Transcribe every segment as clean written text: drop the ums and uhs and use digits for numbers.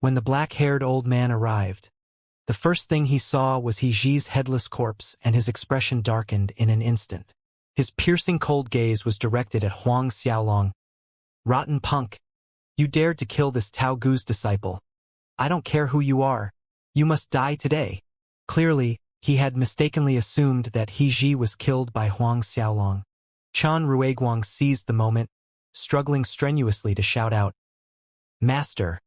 When the black-haired old man arrived, the first thing he saw was He Ji's headless corpse, and his expression darkened in an instant. His piercing cold gaze was directed at Huang Xiaolong. "Rotten punk! You dared to kill this Tao Gu's disciple. I don't care who you are. You must die today." Clearly, he had mistakenly assumed that He Ji was killed by Huang Xiaolong. Chen Ruiguang seized the moment, struggling strenuously to shout out, "Master,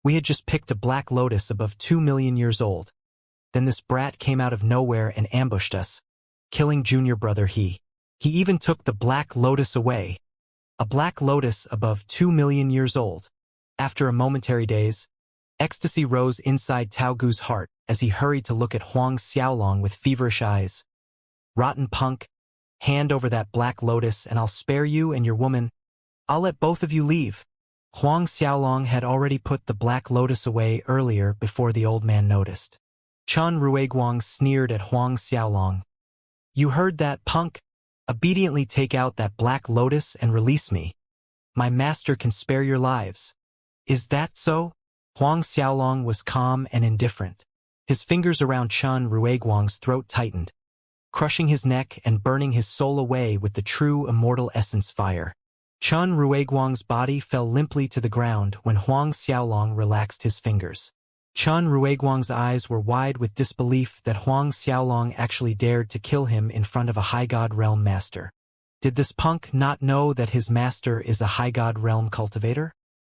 we had just picked a black lotus above 2 million years old. Then this brat came out of nowhere and ambushed us, killing junior brother He. He even took the black lotus away. A black lotus above 2 million years old." After a momentary daze, ecstasy rose inside Tao Gu's heart as he hurried to look at Huang Xiaolong with feverish eyes. "Rotten punk, hand over that black lotus and I'll spare you and your woman. I'll let both of you leave." Huang Xiaolong had already put the black lotus away earlier before the old man noticed. Chen Ruiguang sneered at Huang Xiaolong. "You heard that, punk? Obediently take out that black lotus and release me. My master can spare your lives." "Is that so?" Huang Xiaolong was calm and indifferent. His fingers around Chen Ruiguang's throat tightened, crushing his neck and burning his soul away with the true immortal essence fire. Chen Ruiguang's body fell limply to the ground when Huang Xiaolong relaxed his fingers. Chen Ruiguang's eyes were wide with disbelief that Huang Xiaolong actually dared to kill him in front of a High God Realm master. Did this punk not know that his master is a High God Realm cultivator?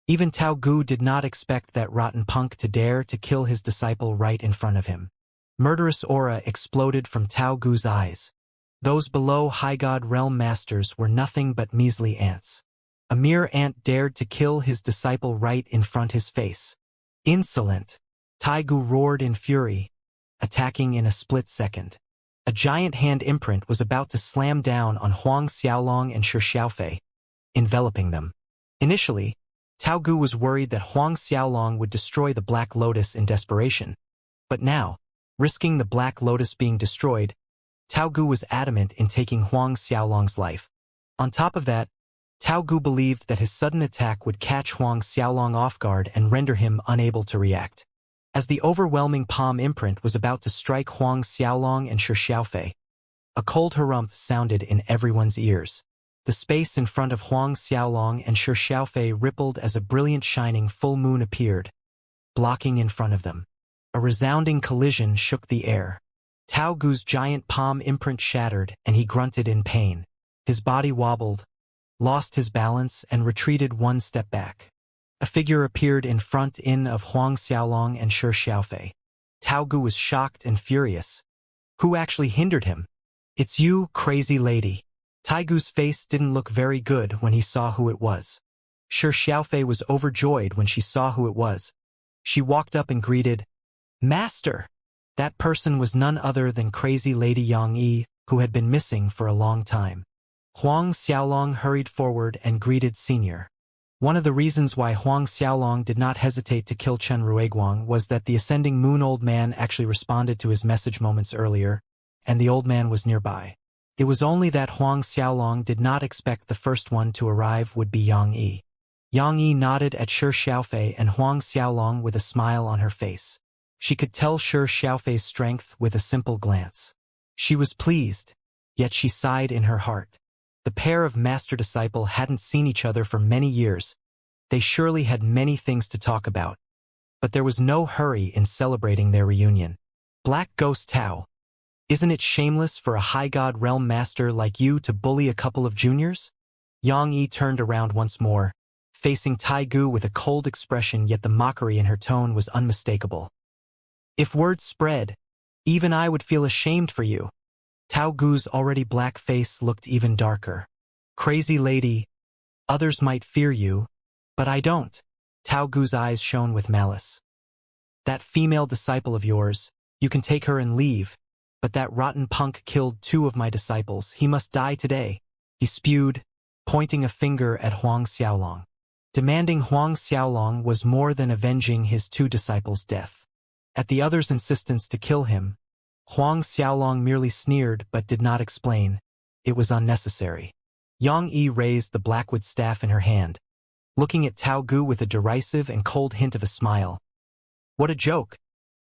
Even Tao Gu did not expect that rotten punk to dare to kill his disciple right in front of him. Murderous aura exploded from Tao Gu's eyes. Those below High God Realm masters were nothing but measly ants. A mere ant dared to kill his disciple right in front his face. Insolent! Tao Gu roared in fury, attacking in a split second. A giant hand imprint was about to slam down on Huang Xiaolong and Shi Xiaofei, enveloping them. Initially, Tao Gu was worried that Huang Xiaolong would destroy the Black Lotus in desperation. But now, risking the Black Lotus being destroyed, Tao Gu was adamant in taking Huang Xiaolong's life. On top of that, Tao Gu believed that his sudden attack would catch Huang Xiaolong off guard and render him unable to react. As the overwhelming palm imprint was about to strike Huang Xiaolong and Shi Xiaofei, a cold harumph sounded in everyone's ears. The space in front of Huang Xiaolong and Shi Xiaofei rippled as a brilliant shining full moon appeared, blocking in front of them. A resounding collision shook the air. Tao Gu's giant palm imprint shattered and he grunted in pain. His body wobbled, lost his balance and retreated one step back. A figure appeared in front of Huang Xiaolong and Shi Xiaofei. Tao Gu was shocked and furious. Who actually hindered him? "It's you, crazy lady." Tao Gu's face didn't look very good when he saw who it was. Shi Xiaofei was overjoyed when she saw who it was. She walked up and greeted, "Master!" That person was none other than crazy Lady Yang Yi, who had been missing for a long time. Huang Xiaolong hurried forward and greeted Senior. One of the reasons why Huang Xiaolong did not hesitate to kill Chen Ruiguang was that the Ascending Moon Old Man actually responded to his message moments earlier, and the old man was nearby. It was only that Huang Xiaolong did not expect the first one to arrive would be Yang Yi. Yang Yi nodded at Shi Xiaofei and Huang Xiaolong with a smile on her face. She could tell Shi Xiaofei's strength with a simple glance. She was pleased, yet she sighed in her heart. The pair of master-disciple hadn't seen each other for many years. They surely had many things to talk about. But there was no hurry in celebrating their reunion. "Black Ghost Tao, isn't it shameless for a High God Realm master like you to bully a couple of juniors?" Yang Yi turned around once more, facing Tao Gu with a cold expression, yet the mockery in her tone was unmistakable. "If word spread, even I would feel ashamed for you." Tao Gu's already black face looked even darker. "Crazy lady, others might fear you, but I don't." Tao Gu's eyes shone with malice. "That female disciple of yours, you can take her and leave, but that rotten punk killed 2 of my disciples. He must die today," he spewed, pointing a finger at Huang Xiaolong. Demanding Huang Xiaolong was more than avenging his 2 disciples' death. At the other's insistence to kill him, Huang Xiaolong merely sneered but did not explain. It was unnecessary. Yang Yi raised the blackwood staff in her hand, looking at Tao Gu with a derisive and cold hint of a smile. What a joke.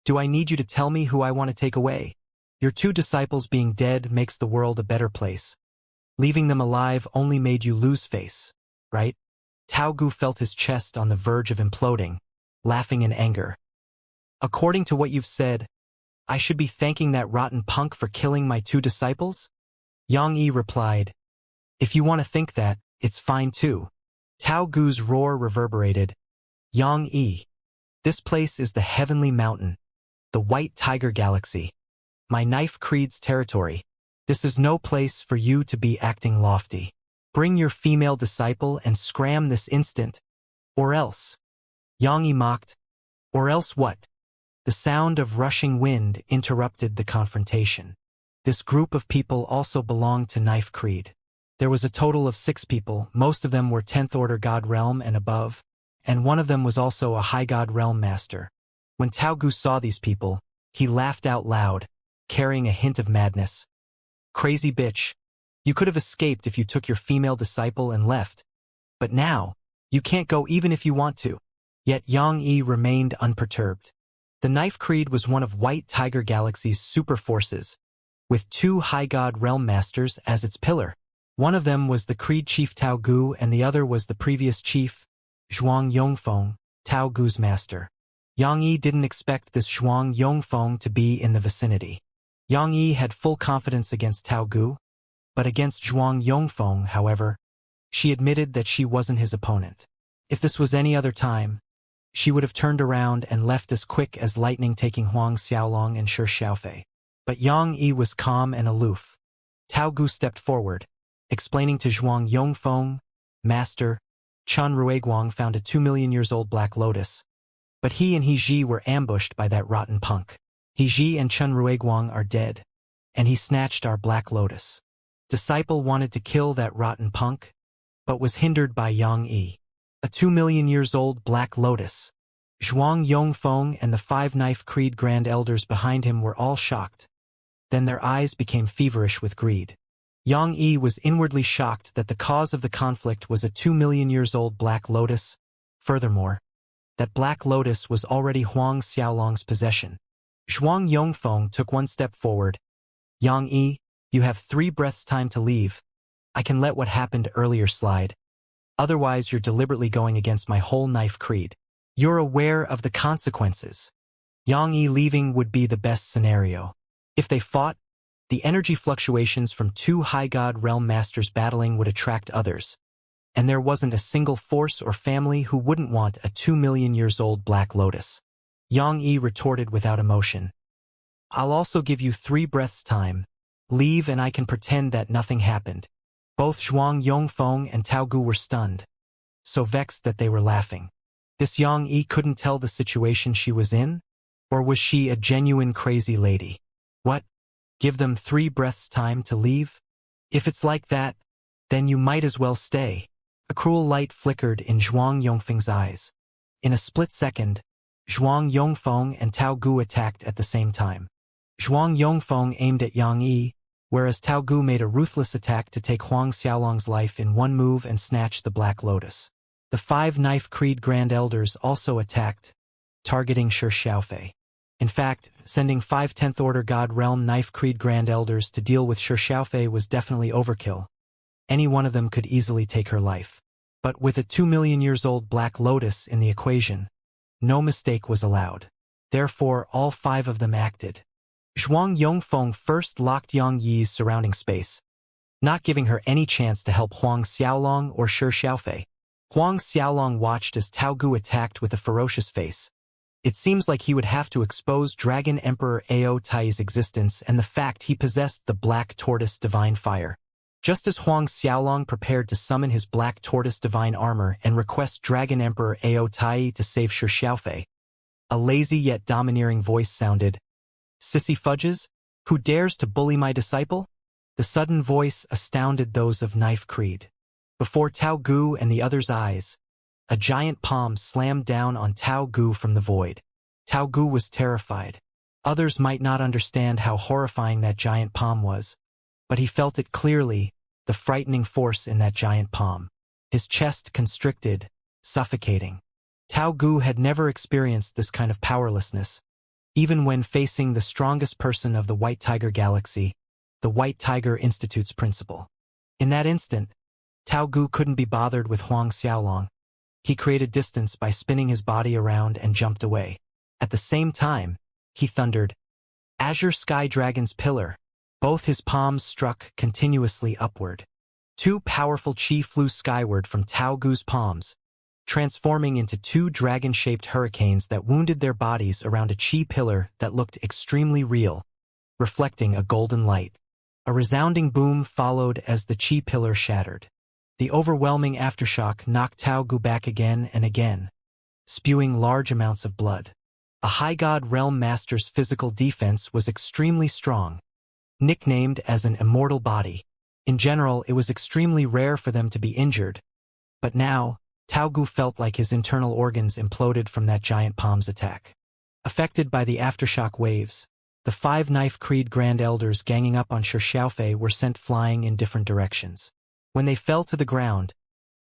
Do I need you to tell me who I want to take away? Your two disciples being dead makes the world a better place. Leaving them alive only made you lose face, right? Tao Gu felt his chest on the verge of imploding, laughing in anger. According to what you've said, I should be thanking that rotten punk for killing my two disciples? Yang Yi replied, if you want to think that, it's fine too. Tao Gu's roar reverberated. Yang Yi, this place is the heavenly mountain, the white tiger galaxy, my knife creed's territory. This is no place for you to be acting lofty. Bring your female disciple and scram this instant, or else. Yang Yi mocked, or else what? The sound of rushing wind interrupted the confrontation. This group of people also belonged to Knife Creed. There was a total of 6 people, most of them were 10th Order God Realm and above, and one of them was also a High God Realm Master. When Tao Gu saw these people, he laughed out loud, carrying a hint of madness. Crazy bitch. You could have escaped if you took your female disciple and left. But now, you can't go even if you want to. Yet Yang Yi remained unperturbed. The Knife Creed was one of White Tiger Galaxy's super forces, with 2 High God Realm Masters as its pillar. One of them was the Creed Chief Tao Gu and the other was the previous chief, Zhuang Yongfeng, Tao Gu's master. Yang Yi didn't expect this Zhuang Yongfeng to be in the vicinity. Yang Yi had full confidence against Tao Gu, but against Zhuang Yongfeng, however, she admitted that she wasn't his opponent. If this was any other time, she would have turned around and left as quick as lightning, taking Huang Xiaolong and Shi Xiaofei. But Yang Yi was calm and aloof. Tao Gu stepped forward, explaining to Zhuang Yongfeng, Master, Chen Ruiguang found a 2 million years old Black Lotus, but he and He Ji were ambushed by that rotten punk. He Ji and Chen Ruiguang are dead, and he snatched our Black Lotus. Disciple wanted to kill that rotten punk, but was hindered by Yang Yi. A 2 million years old Black Lotus. Zhuang Yongfeng and the 5 Knife Creed Grand Elders behind him were all shocked. Then their eyes became feverish with greed. Yang Yi was inwardly shocked that the cause of the conflict was a 2 million years old Black Lotus. Furthermore, that Black Lotus was already Huang Xiaolong's possession. Zhuang Yongfeng took one step forward. Yang Yi, you have 3 breaths time to leave. I can let what happened earlier slide. Otherwise, you're deliberately going against my whole Knife Creed. You're aware of the consequences. Yang Yi leaving would be the best scenario. If they fought, the energy fluctuations from 2 High God Realm Masters battling would attract others. And there wasn't a single force or family who wouldn't want a 2 million years old Black Lotus. Yang Yi retorted without emotion. I'll also give you 3 breaths time. Leave and I can pretend that nothing happened. Both Zhuang Yongfeng and Tao Gu were stunned, so vexed that they were laughing. This Yang Yi couldn't tell the situation she was in? Or was she a genuine crazy lady? What? Give them 3 breaths time to leave? If it's like that, then you might as well stay. A cruel light flickered in Zhuang Yongfeng's eyes. In a split second, Zhuang Yongfeng and Tao Gu attacked at the same time. Zhuang Yongfeng aimed at Yang Yi, whereas Tao Gu made a ruthless attack to take Huang Xiaolong's life in one move and snatch the Black Lotus. The 5 Knife Creed Grand Elders also attacked, targeting Shi Xiaofei. In fact, sending 5 10th Order God Realm Knife Creed Grand Elders to deal with Shi Xiaofei was definitely overkill. Any one of them could easily take her life. But with a 2 million years old Black Lotus in the equation, no mistake was allowed. Therefore, all 5 of them acted. Zhuang Yongfeng first locked Yang Yi's surrounding space, not giving her any chance to help Huang Xiaolong or Shi Xiaofei. Huang Xiaolong watched as Tao Gu attacked with a ferocious face. It seems like he would have to expose Dragon Emperor Ao Tai's existence and the fact he possessed the Black Tortoise Divine Fire. Just as Huang Xiaolong prepared to summon his Black Tortoise Divine Armor and request Dragon Emperor Ao Tai to save Shi Xiaofei, a lazy yet domineering voice sounded, "Sissy fudges? Who dares to bully my disciple?" The sudden voice astounded those of Knife Creed. Before Tao Gu and the others' eyes, a giant palm slammed down on Tao Gu from the void. Tao Gu was terrified. Others might not understand how horrifying that giant palm was, but he felt it clearly, the frightening force in that giant palm. His chest constricted, suffocating. Tao Gu had never experienced this kind of powerlessness, even when facing the strongest person of the White Tiger Galaxy, the White Tiger Institute's principal. In that instant, Tao Gu couldn't be bothered with Huang Xiaolong. He created distance by spinning his body around and jumped away. At the same time, he thundered, "Azure Sky Dragon's Pillar." Both his palms struck continuously upward. Two powerful chi flew skyward from Tao Gu's palms, transforming into two dragon-shaped hurricanes that wounded their bodies around a chi pillar that looked extremely real, reflecting a golden light. A resounding boom followed as the chi pillar shattered. The overwhelming aftershock knocked Tao Gu back again and again, spewing large amounts of blood. A High God Realm Master's physical defense was extremely strong. Nicknamed as an immortal body, in general it was extremely rare for them to be injured, but now, Tao Gu felt like his internal organs imploded from that giant palm's attack. Affected by the aftershock waves, the 5 Knife Creed Grand Elders ganging up on Xiaofei were sent flying in different directions. When they fell to the ground,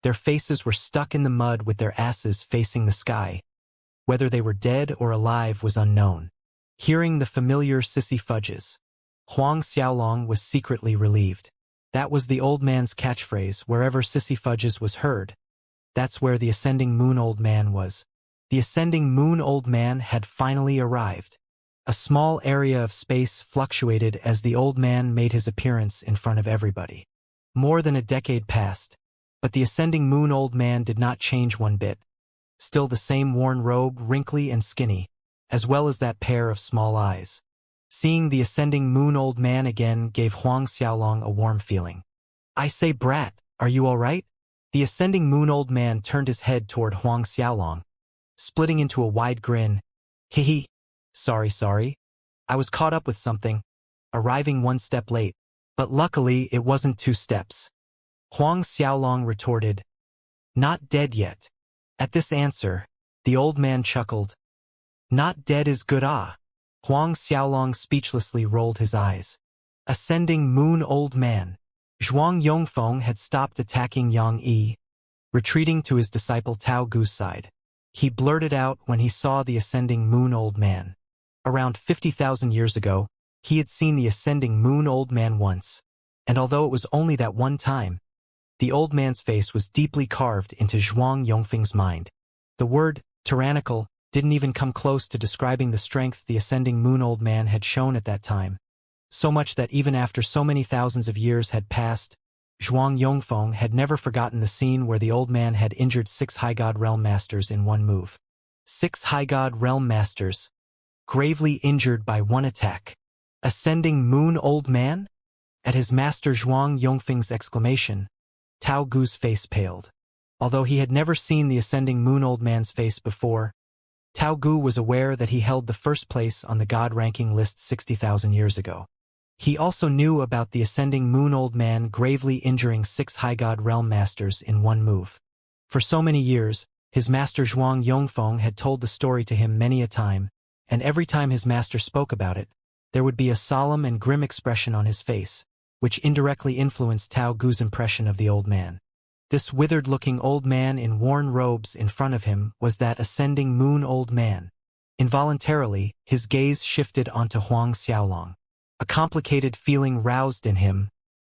their faces were stuck in the mud with their asses facing the sky. Whether they were dead or alive was unknown. Hearing the familiar sissy fudges, Huang Xiaolong was secretly relieved. That was the old man's catchphrase. Wherever sissy fudges was heard, that's where the Ascending Moon Old Man was. The Ascending Moon Old Man had finally arrived. A small area of space fluctuated as the old man made his appearance in front of everybody. More than a decade passed, but the Ascending Moon Old Man did not change one bit. Still the same worn robe, wrinkly and skinny, as well as that pair of small eyes. Seeing the Ascending Moon Old Man again gave Huang Xiaolong a warm feeling. "I say, brat, are you all right?" The Ascending Moon Old Man turned his head toward Huang Xiaolong, splitting into a wide grin. "Hee. Sorry. I was caught up with something, arriving 1 step late. But luckily it wasn't 2 steps. Huang Xiaolong retorted, "Not dead yet." At this answer, the old man chuckled. "Not dead is good ah." Huang Xiaolong speechlessly rolled his eyes. Ascending Moon Old Man. Zhuang Yongfeng had stopped attacking Yang Yi, retreating to his disciple Tao Gu's side. He blurted out when he saw the Ascending Moon Old Man. Around 50,000 years ago, he had seen the Ascending Moon Old Man once, and although it was only that one time, the old man's face was deeply carved into Zhuang Yongfeng's mind. The word tyrannical didn't even come close to describing the strength the Ascending Moon Old Man had shown at that time. So much that even after so many thousands of years had passed, Zhuang Yongfeng had never forgotten the scene where the old man had injured 6 High God Realm Masters in one move. 6 High God Realm Masters, gravely injured by one attack. Ascending Moon Old Man? At his master Zhuang Yongfeng's exclamation, Tao Gu's face paled. Although he had never seen the Ascending Moon Old Man's face before, Tao Gu was aware that he held the first place on the God ranking list 60,000 years ago. He also knew about the Ascending Moon Old Man gravely injuring 6 High God Realm Masters in one move. For so many years, his master Zhuang Yongfeng had told the story to him many a time, and every time his master spoke about it, there would be a solemn and grim expression on his face, which indirectly influenced Tao Gu's impression of the old man. This withered-looking old man in worn robes in front of him was that Ascending Moon Old Man. Involuntarily, his gaze shifted onto Huang Xiaolong. A complicated feeling roused in him,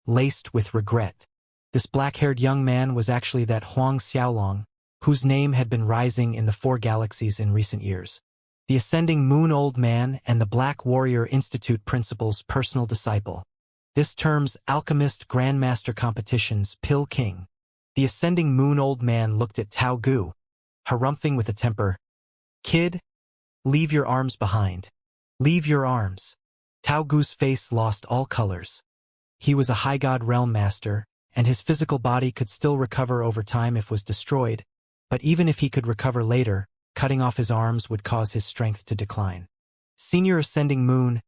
laced with regret. This black-haired young man was actually that Huang Xiaolong, whose name had been rising in the 4 galaxies in recent years. The Ascending Moon Old Man and the Black Warrior Institute principal's personal disciple. This term's Alchemist Grandmaster competition's Pill King. The Ascending Moon Old Man looked at Tao Gu, harumphing with a temper. "Kid, leave your arms behind. Leave your arms." Tao Gu's face lost all colors. He was a High God Realm Master, and his physical body could still recover over time if was destroyed, but even if he could recover later, cutting off his arms would cause his strength to decline. "Senior Ascending Moon,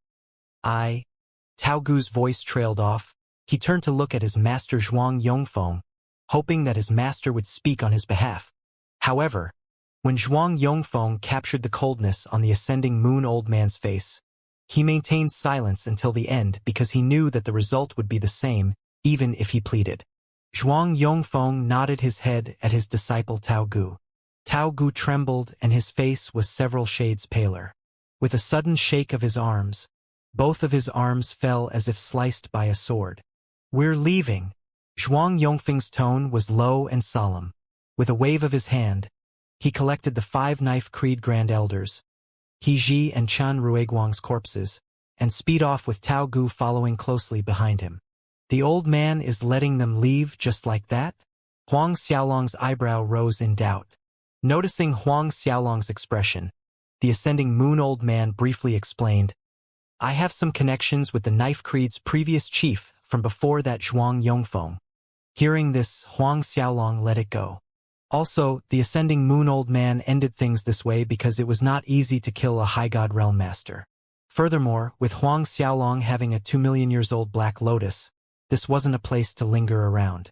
Tao Gu's voice trailed off. He turned to look at his master Zhuang Yongfeng, hoping that his master would speak on his behalf. However, when Zhuang Yongfeng captured the coldness on the Ascending Moon Old Man's face, he maintained silence until the end because he knew that the result would be the same, even if he pleaded. Zhuang Yongfeng nodded his head at his disciple Tao Gu. Tao Gu trembled and his face was several shades paler. With a sudden shake of his arms, both of his arms fell as if sliced by a sword. "We're leaving." Zhuang Yongfeng's tone was low and solemn. With a wave of his hand, he collected the 5 Knife Creed Grand Elders, He Ji and Chan Ruiguang's corpses, and speed off with Tao Gu following closely behind him. "The old man is letting them leave just like that?" Huang Xiaolong's eyebrow rose in doubt. Noticing Huang Xiaolong's expression, the Ascending Moon old man briefly explained, "I have some connections with the Knife Creed's previous chief from before that Zhuang Yongfeng." Hearing this, Huang Xiaolong let it go. Also, the Ascending Moon old man ended things this way because it was not easy to kill a High God Realm Master. Furthermore, with Huang Xiaolong having a 2 million years old Black Lotus, this wasn't a place to linger around.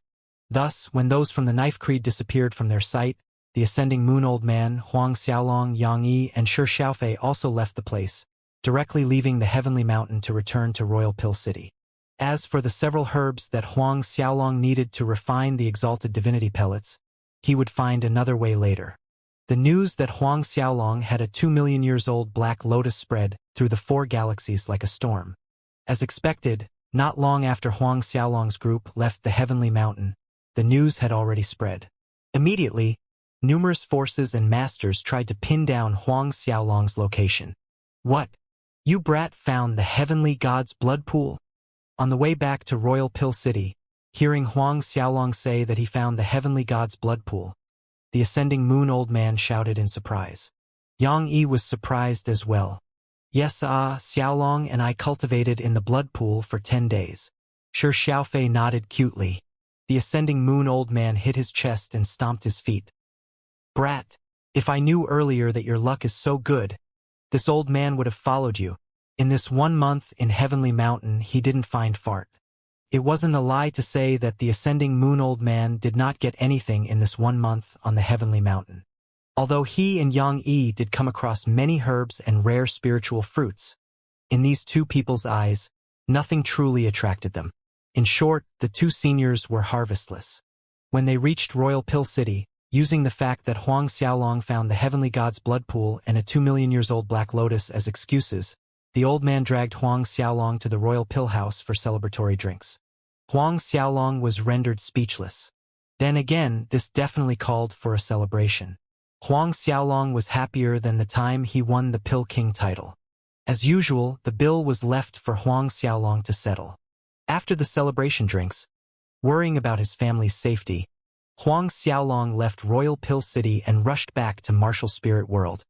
Thus, when those from the Knife Creed disappeared from their sight, the Ascending Moon old man, Huang Xiaolong, Yang Yi, and Shi Xiaofei also left the place, directly leaving the Heavenly Mountain to return to Royal Pill City. As for the several herbs that Huang Xiaolong needed to refine the exalted divinity pellets, he would find another way later. The news that Huang Xiaolong had a 2 million years old Black Lotus spread through the 4 galaxies like a storm. As expected, not long after Huang Xiaolong's group left the Heavenly Mountain, the news had already spread. Immediately, numerous forces and masters tried to pin down Huang Xiaolong's location. "What? You brat found the Heavenly God's blood pool?" On the way back to Royal Pill City, hearing Huang Xiaolong say that he found the Heavenly God's blood pool, the Ascending Moon old man shouted in surprise. Yang Yi was surprised as well. "Yes, Xiaolong and I cultivated in the blood pool for 10 days. Shi Xiaofei nodded cutely. The Ascending Moon old man hit his chest and stomped his feet. "Brat, if I knew earlier that your luck is so good, this old man would have followed you. In this 1 month in Heavenly Mountain he didn't find fart." It wasn't a lie to say that the Ascending Moon old man did not get anything in this 1 month on the Heavenly Mountain. Although he and Yang Yi did come across many herbs and rare spiritual fruits, in these two people's eyes, nothing truly attracted them. In short, the two seniors were harvestless. When they reached Royal Pill City, using the fact that Huang Xiaolong found the Heavenly God's blood pool and a 2 million years old Black Lotus as excuses, the old man dragged Huang Xiaolong to the Royal Pill House for celebratory drinks. Huang Xiaolong was rendered speechless. Then again, this definitely called for a celebration. Huang Xiaolong was happier than the time he won the Pill King title. As usual, the bill was left for Huang Xiaolong to settle. After the celebration drinks, worrying about his family's safety, Huang Xiaolong left Royal Pill City and rushed back to Martial Spirit World.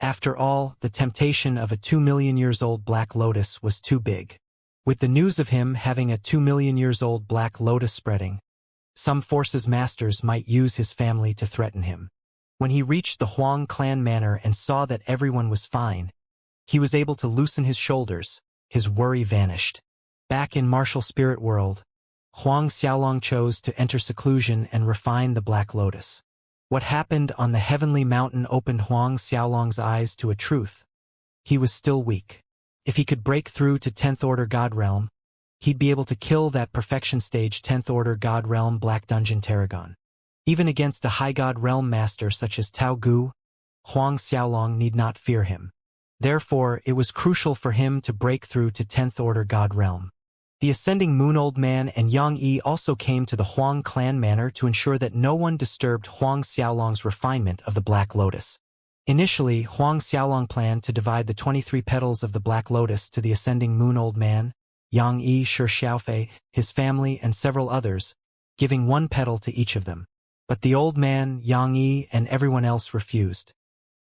After all, the temptation of a 2 million years old Black Lotus was too big. With the news of him having a 2 million years old Black Lotus spreading, some forces masters might use his family to threaten him. When he reached the Huang clan manor and saw that everyone was fine, he was able to loosen his shoulders. His worry vanished. Back in Martial Spirit World, Huang Xiaolong chose to enter seclusion and refine the Black Lotus. What happened on the Heavenly Mountain opened Huang Xiaolong's eyes to a truth. He was still weak. If he could break through to 10th Order God Realm, he'd be able to kill that Perfection Stage 10th Order God Realm Black Dungeon Tarragon. Even against a High God Realm Master such as Tao Gu, Huang Xiaolong need not fear him. Therefore, it was crucial for him to break through to 10th Order God Realm. The Ascending Moon Old Man and Yang Yi also came to the Huang clan manor to ensure that no one disturbed Huang Xiaolong's refinement of the Black Lotus. Initially, Huang Xiaolong planned to divide the 23 petals of the Black Lotus to the Ascending Moon Old Man, Yang Yi, Shi Xiaofei, his family, and several others, giving 1 petal to each of them. But the old man, Yang Yi, and everyone else refused.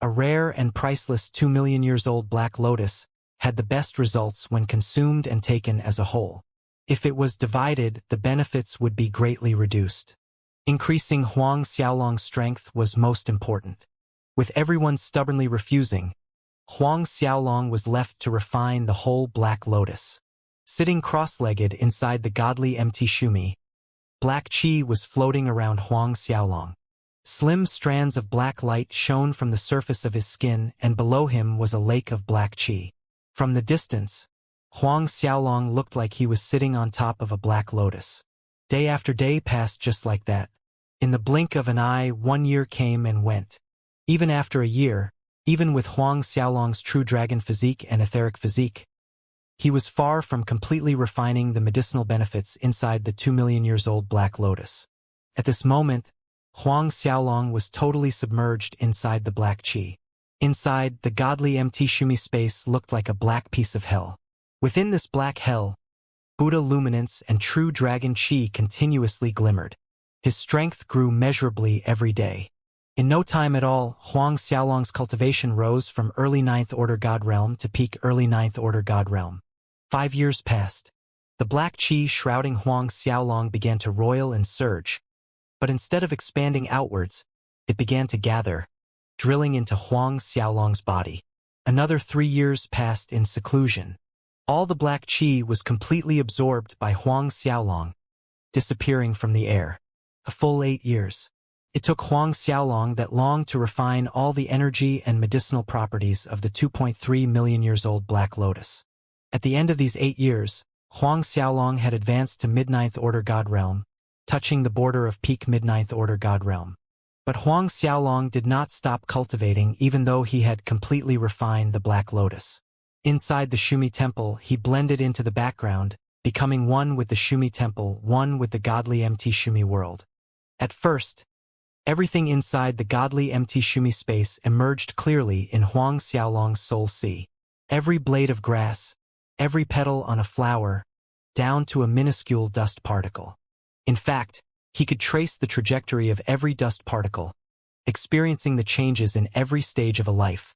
A rare and priceless 2 million years old Black Lotus had the best results when consumed and taken as a whole. If it was divided, the benefits would be greatly reduced. Increasing Huang Xiaolong's strength was most important. With everyone stubbornly refusing, Huang Xiaolong was left to refine the whole Black Lotus. Sitting cross-legged inside the godly empty shumi, black qi was floating around Huang Xiaolong. Slim strands of black light shone from the surface of his skin, and below him was a lake of black qi. From the distance, Huang Xiaolong looked like he was sitting on top of a black lotus. Day after day passed just like that. In the blink of an eye, 1 year came and went. Even after a year, even with Huang Xiaolong's true dragon physique and etheric physique, he was far from completely refining the medicinal benefits inside the 2 million years old Black Lotus. At this moment, Huang Xiaolong was totally submerged inside the black qi. Inside, the godly empty shumi space looked like a black piece of hell. Within this black hell, Buddha luminance and true dragon qi continuously glimmered. His strength grew measurably every day. In no time at all, Huang Xiaolong's cultivation rose from early 9th Order God Realm to peak early 9th Order God Realm. 5 years passed. The black qi shrouding Huang Xiaolong began to roil and surge, but instead of expanding outwards, it began to gather, drilling into Huang Xiaolong's body. Another 3 years passed in seclusion. All the black qi was completely absorbed by Huang Xiaolong, disappearing from the air. A full 8 years. It took Huang Xiaolong that long to refine all the energy and medicinal properties of the 2.3 million years old Black Lotus. At the end of these 8 years, Huang Xiaolong had advanced to mid-9th Order God Realm, touching the border of peak mid-9th Order God Realm. But Huang Xiaolong did not stop cultivating even though he had completely refined the Black Lotus. Inside the Shumi Temple, he blended into the background, becoming one with the Shumi Temple, one with the godly empty Shumi world. At first, everything inside the godly empty Shumi space emerged clearly in Huang Xiaolong's soul sea. Every blade of grass, every petal on a flower, down to a minuscule dust particle. In fact, he could trace the trajectory of every dust particle, experiencing the changes in every stage of a life.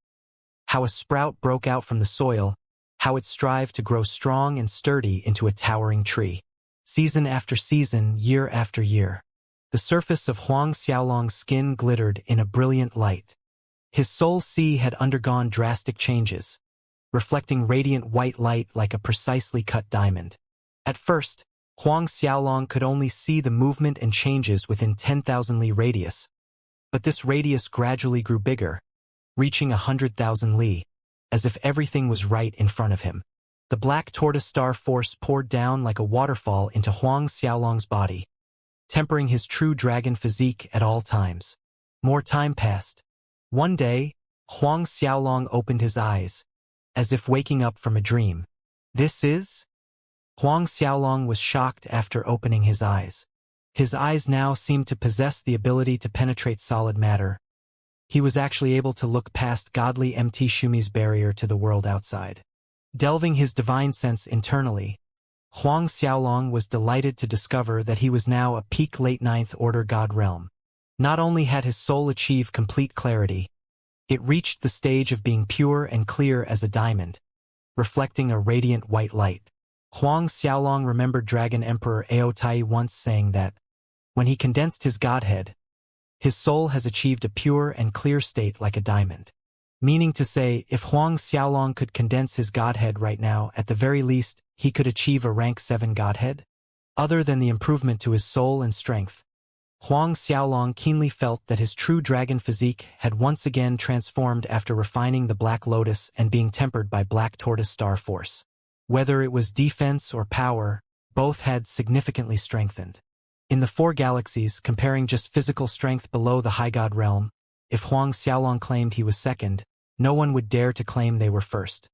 How a sprout broke out from the soil, how it strived to grow strong and sturdy into a towering tree. Season after season, year after year. The surface of Huang Xiaolong's skin glittered in a brilliant light. His soul sea had undergone drastic changes, reflecting radiant white light like a precisely cut diamond. At first, Huang Xiaolong could only see the movement and changes within 10,000 li radius, but this radius gradually grew bigger, reaching 100,000 li, as if everything was right in front of him. The black tortoise star force poured down like a waterfall into Huang Xiaolong's body, tempering his true dragon physique at all times. More time passed. One day, Huang Xiaolong opened his eyes, as if waking up from a dream. This is? Huang Xiaolong was shocked after opening his eyes. His eyes now seemed to possess the ability to penetrate solid matter. He was actually able to look past godly MT Shumi's barrier to the world outside. Delving his divine sense internally, Huang Xiaolong was delighted to discover that he was now a peak late 9th Order God Realm. Not only had his soul achieved complete clarity, it reached the stage of being pure and clear as a diamond, reflecting a radiant white light. Huang Xiaolong remembered Dragon Emperor Aotai once saying that, when he condensed his godhead, his soul has achieved a pure and clear state like a diamond. Meaning to say, if Huang Xiaolong could condense his godhead right now, at the very least, he could achieve a rank 7 godhead? Other than the improvement to his soul and strength, Huang Xiaolong keenly felt that his true dragon physique had once again transformed after refining the Black Lotus and being tempered by Black Tortoise Star Force. Whether it was defense or power, both had significantly strengthened. In the 4 galaxies, comparing just physical strength below the High God Realm, if Huang Xiaolong claimed he was second, no one would dare to claim they were first.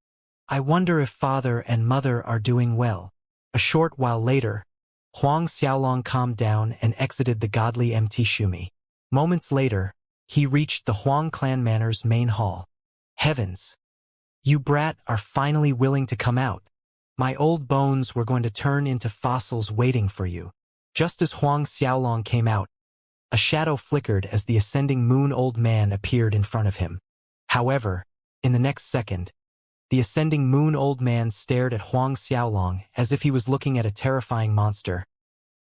I wonder if father and mother are doing well. A short while later, Huang Xiaolong calmed down and exited the godly MT Shumi. Moments later, he reached the Huang clan manor's main hall. Heavens! You brat are finally willing to come out. My old bones were going to turn into fossils waiting for you. Just as Huang Xiaolong came out, a shadow flickered as the ascending moon old man appeared in front of him. However, in the next second, the ascending moon old man stared at Huang Xiaolong as if he was looking at a terrifying monster.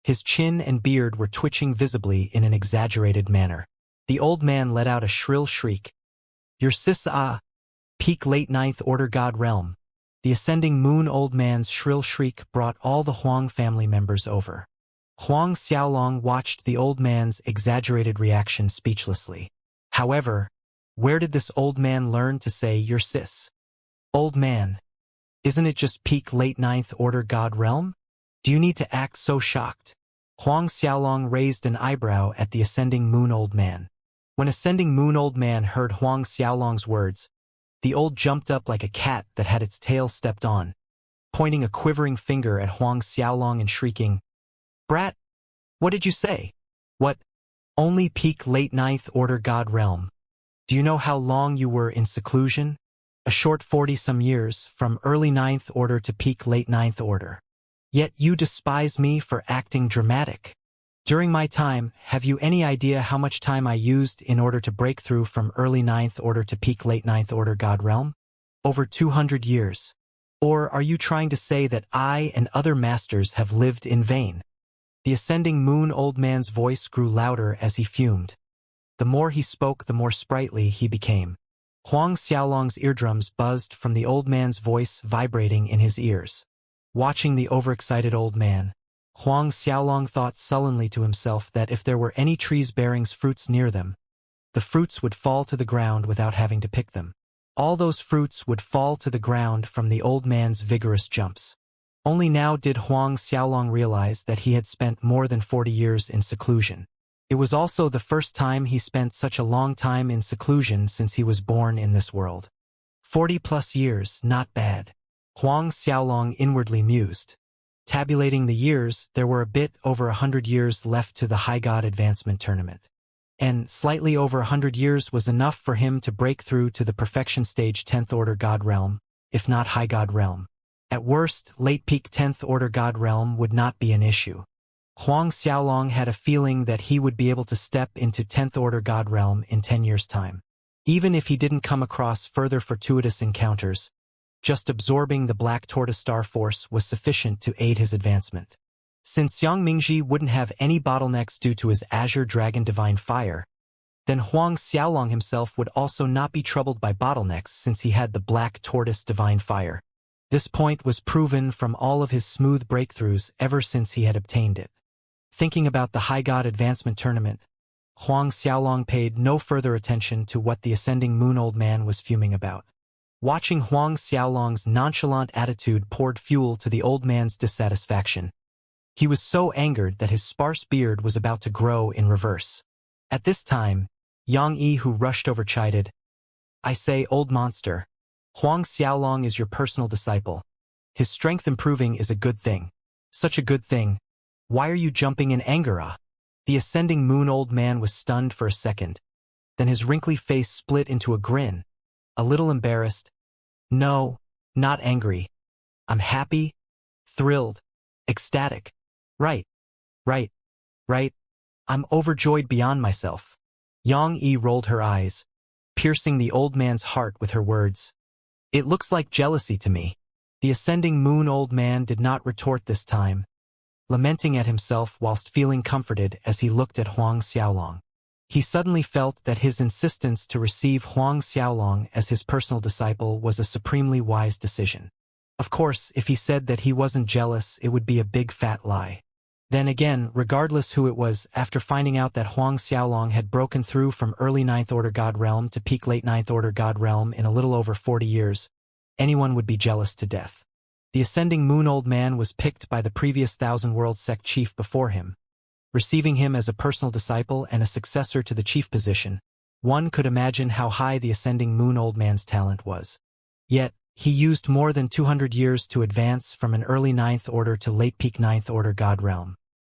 His chin and beard were twitching visibly in an exaggerated manner. The old man let out a shrill shriek. Your sis peak late 9th Order God Realm. The ascending moon old man's shrill shriek brought all the Huang family members over. Huang Xiaolong watched the old man's exaggerated reaction speechlessly. However, where did this old man learn to say your sis? Old man, isn't it just peak late 9th Order God Realm? Do you need to act so shocked? Huang Xiaolong raised an eyebrow at the ascending moon old man. When Ascending Moon Old Man heard Huang Xiaolong's words, the old jumped up like a cat that had its tail stepped on, pointing a quivering finger at Huang Xiaolong and shrieking, "Brat, what did you say? What? Only peak late ninth order God realm. Do you know how long you were in seclusion? A short 40-some years, from early ninth order to peak late ninth order. Yet you despise me for acting dramatic. During my time, have you any idea how much time I used in order to break through from early ninth order to peak late ninth order God realm? Over 200 years. Or are you trying to say that I and other masters have lived in vain?" The Ascending Moon Old Man's voice grew louder as he fumed. The more he spoke, the more sprightly he became. Huang Xiaolong's eardrums buzzed from the old man's voice vibrating in his ears. Watching the overexcited old man, Huang Xiaolong thought sullenly to himself that if there were any trees bearing fruits near them, the fruits would fall to the ground without having to pick them. All those fruits would fall to the ground from the old man's vigorous jumps. Only now did Huang Xiaolong realize that he had spent more than 40 years in seclusion. It was also the first time he spent such a long time in seclusion since he was born in this world. 40+ years, not bad. Huang Xiaolong inwardly mused. Tabulating the years, there were a bit over 100 years left to the High God Advancement Tournament. And slightly over 100 years was enough for him to break through to the Perfection Stage 10th Order God Realm, if not High God Realm. At worst, late peak 10th Order God Realm would not be an issue. Huang Xiaolong had a feeling that he would be able to step into 10th Order God Realm in 10 years' time. Even if he didn't come across further fortuitous encounters, just absorbing the Black Tortoise Star Force was sufficient to aid his advancement. Since Yang Mingji wouldn't have any bottlenecks due to his Azure Dragon Divine Fire, then Huang Xiaolong himself would also not be troubled by bottlenecks since he had the Black Tortoise Divine Fire. This point was proven from all of his smooth breakthroughs ever since he had obtained it. Thinking about the High God Advancement Tournament, Huang Xiaolong paid no further attention to what the Ascending Moon Old Man was fuming about. Watching Huang Xiaolong's nonchalant attitude poured fuel to the old man's dissatisfaction. He was so angered that his sparse beard was about to grow in reverse. At this time, Yang Yi, who rushed over, chided, "I say, old monster, Huang Xiaolong is your personal disciple. His strength improving is a good thing. Such a good thing. Why are you jumping in anger, ah?" The Ascending Moon Old Man was stunned for a second. Then his wrinkly face split into a grin, a little embarrassed. "No, not angry. I'm happy, thrilled, ecstatic. Right. I'm overjoyed beyond myself." Yang Yi rolled her eyes, piercing the old man's heart with her words. "It looks like jealousy to me." The Ascending Moon Old Man did not retort this time, lamenting at himself whilst feeling comforted as he looked at Huang Xiaolong. He suddenly felt that his insistence to receive Huang Xiaolong as his personal disciple was a supremely wise decision. Of course, if he said that he wasn't jealous, it would be a big fat lie. Then again, regardless who it was, after finding out that Huang Xiaolong had broken through from early 9th Order God Realm to peak late 9th Order God Realm in a little over 40 years, anyone would be jealous to death. The Ascending Moon Old Man was picked by the previous Thousand World Sect chief before him, receiving him as a personal disciple and a successor to the chief position. One could imagine how high the Ascending Moon Old Man's talent was. Yet, he used more than 200 years to advance from an early 9th Order to late peak 9th Order God Realm.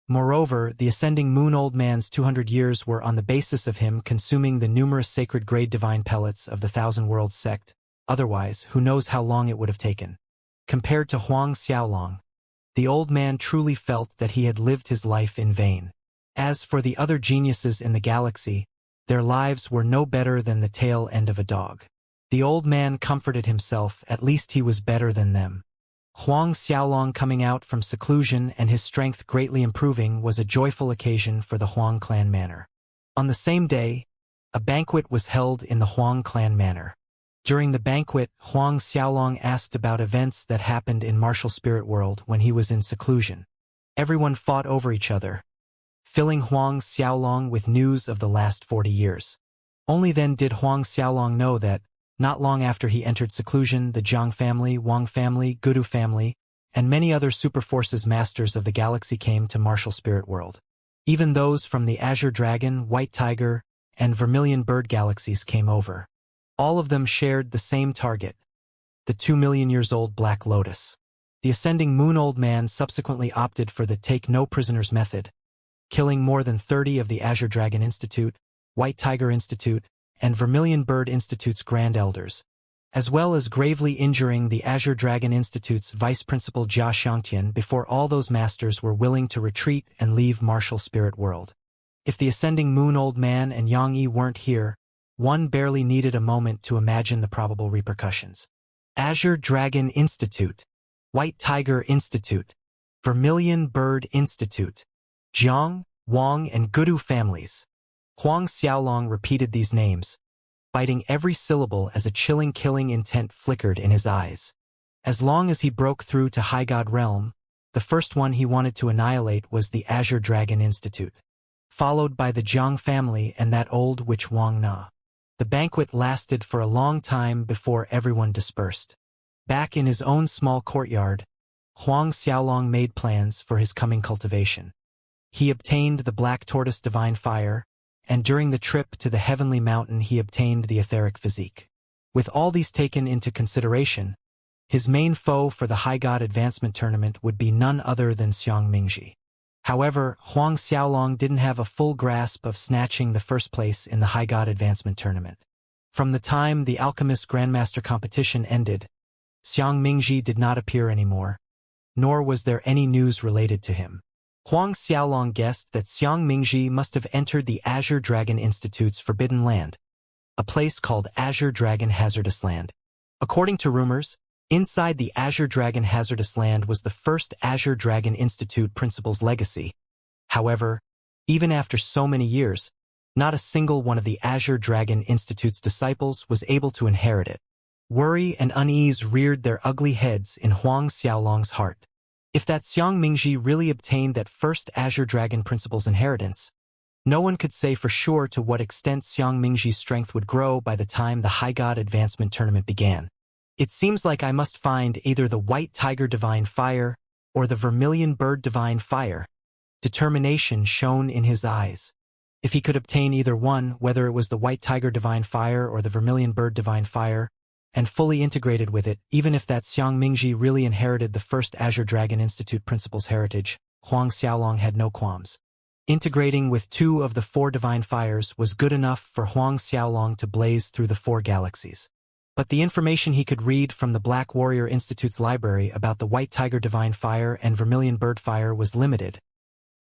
Moreover, the Ascending Moon Old Man's 200 years were on the basis of him consuming the numerous sacred grade divine pellets of the Thousand Worlds sect. Otherwise, who knows how long it would have taken. Compared to Huang Xiaolong, the old man truly felt that he had lived his life in vain. As for the other geniuses in the galaxy, their lives were no better than the tail end of a dog. The old man comforted himself, at least he was better than them. Huang Xiaolong coming out from seclusion and his strength greatly improving was a joyful occasion for the Huang clan manor. On the same day, a banquet was held in the Huang clan manor. During the banquet, Huang Xiaolong asked about events that happened in Martial Spirit World when he was in seclusion. Everyone fought over each other, filling Huang Xiaolong with news of the last 40 years. Only then did Huang Xiaolong know that, not long after he entered seclusion, the Jiang family, Wang family, Gudu family, and many other superforces masters of the galaxy came to Martial Spirit World. Even those from the Azure Dragon, White Tiger, and Vermilion Bird galaxies came over. All of them shared the same target, the 2 million years old Black Lotus. The Ascending Moon Old Man subsequently opted for the Take No Prisoners method, killing more than 30 of the Azure Dragon Institute, White Tiger Institute, and Vermilion Bird Institute's Grand Elders, as well as gravely injuring the Azure Dragon Institute's Vice Principal Jia Xianxia before all those masters were willing to retreat and leave martial spirit world. If the Ascending Moon Old Man and Yang Yi weren't here, one barely needed a moment to imagine the probable repercussions. Azure Dragon Institute, White Tiger Institute, Vermilion Bird Institute, Jiang, Wang, and Gudu families. Huang Xiaolong repeated these names, biting every syllable as a chilling killing intent flickered in his eyes. As long as he broke through to High God Realm, the first one he wanted to annihilate was the Azure Dragon Institute, followed by the Jiang family and that old witch Wang Na. The banquet lasted for a long time before everyone dispersed. Back in his own small courtyard, Huang Xiaolong made plans for his coming cultivation. He obtained the Black Tortoise Divine Fire, and during the trip to the Heavenly Mountain he obtained the Etheric Physique. With all these taken into consideration, his main foe for the High God Advancement Tournament would be none other than Xiang Mingji. However, Huang Xiaolong didn't have a full grasp of snatching the first place in the High God Advancement Tournament. From the time the Alchemist Grandmaster competition ended, Xiang Mingji did not appear anymore, nor was there any news related to him. Huang Xiaolong guessed that Xiang Mingji must have entered the Azure Dragon Institute's Forbidden Land, a place called Azure Dragon Hazardous Land. According to rumors, inside the Azure Dragon Hazardous Land was the first Azure Dragon Institute principal's legacy. However, even after so many years, not a single one of the Azure Dragon Institute's disciples was able to inherit it. Worry and unease reared their ugly heads in Huang Xiaolong's heart. If that Xiang Mingji really obtained that first Azure Dragon principal's inheritance, no one could say for sure to what extent Xiang Mingji's strength would grow by the time the High God Advancement Tournament began. It seems like I must find either the White Tiger Divine Fire or the Vermilion Bird Divine Fire. Determination shone in his eyes. If he could obtain either one, whether it was the White Tiger Divine Fire or the Vermilion Bird Divine Fire, and fully integrated with it, even if that Xiang Mingji really inherited the first Azure Dragon Institute principal's heritage, Huang Xiaolong had no qualms. Integrating with 2 of the 4 divine fires was good enough for Huang Xiaolong to blaze through the 4 galaxies. But the information he could read from the Black Warrior Institute's library about the White Tiger Divine Fire and Vermilion Bird Fire was limited,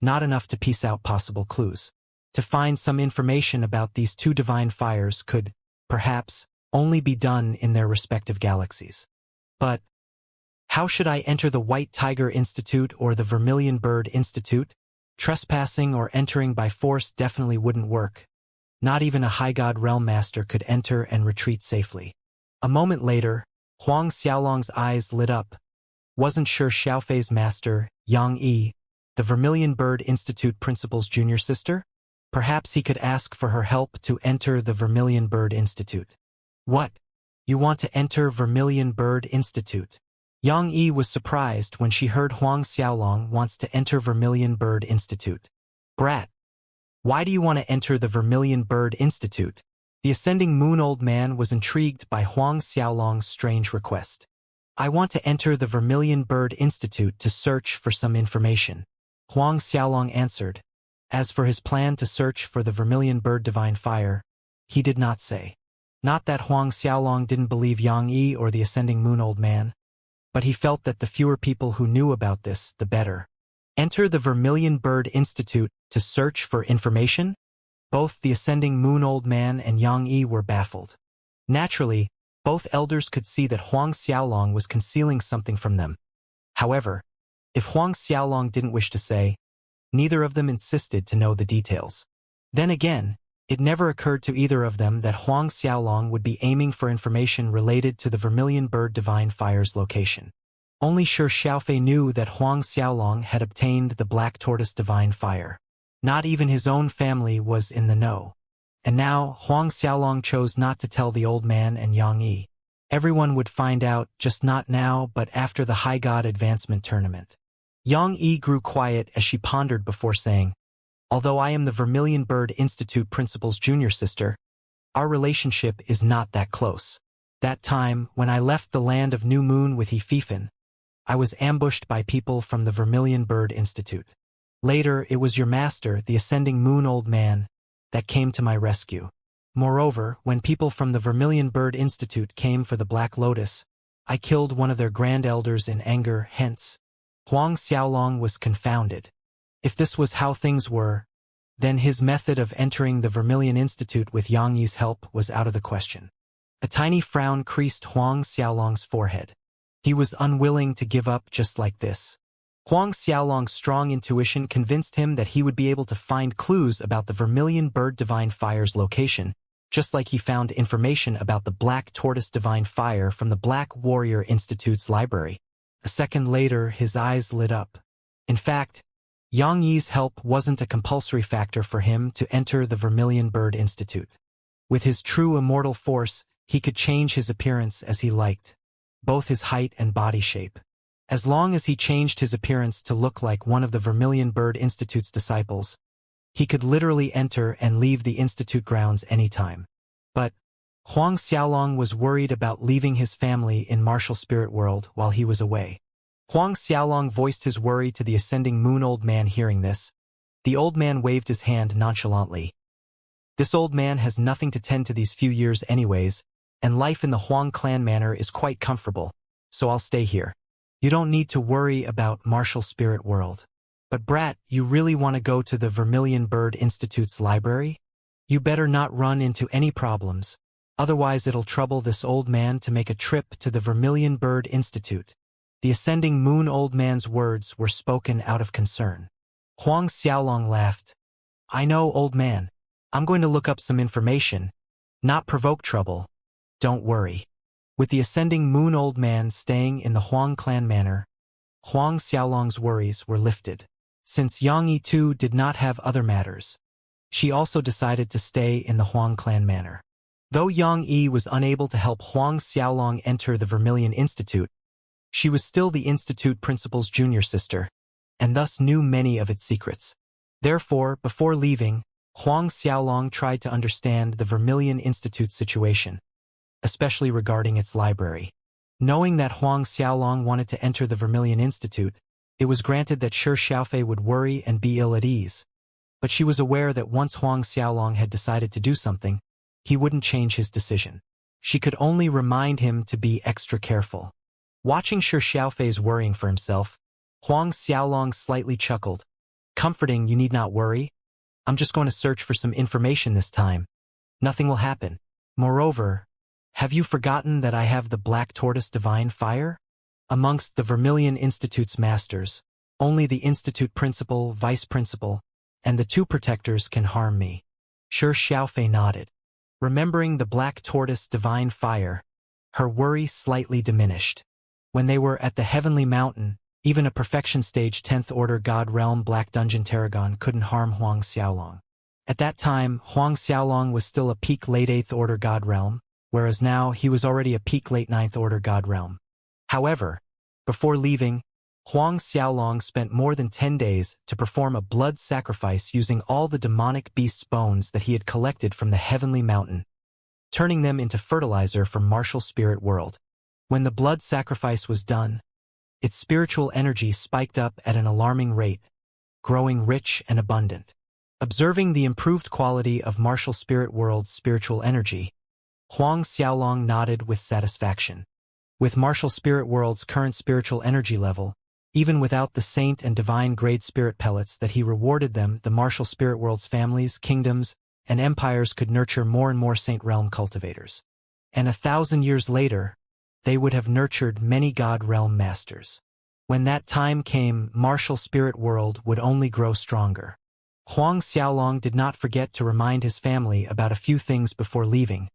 not enough to piece out possible clues. To find some information about these 2 divine fires could, perhaps, only be done in their respective galaxies. But how should I enter the White Tiger Institute or the Vermilion Bird Institute? Trespassing or entering by force definitely wouldn't work. Not even a High God Realm Master could enter and retreat safely. A moment later, Huang Xiaolong's eyes lit up. Wasn't sure Xiaofei's master, Yang Yi, the Vermilion Bird Institute principal's junior sister? Perhaps he could ask for her help to enter the Vermilion Bird Institute. What? You want to enter Vermilion Bird Institute? Yang Yi was surprised when she heard Huang Xiaolong wants to enter Vermilion Bird Institute. Brat, why do you want to enter the Vermilion Bird Institute? The Ascending Moon Old Man was intrigued by Huang Xiaolong's strange request. I want to enter the Vermilion Bird Institute to search for some information, Huang Xiaolong answered. As for his plan to search for the Vermilion Bird Divine Fire, he did not say. Not that Huang Xiaolong didn't believe Yang Yi or the Ascending Moon Old Man, but he felt that the fewer people who knew about this, the better. Enter the Vermilion Bird Institute to search for information? Both the Ascending Moon Old Man and Yang Yi were baffled. Naturally, both elders could see that Huang Xiaolong was concealing something from them. However, if Huang Xiaolong didn't wish to say, neither of them insisted to know the details. Then again, it never occurred to either of them that Huang Xiaolong would be aiming for information related to the Vermilion Bird Divine Fire's location. Only Sure Xiaofei knew that Huang Xiaolong had obtained the Black Tortoise Divine Fire. Not even his own family was in the know. And now, Huang Xiaolong chose not to tell the old man and Yang Yi. Everyone would find out, just not now but after the High God Advancement Tournament. Yang Yi grew quiet as she pondered before saying, Although I am the Vermilion Bird Institute principal's junior sister, our relationship is not that close. That time, when I left the land of New Moon with Ififin, I was ambushed by people from the Vermilion Bird Institute. Later, it was your master, the Ascending Moon Old Man, that came to my rescue. Moreover, when people from the Vermilion Bird Institute came for the Black Lotus, I killed one of their grand elders in anger, hence, Huang Xiaolong was confounded. If this was how things were, then his method of entering the Vermilion Institute with Yang Yi's help was out of the question. A tiny frown creased Huang Xiaolong's forehead. He was unwilling to give up just like this. Huang Xiaolong's strong intuition convinced him that he would be able to find clues about the Vermilion Bird Divine Fire's location, just like he found information about the Black Tortoise Divine Fire from the Black Warrior Institute's library. A second later, his eyes lit up. In fact, Yang Yi's help wasn't a compulsory factor for him to enter the Vermilion Bird Institute. With his true immortal force, he could change his appearance as he liked, both his height and body shape. As long as he changed his appearance to look like one of the Vermilion Bird Institute's disciples, he could literally enter and leave the Institute grounds anytime. But Huang Xiaolong was worried about leaving his family in Martial Spirit World while he was away. Huang Xiaolong voiced his worry to the Ascending Moon Old Man. Hearing this, the old man waved his hand nonchalantly. This old man has nothing to tend to these few years anyways, and life in the Huang clan manor is quite comfortable, so I'll stay here. You don't need to worry about Martial Spirit World. But brat, you really want to go to the Vermilion Bird Institute's library? You better not run into any problems, otherwise it'll trouble this old man to make a trip to the Vermilion Bird Institute. The Ascending Moon Old Man's words were spoken out of concern. Huang Xiaolong laughed. I know, old man. I'm going to look up some information, not provoke trouble. Don't worry. With the Ascending Moon Old Man staying in the Huang clan manor, Huang Xiaolong's worries were lifted. Since Yang Yi too did not have other matters, she also decided to stay in the Huang clan manor. Though Yang Yi was unable to help Huang Xiaolong enter the Vermilion Institute, she was still the Institute principal's junior sister, and thus knew many of its secrets. Therefore, before leaving, Huang Xiaolong tried to understand the Vermilion Institute's situation, especially regarding its library. Knowing that Huang Xiaolong wanted to enter the Vermilion Institute, it was granted that Shi Xiaofei would worry and be ill at ease. But she was aware that once Huang Xiaolong had decided to do something, he wouldn't change his decision. She could only remind him to be extra careful. Watching Shi Xiaofei's worrying for himself, Huang Xiaolong slightly chuckled. Comforting, you need not worry. I'm just going to search for some information this time. Nothing will happen. Moreover, have you forgotten that I have the Black Tortoise Divine Fire? Amongst the Vermilion Institute's masters, only the Institute principal, vice principal, and the two protectors can harm me. Shi Xiaofei nodded. Remembering the Black Tortoise Divine Fire, her worry slightly diminished. When they were at the Heavenly Mountain, even a Perfection Stage 10th Order God Realm Black Dungeon Tarragon couldn't harm Huang Xiaolong. At that time, Huang Xiaolong was still a peak late 8th Order God Realm, whereas now he was already a peak late 9th Order God Realm. However, before leaving, Huang Xiaolong spent more than 10 days to perform a blood sacrifice using all the demonic beast's bones that he had collected from the Heavenly Mountain, turning them into fertilizer for Martial Spirit World. When the blood sacrifice was done, its spiritual energy spiked up at an alarming rate, growing rich and abundant. Observing the improved quality of Martial Spirit World's spiritual energy, Huang Xiaolong nodded with satisfaction. With Martial Spirit World's current spiritual energy level, even without the saint and divine grade spirit pellets that he rewarded them, the Martial Spirit World's families, kingdoms, and empires could nurture more and more Saint Realm cultivators. And 1,000 years later, they would have nurtured many God Realm masters. When that time came, Martial Spirit World would only grow stronger. Huang Xiaolong did not forget to remind his family about a few things before leaving,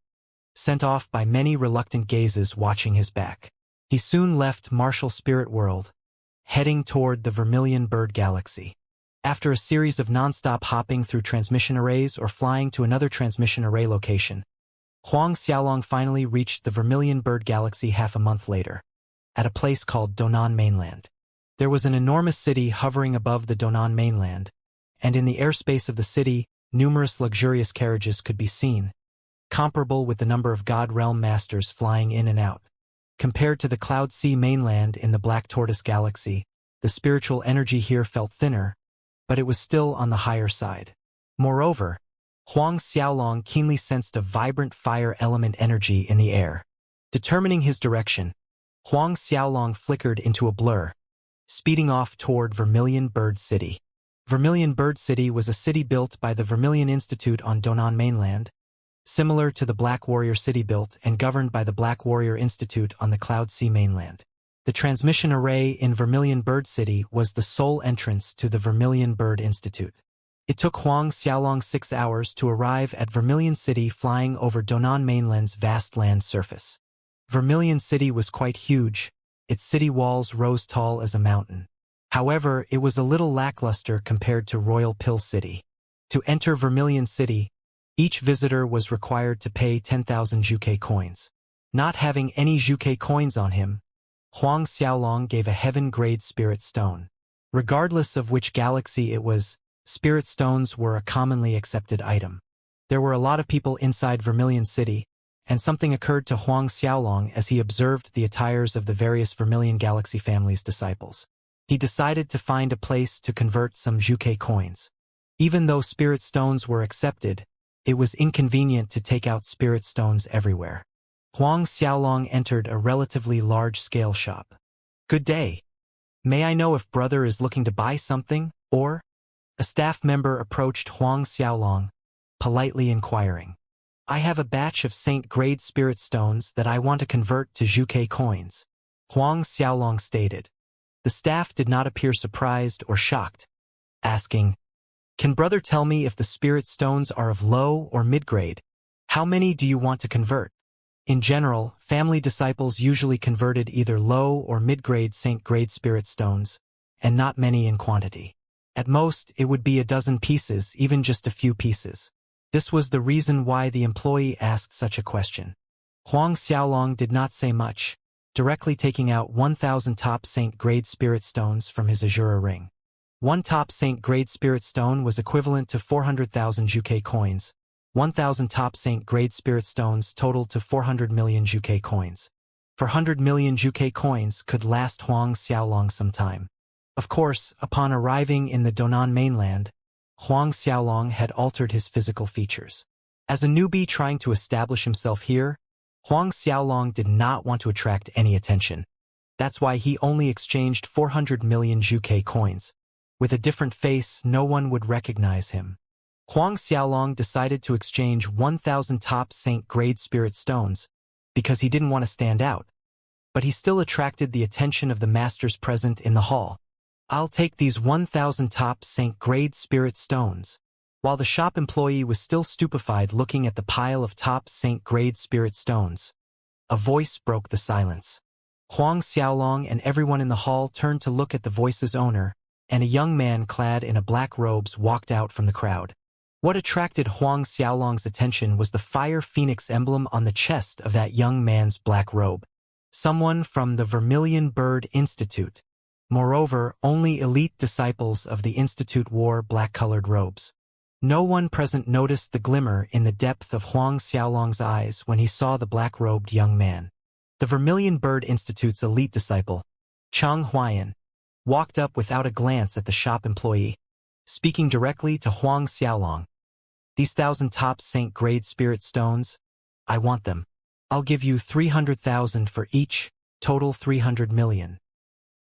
sent off by many reluctant gazes watching his back. He soon left Martial Spirit World, heading toward the Vermilion Bird Galaxy. After a series of non-stop hopping through transmission arrays or flying to another transmission array location, Huang Xiaolong finally reached the Vermilion Bird Galaxy half a month later, at a place called Donan Mainland. There was an enormous city hovering above the Donan Mainland, and in the airspace of the city, numerous luxurious carriages could be seen, comparable with the number of God Realm Masters flying in and out. Compared to the Cloud Sea mainland in the Black Tortoise Galaxy, the spiritual energy here felt thinner, but it was still on the higher side. Moreover, Huang Xiaolong keenly sensed a vibrant fire element energy in the air. Determining his direction, Huang Xiaolong flickered into a blur, speeding off toward Vermilion Bird City. Vermilion Bird City was a city built by the Vermilion Institute on Donan mainland, similar to the Black Warrior City built and governed by the Black Warrior Institute on the Cloud Sea mainland. The transmission array in Vermilion Bird City was the sole entrance to the Vermilion Bird Institute. It took Huang Xiaolong 6 hours to arrive at Vermilion City flying over Donan mainland's vast land surface. Vermilion City was quite huge, its city walls rose tall as a mountain. However, it was a little lackluster compared to Royal Pill City. To enter Vermilion City, each visitor was required to pay 10,000 Zhuke coins. Not having any Zhuke coins on him, Huang Xiaolong gave a heaven-grade spirit stone. Regardless of which galaxy it was, spirit stones were a commonly accepted item. There were a lot of people inside Vermilion City, and something occurred to Huang Xiaolong as he observed the attires of the various Vermilion Galaxy family's disciples. He decided to find a place to convert some Zhuke coins. Even though spirit stones were accepted, it was inconvenient to take out spirit stones everywhere. Huang Xiaolong entered a relatively large-scale shop. "Good day. May I know if brother is looking to buy something, or?" A staff member approached Huang Xiaolong, politely inquiring. "I have a batch of Saint-grade spirit stones that I want to convert to Zhuke coins," Huang Xiaolong stated. The staff did not appear surprised or shocked, asking, "Can brother tell me if the spirit stones are of low or mid-grade? How many do you want to convert?" In general, family disciples usually converted either low or mid-grade Saint-grade spirit stones, and not many in quantity. At most, it would be a dozen pieces, even just a few pieces. This was the reason why the employee asked such a question. Huang Xiaolong did not say much, directly taking out 1,000 top Saint-grade spirit stones from his Azura ring. One top Saint-grade spirit stone was equivalent to 400,000 Zhuke coins. 1,000 top Saint-grade spirit stones totaled to 400 million Zhuke coins. 400 million Zhuke coins could last Huang Xiaolong some time. Of course, upon arriving in the Donan mainland, Huang Xiaolong had altered his physical features. As a newbie trying to establish himself here, Huang Xiaolong did not want to attract any attention. That's why he only exchanged 400 million Zhuke coins. With a different face, no one would recognize him. Huang Xiaolong decided to exchange 1,000 top Saint-grade spirit stones because he didn't want to stand out, but he still attracted the attention of the masters present in the hall. "I'll take these 1,000 top Saint-grade spirit stones." While the shop employee was still stupefied looking at the pile of top Saint-grade spirit stones, a voice broke the silence. Huang Xiaolong and everyone in the hall turned to look at the voice's owner, and a young man clad in a black robes walked out from the crowd. What attracted Huang Xiaolong's attention was the fire phoenix emblem on the chest of that young man's black robe. Someone from the Vermilion Bird Institute. Moreover, only elite disciples of the Institute wore black-colored robes. No one present noticed the glimmer in the depth of Huang Xiaolong's eyes when he saw the black-robed young man. The Vermilion Bird Institute's elite disciple, Chang Huayan, walked up without a glance at the shop employee, speaking directly to Huang Xiaolong. "These 1,000 top Saint-grade spirit stones, I want them. I'll give you 300,000 for each, total 300 million.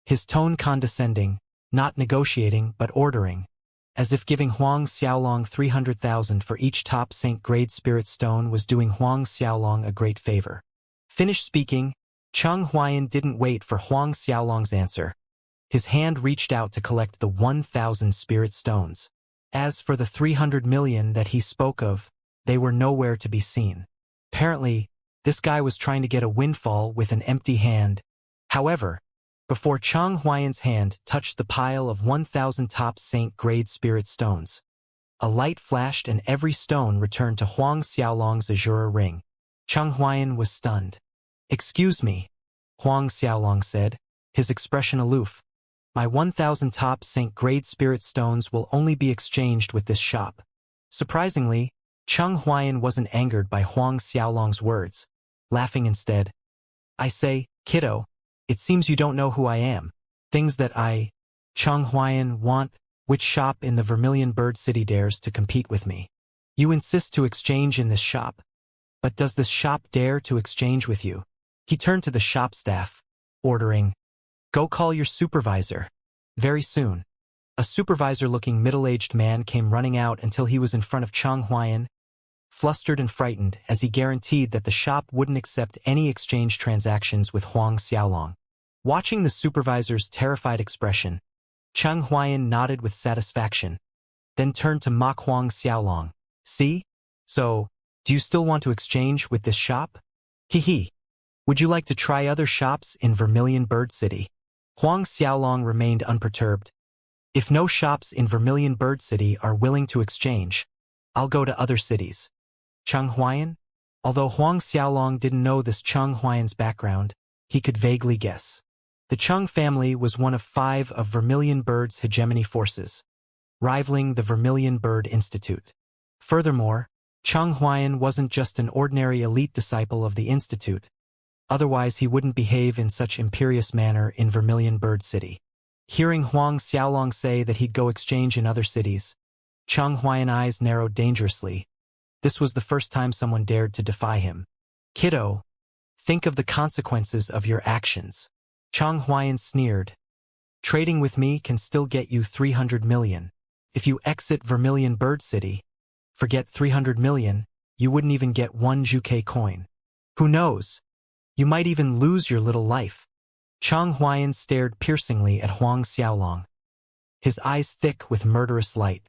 His tone condescending, not negotiating but ordering, as if giving Huang Xiaolong 300,000 for each top Saint-grade spirit stone was doing Huang Xiaolong a great favor. Finished speaking, Chang Huayan didn't wait for Huang Xiaolong's answer. His hand reached out to collect the 1,000 spirit stones. As for the 300 million that he spoke of, they were nowhere to be seen. Apparently, this guy was trying to get a windfall with an empty hand. However, before Chang Huayan's hand touched the pile of 1,000 top Saint-grade spirit stones, a light flashed and every stone returned to Huang Xiaolong's Azura ring. Chang Huayan was stunned. "Excuse me," Huang Xiaolong said, his expression aloof. My 1,000 top Saint-grade spirit stones will only be exchanged with this shop. Surprisingly, Cheng Huayan wasn't angered by Huang Xiaolong's words, laughing instead. I say, kiddo, it seems you don't know who I am. Things that I, Cheng Huayan, want. Which shop in the Vermilion Bird City dares to compete with me? You insist to exchange in this shop. But does this shop dare to exchange with you? He turned to the shop staff, ordering, go call your supervisor. Very soon, a supervisor-looking middle-aged man came running out until he was in front of Cheng Huayan, flustered and frightened as he guaranteed that the shop wouldn't accept any exchange transactions with Huang Xiaolong. Watching the supervisor's terrified expression, Cheng Huayan nodded with satisfaction, then turned to mock Huang Xiaolong. See? So, do you still want to exchange with this shop? Hee. Would you like to try other shops in Vermilion Bird City? Huang Xiaolong remained unperturbed. If no shops in Vermilion Bird City are willing to exchange, I'll go to other cities. Cheng Huayan? Although Huang Xiaolong didn't know this Cheng Huayan's background, he could vaguely guess. The Cheng family was one of 5 of Vermilion Bird's hegemony forces, rivaling the Vermilion Bird Institute. Furthermore, Cheng Huayan wasn't just an ordinary elite disciple of the Institute. Otherwise he wouldn't behave in such imperious manner in Vermilion Bird City. Hearing Huang Xiaolong say that he'd go exchange in other cities, Cheng Huayan's eyes narrowed dangerously. This was the first time someone dared to defy him. Kiddo, think of the consequences of your actions. Cheng Huayan sneered. Trading with me can still get you 300 million. If you exit Vermilion Bird City, forget 300 million, you wouldn't even get 1 Zhuke coin. Who knows? You might even lose your little life. Cheng Huayan stared piercingly at Huang Xiaolong, his eyes thick with murderous light.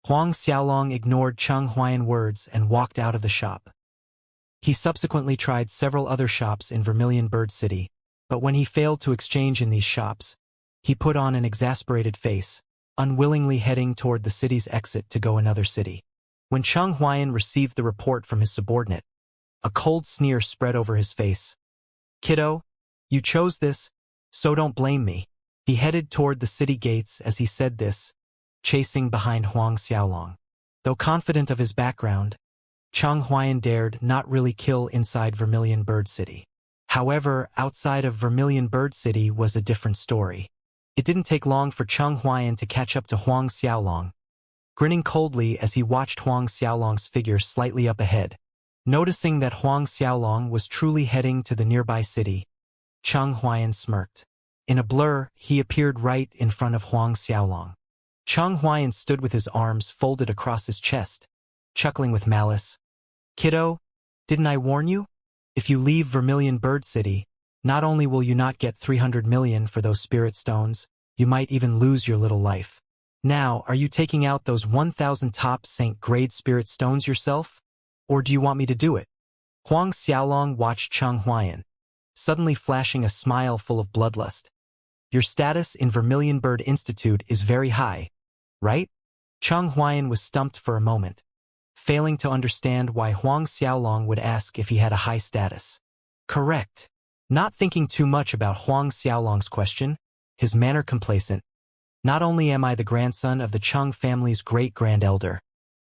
Huang Xiaolong ignored Cheng Huayan's words and walked out of the shop. He subsequently tried several other shops in Vermilion Bird City, but when he failed to exchange in these shops, he put on an exasperated face, unwillingly heading toward the city's exit to go another city. When Cheng Huayan received the report from his subordinate, a cold sneer spread over his face. Kiddo, you chose this, so don't blame me. He headed toward the city gates as he said this, chasing behind Huang Xiaolong. Though confident of his background, Cheng Huayan dared not really kill inside Vermilion Bird City. However, outside of Vermilion Bird City was a different story. It didn't take long for Cheng Huayan to catch up to Huang Xiaolong, grinning coldly as he watched Huang Xiaolong's figure slightly up ahead. Noticing that Huang Xiaolong was truly heading to the nearby city, Cheng Huayan smirked. In a blur, he appeared right in front of Huang Xiaolong. Cheng Huayan stood with his arms folded across his chest, chuckling with malice. Kiddo, didn't I warn you? If you leave Vermilion Bird City, not only will you not get 300 million for those spirit stones, you might even lose your little life. Now, are you taking out those 1,000 top Saint-grade spirit stones yourself? Or do you want me to do it? Huang Xiaolong watched Cheng Huayan, suddenly flashing a smile full of bloodlust. Your status in Vermilion Bird Institute is very high, right? Cheng Huayan was stumped for a moment, failing to understand why Huang Xiaolong would ask if he had a high status. Correct. Not thinking too much about Huang Xiaolong's question, his manner complacent. Not only am I the grandson of the Cheng family's great-grand elder,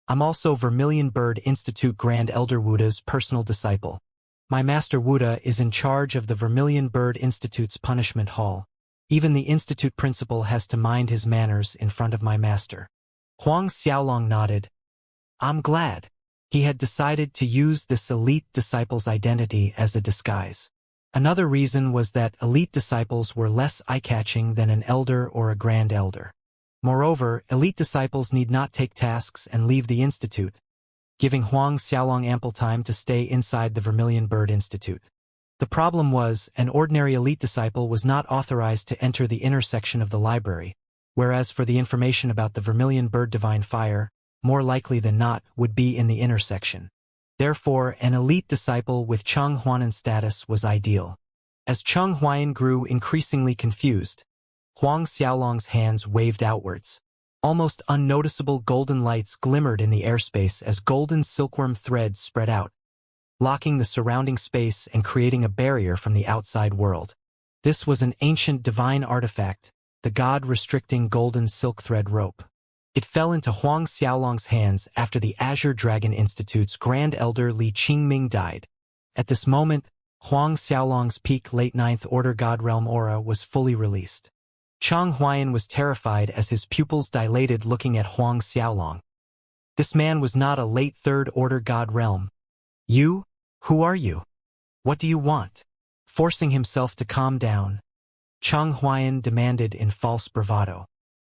I'm also Vermilion Bird Institute Grand Elder Wuda's personal disciple. My master Wuda is in charge of the Vermilion Bird Institute's punishment hall. Even the institute principal has to mind his manners in front of my master. Huang Xiaolong nodded. I'm glad. He had decided to use this elite disciple's identity as a disguise. Another reason was that elite disciples were less eye-catching than an elder or a grand elder. Moreover, elite disciples need not take tasks and leave the institute, giving Huang Xiaolong ample time to stay inside the Vermilion Bird Institute. The problem was, an ordinary elite disciple was not authorized to enter the inner section of the library, whereas for the information about the Vermilion Bird Divine Fire, more likely than not, would be in the inner section. Therefore, an elite disciple with Cheng Huayan's status was ideal. As Cheng Huayan grew increasingly confused, Huang Xiaolong's hands waved outwards. Almost unnoticeable golden lights glimmered in the airspace as golden silkworm threads spread out, locking the surrounding space and creating a barrier from the outside world. This was an ancient divine artifact, the god-restricting golden silk thread rope. It fell into Huang Xiaolong's hands after the Azure Dragon Institute's Grand Elder Li Qingming died. At this moment, Huang Xiaolong's peak late Ninth Order God Realm aura was fully released. Chang Huayan was terrified as his pupils dilated looking at Huang Xiaolong. This man was not a late Third Order God Realm. You? Who are you? What do you want? Forcing himself to calm down, Chang Huayan demanded in false bravado.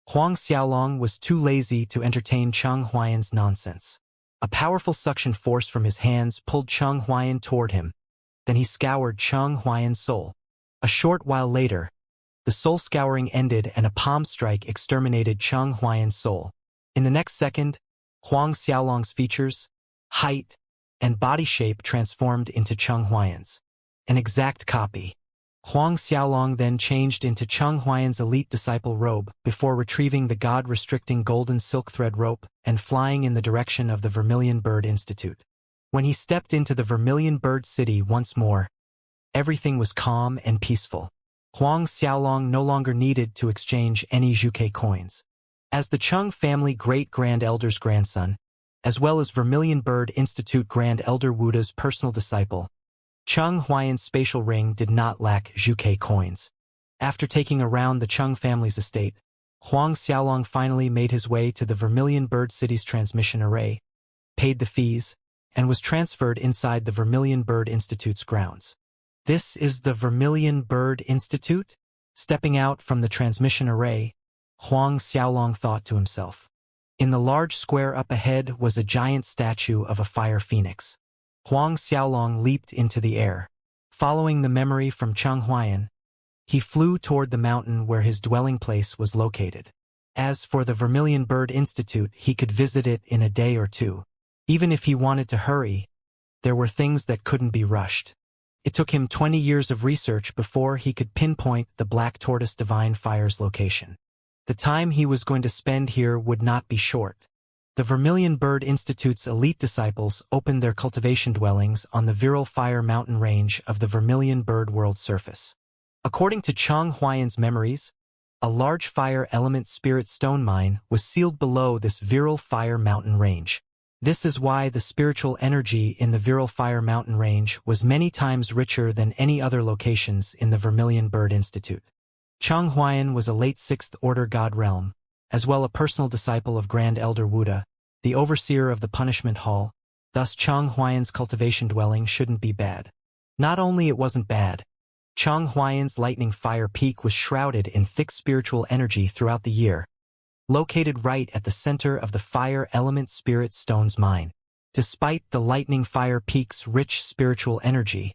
Huang Xiaolong was too lazy to entertain Chang Huayan's nonsense. A powerful suction force from his hands pulled Chang Huayan toward him. Then he scoured Chang Huayan's soul. A short while later, the soul scouring ended and a palm strike exterminated Chang Huayan's soul. In the next second, Huang Xiaolong's features, height, and body shape transformed into Chang Huayan's. An exact copy. Huang Xiaolong then changed into Chang Huayan's elite disciple robe before retrieving the god-restricting golden silk thread rope and flying in the direction of the Vermilion Bird Institute. When he stepped into the Vermilion Bird City once more, everything was calm and peaceful. Huang Xiaolong no longer needed to exchange any Zhuke coins. As the Cheng family great-grand elder's grandson, as well as Vermilion Bird Institute Grand Elder Wuda's personal disciple, Cheng Huayan's spatial ring did not lack Zhuke coins. After taking around the Cheng family's estate, Huang Xiaolong finally made his way to the Vermilion Bird City's transmission array, paid the fees, and was transferred inside the Vermilion Bird Institute's grounds. This is the Vermilion Bird Institute? Stepping out from the transmission array, Huang Xiaolong thought to himself. In the large square up ahead was a giant statue of a fire phoenix. Huang Xiaolong leaped into the air. Following the memory from Cheng Huayan, he flew toward the mountain where his dwelling place was located. As for the Vermilion Bird Institute, he could visit it in a day or two. Even if he wanted to hurry, there were things that couldn't be rushed. It took him 20 years of research before he could pinpoint the Black Tortoise Divine Fire's location. The time he was going to spend here would not be short. The Vermilion Bird Institute's elite disciples opened their cultivation dwellings on the Virile Fire mountain range of the Vermilion Bird world surface. According to Cheng Huayan's memories, a large fire element spirit stone mine was sealed below this Virile Fire mountain range. This is why the spiritual energy in the Virile Fire mountain range was many times richer than any other locations in the Vermilion Bird Institute. Cheng Huayan was a late 6th Order God Realm, as well a personal disciple of Grand Elder Wuda, the overseer of the Punishment Hall, thus Cheng Huayan's cultivation dwelling shouldn't be bad. Not only it wasn't bad, Cheng Huayan's lightning fire peak was shrouded in thick spiritual energy throughout the year, located right at the center of the fire element spirit stone's mine. Despite the lightning fire peak's rich spiritual energy,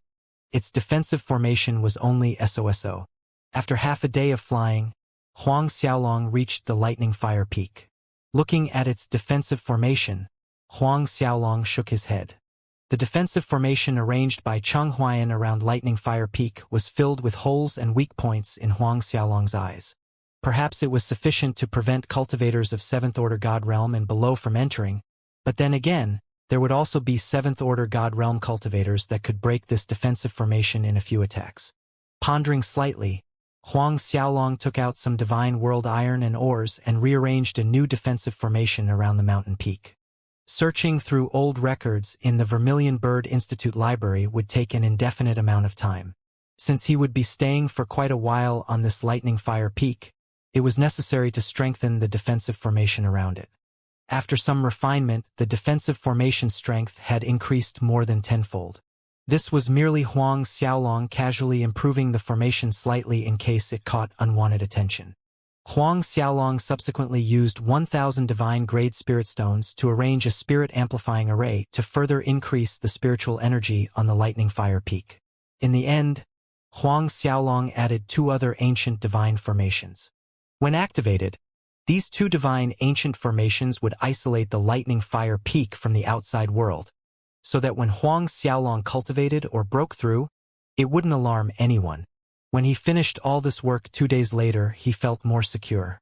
its defensive formation was only SOSO. After half a day of flying, Huang Xiaolong reached the lightning fire peak. Looking at its defensive formation, Huang Xiaolong shook his head. The defensive formation arranged by Cheng Huayan around lightning fire peak was filled with holes and weak points in Huang Xiaolong's eyes. Perhaps it was sufficient to prevent cultivators of 7th Order God Realm and below from entering, but then again, there would also be 7th Order God Realm cultivators that could break this defensive formation in a few attacks. Pondering slightly, Huang Xiaolong took out some divine world iron and ores and rearranged a new defensive formation around the mountain peak. Searching through old records in the Vermilion Bird Institute library would take an indefinite amount of time. Since he would be staying for quite a while on this lightning fire peak, it was necessary to strengthen the defensive formation around it. After some refinement, the defensive formation strength had increased more than tenfold. This was merely Huang Xiaolong casually improving the formation slightly in case it caught unwanted attention. Huang Xiaolong subsequently used 1,000 divine grade spirit stones to arrange a spirit amplifying array to further increase the spiritual energy on the lightning fire peak. In the end, Huang Xiaolong added 2 other ancient divine formations. When activated, these 2 divine ancient formations would isolate the lightning fire peak from the outside world, so that when Huang Xiaolong cultivated or broke through, it wouldn't alarm anyone. When he finished all this work 2 days later, he felt more secure.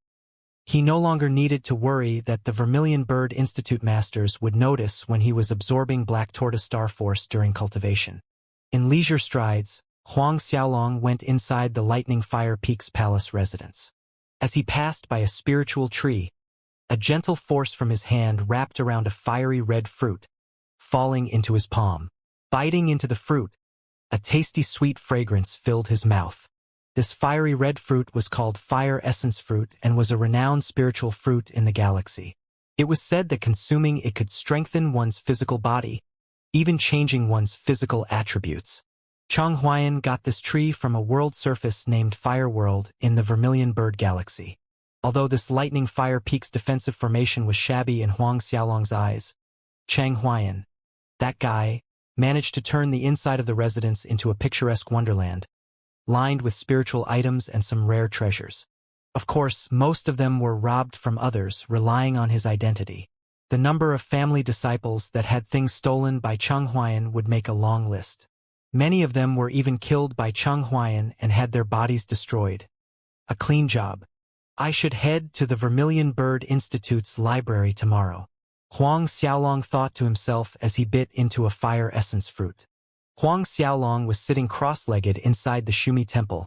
He no longer needed to worry that the Vermilion Bird Institute masters would notice when he was absorbing Black Tortoise Star Force during cultivation. In leisure strides, Huang Xiaolong went inside the Lightning Fire Peak's palace residence. As he passed by a spiritual tree, a gentle force from his hand wrapped around a fiery red fruit, falling into his palm. Biting into the fruit, a tasty sweet fragrance filled his mouth. This fiery red fruit was called fire essence fruit and was a renowned spiritual fruit in the galaxy. It was said that consuming it could strengthen one's physical body, even changing one's physical attributes. Chang Huayan got this tree from a world surface named Fire World in the Vermilion Bird Galaxy. Although this lightning fire peak's defensive formation was shabby in Huang Xiaolong's eyes, Chang Huayan, that guy, managed to turn the inside of the residence into a picturesque wonderland, lined with spiritual items and some rare treasures. Of course, most of them were robbed from others, relying on his identity. The number of family disciples that had things stolen by Chang Huayan would make a long list. Many of them were even killed by Chang Huayan and had their bodies destroyed. A clean job. I should head to the Vermilion Bird Institute's library tomorrow, Huang Xiaolong thought to himself as he bit into a fire essence fruit. Huang Xiaolong was sitting cross-legged inside the Shumi Temple,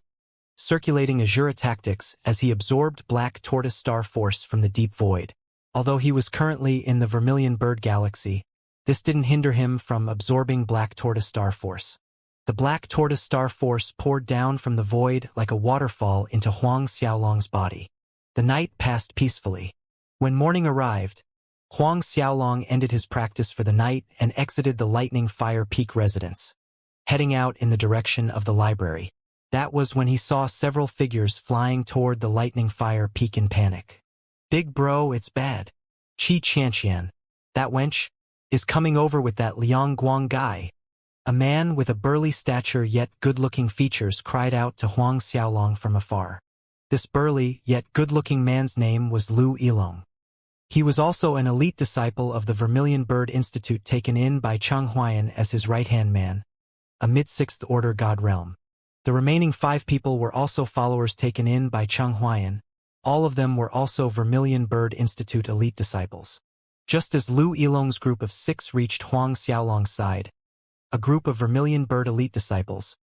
circulating Azura tactics as he absorbed Black Tortoise Star Force from the deep void. Although he was currently in the Vermilion Bird Galaxy, this didn't hinder him from absorbing Black Tortoise Star Force. The Black Tortoise Star Force poured down from the void like a waterfall into Huang Xiaolong's body. The night passed peacefully. When morning arrived, Huang Xiaolong ended his practice for the night and exited the Lightning Fire Peak residence, heading out in the direction of the library. That was when he saw several figures flying toward the Lightning Fire Peak in panic. "Big bro, it's bad. Qi Xianxian, that wench, is coming over with that Liang Guang guy." A man with a burly stature yet good-looking features cried out to Huang Xiaolong from afar. This burly yet good-looking man's name was Lu Yilong. He was also an elite disciple of the Vermilion Bird Institute, taken in by Chang Huayan as his right-hand man, a mid-sixth order god realm. The remaining 5 people were also followers taken in by Chang Huayan. All of them were also Vermilion Bird Institute elite disciples. Just as Lu Yilong's group of 6 reached Huang Xiaolong's side, a group of Vermilion Bird elite disciples,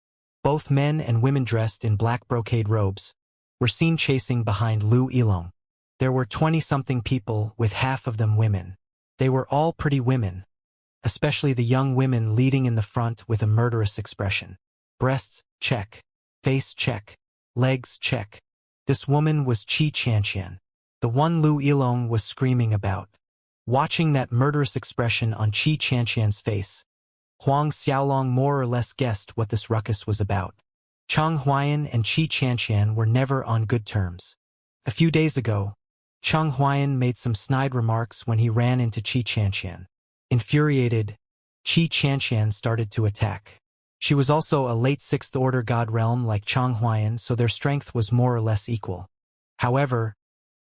both men and women dressed in black brocade robes, were seen chasing behind Lu Yilong. There were 20-something people, with half of them women. They were all pretty women, especially the young women leading in the front with a murderous expression. Breasts, check. Face, check. Legs, check. This woman was Qi Xianxian, the one Lu Yilong was screaming about. Watching that murderous expression on Qi Xianxian's face, Huang Xiaolong more or less guessed what this ruckus was about. Chang Huayan and Qi Xianxian were never on good terms. A few days ago, Chang Huayan made some snide remarks when he ran into Qi Xianxian. Infuriated, Qi Xianxian started to attack. She was also a late 6th order god realm like Chang Huayan, so their strength was more or less equal. However,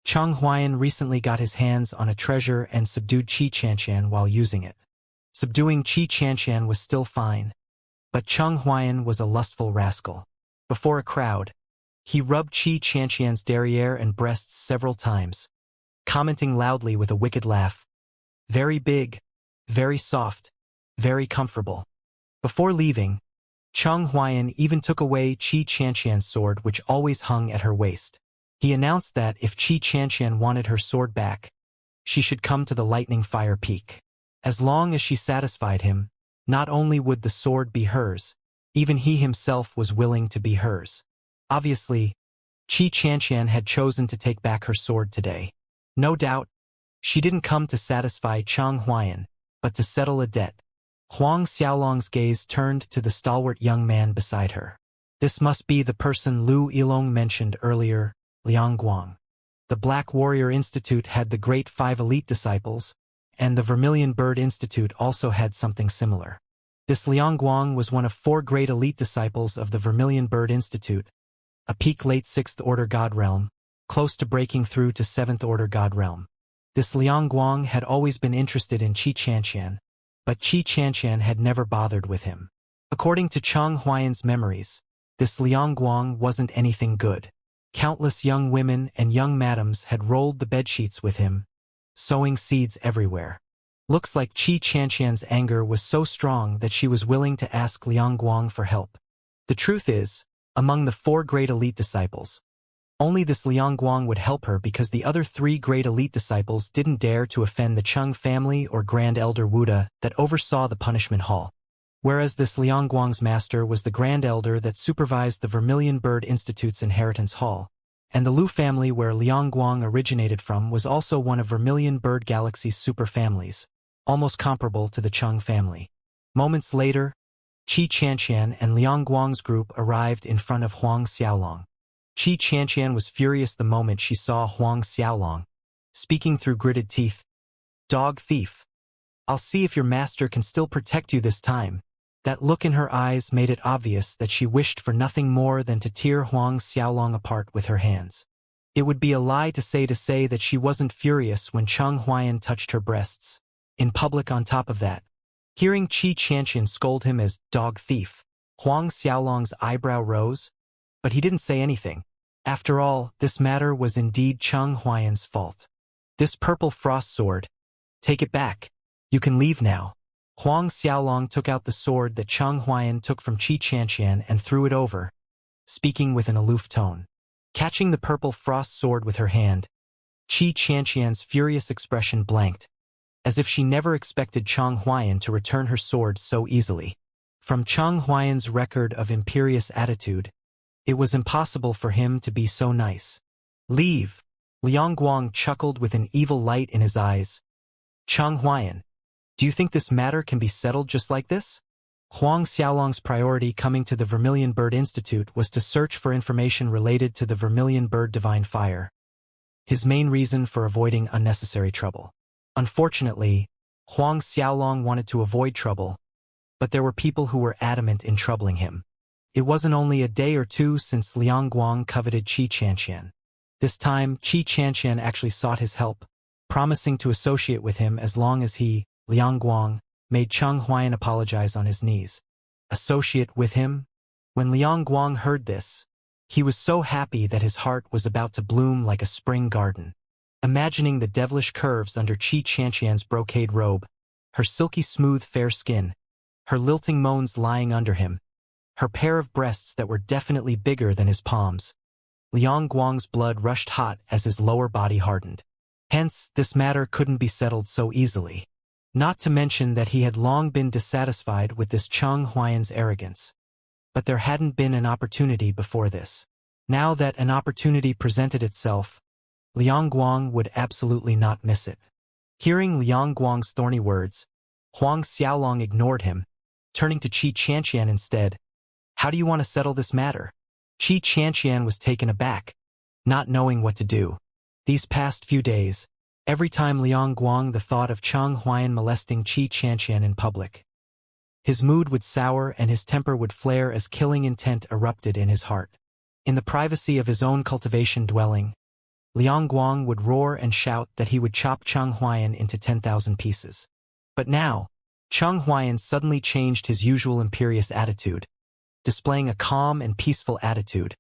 Chang Huayan recently got his hands on a treasure and subdued Qi Xianxian while using it. Subduing Qi Xianxian was still fine, but Chang Huayan was a lustful rascal. Before a crowd, he rubbed Qi Xianxian's derriere and breasts several times, commenting loudly with a wicked laugh. "Very big, very soft, very comfortable." Before leaving, Chang Huayan even took away Qi Xianxian's sword, which always hung at her waist. He announced that if Qi Xianxian wanted her sword back, she should come to the Lightning Fire Peak. As long as she satisfied him, not only would the sword be hers, even he himself was willing to be hers. Obviously, Qi Xianxian had chosen to take back her sword today. No doubt, she didn't come to satisfy Chang Huayan, but to settle a debt. Huang Xiaolong's gaze turned to the stalwart young man beside her. This must be the person Lu Yilong mentioned earlier, Liang Guang. The Black Warrior Institute had the Great 5 elite disciples, and the Vermilion Bird Institute also had something similar. This Liang Guang was one of 4 great elite disciples of the Vermilion Bird Institute, a peak late 6th order god realm, close to breaking through to 7th order god realm. This Liang Guang had always been interested in Qi Xianxian, but Qi Xianxian had never bothered with him. According to Chang Huayan's memories, this Liang Guang wasn't anything good. Countless young women and young madams had rolled the bedsheets with him, sowing seeds everywhere. Looks like Qi Xianxian's anger was so strong that she was willing to ask Liang Guang for help. The truth is, among the 4 great elite disciples, Only this Liang Guang would help her because the other three great elite disciples didn't dare to offend the Cheng family or Grand Elder Wuda that oversaw the punishment hall. Whereas this Liang Guang's master was the Grand Elder that supervised the Vermilion Bird Institute's inheritance hall. And the Lu family where Liang Guang originated from was also one of Vermilion Bird Galaxy's superfamilies, almost comparable to the Cheng family. Moments later, Qi Qianqian and Liang Guang's group arrived in front of Huang Xiaolong. Qi Qianqian was furious the moment she saw Huang Xiaolong, speaking through gritted teeth. "Dog thief. I'll see if your master can still protect you this time." That look in her eyes made it obvious that she wished for nothing more than to tear Huang Xiaolong apart with her hands. It would be a lie to say that she wasn't furious when Cheng Huayan touched her breasts. In public on top of that. Hearing Qi Qianqian scold him as "dog thief," Huang Xiaolong's eyebrow rose, but he didn't say anything. After all, this matter was indeed Cheng Huayan's fault. "This purple frost sword. Take it back. You can leave now." Huang Xiaolong took out the sword that Cheng Huayan took from Qi Qianqian and threw it over, speaking with an aloof tone. Catching the purple frost sword with her hand, Qi Qianqian's furious expression blanked, as if she never expected Cheng Huayan to return her sword so easily. From Cheng Huayan's record of imperious attitude, it was impossible for him to be so nice. "Leave." Liang Guang chuckled with an evil light in his eyes. "Cheng Huayan, do you think this matter can be settled just like this?" Huang Xiaolong's priority coming to the Vermilion Bird Institute was to search for information related to the Vermilion Bird Divine Fire. His main reason for avoiding unnecessary trouble. Unfortunately, Huang Xiaolong wanted to avoid trouble, but there were people who were adamant in troubling him. It wasn't only a day or two since Liang Guang coveted Qi Qianqian. This time, Qi Qianqian actually sought his help, promising to associate with him as long as he, Liang Guang, made Cheng Huayan apologize on his knees. Associate with him? When Liang Guang heard this, he was so happy that his heart was about to bloom like a spring garden. Imagining the devilish curves under Qi Qianqian's brocade robe, her silky smooth fair skin, her lilting moans lying under him, her pair of breasts that were definitely bigger than his palms, Liang Guang's blood rushed hot as his lower body hardened. Hence, this matter couldn't be settled so easily. Not to mention that he had long been dissatisfied with this Cheng Huayan's arrogance. But there hadn't been an opportunity before this. Now that an opportunity presented itself, Liang Guang would absolutely not miss it. Hearing Liang Guang's thorny words, Huang Xiaolong ignored him, turning to Qi Qianqian instead. "How do you want to settle this matter?" Qi Qianqian was taken aback, not knowing what to do. These past few days, every time Liang Guang the thought of Cheng Huayan molesting Qi Qianqian in public, his mood would sour and his temper would flare as killing intent erupted in his heart. In the privacy of his own cultivation dwelling, Liang Guang would roar and shout that he would chop Cheng Huayan into 10,000 pieces. But now, Cheng Huayan suddenly changed his usual imperious attitude, displaying a calm and peaceful attitude,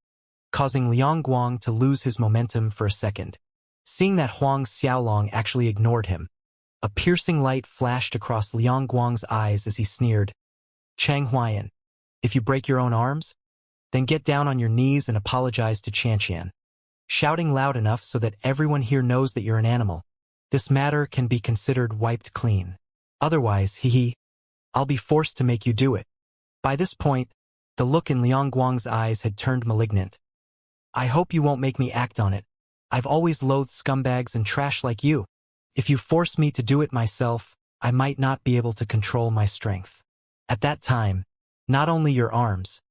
causing Liang Guang to lose his momentum for a second. Seeing that Huang Xiaolong actually ignored him, a piercing light flashed across Liang Guang's eyes as he sneered, "Cheng Huayan, if you break your own arms, then get down on your knees and apologize to Qianqian." Shouting loud enough so that everyone here knows that you're an animal. This matter can be considered wiped clean. Otherwise, I'll be forced to make you do it. By this point, the look in Liang Guang's eyes had turned malignant. "I hope you won't make me act on it. I've always loathed scumbags and trash like you. If you force me to do it myself, I might not be able to control my strength. At that time, not only your arms,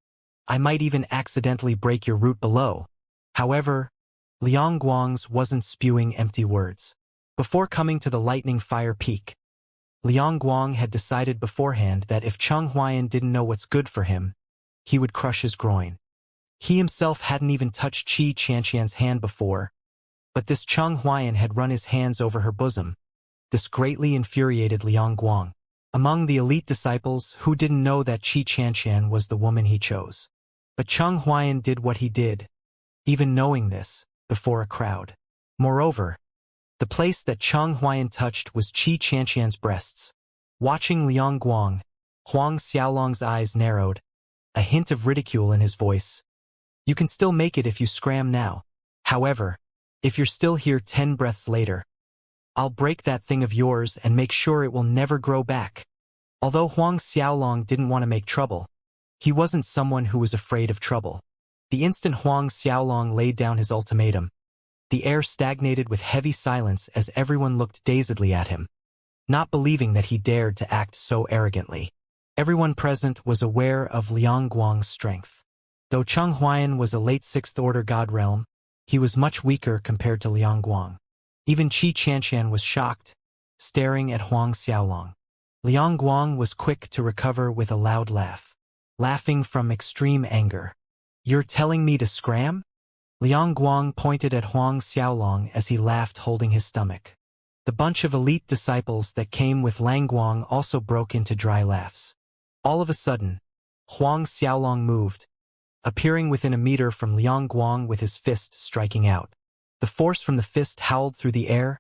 I might even accidentally break your root below." However, Liang Guang's wasn't spewing empty words. Before coming to the lightning fire peak, Liang Guang had decided beforehand that if Cheng Huayan didn't know what's good for him, he would crush his groin. He himself hadn't even touched Qi Qianqian's hand before, but this Cheng Huayan had run his hands over her bosom. This greatly infuriated Liang Guang. Among the elite disciples, who didn't know that Qi Qianqian was the woman he chose? But Cheng Huayan did what he did, even knowing this, before a crowd. Moreover, the place that Cheng Huayan touched was Qi Qianqian's breasts. Watching Liang Guang, Huang Xiaolong's eyes narrowed, a hint of ridicule in his voice. "You can still make it if you scram now. However, if you're still here 10 breaths later, I'll break that thing of yours and make sure it will never grow back. Although Huang Xiaolong didn't want to make trouble, he wasn't someone who was afraid of trouble. The instant Huang Xiaolong laid down his ultimatum, the air stagnated with heavy silence as everyone looked dazedly at him, not believing that he dared to act so arrogantly. Everyone present was aware of Liang Guang's strength. Though Cheng Huayan was a late 6th Order God Realm, he was much weaker compared to Liang Guang. Even Xianxia was shocked, staring at Huang Xiaolong. Liang Guang was quick to recover with a loud laugh, laughing from extreme anger. "You're telling me to scram?" Liang Guang pointed at Huang Xiaolong as he laughed, holding his stomach. The bunch of elite disciples that came with Lang Guang also broke into dry laughs. All of a sudden, Huang Xiaolong moved, appearing within a meter from Liang Guang with his fist striking out. The force from the fist howled through the air.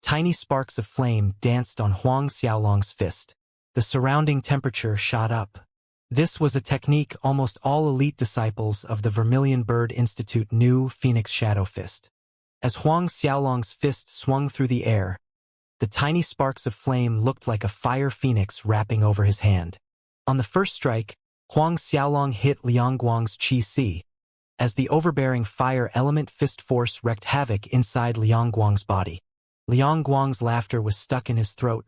Tiny sparks of flame danced on Huang Xiaolong's fist. The surrounding temperature shot up. This was a technique almost all elite disciples of the Vermilion Bird Institute knew: Phoenix Shadow Fist. As Huang Xiaolong's fist swung through the air, the tiny sparks of flame looked like a fire phoenix wrapping over his hand. On the first strike, Huang Xiaolong hit Liang Guang's Qi Si, as the overbearing fire element fist force wreaked havoc inside Liang Guang's body. Liang Guang's laughter was stuck in his throat,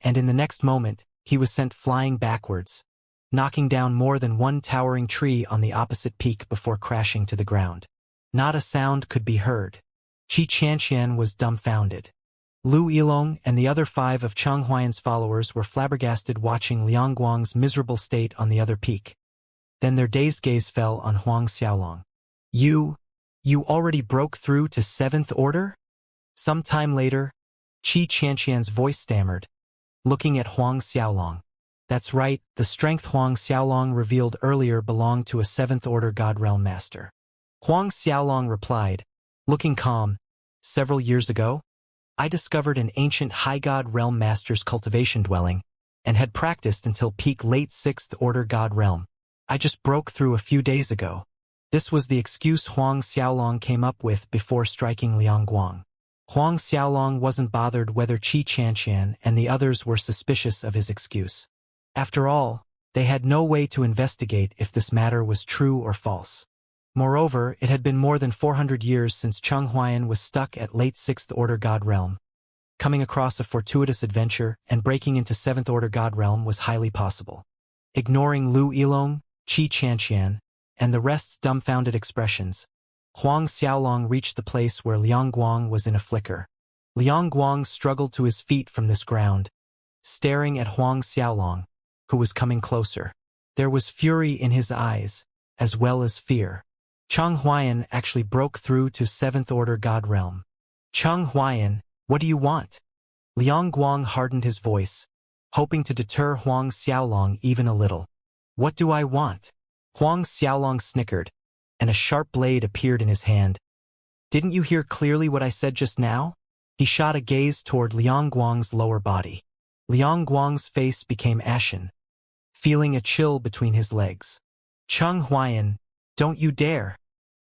and in the next moment, he was sent flying backwards, knocking down more than one towering tree on the opposite peak before crashing to the ground. Not a sound could be heard. Xianxia was dumbfounded. Lu Yilong and the other 5 of Cheng Huayan's followers were flabbergasted watching Liang Guang's miserable state on the other peak. Then their dazed gaze fell on Huang Xiaolong. You already broke through to 7th Order? Some time later, Xianxia's voice stammered, looking at Huang Xiaolong. That's right, the strength Huang Xiaolong revealed earlier belonged to a 7th Order God Realm Master. Huang Xiaolong replied, looking calm, "Several years ago, I discovered an ancient High God Realm Master's cultivation dwelling, and had practiced until peak late 6th Order God Realm. I just broke through a few days ago." This was the excuse Huang Xiaolong came up with before striking Liang Guang. Huang Xiaolong wasn't bothered whether Xianxia and the others were suspicious of his excuse. After all, they had no way to investigate if this matter was true or false. Moreover, it had been more than 400 years since Cheng Huayan was stuck at late 6th Order God Realm. Coming across a fortuitous adventure and breaking into 7th Order God Realm was highly possible. Ignoring Lu Yilong, Xianxia, and the rest's dumbfounded expressions, Huang Xiaolong reached the place where Liang Guang was in a flicker. Liang Guang struggled to his feet from this ground, staring at Huang Xiaolong, who was coming closer. There was fury in his eyes, as well as fear. Cheng Huayan actually broke through to 7th Order God Realm. "Cheng Huayan, what do you want?" Liang Guang hardened his voice, hoping to deter Huang Xiaolong even a little. "What do I want?" Huang Xiaolong snickered, and a sharp blade appeared in his hand. "Didn't you hear clearly what I said just now?" He shot a gaze toward Liang Guang's lower body. Liang Guang's face became ashen, feeling a chill between his legs. "Cheng Huayan, don't you dare!"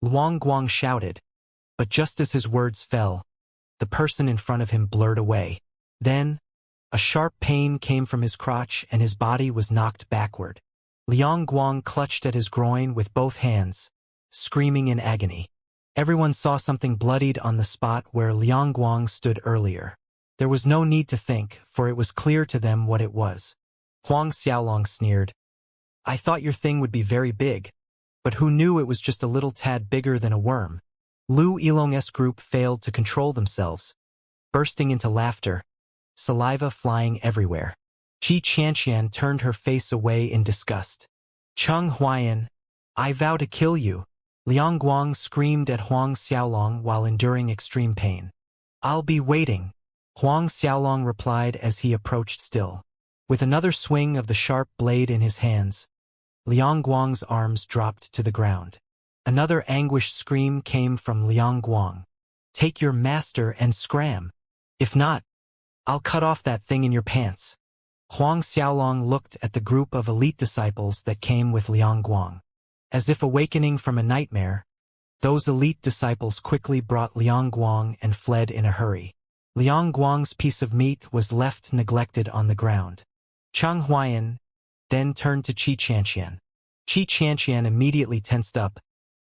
Liang Guang shouted, but just as his words fell, the person in front of him blurred away. Then, a sharp pain came from his crotch and his body was knocked backward. Liang Guang clutched at his groin with both hands, screaming in agony. Everyone saw something bloodied on the spot where Liang Guang stood earlier. There was no need to think, for it was clear to them what it was. Huang Xiaolong sneered, "I thought your thing would be very big, but who knew it was just a little tad bigger than a worm?" Lu Yilong's group failed to control themselves, bursting into laughter, saliva flying everywhere. Xianxia turned her face away in disgust. "Cheng Huayan, I vow to kill you!" Liang Guang screamed at Huang Xiaolong while enduring extreme pain. "I'll be waiting," Huang Xiaolong replied as he approached still. With another swing of the sharp blade in his hands, Liang Guang's arms dropped to the ground. Another anguished scream came from Liang Guang. "Take your master and scram. If not, I'll cut off that thing in your pants." Huang Xiaolong looked at the group of elite disciples that came with Liang Guang. As if awakening from a nightmare, Those elite disciples quickly brought Liang Guang and fled in a hurry. Liang Guang's piece of meat was left neglected on the ground. Chang Huayan then turned to Xianxia. Xianxia immediately tensed up,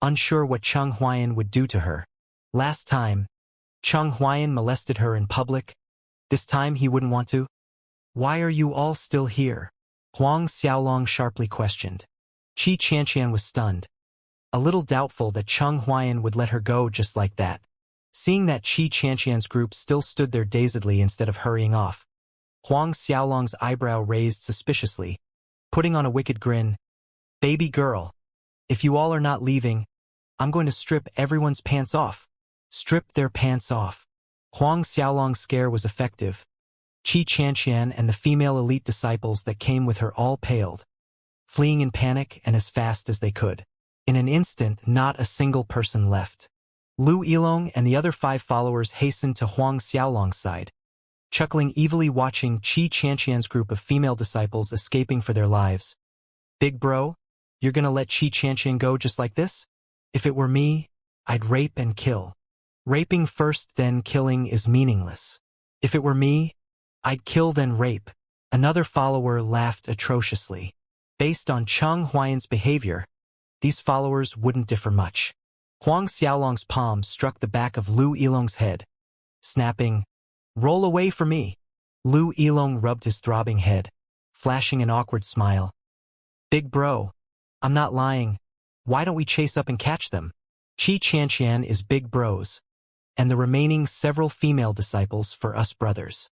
unsure what Chang Huayan would do to her. Last time, Chang Huayan molested her in public. This time he wouldn't want to. Why are you all still here? Huang Xiaolong sharply questioned. Xianxia was stunned, a little doubtful that Chang Huayan would let her go just like that. Seeing that Xianxia's group still stood there dazedly instead of hurrying off, Huang Xiaolong's eyebrow raised suspiciously, putting on a wicked grin. Baby girl, if you all are not leaving, I'm going to strip everyone's pants off. Strip their pants off. Huang Xiaolong's scare was effective. Xianxia and the female elite disciples that came with her all paled, fleeing in panic and as fast as they could. In an instant, not a single person left. Lu Yilong and the other 5 followers hastened to Huang Xiaolong's side, chuckling evilly watching Xianxia's group of female disciples escaping for their lives. Big bro, you're gonna let Xianxia go just like this? If it were me, I'd rape and kill. Raping first then killing is meaningless. If it were me, I'd kill then rape. Another follower laughed atrociously. Based on Chang Huayan's behavior, these followers wouldn't differ much. Huang Xiaolong's palm struck the back of Lu Yilong's head, snapping, "Roll away for me." Lu Yilong rubbed his throbbing head, flashing an awkward smile. Big bro, I'm not lying. Why don't we chase up and catch them? Xianxia is big bros, and the remaining several female disciples for us brothers.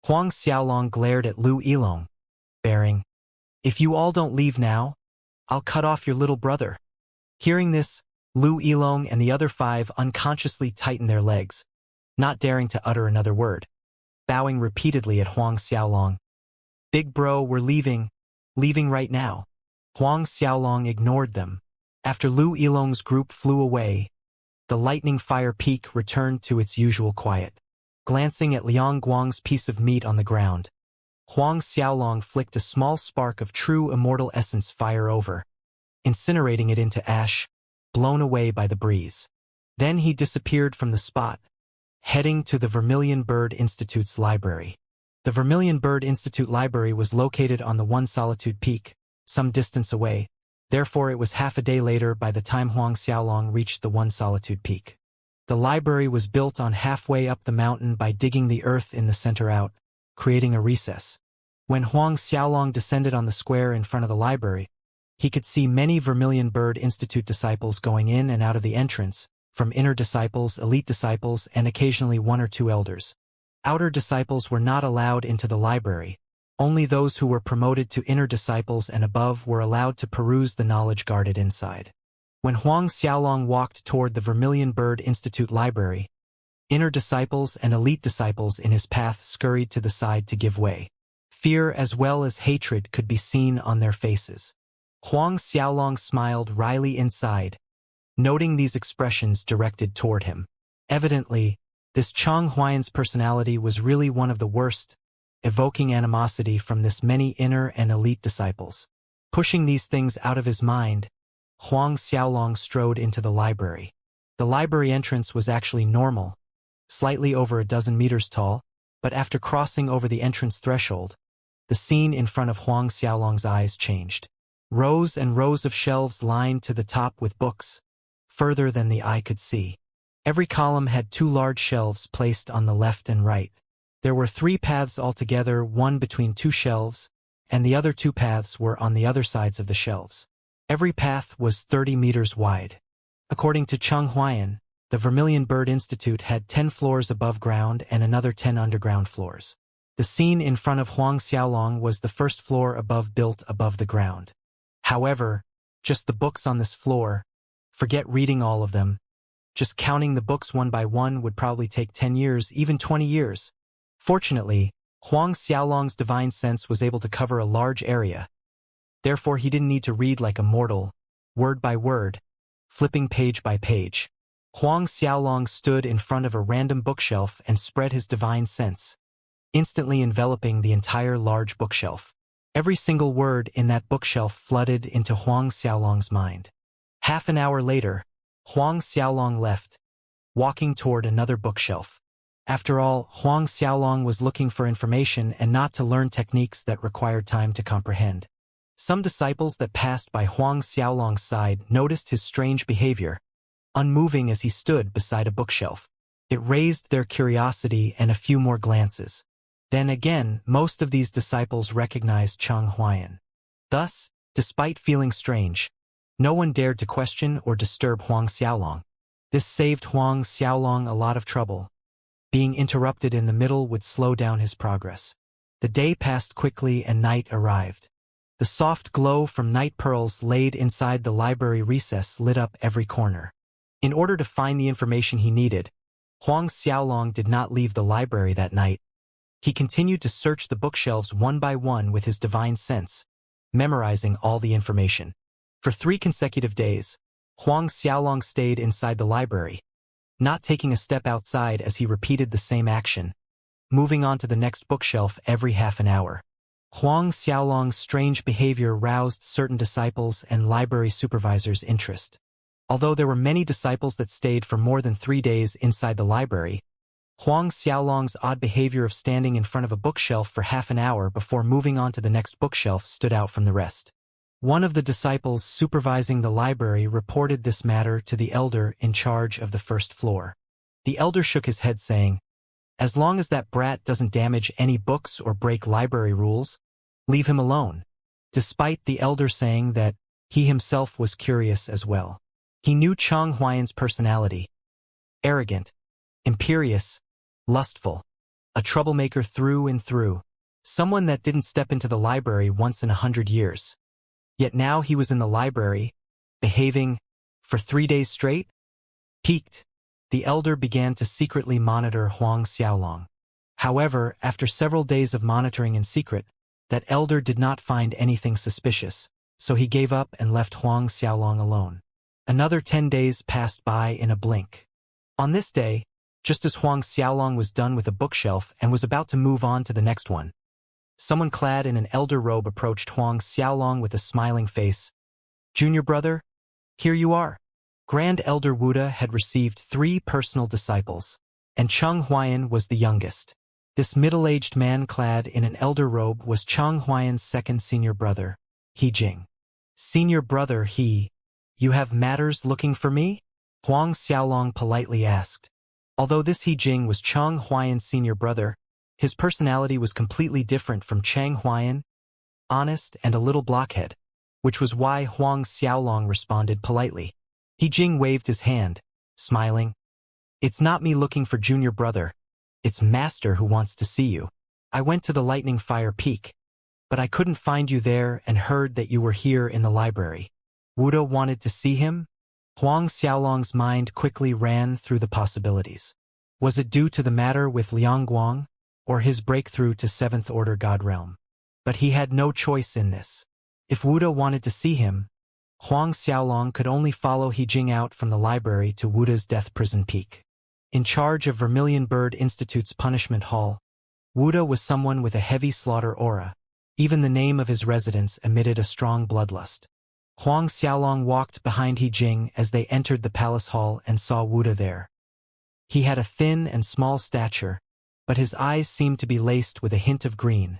Huang Xiaolong glared at Lu Yilong, bearing, "If you all don't leave now, I'll cut off your little brother." Hearing this, Lu Yilong and the other 5 unconsciously tightened their legs, not daring to utter another word, bowing repeatedly at Huang Xiaolong. "Big bro, we're leaving right now." Huang Xiaolong ignored them. After Lu Yilong's group flew away, the lightning fire peak returned to its usual quiet. Glancing at Liang Guang's piece of meat on the ground, Huang Xiaolong flicked a small spark of true immortal essence fire over, incinerating it into ash, blown away by the breeze. Then he disappeared from the spot, heading to the Vermilion Bird Institute's library. The Vermilion Bird Institute library was located on the One Solitude Peak, some distance away. Therefore, it was half a day later by the time Huang Xiaolong reached the One Solitude Peak. The library was built on halfway up the mountain by digging the earth in the center out, creating a recess. When Huang Xiaolong descended on the square in front of the library, he could see many Vermilion Bird Institute disciples going in and out of the entrance, from inner disciples, elite disciples, and occasionally 1 or 2 elders. Outer disciples were not allowed into the library. Only those who were promoted to inner disciples and above were allowed to peruse the knowledge guarded inside. When Huang Xiaolong walked toward the Vermilion Bird Institute library, inner disciples and elite disciples in his path scurried to the side to give way. Fear as well as hatred could be seen on their faces. Huang Xiaolong smiled wryly inside, noting these expressions directed toward him. Evidently, this Chang Huayan's personality was really one of the worst, evoking animosity from this many inner and elite disciples. Pushing these things out of his mind, Huang Xiaolong strode into the library. The library entrance was actually normal, slightly over a dozen meters tall, but after crossing over the entrance threshold, the scene in front of Huang Xiaolong's eyes changed. Rows and rows of shelves lined to the top with books, further than the eye could see. Every column had 2 large shelves placed on the left and right. There were 3 paths altogether, one between 2 shelves, and the other 2 paths were on the other sides of the shelves. Every path was 30 meters wide. According to Chang Huayan, the Vermilion Bird Institute had 10 floors above ground and another 10 underground floors. The scene in front of Huang Xiaolong was the first floor built above the ground. However, just the books on this floor, forget reading all of them, just counting the books one by one would probably take 10 years, even 20 years. Fortunately, Huang Xiaolong's divine sense was able to cover a large area. Therefore, he didn't need to read like a mortal, word by word, flipping page by page. Huang Xiaolong stood in front of a random bookshelf and spread his divine sense, instantly enveloping the entire large bookshelf. Every single word in that bookshelf flooded into Huang Xiaolong's mind. Half an hour later, Huang Xiaolong left, walking toward another bookshelf. After all, Huang Xiaolong was looking for information and not to learn techniques that required time to comprehend. Some disciples that passed by Huang Xiaolong's side noticed his strange behavior, unmoving as he stood beside a bookshelf. It raised their curiosity and a few more glances. Then again, most of these disciples recognized Chang Huayan. Thus, despite feeling strange, no one dared to question or disturb Huang Xiaolong. This saved Huang Xiaolong a lot of trouble. Being interrupted in the middle would slow down his progress. The day passed quickly and night arrived. The soft glow from night pearls laid inside the library recess lit up every corner. In order to find the information he needed, Huang Xiaolong did not leave the library that night. He continued to search the bookshelves one by one with his divine sense, memorizing all the information. For 3 consecutive days, Huang Xiaolong stayed inside the library, not taking a step outside as he repeated the same action, moving on to the next bookshelf every half an hour. Huang Xiaolong's strange behavior roused certain disciples and library supervisors' interest. Although there were many disciples that stayed for more than 3 days inside the library, Huang Xiaolong's odd behavior of standing in front of a bookshelf for half an hour before moving on to the next bookshelf stood out from the rest. One of the disciples supervising the library reported this matter to the elder in charge of the first floor. The elder shook his head saying, "As long as that brat doesn't damage any books or break library rules, leave him alone." Despite the elder saying that, he himself was curious as well. He knew Chang Huayan's personality. Arrogant, imperious, lustful, a troublemaker through and through, someone that didn't step into the library once in 100 years. Yet now he was in the library, behaving, for 3 days straight? Piqued, the elder began to secretly monitor Huang Xiaolong. However, after several days of monitoring in secret, that elder did not find anything suspicious, so he gave up and left Huang Xiaolong alone. Another 10 days passed by in a blink. On this day, just as Huang Xiaolong was done with a bookshelf and was about to move on to the next one, someone clad in an elder robe approached Huang Xiaolong with a smiling face. "Junior brother, here you are." Grand Elder Wuda had received 3 personal disciples, and Chang Huayan was the youngest. This middle-aged man clad in an elder robe was Chang Huayan's second senior brother, He Jing. "Senior brother He, you have matters looking for me?" Huang Xiaolong politely asked. Although this He Jing was Chang Huayan's senior brother, his personality was completely different from Chang Huayan, honest and a little blockhead, which was why Huang Xiaolong responded politely. He Jing waved his hand, smiling. "It's not me looking for junior brother. It's Master who wants to see you. I went to the Lightning Fire Peak, but I couldn't find you there and heard that you were here in the library." Wuda wanted to see him? Huang Xiaolong's mind quickly ran through the possibilities. Was it due to the matter with Liang Guang, or his breakthrough to 7th Order God Realm? But he had no choice in this. If Wuda wanted to see him, Huang Xiaolong could only follow He Jing out from the library to Wuda's death prison peak. In charge of Vermilion Bird Institute's punishment hall, Wuda was someone with a heavy slaughter aura. Even the name of his residence emitted a strong bloodlust. Huang Xiaolong walked behind He Jing as they entered the palace hall and saw Wuda there. He had a thin and small stature, but his eyes seemed to be laced with a hint of green.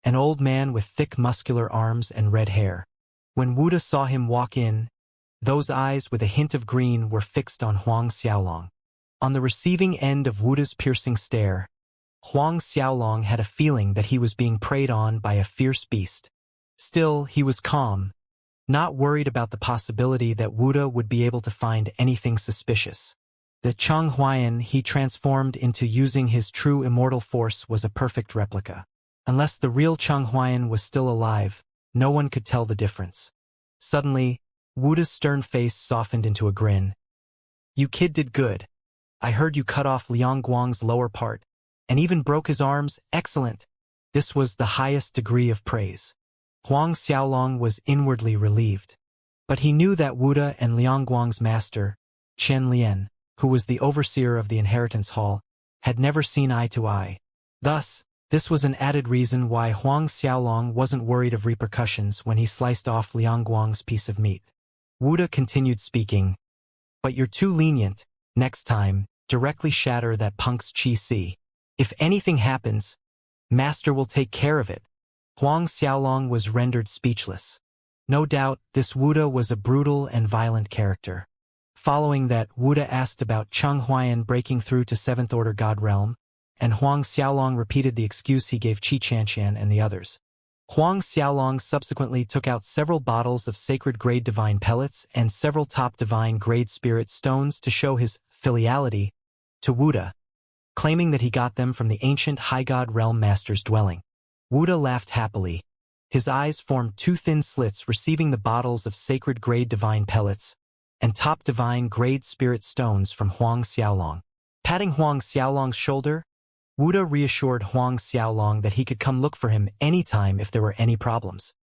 An old man with thick muscular arms and red hair. When Wuda saw him walk in, those eyes with a hint of green were fixed on Huang Xiaolong. On the receiving end of Wuda's piercing stare, Huang Xiaolong had a feeling that he was being preyed on by a fierce beast. Still, he was calm, not worried about the possibility that Wuda would be able to find anything suspicious. The Chang Huayan he transformed into using his true immortal force was a perfect replica. Unless the real Chang Huayan was still alive, no one could tell the difference. Suddenly, Wuda's stern face softened into a grin. "You kid did good. I heard you cut off Liang Guang's lower part, and even broke his arms. Excellent." This was the highest degree of praise. Huang Xiaolong was inwardly relieved. But he knew that Wuda and Liang Guang's master, Chen Lian, who was the overseer of the inheritance hall, had never seen eye to eye. Thus, this was an added reason why Huang Xiaolong wasn't worried of repercussions when he sliced off Liang Guang's piece of meat. Wuda continued speaking. But you're too lenient. Next time, directly shatter that punk's chi. If anything happens, Master will take care of it. Huang Xiaolong was rendered speechless. No doubt, this Wuda was a brutal and violent character. Following that, Wuda asked about Cheng Huayan breaking through to 7th Order God Realm, and Huang Xiaolong repeated the excuse he gave Xianxia and the others. Huang Xiaolong subsequently took out several bottles of sacred-grade divine pellets and several top divine-grade spirit stones to show his filiality to Wuda, claiming that he got them from the ancient High God Realm Master's dwelling. Wuda laughed happily. His eyes formed two thin slits receiving the bottles of sacred-grade divine pellets and top divine-grade spirit stones from Huang Xiaolong. Patting Huang Xiaolong's shoulder, Wuda reassured Huang Xiaolong that he could come look for him anytime if there were any problems.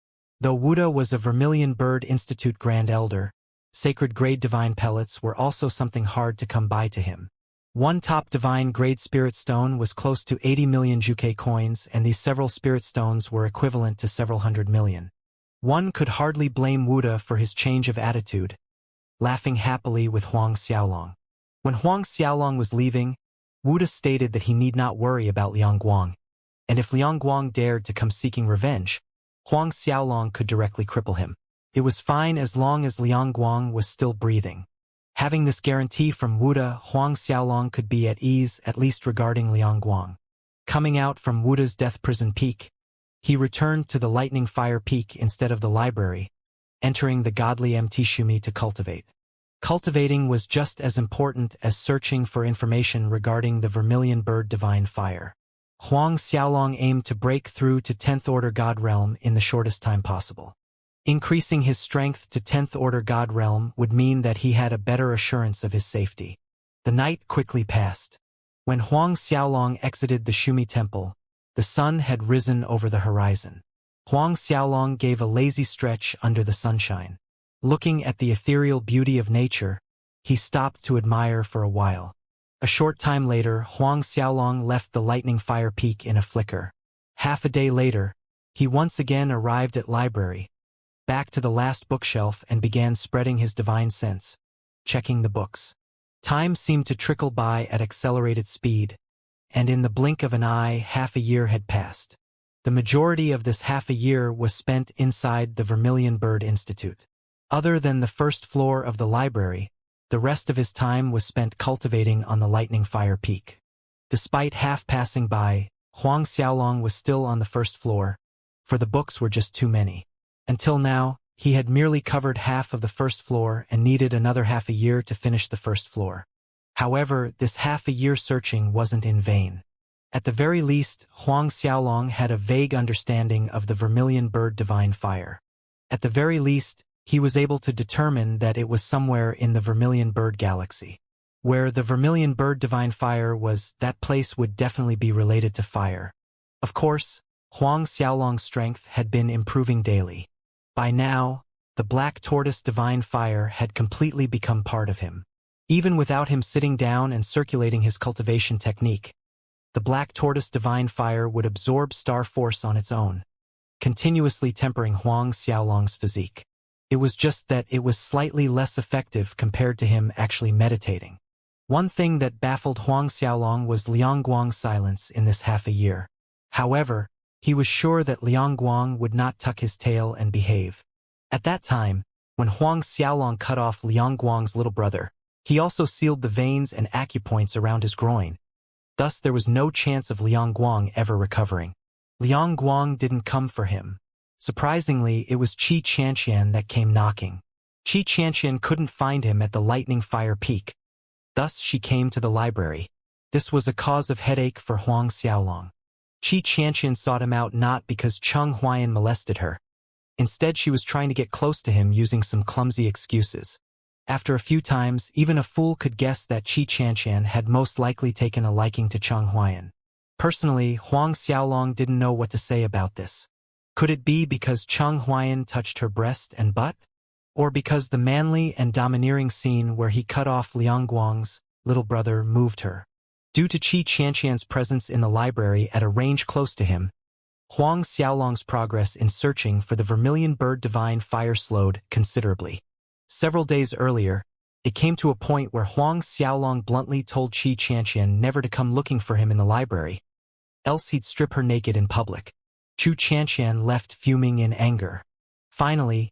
Though Wuda was a Vermilion Bird Institute Grand Elder, sacred-grade divine pellets were also something hard to come by to him. One top divine-grade spirit stone was close to 80 million Juke coins, and these several spirit stones were equivalent to several hundred million. One could hardly blame Wuda for his change of attitude, laughing happily with Huang Xiaolong. When Huang Xiaolong was leaving, Wuda stated that he need not worry about Liang Guang, and if Liang Guang dared to come seeking revenge, Huang Xiaolong could directly cripple him. It was fine as long as Liang Guang was still breathing. Having this guarantee from Wuda, Huang Xiaolong could be at ease, at least regarding Liang Guang. Coming out from Wuda's Death Prison Peak, he returned to the Lightning Fire Peak instead of the library, entering the godly Shumi to cultivate. Cultivating was just as important as searching for information regarding the Vermilion Bird Divine Fire. Huang Xiaolong aimed to break through to 10th Order God Realm in the shortest time possible. Increasing his strength to 10th Order God Realm would mean that he had a better assurance of his safety. The night quickly passed. When Huang Xiaolong exited the Shumi Temple, the sun had risen over the horizon. Huang Xiaolong gave a lazy stretch under the sunshine. Looking at the ethereal beauty of nature, he stopped to admire for a while. A short time later, Huang Xiaolong left the Lightning Fire Peak in a flicker. Half a day later, he once again arrived at library, back to the last bookshelf, and began spreading his divine sense, checking the books. Time seemed to trickle by at accelerated speed, and in the blink of an eye, half a year had passed. The majority of this half a year was spent inside the Vermilion Bird Institute. Other than the first floor of the library, the rest of his time was spent cultivating on the Lightning Fire Peak. Despite half passing by, Huang Xiaolong was still on the first floor, for the books were just too many. Until now, he had merely covered half of the first floor and needed another half a year to finish the first floor. However, this half a year searching wasn't in vain. At the very least, Huang Xiaolong had a vague understanding of the Vermilion Bird Divine Fire. At the very least, he was able to determine that it was somewhere in the Vermilion Bird Galaxy. Where the Vermilion Bird Divine Fire was, that place would definitely be related to fire. Of course, Huang Xiaolong's strength had been improving daily. By now, the Black Tortoise Divine Fire had completely become part of him. Even without him sitting down and circulating his cultivation technique, the Black Tortoise Divine Fire would absorb star force on its own, continuously tempering Huang Xiaolong's physique. It was just that it was slightly less effective compared to him actually meditating. One thing that baffled Huang Xiaolong was Liang Guang's silence in this half a year. However, he was sure that Liang Guang would not tuck his tail and behave. At that time, when Huang Xiaolong cut off Liang Guang's little brother, he also sealed the veins and acupoints around his groin. Thus there was no chance of Liang Guang ever recovering. Liang Guang didn't come for him. Surprisingly, it was Xianxia that came knocking. Xianxia couldn't find him at the Lightning Fire Peak. Thus she came to the library. This was a cause of headache for Huang Xiaolong. Xianxia sought him out not because Cheng Huayan molested her. Instead, she was trying to get close to him using some clumsy excuses. After a few times, even a fool could guess that Xianxia had most likely taken a liking to Cheng Huayan. Personally, Huang Xiaolong didn't know what to say about this. Could it be because Cheng Huayan touched her breast and butt? Or because the manly and domineering scene where he cut off Liang Guang's little brother moved her? Due to Xianxia's presence in the library at a range close to him, Huang Xiaolong's progress in searching for the Vermilion Bird Divine Fire slowed considerably. Several days earlier, It came to a point where Huang Xiaolong bluntly told Xianxia never to come looking for him in the library, else he'd strip her naked in public. Xianxia left fuming in anger. Finally,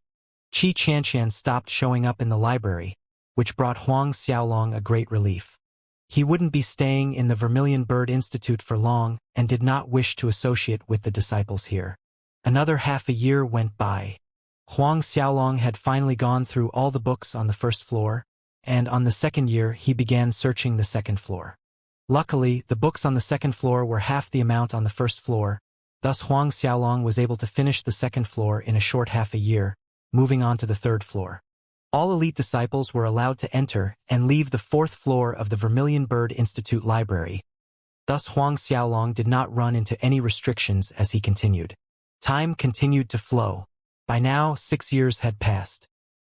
Xianxia stopped showing up in the library, which brought Huang Xiaolong a great relief. He wouldn't be staying in the Vermilion Bird Institute for long and did not wish to associate with the disciples here. Another half a year went by. Huang Xiaolong had finally gone through all the books on the first floor, and on the second year he began searching the second floor. Luckily, the books on the second floor were half the amount on the first floor, thus Huang Xiaolong was able to finish the second floor in a short half a year, moving on to the third floor. All elite disciples were allowed to enter and leave the fourth floor of the Vermilion Bird Institute library. Thus Huang Xiaolong did not run into any restrictions as he continued. Time continued to flow. By now, 6 years had passed.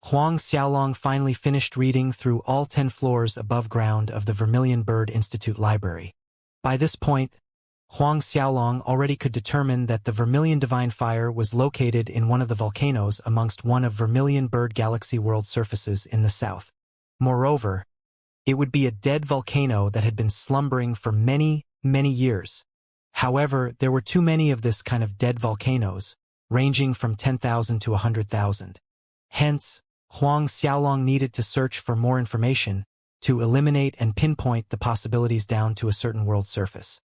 Huang Xiaolong finally finished reading through all 10 floors above ground of the Vermilion Bird Institute library. By this point, Huang Xiaolong already could determine that the Vermilion Divine Fire was located in one of the volcanoes amongst one of Vermilion Bird Galaxy world surfaces in the south. Moreover, it would be a dead volcano that had been slumbering for many, many years. However, there were too many of this kind of dead volcanoes, ranging from 10,000 to 100,000. Hence, Huang Xiaolong needed to search for more information to eliminate and pinpoint the possibilities down to a certain world surface.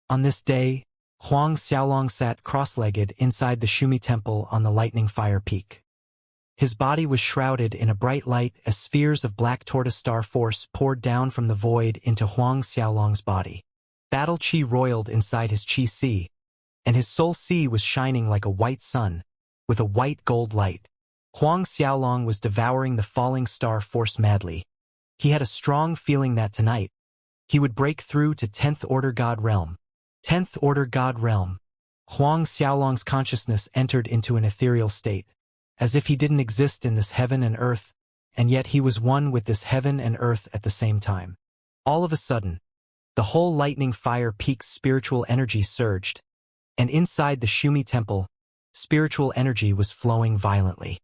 On this day, Huang Xiaolong sat cross-legged inside the Shumi Temple on the Lightning Fire Peak. His body was shrouded in a bright light as spheres of black tortoise star force poured down from the void into Huang Xiaolong's body. Battle Qi roiled inside his Qi Sea, and his soul Sea was shining like a white sun, with a white gold light. Huang Xiaolong was devouring the falling star force madly. He had a strong feeling that tonight, he would break through to 10th Order God Realm. 10th Order God Realm. Huang Xiaolong's consciousness entered into an ethereal state, as if he didn't exist in this heaven and earth, and yet he was one with this heaven and earth at the same time. All of a sudden, the whole Lightning Fire Peak's spiritual energy surged, and inside the Shumi Temple, spiritual energy was flowing violently.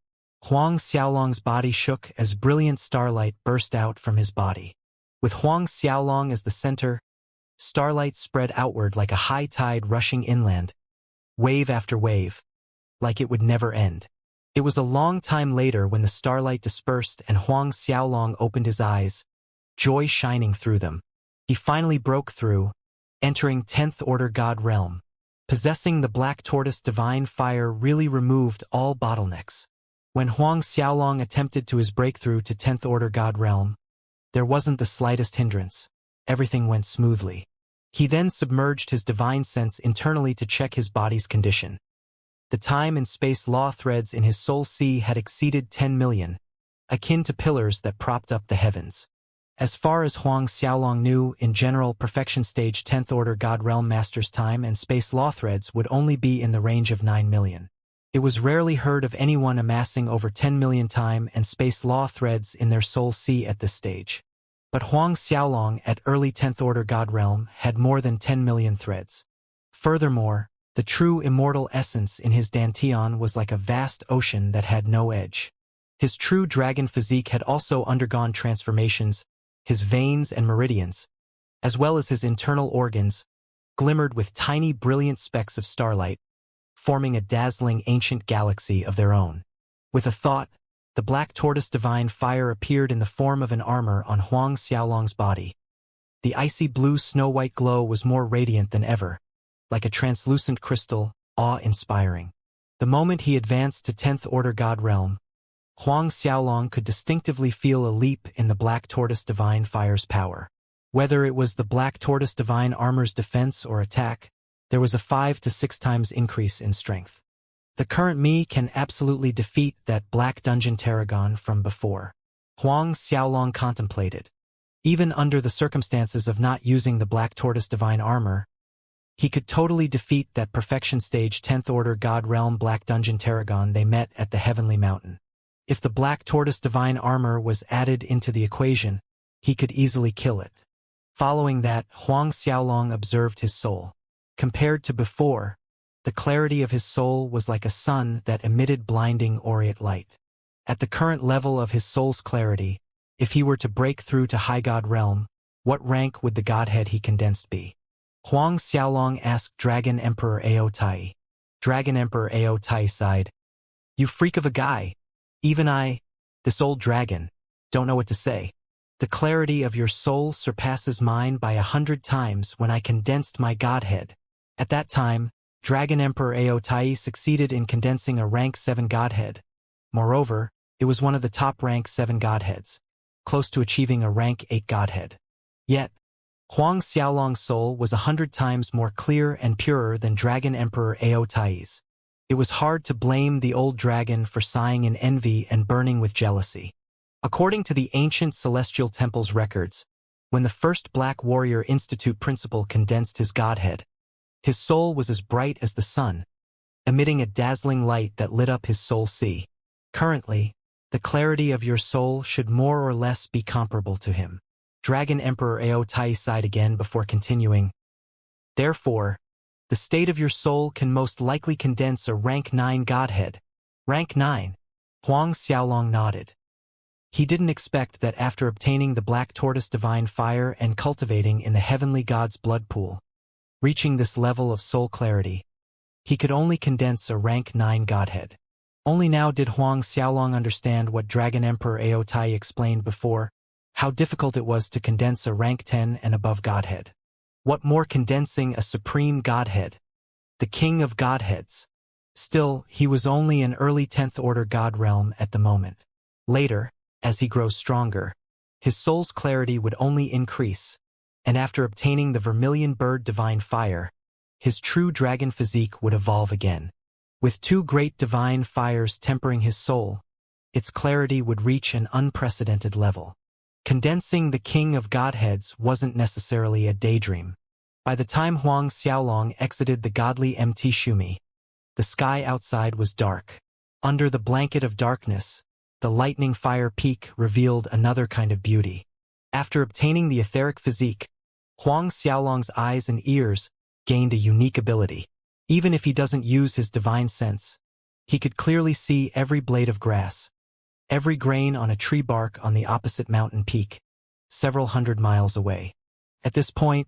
Huang Xiaolong's body shook as brilliant starlight burst out from his body. With Huang Xiaolong as the center, starlight spread outward like a high tide rushing inland, wave after wave, like it would never end. It was a long time later when the starlight dispersed and Huang Xiaolong opened his eyes, joy shining through them. He finally broke through, entering 10th Order God Realm. Possessing the Black Tortoise Divine Fire really removed all bottlenecks. When Huang Xiaolong attempted to his breakthrough to 10th Order God Realm, there wasn't the slightest hindrance. Everything went smoothly. He then submerged his divine sense internally to check his body's condition. The time and space law threads in his soul sea had exceeded 10 million, akin to pillars that propped up the heavens. As far as Huang Xiaolong knew, in general, perfection stage 10th Order God Realm Master's time and space law threads would only be in the range of 9 million. It was rarely heard of anyone amassing over 10 million time and space law threads in their soul sea at this stage. But Huang Xiaolong at early 10th Order God Realm had more than 10 million threads. Furthermore, the true immortal essence in his dantian was like a vast ocean that had no edge. His true dragon physique had also undergone transformations. His veins and meridians, as well as his internal organs, glimmered with tiny brilliant specks of starlight, forming a dazzling ancient galaxy of their own. With a thought, the Black Tortoise Divine Fire appeared in the form of an armor on Huang Xiaolong's body. The icy blue snow-white glow was more radiant than ever, like a translucent crystal, awe-inspiring. The moment he advanced to 10th Order God Realm, Huang Xiaolong could distinctively feel a leap in the Black Tortoise Divine Fire's power. Whether it was the Black Tortoise Divine Armor's defense or attack, there was a 5 to 6 times increase in strength. The current me can absolutely defeat that Black Dungeon Tarragon from before. Huang Xiaolong contemplated. Even under the circumstances of not using the Black Tortoise Divine Armor, he could totally defeat that Perfection Stage 10th Order God Realm Black Dungeon Tarragon they met at the Heavenly Mountain. If the Black Tortoise Divine Armor was added into the equation, he could easily kill it. Following that, Huang Xiaolong observed his soul. Compared to before, the clarity of his soul was like a sun that emitted blinding aureate light. At the current level of his soul's clarity, If he were to break through to High God realm, what rank would the godhead he condensed be? Huang Xiaolong asked Dragon Emperor Ao Tai. Dragon Emperor Ao Tai sighed. You freak of a guy. Even I, this old dragon, don't know what to say. The clarity of your soul surpasses mine by 100 times when I condensed my godhead. At that time, Dragon Emperor Ao Tai succeeded in condensing a rank 7 godhead. Moreover, it was one of the top rank 7 godheads, close to achieving a rank 8 godhead. Yet, Huang Xiaolong's soul was 100 times more clear and purer than Dragon Emperor Ao Tai's. It was hard to blame the old dragon for sighing in envy and burning with jealousy. According to the ancient celestial temple's records, when the first Black Warrior Institute principal condensed his godhead, his soul was as bright as the sun, emitting a dazzling light that lit up his soul sea. Currently, the clarity of your soul should more or less be comparable to him. Dragon Emperor Ao Tai sighed again before continuing. Therefore, the state of your soul can most likely condense a rank 9 godhead. Rank 9. Huang Xiaolong nodded. He didn't expect that after obtaining the Black Tortoise Divine Fire and cultivating in the Heavenly God's blood pool, reaching this level of soul clarity, he could only condense a rank 9 godhead. Only now did Huang Xiaolong understand what Dragon Emperor Ao Tai explained before, how difficult it was to condense a rank 10 and above godhead. What more condensing a supreme godhead, the king of godheads. Still, he was only an early 10th order god realm at the moment. Later, as he grows stronger, his soul's clarity would only increase, and after obtaining the Vermilion Bird Divine Fire, his true dragon physique would evolve again. With 2 great divine fires tempering his soul, its clarity would reach an unprecedented level. Condensing the king of godheads wasn't necessarily a daydream. By the time Huang Xiaolong exited the godly MT Shumi, the sky outside was dark. Under the blanket of darkness, the lightning fire peak revealed another kind of beauty. After obtaining the etheric physique, Huang Xiaolong's eyes and ears gained a unique ability. Even if he doesn't use his divine sense, he could clearly see every blade of grass, every grain on a tree bark on the opposite mountain peak, several hundred miles away. At this point,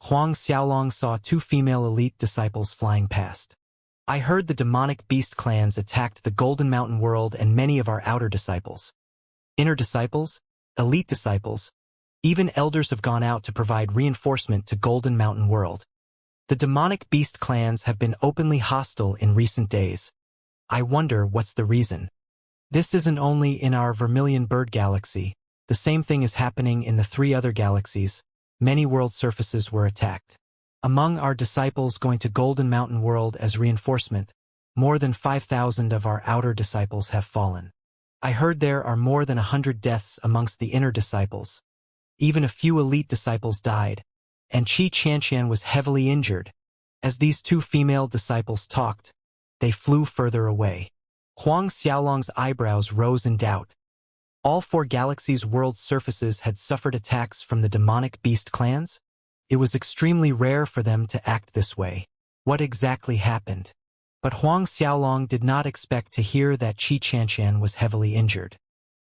Huang Xiaolong saw 2 female elite disciples flying past. I heard the demonic beast clans attacked the Golden Mountain world and many of our outer disciples. Inner disciples, elite disciples, even elders have gone out to provide reinforcement to Golden Mountain world. The demonic beast clans have been openly hostile in recent days. I wonder what's the reason. This isn't only in our Vermilion Bird galaxy. The same thing is happening in the 3 other galaxies. Many world surfaces were attacked. Among our disciples going to Golden Mountain world as reinforcement, more than 5,000 of our outer disciples have fallen. I heard there are more than 100 deaths amongst the inner disciples. Even a few elite disciples died, and Xianxia was heavily injured. As these 2 female disciples talked, they flew further away. Huang Xiaolong's eyebrows rose in doubt. All 4 galaxies' world surfaces had suffered attacks from the demonic beast clans? It was extremely rare for them to act this way. What exactly happened? But Huang Xiaolong did not expect to hear that Xianxia was heavily injured.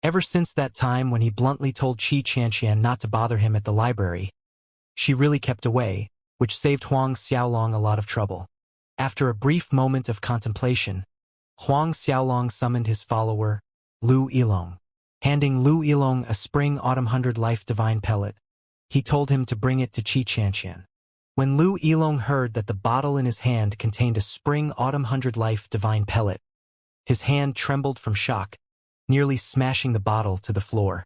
Ever since that time when he bluntly told Xianxia not to bother him at the library, she really kept away, which saved Huang Xiaolong a lot of trouble. After a brief moment of contemplation, Huang Xiaolong summoned his follower, Lu Yilong. Handing Lu Yilong a Spring Autumn 100 Life Divine Pellet, he told him to bring it to Xianxia. When Lu Yilong heard that the bottle in his hand contained a Spring Autumn 100 Life Divine Pellet, his hand trembled from shock, nearly smashing the bottle to the floor.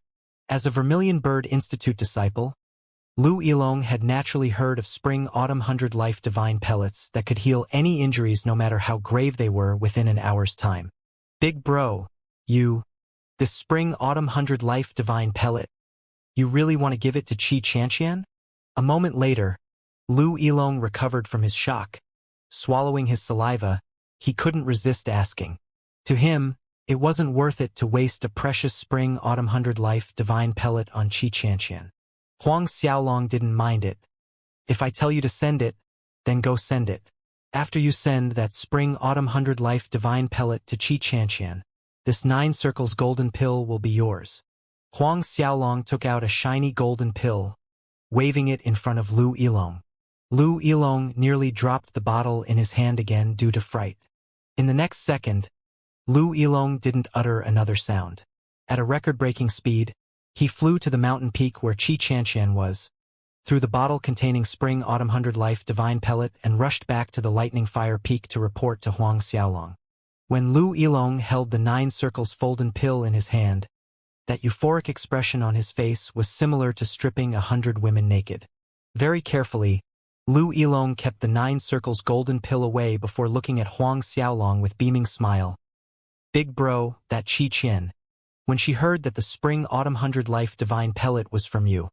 As a Vermilion Bird Institute disciple, Lu Yilong had naturally heard of Spring Autumn 100 Life Divine Pellets that could heal any injuries no matter how grave they were within an hour's time. Big bro, this Spring Autumn 100 Life Divine Pellet, you really want to give it to Xianxia? A moment later, Lu Yilong recovered from his shock. Swallowing his saliva, he couldn't resist asking. To him, it wasn't worth it to waste a precious Spring Autumn 100 Life Divine Pellet on Xianxia. Huang Xiaolong didn't mind it. If I tell you to send it, then go send it. After you send that Spring Autumn 100 Life Divine Pellet to Xianxia, this 9 circles golden pill will be yours. Huang Xiaolong took out a shiny golden pill, waving it in front of Lu Yilong. Lu Yilong nearly dropped the bottle in his hand again due to fright. In the next second, Lu Yilong didn't utter another sound. At a record-breaking speed, he flew to the mountain peak where Xianxia was, threw the bottle containing Spring Autumn 100 Life Divine Pellet and rushed back to the Lightning Fire Peak to report to Huang Xiaolong. When Lu Yilong held the 9 circles folded pill in his hand, that euphoric expression on his face was similar to stripping 100 women naked. Very carefully, Lu Yilong kept the 9 circles golden pill away before looking at Huang Xiaolong with beaming smile. Big bro, that Qi Qian. When she heard that the Spring Autumn 100 Life Divine Pellet was from you,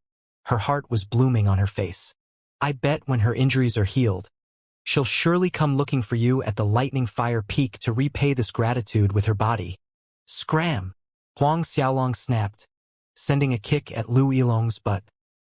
her heart was blooming on her face. I bet when her injuries are healed, she'll surely come looking for you at the Lightning Fire Peak to repay this gratitude with her body. Scram! Huang Xiaolong snapped, sending a kick at Lu Yilong's butt.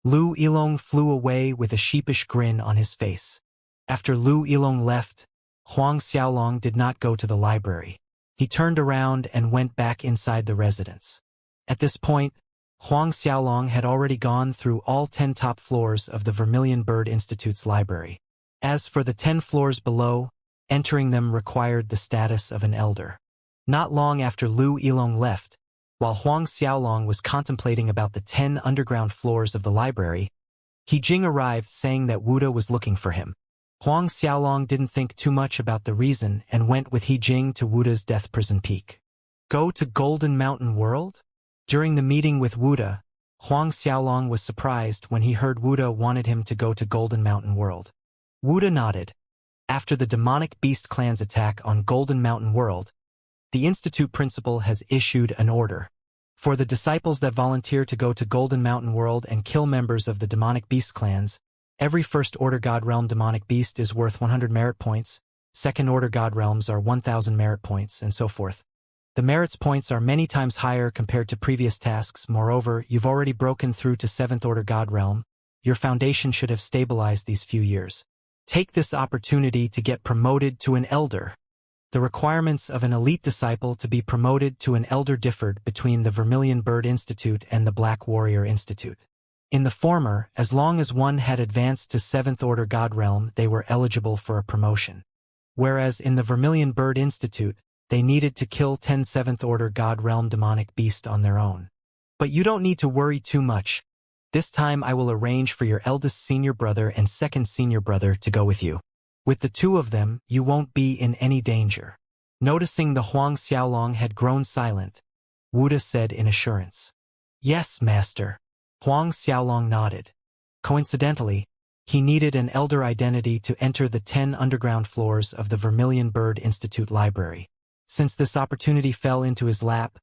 Lu Yilong flew away with a sheepish grin on his face. After Lu Yilong left, Huang Xiaolong did not go to the library. He turned around and went back inside the residence. At this point, Huang Xiaolong had already gone through all 10 top floors of the Vermilion Bird Institute's library. As for the 10 floors below, entering them required the status of an elder. Not long after Lu Yilong left, while Huang Xiaolong was contemplating about the 10 underground floors of the library, He Jing arrived saying that Wuda was looking for him. Huang Xiaolong didn't think too much about the reason and went with He Jing to Wuda's death prison peak. Go to Golden Mountain World? During the meeting with Wuda, Huang Xiaolong was surprised when he heard Wuda wanted him to go to Golden Mountain World. Wuda nodded. After the demonic beast clan's attack on Golden Mountain World, the Institute principal has issued an order. For the disciples that volunteer to go to Golden Mountain World and kill members of the demonic beast clans, every First Order God Realm demonic beast is worth 100 merit points, Second Order God Realms are 1,000 merit points, and so forth. The merits points are many times higher compared to previous tasks. Moreover, you've already broken through to 7th Order God Realm. Your foundation should have stabilized these few years. Take this opportunity to get promoted to an elder. The requirements of an elite disciple to be promoted to an elder differed between the Vermilion Bird Institute and the Black Warrior Institute. In the former, as long as one had advanced to 7th Order God Realm, they were eligible for a promotion. Whereas in the Vermilion Bird Institute, they needed to kill 10 7th Order God Realm demonic beasts on their own. But you don't need to worry too much. This time I will arrange for your eldest senior brother and second senior brother to go with you. With the two of them, you won't be in any danger. Noticing the Huang Xiaolong had grown silent, Wuda said in assurance. Yes, master. Huang Xiaolong nodded. Coincidentally, he needed an elder identity to enter the 10 underground floors of the Vermilion Bird Institute library. Since this opportunity fell into his lap,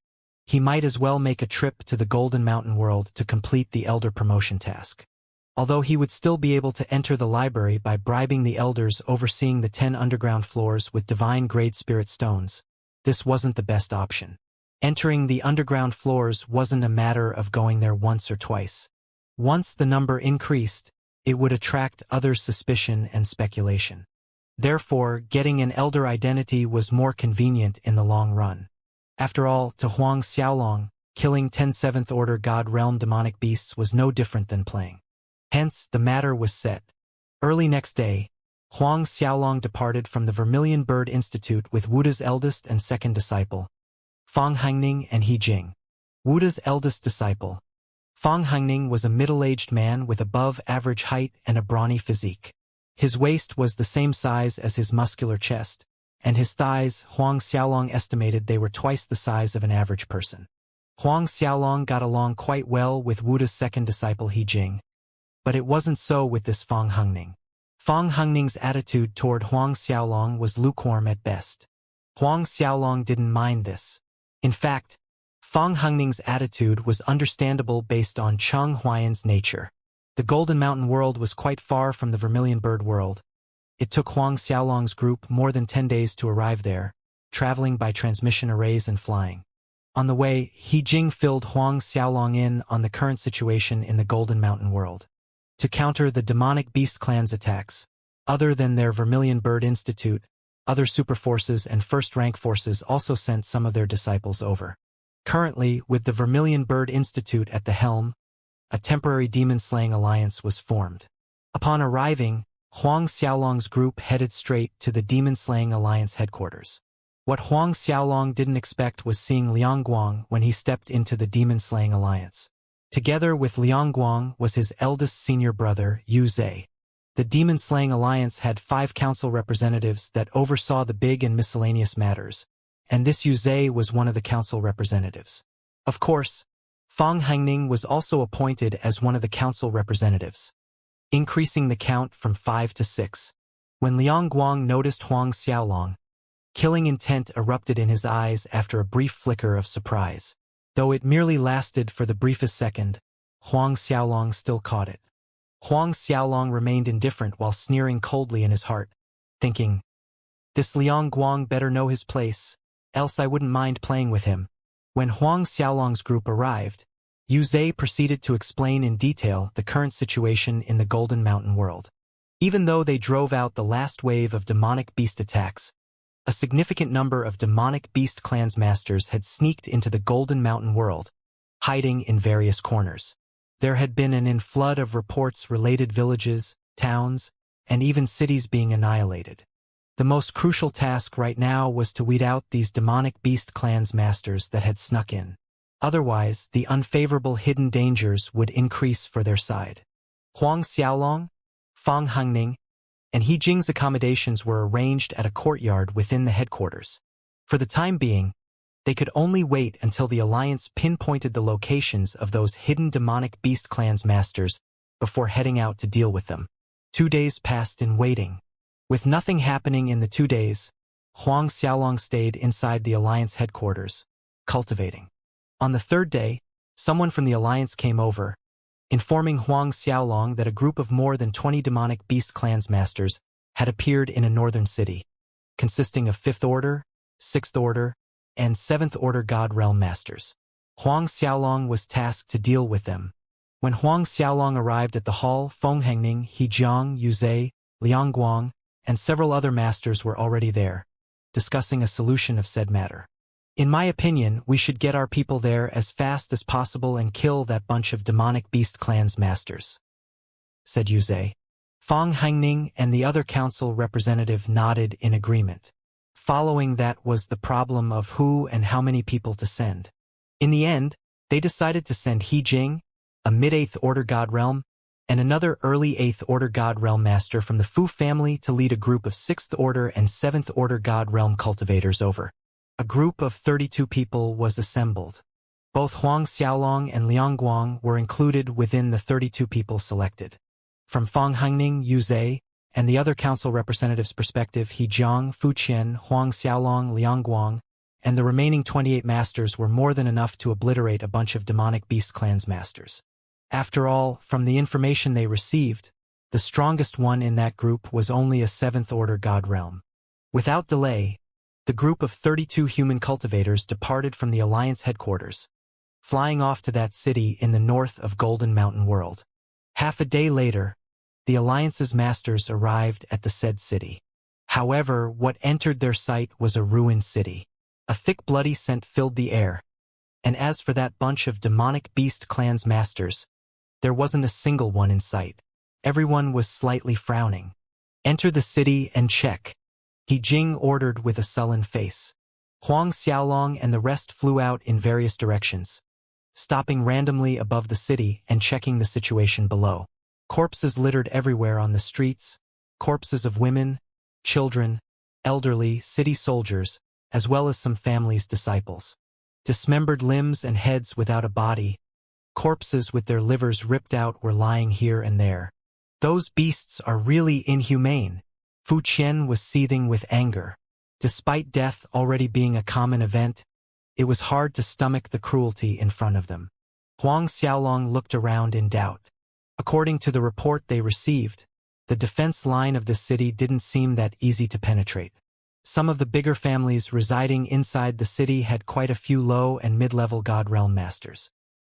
he might as well make a trip to the Golden Mountain World to complete the elder promotion task. Although he would still be able to enter the library by bribing the elders overseeing the 10 underground floors with divine grade spirit stones, this wasn't the best option. Entering the underground floors wasn't a matter of going there once or twice. Once the number increased, it would attract others' suspicion and speculation. Therefore, getting an elder identity was more convenient in the long run. After all, to Huang Xiaolong, killing 10 7th Order God Realm demonic beasts was no different than playing. Hence, the matter was set. Early next day, Huang Xiaolong departed from the Vermilion Bird Institute with Wuda's eldest and second disciple, Fang Hangning and He Jing. Wuda's eldest disciple, Fang Hangning, was a middle-aged man with above-average height and a brawny physique. His waist was the same size as his muscular chest, and his thighs, Huang Xiaolong estimated they were twice the size of an average person. Huang Xiaolong got along quite well with Wuda's second disciple He Jing, but it wasn't so with this Fang Hangning. Fang Hangning's attitude toward Huang Xiaolong was lukewarm at best. Huang Xiaolong didn't mind this. In fact, Fang Hangning's attitude was understandable based on Cheng Huayan's nature. The Golden Mountain World was quite far from the Vermilion Bird World. It took Huang Xiaolong's group more than 10 days to arrive there, traveling by transmission arrays and flying. On the way, He Jing filled Huang Xiaolong in on the current situation in the Golden Mountain World. To counter the demonic beast clan's attacks, other than their Vermilion Bird Institute, other superforces and first-rank forces also sent some of their disciples over. Currently, with the Vermilion Bird Institute at the helm, a temporary demon-slaying alliance was formed. Upon arriving, Huang Xiaolong's group headed straight to the demon-slaying alliance headquarters. What Huang Xiaolong didn't expect was seeing Liang Guang when he stepped into the demon-slaying alliance. Together with Liang Guang was his eldest senior brother, Yu Zhe. The demon-slaying alliance had 5 council representatives that oversaw the big and miscellaneous matters, and this Yu Zhe was one of the council representatives. Of course, Fang Hangning was also appointed as one of the council representatives, increasing the count from 5 to 6. When Liang Guang noticed Huang Xiaolong, killing intent erupted in his eyes after a brief flicker of surprise. Though it merely lasted for the briefest second, Huang Xiaolong still caught it. Huang Xiaolong remained indifferent while sneering coldly in his heart, thinking, "This Liang Guang better know his place, else I wouldn't mind playing with him." When Huang Xiaolong's group arrived, Yu Zhe proceeded to explain in detail the current situation in the Golden Mountain world. Even though they drove out the last wave of demonic beast attacks, a significant number of demonic beast clans masters had sneaked into the Golden Mountain world, hiding in various corners. There had been an inflood of reports related villages, towns, and even cities being annihilated. The most crucial task right now was to weed out these demonic beast clans masters that had snuck in. Otherwise, the unfavorable hidden dangers would increase for their side. Huang Xiaolong, Fang Hangning, and He Jing's accommodations were arranged at a courtyard within the headquarters. For the time being, they could only wait until the Alliance pinpointed the locations of those hidden demonic beast clans masters before heading out to deal with them. 2 days passed in waiting. With nothing happening in the 2 days, Huang Xiaolong stayed inside the Alliance headquarters, cultivating. On the 3rd day, someone from the Alliance came over, informing Huang Xiaolong that a group of more than 20 demonic beast clans masters had appeared in a northern city, consisting of 5th Order, 6th Order, and 7th Order God Realm masters. Huang Xiaolong was tasked to deal with them. When Huang Xiaolong arrived at the hall, Feng Hengning, He Jiang, Yu Zhe, Liang Guang, and several other masters were already there, discussing a solution of said matter. "In my opinion, we should get our people there as fast as possible and kill that bunch of demonic beast clans masters," said Yu Zhe. Fang Hangning and the other council representative nodded in agreement. Following that was the problem of who and how many people to send. In the end, they decided to send He Jing, a mid-8th Order God Realm, and another early 8th Order God Realm master from the Fu family to lead a group of 6th Order and 7th Order God Realm cultivators over. A group of 32 people was assembled. Both Huang Xiaolong and Liang Guang were included within the 32 people selected. From Fang Hangning, Yu Zhe, and the other council representatives' perspective, He Jiang, Fu Qian, Huang Xiaolong, Liang Guang, and the remaining 28 masters were more than enough to obliterate a bunch of demonic beast clans masters. After all, from the information they received, the strongest one in that group was only a 7th Order God Realm. Without delay, the group of 32 human cultivators departed from the Alliance headquarters, flying off to that city in the north of Golden Mountain World. Half a day later, the Alliance's masters arrived at the said city. However, what entered their sight was a ruined city. A thick bloody scent filled the air, and as for that bunch of demonic beast clans masters, there wasn't a single one in sight. Everyone was slightly frowning. "Enter the city and check," He Jing ordered with a sullen face. Huang Xiaolong and the rest flew out in various directions, stopping randomly above the city and checking the situation below. Corpses littered everywhere on the streets, corpses of women, children, elderly, city soldiers, as well as some families' disciples. Dismembered limbs and heads without a body, corpses with their livers ripped out were lying here and there. "Those beasts are really inhumane." Fu Qian was seething with anger. Despite death already being a common event, it was hard to stomach the cruelty in front of them. Huang Xiaolong looked around in doubt. According to the report they received, the defense line of the city didn't seem that easy to penetrate. Some of the bigger families residing inside the city had quite a few low and mid-level God Realm masters.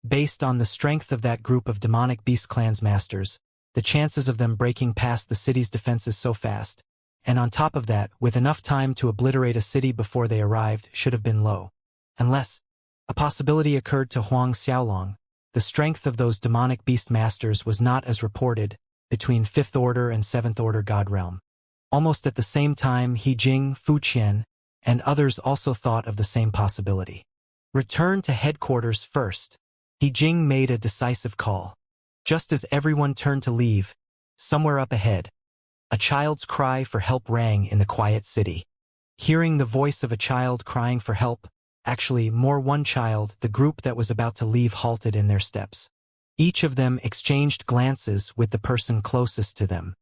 Based on the strength of that group of demonic beast clans masters, the chances of them breaking past the city's defenses so fast, and on top of that, with enough time to obliterate a city before they arrived, should have been low. Unless, A possibility occurred to Huang Xiaolong. The strength of those demonic beast masters was not as reported between 5th Order and 7th Order God Realm. Almost at the same time, He Jing, Fu Qian, and others also thought of the same possibility. Return to headquarters first. He Jing made a decisive call. Just as everyone turned to leave, somewhere up ahead, a child's cry for help rang in the quiet city. Hearing the voice of a child crying for help, actually more one child, the group that was about to leave halted in their steps. Each of them exchanged glances with the person closest to them.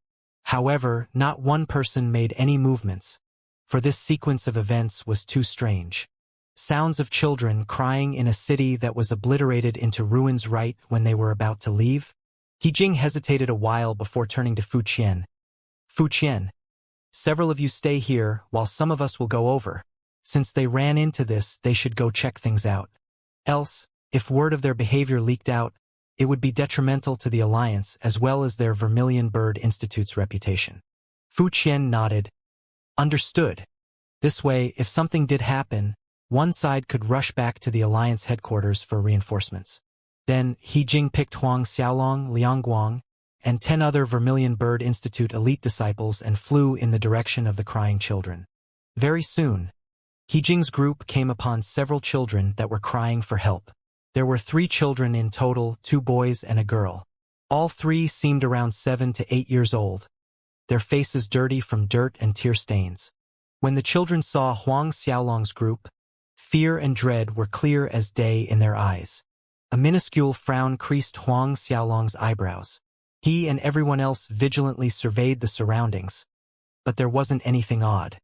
However, not one person made any movements, for this sequence of events was too strange. Sounds of children crying in a city that was obliterated into ruins right when they were about to leave? He Jing hesitated a while before turning to Fu Qian. Fu Qian, several of you stay here while some of us will go over. Since they ran into this, they should go check things out. Else, if word of their behavior leaked out, it would be detrimental to the Alliance as well as their Vermilion Bird Institute's reputation. Fu Qian nodded. Understood. This way, if something did happen, one side could rush back to the Alliance headquarters for reinforcements. Then, He Jing picked Huang Xiaolong, Liang Guang, and 10 other Vermilion Bird Institute elite disciples and flew in the direction of the crying children. Very soon, He Jing's group came upon several children that were crying for help. There were 3 children in total, 2 boys and a girl. All 3 seemed around 7 to 8 years old, their faces dirty from dirt and tear stains. When the children saw Huang Xiaolong's group, fear and dread were clear as day in their eyes. A minuscule frown creased Huang Xiaolong's eyebrows. He and everyone else vigilantly surveyed the surroundings, but there wasn't anything odd.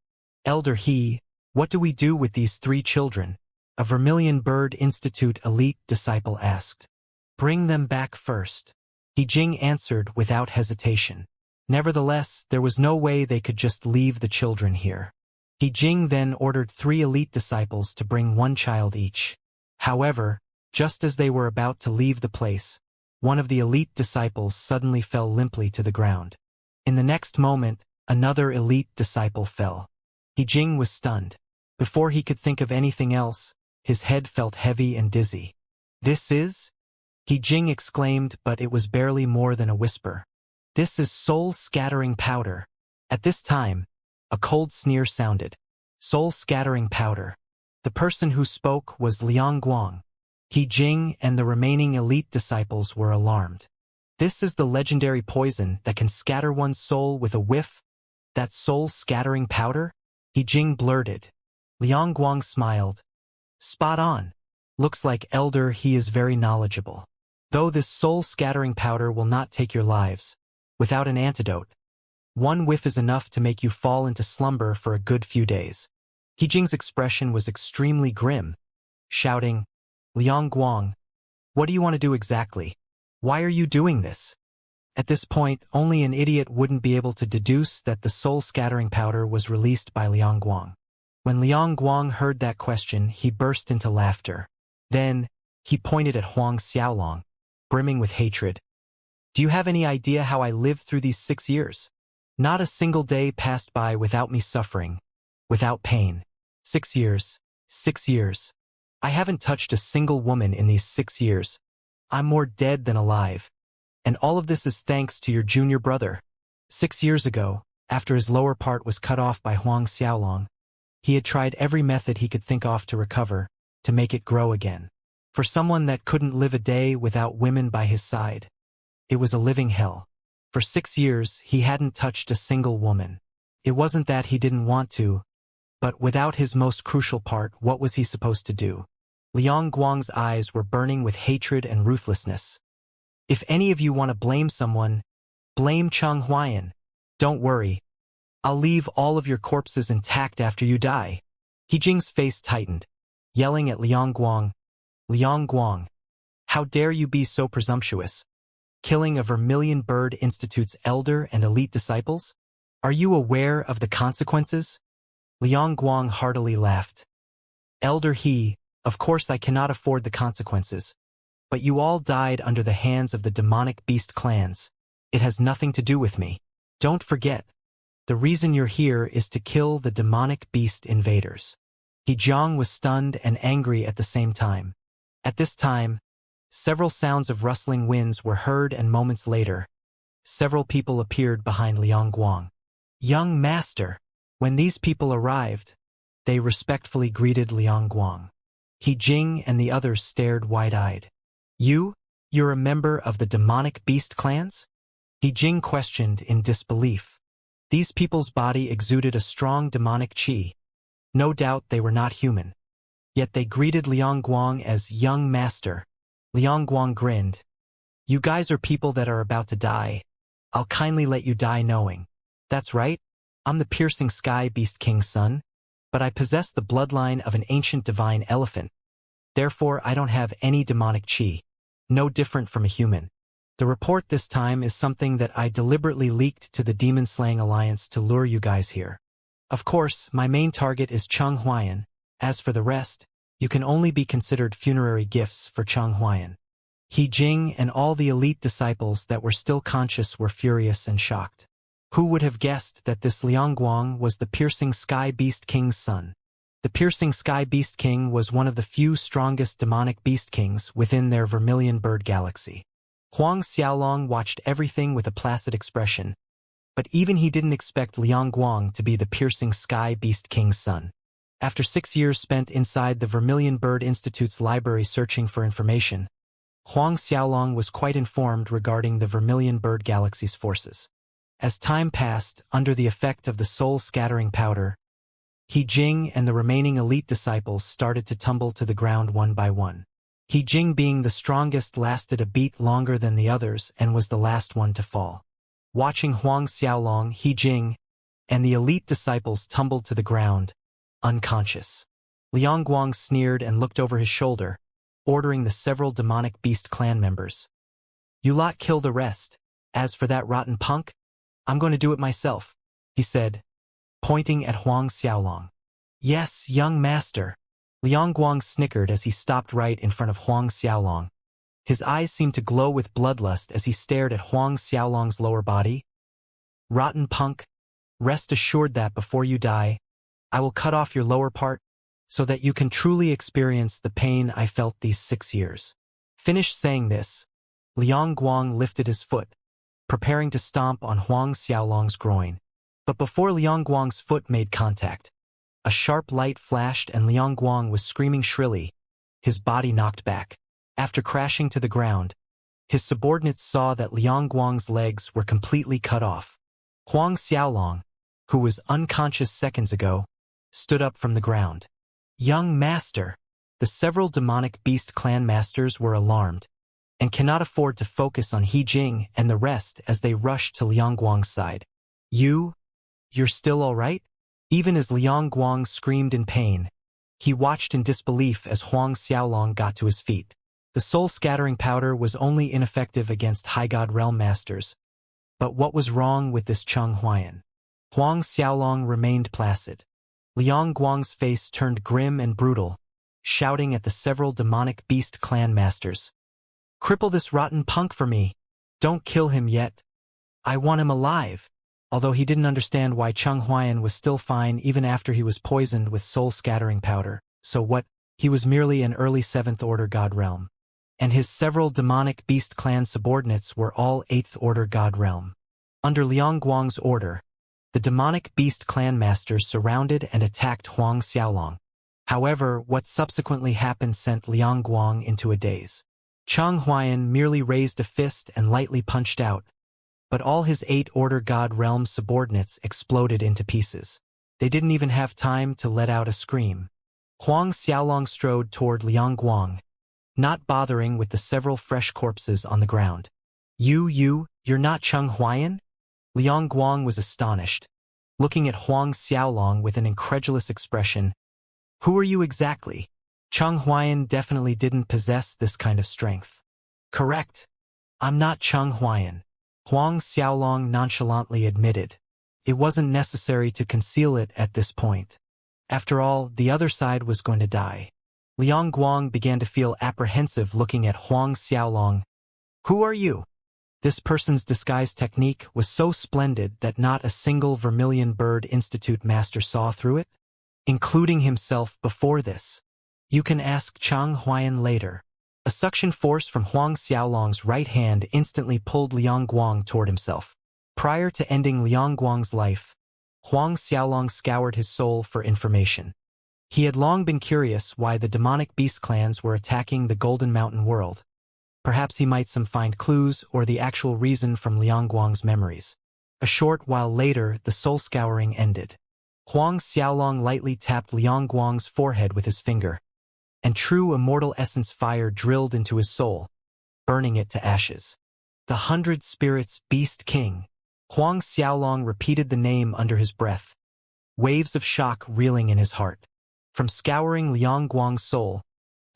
Elder He, what do we do with these 3 children? A Vermilion Bird Institute elite disciple asked. Bring them back first. He Jing answered without hesitation. Nevertheless, there was no way they could just leave the children here. He Jing then ordered 3 elite disciples to bring 1 child each. However, just as they were about to leave the place, one of the elite disciples suddenly fell limply to the ground. In the next moment, another elite disciple fell. He Jing was stunned. Before he could think of anything else, his head felt heavy and dizzy. This is? He Jing exclaimed, but it was barely more than a whisper. This is soul-scattering powder. At this time, a cold sneer sounded. Soul-scattering powder. The person who spoke was Liang Guang. He Jing and the remaining elite disciples were alarmed. This is the legendary poison that can scatter one's soul with a whiff? That soul-scattering powder? He Jing blurted. Liang Guang smiled. Spot on. Looks like Elder He is very knowledgeable. Though this soul-scattering powder will not take your lives, without an antidote, 1 whiff is enough to make you fall into slumber for a good few days. He Jing's expression was extremely grim, shouting, Liang Guang, what do you want to do exactly? Why are you doing this? At this point, only an idiot wouldn't be able to deduce that the soul-scattering powder was released by Liang Guang. When Liang Guang heard that question, he burst into laughter. Then, he pointed at Huang Xiaolong, brimming with hatred. Do you have any idea how I lived through these 6 years? Not a single day passed by without me suffering, without pain. 6 years. 6 years. I haven't touched a single woman in these 6 years. I'm more dead than alive. And all of this is thanks to your junior brother. 6 years ago, after his lower part was cut off by Huang Xiaolong, he had tried every method he could think of to recover, to make it grow again. For someone that couldn't live a day without women by his side, it was a living hell. For 6 years, he hadn't touched a single woman. It wasn't that he didn't want to, but without his most crucial part, what was he supposed to do? Liang Guang's eyes were burning with hatred and ruthlessness. If any of you want to blame someone, blame Cheng Huayan. Don't worry. I'll leave all of your corpses intact after you die. He Jing's face tightened, yelling at Liang Guang. Liang Guang, how dare you be so presumptuous? Killing a Vermilion Bird Institute's elder and elite disciples? Are you aware of the consequences? Liang Guang heartily laughed. Elder He, of course I cannot afford the consequences. But you all died under the hands of the demonic beast clans. It has nothing to do with me. Don't forget. The reason you're here is to kill the demonic beast invaders. He Jiang was stunned and angry at the same time. At this time, several sounds of rustling winds were heard, and moments later, several people appeared behind Liang Guang. Young master. When these people arrived, they respectfully greeted Liang Guang. He Jing and the others stared wide-eyed. You're a member of the demonic beast clans? He Jing questioned in disbelief. These people's body exuded a strong demonic qi. No doubt they were not human. Yet they greeted Liang Guang as young master. Liang Guang grinned. You guys are people that are about to die. I'll kindly let you die knowing. That's right. I'm the piercing sky beast king's son, but I possess the bloodline of an ancient divine elephant. Therefore, I don't have any demonic qi. No different from a human. The report this time is something that I deliberately leaked to the Demon-Slaying Alliance to lure you guys here. Of course, my main target is Cheng Huayan. As for the rest, you can only be considered funerary gifts for Cheng Huayan. He Jing and all the elite disciples that were still conscious were furious and shocked. Who would have guessed that this Liang Guang was the piercing sky beast king's son? The piercing sky beast king was one of the few strongest demonic beast kings within their Vermilion Bird Galaxy. Huang Xiaolong watched everything with a placid expression, but even he didn't expect Liang Guang to be the piercing sky beast king's son. After 6 years spent inside the Vermilion Bird Institute's library searching for information, Huang Xiaolong was quite informed regarding the Vermilion Bird Galaxy's forces. As time passed, under the effect of the soul-scattering powder, He Jing and the remaining elite disciples started to tumble to the ground one by one. He Jing, being the strongest, lasted a beat longer than the others and was the last one to fall. Watching Huang Xiaolong, He Jing, and the elite disciples tumbled to the ground, unconscious. Liang Guang sneered and looked over his shoulder, ordering the several demonic beast clan members. You lot kill the rest. As for that rotten punk, I'm going to do it myself, he said, pointing at Huang Xiaolong. Yes, young master. Liang Guang snickered as he stopped right in front of Huang Xiaolong. His eyes seemed to glow with bloodlust as he stared at Huang Xiaolong's lower body. Rotten punk, rest assured that before you die, I will cut off your lower part, so that you can truly experience the pain I felt these 6 years. Finished saying this, Liang Guang lifted his foot, preparing to stomp on Huang Xiaolong's groin. But before Liang Guang's foot made contact, a sharp light flashed and Liang Guang was screaming shrilly, his body knocked back. After crashing to the ground, his subordinates saw that Liang Guang's legs were completely cut off. Huang Xiaolong, who was unconscious seconds ago, stood up from the ground. Young master, the several demonic beast clan masters were alarmed and cannot afford to focus on He Jing and the rest as they rushed to Liang Guang's side. You're still all right? Even as Liang Guang screamed in pain, he watched in disbelief as Huang Xiaolong got to his feet. The soul-scattering powder was only ineffective against High God Realm Masters. But what was wrong with this Cheng Huayan? Huang Xiaolong remained placid. Liang Guang's face turned grim and brutal, shouting at the several demonic beast clan masters. Cripple this rotten punk for me. Don't kill him yet. I want him alive. Although he didn't understand why Cheng Huayan was still fine even after he was poisoned with soul-scattering powder. So what? He was merely an early 7th Order God Realm. And his several demonic beast clan subordinates were all 8th Order God Realm. Under Liang Guang's order, the demonic beast clan masters surrounded and attacked Huang Xiaolong. However, what subsequently happened sent Liang Guang into a daze. Cheng Huayan merely raised a fist and lightly punched out, but all his 8th Order God Realm subordinates exploded into pieces. They didn't even have time to let out a scream. Huang Xiaolong strode toward Liang Guang, not bothering with the several fresh corpses on the ground. You're not Cheng Huayan? Liang Guang was astonished, looking at Huang Xiaolong with an incredulous expression. Who are you exactly? Cheng Huayan definitely didn't possess this kind of strength. Correct. I'm not Cheng Huayan, Huang Xiaolong nonchalantly admitted. It wasn't necessary to conceal it at this point. After all, the other side was going to die. Liang Guang began to feel apprehensive looking at Huang Xiaolong. Who are you? This person's disguise technique was so splendid that not a single Vermilion Bird Institute master saw through it. including himself before this. You can ask Chang Huayan later. A suction force from Huang Xiaolong's right hand instantly pulled Liang Guang toward himself. Prior to ending Liang Guang's life, Huang Xiaolong scoured his soul for information. He had long been curious why the demonic beast clans were attacking the Golden Mountain world. Perhaps he might find clues or the actual reason from Liang Guang's memories. A short while later, the soul scouring ended. Huang Xiaolong lightly tapped Liang Guang's forehead with his finger, and true immortal essence fire drilled into his soul, burning it to ashes. The 100 Spirits Beast King. Huang Xiaolong repeated the name under his breath, waves of shock reeling in his heart. From scouring Liang Guang's soul,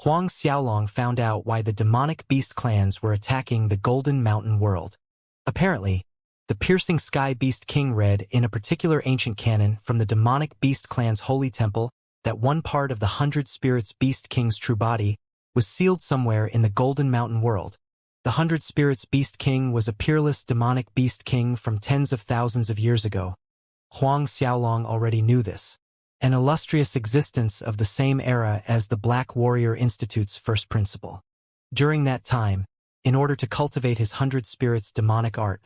Huang Xiaolong found out why the demonic beast clans were attacking the Golden Mountain world. Apparently, the piercing sky beast king read in a particular ancient canon from the demonic beast clan's holy temple that one part of the 100 Spirits Beast King's true body was sealed somewhere in the Golden Mountain world. The 100 Spirits Beast King was a peerless demonic beast king from tens of thousands of years ago. Huang Xiaolong already knew this. An illustrious existence of the same era as the Black Warrior Institute's first principle. During that time, in order to cultivate his 100 Spirits demonic art,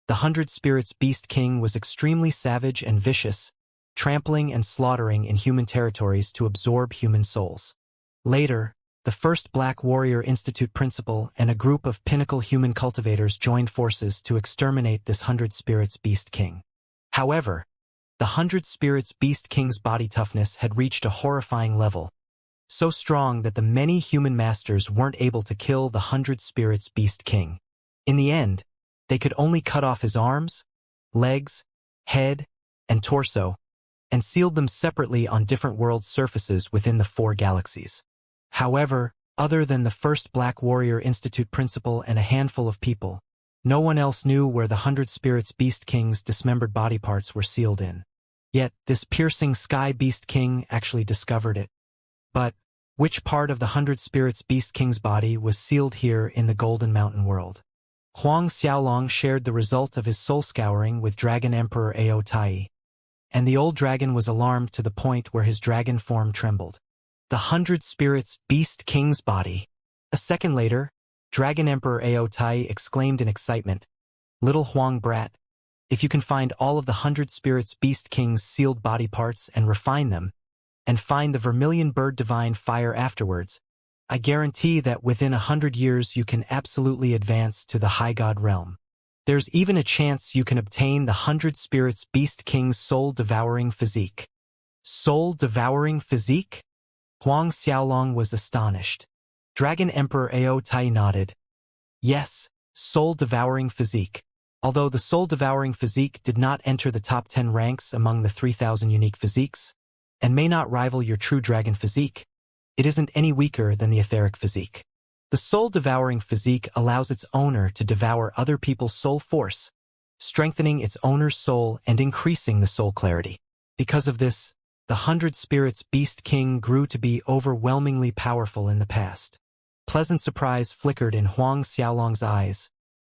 the 100 Spirits Beast King was extremely savage and vicious, trampling and slaughtering in human territories to absorb human souls. Later, the first Black Warrior Institute principal and a group of pinnacle human cultivators joined forces to exterminate this 100 Spirits Beast King. However, the 100 Spirits Beast King's body toughness had reached a horrifying level, so strong that the many human masters weren't able to kill the 100 Spirits Beast King. In the end, they could only cut off his arms, legs, head, and torso, and sealed them separately on different world surfaces within the 4 galaxies. However, other than the first Black Warrior Institute principal and a handful of people, no one else knew where the 100 Spirits Beast King's dismembered body parts were sealed in. Yet, this piercing Sky Beast King actually discovered it. But, which part of the 100 Spirits Beast King's body was sealed here in the Golden Mountain world? Huang Xiaolong shared the result of his soul scouring with Dragon Emperor Ao Tai, and the old dragon was alarmed to the point where his dragon form trembled. The 100 Spirits Beast King's body. A second later, Dragon Emperor Ao Tai exclaimed in excitement, "Little Huang brat, if you can find all of the 100 Spirits Beast King's sealed body parts and refine them, and find the Vermilion Bird Divine Fire afterwards, I guarantee that within 100 years you can absolutely advance to the High God realm. There's even a chance you can obtain the 100 Spirits Beast King's soul-devouring physique." Soul-devouring physique? Huang Xiaolong was astonished. Dragon Emperor Ao Tai nodded. Yes, soul-devouring physique. Although the soul-devouring physique did not enter the top 10 ranks among the 3,000 unique physiques, and may not rival your true dragon physique, it isn't any weaker than the etheric physique. The soul-devouring physique allows its owner to devour other people's soul force, strengthening its owner's soul and increasing the soul clarity. Because of this, the 100 Spirits Beast King grew to be overwhelmingly powerful in the past. Pleasant surprise flickered in Huang Xiaolong's eyes.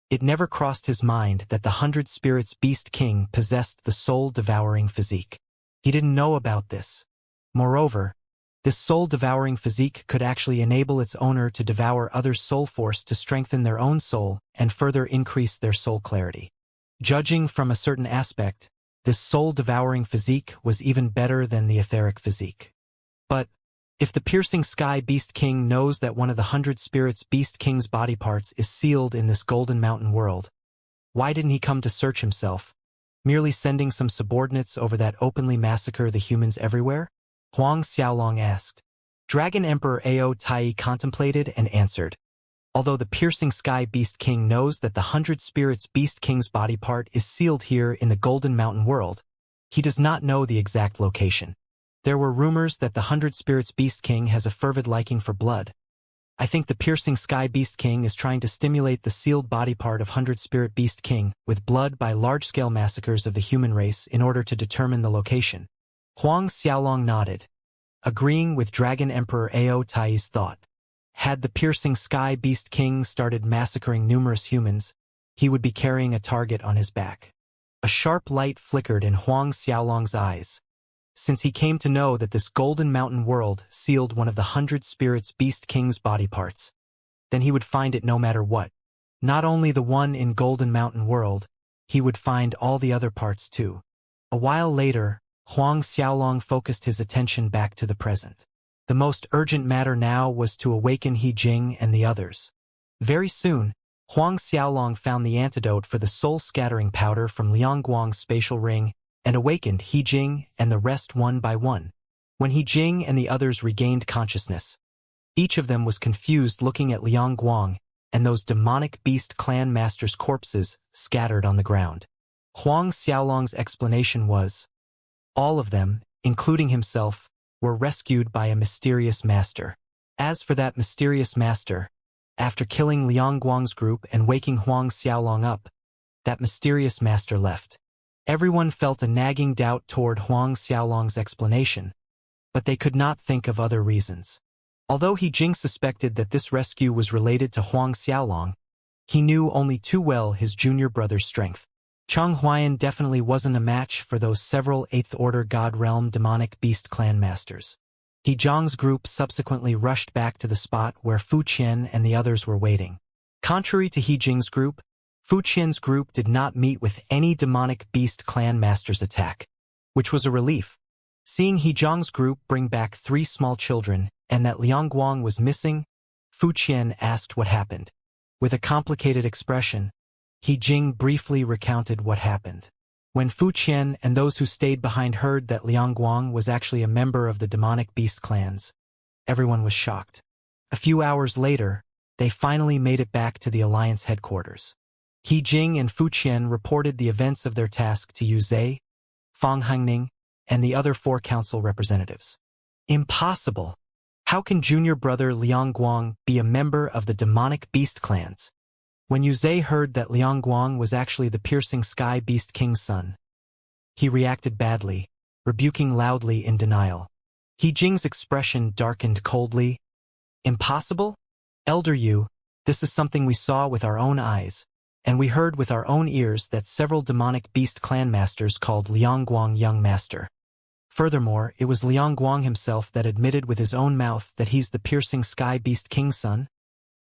It never crossed his mind that the 100 Spirits Beast King possessed the soul-devouring physique. He didn't know about this. Moreover, this soul-devouring physique could actually enable its owner to devour others' soul force to strengthen their own soul and further increase their soul clarity. Judging from a certain aspect, this soul-devouring physique was even better than the etheric physique. But, if the piercing Sky Beast King knows that one of the 100 Spirits Beast King's body parts is sealed in this Golden Mountain world, why didn't he come to search himself, merely sending some subordinates over that openly massacre the humans everywhere? Huang Xiaolong asked. Dragon Emperor Ao Tai contemplated and answered. Although the piercing Sky Beast King knows that the 100 Spirits Beast King's body part is sealed here in the Golden Mountain world, he does not know the exact location. There were rumors that the 100 Spirits Beast King has a fervid liking for blood. I think the piercing Sky Beast King is trying to stimulate the sealed body part of 100 Spirit Beast King with blood by large-scale massacres of the human race in order to determine the location. Huang Xiaolong nodded, agreeing with Dragon Emperor Ao Tai's thought. Had the piercing Sky Beast King started massacring numerous humans, he would be carrying a target on his back. A sharp light flickered in Huang Xiaolong's eyes. since he came to know that this Golden Mountain world sealed one of the 100 Spirits Beast King's body parts, then he would find it no matter what. Not only the one in Golden Mountain world, he would find all the other parts too. A while later, Huang Xiaolong focused his attention back to the present. The most urgent matter now was to awaken He Jing and the others. Very soon, Huang Xiaolong found the antidote for the soul-scattering powder from Liang Guang's spatial ring and awakened He Jing and the rest one by one. When He Jing and the others regained consciousness, each of them was confused looking at Liang Guang and those demonic beast clan masters' corpses scattered on the ground. Huang Xiaolong's explanation was, all of them, including himself, were rescued by a mysterious master. As for that mysterious master, after killing Liang Guang's group and waking Huang Xiaolong up, that mysterious master left. Everyone felt a nagging doubt toward Huang Xiaolong's explanation, but they could not think of other reasons. Although He Jing suspected that this rescue was related to Huang Xiaolong, he knew only too well his junior brother's strength. Cheng Huayan definitely wasn't a match for those several 8th Order God Realm demonic beast clan masters. He Zhang's group subsequently rushed back to the spot where Fu Qian and the others were waiting. Contrary to He Jing's group, Fu Qian's group did not meet with any demonic beast clan master's attack, which was a relief. Seeing He Zhang's group bring back 3 small children and that Liang Guang was missing, Fu Qian asked what happened. With a complicated expression, He Jing briefly recounted what happened. When Fu Qian and those who stayed behind heard that Liang Guang was actually a member of the demonic beast clans, everyone was shocked. A few hours later, they finally made it back to the Alliance headquarters. He Jing and Fu Qian reported the events of their task to Yu Zhe, Fang Hangning, and the other 4 council representatives. Impossible! How can junior brother Liang Guang be a member of the demonic beast clans? When Yu Zhe heard that Liang Guang was actually the piercing sky beast king's son, he reacted badly, rebuking loudly in denial. He Jing's expression darkened coldly. Impossible? Elder Yu, this is something we saw with our own eyes, and we heard with our own ears that several demonic beast clan masters called Liang Guang young master. Furthermore, it was Liang Guang himself that admitted with his own mouth that he's the piercing sky beast king's son?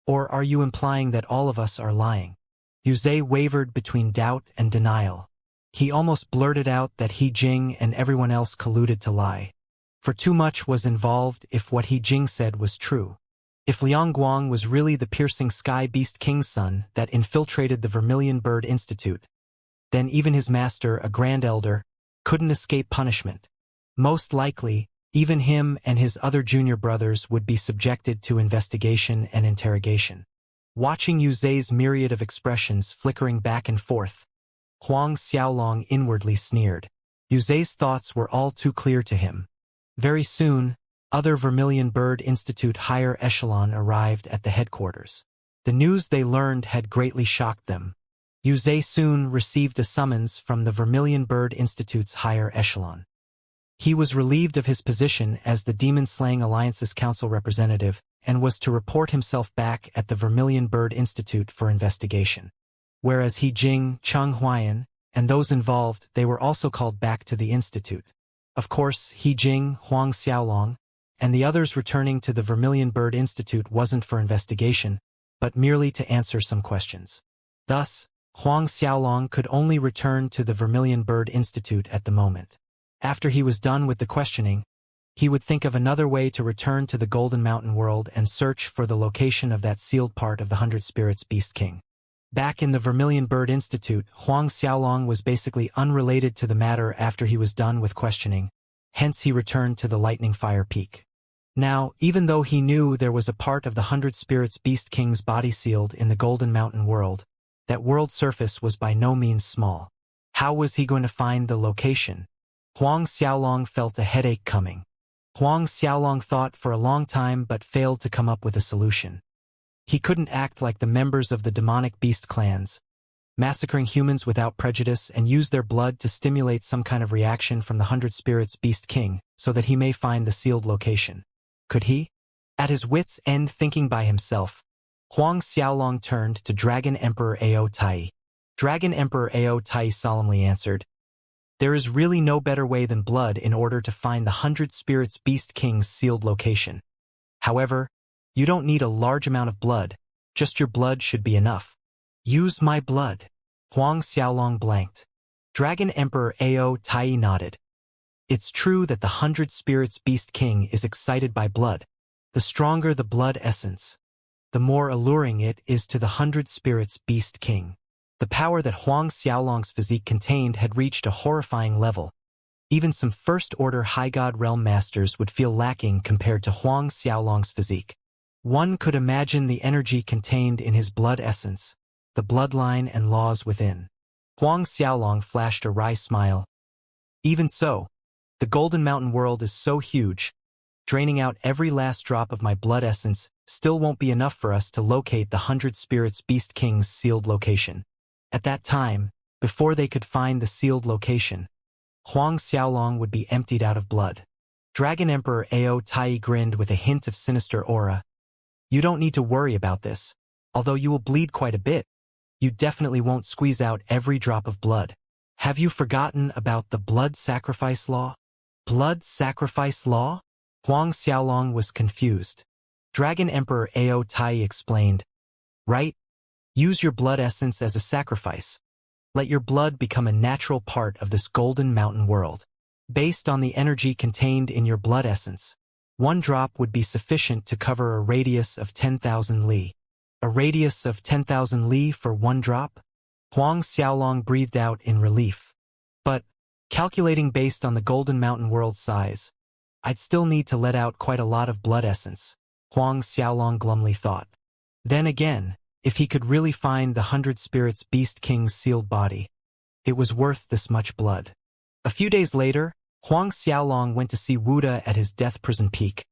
Or are you implying that all of us are lying? Yu Zhe wavered between doubt and denial. He almost blurted out that He Jing and everyone else colluded to lie. For too much was involved if what He Jing said was true. If Liang Guang was really the piercing sky beast king's son that infiltrated the Vermilion Bird Institute, then even his master, a Grand Elder, couldn't escape punishment. Most likely, even him and his other junior brothers would be subjected to investigation and interrogation. Watching Yu Zhe's myriad of expressions flickering back and forth, Huang Xiaolong inwardly sneered. Yu Zhe's thoughts were all too clear to him. Very soon, other Vermilion Bird Institute higher echelon arrived at the headquarters. The news they learned had greatly shocked them. Yu Zhe soon received a summons from the Vermilion Bird Institute's higher echelon. He was relieved of his position as the Demon-Slaying Alliance's council representative and was to report himself back at the Vermilion Bird Institute for investigation. Whereas He Jing, Cheng Huayan, and those involved, they were also called back to the institute. Of course, He Jing, Huang Xiaolong, and the others returning to the Vermilion Bird Institute wasn't for investigation, but merely to answer some questions. Thus, Huang Xiaolong could only return to the Vermilion Bird Institute at the moment. After he was done with the questioning, he would think of another way to return to the Golden Mountain world and search for the location of that sealed part of the 100 Spirits Beast King. Back in the Vermilion Bird Institute, Huang Xiaolong was basically unrelated to the matter after he was done with questioning, hence he returned to the Lightning Fire Peak. Now, even though he knew there was a part of the 100 Spirits Beast King's body sealed in the Golden Mountain world, that world surface was by no means small. How was he going to find the location? Huang Xiaolong felt a headache coming. Huang Xiaolong thought for a long time but failed to come up with a solution. He couldn't act like the members of the demonic beast clans, massacring humans without prejudice and use their blood to stimulate some kind of reaction from the 100 Spirits Beast King so that he may find the sealed location. Could he? At his wits' end thinking by himself, Huang Xiaolong turned to Dragon Emperor Ao Tai. Dragon Emperor Ao Tai solemnly answered, There is really no better way than blood in order to find the 100 Spirits Beast King's sealed location. However, you don't need a large amount of blood, just your blood should be enough. Use my blood. Huang Xiaolong blanked. Dragon Emperor Ao Tai nodded. It's true that the 100 Spirits Beast King is excited by blood. The stronger the blood essence, the more alluring it is to the 100 Spirits Beast King. The power that Huang Xiaolong's physique contained had reached a horrifying level. Even some first-order High God Realm masters would feel lacking compared to Huang Xiaolong's physique. One could imagine the energy contained in his blood essence, the bloodline and laws within. Huang Xiaolong flashed a wry smile. Even so, the Golden Mountain world is so huge, draining out every last drop of my blood essence still won't be enough for us to locate the 100 Spirits Beast King's sealed location. At that time, before they could find the sealed location, Huang Xiaolong would be emptied out of blood. Dragon Emperor Ao Tai grinned with a hint of sinister aura. You don't need to worry about this. Although you will bleed quite a bit, you definitely won't squeeze out every drop of blood. Have you forgotten about the blood sacrifice law? Blood sacrifice law? Huang Xiaolong was confused. Dragon Emperor Ao Tai explained. Right? Use your blood essence as a sacrifice. Let your blood become a natural part of this Golden Mountain world. Based on the energy contained in your blood essence, one drop would be sufficient to cover a radius of 10,000 li. A radius of 10,000 li for one drop? Huang Xiaolong breathed out in relief. But, calculating based on the Golden Mountain world size, I'd still need to let out quite a lot of blood essence, Huang Xiaolong glumly thought. Then again, if he could really find the 100 Spirits Beast King's sealed body, it was worth this much blood. A few days later, Huang Xiaolong went to see Wuda at his death prison peak,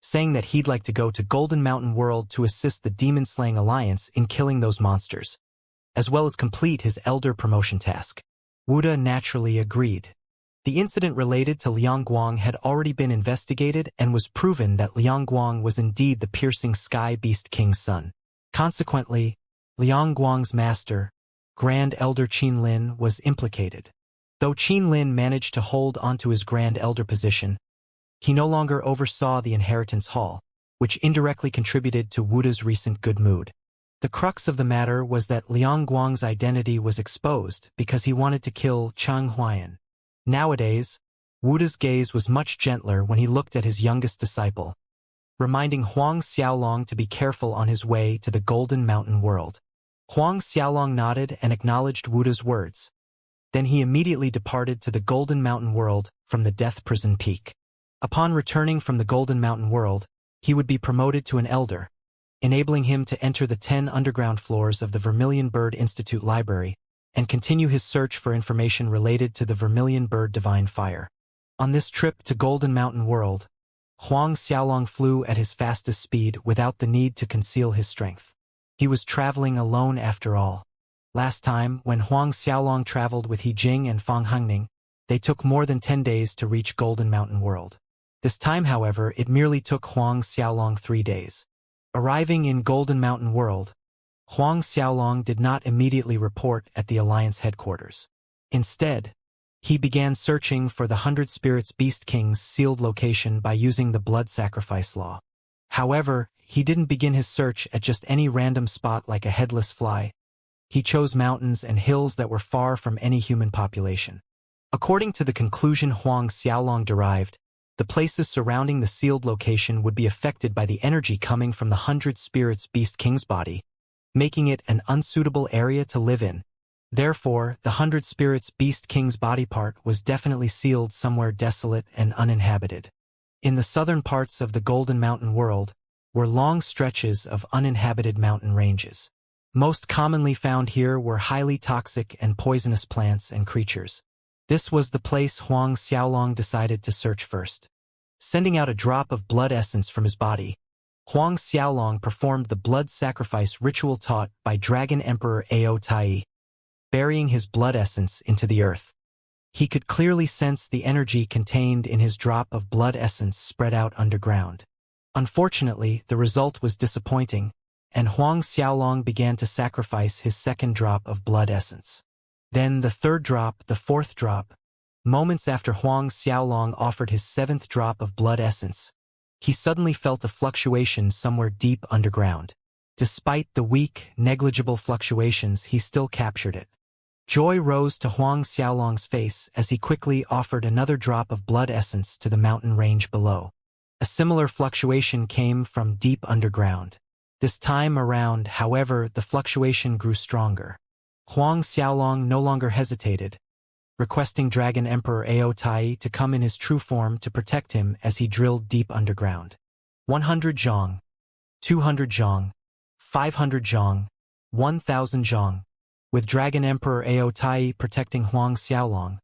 saying that he'd like to go to Golden Mountain World to assist the Demon-Slaying Alliance in killing those monsters, as well as complete his elder promotion task. Wuda naturally agreed. The incident related to Liang Guang had already been investigated and was proven that Liang Guang was indeed the piercing Sky Beast King's son. Consequently, Liang Guang's master, Grand Elder Qin Lin, was implicated. Though Qin Lin managed to hold onto his Grand Elder position, he no longer oversaw the Inheritance Hall, which indirectly contributed to Wuda's recent good mood. The crux of the matter was that Liang Guang's identity was exposed because he wanted to kill Chang Huayan. Nowadays, Wuda's gaze was much gentler when he looked at his youngest disciple, reminding Huang Xiaolong to be careful on his way to the Golden Mountain world. Huang Xiaolong nodded and acknowledged Wuda's words. Then he immediately departed to the Golden Mountain world from the Death Prison Peak. Upon returning from the Golden Mountain world, he would be promoted to an elder, enabling him to enter the 10 underground floors of the Vermilion Bird Institute Library and continue his search for information related to the Vermilion Bird Divine Fire. On this trip to Golden Mountain world, Huang Xiaolong flew at his fastest speed without the need to conceal his strength. He was traveling alone after all. Last time, when Huang Xiaolong traveled with He Jing and Fang Hengning, they took more than 10 days to reach Golden Mountain world. This time, however, it merely took Huang Xiaolong 3 days. Arriving in Golden Mountain world, Huang Xiaolong did not immediately report at the Alliance headquarters. Instead, he began searching for the 100 Spirits Beast King's sealed location by using the blood sacrifice law. However, he didn't begin his search at just any random spot like a headless fly. He chose mountains and hills that were far from any human population. According to the conclusion Huang Xiaolong derived, the places surrounding the sealed location would be affected by the energy coming from the 100 Spirits Beast King's body, making it an unsuitable area to live in. Therefore, the 100 Spirits Beast King's body part was definitely sealed somewhere desolate and uninhabited. In the southern parts of the Golden Mountain world were long stretches of uninhabited mountain ranges. Most commonly found here were highly toxic and poisonous plants and creatures. This was the place Huang Xiaolong decided to search first. Sending out a drop of blood essence from his body, Huang Xiaolong performed the blood sacrifice ritual taught by Dragon Emperor Ao Tai, burying his blood essence into the earth. He could clearly sense the energy contained in his drop of blood essence spread out underground. Unfortunately, the result was disappointing, and Huang Xiaolong began to sacrifice his second drop of blood essence. Then the third drop, the fourth drop. Moments after Huang Xiaolong offered his 7th drop of blood essence, he suddenly felt a fluctuation somewhere deep underground. Despite the weak, negligible fluctuations, he still captured it. Joy rose to Huang Xiaolong's face as he quickly offered another drop of blood essence to the mountain range below. A similar fluctuation came from deep underground. This time around, however, the fluctuation grew stronger. Huang Xiaolong no longer hesitated, requesting Dragon Emperor Ao Tai to come in his true form to protect him as he drilled deep underground. 100 zhong, 200 zhong, 500 zhong, 1,000 zhong. With Dragon Emperor Ao Tai protecting Huang Xiaolong,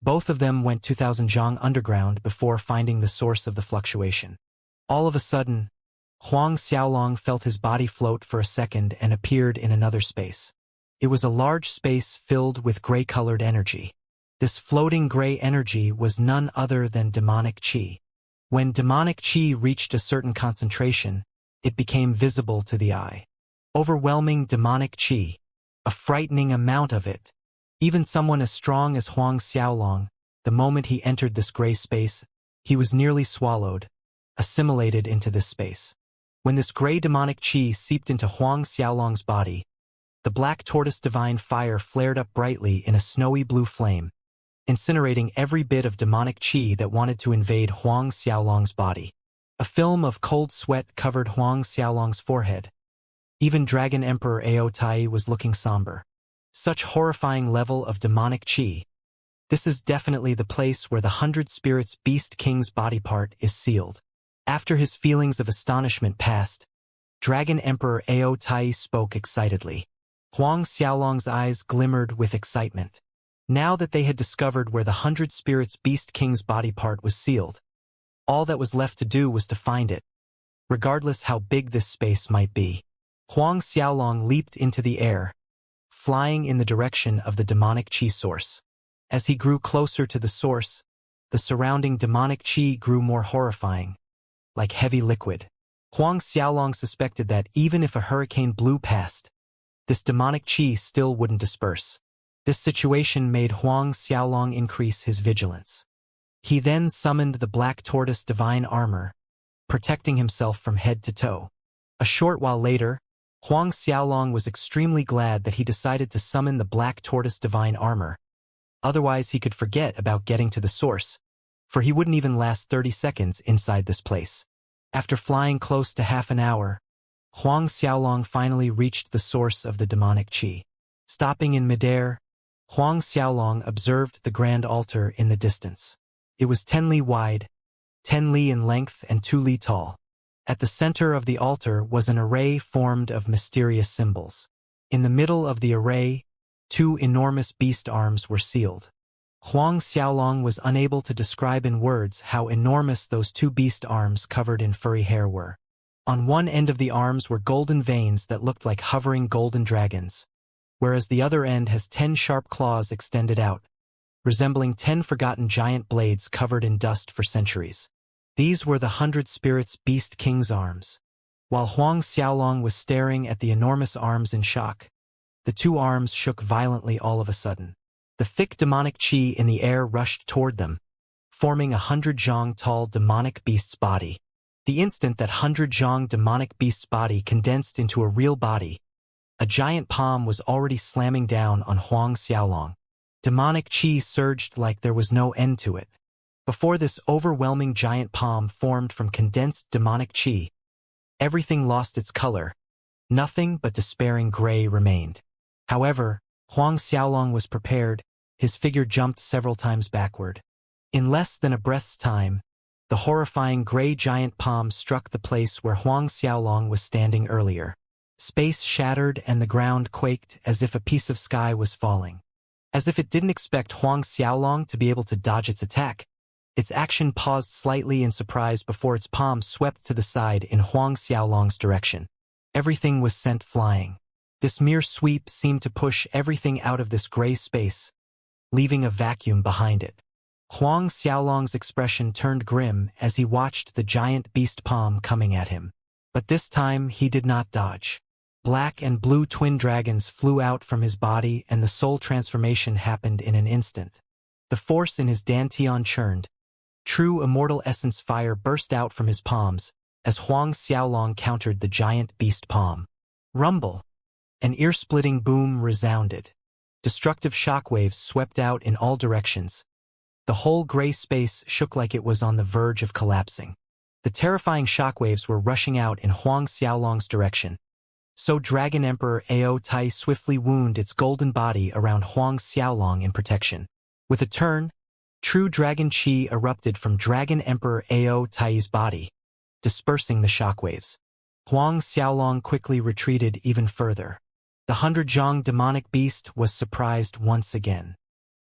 both of them went 2,000 zhong underground before finding the source of the fluctuation. All of a sudden, Huang Xiaolong felt his body float for a second and appeared in another space. It was a large space filled with gray-colored energy. This floating gray energy was none other than demonic qi. When demonic qi reached a certain concentration, it became visible to the eye. Overwhelming demonic qi, a frightening amount of it. Even someone as strong as Huang Xiaolong, the moment he entered this gray space, he was nearly swallowed, assimilated into this space. When this gray demonic qi seeped into Huang Xiaolong's body, the black tortoise divine fire flared up brightly in a snowy blue flame, incinerating every bit of demonic qi that wanted to invade Huang Xiaolong's body. A film of cold sweat covered Huang Xiaolong's forehead. Even Dragon Emperor Ao Tai was looking somber. Such horrifying level of demonic qi. This is definitely the place where the 100 Spirits Beast King's body part is sealed. After his feelings of astonishment passed, Dragon Emperor Ao Tai spoke excitedly. Huang Xiaolong's eyes glimmered with excitement. Now that they had discovered where the 100 Spirits Beast King's body part was sealed, all that was left to do was to find it, regardless how big this space might be. Huang Xiaolong leaped into the air, flying in the direction of the demonic qi source. As he grew closer to the source, the surrounding demonic qi grew more horrifying, like heavy liquid. Huang Xiaolong suspected that even if a hurricane blew past, this demonic qi still wouldn't disperse. This situation made Huang Xiaolong increase his vigilance. He then summoned the black tortoise divine armor, protecting himself from head to toe. A short while later, Huang Xiaolong was extremely glad that he decided to summon the black tortoise divine armor. Otherwise he could forget about getting to the source, for he wouldn't even last 30 seconds inside this place. After flying close to half an hour, Huang Xiaolong finally reached the source of the demonic qi. Stopping in midair, Huang Xiaolong observed the grand altar in the distance. It was 10 li wide, 10 li in length and 2 li tall. At the center of the altar was an array formed of mysterious symbols. In the middle of the array, 2 enormous beast arms were sealed. Huang Xiaolong was unable to describe in words how enormous those 2 beast arms covered in furry hair were. On one end of the arms were golden veins that looked like hovering golden dragons, whereas the other end has 10 sharp claws extended out, resembling 10 forgotten giant blades covered in dust for centuries. These were the 100 Spirits Beast King's arms. While Huang Xiaolong was staring at the enormous arms in shock, the 2 arms shook violently all of a sudden. The thick demonic qi in the air rushed toward them, forming a 100 zhong tall demonic beast's body. The instant that 100 zhong demonic beast's body condensed into a real body, a giant palm was already slamming down on Huang Xiaolong. Demonic qi surged like there was no end to it. Before this overwhelming giant palm formed from condensed demonic qi, everything lost its color. Nothing but despairing gray remained. However, Huang Xiaolong was prepared. His figure jumped several times backward. In less than a breath's time, the horrifying gray giant palm struck the place where Huang Xiaolong was standing earlier. Space shattered and the ground quaked as if a piece of sky was falling. As if it didn't expect Huang Xiaolong to be able to dodge its attack, its action paused slightly in surprise before its palm swept to the side in Huang Xiaolong's direction. Everything was sent flying. This mere sweep seemed to push everything out of this gray space, leaving a vacuum behind it. Huang Xiaolong's expression turned grim as he watched the giant beast palm coming at him. But this time he did not dodge. Black and blue twin dragons flew out from his body and the soul transformation happened in an instant. The force in his dantian churned. True immortal essence fire burst out from his palms, as Huang Xiaolong countered the giant beast palm. Rumble! An ear-splitting boom resounded. Destructive shockwaves swept out in all directions. The whole gray space shook like it was on the verge of collapsing. The terrifying shockwaves were rushing out in Huang Xiaolong's direction. So Dragon Emperor Ao Tai swiftly wound its golden body around Huang Xiaolong in protection. With a turn, true dragon chi erupted from Dragon Emperor Ao Tai's body, dispersing the shockwaves. Huang Xiaolong quickly retreated even further. The 100-zhang demonic beast was surprised once again.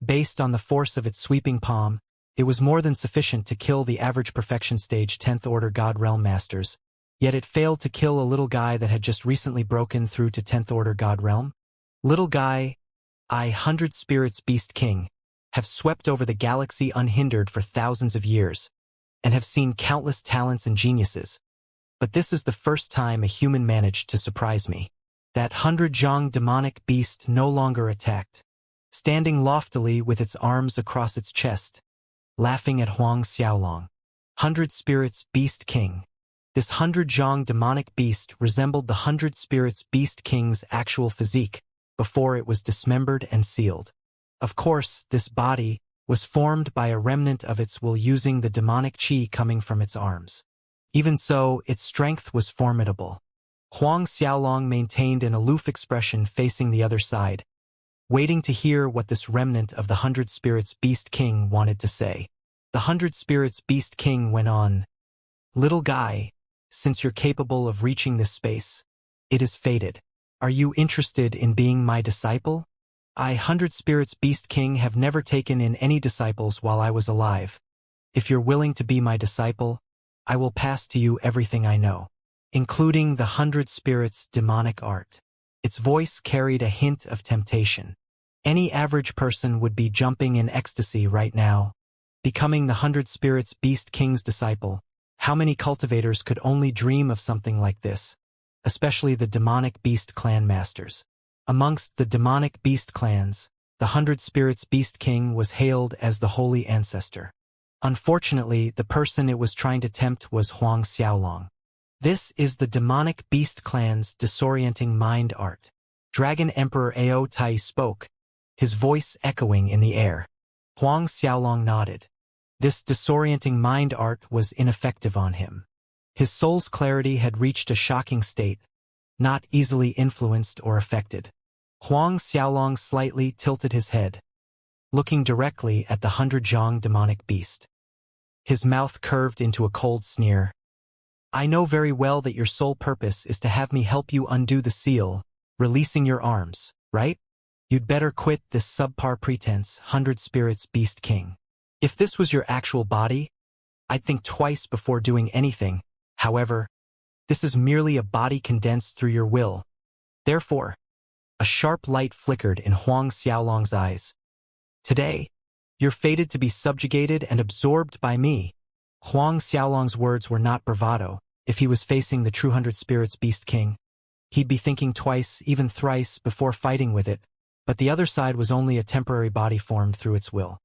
Based on the force of its sweeping palm, it was more than sufficient to kill the average perfection stage 10th order God Realm Masters, yet it failed to kill a little guy that had just recently broken through to 10th order God Realm. Little guy, 100 Spirits Beast King, have swept over the galaxy unhindered for thousands of years, and have seen countless talents and geniuses. But this is the first time a human managed to surprise me. That 100-zhang demonic beast no longer attacked, standing loftily with its arms across its chest, laughing at Huang Xiaolong. 100 Spirits Beast King. This 100-zhang demonic beast resembled the 100 Spirits Beast King's actual physique before it was dismembered and sealed. Of course, this body was formed by a remnant of its will using the demonic chi coming from its arms. Even so, its strength was formidable. Huang Xiaolong maintained an aloof expression facing the other side, waiting to hear what this remnant of the 100 Spirits Beast King wanted to say. The 100 Spirits Beast King went on, "Little guy, since you're capable of reaching this space, it is fated. Are you interested in being my disciple? 100 Spirits Beast King have never taken in any disciples while I was alive. If you're willing to be my disciple, I will pass to you everything I know, including the 100 Spirits demonic art." Its voice carried a hint of temptation. Any average person would be jumping in ecstasy right now. Becoming the 100 Spirits Beast King's disciple, how many cultivators could only dream of something like this? Especially the demonic beast clan masters. Amongst the demonic beast clans, the 100 Spirits Beast King was hailed as the holy ancestor. Unfortunately, the person it was trying to tempt was Huang Xiaolong. This is the demonic beast clan's disorienting mind art. Dragon Emperor Ao Tai spoke, his voice echoing in the air. Huang Xiaolong nodded. This disorienting mind art was ineffective on him. His soul's clarity had reached a shocking state, not easily influenced or affected. Huang Xiaolong slightly tilted his head, looking directly at the 100-zhang demonic beast. His mouth curved into a cold sneer. "I know very well that your sole purpose is to have me help you undo the seal, releasing your arms, right? You'd better quit this subpar pretense, 100 Spirits Beast King. If this was your actual body, I'd think twice before doing anything. However, this is merely a body condensed through your will. Therefore," a sharp light flickered in Huang Xiaolong's eyes. "Today, you're fated to be subjugated and absorbed by me." Huang Xiaolong's words were not bravado. If he was facing the true 100 Spirits Beast King, he'd be thinking twice, even thrice, before fighting with it, but the other side was only a temporary body formed through its will.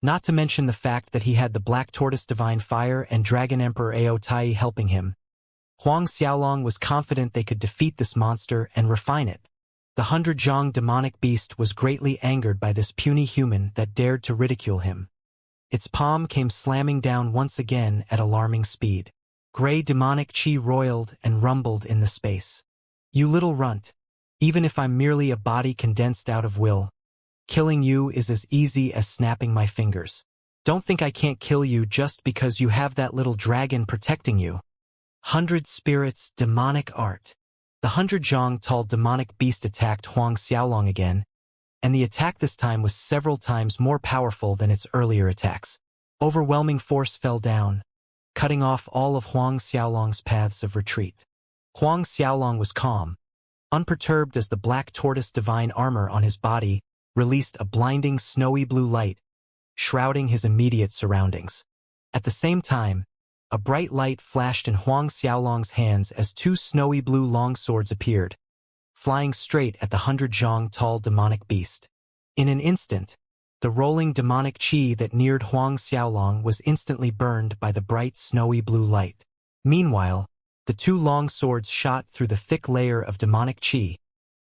Not to mention the fact that he had the Black Tortoise Divine Fire and Dragon Emperor Ao Tai helping him. Huang Xiaolong was confident they could defeat this monster and refine it. The 100-zhang demonic beast was greatly angered by this puny human that dared to ridicule him. Its palm came slamming down once again at alarming speed. Gray demonic chi roiled and rumbled in the space. "You little runt. Even if I'm merely a body condensed out of will, killing you is as easy as snapping my fingers. Don't think I can't kill you just because you have that little dragon protecting you." 100 Spirits demonic art. The 100-zhang tall demonic beast attacked Huang Xiaolong again, and the attack this time was several times more powerful than its earlier attacks. Overwhelming force fell down, cutting off all of Huang Xiaolong's paths of retreat. Huang Xiaolong was calm, unperturbed as the Black Tortoise Divine Armor on his body released a blinding snowy blue light, shrouding his immediate surroundings. At the same time, a bright light flashed in Huang Xiaolong's hands as two snowy blue longswords appeared, flying straight at the 100-zhang tall demonic beast. In an instant, The rolling demonic qi that neared Huang Xiaolong was instantly burned by the bright snowy blue light. Meanwhile, the two long swords shot through the thick layer of demonic qi,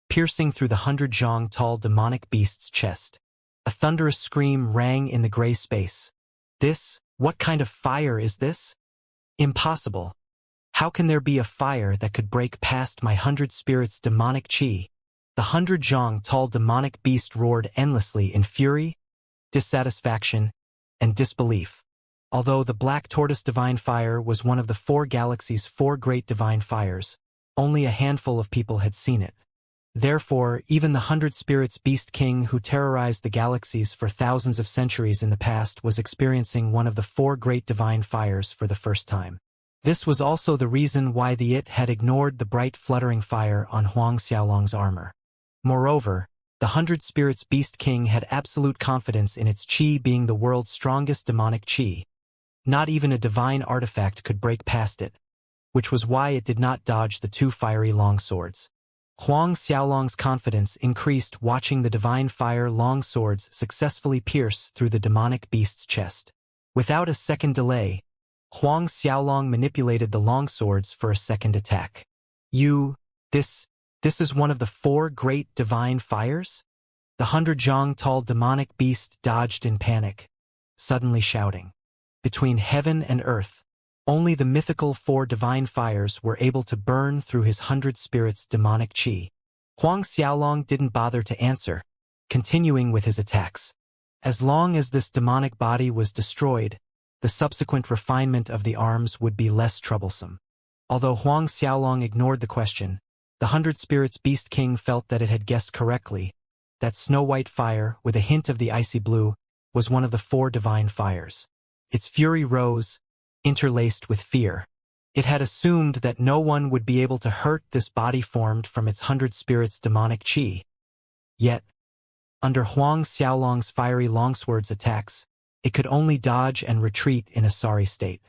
piercing through the 100 zhang tall demonic beast's chest. A thunderous scream rang in the gray space. What kind of fire is this? Impossible. How can there be a fire that could break past my 100 spirits' demonic qi? The 100 zhang tall demonic beast roared endlessly in fury, dissatisfaction, and disbelief. Although the Black Tortoise Divine Fire was one of the 4 galaxies' 4 great divine fires, only a handful of people had seen it. Therefore, even the 100 Spirits Beast King who terrorized the galaxies for thousands of centuries in the past was experiencing one of the 4 great divine fires for the first time. This was also the reason why the It had ignored the bright fluttering fire on Huang Xiaolong's armor. Moreover, the 100 Spirits Beast King had absolute confidence in its qi being the world's strongest demonic qi. Not even a divine artifact could break past it, which was why it did not dodge the 2 fiery longswords. Huang Xiaolong's confidence increased watching the divine fire longswords successfully pierce through the demonic beast's chest. Without a second delay, Huang Xiaolong manipulated the longswords for a second attack. This is one of the 4 great divine fires? The 100 zhang tall demonic beast dodged in panic, suddenly shouting. Between heaven and earth, only the mythical 4 divine fires were able to burn through his 100 spirits' demonic qi. Huang Xiaolong didn't bother to answer, continuing with his attacks. As long as this demonic body was destroyed, the subsequent refinement of the arms would be less troublesome. Although Huang Xiaolong ignored the question, the 100 Spirits Beast King felt that it had guessed correctly, that snow-white fire, with a hint of the icy blue, was one of the 4 divine fires. Its fury rose, interlaced with fear. It had assumed that no one would be able to hurt this body formed from its 100 spirits' demonic qi. Yet, under Huang Xiaolong's fiery longswords attacks, it could only dodge and retreat in a sorry state.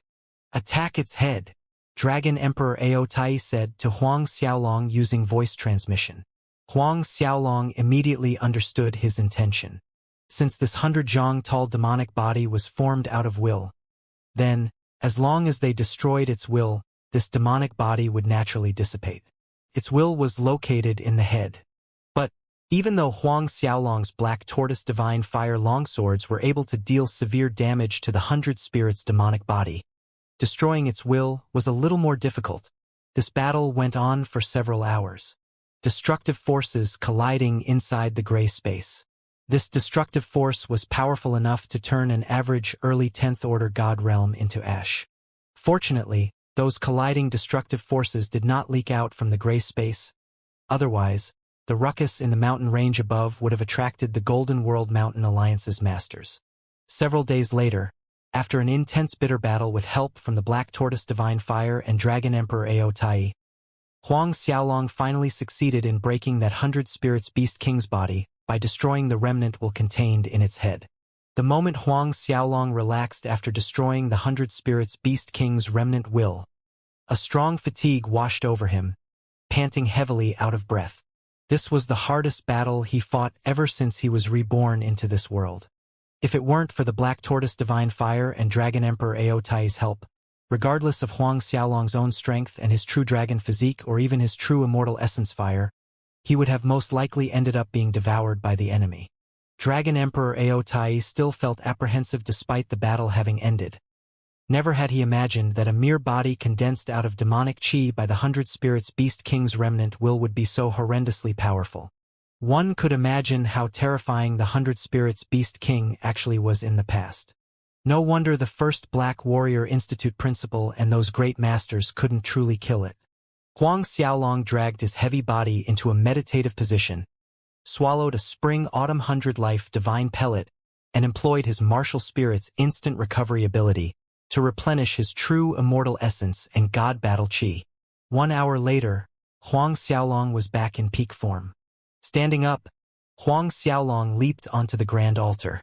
Attack its head, Dragon Emperor Ao Tai said to Huang Xiaolong using voice transmission. Huang Xiaolong immediately understood his intention. Since this 100 zhang tall demonic body was formed out of will, then, as long as they destroyed its will, this demonic body would naturally dissipate. Its will was located in the head. But, even though Huang Xiaolong's Black Tortoise Divine Fire longswords were able to deal severe damage to the 100 spirits' demonic body, destroying its will was a little more difficult. This battle went on for several hours. Destructive forces colliding inside the gray space. This destructive force was powerful enough to turn an average early 10th order god realm into ash. Fortunately, those colliding destructive forces did not leak out from the gray space. Otherwise, the ruckus in the mountain range above would have attracted the Golden World Mountain Alliance's masters. Several days later, after an intense bitter battle with help from the Black Tortoise Divine Fire and Dragon Emperor Ao Tai, Huang Xiaolong finally succeeded in breaking that 100 Spirits Beast King's body by destroying the remnant will contained in its head. The moment Huang Xiaolong relaxed after destroying the 100 Spirits Beast King's remnant will, a strong fatigue washed over him, panting heavily out of breath. This was the hardest battle he fought ever since he was reborn into this world. If it weren't for the Black Tortoise Divine Fire and Dragon Emperor Ao Tai's help, regardless of Huang Xiaolong's own strength and his true dragon physique or even his true immortal essence fire, he would have most likely ended up being devoured by the enemy. Dragon Emperor Ao Tai still felt apprehensive despite the battle having ended. Never had he imagined that a mere body condensed out of demonic qi by the 100 Spirits Beast King's remnant will would be so horrendously powerful. One could imagine how terrifying the 100 Spirits Beast King actually was in the past. No wonder the first Black Warrior Institute principal and those great masters couldn't truly kill it. Huang Xiaolong dragged his heavy body into a meditative position, swallowed a spring autumn 100 life divine pellet, and employed his martial spirit's instant recovery ability to replenish his true immortal essence and god battle qi. 1 hour later, Huang Xiaolong was back in peak form. Standing up, Huang Xiaolong leaped onto the grand altar.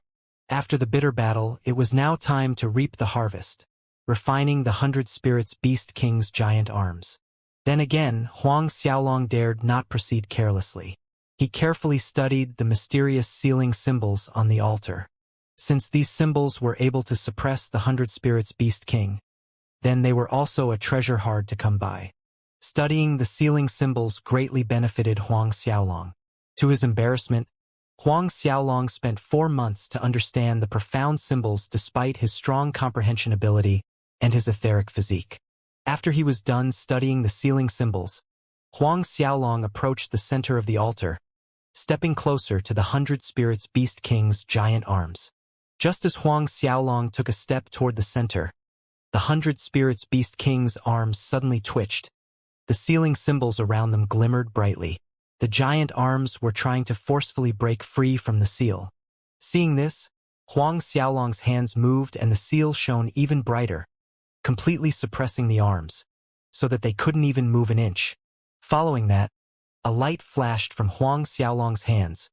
After the bitter battle, it was now time to reap the harvest, refining the 100 Spirits Beast King's giant arms. Then again, Huang Xiaolong dared not proceed carelessly. He carefully studied the mysterious sealing symbols on the altar. Since these symbols were able to suppress the 100 Spirits Beast King, then they were also a treasure hard to come by. Studying the sealing symbols greatly benefited Huang Xiaolong. To his embarrassment, Huang Xiaolong spent 4 months to understand the profound symbols despite his strong comprehension ability and his etheric physique. After he was done studying the sealing symbols, Huang Xiaolong approached the center of the altar, stepping closer to the 100 Spirits Beast King's giant arms. Just as Huang Xiaolong took a step toward the center, the 100 Spirits Beast King's arms suddenly twitched. The sealing symbols around them glimmered brightly. The giant arms were trying to forcefully break free from the seal. Seeing this, Huang Xiaolong's hands moved and the seal shone even brighter, completely suppressing the arms, so that they couldn't even move an inch. Following that, a light flashed from Huang Xiaolong's hands,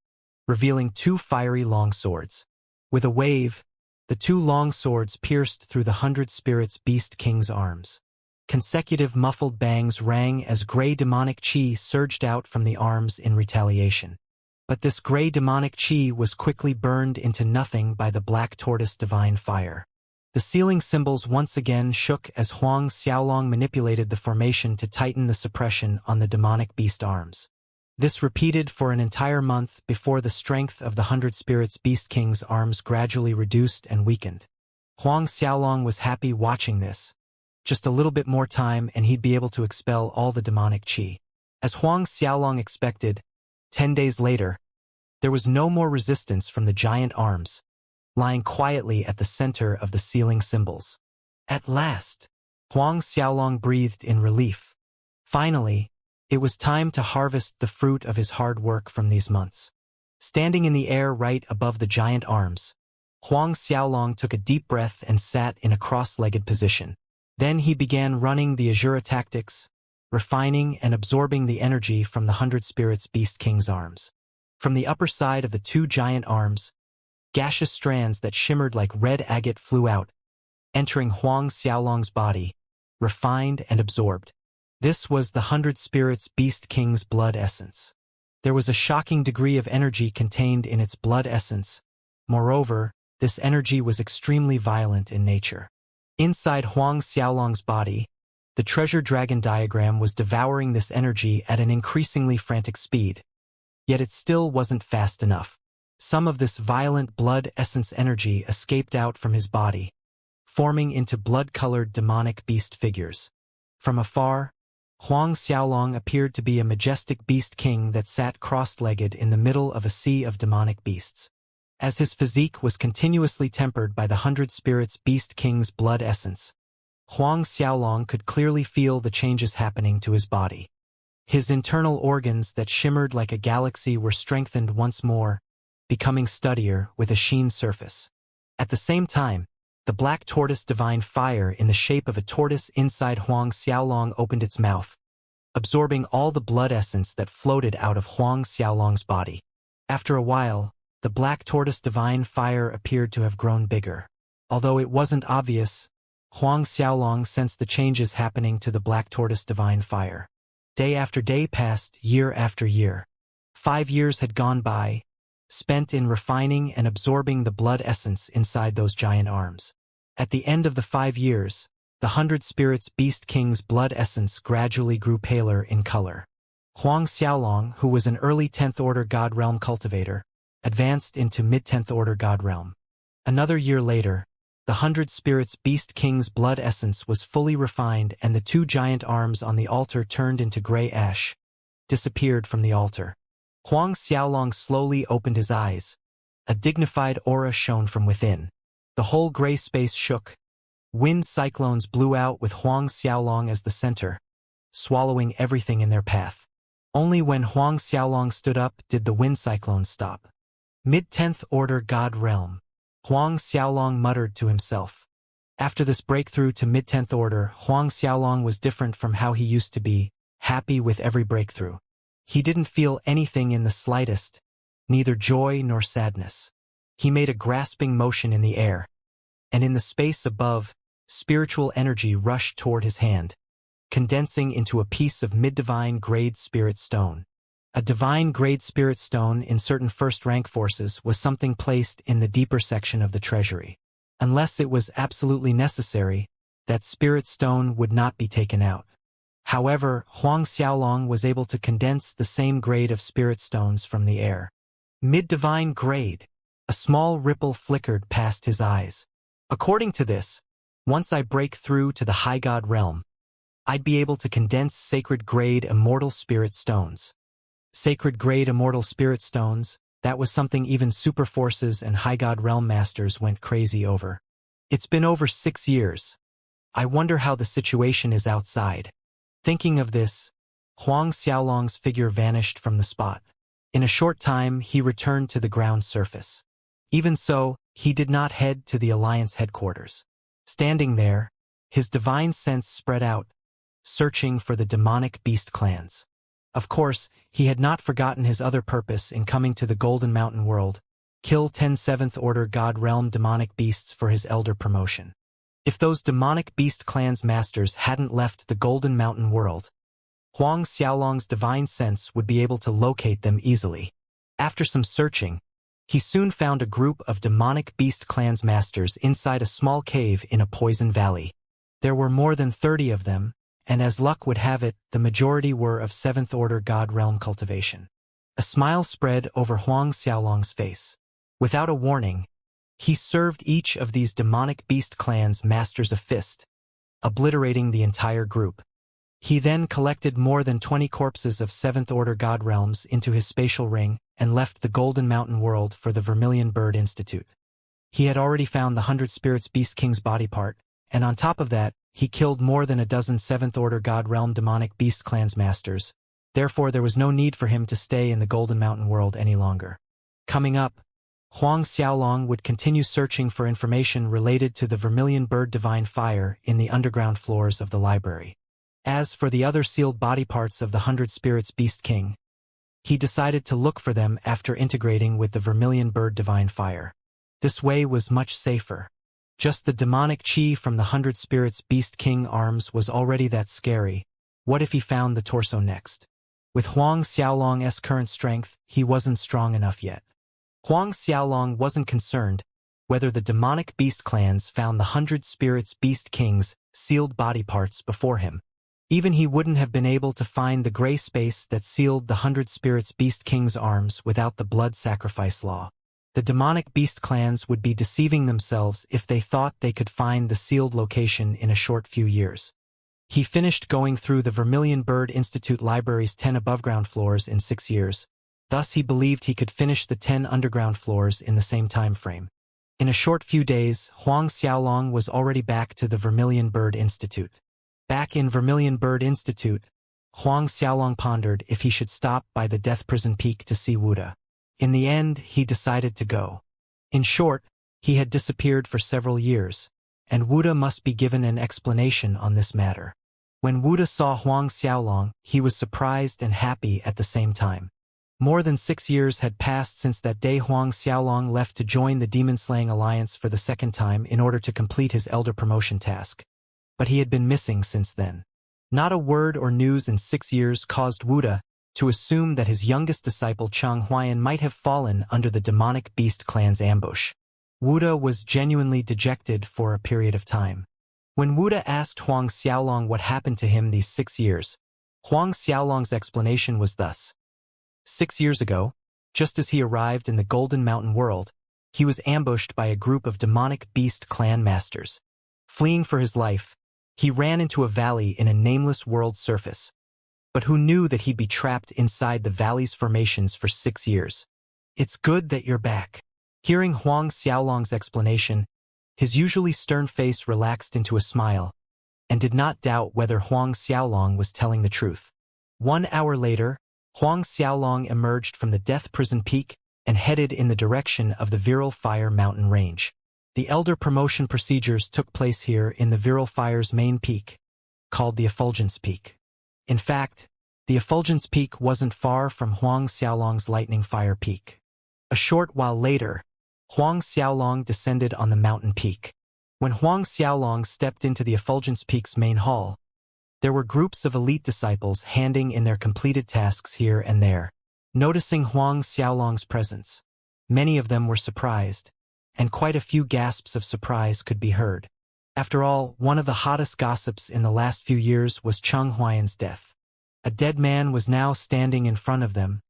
revealing 2 fiery long swords. With a wave, the 2 long swords pierced through the 100 Spirits Beast King's arms. Consecutive muffled bangs rang as gray demonic chi surged out from the arms in retaliation. But this gray demonic chi was quickly burned into nothing by the black tortoise divine fire. The sealing symbols once again shook as Huang Xiaolong manipulated the formation to tighten the suppression on the demonic beast arms. This repeated for an entire month before the strength of the 100 Spirits Beast King's arms gradually reduced and weakened. Huang Xiaolong was happy watching this. Just a little bit more time and he'd be able to expel all the demonic chi. As Huang Xiaolong expected, 10 days later, there was no more resistance from the giant arms, lying quietly at the center of the sealing symbols. At last, Huang Xiaolong breathed in relief. Finally, it was time to harvest the fruit of his hard work from these months. Standing in the air right above the giant arms, Huang Xiaolong took a deep breath and sat in a cross-legged position. Then he began running the Azura tactics, refining and absorbing the energy from the 100 Spirits Beast King's arms. From the upper side of the 2 giant arms, gaseous strands that shimmered like red agate flew out, entering Huang Xiaolong's body, refined and absorbed. This was the 100 Spirits Beast King's blood essence. There was a shocking degree of energy contained in its blood essence. Moreover, this energy was extremely violent in nature. Inside Huang Xiaolong's body, the treasure dragon diagram was devouring this energy at an increasingly frantic speed. Yet it still wasn't fast enough. Some of this violent blood essence energy escaped out from his body, forming into blood-colored demonic beast figures. From afar, Huang Xiaolong appeared to be a majestic beast king that sat cross-legged in the middle of a sea of demonic beasts. As his physique was continuously tempered by the 100 Spirits Beast King's blood essence, Huang Xiaolong could clearly feel the changes happening to his body. His internal organs that shimmered like a galaxy were strengthened once more, becoming steadier with a sheen surface. At the same time, the black tortoise divine fire in the shape of a tortoise inside Huang Xiaolong opened its mouth, absorbing all the blood essence that floated out of Huang Xiaolong's body. After a while, the black tortoise divine fire appeared to have grown bigger. Although it wasn't obvious, Huang Xiaolong sensed the changes happening to the black tortoise divine fire. Day after day passed, year after year. 5 years had gone by, spent in refining and absorbing the blood essence inside those giant arms. At the end of the 5 years, the 100 Spirits Beast King's blood essence gradually grew paler in color. Huang Xiaolong, who was an early 10th Order God Realm cultivator, advanced into mid-10th Order God Realm. Another year later, the 100 Spirits Beast King's blood essence was fully refined and the 2 giant arms on the altar turned into gray ash, disappeared from the altar. Huang Xiaolong slowly opened his eyes. A dignified aura shone from within. The whole gray space shook. Wind cyclones blew out with Huang Xiaolong as the center, swallowing everything in their path. Only when Huang Xiaolong stood up did the wind cyclones stop. Mid-10th Order God Realm, Huang Xiaolong muttered to himself. After this breakthrough to mid-10th Order, Huang Xiaolong was different from how he used to be, happy with every breakthrough. He didn't feel anything in the slightest, neither joy nor sadness. He made a grasping motion in the air, and in the space above, spiritual energy rushed toward his hand, condensing into a piece of mid-divine grade spirit stone. A divine-grade spirit stone in certain first-rank forces was something placed in the deeper section of the treasury. Unless it was absolutely necessary, that spirit stone would not be taken out. However, Huang Xiaolong was able to condense the same grade of spirit stones from the air. Mid-divine grade. A small ripple flickered past his eyes. According to this, once I break through to the high god realm, I'd be able to condense sacred-grade immortal spirit stones. Sacred-grade immortal spirit stones, that was something even super forces and high god realm masters went crazy over. It's been over 6 years. I wonder how the situation is outside. Thinking of this, Huang Xiaolong's figure vanished from the spot. In a short time, he returned to the ground surface. Even so, he did not head to the Alliance headquarters. Standing there, his divine sense spread out, searching for the demonic beast clans. Of course, he had not forgotten his other purpose in coming to the Golden Mountain world, kill 10 7th Order God Realm demonic beasts for his elder promotion. If those demonic beast clans masters hadn't left the Golden Mountain world, Huang Xiaolong's divine sense would be able to locate them easily. After some searching, he soon found a group of demonic beast clans masters inside a small cave in a poison valley. There were more than 30 of them, and as luck would have it, the majority were of 7th Order God Realm cultivation. A smile spread over Huang Xiaolong's face. Without a warning, he served each of these demonic beast clans masters a fist, obliterating the entire group. He then collected more than 20 corpses of 7th Order God Realms into his spatial ring and left the Golden Mountain world for the Vermilion Bird Institute. He had already found the 100 Spirits Beast King's body part, and on top of that, he killed more than a dozen 7th Order God Realm demonic beast clans masters. Therefore, there was no need for him to stay in the Golden Mountain world any longer. Coming up, Huang Xiaolong would continue searching for information related to the Vermilion Bird Divine Fire in the underground floors of the library. As for the other sealed body parts of the 100 Spirits Beast King, he decided to look for them after integrating with the Vermilion Bird Divine Fire. This way was much safer. Just the demonic chi from the 100 Spirits Beast King arms was already that scary. What if he found the torso next? With Huang Xiaolong's current strength, he wasn't strong enough yet. Huang Xiaolong wasn't concerned whether the demonic beast clans found the 100 Spirits Beast King's sealed body parts before him. Even he wouldn't have been able to find the gray space that sealed the 100 Spirits Beast King's arms without the blood sacrifice law. The demonic beast clans would be deceiving themselves if they thought they could find the sealed location in a short few years. He finished going through the Vermilion Bird Institute library's 10 above-ground floors in 6 years. Thus he believed he could finish the 10 underground floors in the same time frame. In a short few days, Huang Xiaolong was already back to the Vermilion Bird Institute. Back in Vermilion Bird Institute, Huang Xiaolong pondered if he should stop by the Death Prison Peak to see Wuda. In the end, he decided to go. In short, he had disappeared for several years, and Wuda must be given an explanation on this matter. When Wuda saw Huang Xiaolong, he was surprised and happy at the same time. More than 6 years had passed since that day Huang Xiaolong left to join the Demon-Slaying Alliance for the second time in order to complete his elder promotion task. But he had been missing since then. Not a word or news in 6 years caused Wuda to assume that his youngest disciple Chang Huayan might have fallen under the demonic beast clan's ambush. Wuda was genuinely dejected for a period of time. When Wuda asked Huang Xiaolong what happened to him these 6 years, Huang Xiaolong's explanation was thus. 6 years ago, just as he arrived in the Golden Mountain world, he was ambushed by a group of demonic beast clan masters. Fleeing for his life, he ran into a valley in a nameless world surface. But who knew that he'd be trapped inside the valley's formations for 6 years? It's good that you're back. Hearing Huang Xiaolong's explanation, his usually stern face relaxed into a smile, and did not doubt whether Huang Xiaolong was telling the truth. 1 hour later, Huang Xiaolong emerged from the Death Prison Peak and headed in the direction of the Virile Fire mountain range. The elder promotion procedures took place here in the Virile Fire's main peak, called the Effulgence Peak. In fact, the Effulgence Peak wasn't far from Huang Xiaolong's Lightning Fire Peak. A short while later, Huang Xiaolong descended on the mountain peak. When Huang Xiaolong stepped into the Effulgence Peak's main hall, there were groups of elite disciples handing in their completed tasks here and there. Noticing Huang Xiaolong's presence, many of them were surprised, and quite a few gasps of surprise could be heard. After all, one of the hottest gossips in the last few years was Cheng Huayan's death. A dead man was now standing in front of them.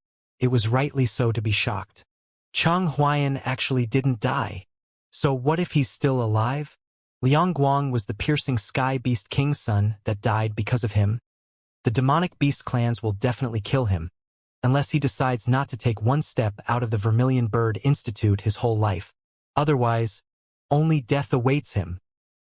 It was rightly so to be shocked. Cheng Huayan actually didn't die. So what if he's still alive? Liang Guang was the piercing sky beast king's son that died because of him. The demonic beast clans will definitely kill him, unless he decides not to take one step out of the Vermilion Bird Institute his whole life. Otherwise, only death awaits him.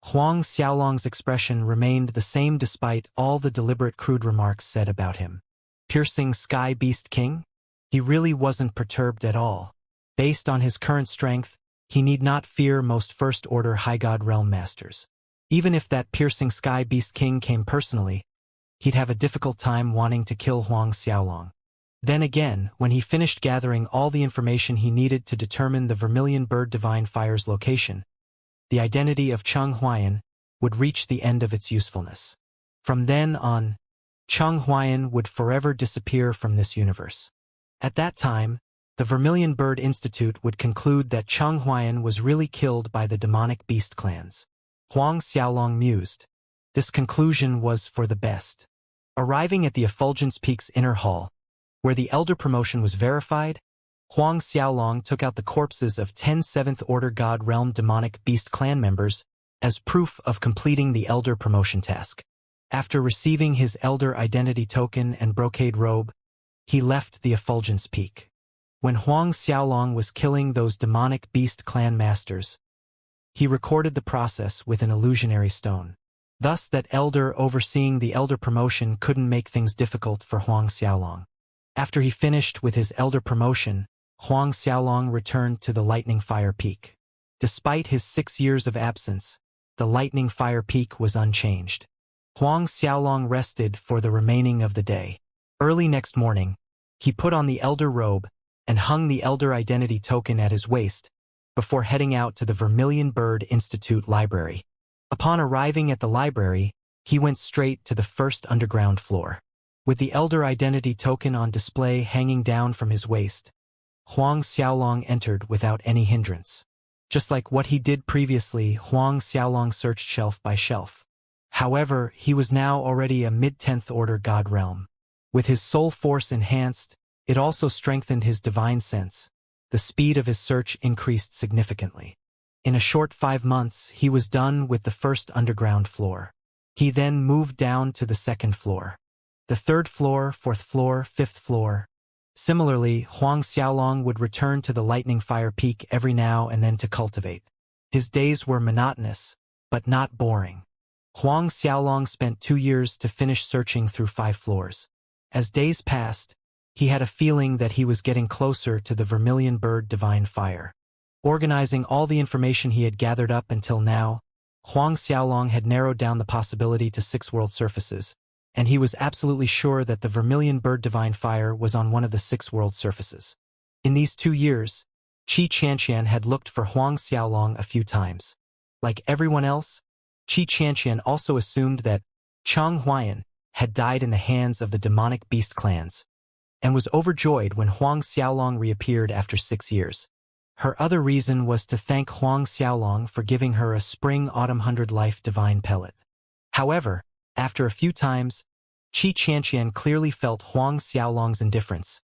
Huang Xiaolong's expression remained the same despite all the deliberate crude remarks said about him. Piercing Sky Beast King? He really wasn't perturbed at all. Based on his current strength, he need not fear most First-Order High God Realm Masters. Even if that piercing Sky Beast King came personally, he'd have a difficult time wanting to kill Huang Xiaolong. Then again, when he finished gathering all the information he needed to determine the Vermilion Bird Divine Fire's location, the identity of Cheng Huayan would reach the end of its usefulness. From then on, Cheng Huayan would forever disappear from this universe. At that time, the Vermilion Bird Institute would conclude that Cheng Huayan was really killed by the demonic beast clans. Huang Xiaolong mused. This conclusion was for the best. Arriving at the Effulgence Peak's inner hall, where the Elder promotion was verified, Huang Xiaolong took out the corpses of 10 Seventh-Order God Realm demonic beast clan members as proof of completing the Elder promotion task. After receiving his Elder identity token and brocade robe, he left the Effulgence Peak. When Huang Xiaolong was killing those demonic beast clan masters, he recorded the process with an illusionary stone. Thus that Elder overseeing the Elder promotion couldn't make things difficult for Huang Xiaolong. After he finished with his Elder promotion, Huang Xiaolong returned to the Lightning Fire Peak. Despite his 6 years of absence, the Lightning Fire Peak was unchanged. Huang Xiaolong rested for the remaining of the day. Early next morning, he put on the Elder robe and hung the Elder identity token at his waist before heading out to the Vermilion Bird Institute library. Upon arriving at the library, he went straight to the first underground floor. With the Elder identity token on display hanging down from his waist, Huang Xiaolong entered without any hindrance. Just like what he did previously, Huang Xiaolong searched shelf by shelf. However, he was now already a mid-10th order god realm. With his soul force enhanced, it also strengthened his divine sense. The speed of his search increased significantly. In a short 5 months, he was done with the first underground floor. He then moved down to the second floor, the third floor, fourth floor, fifth floor. Similarly, Huang Xiaolong would return to the Lightning Fire Peak every now and then to cultivate. His days were monotonous, but not boring. Huang Xiaolong spent 2 years to finish searching through 5 floors. As days passed, he had a feeling that he was getting closer to the Vermilion Bird Divine Fire. Organizing all the information he had gathered up until now, Huang Xiaolong had narrowed down the possibility to 6 world surfaces, and he was absolutely sure that the Vermilion Bird Divine Fire was on one of the 6 world surfaces. In these 2 years, Xianxia had looked for Huang Xiaolong a few times. Like everyone else, Xianxia also assumed that Cheng Huayan had died in the hands of the demonic beast clans, and was overjoyed when Huang Xiaolong reappeared after 6 years. Her other reason was to thank Huang Xiaolong for giving her a Spring-Autumn 100-life divine pellet. However, after a few times, Xianxia clearly felt Huang Xiaolong's indifference.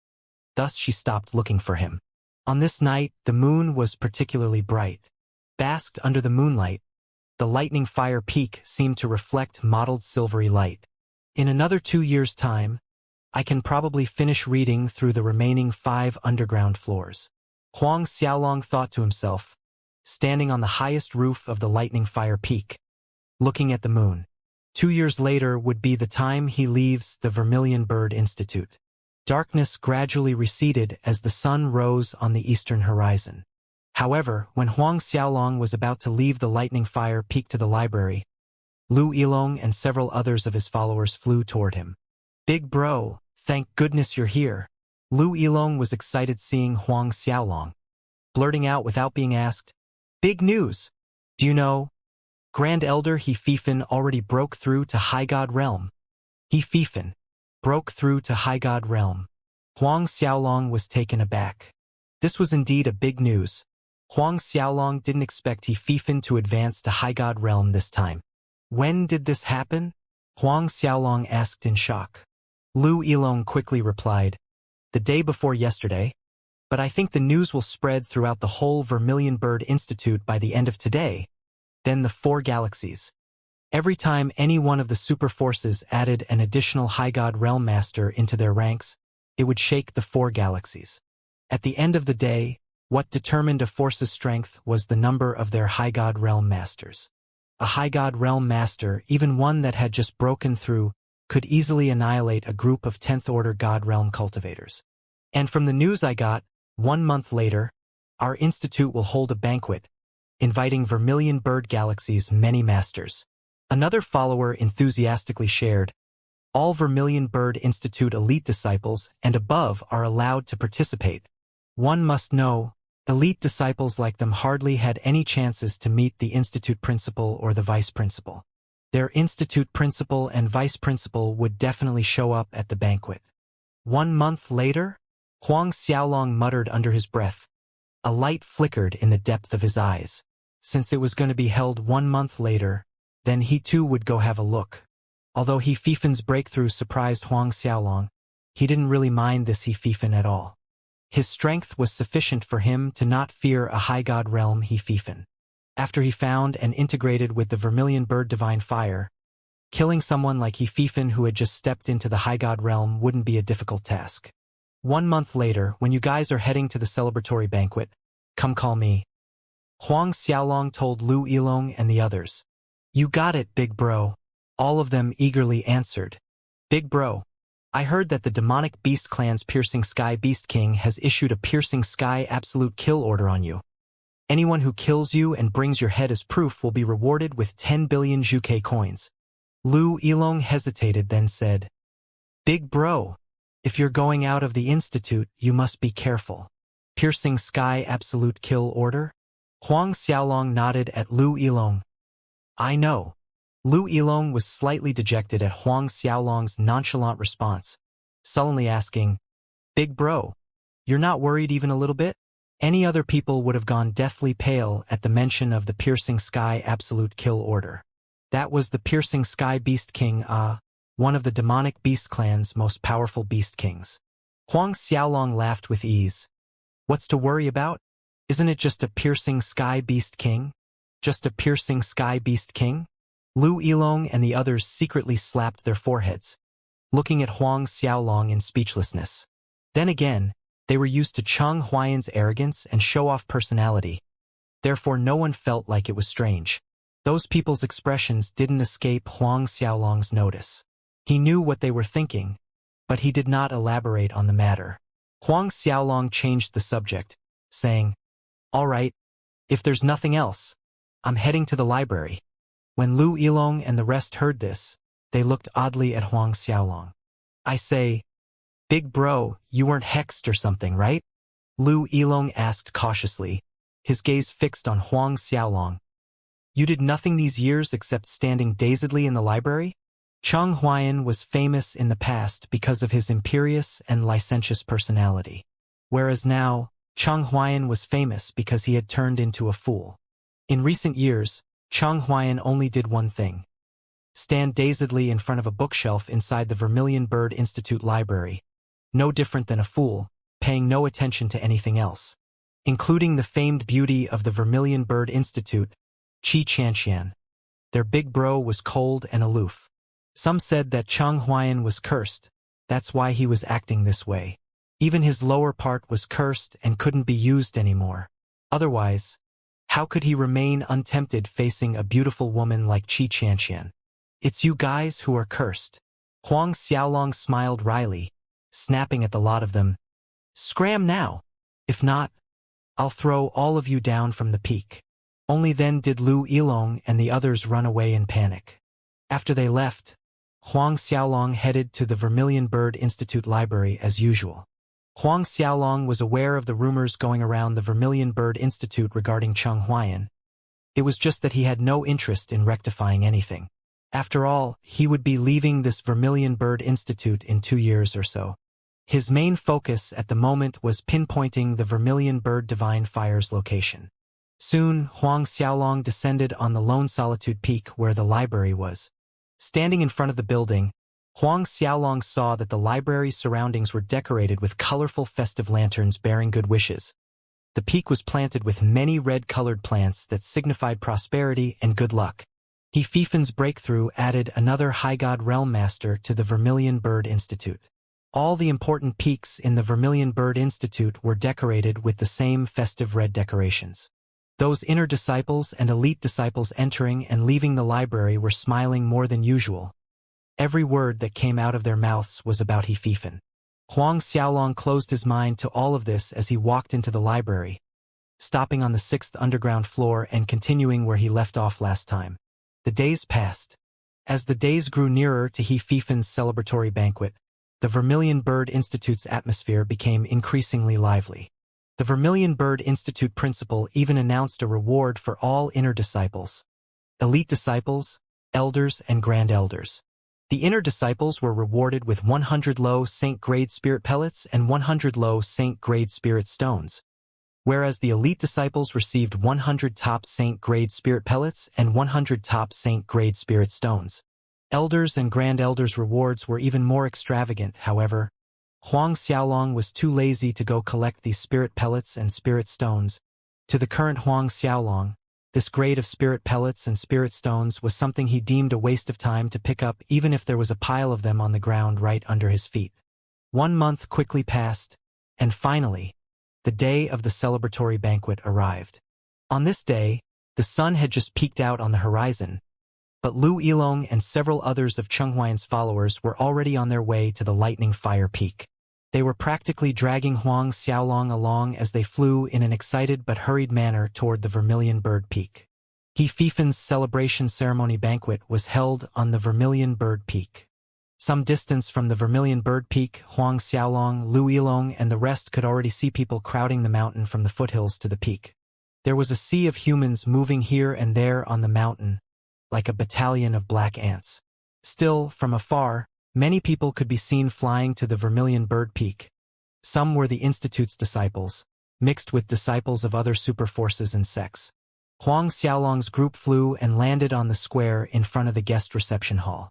Thus she stopped looking for him. On this night, the moon was particularly bright. Basked under the moonlight, the Lightning Fire Peak seemed to reflect mottled silvery light. In another 2 years' time, I can probably finish reading through the remaining 5 underground floors. Huang Xiaolong thought to himself, standing on the highest roof of the Lightning Fire Peak, looking at the moon. 2 years later would be the time he leaves the Vermilion Bird Institute. Darkness gradually receded as the sun rose on the eastern horizon. However, when Huang Xiaolong was about to leave the Lightning Fire Peak to the library, Lu Yilong and several others of his followers flew toward him. "Big bro, thank goodness you're here." Lu Yilong was excited seeing Huang Xiaolong, blurting out without being asked, "Big news! Do you know, Grand Elder He Fifan already broke through to High God Realm." He Fifan broke through to High God Realm. Huang Xiaolong was taken aback. This was indeed a big news. Huang Xiaolong didn't expect He Fifan to advance to High God realm this time. When did this happen? Huang Xiaolong asked in shock. Lu Yilong quickly replied, the day before yesterday. But I think the news will spread throughout the whole Vermilion Bird Institute by the end of today. Then the 4 galaxies. Every time any one of the super forces added an additional High God Realm Master into their ranks, it would shake the 4 galaxies. At the end of the day, what determined a force's strength was the number of their High God Realm Masters. A High God Realm Master, even one that had just broken through, could easily annihilate a group of 10th Order God Realm cultivators. And from the news I got, 1 month later, our institute will hold a banquet, inviting Vermilion Bird Galaxy's many masters. Another follower enthusiastically shared, all Vermilion Bird Institute elite disciples and above are allowed to participate. One must know, elite disciples like them hardly had any chances to meet the institute principal or the vice principal. Their institute principal and vice principal would definitely show up at the banquet. 1 month later, Huang Xiaolong muttered under his breath. A light flickered in the depth of his eyes. Since it was going to be held 1 month later, then he too would go have a look. Although He Fifan's breakthrough surprised Huang Xiaolong, he didn't really mind this He Fifan at all. His strength was sufficient for him to not fear a High God Realm He Fifan. After he found and integrated with the Vermilion Bird Divine Fire, killing someone like He Fifan who had just stepped into the High God Realm wouldn't be a difficult task. 1 month later, when you guys are heading to the celebratory banquet, come call me. Huang Xiaolong told Lu Yilong and the others. You got it, big bro. All of them eagerly answered. Big bro, I heard that the demonic beast clan's Piercing Sky Beast King has issued a Piercing Sky absolute kill order on you. Anyone who kills you and brings your head as proof will be rewarded with 10 billion Zhuke coins. Lu Yilong hesitated, then said, Big bro, if you're going out of the institute, you must be careful. Piercing Sky absolute kill order? Huang Xiaolong nodded at Lu Yilong. I know. Lu Yilong was slightly dejected at Huang Xiaolong's nonchalant response, sullenly asking, Big bro, you're not worried even a little bit? Any other people would have gone deathly pale at the mention of the Piercing Sky absolute kill order. That was the Piercing Sky Beast King, one of the demonic beast clan's most powerful beast kings. Huang Xiaolong laughed with ease. What's to worry about? Isn't it just a Piercing Sky Beast King? Just a Piercing Sky Beast King? Lu Yilong and the others secretly slapped their foreheads, looking at Huang Xiaolong in speechlessness. Then again, they were used to Cheng Huayan's arrogance and show-off personality. Therefore no one felt like it was strange. Those people's expressions didn't escape Huang Xiaolong's notice. He knew what they were thinking, but he did not elaborate on the matter. Huang Xiaolong changed the subject, saying, All right, if there's nothing else, I'm heading to the library. When Lu Yilong and the rest heard this, they looked oddly at Huang Xiaolong. I say, Big bro, you weren't hexed or something, right? Lu Yilong asked cautiously, his gaze fixed on Huang Xiaolong. You did nothing these years except standing dazedly in the library? Cheng Huayan was famous in the past because of his imperious and licentious personality, whereas now, Cheng Huayan was famous because he had turned into a fool. In recent years, Cheng Huayan only did one thing: stand dazedly in front of a bookshelf inside the Vermilion Bird Institute library, no different than a fool, paying no attention to anything else, including the famed beauty of the Vermilion Bird Institute, Xianxia. Their big bro was cold and aloof. Some said that Cheng Huayan was cursed, that's why he was acting this way. Even his lower part was cursed and couldn't be used anymore. Otherwise, how could he remain untempted facing a beautiful woman like Xianxia? It's you guys who are cursed. Huang Xiaolong smiled wryly, snapping at the lot of them. Scram now. If not, I'll throw all of you down from the peak. Only then did Lu Yilong and the others run away in panic. After they left, Huang Xiaolong headed to the Vermilion Bird Institute library as usual. Huang Xiaolong was aware of the rumors going around the Vermilion Bird Institute regarding Cheng Huayan. It was just that he had no interest in rectifying anything. After all, he would be leaving this Vermilion Bird Institute in 2 years or so. His main focus at the moment was pinpointing the Vermilion Bird Divine Fire's location. Soon, Huang Xiaolong descended on the Lone Solitude Peak where the library was. Standing in front of the building, Huang Xiaolong saw that the library's surroundings were decorated with colorful festive lanterns bearing good wishes. The peak was planted with many red-colored plants that signified prosperity and good luck. He Fifin's breakthrough added another High God Realm Master to the Vermilion Bird Institute. All the important peaks in the Vermilion Bird Institute were decorated with the same festive red decorations. Those inner disciples and elite disciples entering and leaving the library were smiling more than usual. Every word that came out of their mouths was about He Fifin. Huang Xiaolong closed his mind to all of this as he walked into the library, stopping on the 6th underground floor and continuing where he left off last time. The days passed. As the days grew nearer to He Fifin's celebratory banquet, the Vermilion Bird Institute's atmosphere became increasingly lively. The Vermilion Bird Institute principal even announced a reward for all inner disciples, elite disciples, elders, and grand elders. The inner disciples were rewarded with 100 low Saint-grade spirit pellets and 100 low Saint-grade spirit stones, whereas the elite disciples received 100 top Saint-grade spirit pellets and 100 top Saint-grade spirit stones. Elders and grand elders' rewards were even more extravagant, however. Huang Xiaolong was too lazy to go collect these spirit pellets and spirit stones. To the current Huang Xiaolong, this grade of spirit pellets and spirit stones was something he deemed a waste of time to pick up even if there was a pile of them on the ground right under his feet. 1 month quickly passed, and finally, the day of the celebratory banquet arrived. On this day, the sun had just peeked out on the horizon, but Lu Yilong and several others of Cheng Huaiyan's followers were already on their way to the Lightning Fire Peak. They were practically dragging Huang Xiaolong along as they flew in an excited but hurried manner toward the Vermilion Bird Peak. He Fifin's celebration ceremony banquet was held on the Vermilion Bird Peak. Some distance from the Vermilion Bird Peak, Huang Xiaolong, Lu Yilong, and the rest could already see people crowding the mountain from the foothills to the peak. There was a sea of humans moving here and there on the mountain, like a battalion of black ants. Still, from afar, many people could be seen flying to the Vermilion Bird Peak. Some were the Institute's disciples, mixed with disciples of other super forces and sects. Huang Xiaolong's group flew and landed on the square in front of the guest reception hall.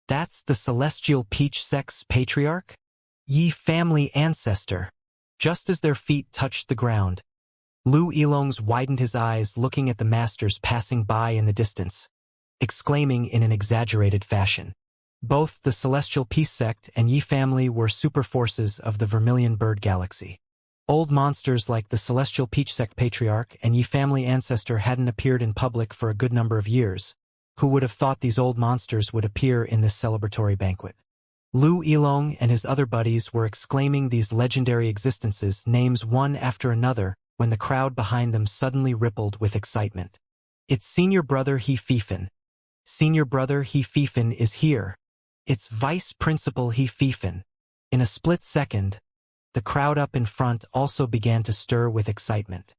That's the Celestial Peach Sect's patriarch? Yi family ancestor. Just as their feet touched the ground, Lu Yilong's widened his eyes looking at the masters passing by in the distance, exclaiming in an exaggerated fashion. Both the Celestial Peace Sect and Yi family were super forces of the Vermilion Bird Galaxy. Old monsters like the Celestial Peach Sect Patriarch and Yi family ancestor hadn't appeared in public for a good number of years. Who would have thought these old monsters would appear in this celebratory banquet? Lu Yilong and his other buddies were exclaiming these legendary existences' names one after another when the crowd behind them suddenly rippled with excitement. It's Senior Brother He Fifin. Senior Brother He Fifin is here. It's Vice Principal He Fifin. In a split second, the crowd up in front also began to stir with excitement.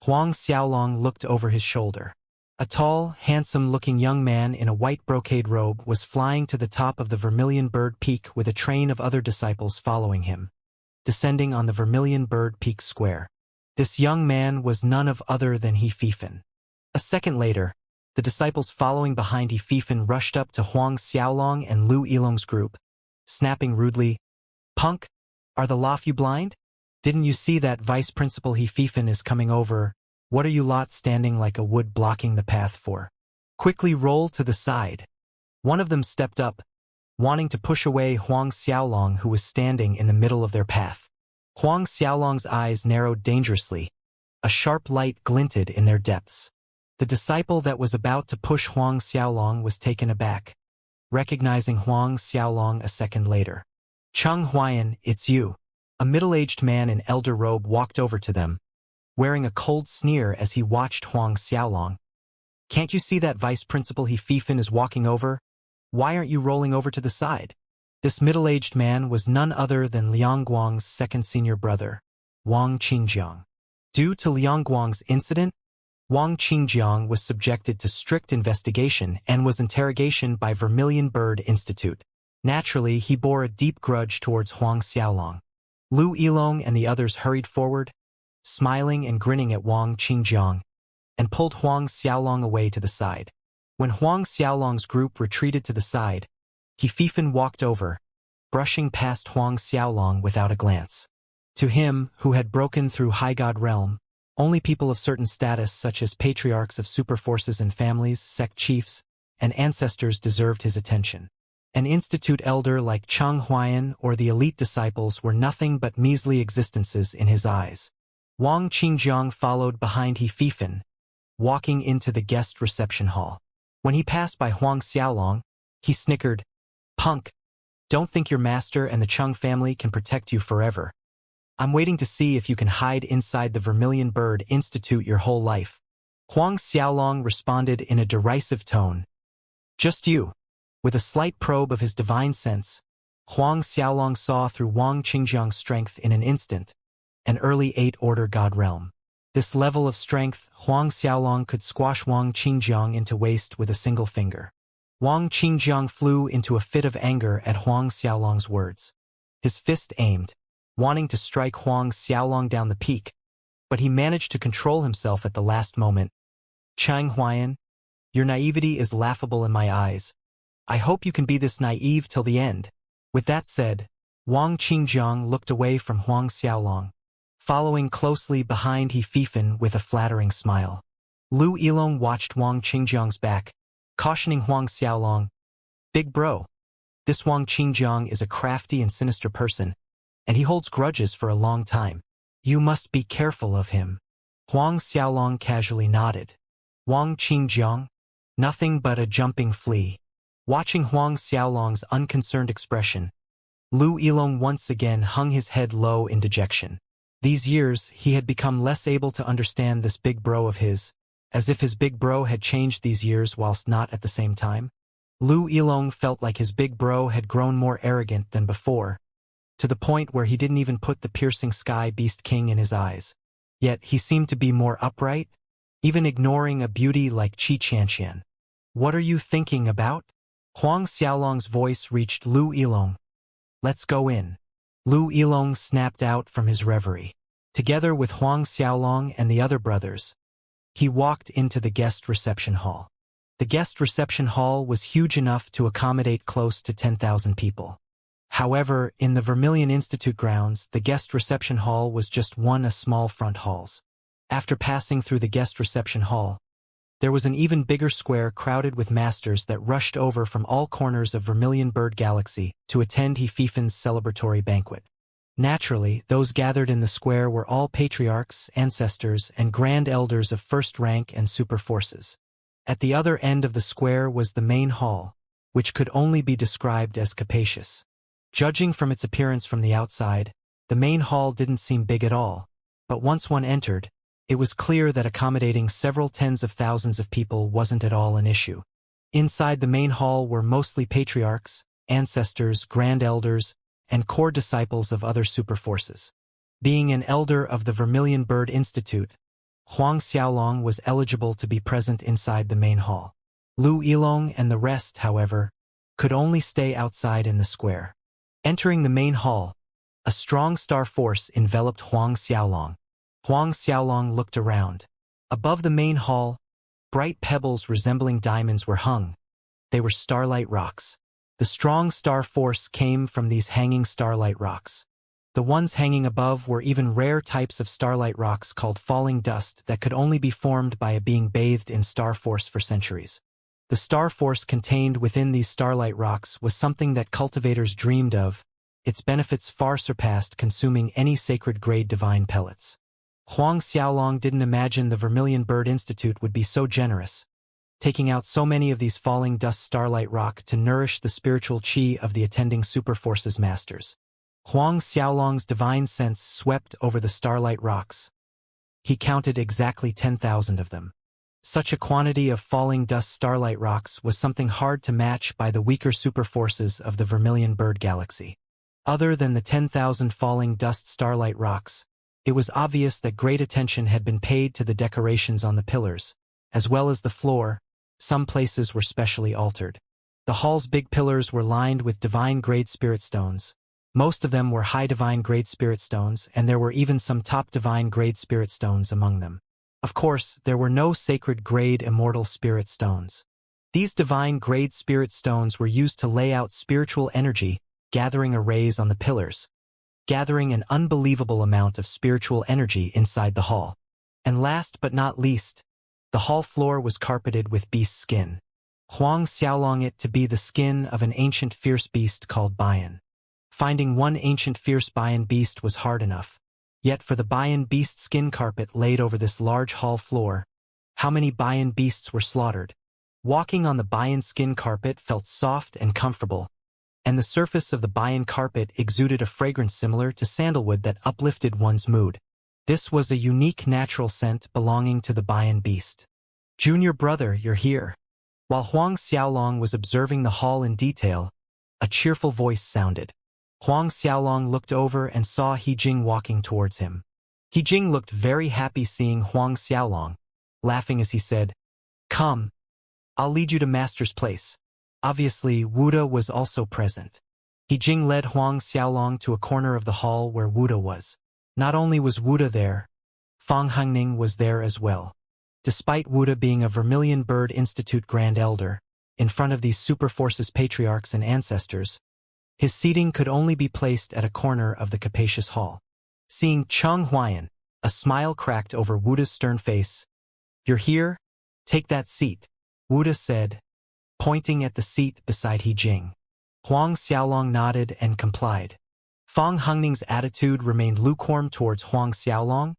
Huang Xiaolong looked over his shoulder. A tall, handsome-looking young man in a white brocade robe was flying to the top of the Vermilion Bird Peak with a train of other disciples following him, descending on the Vermilion Bird Peak square. This young man was none other than He Fifin. A second later, the disciples following behind He Fifin rushed up to Huang Xiaolong and Lu Yilong's group, snapping rudely, "Punk, are the lot you blind? Didn't you see that Vice Principal He Fifin is coming over? What are you lot standing like a wood blocking the path for? Quickly roll to the side." One of them stepped up, wanting to push away Huang Xiaolong, who was standing in the middle of their path. Huang Xiaolong's eyes narrowed dangerously. A sharp light glinted in their depths. The disciple that was about to push Huang Xiaolong was taken aback, recognizing Huang Xiaolong a second later. "Cheng Huaiyan, it's you." A middle-aged man in elder robe walked over to them, wearing a cold sneer as he watched Huang Xiaolong. "Can't you see that Vice Principal He Fifin is walking over? Why aren't you rolling over to the side?" This middle-aged man was none other than Liang Guang's second senior brother, Wang Qingjiang. Due to Liang Guang's incident, Wang Qingjiang was subjected to strict investigation and was interrogated by Vermilion Bird Institute. Naturally, he bore a deep grudge towards Huang Xiaolong. Lu Yilong and the others hurried forward, smiling and grinning at Wang Qingjiang, and pulled Huang Xiaolong away to the side. When Huang Xiaolong's group retreated to the side, He Fifan walked over, brushing past Huang Xiaolong without a glance. To him, who had broken through High God realm, only people of certain status such as patriarchs of superforces and families, sect chiefs, and ancestors deserved his attention. An institute elder like Cheng Huayan or the elite disciples were nothing but measly existences in his eyes. Wang Qingjiang followed behind He Fifan, walking into the guest reception hall. When he passed by Huang Xiaolong, he snickered, "Punk, don't think your master and the Cheng family can protect you forever. I'm waiting to see if you can hide inside the Vermilion Bird Institute your whole life." Huang Xiaolong responded in a derisive tone. "Just you." With a slight probe of his divine sense, Huang Xiaolong saw through Wang Qingjiang's strength in an instant, an early 8th-order God realm. This level of strength, Huang Xiaolong could squash Wang Qingjiang into waste with a single finger. Wang Qingjiang flew into a fit of anger at Huang Xiaolong's words. His fist aimed, wanting to strike Huang Xiaolong down the peak, but he managed to control himself at the last moment. "Cheng Huayan, your naivety is laughable in my eyes. I hope you can be this naive till the end." With that said, Wang Qingjiang looked away from Huang Xiaolong, following closely behind He Fifan with a flattering smile. Lu Yilong watched Wang Qingjiang's back, cautioning Huang Xiaolong, "Big bro, this Wang Qingjiang is a crafty and sinister person, and he holds grudges for a long time. You must be careful of him." Huang Xiaolong casually nodded. Wang Qingjiang? Nothing but a jumping flea. Watching Huang Xiaolong's unconcerned expression, Lu Yilong once again hung his head low in dejection. These years, he had become less able to understand this big bro of his, as if his big bro had changed these years whilst not at the same time. Lu Yilong felt like his big bro had grown more arrogant than before, to the point where he didn't even put the piercing sky beast king in his eyes. Yet he seemed to be more upright, even ignoring a beauty like Xianxia. "What are you thinking about?" Huang Xiaolong's voice reached Lu Yilong. "Let's go in." Lu Yilong snapped out from his reverie. Together with Huang Xiaolong and the other brothers, he walked into the guest reception hall. The guest reception hall was huge enough to accommodate close to 10,000 people. However, in the Vermilion Institute grounds, the guest reception hall was just one of small front halls. After passing through the guest reception hall, there was an even bigger square crowded with masters that rushed over from all corners of Vermilion Bird Galaxy to attend He Fifan's celebratory banquet. Naturally, those gathered in the square were all patriarchs, ancestors, and grand elders of first rank and super forces. At the other end of the square was the main hall, which could only be described as capacious. Judging from its appearance from the outside, the main hall didn't seem big at all, but once one entered, it was clear that accommodating several tens of thousands of people wasn't at all an issue. Inside the main hall were mostly patriarchs, ancestors, grand elders, and core disciples of other superforces. Being an elder of the Vermilion Bird Institute, Huang Xiaolong was eligible to be present inside the main hall. Lu Yilong and the rest, however, could only stay outside in the square. Entering the main hall, a strong star force enveloped Huang Xiaolong. Huang Xiaolong looked around. Above the main hall, bright pebbles resembling diamonds were hung. They were starlight rocks. The strong star force came from these hanging starlight rocks. The ones hanging above were even rare types of starlight rocks called falling dust that could only be formed by a being bathed in star force for centuries. The star force contained within these starlight rocks was something that cultivators dreamed of. Its benefits far surpassed consuming any sacred grade divine pellets. Huang Xiaolong didn't imagine the Vermilion Bird Institute would be so generous, taking out so many of these falling dust starlight rock to nourish the spiritual qi of the attending superforces masters. Huang Xiaolong's divine sense swept over the starlight rocks. He counted exactly 10,000 of them. Such a quantity of falling dust starlight rocks was something hard to match by the weaker superforces of the Vermilion Bird Galaxy. Other than the 10,000 falling dust starlight rocks, it was obvious that great attention had been paid to the decorations on the pillars, as well as the floor. Some places were specially altered. The hall's big pillars were lined with divine-grade spirit stones, Most of them were high divine grade spirit stones, and there were even some top divine grade spirit stones among them. Of course, there were no sacred grade immortal spirit stones. These divine grade spirit stones were used to lay out spiritual energy, gathering arrays on the pillars, gathering an unbelievable amount of spiritual energy inside the hall. And last but not least, the hall floor was carpeted with beast skin. Huang Xiaolong it to be the skin of an ancient fierce beast called Bian. Finding one ancient fierce Bian beast was hard enough. Yet for the Bian beast skin carpet laid over this large hall floor, how many Bian beasts were slaughtered? Walking on the Bian skin carpet felt soft and comfortable, and the surface of the Bian carpet exuded a fragrance similar to sandalwood that uplifted one's mood. This was a unique natural scent belonging to the Bian beast. "Junior brother, you're here." While Huang Xiaolong was observing the hall in detail, a cheerful voice sounded. Huang Xiaolong looked over and saw He Jing walking towards him. He Jing looked very happy seeing Huang Xiaolong, laughing as he said, "Come, I'll lead you to Master's place." Obviously, Wuda was also present. He Jing led Huang Xiaolong to a corner of the hall where Wuda was. Not only was Wuda there, Fang Hengning was there as well. Despite Wuda being a Vermilion Bird Institute Grand Elder, in front of these super forces patriarchs and ancestors, his seating could only be placed at a corner of the capacious hall. Seeing Cheng Huayan, a smile cracked over Wuda's stern face. "You're here? Take that seat," Wuda said, pointing at the seat beside He Jing. Huang Xiaolong nodded and complied. Fang Hengning's attitude remained lukewarm towards Huang Xiaolong,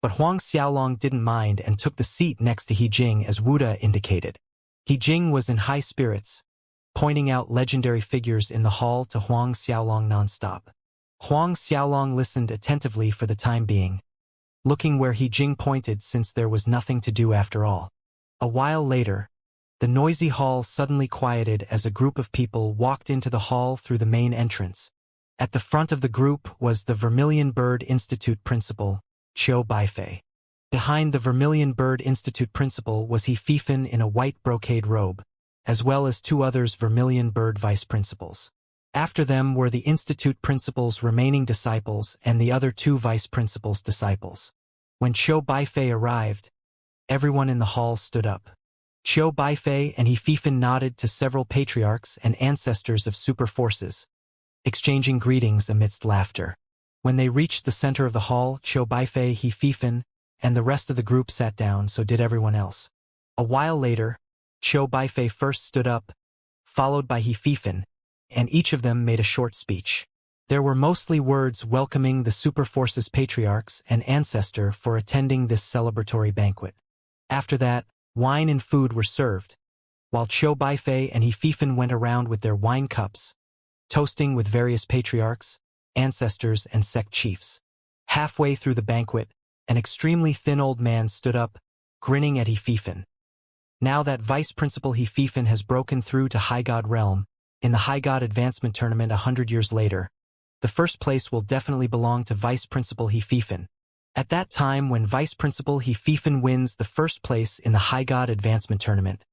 but Huang Xiaolong didn't mind and took the seat next to He Jing as Wuda indicated. He Jing was in high spirits, pointing out legendary figures in the hall to Huang Xiaolong nonstop. Huang Xiaolong listened attentively for the time being, looking where He Jing pointed since there was nothing to do after all. A while later, the noisy hall suddenly quieted as a group of people walked into the hall through the main entrance. At the front of the group was the Vermilion Bird Institute principal, Qiu Baifei. Behind the Vermilion Bird Institute principal was He Fifan in a white brocade robe, as well as two others Vermilion Bird vice principals. After them were the Institute principal's remaining disciples and the other two vice principals' disciples. When Qiu Baifei arrived, everyone in the hall stood up. Qiu Baifei and He Fifan nodded to several patriarchs and ancestors of super forces, exchanging greetings amidst laughter. When they reached the center of the hall, Qiu Baifei, He Fifan, and the rest of the group sat down, so did everyone else. A while later, Qiu Baifei first stood up, followed by He Fifan, and each of them made a short speech. There were mostly words welcoming the super forces patriarchs and ancestor for attending this celebratory banquet. After that, wine and food were served, while Qiu Baifei and He Fifan went around with their wine cups, toasting with various patriarchs, ancestors, and sect chiefs. Halfway through the banquet, an extremely thin old man stood up, grinning at He Fifan. Now that Vice Principal He Fifan has broken through to High God Realm, in the High God Advancement Tournament 100 years later, the first place will definitely belong to Vice Principal He Fifan. At that time when Vice Principal He Fifan wins the first place in the High God Advancement Tournament,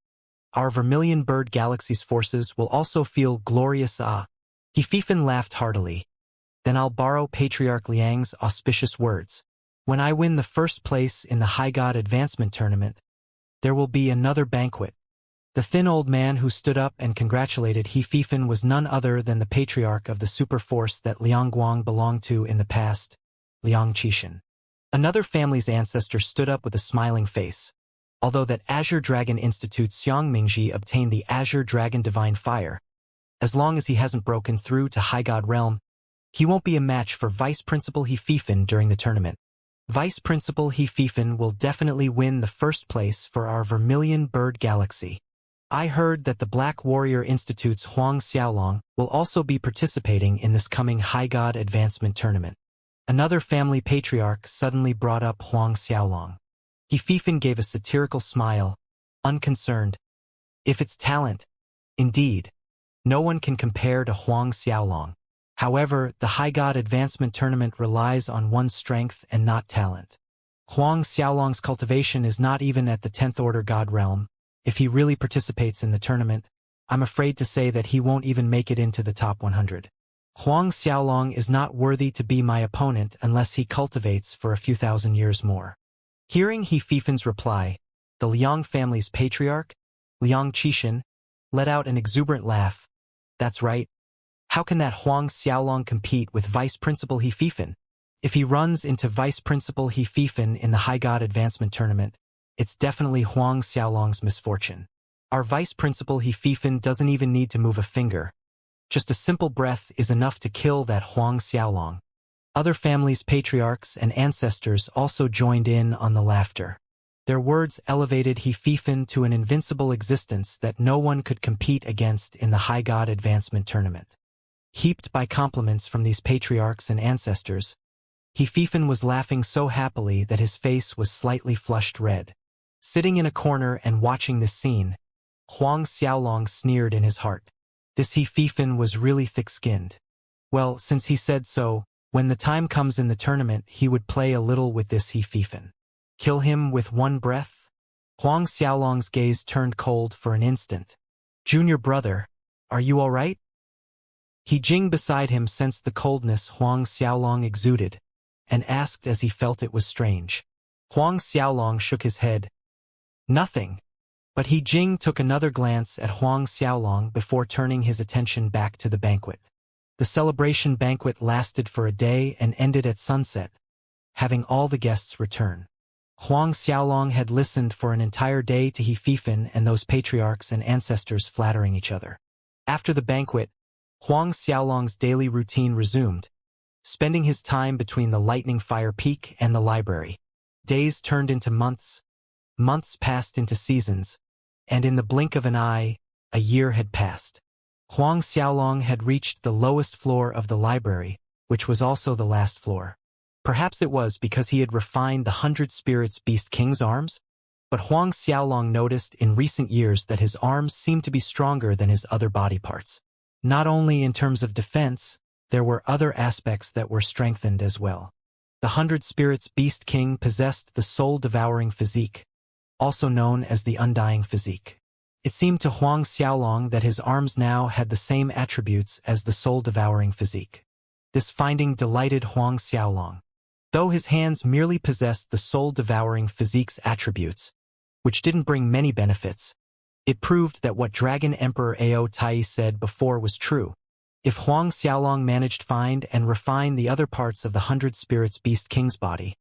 our Vermilion Bird Galaxy's forces will also feel glorious awe. He Fifan laughed heartily. "Then I'll borrow Patriarch Liang's auspicious words. When I win the first place in the High God Advancement Tournament, there will be another banquet." The thin old man who stood up and congratulated He Fifan was none other than the patriarch of the super force that Liang Guang belonged to in the past, Liang Qishan. Another family's ancestor stood up with a smiling face. Although that Azure Dragon Institute's Xiang Mingji obtained the Azure Dragon Divine Fire, as long as he hasn't broken through to High God Realm, he won't be a match for Vice Principal He Fifan during the tournament. Vice Principal He Fifan will definitely win the first place for our Vermilion Bird Galaxy. I heard that the Black Warrior Institute's Huang Xiaolong will also be participating in this coming High God Advancement Tournament. Another family patriarch suddenly brought up Huang Xiaolong. He Fifan gave a satirical smile, unconcerned. If it's talent, indeed, no one can compare to Huang Xiaolong. However, the High God Advancement Tournament relies on one's strength and not talent. Huang Xiaolong's cultivation is not even at the 10th Order God Realm. If he really participates in the tournament, I'm afraid to say that he won't even make it into the top 100. Huang Xiaolong is not worthy to be my opponent unless he cultivates for a few thousand years more. Hearing He Fifen's reply, the Liang family's patriarch, Liang Qishan, let out an exuberant laugh. That's right. How can that Huang Xiaolong compete with Vice Principal He Fifen? If he runs into Vice Principal He Fifen in the High God Advancement Tournament, it's definitely Huang Xiaolong's misfortune. Our Vice Principal He Fifen doesn't even need to move a finger. Just a simple breath is enough to kill that Huang Xiaolong. Other families' patriarchs and ancestors also joined in on the laughter. Their words elevated He Fifen to an invincible existence that no one could compete against in the High God Advancement Tournament. Heaped by compliments from these patriarchs and ancestors, He Fifen was laughing so happily that his face was slightly flushed red. Sitting in a corner and watching this scene, Huang Xiaolong sneered in his heart. This He Fifen was really thick-skinned. Well, since he said so, when the time comes in the tournament he would play a little with this He Fifen. Kill him with one breath? Huang Xiaolong's gaze turned cold for an instant. Junior brother, are you all right? He Jing beside him sensed the coldness Huang Xiaolong exuded, and asked as he felt it was strange. Huang Xiaolong shook his head. Nothing. But He Jing took another glance at Huang Xiaolong before turning his attention back to the banquet. The celebration banquet lasted for a day and ended at sunset, having all the guests return. Huang Xiaolong had listened for an entire day to He Fifen and those patriarchs and ancestors flattering each other. After the banquet, Huang Xiaolong's daily routine resumed, spending his time between the Lightning Fire Peak and the library. Days turned into months, months passed into seasons, and in the blink of an eye, a year had passed. Huang Xiaolong had reached the lowest floor of the library, which was also the last floor. Perhaps it was because he had refined the 100 Spirits Beast King's arms, but Huang Xiaolong noticed in recent years that his arms seemed to be stronger than his other body parts. Not only in terms of defense, there were other aspects that were strengthened as well. The 100 Spirits Beast King possessed the soul-devouring physique, also known as the undying physique. It seemed to Huang Xiaolong that his arms now had the same attributes as the soul-devouring physique. This finding delighted Huang Xiaolong. Though his hands merely possessed the soul-devouring physique's attributes, which didn't bring many benefits, it proved that what Dragon Emperor Ao Tai said before was true. If Huang Xiaolong managed to find and refine the other parts of the 100 Spirits Beast King's body,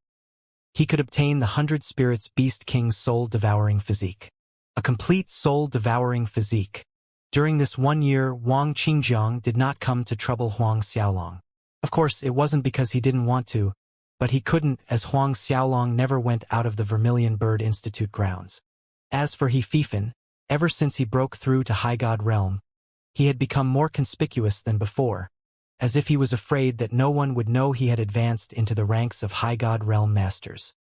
he could obtain the 100 Spirits Beast King's soul-devouring physique. A complete soul-devouring physique. During this 1 year, Wang Qingjiang did not come to trouble Huang Xiaolong. Of course, it wasn't because he didn't want to, but he couldn't, as Huang Xiaolong never went out of the Vermilion Bird Institute grounds. As for He Fifen, ever since he broke through to High God Realm, he had become more conspicuous than before, as if he was afraid that no one would know he had advanced into the ranks of High God Realm Masters.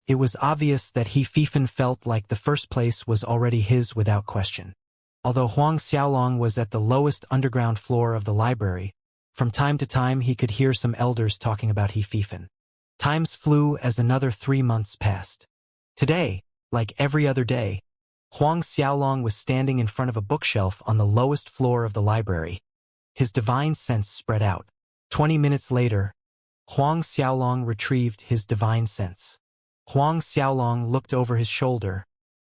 It was obvious that He Fifen felt like the first place was already his without question. Although Huang Xiaolong was at the lowest underground floor of the library, from time to time he could hear some elders talking about He Fifen. Times flew as another 3 months passed. Today, like every other day, Huang Xiaolong was standing in front of a bookshelf on the lowest floor of the library. His divine sense spread out. 20 minutes later, Huang Xiaolong retrieved his divine sense. Huang Xiaolong looked over his shoulder.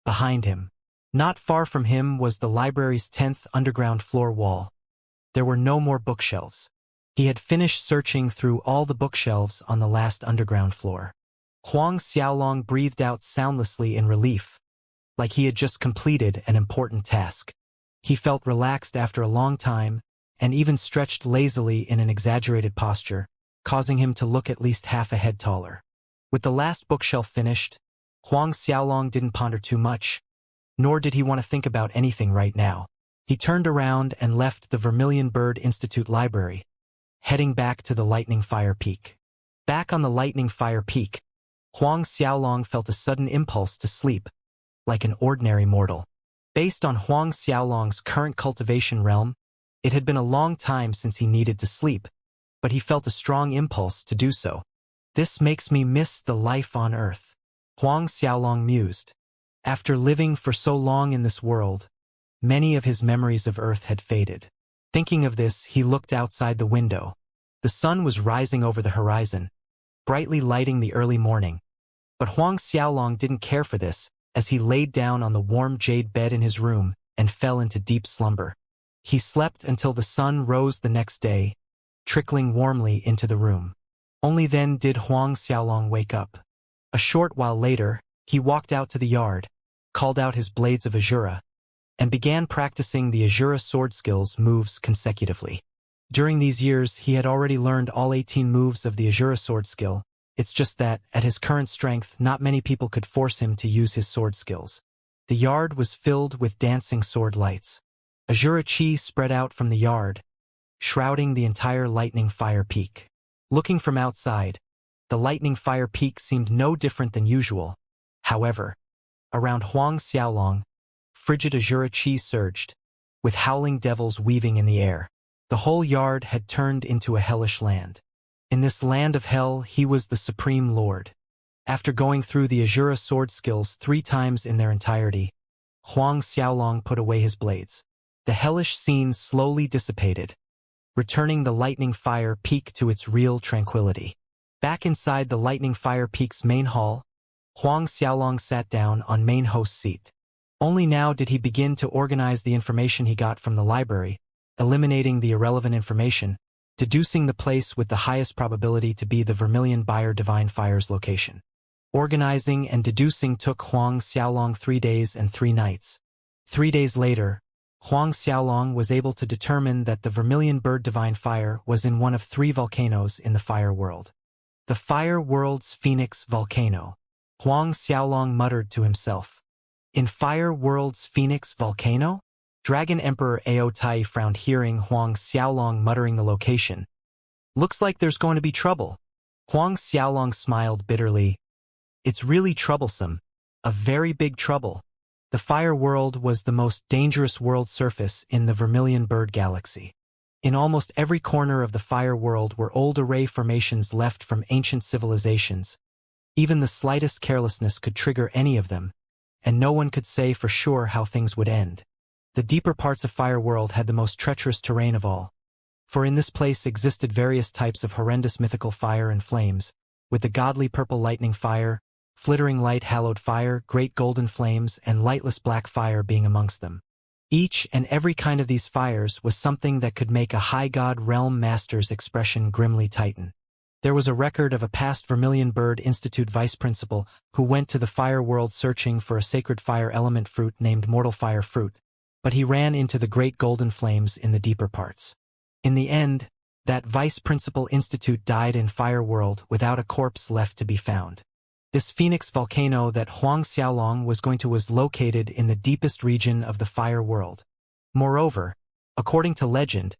Behind him, not far from him, was the library's 10th underground floor wall. There were no more bookshelves. He had finished searching through all the bookshelves on the last underground floor. Huang Xiaolong breathed out soundlessly in relief, like he had just completed an important task. He felt relaxed after a long time, and even stretched lazily in an exaggerated posture, causing him to look at least half a head taller. With the last bookshelf finished, Huang Xiaolong didn't ponder too much, nor did he want to think about anything right now. He turned around and left the Vermilion Bird Institute library, heading back to the Lightning Fire Peak. Back on the Lightning Fire Peak, Huang Xiaolong felt a sudden impulse to sleep, like an ordinary mortal. Based on Huang Xiaolong's current cultivation realm, it had been a long time since he needed to sleep, but he felt a strong impulse to do so. This makes me miss the life on Earth, Huang Xiaolong mused. After living for so long in this world, many of his memories of Earth had faded. Thinking of this, he looked outside the window. The sun was rising over the horizon, brightly lighting the early morning. But Huang Xiaolong didn't care for this, as he laid down on the warm jade bed in his room and fell into deep slumber. He slept until the sun rose the next day, trickling warmly into the room. Only then did Huang Xiaolong wake up. A short while later, he walked out to the yard, called out his blades of Azura, and began practicing the Azura sword skills moves consecutively. During these years, he had already learned all 18 moves of the Azura sword skill. It's just that, at his current strength, not many people could force him to use his sword skills. The yard was filled with dancing sword lights. Azura chi spread out from the yard, shrouding the entire lightning fire peak. Looking from outside, the lightning fire peak seemed no different than usual. However, around Huang Xiaolong, frigid Azura chi surged, with howling devils weaving in the air. The whole yard had turned into a hellish land. In this land of hell, he was the supreme lord. After going through the Azura sword skills 3 times in their entirety, Huang Xiaolong put away his blades. The hellish scene slowly dissipated, returning the lightning fire peak to its real tranquility. Back inside the lightning fire peak's main hall, Huang Xiaolong sat down on main host's seat. Only now did he begin to organize the information he got from the library, eliminating the irrelevant information, deducing the place with the highest probability to be the Vermilion Buyer Divine Fire's location. Organizing and deducing took Huang Xiaolong 3 days and 3 nights. 3 days later, Huang Xiaolong was able to determine that the Vermilion Bird Divine Fire was in one of 3 volcanoes in the Fire World. The Fire World's Phoenix Volcano. Huang Xiaolong muttered to himself. In Fire World's Phoenix Volcano? Dragon Emperor Ao Tai frowned hearing Huang Xiaolong muttering the location. Looks like there's going to be trouble. Huang Xiaolong smiled bitterly. It's really troublesome. A very big trouble. The Fire World was the most dangerous world surface in the Vermilion Bird Galaxy. In almost every corner of the Fire World were old array formations left from ancient civilizations. Even the slightest carelessness could trigger any of them, and no one could say for sure how things would end. The deeper parts of Fire World had the most treacherous terrain of all, for in this place existed various types of horrendous mythical fire and flames, with the godly purple lightning fire, flittering light hallowed fire, great golden flames, and lightless black fire being amongst them. Each and every kind of these fires was something that could make a high god realm master's expression grimly tighten. There was a record of a past Vermilion Bird Institute vice principal who went to the Fire World searching for a sacred fire element fruit named Mortal Fire Fruit, but he ran into the great golden flames in the deeper parts. In the end, that vice principal institute died in Fire World without a corpse left to be found. This Phoenix volcano that Huang Xiaolong was going to was located in the deepest region of the Fire World. Moreover, according to legend,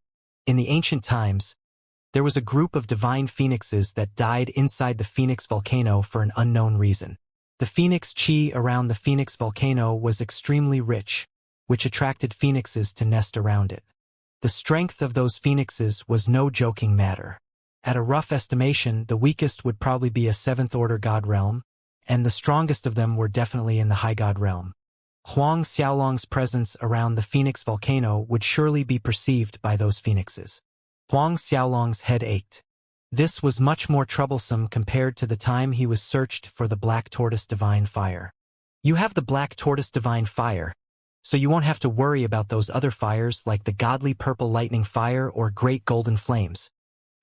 in the ancient times, there was a group of divine phoenixes that died inside the Phoenix volcano for an unknown reason. The phoenix chi around the Phoenix volcano was extremely rich, which attracted phoenixes to nest around it. The strength of those phoenixes was no joking matter. At a rough estimation, the weakest would probably be a 7th-order god realm, and the strongest of them were definitely in the high god realm. Huang Xiaolong's presence around the Phoenix volcano would surely be perceived by those phoenixes. Huang Xiaolong's head ached. This was much more troublesome compared to the time he was searched for the Black Tortoise Divine Fire. You have the Black Tortoise Divine Fire, so you won't have to worry about those other fires like the godly purple lightning fire or great golden flames.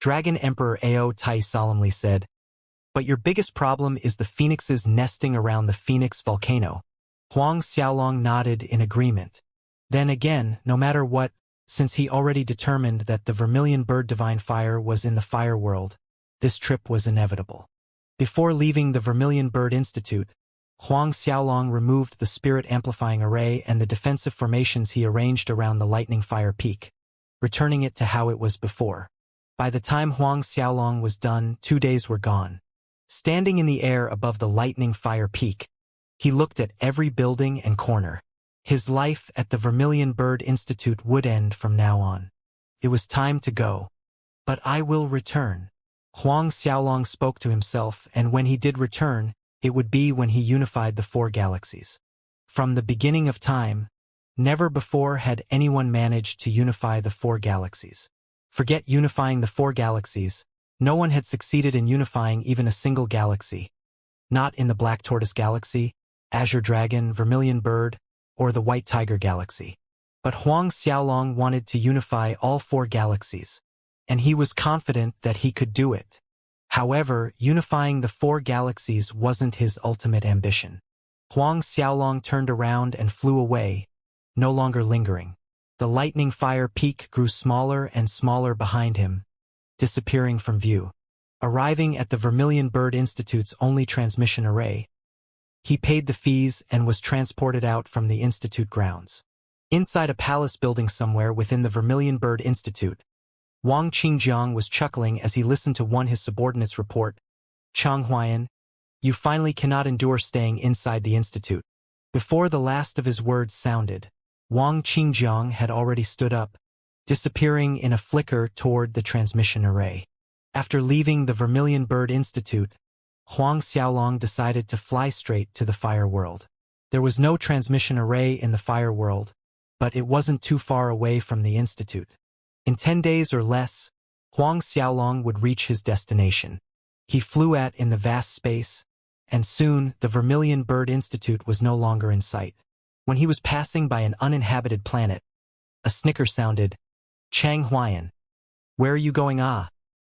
Dragon Emperor Ao Tai solemnly said, but your biggest problem is the phoenixes nesting around the Phoenix volcano. Huang Xiaolong nodded in agreement. Then again, no matter what, since he already determined that the Vermilion Bird Divine Fire was in the Fire World, this trip was inevitable. Before leaving the Vermilion Bird Institute, Huang Xiaolong removed the spirit amplifying array and the defensive formations he arranged around the lightning fire peak, returning it to how it was before. By the time Huang Xiaolong was done, 2 days were gone. Standing in the air above the lightning fire peak, he looked at every building and corner. His life at the Vermilion Bird Institute would end from now on. It was time to go. But I will return. Huang Xiaolong spoke to himself, and when he did return, it would be when he unified the 4 galaxies. From the beginning of time, Never before had anyone managed to unify the 4 galaxies. Forget unifying the 4 galaxies, no one had succeeded in unifying even a single galaxy. Not in the Black Tortoise Galaxy, Azure Dragon, Vermilion Bird, or the White Tiger Galaxy. But Huang Xiaolong wanted to unify all 4 galaxies, and he was confident that he could do it. However, unifying the 4 galaxies wasn't his ultimate ambition. Huang Xiaolong turned around and flew away, no longer lingering. The lightning fire peak grew smaller and smaller behind him, disappearing from view. Arriving at the Vermilion Bird Institute's only transmission array, he paid the fees and was transported out from the institute grounds. Inside a palace building somewhere within the Vermilion Bird Institute, Wang Qingjiang was chuckling as he listened to his subordinates report, "Chang Huayan, you finally cannot endure staying inside the institute." Before the last of his words sounded, Wang Qingjiang had already stood up, disappearing in a flicker toward the transmission array. After leaving the Vermilion Bird Institute, Huang Xiaolong decided to fly straight to the Fire World. There was no transmission array in the Fire World, but it wasn't too far away from the institute. In 10 days or less, Huang Xiaolong would reach his destination. He flew in the vast space, and soon the Vermilion Bird Institute was no longer in sight. When he was passing by an uninhabited planet, a snicker sounded, "Chang Huayan, where are you going?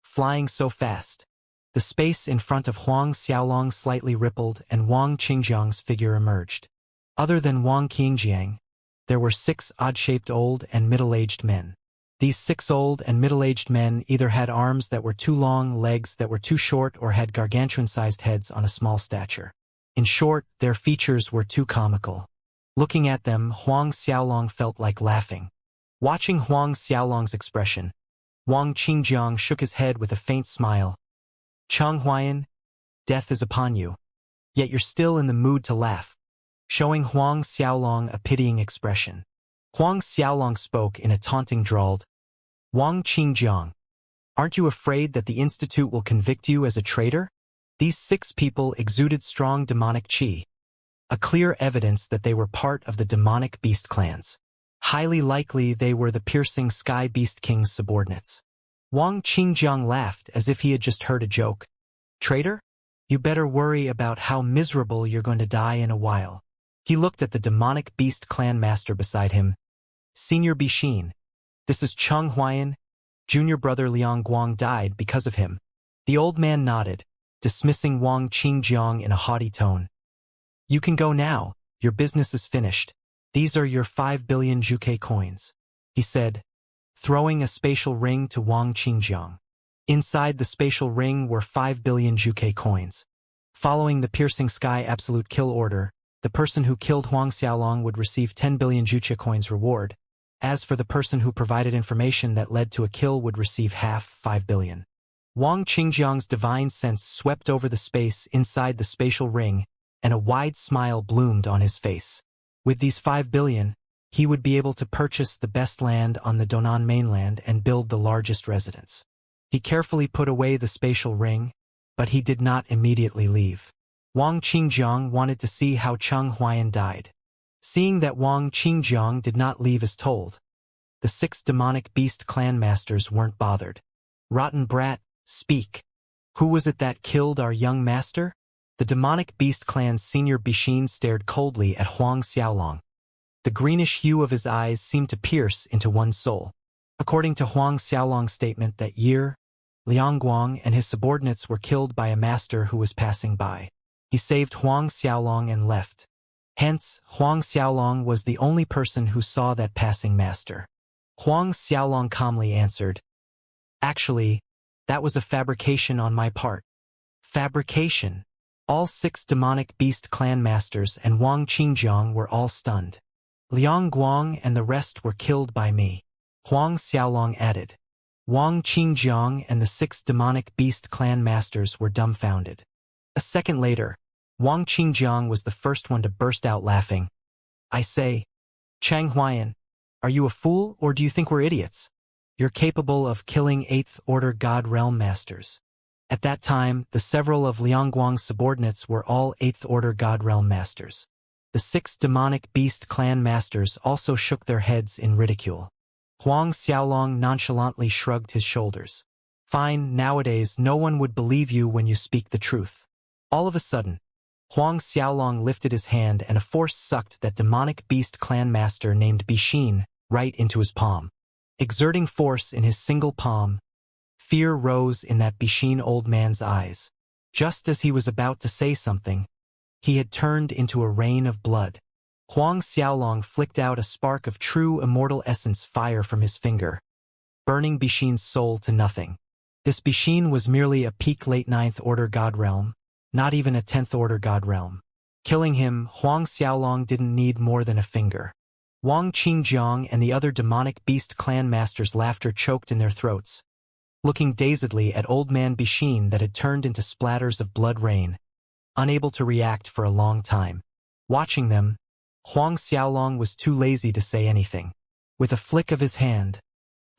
Flying so fast." The space in front of Huang Xiaolong slightly rippled and Wang Qingjiang's figure emerged. Other than Wang Qingjiang, there were 6 odd-shaped old and middle-aged men. These 6 old and middle-aged men either had arms that were too long, legs that were too short, or had gargantuan-sized heads on a small stature. In short, their features were too comical. Looking at them, Huang Xiaolong felt like laughing. Watching Huang Xiaolong's expression, Wang Qingjiang shook his head with a faint smile. "Chang Huayan, death is upon you. Yet you're still in the mood to laugh," showing Huang Xiaolong a pitying expression. Huang Xiaolong spoke in a taunting drawl. "Wang Qingjiang, aren't you afraid that the institute will convict you as a traitor?" These 6 people exuded strong demonic qi, a clear evidence that they were part of the demonic beast clans. Highly likely they were the piercing Sky Beast King's subordinates. Wang Qingjiang laughed as if he had just heard a joke. "Traitor? You better worry about how miserable you're going to die in a while." He looked at the demonic beast clan master beside him. "Senior Bixin, this is Chang Huayan. Junior brother Liang Guang died because of him." The old man nodded, dismissing Wang Qingjiang in a haughty tone. "You can go now, your business is finished. These are your 5 billion Juke coins," he said, throwing a spatial ring to Wang Qingjiang. Inside the spatial ring were 5 billion Juke coins. Following the piercing sky absolute kill order, the person who killed Huang Xiaolong would receive 10 billion Juche coins reward. As for the person who provided information that led to a kill would receive half, 5 billion. Wang Qingjiang's divine sense swept over the space inside the spatial ring, and a wide smile bloomed on his face. With these 5 billion, he would be able to purchase the best land on the Donan mainland and build the largest residence. He carefully put away the spatial ring, but he did not immediately leave. Wang Qingjiang wanted to see how Chang Huayan died. Seeing that Wang Qingjiang did not leave as told, the 6 demonic beast clan masters weren't bothered. "Rotten brat, speak. Who was it that killed our young master?" The demonic beast clan's senior Bixin stared coldly at Huang Xiaolong. The greenish hue of his eyes seemed to pierce into one's soul. According to Huang Xiaolong's statement that year, Liang Guang and his subordinates were killed by a master who was passing by. He saved Huang Xiaolong and left. Hence, Huang Xiaolong was the only person who saw that passing master. Huang Xiaolong calmly answered, "Actually, that was a fabrication on my part." Fabrication? All 6 demonic beast clan masters and Wang Qingjiang were all stunned. "Liang Guang and the rest were killed by me," Huang Xiaolong added. Wang Qingjiang and the 6 demonic beast clan masters were dumbfounded. A second later, Wang Qingjiang was the first one to burst out laughing. "I say, Chang Huayan, are you a fool or do you think we're idiots? You're capable of killing 8th Order God Realm Masters." At that time, the several of Liang Guang's subordinates were all 8th Order God Realm Masters. The 6 demonic beast clan masters also shook their heads in ridicule. Huang Xiaolong nonchalantly shrugged his shoulders. Fine, nowadays no one would believe you when you speak the truth. All of a sudden, Huang Xiaolong lifted his hand and a force sucked that demonic beast clan master named Bixin right into his palm. Exerting force in his single palm, fear rose in that Bixin old man's eyes. Just as he was about to say something, he had turned into a rain of blood. Huang Xiaolong flicked out a spark of true immortal essence fire from his finger, burning Bixin's soul to nothing. This Bixin was merely a peak late 9th order god realm, not even a 10th order god realm. Killing him, Huang Xiaolong didn't need more than a finger. Wang Qingjiang and the other demonic beast clan masters' laughter choked in their throats, looking dazedly at old man Bixin that had turned into splatters of blood rain, unable to react for a long time. Watching them, Huang Xiaolong was too lazy to say anything. With a flick of his hand,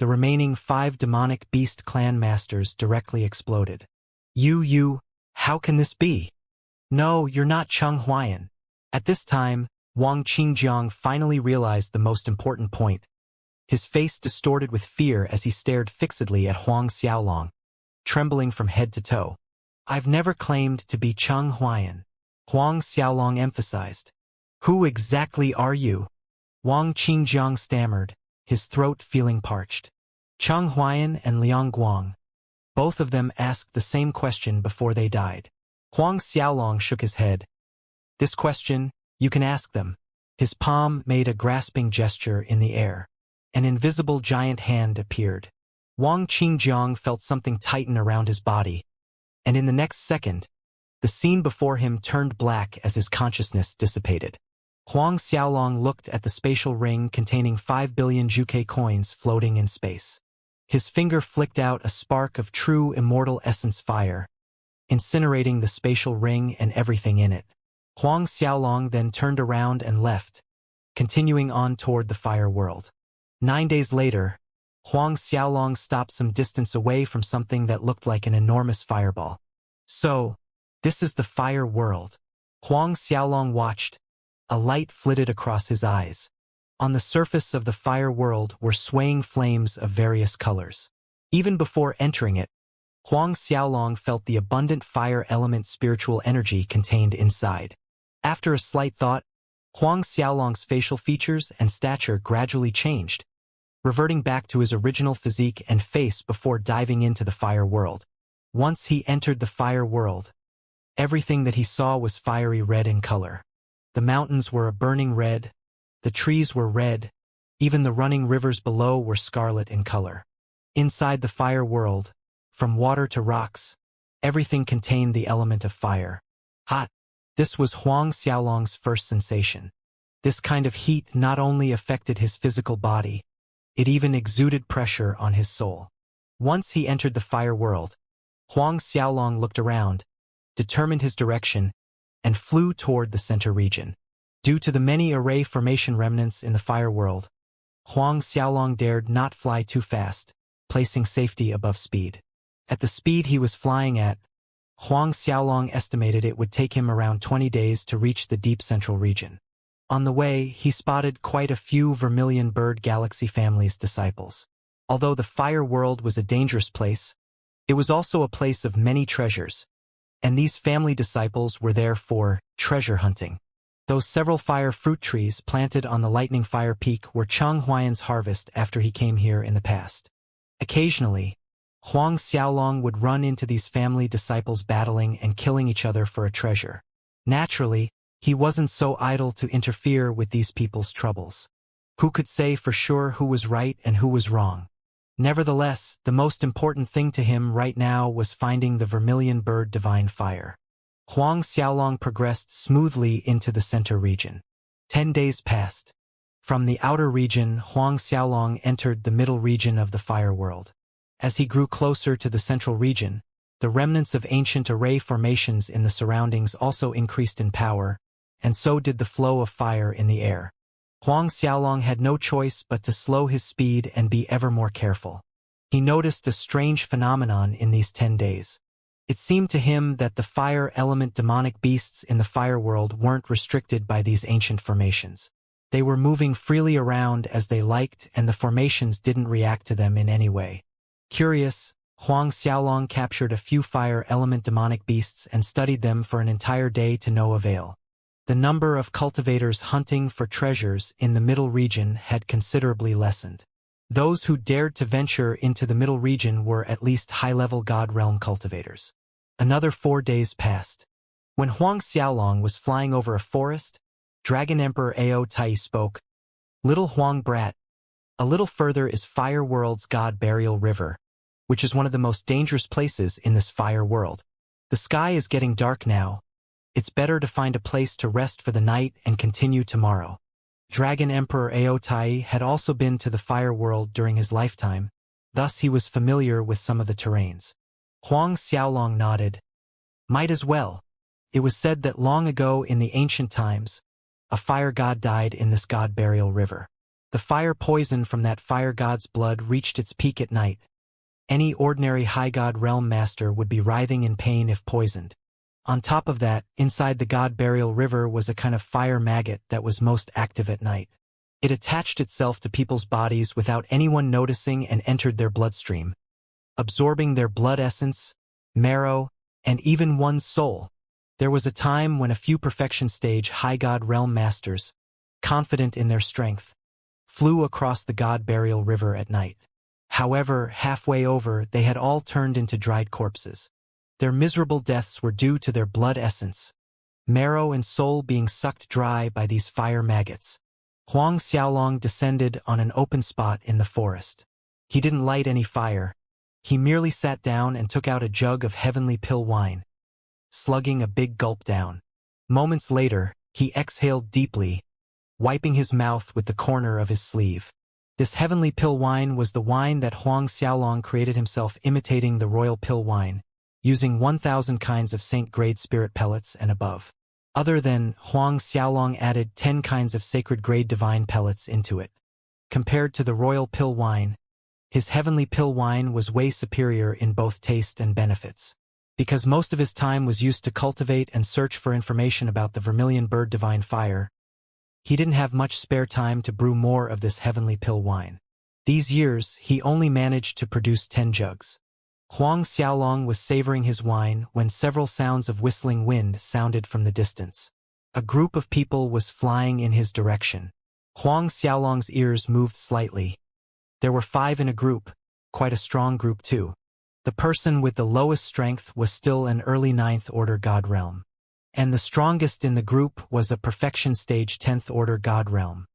the remaining 5 demonic beast clan masters directly exploded. You, how can this be? No, you're not Cheng Huayan. At this time, Wang Qingjiang finally realized the most important point. His face distorted with fear as he stared fixedly at Huang Xiaolong, trembling from head to toe. I've never claimed to be Cheng Huayan, Huang Xiaolong emphasized. Who exactly are you? Wang Qingjiang stammered, his throat feeling parched. Cheng Huayan and Liang Guang. Both of them asked the same question before they died. Huang Xiaolong shook his head. This question, you can ask them. His palm made a grasping gesture in the air. An invisible giant hand appeared. Wang Qingjiang felt something tighten around his body, and in the next second, the scene before him turned black as his consciousness dissipated. Huang Xiaolong looked at the spatial ring containing 5 billion Juke coins floating in space. His finger flicked out a spark of true immortal essence fire, incinerating the spatial ring and everything in it. Huang Xiaolong then turned around and left, continuing on toward the fire world. 9 days later, Huang Xiaolong stopped some distance away from something that looked like an enormous fireball. So, this is the fire world. Huang Xiaolong watched. A light flitted across his eyes. On the surface of the fire world were swaying flames of various colors. Even before entering it, Huang Xiaolong felt the abundant fire element spiritual energy contained inside. After a slight thought, Huang Xiaolong's facial features and stature gradually changed, reverting back to his original physique and face before diving into the fire world. Once he entered the fire world, everything that he saw was fiery red in color. The mountains were a burning red, the trees were red, even the running rivers below were scarlet in color. Inside the fire world, from water to rocks, everything contained the element of fire. Hot. This was Huang Xiaolong's first sensation. This kind of heat not only affected his physical body, it even exuded pressure on his soul. Once he entered the fire world, Huang Xiaolong looked around, determined his direction, and flew toward the center region. Due to the many array formation remnants in the fire world, Huang Xiaolong dared not fly too fast, placing safety above speed. At the speed he was flying at, Huang Xiaolong estimated it would take him around 20 days to reach the deep central region. On the way, he spotted quite a few vermilion bird galaxy family's disciples. Although the fire world was a dangerous place, it was also a place of many treasures, and these family disciples were there for treasure hunting. Those several fire fruit trees planted on the lightning fire peak were Cheng Huayan's harvest after he came here in the past. Occasionally, Huang Xiaolong would run into these family disciples battling and killing each other for a treasure. Naturally, he wasn't so idle to interfere with these people's troubles. Who could say for sure who was right and who was wrong? Nevertheless, the most important thing to him right now was finding the vermilion bird divine fire. Huang Xiaolong progressed smoothly into the center region. 10 days passed. From the outer region, Huang Xiaolong entered the middle region of the fire world. As he grew closer to the central region, the remnants of ancient array formations in the surroundings also increased in power, and so did the flow of fire in the air. Huang Xiaolong had no choice but to slow his speed and be ever more careful. He noticed a strange phenomenon in these 10 days. It seemed to him that the fire element demonic beasts in the fire world weren't restricted by these ancient formations. They were moving freely around as they liked, and the formations didn't react to them in any way. Curious, Huang Xiaolong captured a few fire element demonic beasts and studied them for an entire day to no avail. The number of cultivators hunting for treasures in the middle region had considerably lessened. Those who dared to venture into the middle region were at least high-level God Realm cultivators. Another 4 days passed. When Huang Xiaolong was flying over a forest, Dragon Emperor Ao Tai spoke, "Little Huang brat, a little further is Fire World's God Burial River, which is one of the most dangerous places in this fire world. The sky is getting dark now. It's better to find a place to rest for the night and continue tomorrow." Dragon Emperor Ao Tai had also been to the fire world during his lifetime, thus he was familiar with some of the terrains. Huang Xiaolong nodded. "Might as well. It was said that long ago in the ancient times, a fire god died in this god burial river. The fire poison from that fire god's blood reached its peak at night. Any ordinary high god realm master would be writhing in pain if poisoned. On top of that, inside the god burial river was a kind of fire maggot that was most active at night. It attached itself to people's bodies without anyone noticing and entered their bloodstream, absorbing their blood essence, marrow, and even one's soul. There was a time when a few perfection stage high god realm masters, confident in their strength, flew across the god burial river at night. However, halfway over, they had all turned into dried corpses. Their miserable deaths were due to their blood essence, marrow and soul being sucked dry by these fire maggots. Huang Xiaolong descended on an open spot in the forest. He didn't light any fire. He merely sat down and took out a jug of heavenly pill wine, slugging a big gulp down. Moments later, he exhaled deeply, wiping his mouth with the corner of his sleeve. This heavenly pill wine was the wine that Huang Xiaolong created himself, imitating the royal pill wine, using 1,000 kinds of saint-grade spirit pellets and above. Other than, Huang Xiaolong added 10 kinds of sacred-grade divine pellets into it. Compared to the royal pill wine, his heavenly pill wine was way superior in both taste and benefits. Because most of his time was used to cultivate and search for information about the vermilion bird divine fire, he didn't have much spare time to brew more of this heavenly pill wine. These years, he only managed to produce 10 jugs. Huang Xiaolong was savoring his wine when several sounds of whistling wind sounded from the distance. A group of people was flying in his direction. Huang Xiaolong's ears moved slightly. There were 5 in a group, quite a strong group too. The person with the lowest strength was still an early 9th order god realm. And the strongest in the group was a perfection stage 10th order god realm.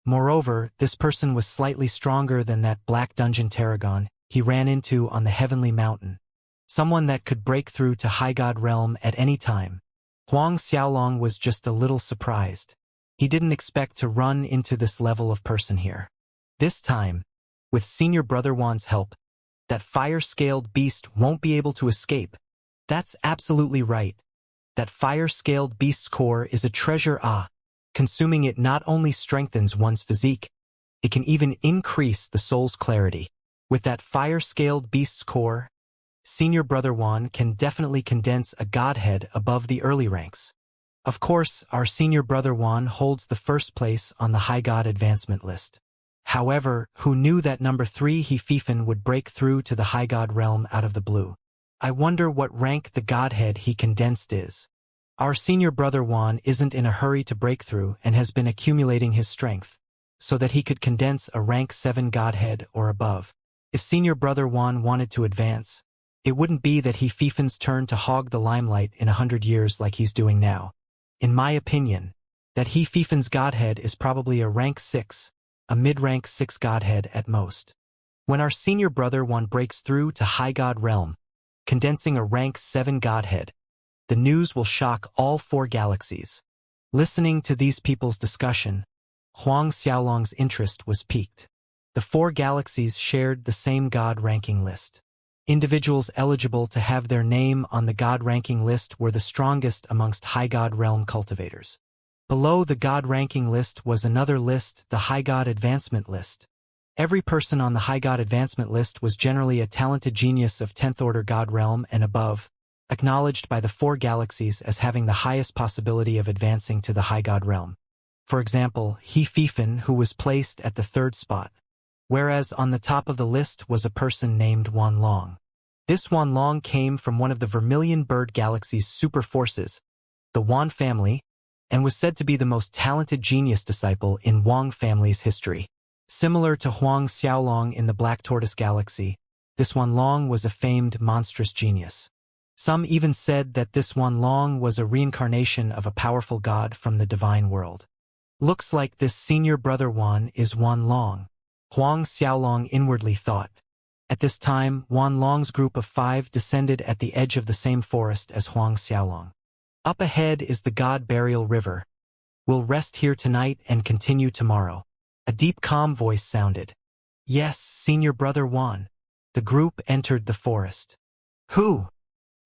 Moreover, this person was slightly stronger than that black dungeon tarragon he ran into on the heavenly mountain. Someone that could break through to high god realm at any time. Huang Xiaolong was just a little surprised. He didn't expect to run into this level of person here. This time, with Senior Brother Wan's help, that fire-scaled beast won't be able to escape. That's absolutely right. That fire-scaled beast's core is a treasure. Consuming it not only strengthens one's physique, it can even increase the soul's clarity. With that fire-scaled beast's core, Senior Brother Wan can definitely condense a godhead above the early ranks. Of course, our Senior Brother Wan holds the first place on the High God advancement list. However, who knew that number 3 He Fifan would break through to the High God realm out of the blue? I wonder what rank the godhead he condensed is. Our Senior Brother Wan isn't in a hurry to break through and has been accumulating his strength, so that he could condense a rank 7 godhead or above. If Senior Brother Wan wanted to advance, it wouldn't be that He Fifan's turn to hog the limelight in 100 years like he's doing now. In my opinion, that He Fifan's godhead is probably a rank 6, a mid-rank 6 godhead at most. When our Senior Brother Wan breaks through to High God realm, condensing a rank 7 godhead, the news will shock all 4 galaxies. Listening to these people's discussion, Huang Xiaolong's interest was piqued. The 4 galaxies shared the same god ranking list. Individuals eligible to have their name on the god ranking list were the strongest amongst high god realm cultivators. Below the god ranking list was another list, the high god advancement list. Every person on the high god advancement list was generally a talented genius of 10th order god realm and above, acknowledged by the 4 galaxies as having the highest possibility of advancing to the high god realm. For example, He Fifan, who was placed at the 3rd spot, whereas on the top of the list was a person named Wan Long. This Wan Long came from one of the Vermilion Bird Galaxy's super forces, the Wan family, and was said to be the most talented genius disciple in Wang family's history. Similar to Huang Xiaolong in the Black Tortoise Galaxy, this Wan Long was a famed monstrous genius. Some even said that this Wan Long was a reincarnation of a powerful god from the divine world. Looks like this senior brother Wan is Wan Long, Huang Xiaolong inwardly thought. At this time, Wan Long's group of 5 descended at the edge of the same forest as Huang Xiaolong. Up ahead is the God Burial River. We'll rest here tonight and continue tomorrow. A deep calm voice sounded. Yes, senior brother Wan. The group entered the forest. Who?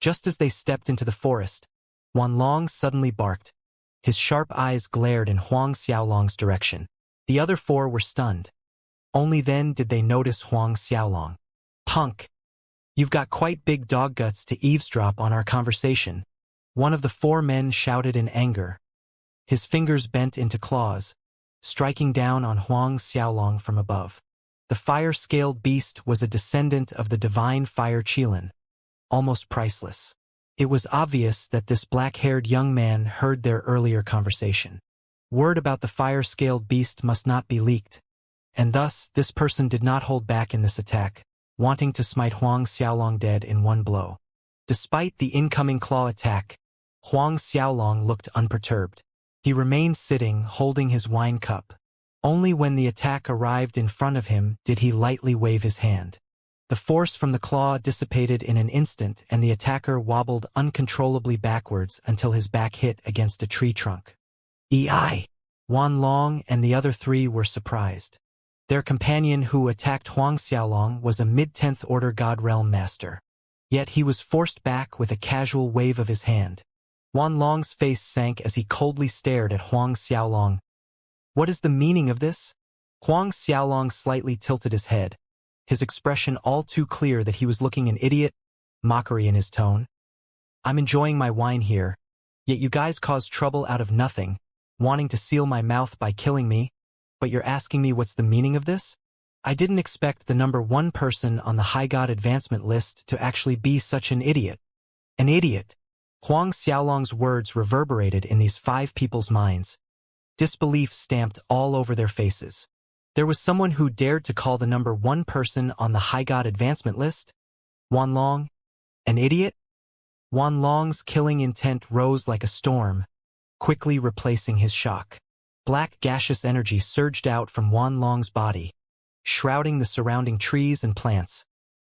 Just as they stepped into the forest, Wan Long suddenly barked. His sharp eyes glared in Huang Xiaolong's direction. The other 4 were stunned. Only then did they notice Huang Xiaolong. Punk! You've got quite big dog guts to eavesdrop on our conversation. One of the 4 men shouted in anger. His fingers bent into claws, striking down on Huang Xiaolong from above. The fire-scaled beast was a descendant of the divine fire Qilin, almost priceless. It was obvious that this black-haired young man heard their earlier conversation. Word about the fire-scaled beast must not be leaked, and thus this person did not hold back in this attack, wanting to smite Huang Xiaolong dead in one blow. Despite the incoming claw attack, Huang Xiaolong looked unperturbed. He remained sitting, holding his wine cup. Only when the attack arrived in front of him did he lightly wave his hand. The force from the claw dissipated in an instant, and the attacker wobbled uncontrollably backwards until his back hit against a tree trunk. Ei! Wan Long and the other 3 were surprised. Their companion who attacked Huang Xiaolong was a mid-10th order God Realm master. Yet he was forced back with a casual wave of his hand. Wan Long's face sank as he coldly stared at Huang Xiaolong. What is the meaning of this? Huang Xiaolong slightly tilted his head, his expression all too clear that he was looking an idiot, mockery in his tone. I'm enjoying my wine here, yet you guys caused trouble out of nothing, wanting to seal my mouth by killing me, but you're asking me what's the meaning of this? I didn't expect the number 1 person on the High God advancement list to actually be such an idiot. An idiot. Huang Xiaolong's words reverberated in these 5 people's minds. Disbelief stamped all over their faces. There was someone who dared to call the number 1 person on the High God advancement list? Wan Long? An idiot? Wan Long's killing intent rose like a storm, quickly replacing his shock. Black gaseous energy surged out from Wan Long's body, shrouding the surrounding trees and plants,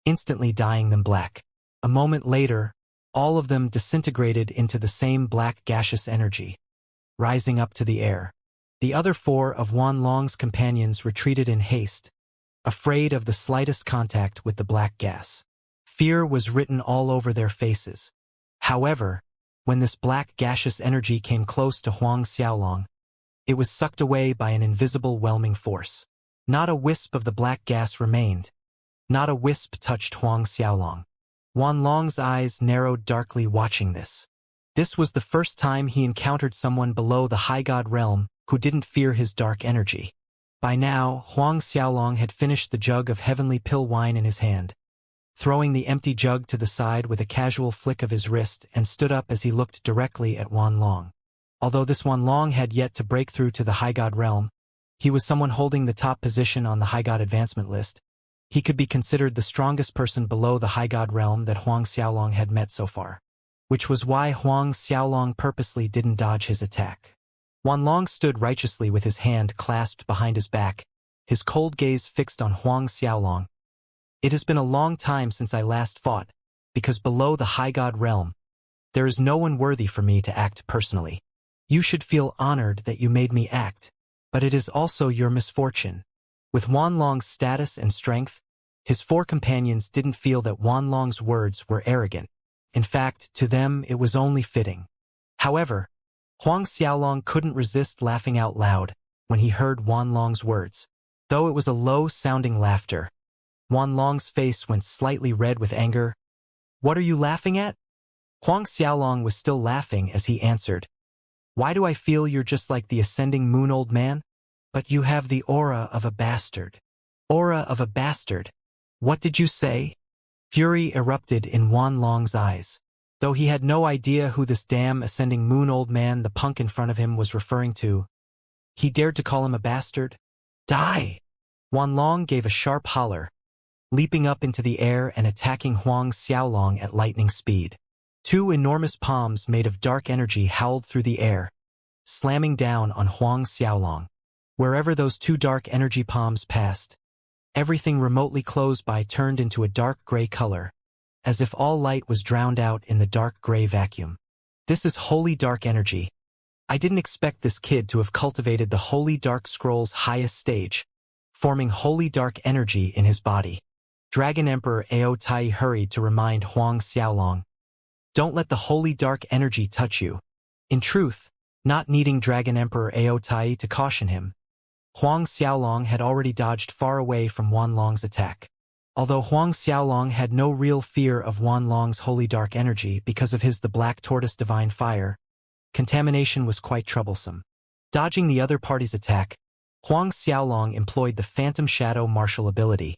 instantly dyeing them black. A moment later, all of them disintegrated into the same black gaseous energy, rising up to the air. The other 4 of Wan Long's companions retreated in haste, afraid of the slightest contact with the black gas. Fear was written all over their faces. However, when this black gaseous energy came close to Huang Xiaolong, it was sucked away by an invisible whelming force. Not a wisp of the black gas remained. Not a wisp touched Huang Xiaolong. Wan Long's eyes narrowed darkly watching this. This was the first time he encountered someone below the High God realm who didn't fear his dark energy. By now, Huang Xiaolong had finished the jug of heavenly pill wine in his hand, throwing the empty jug to the side with a casual flick of his wrist, and stood up as he looked directly at Wan Long. Although this Wan Long had yet to break through to the High God realm, he was someone holding the top position on the High God advancement list. He could be considered the strongest person below the High God realm that Huang Xiaolong had met so far, which was why Huang Xiaolong purposely didn't dodge his attack. Wan Long stood righteously with his hand clasped behind his back, his cold gaze fixed on Huang Xiaolong. It has been a long time since I last fought, because below the High God realm, there is no one worthy for me to act personally. You should feel honored that you made me act, but it is also your misfortune. With Wan Long's status and strength, his 4 companions didn't feel that Wan Long's words were arrogant. In fact, to them it was only fitting. However, Huang Xiaolong couldn't resist laughing out loud when he heard Wan Long's words. Though it was a low-sounding laughter, Wan Long's face went slightly red with anger. What are you laughing at? Huang Xiaolong was still laughing as he answered, "Why do I feel you're just like the ascending moon, old man? But you have the aura of a bastard." Aura of a bastard? What did you say? Fury erupted in Wan Long's eyes. Though he had no idea who this damn ascending moon old man the punk in front of him was referring to, he dared to call him a bastard? Die! Wan Long gave a sharp holler, leaping up into the air and attacking Huang Xiaolong at lightning speed. Two enormous palms made of dark energy howled through the air, slamming down on Huang Xiaolong. Wherever those two dark energy palms passed, everything remotely close by turned into a dark gray color, as if all light was drowned out in the dark gray vacuum. This is holy dark energy. I didn't expect this kid to have cultivated the holy dark scroll's highest stage, forming holy dark energy in his body. Dragon Emperor Ao Tai hurried to remind Huang Xiaolong, "Don't let the holy dark energy touch you." In truth, not needing Dragon Emperor Ao Tai to caution him, Huang Xiaolong had already dodged far away from Wan Long's attack. Although Huang Xiaolong had no real fear of Wan Long's holy dark energy because of his the Black Tortoise Divine Fire, contamination was quite troublesome. Dodging the other party's attack, Huang Xiaolong employed the Phantom Shadow martial ability,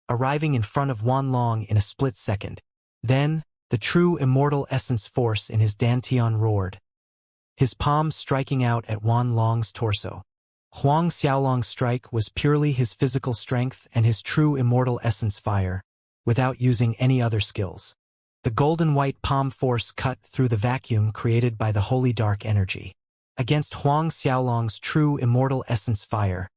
arriving in front of Wan Long in a split second. Then, the true immortal essence force in his Dantian roared, his palms striking out at Wan Long's torso. Huang Xiaolong's strike was purely his physical strength and his true immortal essence fire, without using any other skills. The golden-white palm force cut through the vacuum created by the holy dark energy. Against Huang Xiaolong's true immortal essence fire,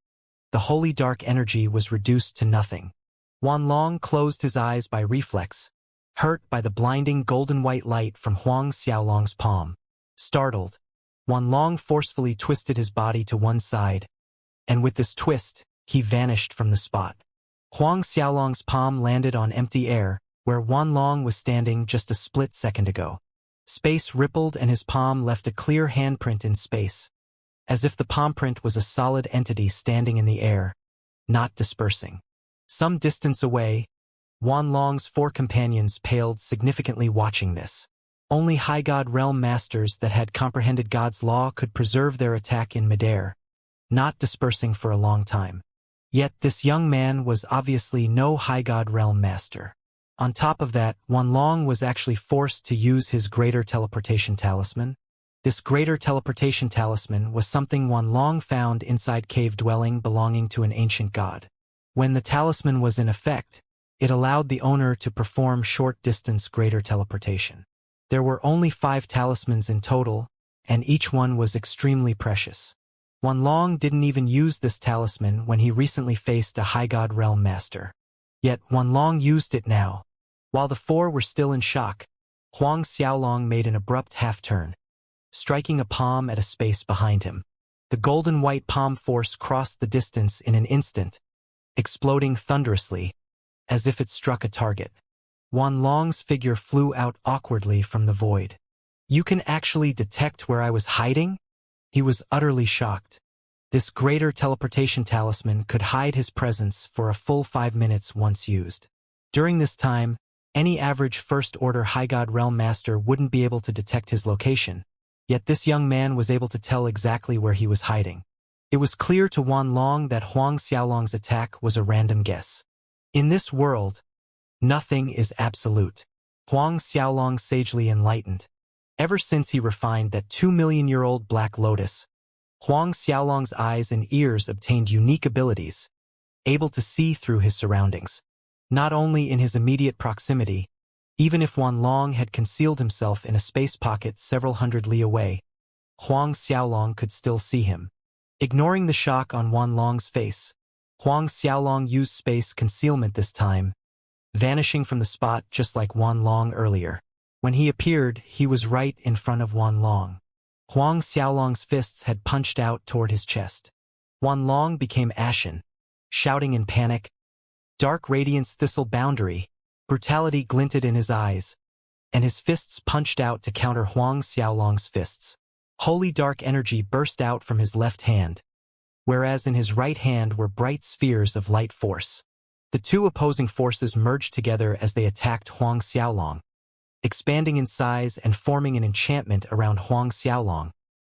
the holy dark energy was reduced to nothing. Wan Long closed his eyes by reflex, hurt by the blinding golden-white light from Huang Xiaolong's palm. Startled, Wan Long forcefully twisted his body to one side, and with this twist, he vanished from the spot. Huang Xiaolong's palm landed on empty air, where Wan Long was standing just a split second ago. Space rippled and his palm left a clear handprint in space, as if the palm print was a solid entity standing in the air, not dispersing. Some distance away, Wan Long's four companions paled significantly watching this. Only High God Realm Masters that had comprehended God's law could preserve their attack in midair, not dispersing for a long time. Yet this young man was obviously no High God Realm Master. On top of that, Wan Long was actually forced to use his Greater Teleportation Talisman. This Greater Teleportation Talisman was something Wan Long found inside cave dwelling belonging to an ancient god. When the talisman was in effect, it allowed the owner to perform short-distance greater teleportation. There were only 5 talismans in total, and each one was extremely precious. Wan Long didn't even use this talisman when he recently faced a High God Realm Master. Yet Wan Long used it now. While the 4 were still in shock, Huang Xiaolong made an abrupt half-turn, striking a palm at a space behind him. The golden-white palm force crossed the distance in an instant, exploding thunderously, as if it struck a target. Wan Long's figure flew out awkwardly from the void. "You can actually detect where I was hiding?" He was utterly shocked. This greater teleportation talisman could hide his presence for a full 5 minutes once used. During this time, any average First-Order High God Realm Master wouldn't be able to detect his location, yet this young man was able to tell exactly where he was hiding. It was clear to Wan Long that Huang Xiaolong's attack was a random guess. In this world, nothing is absolute. Huang Xiaolong sagely enlightened. Ever since he refined that 2-million-year-old Black Lotus, Huang Xiaolong's eyes and ears obtained unique abilities, able to see through his surroundings. Not only in his immediate proximity, even if Wan Long had concealed himself in a space pocket several hundred li away, Huang Xiaolong could still see him. Ignoring the shock on Wan Long's face, Huang Xiaolong used space concealment this time, vanishing from the spot just like Wan Long earlier. When he appeared, he was right in front of Wan Long. Huang Xiaolong's fists had punched out toward his chest. Wan Long became ashen, shouting in panic, "Dark Radiance Thistle Boundary!" Brutality glinted in his eyes, and his fists punched out to counter Huang Xiaolong's fists. Holy dark energy burst out from his left hand, whereas in his right hand were bright spheres of light force. The two opposing forces merged together as they attacked Huang Xiaolong. expanding in size and forming an enchantment around Huang Xiaolong,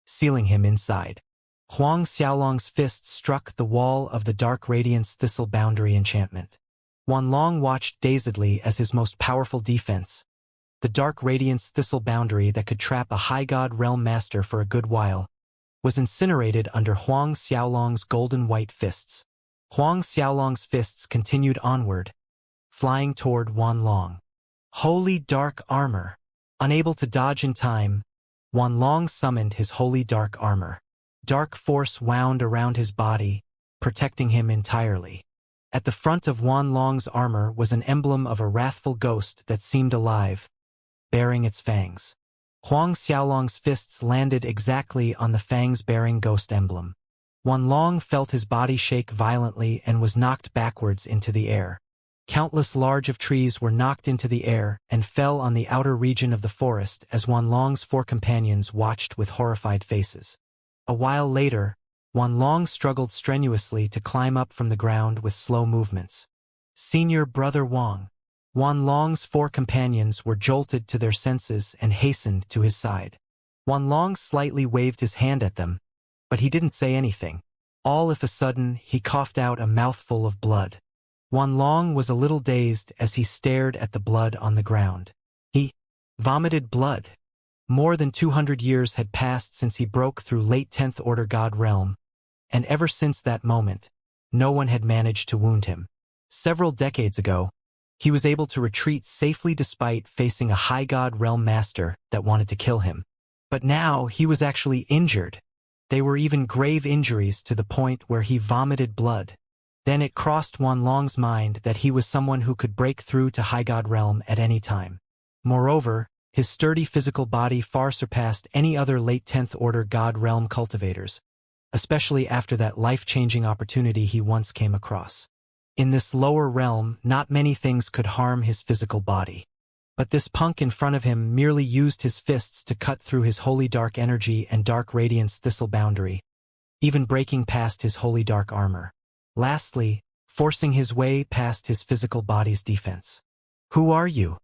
sealing him inside. Huang Xiaolong's fist struck the wall of the Dark Radiance Thistle Boundary enchantment. Wanlong watched dazedly as his most powerful defense, the Dark Radiance Thistle Boundary that could trap a High God Realm Master for a good while, was incinerated under Huang Xiaolong's golden white fists. Huang Xiaolong's fists continued onward, flying toward Wanlong. Holy Dark Armor. Unable to dodge in time, Wanlong summoned his Holy Dark Armor. Dark force wound around his body, protecting him entirely. At the front of Wanlong's armor was an emblem of a wrathful ghost that seemed alive, bearing its fangs. Huang Xiaolong's fists landed exactly on the fangs-bearing ghost emblem. Wanlong felt his body shake violently and was knocked backwards into the air. Countless large of trees were knocked into the air and fell on the outer region of the forest as Wanlong's four companions watched with horrified faces. A while later, Wanlong struggled strenuously to climb up from the ground with slow movements. Senior Brother Wang. Wanlong's four companions were jolted to their senses and hastened to his side. Wanlong slightly waved his hand at them, but he didn't say anything. All of a sudden, he coughed out a mouthful of blood. Wanlong was a little dazed as he stared at the blood on the ground. He vomited blood. More than 200 years had passed since he broke through late 10th Order God Realm, and ever since that moment, no one had managed to wound him. Several decades ago, he was able to retreat safely despite facing a High God Realm Master that wanted to kill him. But now he was actually injured. They were even grave injuries to the point where he vomited blood. Then it crossed Wanlong's mind that he was someone who could break through to High God Realm at any time. Moreover, his sturdy physical body far surpassed any other late 10th Order God Realm cultivators, especially after that life-changing opportunity he once came across. In this lower realm, not many things could harm his physical body. But this punk in front of him merely used his fists to cut through his holy dark energy and Dark Radiance Thistle Boundary, even breaking past his holy dark armor. Lastly, forcing his way past his physical body's defense. Who are you?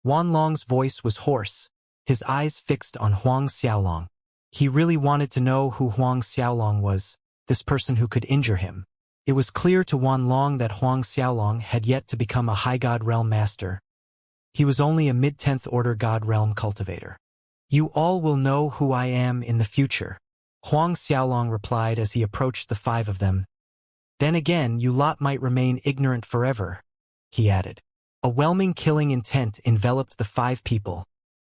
Wanlong's voice was hoarse, his eyes fixed on Huang Xiaolong. He really wanted to know who Huang Xiaolong was, this person who could injure him. It was clear to Wanlong that Huang Xiaolong had yet to become a High God Realm Master. He was only a mid-10th Order God Realm cultivator. You all will know who I am in the future, Huang Xiaolong replied as he approached the five of them. Then again, you lot might remain ignorant forever, he added. A whelming killing intent enveloped the five people,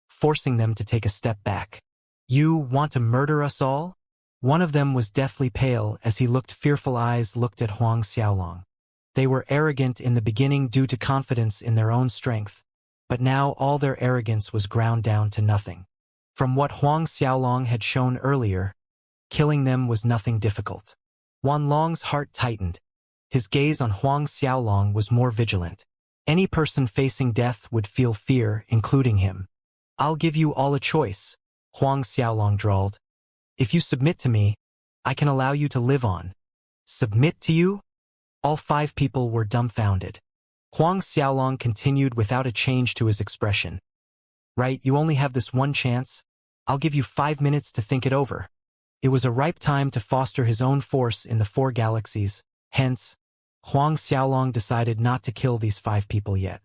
forcing them to take a step back. You want to murder us all? One of them was deathly pale as he looked fearful eyes looked at Huang Xiaolong. They were arrogant in the beginning due to confidence in their own strength, but now all their arrogance was ground down to nothing. From what Huang Xiaolong had shown earlier, killing them was nothing difficult. Wanlong's heart tightened. His gaze on Huang Xiaolong was more vigilant. Any person facing death would feel fear, including him. I'll give you all a choice, Huang Xiaolong drawled. If you submit to me, I can allow you to live on. Submit to you? All five people were dumbfounded. Huang Xiaolong continued without a change to his expression. Right, you only have this one chance. I'll give you 5 minutes to think it over. It was a ripe time to foster his own force in the 4 galaxies, hence, Huang Xiaolong decided not to kill these 5 people yet.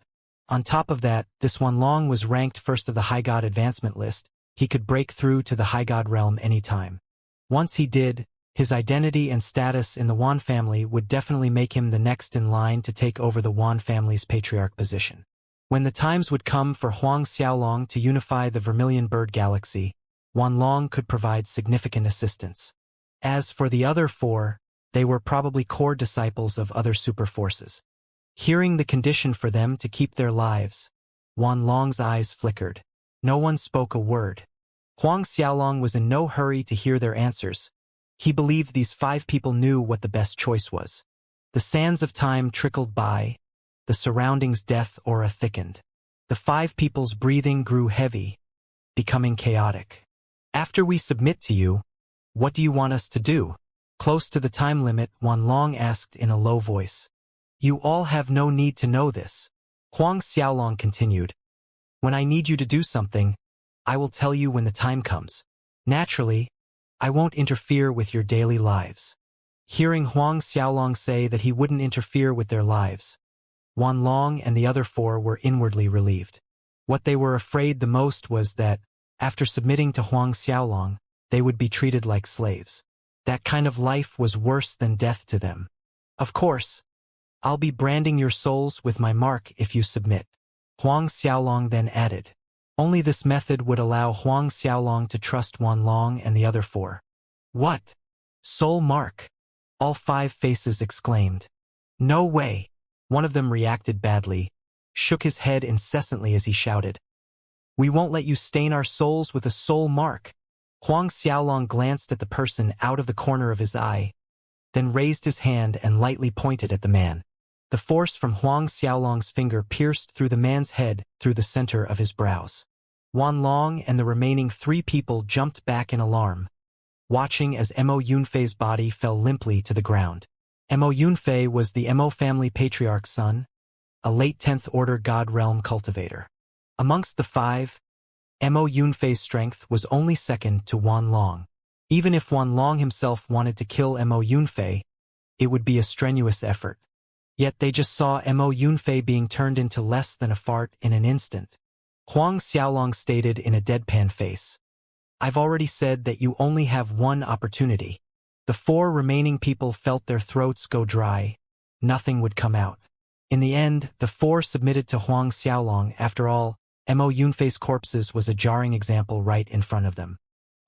On top of that, this Wanlong was ranked first of the High God advancement list. He could break through to the High God realm anytime. Once he did, his identity and status in the Wan family would definitely make him the next in line to take over the Wan family's patriarch position. When the times would come for Huang Xiaolong to unify the Vermilion Bird Galaxy, Wanlong could provide significant assistance. As for the other 4, they were probably core disciples of other super forces. Hearing the condition for them to keep their lives, Wanlong's eyes flickered. No one spoke a word. Huang Xiaolong was in no hurry to hear their answers. He believed these 5 people knew what the best choice was. The sands of time trickled by, the surroundings' death aura thickened. The 5 people's breathing grew heavy, becoming chaotic. After we submit to you, what do you want us to do? Close to the time limit, Wanlong asked in a low voice. You all have no need to know this, Huang Xiaolong continued. When I need you to do something, I will tell you when the time comes. Naturally, I won't interfere with your daily lives." Hearing Huang Xiaolong say that he wouldn't interfere with their lives, Wan Long and the other four were inwardly relieved. What they were afraid the most was that, after submitting to Huang Xiaolong, they would be treated like slaves. That kind of life was worse than death to them. "Of course, I'll be branding your souls with my mark if you submit," Huang Xiaolong then added. Only this method would allow Huang Xiaolong to trust Wan Long and the other four. "What? Soul mark?" all five faces exclaimed. "No way!" One of them reacted badly, shook his head incessantly as he shouted, "We won't let you stain our souls with a soul mark." Huang Xiaolong glanced at the person out of the corner of his eye, then raised his hand and lightly pointed at the man. The force from Huang Xiaolong's finger pierced through the man's head through the center of his brows. Wan Long and the remaining three people jumped back in alarm, watching as Mo Yunfei's body fell limply to the ground. Mo Yunfei was the Mo family patriarch's son, a late 10th Order God Realm cultivator. Amongst the five, Mo Yunfei's strength was only second to Wan Long. Even if Wan Long himself wanted to kill Mo Yunfei, it would be a strenuous effort. Yet they just saw Mo Yunfei being turned into less than a fart in an instant. Huang Xiaolong stated in a deadpan face, "I've already said that you only have one opportunity." The four remaining people felt their throats go dry. Nothing would come out. In the end, the four submitted to Huang Xiaolong. After all, Mo Yunfei's corpses was a jarring example right in front of them.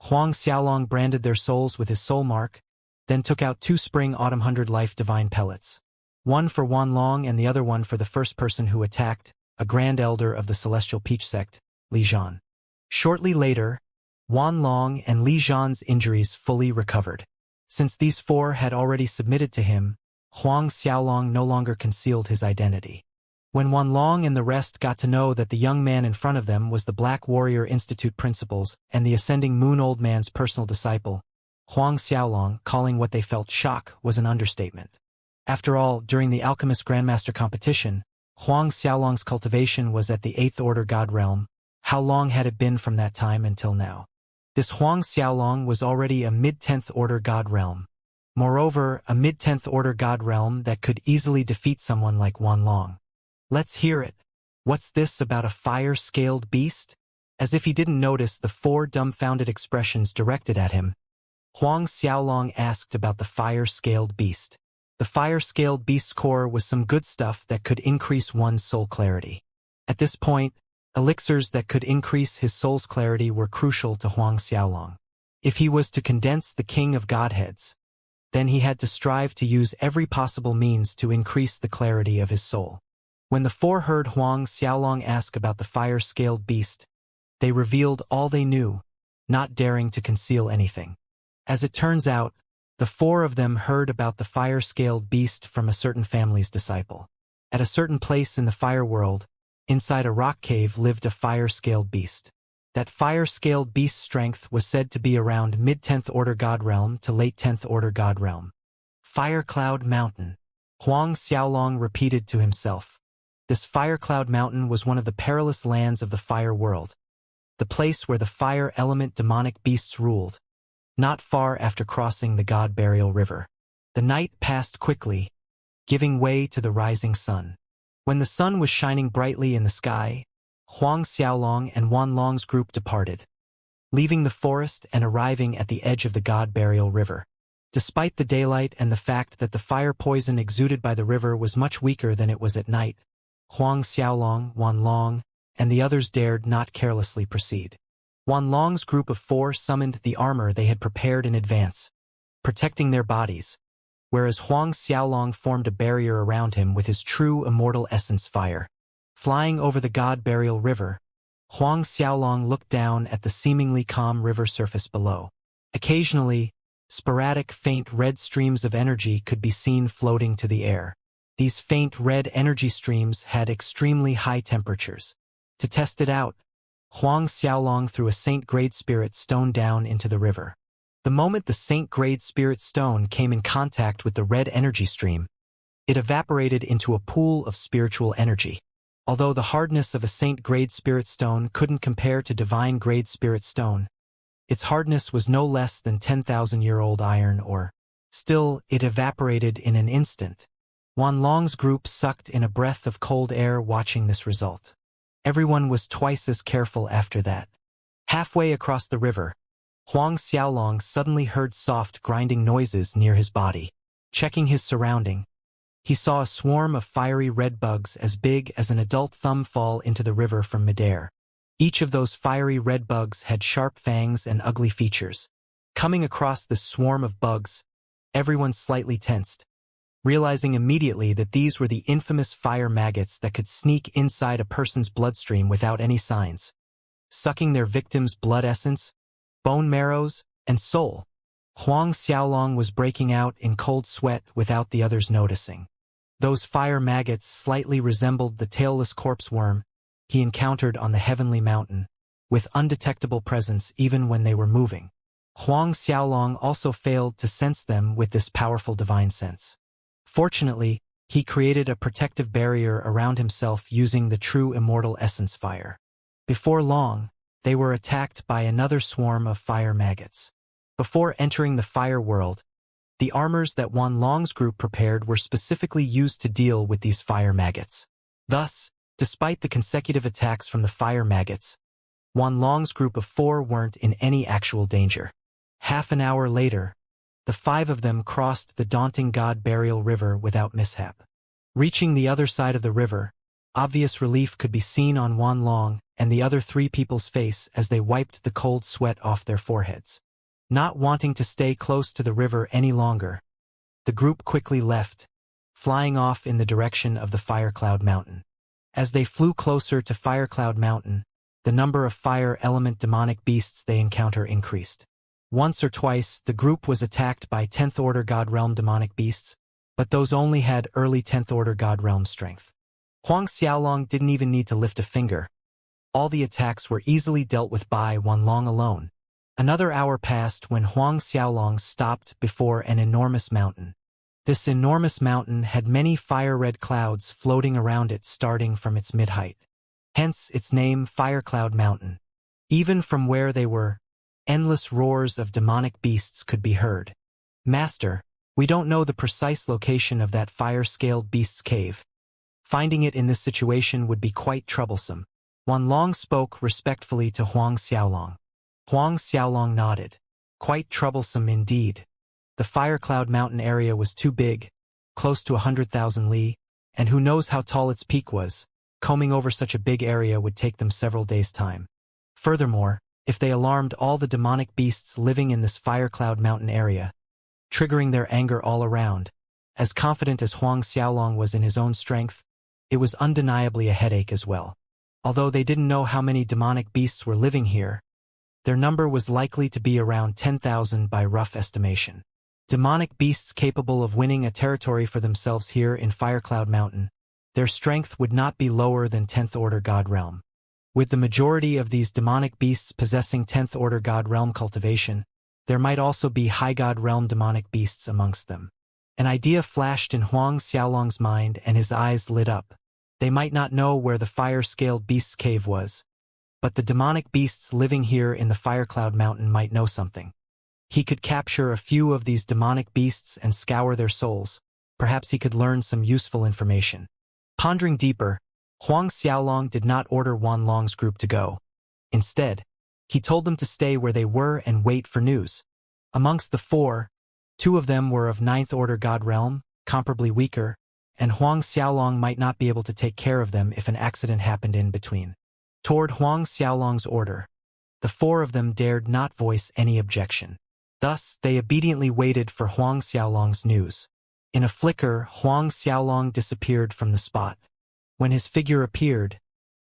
Huang Xiaolong branded their souls with his soul mark, then took out 2 Spring Autumn 100 Life Divine Pellets. One for Wan Long and the other one for the first person who attacked, a Grand Elder of the Celestial Peach Sect, Li Zhan. Shortly later, Wan Long and Li Zhan's injuries fully recovered. Since these four had already submitted to him, Huang Xiaolong no longer concealed his identity. When Wan Long and the rest got to know that the young man in front of them was the Black Warrior Institute principals and the Ascending Moon Old Man's personal disciple, Huang Xiaolong, calling what they felt shock was an understatement. After all, during the Alchemist Grandmaster competition, Huang Xiaolong's cultivation was at the 8th Order God Realm. How long had it been from that time until now? This Huang Xiaolong was already a mid-10th Order God Realm. Moreover, a mid-10th Order God Realm that could easily defeat someone like Wan Long. "Let's hear it. What's this about a fire-scaled beast?" As if he didn't notice the four dumbfounded expressions directed at him, Huang Xiaolong asked about the fire-scaled beast. The fire-scaled beast's core was some good stuff that could increase one's soul clarity. At this point, elixirs that could increase his soul's clarity were crucial to Huang Xiaolong. If he was to condense the King of Godheads, then he had to strive to use every possible means to increase the clarity of his soul. When the four heard Huang Xiaolong ask about the fire-scaled beast, they revealed all they knew, not daring to conceal anything. As it turns out, the four of them heard about the fire-scaled beast from a certain family's disciple. At a certain place in the fire world, inside a rock cave lived a fire-scaled beast. That fire-scaled beast's strength was said to be around mid-10th Order God Realm to late 10th Order God Realm. Fire Cloud Mountain, Huang Xiaolong repeated to himself. This Fire Cloud Mountain was one of the perilous lands of the fire world, the place where the fire element demonic beasts ruled, not far after crossing the God Burial River. The night passed quickly, giving way to the rising sun. When the sun was shining brightly in the sky, Huang Xiaolong and Wan Long's group departed, leaving the forest and arriving at the edge of the God Burial River. Despite the daylight and the fact that the fire poison exuded by the river was much weaker than it was at night, Huang Xiaolong, Wan Long, and the others dared not carelessly proceed. Wan Long's group of four summoned the armor they had prepared in advance, protecting their bodies, whereas Huang Xiaolong formed a barrier around him with his true immortal essence fire. Flying over the God Burial River, Huang Xiaolong looked down at the seemingly calm river surface below. Occasionally, sporadic faint red streams of energy could be seen floating to the air. These faint red energy streams had extremely high temperatures. To test it out, Huang Xiaolong threw a Saint-grade spirit stone down into the river. The moment the Saint-grade spirit stone came in contact with the red energy stream, it evaporated into a pool of spiritual energy. Although the hardness of a saint-grade spirit stone couldn't compare to divine-grade spirit stone, its hardness was no less than 10,000-year-old iron ore. Still, it evaporated in an instant. Wanlong's group sucked in a breath of cold air watching this result. Everyone was twice as careful after that. Halfway across the river, Huang Xiaolong suddenly heard soft grinding noises near his body. Checking his surrounding, he saw a swarm of fiery red bugs as big as an adult thumb fall into the river from midair. Each of those fiery red bugs had sharp fangs and ugly features. Coming across this swarm of bugs, everyone slightly tensed, realizing immediately that these were the infamous fire maggots that could sneak inside a person's bloodstream without any signs, sucking their victims' blood essence, bone marrows, and soul. Huang Xiaolong was breaking out in cold sweat without the others noticing. Those fire maggots slightly resembled the tailless corpse worm he encountered on the heavenly mountain, with undetectable presence even when they were moving. Huang Xiaolong also failed to sense them with this powerful divine sense. Fortunately, he created a protective barrier around himself using the true immortal essence fire. Before long, they were attacked by another swarm of fire maggots. Before entering the fire world, the armors that Wanlong's group prepared were specifically used to deal with these fire maggots. Thus, despite the consecutive attacks from the fire maggots, Wanlong's group of 4 weren't in any actual danger. Half an hour later, the 5 of them crossed the daunting God Burial River without mishap. Reaching the other side of the river, obvious relief could be seen on Wanlong and the other 3 people's face as they wiped the cold sweat off their foreheads. Not wanting to stay close to the river any longer, the group quickly left, flying off in the direction of the Firecloud Mountain. As they flew closer to Firecloud Mountain, the number of fire element demonic beasts they encounter increased. Once or twice, the group was attacked by 10th Order God Realm demonic beasts, but those only had early 10th Order God Realm strength. Huang Xiaolong didn't even need to lift a finger. All the attacks were easily dealt with by Wanlong alone. Another hour passed when Huang Xiaolong stopped before an enormous mountain. This enormous mountain had many fire-red clouds floating around it starting from its mid-height. Hence its name Firecloud Mountain. Even from where they were, endless roars of demonic beasts could be heard. Master, we don't know the precise location of that fire-scaled beast's cave. Finding it in this situation would be quite troublesome. Wanlong spoke respectfully to Huang Xiaolong. Huang Xiaolong nodded. Quite troublesome indeed. The Firecloud Mountain area was too big, close to 100,000 li, and who knows how tall its peak was. Combing over such a big area would take them several days' time. Furthermore, if they alarmed all the demonic beasts living in this Firecloud Mountain area, triggering their anger all around, as confident as Huang Xiaolong was in his own strength, it was undeniably a headache as well. Although they didn't know how many demonic beasts were living here, their number was likely to be around 10,000 by rough estimation. Demonic beasts capable of winning a territory for themselves here in Firecloud Mountain, their strength would not be lower than 10th Order God Realm. With the majority of these demonic beasts possessing 10th Order God Realm cultivation, there might also be High God Realm demonic beasts amongst them. An idea flashed in Huang Xiaolong's mind and his eyes lit up. They might not know where the fire-scaled beast's cave was, but the demonic beasts living here in the Firecloud Mountain might know something. He could capture a few of these demonic beasts and scour their souls. Perhaps he could learn some useful information. Pondering deeper, Huang Xiaolong did not order Wanlong's group to go. Instead, he told them to stay where they were and wait for news. Amongst the 4, 2 of them were of 9th Order God Realm, comparably weaker, and Huang Xiaolong might not be able to take care of them if an accident happened in between. Toward Huang Xiaolong's order, the 4 of them dared not voice any objection. Thus, they obediently waited for Huang Xiaolong's news. In a flicker, Huang Xiaolong disappeared from the spot. When his figure appeared,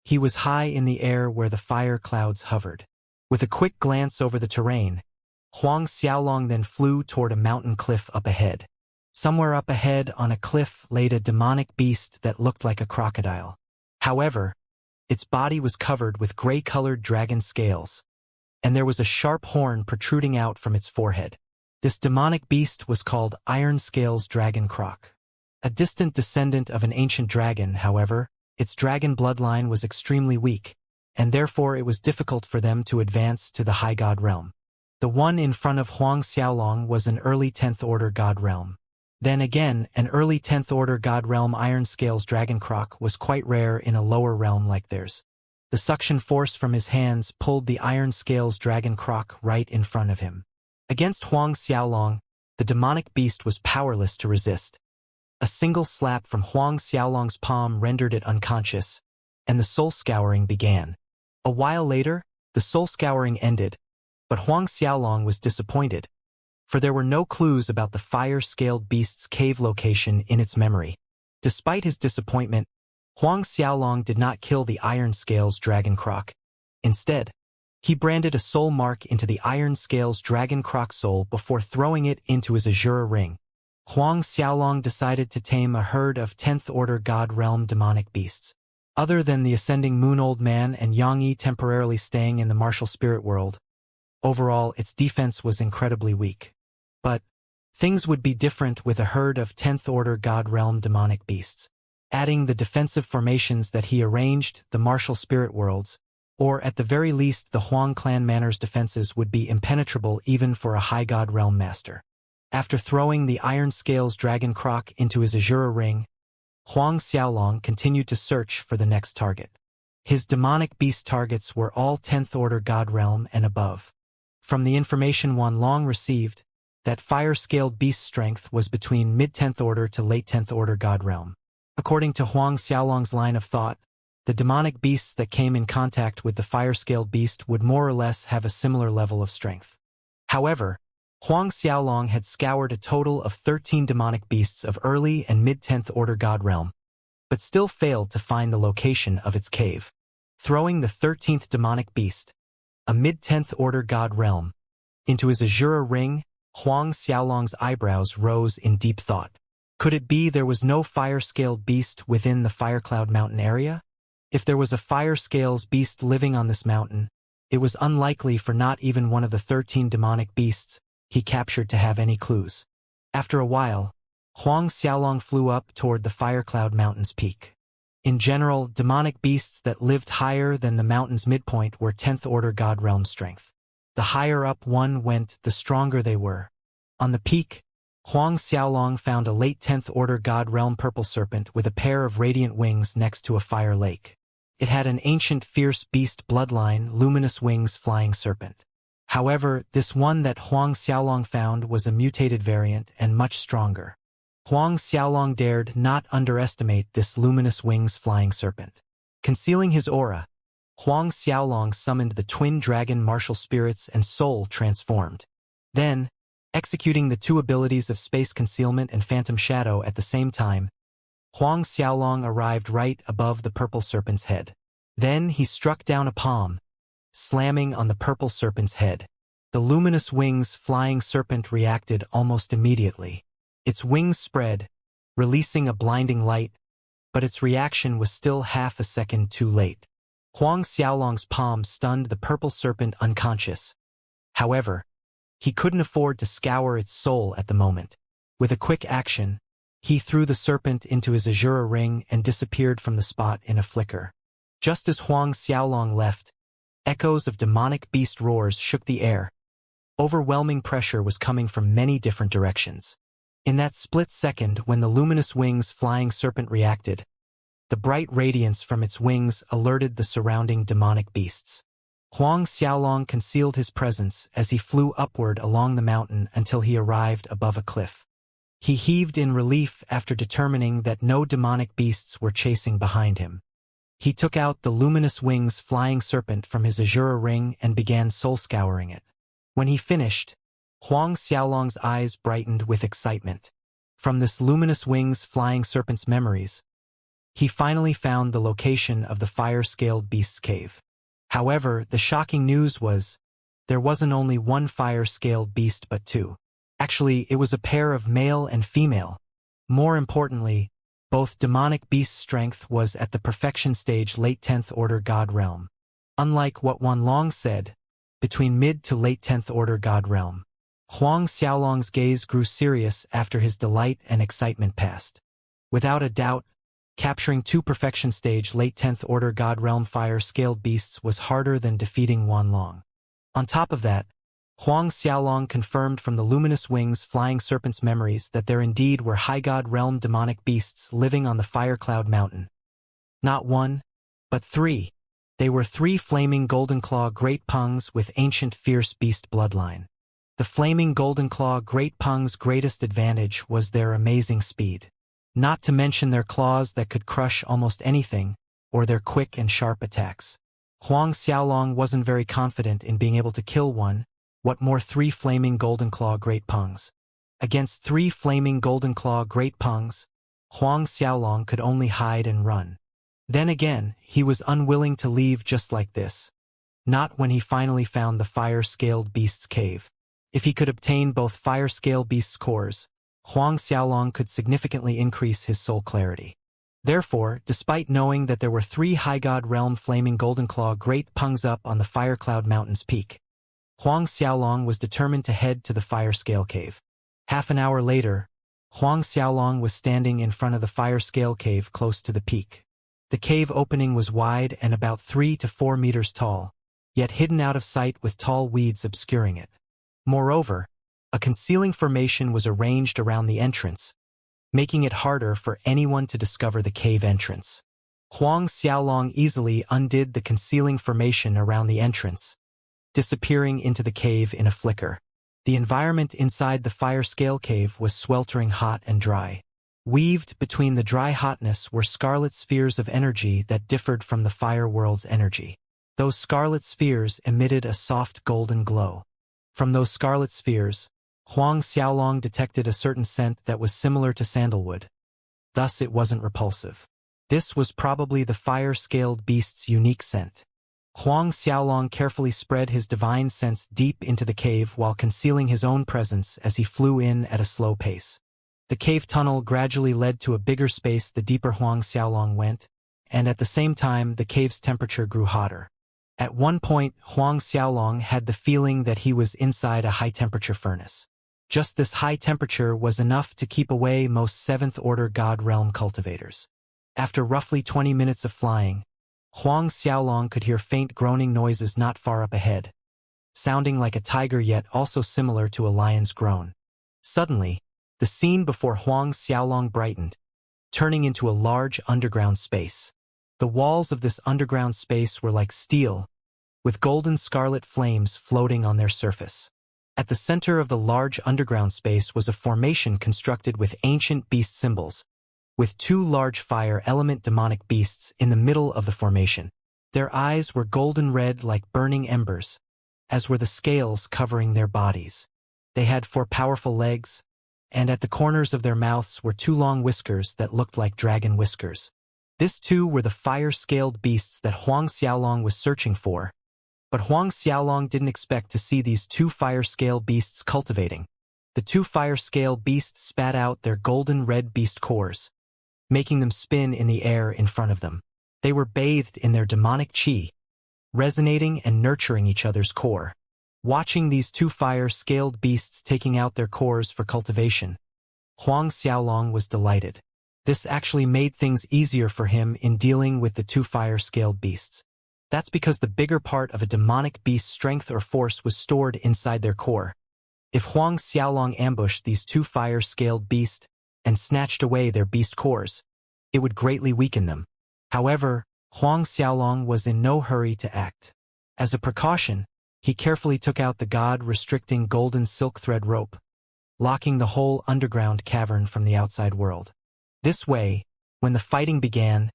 he was high in the air where the fire clouds hovered. With a quick glance over the terrain, Huang Xiaolong then flew toward a mountain cliff up ahead. Somewhere up ahead on a cliff laid a demonic beast that looked like a crocodile. However, its body was covered with gray-colored dragon scales, and there was a sharp horn protruding out from its forehead. This demonic beast was called Iron Scales Dragon Croc. A distant descendant of an ancient dragon, however, its dragon bloodline was extremely weak, and therefore it was difficult for them to advance to the high god realm. The one in front of Huang Xiaolong was an early 10th order god realm. Then again, an early 10th order god realm iron scales dragon croc was quite rare in a lower realm like theirs. The suction force from his hands pulled the iron scales dragon croc right in front of him. Against Huang Xiaolong, the demonic beast was powerless to resist. A single slap from Huang Xiaolong's palm rendered it unconscious, and the soul scouring began. A while later, the soul scouring ended, but Huang Xiaolong was disappointed, for there were no clues about the fire-scaled beast's cave location in its memory. Despite his disappointment, Huang Xiaolong did not kill the iron scales dragon croc. Instead, he branded a soul mark into the iron scales dragon croc soul before throwing it into his azure ring. Huang Xiaolong decided to tame a herd of 10th order god realm demonic beasts. Other than the ascending moon old man and Yang temporarily staying in the martial spirit world, overall its defense was incredibly weak. But things would be different with a herd of 10th order god realm demonic beasts. Adding the defensive formations that he arranged, the martial spirit worlds, or at the very least the Huang clan manor's defenses would be impenetrable even for a high god realm master. After throwing the iron scales dragon croc into his azure ring, Huang Xiaolong continued to search for the next target. His demonic beast targets were all 10th order god realm and above. From the information Wan Long received, that fire-scaled beast strength was between mid-10th order to late 10th order god realm. According to Huang Xiaolong's line of thought, the demonic beasts that came in contact with the fire-scaled beast would more or less have a similar level of strength. However, Huang Xiaolong had scoured a total of 13 demonic beasts of early and mid-10th order god realm, but still failed to find the location of its cave. Throwing the 13th demonic beast, a mid-10th order god realm, into his azure ring, Huang Xiaolong's eyebrows rose in deep thought. Could it be there was no fire-scaled beast within the Firecloud Mountain area? If there was a fire-scales beast living on this mountain, it was unlikely for not even one of the 13 demonic beasts he captured to have any clues. After a while, Huang Xiaolong flew up toward the Firecloud Mountain's peak. In general, demonic beasts that lived higher than the mountain's midpoint were 10th order god realm strength. The higher up one went, the stronger they were. On the peak, Huang Xiaolong found a late 10th order god realm purple serpent with a pair of radiant wings next to a fire lake. It had an ancient fierce beast bloodline, luminous wings flying serpent. However, this one that Huang Xiaolong found was a mutated variant and much stronger. Huang Xiaolong dared not underestimate this luminous wings flying serpent. Concealing his aura, Huang Xiaolong summoned the twin dragon martial spirits and soul transformed. Then, executing the two abilities of space concealment and phantom shadow at the same time, Huang Xiaolong arrived right above the purple serpent's head. Then he struck down a palm, slamming on the purple serpent's head. The luminous wings flying serpent reacted almost immediately. Its wings spread, releasing a blinding light, but its reaction was still half a second too late. Huang Xiaolong's palm stunned the purple serpent unconscious. However, he couldn't afford to scour its soul at the moment. With a quick action, he threw the serpent into his azure ring and disappeared from the spot in a flicker. Just as Huang Xiaolong left, echoes of demonic beast roars shook the air. Overwhelming pressure was coming from many different directions. In that split second when the luminous wings flying serpent reacted, the bright radiance from its wings alerted the surrounding demonic beasts. Huang Xiaolong concealed his presence as he flew upward along the mountain until he arrived above a cliff. He heaved in relief after determining that no demonic beasts were chasing behind him. He took out the luminous wings flying serpent from his azure ring and began soul scouring it. When he finished, Huang Xiaolong's eyes brightened with excitement. From this luminous wings flying serpent's memories, he finally found the location of the fire-scaled beast's cave. However, the shocking news was, there wasn't only one fire-scaled beast but two. Actually, it was a pair of male and female. More importantly, both demonic beast strength was at the perfection stage late 10th order god realm. Unlike what Wan Long said, between mid to late 10th order god realm. Huang Xiaolong's gaze grew serious after his delight and excitement passed. Without a doubt, Capturing 2 perfection stage late 10th order God realm fire-scaled beasts was harder than defeating Wanlong. On top of that, Huang Xiaolong confirmed from the luminous wings flying serpent's memories that there indeed were high god realm demonic beasts living on the Fire Cloud Mountain. Not 1, but 3. They were 3 flaming golden claw great pungs with ancient fierce beast bloodline. The flaming golden claw great pungs' greatest advantage was their amazing speed. Not to mention their claws that could crush almost anything, or their quick and sharp attacks. Huang Xiaolong wasn't very confident in being able to kill one, what more 3 flaming golden claw great pungs. Against 3 flaming golden claw great pungs, Huang Xiaolong could only hide and run. Then again, he was unwilling to leave just like this. Not when he finally found the fire-scaled beast's cave. If he could obtain both fire-scale beast's cores, Huang Xiaolong could significantly increase his soul clarity. Therefore, despite knowing that there were 3 high god realm flaming golden claw great pungs up on the Fire Cloud Mountain's peak, Huang Xiaolong was determined to head to the fire-scale cave. Half an hour later, Huang Xiaolong was standing in front of the fire-scale cave close to the peak. The cave opening was wide and about 3 to 4 meters tall, yet hidden out of sight with tall weeds obscuring it. Moreover, a concealing formation was arranged around the entrance, making it harder for anyone to discover the cave entrance. Huang Xiaolong easily undid the concealing formation around the entrance, disappearing into the cave in a flicker. The environment inside the fire-scale cave was sweltering hot and dry. Weaved between the dry hotness were scarlet spheres of energy that differed from the fire world's energy. Those scarlet spheres emitted a soft golden glow. From those scarlet spheres, Huang Xiaolong detected a certain scent that was similar to sandalwood. Thus it wasn't repulsive. This was probably the fire-scaled beast's unique scent. Huang Xiaolong carefully spread his divine sense deep into the cave while concealing his own presence as he flew in at a slow pace. The cave tunnel gradually led to a bigger space the deeper Huang Xiaolong went, and at the same time the cave's temperature grew hotter. At one point, Huang Xiaolong had the feeling that he was inside a high-temperature furnace. Just this high temperature was enough to keep away most 7th-order God Realm cultivators. After roughly 20 minutes of flying, Huang Xiaolong could hear faint groaning noises not far up ahead, sounding like a tiger yet also similar to a lion's groan. Suddenly, the scene before Huang Xiaolong brightened, turning into a large underground space. The walls of this underground space were like steel, with golden scarlet flames floating on their surface. At the center of the large underground space was a formation constructed with ancient beast symbols, with 2 large fire element demonic beasts in the middle of the formation. Their eyes were golden red like burning embers, as were the scales covering their bodies. They had 4 powerful legs, and at the corners of their mouths were 2 long whiskers that looked like dragon whiskers. This too were the fire-scaled beasts that Huang Xiaolong was searching for, but Huang Xiaolong didn't expect to see these 2 fire-scale beasts cultivating. The 2 fire-scale beasts spat out their golden red beast cores, making them spin in the air in front of them. They were bathed in their demonic qi, resonating and nurturing each other's core. Watching these 2 fire-scaled beasts taking out their cores for cultivation, Huang Xiaolong was delighted. This actually made things easier for him in dealing with the 2 fire-scaled beasts. That's because the bigger part of a demonic beast's strength or force was stored inside their core. If Huang Xiaolong ambushed these 2 fire-scaled beasts and snatched away their beast cores, it would greatly weaken them. However, Huang Xiaolong was in no hurry to act. As a precaution, he carefully took out the god-restricting golden silk thread rope, locking the whole underground cavern from the outside world. This way, when the fighting began,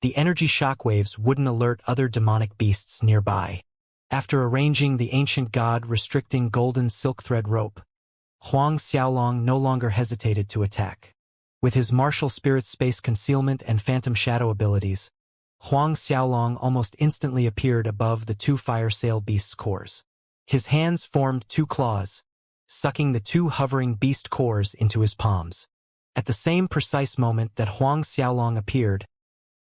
the energy shockwaves wouldn't alert other demonic beasts nearby. After arranging the ancient god-restricting golden silk thread rope, Huang Xiaolong no longer hesitated to attack. With his martial spirit space concealment and phantom shadow abilities, Huang Xiaolong almost instantly appeared above the 2 fire-scale beasts' cores. His hands formed 2 claws, sucking the 2 hovering beast cores into his palms. At the same precise moment that Huang Xiaolong appeared,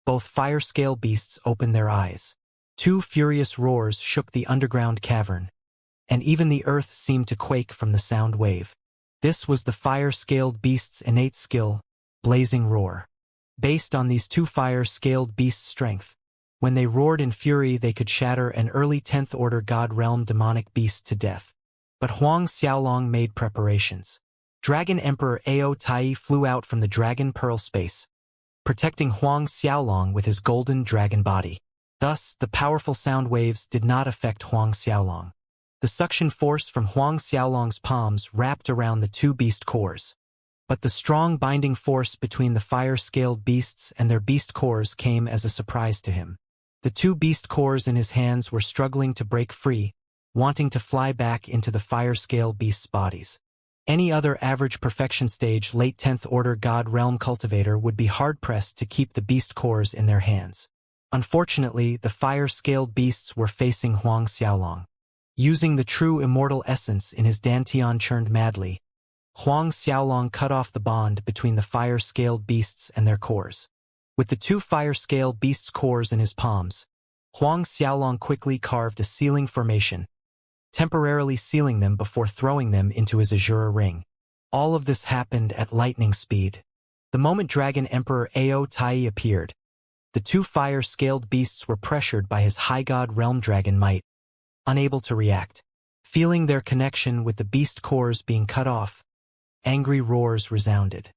both fire-scale beasts opened their eyes. 2 furious roars shook the underground cavern, and even the earth seemed to quake from the sound wave. This was the fire-scaled beast's innate skill, Blazing Roar. based on these two fire-scaled beasts' strength. When they roared in fury, they could shatter an early 10th Order God Realm demonic beast to death. But Huang Xiaolong made preparations. Dragon Emperor Ao Tai flew out from the Dragon Pearl space, protecting Huang Xiaolong with his golden dragon body. Thus, the powerful sound waves did not affect Huang Xiaolong. The suction force from Huang Xiaolong's palms wrapped around the two beast cores. But the strong binding force between the fire-scaled beasts and their beast cores came as a surprise to him. The two beast cores in his hands were struggling to break free, wanting to fly back into the fire-scale beasts' bodies. Any other average perfection stage late 10th Order God Realm cultivator would be hard-pressed to keep the beast cores in their hands. Unfortunately, the fire-scaled beasts were facing Huang Xiaolong. Using the true immortal essence in his dantian churned madly, Huang Xiaolong cut off the bond between the fire-scaled beasts and their cores. With the two fire-scale beasts' cores in his palms, Huang Xiaolong quickly carved a sealing formation, temporarily sealing them before throwing them into his azure ring. All of this happened at lightning speed. The moment Dragon Emperor Ao Tai appeared, the two fire-scaled beasts were pressured by his high god realm dragon might, unable to react. Feeling their connection with the beast cores being cut off, angry roars resounded.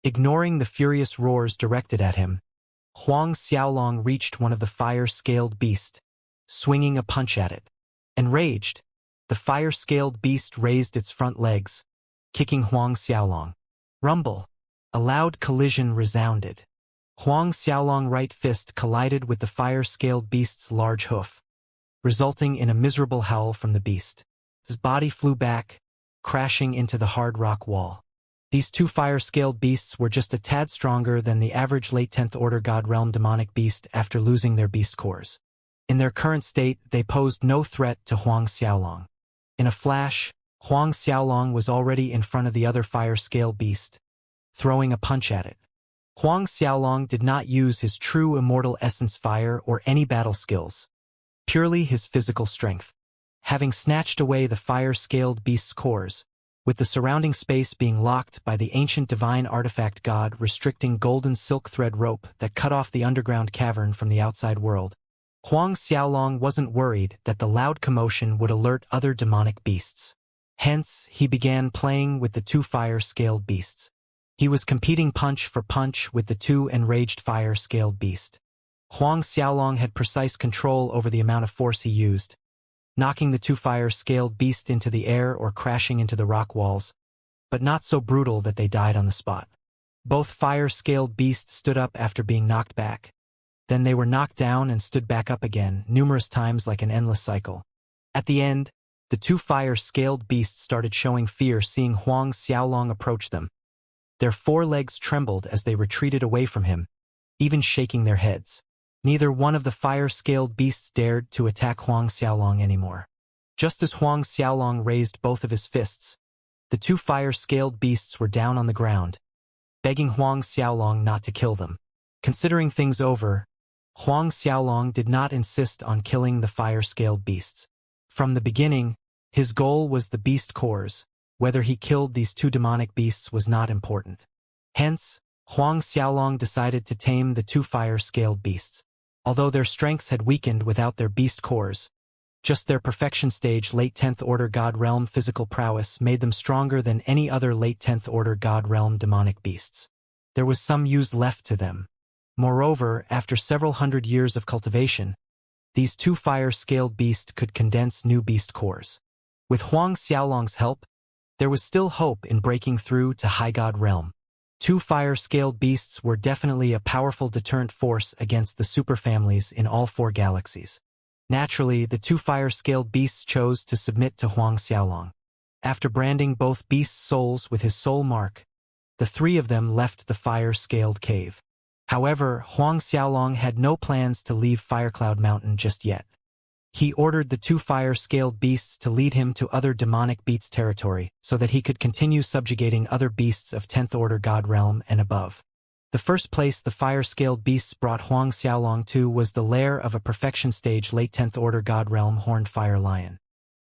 Ignoring the furious roars directed at him, Huang Xiaolong reached one of the fire-scaled beasts, swinging a punch at it. Enraged, the fire-scaled beast raised its front legs, kicking Huang Xiaolong. Rumble. A loud collision resounded. Huang Xiaolong's right fist collided with the fire-scaled beast's large hoof, resulting in a miserable howl from the beast. His body flew back, crashing into the hard rock wall. These two fire-scaled beasts were just a tad stronger than the average late 10th Order God Realm demonic beast after losing their beast cores. In their current state, they posed no threat to Huang Xiaolong. In a flash, Huang Xiaolong was already in front of the other fire-scale beast, throwing a punch at it. Huang Xiaolong did not use his true immortal essence fire or any battle skills, purely his physical strength. Having snatched away the fire-scaled beast's cores, with the surrounding space being locked by the ancient divine artifact god restricting golden silk thread rope that cut off the underground cavern from the outside world, Huang Xiaolong wasn't worried that the loud commotion would alert other demonic beasts. Hence, he began playing with the two fire-scaled beasts. He was competing punch for punch with the two enraged fire-scaled beasts. Huang Xiaolong had precise control over the amount of force he used, knocking the two fire-scaled beasts into the air or crashing into the rock walls, but not so brutal that they died on the spot. Both fire-scaled beasts stood up after being knocked back. Then they were knocked down and stood back up again, numerous times like an endless cycle. At the end, the two fire-scaled beasts started showing fear seeing Huang Xiaolong approach them. Their forelegs trembled as they retreated away from him, even shaking their heads. Neither one of the fire-scaled beasts dared to attack Huang Xiaolong anymore. Just as Huang Xiaolong raised both of his fists, the two fire-scaled beasts were down on the ground, begging Huang Xiaolong not to kill them. Considering things over, Huang Xiaolong did not insist on killing the fire-scaled beasts. From the beginning, his goal was the beast cores. Whether he killed these two demonic beasts was not important. Hence, Huang Xiaolong decided to tame the two fire-scaled beasts. Although their strengths had weakened without their beast cores, just their perfection stage late 10th Order God Realm physical prowess made them stronger than any other late 10th Order God Realm demonic beasts. There was some use left to them. Moreover, after several hundred years of cultivation, these two fire-scaled beasts could condense new beast cores. With Huang Xiaolong's help, there was still hope in breaking through to High God Realm. Two fire-scaled beasts were definitely a powerful deterrent force against the superfamilies in all four galaxies. Naturally, the two fire-scaled beasts chose to submit to Huang Xiaolong. After branding both beasts' souls with his soul mark, the three of them left the fire-scaled cave. However, Huang Xiaolong had no plans to leave Firecloud Mountain just yet. He ordered the two fire-scaled beasts to lead him to other demonic beasts' territory so that he could continue subjugating other beasts of 10th Order God Realm and above. The first place the fire-scaled beasts brought Huang Xiaolong to was the lair of a perfection stage late 10th Order God Realm horned fire lion.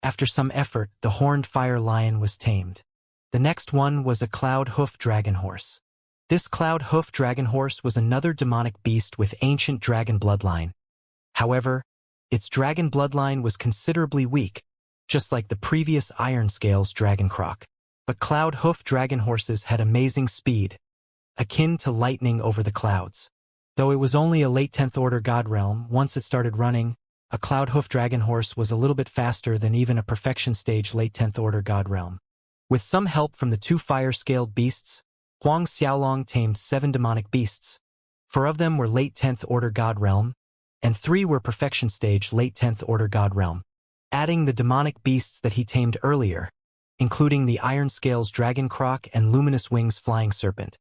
After some effort, the horned fire lion was tamed. The next one was a cloud hoof dragon horse. This cloud hoof dragon horse was another demonic beast with ancient dragon bloodline. However, its dragon bloodline was considerably weak, just like the previous Iron Scales dragon croc. But cloud hoof dragon horses had amazing speed, akin to lightning over the clouds. Though it was only a late 10th order god realm, once it started running, a cloud hoof dragon horse was a little bit faster than even a perfection stage late 10th order god realm. With some help from the 2 fire-scaled beasts, Huang Xiaolong tamed 7 demonic beasts. 4 of them were late 10th order god realm, and 3 were perfection stage late 10th order god realm. Adding the demonic beasts that he tamed earlier, including the Iron Scales dragon croc and Luminous Wings flying serpent,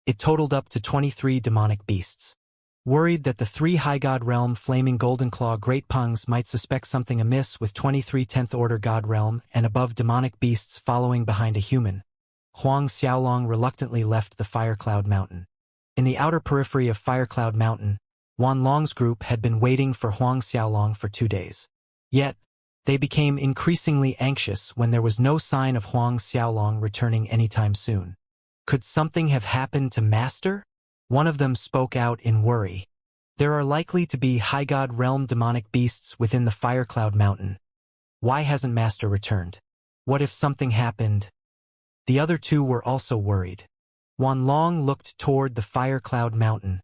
it totaled up to 23 demonic beasts. Worried that the 3 high god realm flaming golden claw great pungs might suspect something amiss with 23 10th order god realm and above demonic beasts following behind a human, Huang Xiaolong reluctantly left the Firecloud Mountain. In the outer periphery of Firecloud Mountain, Wan Long's group had been waiting for Huang Xiaolong for 2 days. Yet, they became increasingly anxious when there was no sign of Huang Xiaolong returning anytime soon. Could something have happened to Master? One of them spoke out in worry. There are likely to be high god realm demonic beasts within the Firecloud Mountain. Why hasn't Master returned? What if something happened? The other 2 were also worried. Wan Long looked toward the Firecloud Mountain,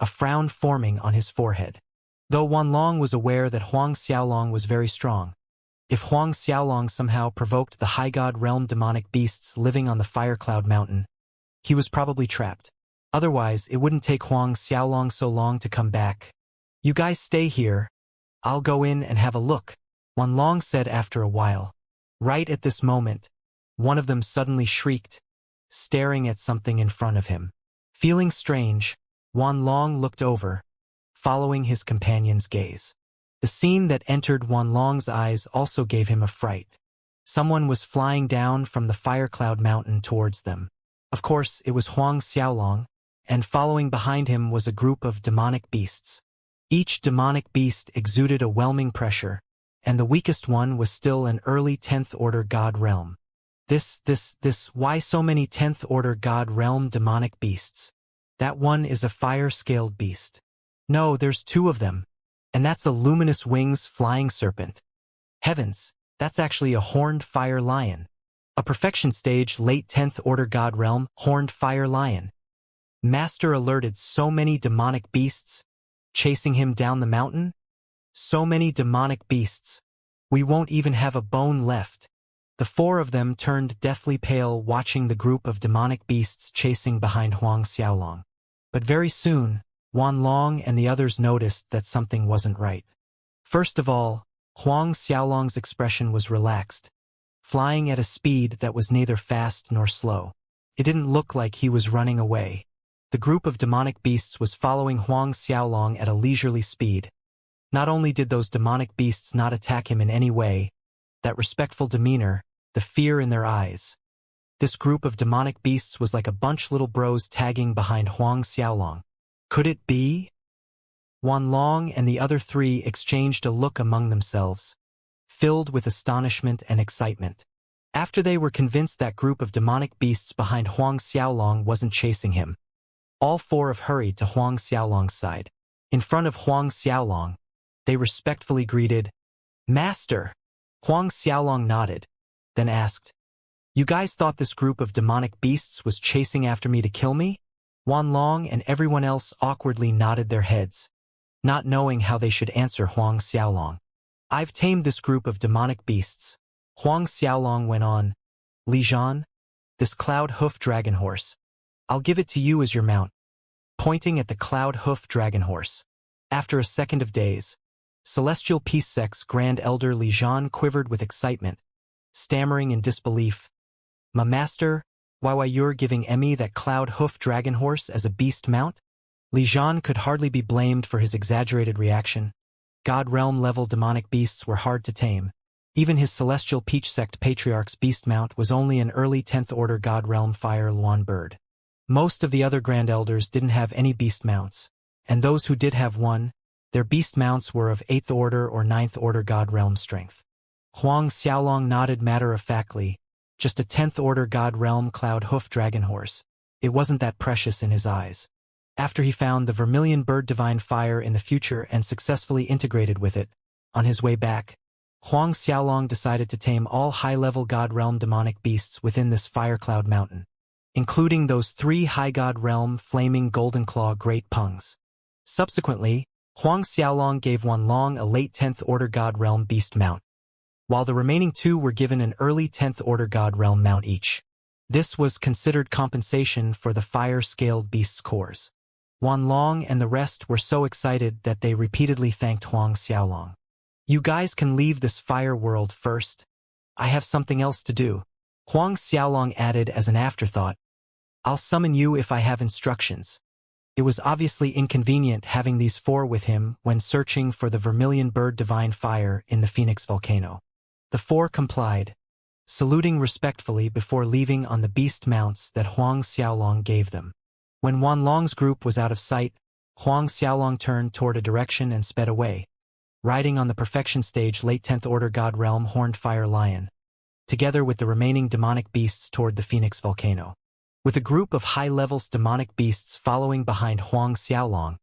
a frown forming on his forehead. Though Wan Long was aware that Huang Xiaolong was very strong, if Huang Xiaolong somehow provoked the high god realm demonic beasts living on the Firecloud Mountain, he was probably trapped. Otherwise, it wouldn't take Huang Xiaolong so long to come back. You guys stay here. I'll go in and have a look, Wan Long said after a while. Right at this moment, one of them suddenly shrieked, staring at something in front of him. Feeling strange, Wan Long looked over, following his companion's gaze. The scene that entered Wan Long's eyes also gave him a fright. Someone was flying down from the Firecloud Mountain towards them. Of course, it was Huang Xiaolong, and following behind him was a group of demonic beasts. Each demonic beast exuded a whelming pressure, and the weakest one was still an early 10th order god realm. Why so many 10th order god realm demonic beasts? That one is a fire-scaled beast. No, there's 2 of them, and that's a Luminous Wings flying serpent. Heavens, that's actually a horned fire lion. A perfection stage late 10th order god realm horned fire lion. Master alerted so many demonic beasts, chasing him down the mountain? So many demonic beasts. We won't even have a bone left. The 4 of them turned deathly pale watching the group of demonic beasts chasing behind Huang Xiaolong. But very soon, Wan Long and the others noticed that something wasn't right. First of all, Huang Xiaolong's expression was relaxed, flying at a speed that was neither fast nor slow. It didn't look like he was running away. The group of demonic beasts was following Huang Xiaolong at a leisurely speed. Not only did those demonic beasts not attack him in any way, that respectful demeanor, the fear in their eyes. This group of demonic beasts was like a bunch little bros tagging behind Huang Xiaolong. Could it be? Wan Long and the other 3 exchanged a look among themselves, filled with astonishment and excitement. After they were convinced that group of demonic beasts behind Huang Xiaolong wasn't chasing him, all 4 hurried to Huang Xiaolong's side. In front of Huang Xiaolong, they respectfully greeted, "Master!" Huang Xiaolong nodded, then asked, "You guys thought this group of demonic beasts was chasing after me to kill me?" Wan Long and everyone else awkwardly nodded their heads, not knowing how they should answer Huang Xiaolong. "I've tamed this group of demonic beasts," Huang Xiaolong went on. "Li Zhan, this cloud hoof dragon horse. I'll give it to you as your mount," pointing at the cloud hoof dragon horse. After a second of daze, Celestial Peace Sect's Grand Elder Li Zhan quivered with excitement, stammering in disbelief. "My master, why you're giving Emmy that cloud hoof dragon horse as a beast mount?" Li Zhan could hardly be blamed for his exaggerated reaction. God realm level demonic beasts were hard to tame. Even his Celestial Peach Sect Patriarch's beast mount was only an early 10th order God realm fire Luan bird. Most of the other Grand Elders didn't have any beast mounts, and those who did have one, their beast mounts were of 8th order or 9th order God realm strength. Huang Xiaolong nodded matter-of-factly, just a 10th order God realm cloud hoof dragon horse. it wasn't that precious in his eyes. After he found the vermilion bird divine fire in the future and successfully integrated with it, on his way back, Huang Xiaolong decided to tame all high-level God Realm demonic beasts within this fire cloud mountain, including those 3 high God Realm flaming golden claw great pungs. Subsequently, Huang Xiaolong gave Wanlong a late 10th Order God Realm beast mount, while the remaining 2 were given an early 10th Order God Realm mount each. This was considered compensation for the fire-scaled beast's cores. Wanlong and the rest were so excited that they repeatedly thanked Huang Xiaolong. "You guys can leave this fire world first. I have something else to do." Huang Xiaolong added as an afterthought, "I'll summon you if I have instructions." It was obviously inconvenient having these 4 with him when searching for the vermilion bird divine fire in the Phoenix volcano. The 4 complied, saluting respectfully before leaving on the beast mounts that Huang Xiaolong gave them. When Wanlong's group was out of sight, Huang Xiaolong turned toward a direction and sped away, riding on the perfection stage late 10th Order God Realm Horned Fire Lion, together with the remaining demonic beasts toward the Phoenix volcano. With a group of high-level demonic beasts following behind Huang Xiaolong,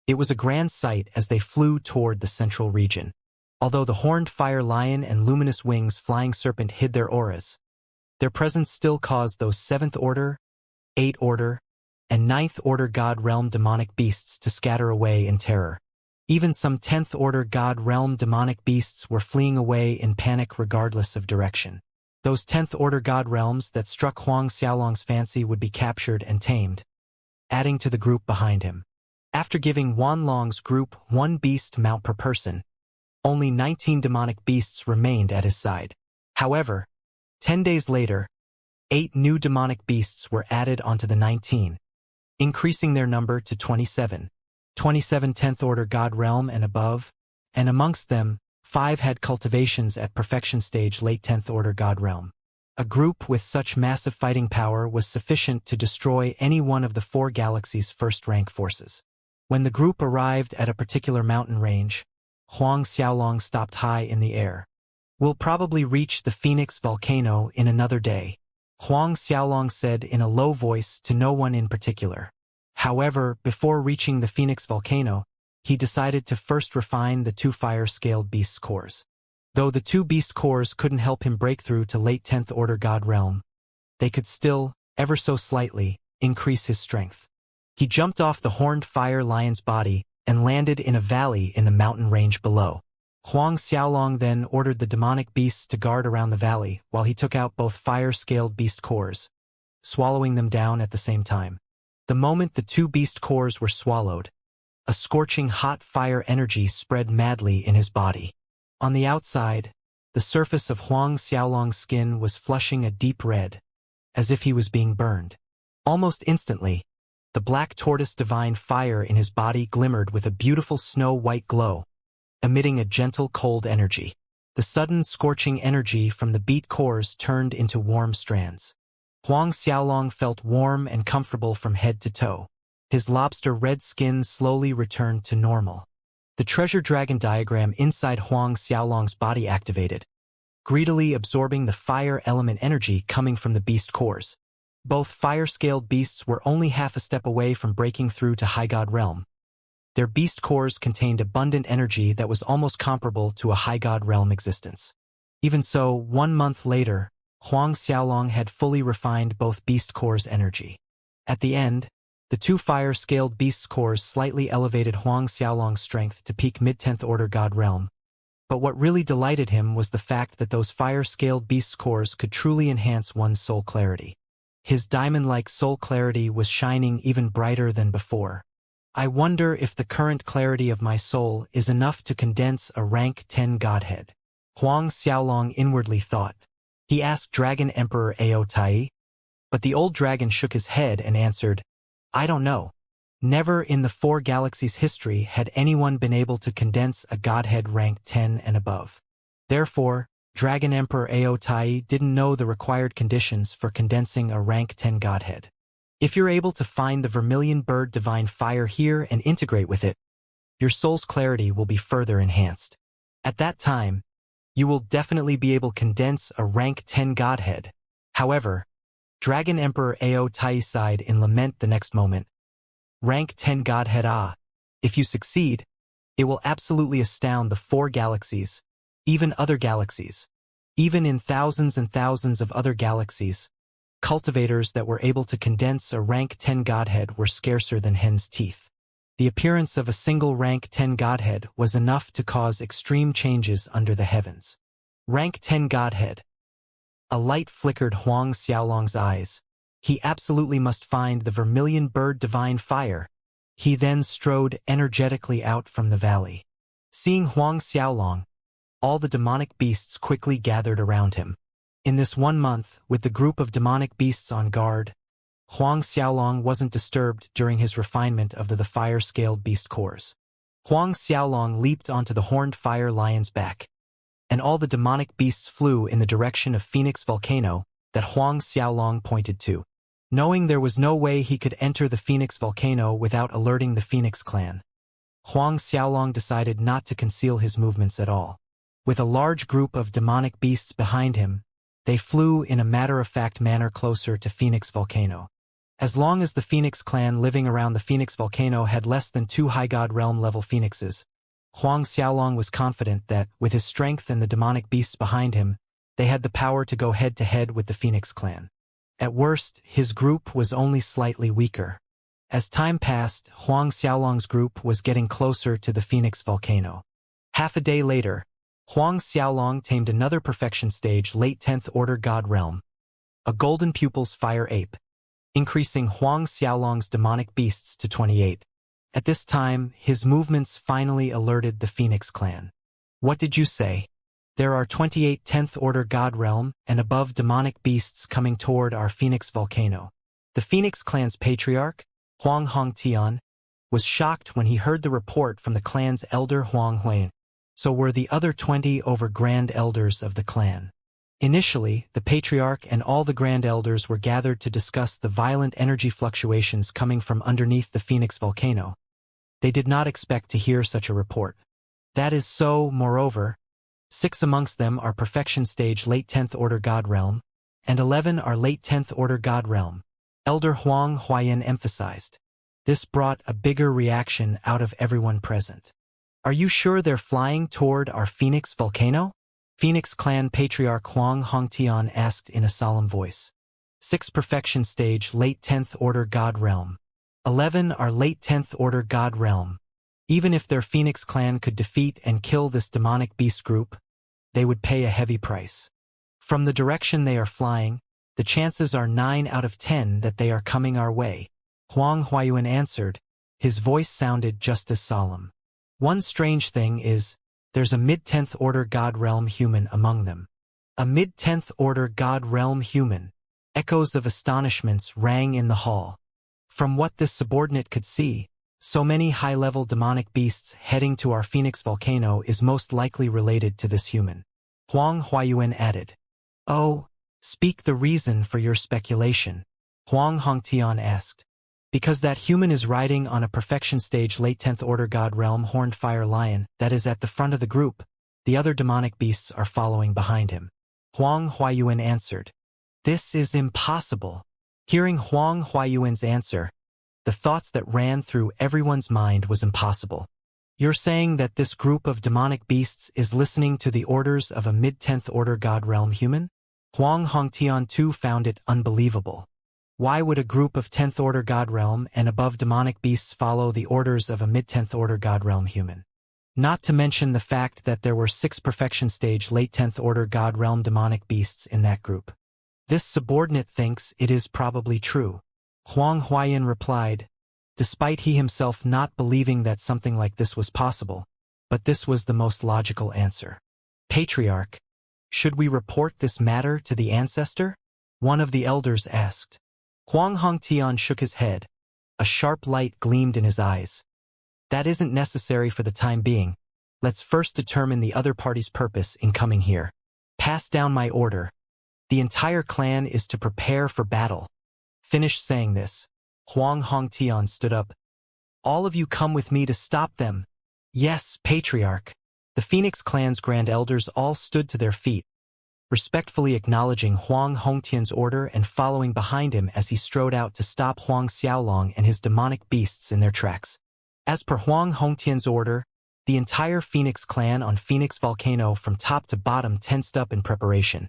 it was a grand sight as they flew toward the central region. Although the Horned Fire Lion and Luminous Wings Flying Serpent hid their auras, their presence still caused those 7th Order, 8th Order, and 9th Order God Realm demonic beasts to scatter away in terror. Even some 10th Order God Realm demonic beasts were fleeing away in panic regardless of direction. Those 10th Order God Realms that struck Huang Xiaolong's fancy would be captured and tamed, adding to the group behind him. After giving Wanlong's group 1 beast mount per person, only 19 demonic beasts remained at his side. However, 10 days later, 8 new demonic beasts were added onto the 19, increasing their number to 27. 27 10th Order God Realm and above, and amongst them, 5 had cultivations at perfection stage late 10th Order God Realm. A group with such massive fighting power was sufficient to destroy any one of the 4 galaxies' first-rank forces. When the group arrived at a particular mountain range, Huang Xiaolong stopped high in the air. "We'll probably reach the Phoenix volcano in another day," Huang Xiaolong said in a low voice to no one in particular. However, before reaching the Phoenix volcano, he decided to first refine the 2 fire-scaled beast cores. Though the 2 beast cores couldn't help him break through to late 10th Order God Realm, they could still, ever so slightly, increase his strength. He jumped off the Horned Fire Lion's body and landed in a valley in the mountain range below. Huang Xiaolong then ordered the demonic beasts to guard around the valley while he took out both fire-scaled beast cores, swallowing them down at the same time. The moment the 2 beast cores were swallowed, a scorching hot fire energy spread madly in his body. On the outside, the surface of Huang Xiaolong's skin was flushing a deep red, as if he was being burned. Almost instantly, the black tortoise divine fire in his body glimmered with a beautiful snow-white glow, emitting a gentle cold energy. The sudden scorching energy from the beat cores turned into warm strands. Huang Xiaolong felt warm and comfortable from head to toe. His lobster-red skin slowly returned to normal. The treasure dragon diagram inside Huang Xiaolong's body activated, greedily absorbing the fire element energy coming from the beast cores. Both fire-scaled beasts were only half a step away from breaking through to High God Realm. Their beast cores contained abundant energy that was almost comparable to a High God Realm existence. Even so, 1 month later, Huang Xiaolong had fully refined both beast cores' energy. At the end, the 2 fire-scaled beast cores slightly elevated Huang Xiaolong's strength to peak mid-10th Order God Realm. But what really delighted him was the fact that those fire-scaled beast cores could truly enhance one's soul clarity. His diamond-like soul clarity was shining even brighter than before. "I wonder if the current clarity of my soul is enough to condense a rank 10 godhead," Huang Xiaolong inwardly thought. He asked Dragon Emperor Ao Tai, but the old dragon shook his head and answered, "I don't know. Never in the 4 galaxies' history had anyone been able to condense a godhead ranked 10 and above. Therefore, Dragon Emperor Ao Tai didn't know the required conditions for condensing a rank 10 godhead. If you're able to find the vermilion bird divine fire here and integrate with it, your soul's clarity will be further enhanced. At that time, you will definitely be able to condense a rank 10 godhead. However, Dragon Emperor Ao Tai sighed in lament the next moment. Rank 10 Godhead If you succeed, it will absolutely astound the 4 galaxies, even other galaxies. Even in thousands and thousands of other galaxies, cultivators that were able to condense a rank 10 Godhead were scarcer than hen's teeth. The appearance of a single rank 10 Godhead was enough to cause extreme changes under the heavens. Rank 10 Godhead. A light flickered Huang Xiaolong's eyes. He absolutely must find the vermilion bird divine fire. He then strode energetically out from the valley. Seeing Huang Xiaolong, all the demonic beasts quickly gathered around him. In this 1 month, with the group of demonic beasts on guard, Huang Xiaolong wasn't disturbed during his refinement of the fire-scaled beast cores. Huang Xiaolong leaped onto the horned fire lion's back, and all the demonic beasts flew in the direction of Phoenix Volcano that Huang Xiaolong pointed to. Knowing there was no way he could enter the Phoenix Volcano without alerting the Phoenix clan, Huang Xiaolong decided not to conceal his movements at all. With a large group of demonic beasts behind him, they flew in a matter-of-fact manner closer to Phoenix Volcano. As long as the Phoenix clan living around the Phoenix Volcano had less than 2 High God Realm-level phoenixes, Huang Xiaolong was confident that, with his strength and the demonic beasts behind him, they had the power to go head-to-head with the Phoenix clan. At worst, his group was only slightly weaker. As time passed, Huang Xiaolong's group was getting closer to the Phoenix Volcano. Half a day later, Huang Xiaolong tamed another perfection stage late 10th Order God Realm, a Golden Pupil's Fire Ape, increasing Huang Xiaolong's demonic beasts to 28. At this time, his movements finally alerted the Phoenix clan. What did you say? There are 28 10th Order God Realm and above demonic beasts coming toward our Phoenix Volcano. The Phoenix clan's patriarch, Huang Hongtian, was shocked when he heard the report from the clan's elder Huang Huan. So were the other 20 over grand elders of the clan. Initially, the patriarch and all the grand elders were gathered to discuss the violent energy fluctuations coming from underneath the Phoenix Volcano. They did not expect to hear such a report. That is so, moreover, 6 amongst them are perfection stage late 10th Order God Realm, and 11 are late 10th Order God Realm. Elder Huang Huayan emphasized. This brought a bigger reaction out of everyone present. Are you sure they're flying toward our Phoenix Volcano? Phoenix clan patriarch Huang Hongtian asked in a solemn voice. 6 perfection stage late 10th Order God Realm. 11 are late 10th Order God Realm. Even if their Phoenix clan could defeat and kill this demonic beast group, they would pay a heavy price. From the direction they are flying, the chances are 9 out of 10 that they are coming our way. Huang Huayuan answered. His voice sounded just as solemn. One strange thing is, there's a mid-10th Order God Realm human among them. A mid-10th Order God Realm human. Echoes of astonishments rang in the hall. From what this subordinate could see, so many high-level demonic beasts heading to our Phoenix Volcano is most likely related to this human. Huang Huayuan added. Oh, speak the reason for your speculation, Huang Hongtian asked. Because that human is riding on a perfection stage late 10th Order God Realm horned fire lion that is at the front of the group, the other demonic beasts are following behind him. Huang Huayuan answered. This is impossible. Hearing Huang Huayuan's answer, the thoughts that ran through everyone's mind was impossible. You're saying that this group of demonic beasts is listening to the orders of a mid-10th Order God Realm human? Huang Hongtian too found it unbelievable. Why would a group of 10th Order God Realm and above demonic beasts follow the orders of a mid-10th Order God Realm human? Not to mention the fact that there were 6 perfection stage late 10th Order God Realm demonic beasts in that group. This subordinate thinks it is probably true. Huang Huayan replied, despite he himself not believing that something like this was possible, but this was the most logical answer. Patriarch, should we report this matter to the ancestor? One of the elders asked. Huang Hongtian shook his head. A sharp light gleamed in his eyes. That isn't necessary for the time being. Let's first determine the other party's purpose in coming here. Pass down my order. The entire clan is to prepare for battle. Finished saying this, Huang Hongtian stood up. All of you come with me to stop them. Yes, Patriarch. The Phoenix clan's grand elders all stood to their feet. respectfully acknowledging Huang Hongtian's order and following behind him as he strode out to stop Huang Xiaolong and his demonic beasts in their tracks. As per Huang Hongtian's order, the entire Phoenix clan on Phoenix Volcano from top to bottom tensed up in preparation,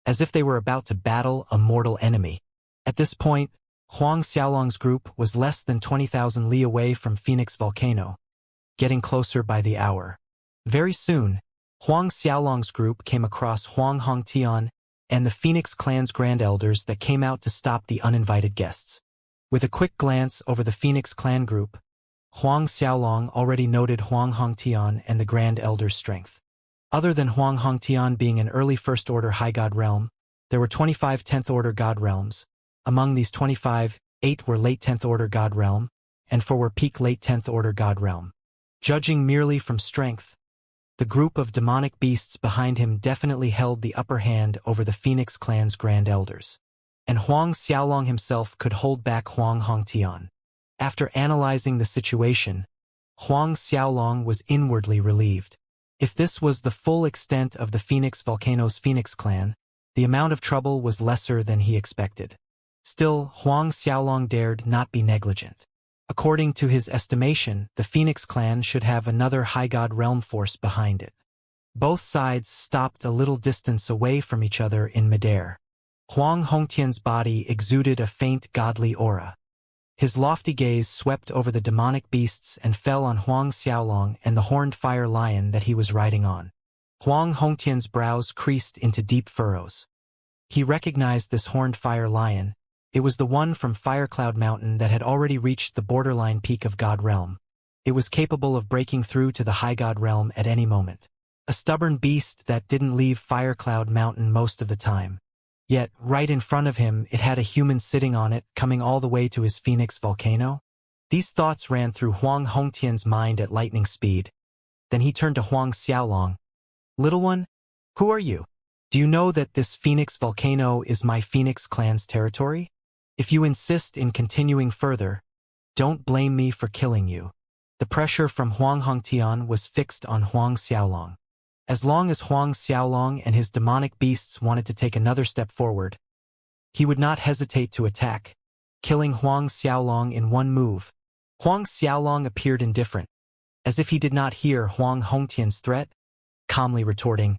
as if they were about to battle a mortal enemy. At this point, Huang Xiaolong's group was less than 20,000 li away from Phoenix Volcano, getting closer by the hour. Very soon, Huang Xiaolong's group came across Huang Hongtian and the Phoenix clan's grand elders that came out to stop the uninvited guests. With a quick glance over the Phoenix clan group, Huang Xiaolong already noted Huang Hongtian and the grand elders' strength. Other than Huang Hongtian being an early First Order High God realm, there were 25 10th Order God realms. Among these 25, 8 were late 10th Order God realm, and 4 were peak late 10th Order God realm. Judging merely from strength, the group of demonic beasts behind him definitely held the upper hand over the Phoenix clan's grand elders. And Huang Xiaolong himself could hold back Huang Hongtian. After analyzing the situation, Huang Xiaolong was inwardly relieved. If this was the full extent of the Phoenix Volcano's Phoenix clan, the amount of trouble was lesser than he expected. Still, Huang Xiaolong dared not be negligent. According to his estimation, the Phoenix clan should have another High God realm force behind it. Both sides stopped a little distance away from each other in midair. Huang Hongtian's body exuded a faint godly aura. His lofty gaze swept over the demonic beasts and fell on Huang Xiaolong and the horned fire lion that he was riding on. Huang Hongtian's brows creased into deep furrows. He recognized this horned fire lion. It was the one from Firecloud Mountain that had already reached the borderline peak of God Realm. It was capable of breaking through to the High God Realm at any moment. A stubborn beast that didn't leave Firecloud Mountain most of the time. Yet, right in front of him, it had a human sitting on it, coming all the way to his Phoenix Volcano. These thoughts ran through Huang Hongtian's mind at lightning speed. Then he turned to Huang Xiaolong. "Little one, who are you? Do you know that this Phoenix Volcano is my Phoenix clan's territory? If you insist in continuing further, don't blame me for killing you." The pressure from Huang Hongtian was fixed on Huang Xiaolong. As long as Huang Xiaolong and his demonic beasts wanted to take another step forward, he would not hesitate to attack, killing Huang Xiaolong in one move. Huang Xiaolong appeared indifferent, as if he did not hear Huang Hongtian's threat, calmly retorting,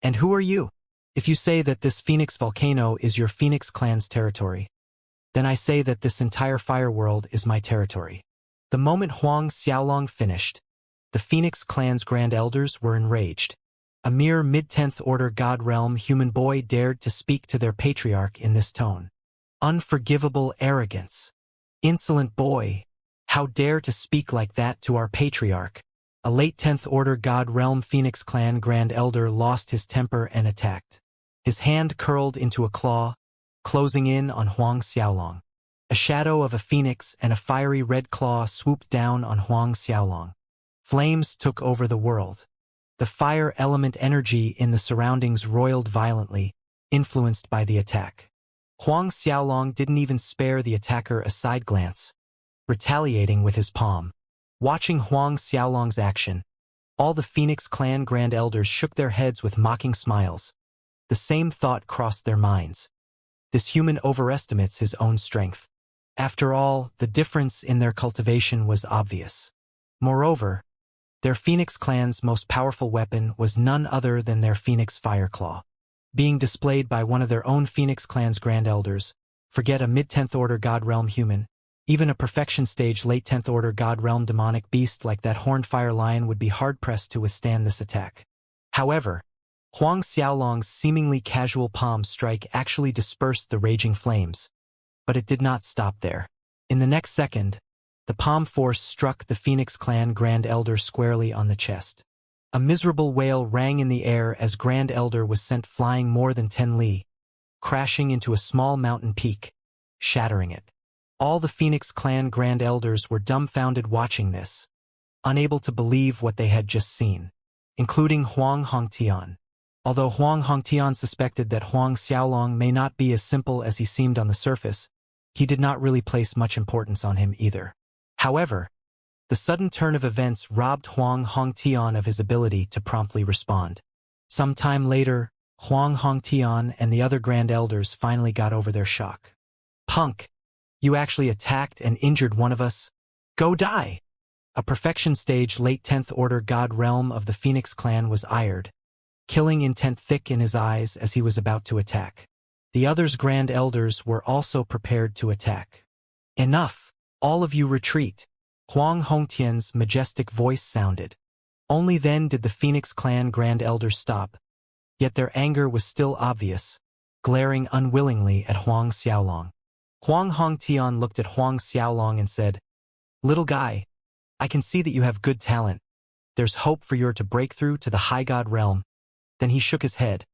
"And who are you? If you say that this Phoenix Volcano is your Phoenix clan's territory, then I say that this entire fire world is my territory." The moment Huang Xiaolong finished, the Phoenix clan's grand elders were enraged. A mere mid-10th Order God Realm human boy dared to speak to their patriarch in this tone. Unforgivable arrogance. Insolent boy, how dare to speak like that to our patriarch? A late 10th Order God Realm Phoenix clan grand elder lost his temper and attacked. His hand curled into a claw, closing in on Huang Xiaolong. A shadow of a phoenix and a fiery red claw swooped down on Huang Xiaolong. Flames took over the world. The fire element energy in the surroundings roiled violently, influenced by the attack. Huang Xiaolong didn't even spare the attacker a side glance, retaliating with his palm. Watching Huang Xiaolong's action, all the Phoenix clan grand elders shook their heads with mocking smiles. The same thought crossed their minds. This human overestimates his own strength. After all, the difference in their cultivation was obvious. Moreover, their Phoenix clan's most powerful weapon was none other than their Phoenix Fireclaw. Being displayed by one of their own Phoenix clan's grand elders, forget a mid-10th Order God Realm human, even a perfection stage late 10th Order God Realm demonic beast like that horned fire lion would be hard-pressed to withstand this attack. However, Huang Xiaolong's seemingly casual palm strike actually dispersed the raging flames. But it did not stop there. In the next second, the palm force struck the Phoenix clan Grand Elder squarely on the chest. A miserable wail rang in the air as Grand Elder was sent flying more than 10 li, crashing into a small mountain peak, shattering it. All the Phoenix clan Grand Elders were dumbfounded watching this, unable to believe what they had just seen, including Huang Hongtian. Although Huang Hongtian suspected that Huang Xiaolong may not be as simple as he seemed on the surface, he did not really place much importance on him either. However, the sudden turn of events robbed Huang Hongtian of his ability to promptly respond. Some time later, Huang Hongtian and the other Grand Elders finally got over their shock. Punk! You actually attacked and injured one of us? Go die! A perfection stage late 10th Order God Realm of the Phoenix clan was ired, killing intent thick in his eyes as he was about to attack. The others Grand Elders were also prepared to attack. Enough! All of you retreat! Huang Hongtian's majestic voice sounded. Only then did the Phoenix clan Grand Elders stop, yet their anger was still obvious, glaring unwillingly at Huang Xiaolong. Huang Hongtian looked at Huang Xiaolong and said, "Little guy, I can see that you have good talent. There's hope for your to break through to the High God realm." Then he shook his head.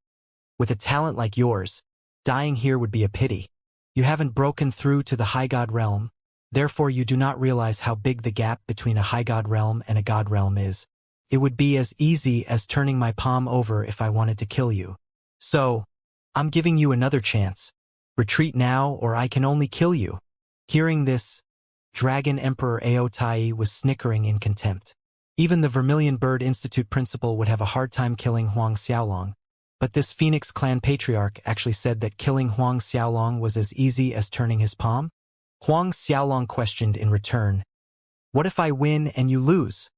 "With a talent like yours, dying here would be a pity. You haven't broken through to the High God realm, therefore you do not realize how big the gap between a High God realm and a God realm is. It would be as easy as turning my palm over if I wanted to kill you. So, I'm giving you another chance. Retreat now or I can only kill you." Hearing this, Dragon Emperor Aotai was snickering in contempt. Even the Vermilion Bird Institute principal would have a hard time killing Huang Xiaolong. But this Phoenix clan patriarch actually said that killing Huang Xiaolong was as easy as turning his palm? Huang Xiaolong questioned in return, "What if I win and you lose?"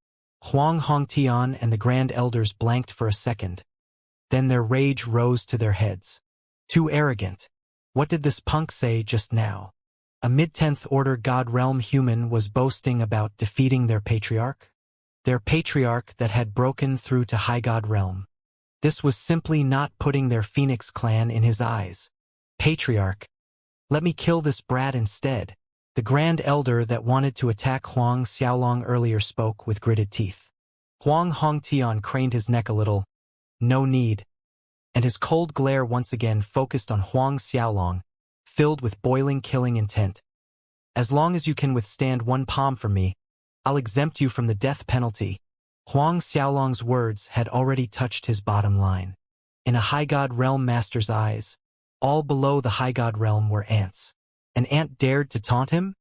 Huang Hongtian and the Grand Elders blanked for a second. Then their rage rose to their heads. Too arrogant. What did this punk say just now? A mid-10th Order God Realm human was boasting about defeating their patriarch? Their patriarch that had broken through to High God Realm. This was simply not putting their Phoenix clan in his eyes. "Patriarch, let me kill this brat instead." The Grand Elder that wanted to attack Huang Xiaolong earlier spoke with gritted teeth. Huang Hongtian craned his neck a little. "No need." And his cold glare once again focused on Huang Xiaolong, filled with boiling killing intent. "As long as you can withstand one palm from me, I'll exempt you from the death penalty." Huang Xiaolong's words had already touched his bottom line. In a High God Realm master's eyes, all below the High God Realm were ants. An ant dared to taunt him?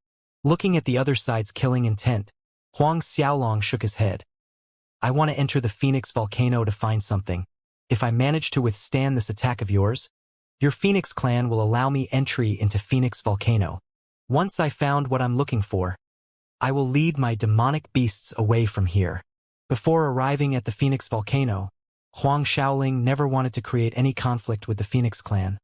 Looking at the other side's killing intent, Huang Xiaolong shook his head. "I want to enter the Phoenix volcano to find something. If I manage to withstand this attack of yours, your Phoenix clan will allow me entry into Phoenix volcano. Once I found what I'm looking for, I will lead my demonic beasts away from here." Before arriving at the Phoenix volcano, Huang Shaoling never wanted to create any conflict with the Phoenix clan.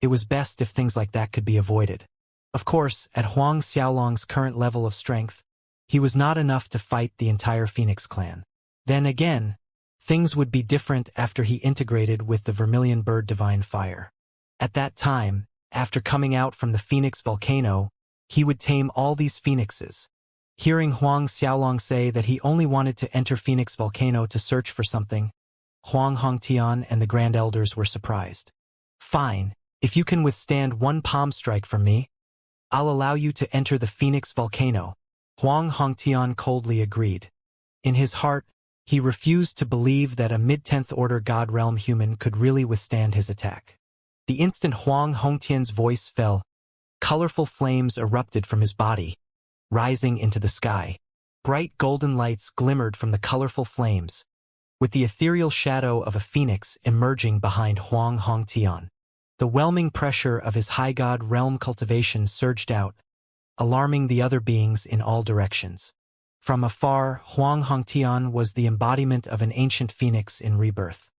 It was best if things like that could be avoided. Of course, at Huang Xiaolong's current level of strength, he was not enough to fight the entire Phoenix clan. Then again, things would be different after he integrated with the Vermilion Bird Divine Fire. At that time, after coming out from the Phoenix volcano, he would tame all these phoenixes. Hearing Huang Xiaolong say that he only wanted to enter Phoenix volcano to search for something, Huang Hongtian and the Grand Elders were surprised. "Fine, if you can withstand one palm strike from me, I'll allow you to enter the Phoenix volcano." Huang Hongtian coldly agreed. In his heart, he refused to believe that a mid-10th Order God Realm human could really withstand his attack. The instant Huang Hongtian's voice fell, colorful flames erupted from his body, rising into the sky. Bright golden lights glimmered from the colorful flames, with the ethereal shadow of a phoenix emerging behind Huang Hongtian. The whelming pressure of his High God Realm cultivation surged out, alarming the other beings in all directions. From afar, Huang Hongtian was the embodiment of an ancient phoenix in rebirth.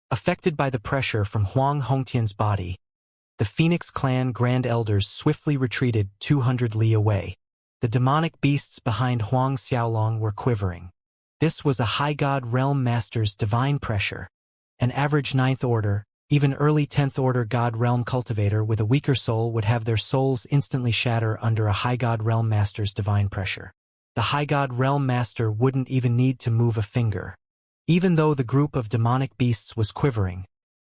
Affected by the pressure from Huang Hongtian's body, the Phoenix clan Grand Elders swiftly retreated 200 li away. The demonic beasts behind Huang Xiaolong were quivering. This was a High God Realm master's divine pressure. An average 9th Order, even early 10th Order God Realm cultivator with a weaker soul would have their souls instantly shatter under a High God Realm master's divine pressure. The High God Realm master wouldn't even need to move a finger. Even though the group of demonic beasts was quivering,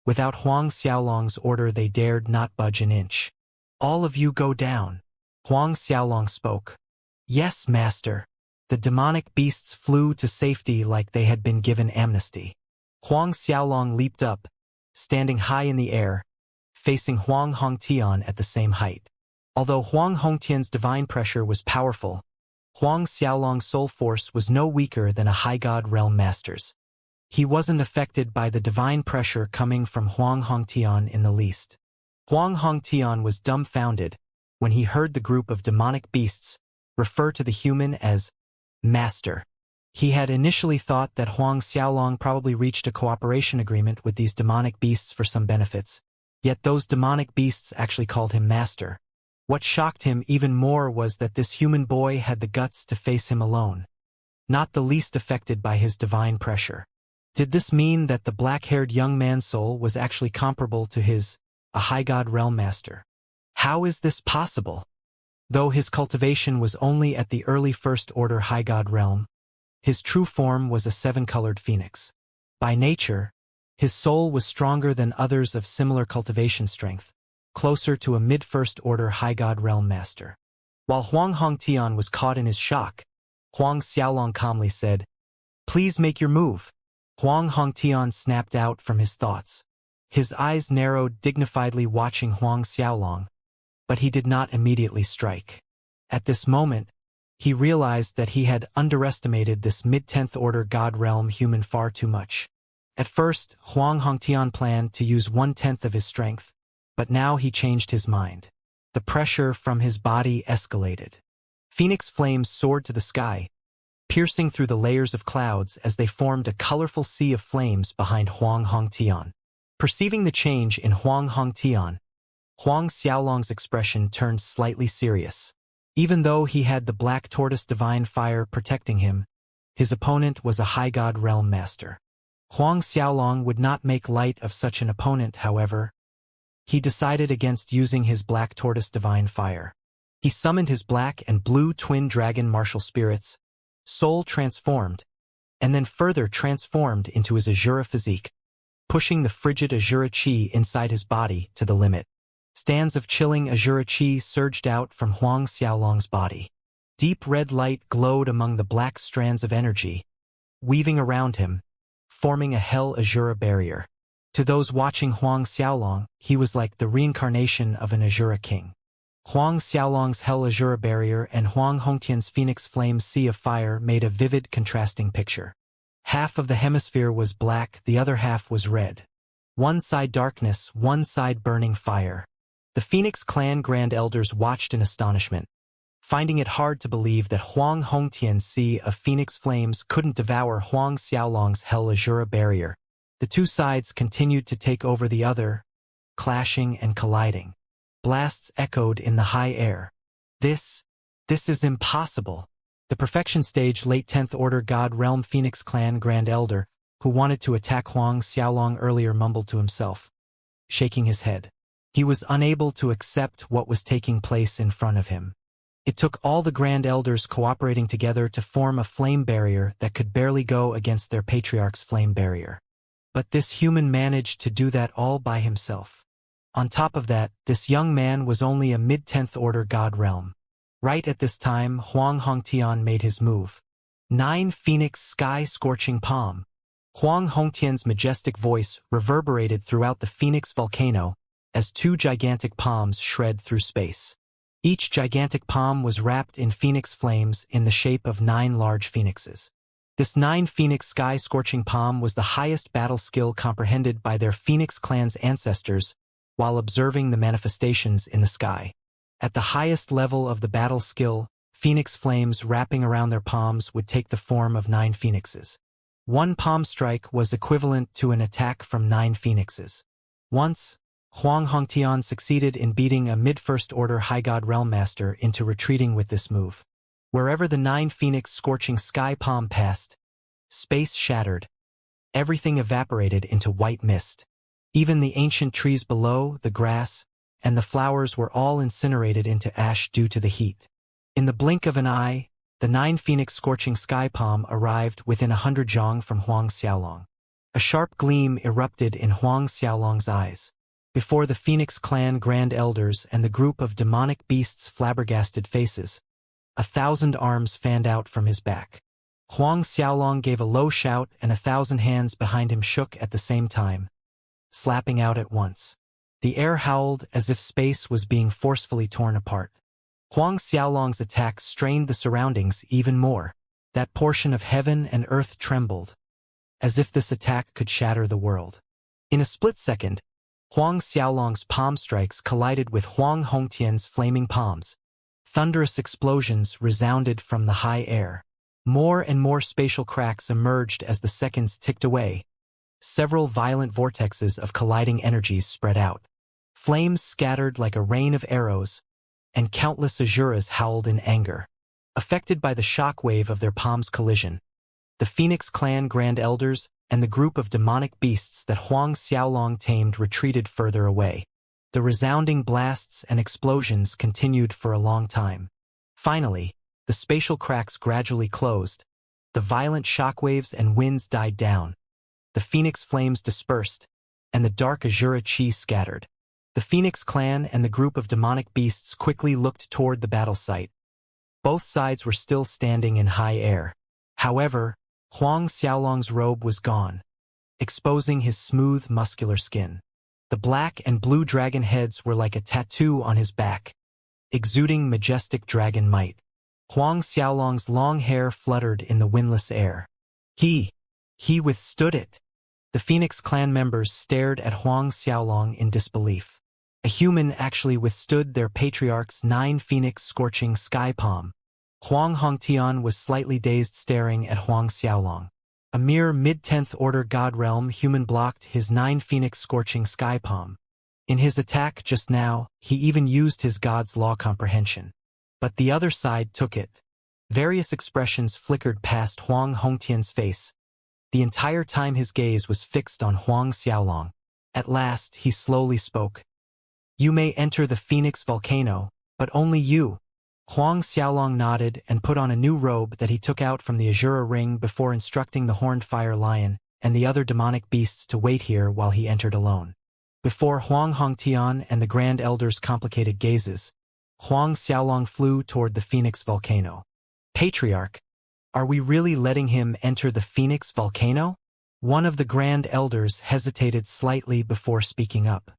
without Huang Xiaolong's order they dared not budge an inch. "All of you go down." Huang Xiaolong spoke. "Yes, master." The demonic beasts flew to safety like they had been given amnesty. Huang Xiaolong leaped up, standing high in the air, facing Huang Hongtian at the same height. Although Huang Hongtian's divine pressure was powerful, Huang Xiaolong's soul force was no weaker than a High God Realm master's. He wasn't affected by the divine pressure coming from Huang Hongtian in the least. Huang Hongtian was dumbfounded when he heard the group of demonic beasts refer to the human as master. He had initially thought that Huang Xiaolong probably reached a cooperation agreement with these demonic beasts for some benefits, yet those demonic beasts actually called him master. What shocked him even more was that this human boy had the guts to face him alone, not the least affected by his divine pressure. Did this mean that the black-haired young man's soul was actually comparable to his, a high god realm master? How is this possible? Though his cultivation was only at the early First Order high god realm, his true form was a seven-colored phoenix. By nature, his soul was stronger than others of similar cultivation strength, closer to a mid-First Order high god realm master. While Huang Hongtian was caught in his shock, Huang Xiaolong calmly said, "Please make your move." Huang Hongtian snapped out from his thoughts. His eyes narrowed, dignifiedly watching Huang Xiaolong, but he did not immediately strike. At this moment, he realized that he had underestimated this mid-10th order god realm human far too much. At first, Huang Hongtian planned to use 1/10 of his strength, but now he changed his mind. The pressure from his body escalated. Phoenix flames soared to the sky, piercing through the layers of clouds as they formed a colorful sea of flames behind Huang Hongtian. Perceiving the change in Huang Hongtian, Huang Xiaolong's expression turned slightly serious. Even though he had the black tortoise divine fire protecting him, his opponent was a high god realm master. Huang Xiaolong would not make light of such an opponent, however. He decided against using his black tortoise divine fire. He summoned his black and blue twin dragon martial spirits, soul transformed, and then further transformed into his Azura physique, pushing the frigid Azura chi inside his body to the limit. Stands of chilling Azura chi surged out from Huang Xiaolong's body. Deep red light glowed among the black strands of energy, weaving around him, forming a hell Azura barrier. To those watching Huang Xiaolong, he was like the reincarnation of an Azura king. Huang Xiaolong's hell Azura barrier and Huang Hongtian's phoenix flame sea of fire made a vivid, contrasting picture. Half of the hemisphere was black, the other half was red. One side darkness, one side burning fire. The Phoenix Clan Grand Elders watched in astonishment, finding it hard to believe that Huang Hongtian's sea of phoenix flames couldn't devour Huang Xiaolong's hell Azura barrier. The two sides continued to take over the other, clashing and colliding. Blasts echoed in the high air. This is impossible. The perfection stage late 10th Order God Realm Phoenix Clan Grand Elder, who wanted to attack Huang Xiaolong earlier, mumbled to himself, shaking his head. He was unable to accept what was taking place in front of him. It took all the Grand Elders cooperating together to form a flame barrier that could barely go against their patriarch's flame barrier. But this human managed to do that all by himself. On top of that, this young man was only a mid-10th Order God Realm. Right at this time, Huang Hongtian made his move. 9 Phoenix Sky-Scorching Palm. Huang Hongtian's majestic voice reverberated throughout the Phoenix volcano as 2 gigantic palms shred through space. Each gigantic palm was wrapped in phoenix flames in the shape of 9 large phoenixes. This 9 Phoenix Sky-Scorching Palm was the highest battle skill comprehended by their Phoenix clan's ancestors while observing the manifestations in the sky. At the highest level of the battle skill, phoenix flames wrapping around their palms would take the form of 9 phoenixes. 1 palm strike was equivalent to an attack from 9 phoenixes. Once, Huang Hongtian succeeded in beating a mid-First Order High God Realm Master into retreating with this move. Wherever the 9 Phoenix Scorching Sky Palm passed, space shattered. Everything evaporated into white mist. Even the ancient trees below, the grass, and the flowers were all incinerated into ash due to the heat. In the blink of an eye, the 9 Phoenix Scorching Sky Palm arrived within 100 zhang from Huang Xiaolong. A sharp gleam erupted in Huang Xiaolong's eyes. Before the Phoenix Clan Grand Elders and the group of demonic beasts' flabbergasted faces, 1,000 arms fanned out from his back. Huang Xiaolong gave a low shout and 1,000 hands behind him shook at the same time, slapping out at once. The air howled as if space was being forcefully torn apart. Huang Xiaolong's attack strained the surroundings even more. That portion of heaven and earth trembled. as if this attack could shatter the world. In a split second, Huang Xiaolong's palm strikes collided with Huang Hongtian's flaming palms. Thunderous explosions resounded from the high air. More and more spatial cracks emerged as the seconds ticked away. Several violent vortexes of colliding energies spread out. Flames scattered like a rain of arrows, and countless Asuras howled in anger. Affected by the shock wave of their palms' collision, the Phoenix Clan Grand Elders and the group of demonic beasts that Huang Xiaolong tamed retreated further away. The resounding blasts and explosions continued for a long time. Finally, the spatial cracks gradually closed. The violent shockwaves and winds died down. The Phoenix flames dispersed, and the dark Azura chi scattered. The Phoenix Clan and the group of demonic beasts quickly looked toward the battle site. Both sides were still standing in high air. However, Huang Xiaolong's robe was gone, exposing his smooth, muscular skin. The black and blue dragon heads were like a tattoo on his back, exuding majestic dragon might. Huang Xiaolong's long hair fluttered in the windless air. He withstood it. The Phoenix Clan members stared at Huang Xiaolong in disbelief. A human actually withstood their patriarch's 9 phoenix scorching sky palm. Huang Hongtian was slightly dazed, staring at Huang Xiaolong. A mere mid-10th order god realm human blocked his 9 phoenix scorching sky palm. In his attack just now, he even used his god's law comprehension. But the other side took it. Various expressions flickered past Huang Hongtian's face. The entire time his gaze was fixed on Huang Xiaolong. At last, he slowly spoke. "You may enter the Phoenix volcano, but only you." Huang Xiaolong nodded and put on a new robe that he took out from the Azura ring before instructing the horned fire lion and the other demonic beasts to wait here while he entered alone. Before Huang Hongtian and the Grand Elder's complicated gazes, Huang Xiaolong flew toward the Phoenix volcano. "Patriarch, are we really letting him enter the Phoenix volcano?" One of the Grand Elders hesitated slightly before speaking up.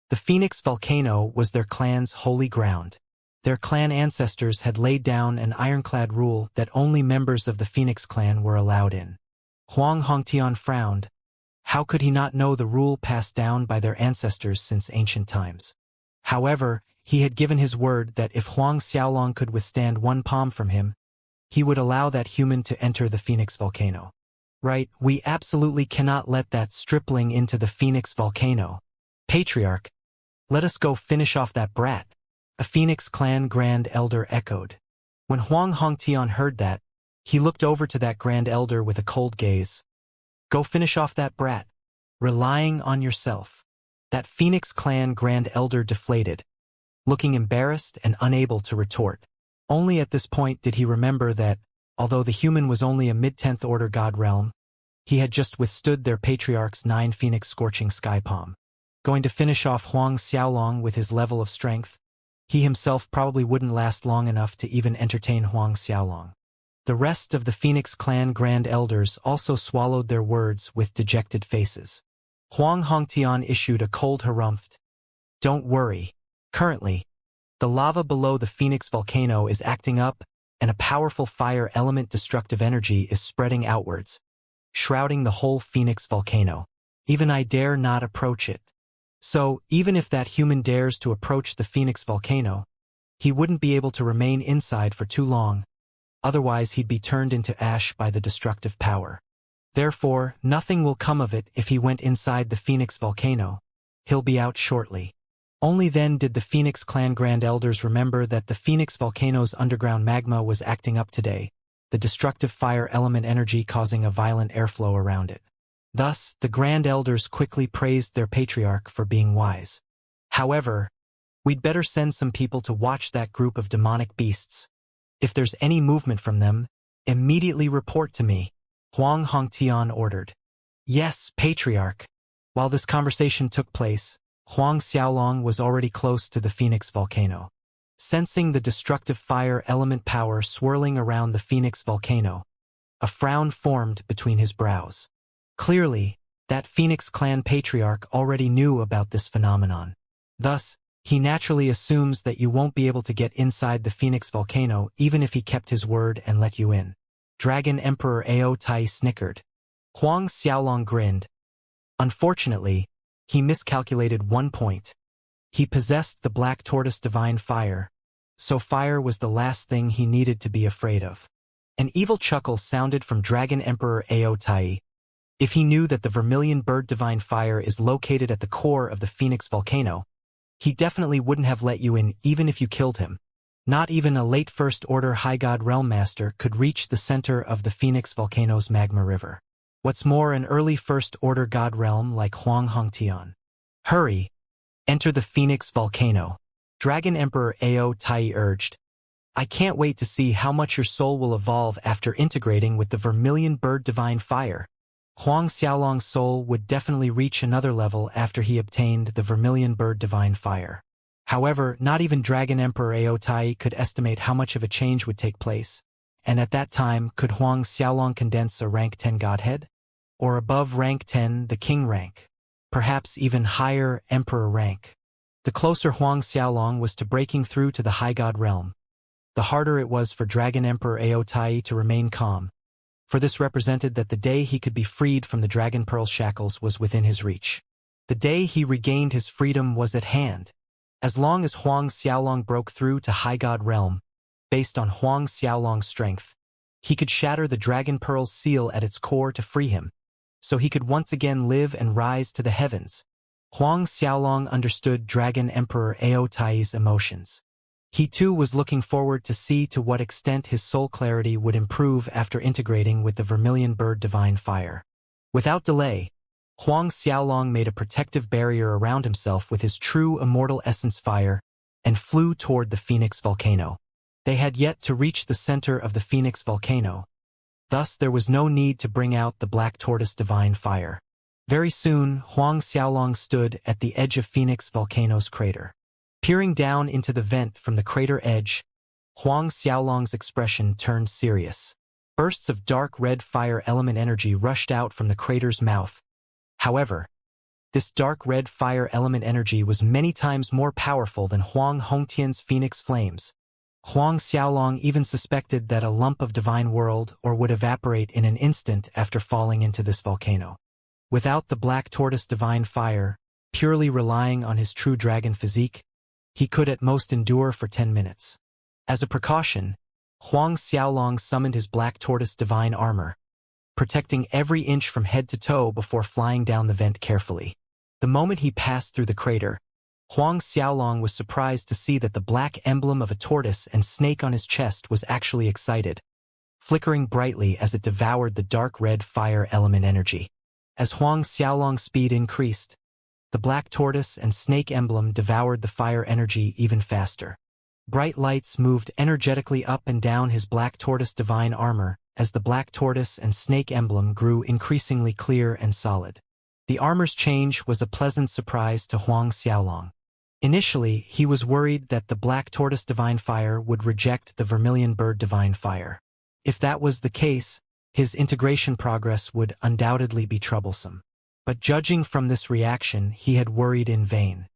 The Phoenix volcano was their clan's holy ground. Their clan ancestors had laid down an ironclad rule that only members of the Phoenix clan were allowed in. Huang Hongtian frowned. How could he not know the rule passed down by their ancestors since ancient times? However, he had given his word that if Huang Xiaolong could withstand one palm from him, he would allow that human to enter the Phoenix volcano. Right, we absolutely cannot let that stripling into the Phoenix volcano. Patriarch, let us go finish off that brat. A Phoenix Clan Grand Elder echoed. When Huang Hongtian heard that, he looked over to that Grand Elder with a cold gaze. Go finish off that brat. Relying on yourself. That Phoenix Clan Grand Elder deflated, looking embarrassed and unable to retort. Only at this point did he remember that, although the human was only a mid-10th order god realm, he had just withstood their patriarch's 9 phoenix scorching sky palm. Going to finish off Huang Xiaolong with his level of strength, he himself probably wouldn't last long enough to even entertain Huang Xiaolong. The rest of the Phoenix Clan Grand Elders also swallowed their words with dejected faces. Huang Hongtian issued a cold harumph. Don't worry. Currently, the lava below the Phoenix volcano is acting up, and a powerful fire element destructive energy is spreading outwards, shrouding the whole Phoenix volcano. Even I dare not approach it. So, even if that human dares to approach the Phoenix volcano, he wouldn't be able to remain inside for too long. Otherwise, he'd be turned into ash by the destructive power. Therefore, nothing will come of it if he went inside the Phoenix volcano. He'll be out shortly. Only then did the Phoenix Clan Grand Elders remember that the Phoenix volcano's underground magma was acting up today, the destructive fire element energy causing a violent airflow around it. Thus, the Grand Elders quickly praised their patriarch for being wise. However, we'd better send some people to watch that group of demonic beasts. If there's any movement from them, immediately report to me, Huang Hongtian ordered. Yes, patriarch. While this conversation took place, Huang Xiaolong was already close to the Phoenix volcano. Sensing the destructive fire element power swirling around the Phoenix volcano, a frown formed between his brows. Clearly, that Phoenix Clan patriarch already knew about this phenomenon. Thus, he naturally assumes that you won't be able to get inside the Phoenix volcano even if he kept his word and let you in. Dragon Emperor Ao Tai snickered. Huang Xiaolong grinned. Unfortunately, he miscalculated one point. He possessed the black tortoise divine fire, so fire was the last thing he needed to be afraid of. An evil chuckle sounded from Dragon Emperor Ao Tai. If he knew that the vermilion bird divine fire is located at the core of the Phoenix volcano, he definitely wouldn't have let you in even if you killed him. Not even a late First Order High God Realm Master could reach the center of the Phoenix volcano's magma river. What's more, an early First Order God Realm like Huang Hongtian. Hurry! Enter the Phoenix volcano. Dragon Emperor Ao Tai urged. I can't wait to see how much your soul will evolve after integrating with the vermilion bird divine fire. Huang Xiaolong's soul would definitely reach another level after he obtained the vermilion bird divine fire. However, not even Dragon Emperor Ao Tai could estimate how much of a change would take place. And at that time, could Huang Xiaolong condense a rank 10 godhead? Or above rank 10, the king rank? Perhaps even higher, emperor rank. The closer Huang Xiaolong was to breaking through to the high god realm, the harder it was for Dragon Emperor Ao Tai to remain calm, for this represented that the day he could be freed from the Dragon Pearl shackles was within his reach. The day he regained his freedom was at hand. As long as Huang Xiaolong broke through to high god realm, based on Huang Xiaolong's strength, he could shatter the Dragon Pearl's seal at its core to free him, so he could once again live and rise to the heavens. Huang Xiaolong understood Dragon Emperor Ao Tai's emotions. He too was looking forward to see to what extent his soul clarity would improve after integrating with the vermilion bird divine fire. Without delay, Huang Xiaolong made a protective barrier around himself with his true immortal essence fire and flew toward the Phoenix volcano. They had yet to reach the center of the Phoenix volcano. Thus there was no need to bring out the black tortoise divine fire. Very soon, Huang Xiaolong stood at the edge of Phoenix volcano's crater. Peering down into the vent from the crater edge, Huang Xiaolong's expression turned serious. Bursts of dark red fire element energy rushed out from the crater's mouth. However, this dark red fire element energy was many times more powerful than Huang Hongtian's phoenix flames. Huang Xiaolong even suspected that a lump of divine world or would evaporate in an instant after falling into this volcano. Without the black tortoise divine fire, purely relying on his true dragon physique, he could at most endure for 10 minutes. As a precaution, Huang Xiaolong summoned his black tortoise divine armor, protecting every inch from head to toe before flying down the vent carefully. The moment he passed through the crater, Huang Xiaolong was surprised to see that the black emblem of a tortoise and snake on his chest was actually excited, flickering brightly as it devoured the dark red fire element energy. As Huang Xiaolong's speed increased, the black tortoise and snake emblem devoured the fire energy even faster. Bright lights moved energetically up and down his black tortoise divine armor as the black tortoise and snake emblem grew increasingly clear and solid. The armor's change was a pleasant surprise to Huang Xiaolong. Initially, he was worried that the black tortoise divine fire would reject the vermilion bird divine fire. If that was the case, his integration progress would undoubtedly be troublesome. But judging from this reaction, he had worried in vain.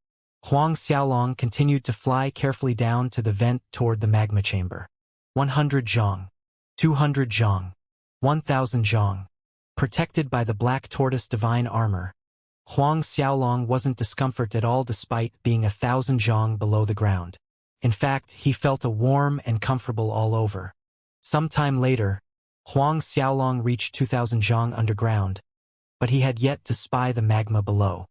Huang Xiaolong continued to fly carefully down to the vent toward the magma chamber. 100 zhang. 200 zhang. 1000 zhang. Protected by the black tortoise divine armor, Huang Xiaolong wasn't discomforted at all despite being 1000 zhang below the ground. In fact, he felt a warm and comfortable all over. Sometime later, Huang Xiaolong reached 2000 zhang underground, but he had yet to spy the magma below.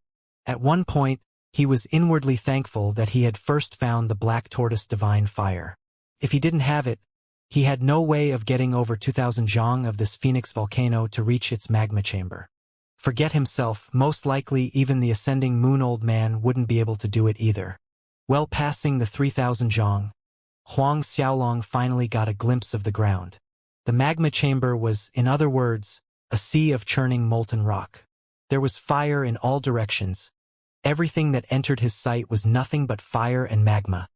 At one point, he was inwardly thankful that he had first found the black tortoise divine fire. If he didn't have it, he had no way of getting over 2000 zhang of this Phoenix volcano to reach its magma chamber. Forget himself, most likely even the ascending moon old man wouldn't be able to do it either. Well passing the 3000 zhang, Huang Xiaolong finally got a glimpse of the ground. The magma chamber was, in other words, a sea of churning molten rock. There was fire in all directions. Everything that entered his sight was nothing but fire and magma.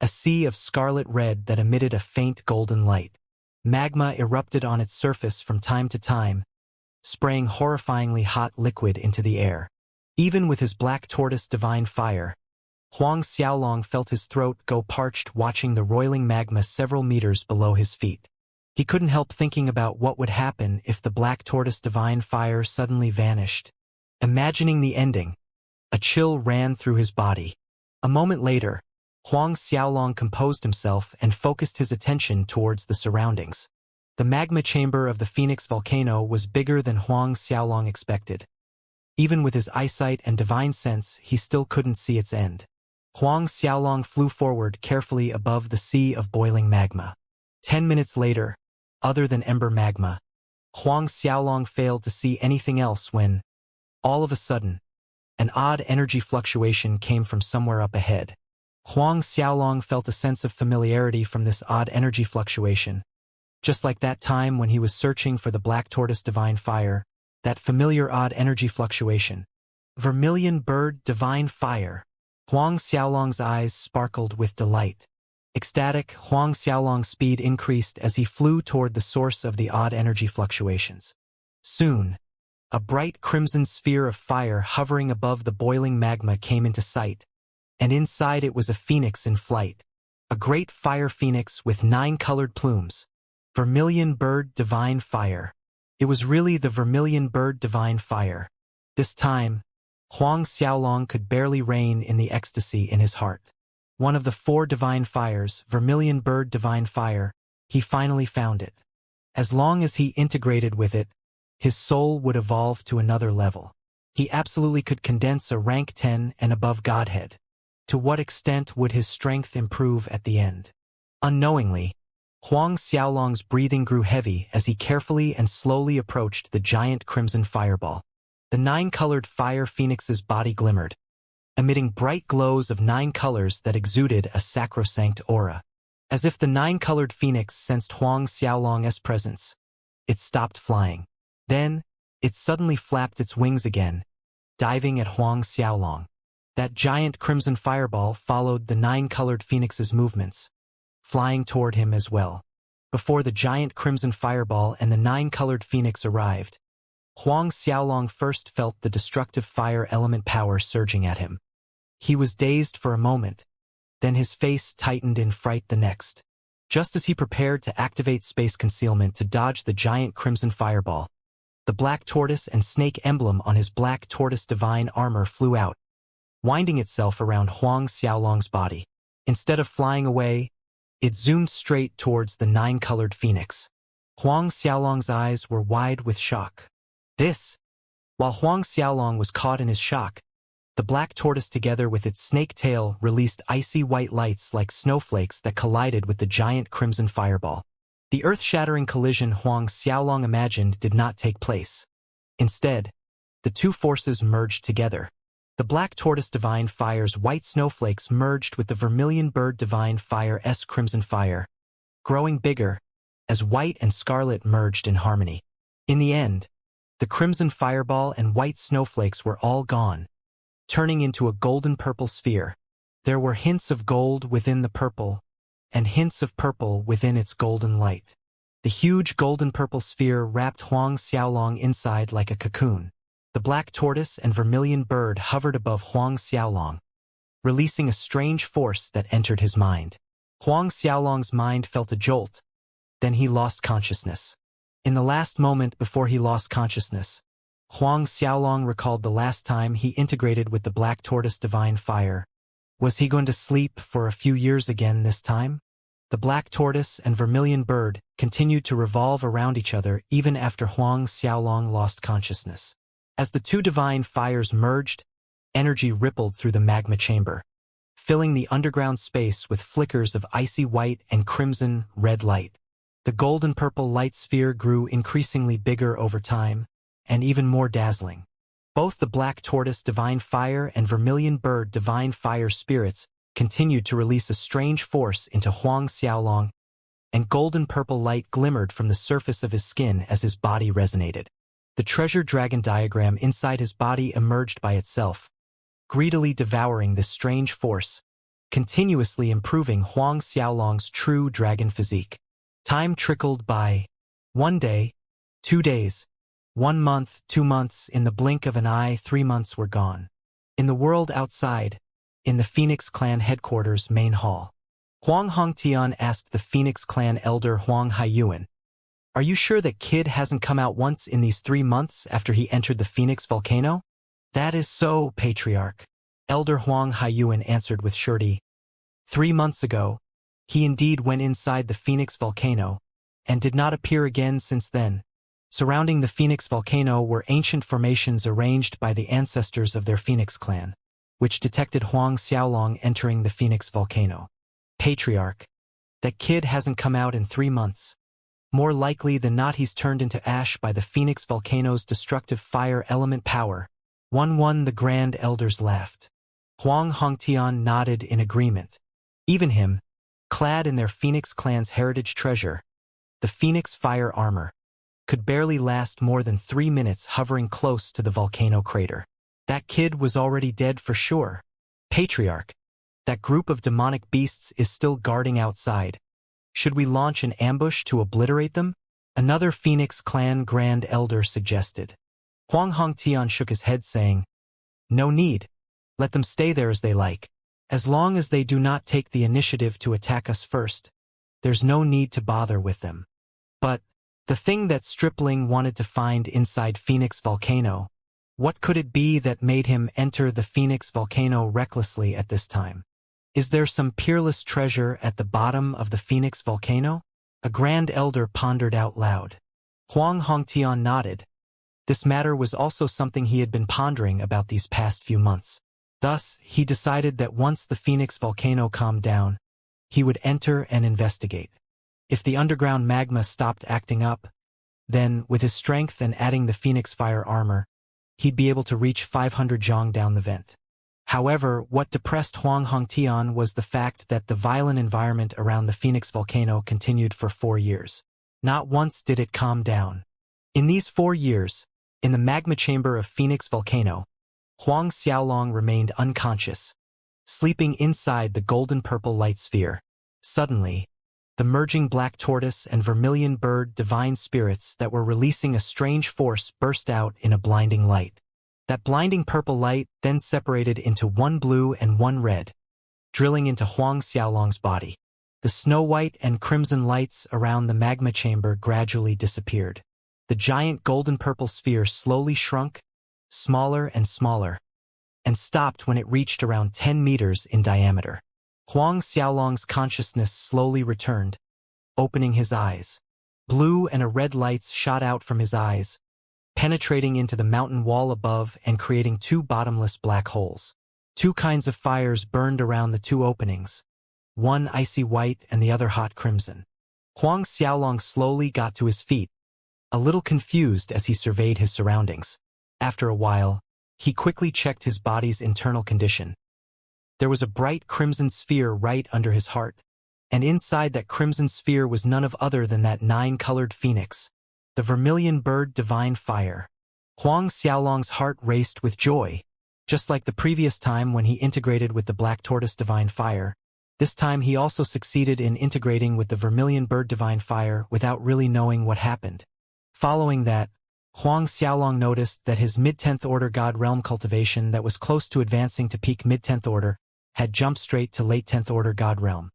A sea of scarlet red that emitted a faint golden light. Magma erupted on its surface from time to time, spraying horrifyingly hot liquid into the air. Even with his black tortoise divine fire, Huang Xiaolong felt his throat go parched watching the roiling magma several meters below his feet. He couldn't help thinking about what would happen if the black tortoise divine fire suddenly vanished. Imagining the ending, a chill ran through his body. A moment later, Huang Xiaolong composed himself and focused his attention towards the surroundings. The magma chamber of the Phoenix volcano was bigger than Huang Xiaolong expected. Even with his eyesight and divine sense, he still couldn't see its end. Huang Xiaolong flew forward carefully above the sea of boiling magma. 10 minutes later, other than ember magma, Huang Xiaolong failed to see anything else when, all of a sudden, an odd energy fluctuation came from somewhere up ahead. Huang Xiaolong felt a sense of familiarity from this odd energy fluctuation. Just like that time when he was searching for the black tortoise divine fire, that familiar odd energy fluctuation. Vermilion bird divine fire. Huang Xiaolong's eyes sparkled with delight. Ecstatic, Huang Xiaolong's speed increased as he flew toward the source of the odd energy fluctuations. Soon, a bright crimson sphere of fire hovering above the boiling magma came into sight, and inside it was a phoenix in flight. A great fire phoenix with 9 colored plumes. Vermilion bird divine fire. It was really the vermilion bird divine fire. This time, Huang Xiaolong could barely rein in the ecstasy in his heart. One of the 4 divine fires, vermilion bird divine fire, he finally found it. As long as he integrated with it, his soul would evolve to another level. He absolutely could condense a rank 10 and above godhead. To what extent would his strength improve at the end? Unknowingly, Huang Xiaolong's breathing grew heavy as he carefully and slowly approached the giant crimson fireball. The 9-colored fire phoenix's body glimmered, emitting bright glows of 9 colors that exuded a sacrosanct aura. As if the 9-colored phoenix sensed Huang Xiaolong's presence, it stopped flying. Then, it suddenly flapped its wings again, diving at Huang Xiaolong. That giant crimson fireball followed the 9-colored phoenix's movements, flying toward him as well. Before the giant crimson fireball and the 9-colored phoenix arrived, Huang Xiaolong first felt the destructive fire element power surging at him. He was dazed for a moment, then his face tightened in fright the next. Just as he prepared to activate space concealment to dodge the giant crimson fireball, the black tortoise and snake emblem on his black tortoise divine armor flew out, winding itself around Huang Xiaolong's body. Instead of flying away, it zoomed straight towards the 9-colored phoenix. Huang Xiaolong's eyes were wide with shock. While Huang Xiaolong was caught in his shock, the black tortoise together with its snake tail released icy white lights like snowflakes that collided with the giant crimson fireball. The earth-shattering collision Huang Xiaolong imagined did not take place. Instead, the two forces merged together. The black tortoise divine fire's white snowflakes merged with the vermilion bird divine fire's crimson fire, growing bigger as white and scarlet merged in harmony. In the end, the crimson fireball and white snowflakes were all gone, turning into a golden-purple sphere. There were hints of gold within the purple, and hints of purple within its golden light. The huge golden-purple sphere wrapped Huang Xiaolong inside like a cocoon. The black tortoise and vermilion bird hovered above Huang Xiaolong, releasing a strange force that entered his mind. Huang Xiaolong's mind felt a jolt, then he lost consciousness. In the last moment before he lost consciousness, Huang Xiaolong recalled the last time he integrated with the black tortoise divine fire. Was he going to sleep for a few years again this time? The black tortoise and vermilion bird continued to revolve around each other even after Huang Xiaolong lost consciousness. As the two divine fires merged, energy rippled through the magma chamber, filling the underground space with flickers of icy white and crimson red light. The golden-purple light sphere grew increasingly bigger over time, and even more dazzling. Both the black tortoise divine fire and vermilion bird divine fire spirits continued to release a strange force into Huang Xiaolong, and golden-purple light glimmered from the surface of his skin as his body resonated. The treasure dragon diagram inside his body emerged by itself, greedily devouring this strange force, continuously improving Huang Xiaolong's true dragon physique. Time trickled by. 1 day, 2 days, 1 month, 2 months, in the blink of an eye 3 months were gone. In the world outside, in the Phoenix Clan headquarters main hall, Huang Hongtian asked the Phoenix Clan elder Huang Haiyuan, Are you sure that kid hasn't come out once in these 3 months after he entered the Phoenix volcano? That is so, Patriarch. Elder Huang Haiyuan answered with surety. 3 months ago, he indeed went inside the Phoenix volcano, and did not appear again since then. Surrounding the Phoenix volcano were ancient formations arranged by the ancestors of their Phoenix clan, which detected Huang Xiaolong entering the Phoenix volcano. Patriarch, that kid hasn't come out in 3 months. More likely than not he's turned into ash by the Phoenix volcano's destructive fire element power. 1-1 the Grand Elders laughed. Huang Hongtian nodded in agreement. Even him, clad in their Phoenix clan's heritage treasure, the Phoenix fire armor, could barely last more than 3 minutes hovering close to the volcano crater. That kid was already dead for sure. Patriarch, that group of demonic beasts is still guarding outside. Should we launch an ambush to obliterate them? Another Phoenix clan Grand Elder suggested. Huang Hongtian shook his head saying, No need. Let them stay there as they like. As long as they do not take the initiative to attack us first, there's no need to bother with them. But the thing that Stripling wanted to find inside Phoenix volcano, what could it be that made him enter the Phoenix volcano recklessly at this time? Is there some peerless treasure at the bottom of the Phoenix volcano? A Grand Elder pondered out loud. Huang Hongtian nodded. This matter was also something he had been pondering about these past few months. Thus, he decided that once the Phoenix volcano calmed down, he would enter and investigate. If the underground magma stopped acting up, then, with his strength and adding the Phoenix fire armor, he'd be able to reach 500 zhong down the vent. However, what depressed Huang Hongtian was the fact that the violent environment around the Phoenix volcano continued for 4 years. Not once did it calm down. In these 4 years, in the magma chamber of Phoenix volcano, Huang Xiaolong remained unconscious, sleeping inside the golden-purple light sphere. Suddenly, the merging black tortoise and vermilion bird divine spirits that were releasing a strange force burst out in a blinding light. That blinding purple light then separated into one blue and one red, drilling into Huang Xiaolong's body. The snow-white and crimson lights around the magma chamber gradually disappeared. The giant golden-purple sphere slowly shrunk, smaller and smaller, and stopped when it reached around 10 meters in diameter. Huang Xiaolong's consciousness slowly returned, opening his eyes. Blue and a red lights shot out from his eyes, penetrating into the mountain wall above and creating 2 bottomless black holes. 2 kinds of fires burned around the 2 openings, one icy white and the other hot crimson. Huang Xiaolong slowly got to his feet, a little confused as he surveyed his surroundings. After a while, he quickly checked his body's internal condition. There was a bright crimson sphere right under his heart, and inside that crimson sphere was none other than that 9-colored phoenix, the vermilion bird divine fire. Huang Xiaolong's heart raced with joy. Just like the previous time when he integrated with the black tortoise divine fire, this time he also succeeded in integrating with the vermilion bird divine fire without really knowing what happened. Following that, Huang Xiaolong noticed that his mid-10th order God realm cultivation that was close to advancing to peak mid-10th order had jumped straight to late 10th order God realm.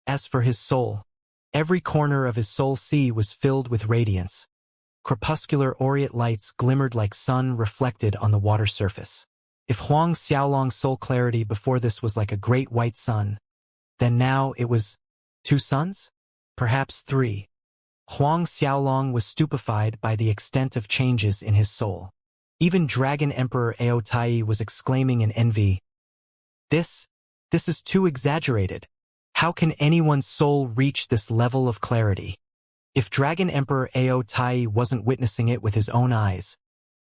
As for his soul, every corner of his soul sea was filled with radiance. Crepuscular aureate lights glimmered like sun reflected on the water surface. If Huang Xiaolong's soul clarity before this was like a great white sun, then now it was 2 suns? Perhaps 3. Huang Xiaolong was stupefied by the extent of changes in his soul. Even Dragon Emperor Ao Tai was exclaiming in envy, This is too exaggerated. How can anyone's soul reach this level of clarity? If Dragon Emperor Ao Tai wasn't witnessing it with his own eyes,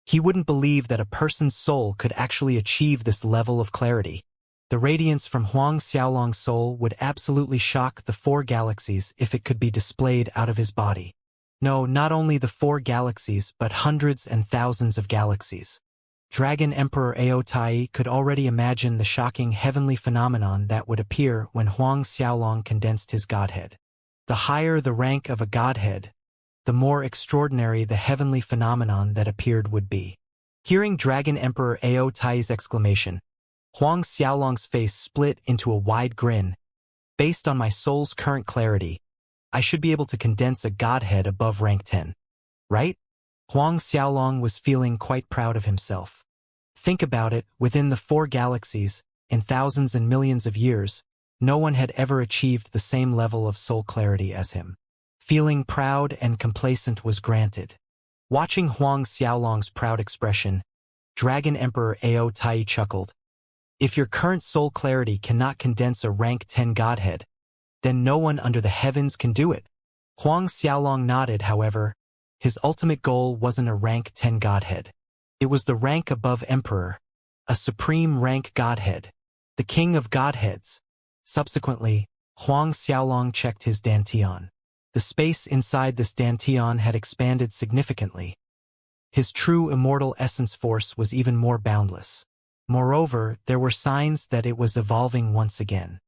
he wouldn't believe that a person's soul could actually achieve this level of clarity. The radiance from Huang Xiaolong's soul would absolutely shock the 4 galaxies if it could be displayed out of his body. No, not only the 4 galaxies, but hundreds and thousands of galaxies. Dragon Emperor Ao Tai could already imagine the shocking heavenly phenomenon that would appear when Huang Xiaolong condensed his godhead. The higher the rank of a godhead, the more extraordinary the heavenly phenomenon that appeared would be. Hearing Dragon Emperor Ao Tai's exclamation, Huang Xiaolong's face split into a wide grin. Based on my soul's current clarity, I should be able to condense a godhead above rank 10. Right? Huang Xiaolong was feeling quite proud of himself. Think about it, within the 4 galaxies, in thousands and millions of years, no one had ever achieved the same level of soul clarity as him. Feeling proud and complacent was granted. Watching Huang Xiaolong's proud expression, Dragon Emperor Ao Tai chuckled. If your current soul clarity cannot condense a rank 10 godhead, then no one under the heavens can do it. Huang Xiaolong nodded, however. His ultimate goal wasn't a rank 10 godhead. It was the rank above emperor, a supreme rank godhead, the king of godheads. Subsequently, Huang Xiaolong checked his dantian. The space inside this dantian had expanded significantly. His true immortal essence force was even more boundless. Moreover, there were signs that it was evolving once again.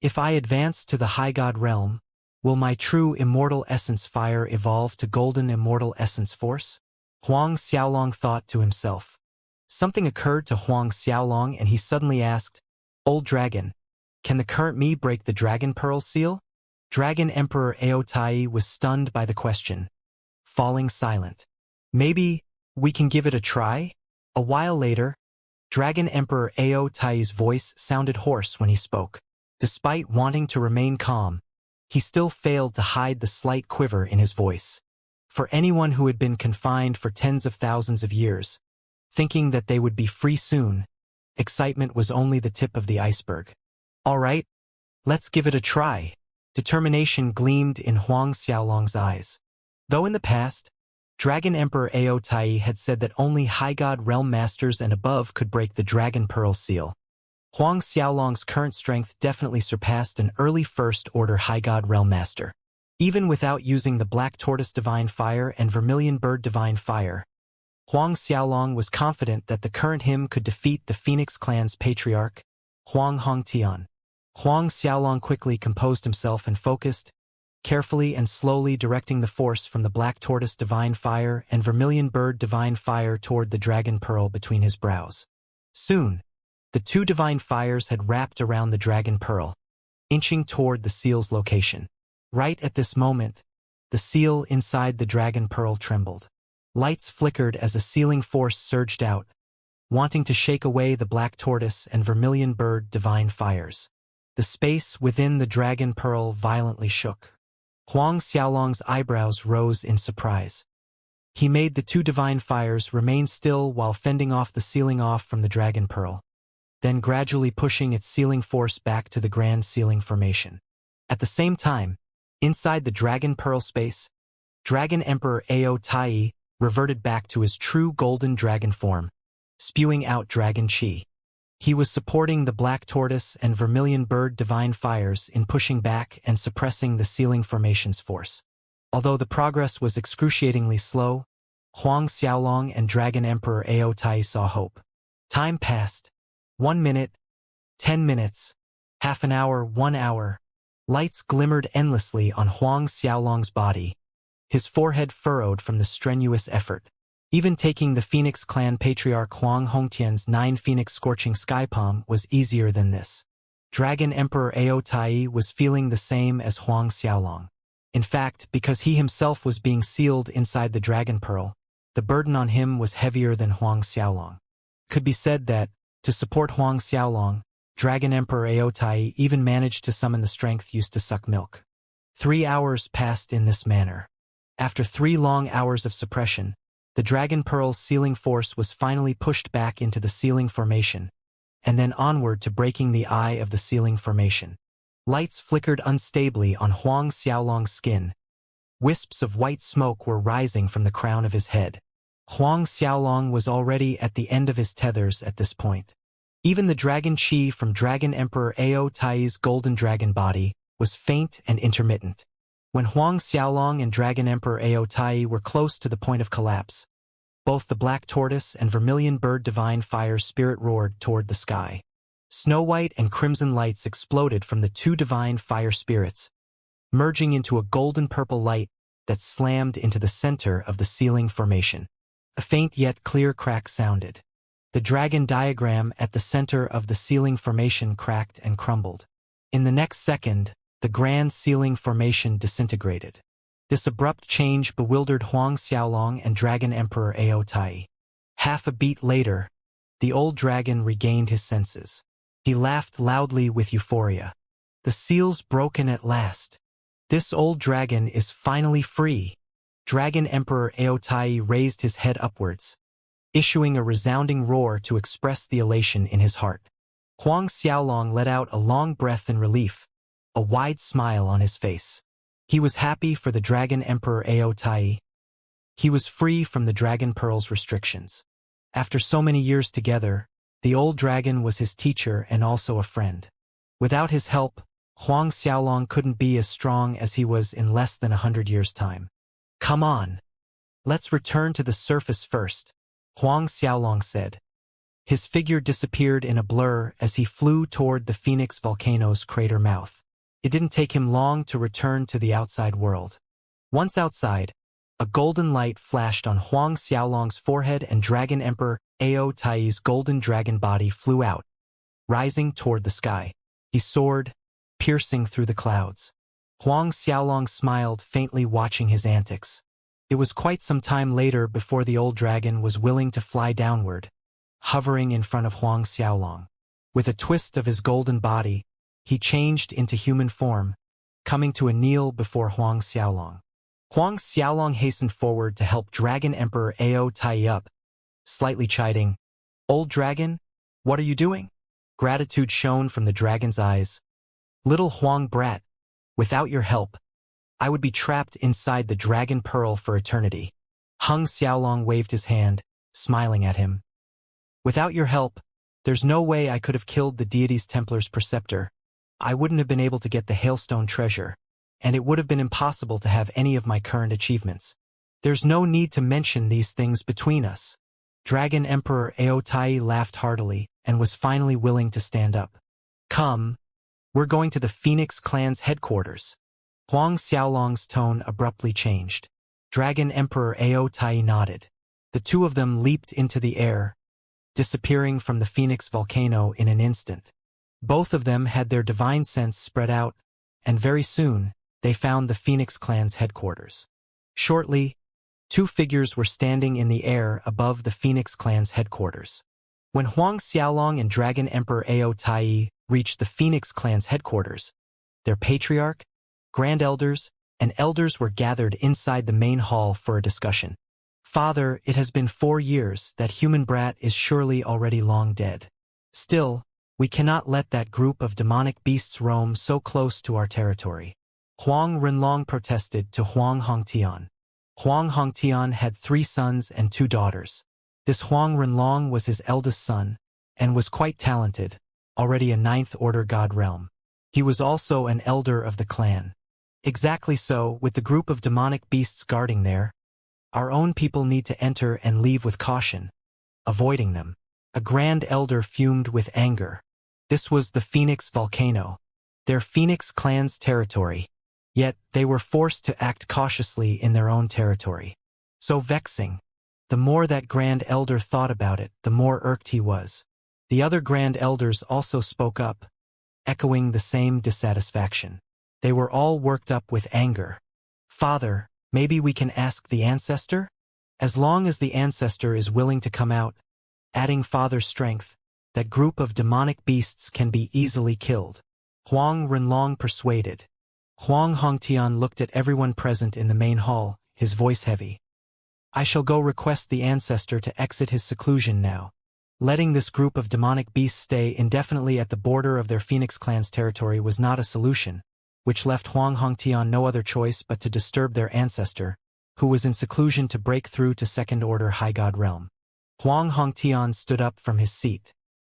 If I advance to the high god realm, will my true immortal essence fire evolve to golden immortal essence force? Huang Xiaolong thought to himself. Something occurred to Huang Xiaolong and he suddenly asked, Old Dragon, can the current me break the Dragon Pearl seal? Dragon Emperor Ao Tai was stunned by the question, falling silent. Maybe we can give it a try? A while later, Dragon Emperor Ao Tai's voice sounded hoarse when he spoke. Despite wanting to remain calm, he still failed to hide the slight quiver in his voice. For anyone who had been confined for tens of thousands of years, thinking that they would be free soon, excitement was only the tip of the iceberg. All right, let's give it a try. Determination gleamed in Huang Xiaolong's eyes. Though in the past, Dragon Emperor Ao Tai had said that only High God Realm Masters and above could break the Dragon Pearl seal, Huang Xiaolong's current strength definitely surpassed an early First Order High God Realm Master. Even without using the Black Tortoise Divine Fire and Vermilion Bird Divine Fire, Huang Xiaolong was confident that the current him could defeat the Phoenix Clan's patriarch, Huang Hongtian. Huang Xiaolong quickly composed himself and focused, carefully and slowly directing the force from the Black Tortoise Divine Fire and Vermilion Bird Divine Fire toward the Dragon Pearl between his brows. Soon, the 2 divine fires had wrapped around the Dragon Pearl, inching toward the seal's location. Right at this moment, the seal inside the Dragon Pearl trembled. Lights flickered as a sealing force surged out, wanting to shake away the Black Tortoise and Vermilion Bird divine fires. The space within the Dragon Pearl violently shook. Huang Xiaolong's eyebrows rose in surprise. He made the 2 divine fires remain still while fending off the sealing off from the Dragon Pearl, then gradually pushing its sealing force back to the grand sealing formation. At the same time, inside the Dragon Pearl space, Dragon Emperor Ao Tai reverted back to his true golden dragon form, spewing out dragon chi. He was supporting the Black Tortoise and Vermilion Bird divine fires in pushing back and suppressing the sealing formation's force. Although the progress was excruciatingly slow, Huang Xiaolong and Dragon Emperor Ao Tai saw hope. Time passed. 1 minute, 10 minutes, half an hour, 1 hour. Lights glimmered endlessly on Huang Xiaolong's body, his forehead furrowed from the strenuous effort. Even taking the Phoenix Clan Patriarch Huang Hongtian's 9 Phoenix Scorching Sky Palm was easier than this. Dragon Emperor Ao Tai was feeling the same as Huang Xiaolong. In fact, because he himself was being sealed inside the Dragon Pearl, the burden on him was heavier than Huang Xiaolong. Could be said that, to support Huang Xiaolong, Dragon Emperor Ao Tai even managed to summon the strength used to suck milk. 3 hours passed in this manner. After 3 long hours of suppression, the Dragon Pearl's sealing force was finally pushed back into the sealing formation, and then onward to breaking the eye of the sealing formation. Lights flickered unstably on Huang Xiaolong's skin. Wisps of white smoke were rising from the crown of his head. Huang Xiaolong was already at the end of his tethers at this point. Even the dragon chi from Dragon Emperor Ao Tai's golden dragon body was faint and intermittent. When Huang Xiaolong and Dragon Emperor Ao Tai were close to the point of collapse, both the Black Tortoise and Vermilion Bird Divine Fire Spirit roared toward the sky. Snow-white and crimson lights exploded from the 2 divine fire spirits, merging into a golden-purple light that slammed into the center of the sealing formation. A faint yet clear crack sounded. The dragon diagram at the center of the sealing formation cracked and crumbled. In the next second, The grand ceiling formation disintegrated. This abrupt change bewildered Huang Xiaolong and Dragon Emperor Ao Tai. Half a beat later, the old dragon regained his senses. He laughed loudly with euphoria. The seal's broken at last. This old dragon is finally free. Dragon Emperor Ao Tai raised his head upwards, issuing a resounding roar to express the elation in his heart. Huang Xiaolong let out a long breath in relief, a wide smile on his face. He was happy for the Dragon Emperor Ao Tai. He was free from the Dragon Pearl's restrictions. After so many years together, the old dragon was his teacher and also a friend. Without his help, Huang Xiaolong couldn't be as strong as he was in less than 100 years' time. Come on. Let's return to the surface first, Huang Xiaolong said. His figure disappeared in a blur as he flew toward the Phoenix volcano's crater mouth. It didn't take him long to return to the outside world. Once outside, a golden light flashed on Huang Xiaolong's forehead and Dragon Emperor Ao Tai's golden dragon body flew out, rising toward the sky. He soared, piercing through the clouds. Huang Xiaolong smiled faintly watching his antics. It was quite some time later before the old dragon was willing to fly downward, hovering in front of Huang Xiaolong. With a twist of his golden body, he changed into human form, coming to a kneel before Huang Xiaolong. Huang Xiaolong hastened forward to help Dragon Emperor Ao Tai up, slightly chiding, "Old dragon, what are you doing?" Gratitude shone from the dragon's eyes. "Little Huang brat, without your help, I would be trapped inside the Dragon Pearl for eternity." Huang Xiaolong waved his hand, smiling at him. "Without your help, there's no way I could have killed the deity's Templar's preceptor. I wouldn't have been able to get the Hailstone treasure, and it would have been impossible to have any of my current achievements. There's no need to mention these things between us." Dragon Emperor Ao Tai laughed heartily and was finally willing to stand up. "Come, we're going to the Phoenix clan's headquarters." Huang Xiaolong's tone abruptly changed. Dragon Emperor Ao Tai nodded. The two of them leaped into the air, disappearing from the Phoenix volcano in an instant. Both of them had their divine sense spread out, and very soon, they found the Phoenix clan's headquarters. Shortly, two figures were standing in the air above the Phoenix clan's headquarters. When Huang Xiaolong and Dragon Emperor Ao Tai reached the Phoenix clan's headquarters, their patriarch, grand elders, and elders were gathered inside the main hall for a discussion. "Father, it has been 4 years. That human brat is surely already long dead. Still, we cannot let that group of demonic beasts roam so close to our territory." Huang Renlong protested to Huang Hongtian. Huang Hongtian had 3 sons and 2 daughters. This Huang Renlong was his eldest son, and was quite talented, already a 9th order god realm. He was also an elder of the clan. "Exactly so, with the group of demonic beasts guarding there, our own people need to enter and leave with caution, avoiding them." A grand elder fumed with anger. This was the Phoenix volcano, their Phoenix clan's territory, yet they were forced to act cautiously in their own territory. So vexing. The more that grand elder thought about it, the more irked he was. The other grand elders also spoke up, echoing the same dissatisfaction. They were all worked up with anger. "Father, maybe we can ask the ancestor? As long as the ancestor is willing to come out, adding father's strength, that group of demonic beasts can be easily killed." Huang Renlong persuaded. Huang Hongtian looked at everyone present in the main hall, his voice heavy. "I shall go request the ancestor to exit his seclusion now." Letting this group of demonic beasts stay indefinitely at the border of their Phoenix clan's territory was not a solution, which left Huang Hongtian no other choice but to disturb their ancestor, who was in seclusion, to break through to 2nd order high god realm. Huang Hongtian stood up from his seat.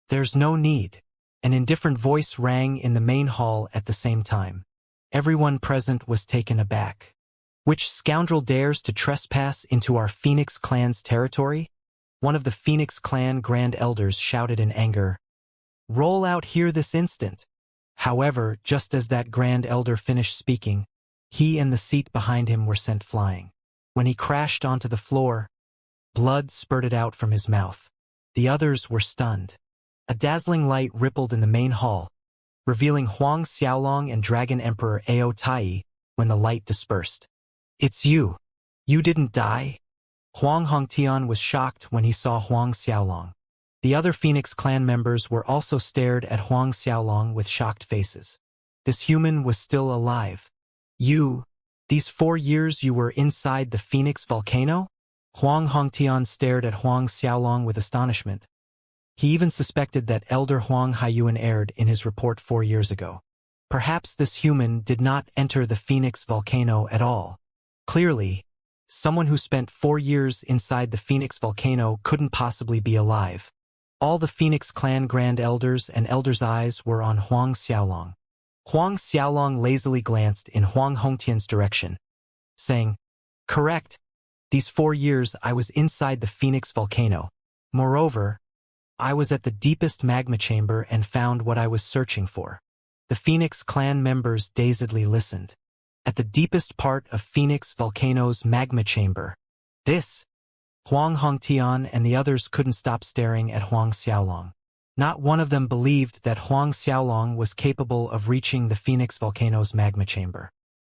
"There's no need." An indifferent voice rang in the main hall at the same time. Everyone present was taken aback. "Which scoundrel dares to trespass into our Phoenix clan's territory?" One of the Phoenix clan grand elders shouted in anger. "Roll out here this instant." However, just as that grand elder finished speaking, he and the seat behind him were sent flying. When he crashed onto the floor, blood spurted out from his mouth. The others were stunned. A dazzling light rippled in the main hall, revealing Huang Xiaolong and Dragon Emperor Ao Tai when the light dispersed. "It's you. You didn't die?" Huang Hongtian was shocked when he saw Huang Xiaolong. The other Phoenix clan members were also stared at Huang Xiaolong with shocked faces. This human was still alive. These 4 years you were inside the Phoenix volcano?" Huang Hongtian stared at Huang Xiaolong with astonishment. He even suspected that Elder Huang Haiyuan erred in his report 4 years ago. Perhaps this human did not enter the Phoenix volcano at all. Clearly, someone who spent 4 years inside the Phoenix volcano couldn't possibly be alive. All the Phoenix clan Grand Elders and Elders' eyes were on Huang Xiaolong. Huang Xiaolong lazily glanced in Huang Hongtian's direction, saying, "Correct. These 4 years I was inside the Phoenix volcano. Moreover, I was at the deepest magma chamber and found what I was searching for." The Phoenix clan members dazedly listened. At the deepest part of Phoenix volcano's magma chamber. This, Huang Hongtian and the others couldn't stop staring at Huang Xiaolong. Not one of them believed that Huang Xiaolong was capable of reaching the Phoenix volcano's magma chamber.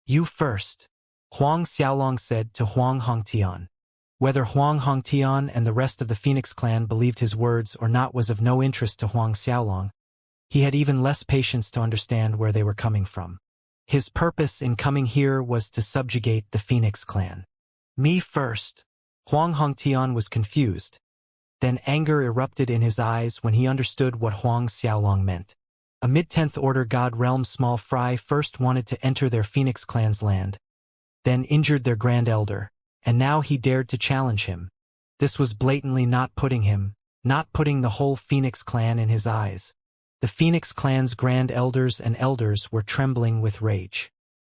"You first," Huang Xiaolong said to Huang Hongtian. Whether Huang Hongtian and the rest of the Phoenix clan believed his words or not was of no interest to Huang Xiaolong. He had even less patience to understand where they were coming from. His purpose in coming here was to subjugate the Phoenix clan. "Me first." Huang Hongtian was confused. Then anger erupted in his eyes when he understood what Huang Xiaolong meant. A mid-10th order god realm small fry first wanted to enter their Phoenix clan's land, then injured their Grand Elder, and now he dared to challenge him. This was blatantly not putting the whole Phoenix clan in his eyes. The Phoenix clan's Grand Elders and Elders were trembling with rage.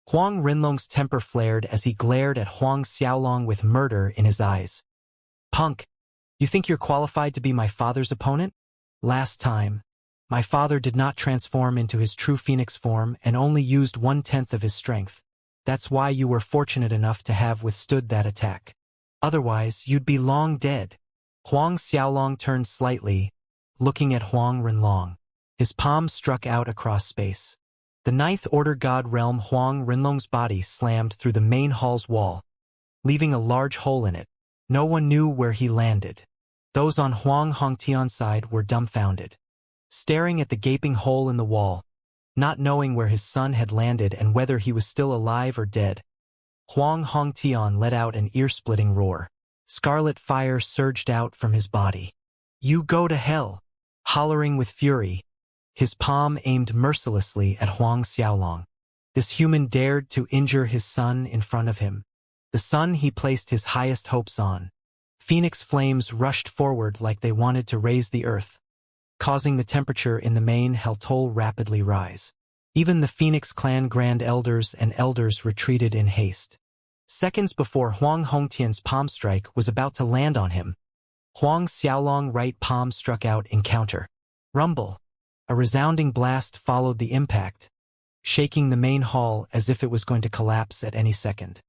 Huang Rinlong's temper flared as he glared at Huang Xiaolong with murder in his eyes. "Punk, you think you're qualified to be my father's opponent? Last time, my father did not transform into his true Phoenix form and only used 1/10 of his strength. That's why you were fortunate enough to have withstood that attack. Otherwise, you'd be long dead." Huang Xiaolong turned slightly, looking at Huang Rinlong. His palm struck out across space. The 9th Order God realm Huang Rinlong's body slammed through the main hall's wall, leaving a large hole in it. No one knew where he landed. Those on Huang Hongtian's side were dumbfounded, staring at the gaping hole in the wall, not knowing where his son had landed and whether he was still alive or dead. Huang Hongtian let out an ear-splitting roar. Scarlet fire surged out from his body. "You go to hell!" Hollering with fury, his palm aimed mercilessly at Huang Xiaolong. This human dared to injure his son in front of him, the son he placed his highest hopes on. Phoenix flames rushed forward like they wanted to raise the earth, causing the temperature in the main hellhole rapidly rise. Even the Phoenix clan Grand Elders and Elders retreated in haste. Seconds before Huang Hongtian's palm strike was about to land on him, Huang Xiaolong's right palm struck out in counter. Rumble. A resounding blast followed the impact, shaking the main hall as if it was going to collapse at any second.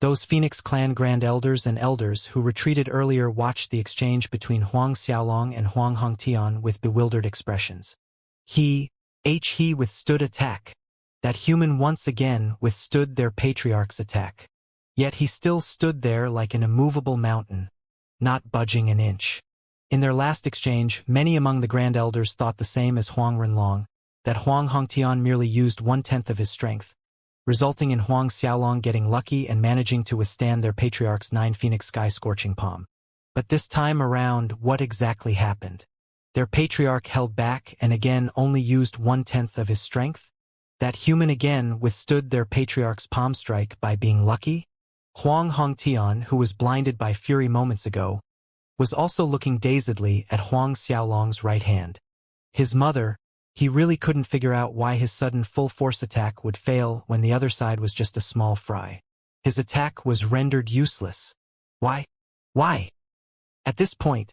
Those Phoenix clan Grand Elders and Elders who retreated earlier watched the exchange between Huang Xiaolong and Huang Hongtian with bewildered expressions. He withstood attack. That human once again withstood their patriarch's attack. Yet he still stood there like an immovable mountain, not budging an inch. In their last exchange, many among the Grand Elders thought the same as Huang Rinlong, that Huang Hongtian merely used 1/10 of his strength, resulting in Huang Xiaolong getting lucky and managing to withstand their patriarch's 9 Phoenix sky-scorching palm. But this time around, what exactly happened? Their patriarch held back and again only used 1/10 of his strength? That human again withstood their patriarch's palm strike by being lucky? Huang Hongtian, who was blinded by fury moments ago, was also looking dazedly at Huang Xiaolong's right hand. His mother, he really couldn't figure out why his sudden full-force attack would fail when the other side was just a small fry. His attack was rendered useless. Why? At this point,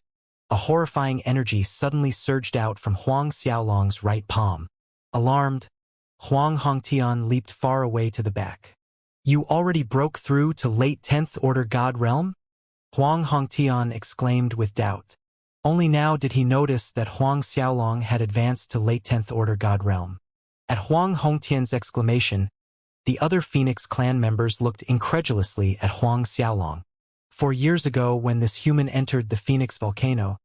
a horrifying energy suddenly surged out from Huang Xiaolong's right palm. Alarmed, Huang Hongtian leaped far away to the back. "You already broke through to late 10th Order God Realm?" Huang Hongtian exclaimed with doubt. Only now did he notice that Huang Xiaolong had advanced to late 10th Order God Realm. At Huang Hongtian's exclamation, the other Phoenix clan members looked incredulously at Huang Xiaolong. 4 years ago, when this human entered the Phoenix volcano,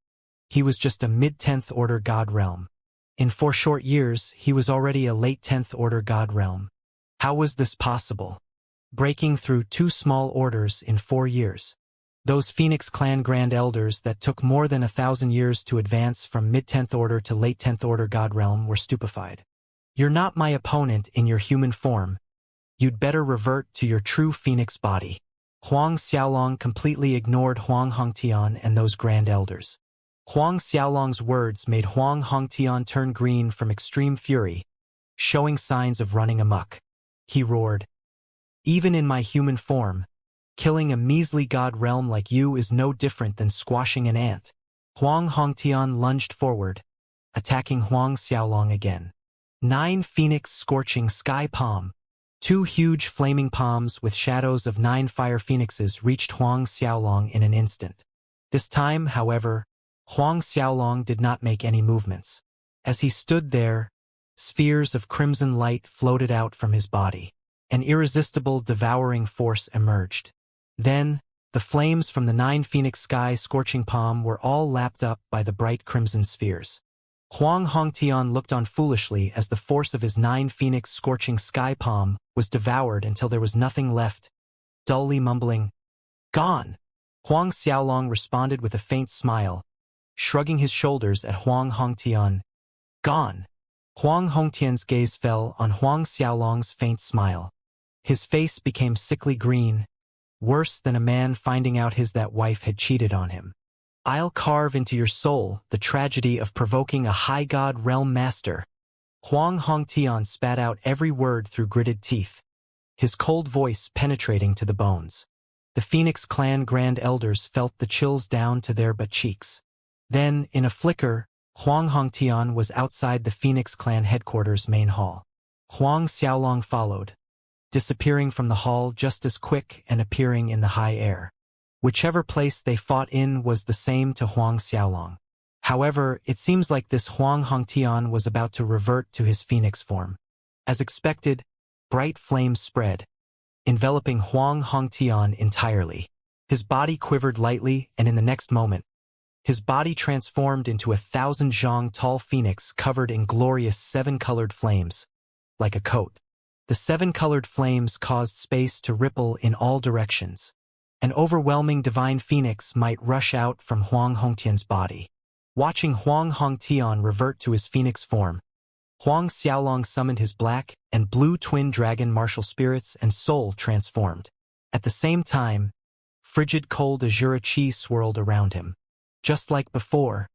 he was just a mid-10th order god realm. In 4 short years, he was already a late 10th order god realm. How was this possible? Breaking through 2 small orders in 4 years. Those Phoenix clan grand elders that took more than 1,000 years to advance from mid-10th order to late 10th order god realm were stupefied. You're not my opponent in your human form. You'd better revert to your true Phoenix body. Huang Xiaolong completely ignored Huang Hongtian and those grand elders. Huang Xiaolong's words made Huang Hongtian turn green from extreme fury, showing signs of running amok. He roared, "Even in my human form, killing a measly god realm like you is no different than squashing an ant." Huang Hongtian lunged forward, attacking Huang Xiaolong again. 9 Phoenix scorching sky palm. 2 huge flaming palms with shadows of 9 fire phoenixes reached Huang Xiaolong in an instant. This time, however, Huang Xiaolong did not make any movements. As he stood there, spheres of crimson light floated out from his body. An irresistible, devouring force emerged. Then, the flames from the 9 Phoenix sky scorching palm were all lapped up by the bright crimson spheres. Huang Hongtian looked on foolishly as the force of his 9 Phoenix scorching sky palm was devoured until there was nothing left, dully mumbling, "Gone!" Huang Xiaolong responded with a faint smile, shrugging his shoulders at Huang Hongtian. "Gone." Huang Hongtian's gaze fell on Huang Xiaolong's faint smile. His face became sickly green, worse than a man finding out his that wife had cheated on him. "I'll carve into your soul the tragedy of provoking a high god realm master." Huang Hongtian spat out every word through gritted teeth, his cold voice penetrating to the bones. The Phoenix clan grand elders felt the chills down to their butt cheeks. Then, in a flicker, Huang Hongtian was outside the Phoenix clan headquarters main hall. Huang Xiaolong followed, disappearing from the hall just as quick and appearing in the high air. Whichever place they fought in was the same to Huang Xiaolong. However, it seems like this Huang Hongtian was about to revert to his Phoenix form. As expected, bright flames spread, enveloping Huang Hongtian entirely. His body quivered lightly, and in the next moment, his body transformed into 1,000 zhang tall phoenix covered in glorious 7-colored flames, like a coat. The 7-colored flames caused space to ripple in all directions. An overwhelming divine phoenix might rush out from Huang Hongtian's body. Watching Huang Hongtian revert to his phoenix form, Huang Xiaolong summoned his black and blue twin dragon martial spirits and soul transformed. At the same time, frigid cold azura chi swirled around him. Just like before,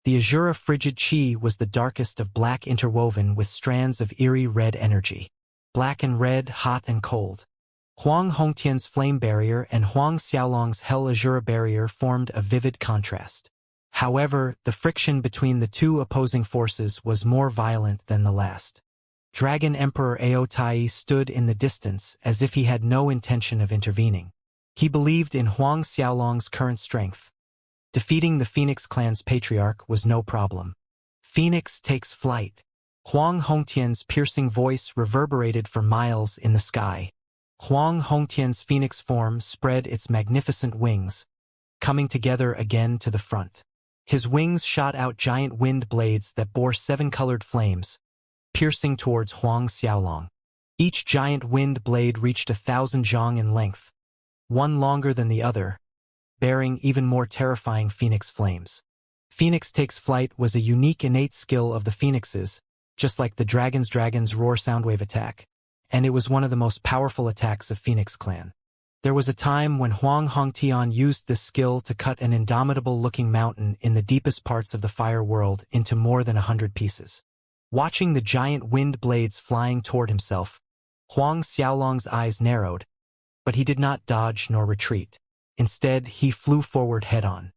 the azura frigid chi was the darkest of black interwoven with strands of eerie red energy. Black and red, hot and cold. Huang Hongtian's flame barrier and Huang Xiaolong's hell azura barrier formed a vivid contrast. However, the friction between the 2 opposing forces was more violent than the last. Dragon Emperor Aotai stood in the distance as if he had no intention of intervening. He believed in Huang Xiaolong's current strength. Defeating the Phoenix clan's patriarch was no problem. Phoenix takes flight. Huang Hongtian's piercing voice reverberated for miles in the sky. Huang Hongtian's phoenix form spread its magnificent wings, coming together again to the front. His wings shot out giant wind blades that bore 7-colored flames, piercing towards Huang Xiaolong. Each giant wind blade reached 1,000 zhang in length, one longer than the other, bearing even more terrifying phoenix flames. Phoenix takes flight was a unique innate skill of the phoenixes, just like the dragon's roar soundwave attack, and it was one of the most powerful attacks of Phoenix clan. There was a time when Huang Hongtian used this skill to cut an indomitable-looking mountain in the deepest parts of the fire world into more than 100 pieces. Watching the giant wind blades flying toward himself, Huang Xiaolong's eyes narrowed, but he did not dodge nor retreat. Instead, he flew forward head-on.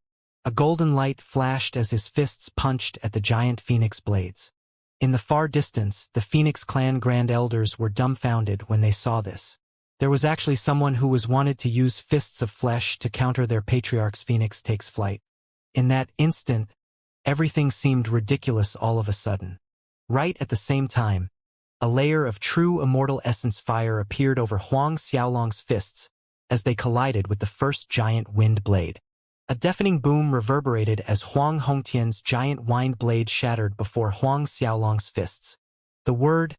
A golden light flashed as his fists punched at the giant phoenix blades. In the far distance, the Phoenix clan grand elders were dumbfounded when they saw this. There was actually someone who wanted to use fists of flesh to counter their patriarch's Phoenix takes flight. In that instant, everything seemed ridiculous all of a sudden. Right at the same time, A layer of true immortal essence fire appeared over Huang Xiaolong's fists as they collided with the first giant wind blade. A deafening boom reverberated as Huang Hongtian's giant wind blade shattered before Huang Xiaolong's fists. The word,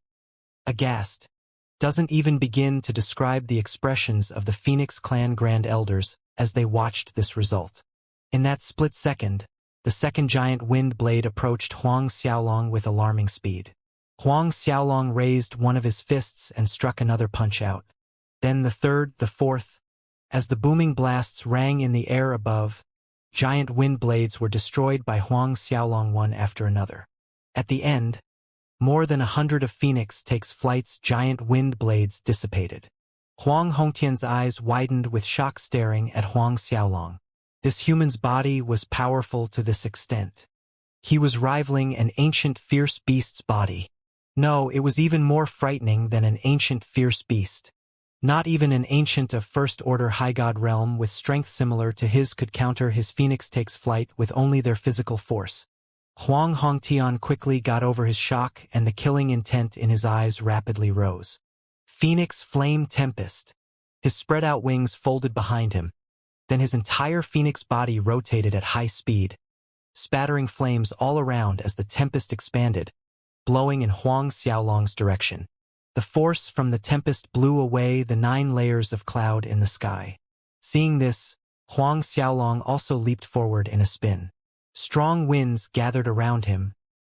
aghast, doesn't even begin to describe the expressions of the Phoenix Clan Grand Elders as they watched this result. In that split second, the second giant wind blade approached Huang Xiaolong with alarming speed. Huang Xiaolong raised one of his fists and struck another punch out. Then the third, the fourth. As the booming blasts rang in the air above, giant wind blades were destroyed by Huang Xiaolong one after another. At the end, more than 100 of Phoenix Takes Flight's giant wind blades dissipated. Huang Hongtian's eyes widened with shock, staring at Huang Xiaolong. This human's body was powerful to this extent. He was rivaling an ancient fierce beast's body. No, it was even more frightening than an ancient fierce beast. Not even an ancient of first-order high god realm with strength similar to his could counter his Phoenix Takes Flight with only their physical force. Huang Hongtian quickly got over his shock, and the killing intent in his eyes rapidly rose. Phoenix Flame Tempest. His spread-out wings folded behind him. Then his entire phoenix body rotated at high speed, spattering flames all around as the tempest expanded, blowing in Huang Xiaolong's direction. The force from the tempest blew away the 9 layers of cloud in the sky. Seeing this, Huang Xiaolong also leaped forward in a spin. Strong winds gathered around him,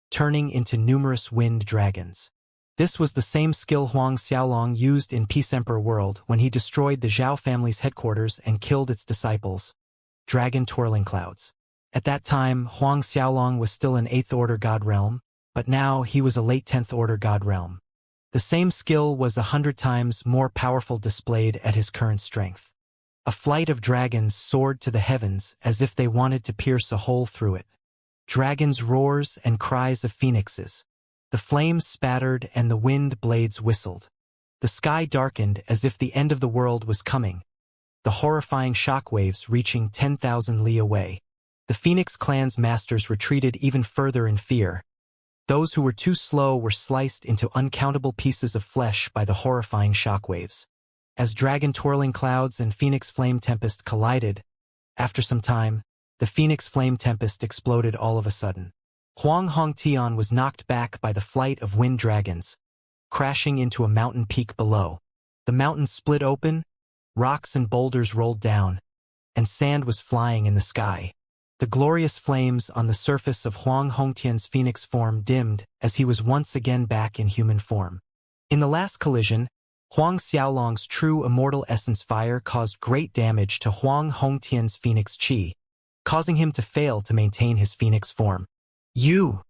turning into numerous wind dragons. This was the same skill Huang Xiaolong used in Peace Emperor World when he destroyed the Zhao family's headquarters and killed its disciples, dragon twirling clouds. At that time, Huang Xiaolong was still an 8th Order God Realm, but now he was a late 10th Order God Realm. The same skill was 100 times more powerful displayed at his current strength. A flight of dragons soared to the heavens as if they wanted to pierce a hole through it. Dragons' roars and cries of phoenixes. The flames spattered and the wind blades whistled. The sky darkened as if the end of the world was coming, the horrifying shockwaves reaching 10,000 li away. The Phoenix Clan's masters retreated even further in fear. Those who were too slow were sliced into uncountable pieces of flesh by the horrifying shockwaves. As dragon twirling clouds and Phoenix Flame Tempest collided, after some time, the Phoenix Flame Tempest exploded all of a sudden. Huang Hongtian was knocked back by the flight of wind dragons, crashing into a mountain peak below. The mountain split open, rocks and boulders rolled down, and sand was flying in the sky. The glorious flames on the surface of Huang Hongtian's phoenix form dimmed as he was once again back in human form. In the last collision, Huang Xiaolong's true immortal essence fire caused great damage to Huang Hongtian's phoenix chi, causing him to fail to maintain his phoenix form. You!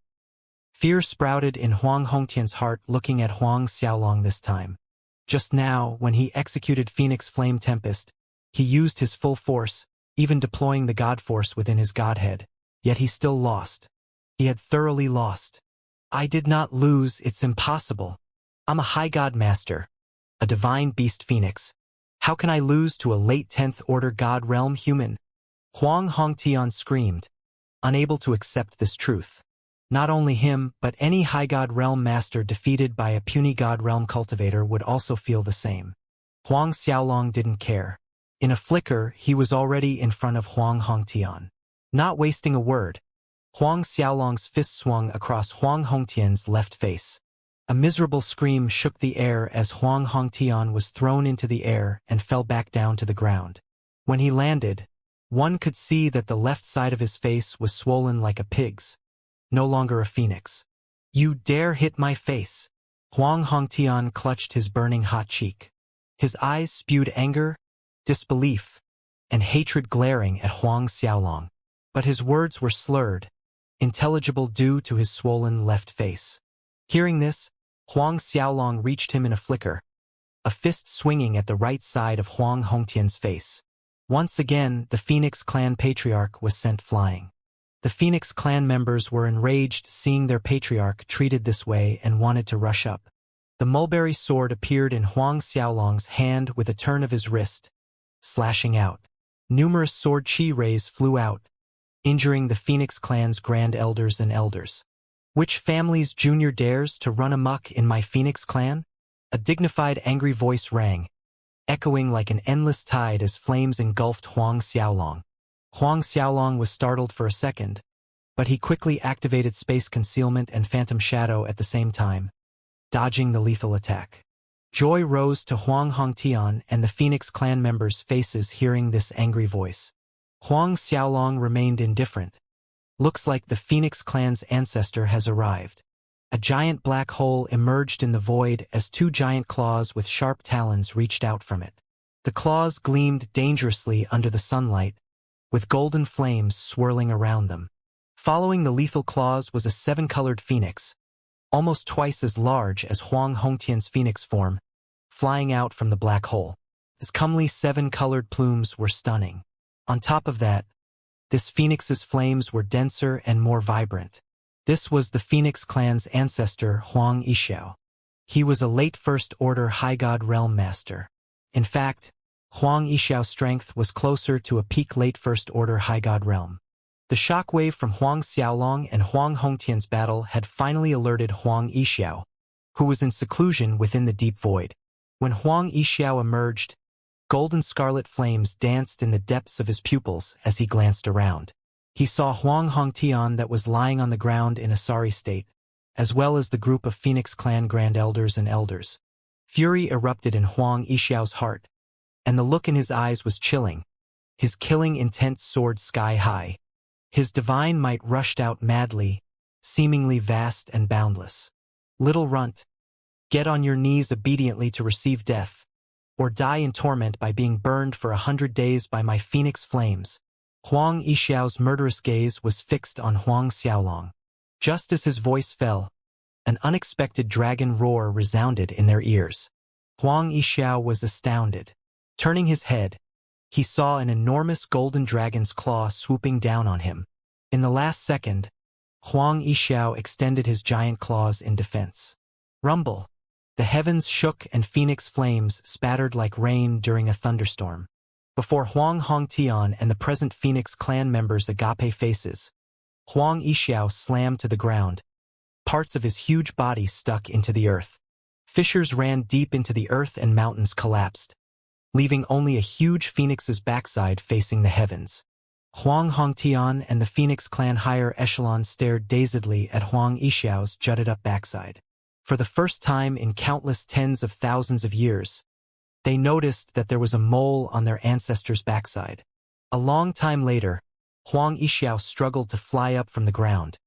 Fear sprouted in Huang Hongtian's heart looking at Huang Xiaolong this time. Just now, when he executed Phoenix Flame Tempest, he used his full force, even deploying the god force within his godhead, yet he still lost. He had thoroughly lost. I did not lose, it's impossible. I'm a high god master, a divine beast phoenix. How can I lose to a late 10th Order God Realm human? Huang Hongtian screamed, unable to accept this truth. Not only him, but any High God Realm master defeated by a puny God Realm cultivator would also feel the same. Huang Xiaolong didn't care. In a flicker, he was already in front of Huang Hongtian. Not wasting a word, Huang Xiaolong's fist swung across Huang Hongtian's left face. A miserable scream shook the air as Huang Hongtian was thrown into the air and fell back down to the ground. When he landed, one could see that the left side of his face was swollen like a pig's. No longer a phoenix. You dare hit my face? Huang Hongtian clutched his burning hot cheek. His eyes spewed anger, disbelief, and hatred glaring at Huang Xiaolong. But his words were slurred, intelligible due to his swollen left face. Hearing this, Huang Xiaolong reached him in a flicker, a fist swinging at the right side of Huang Hongtian's face. Once again, the Phoenix Clan Patriarch was sent flying. The Phoenix Clan members were enraged seeing their patriarch treated this way and wanted to rush up. The mulberry sword appeared in Huang Xiaolong's hand with a turn of his wrist, slashing out. Numerous sword chi rays flew out, injuring the Phoenix Clan's Grand Elders and Elders. Which family's junior dares to run amok in my Phoenix clan? A dignified, angry voice rang, echoing like an endless tide as flames engulfed Huang Xiaolong. Huang Xiaolong was startled for a second, but he quickly activated space concealment and phantom shadow at the same time, dodging the lethal attack. Joy rose to Huang Hongtian and the Phoenix clan members' faces hearing this angry voice. Huang Xiaolong remained indifferent. Looks like the Phoenix clan's ancestor has arrived. A giant black hole emerged in the void as two giant claws with sharp talons reached out from it. The claws gleamed dangerously under the sunlight, with golden flames swirling around them. Following the lethal claws was a seven-colored phoenix, almost twice as large as Huang Hongtian's phoenix form, flying out from the black hole. His comely seven-colored plumes were stunning. On top of that, this phoenix's flames were denser and more vibrant. This was the Phoenix clan's ancestor, Huang Yixiao. He was a late First Order High God Realm Master. In fact, Huang Yixiao's strength was closer to a peak late First Order High God Realm. The shockwave from Huang Xiaolong and Huang Hongtian's battle had finally alerted Huang Yixiao, who was in seclusion within the deep void. When Huang Yixiao emerged, golden scarlet flames danced in the depths of his pupils as he glanced around. He saw Huang Hongtian that was lying on the ground in a sorry state, as well as the group of Phoenix clan grand elders and elders. Fury erupted in Huang Yixiao's heart, and the look in his eyes was chilling. His killing intent soared sky high. His divine might rushed out madly, seemingly vast and boundless. Little runt, get on your knees obediently to receive death, or die in torment by being burned for 100 days by my Phoenix flames. Huang Yixiao's murderous gaze was fixed on Huang Xiaolong. Just as his voice fell, an unexpected dragon roar resounded in their ears. Huang Yixiao was astounded. Turning his head, he saw an enormous golden dragon's claw swooping down on him. In the last second, Huang Yixiao extended his giant claws in defense. Rumble! The heavens shook and phoenix flames spattered like rain during a thunderstorm. Before Huang Hongtian and the present Phoenix clan members' agape faces, Huang Yixiao slammed to the ground. Parts of his huge body stuck into the earth. Fissures ran deep into the earth and mountains collapsed, leaving only a huge phoenix's backside facing the heavens. Huang Hongtian and the Phoenix clan higher echelon stared dazedly at Huang Yixiao's jutted-up backside. For the first time in countless tens of thousands of years, they noticed that there was a mole on their ancestor's backside. A long time later, Huang Yixiao struggled to fly up from the ground.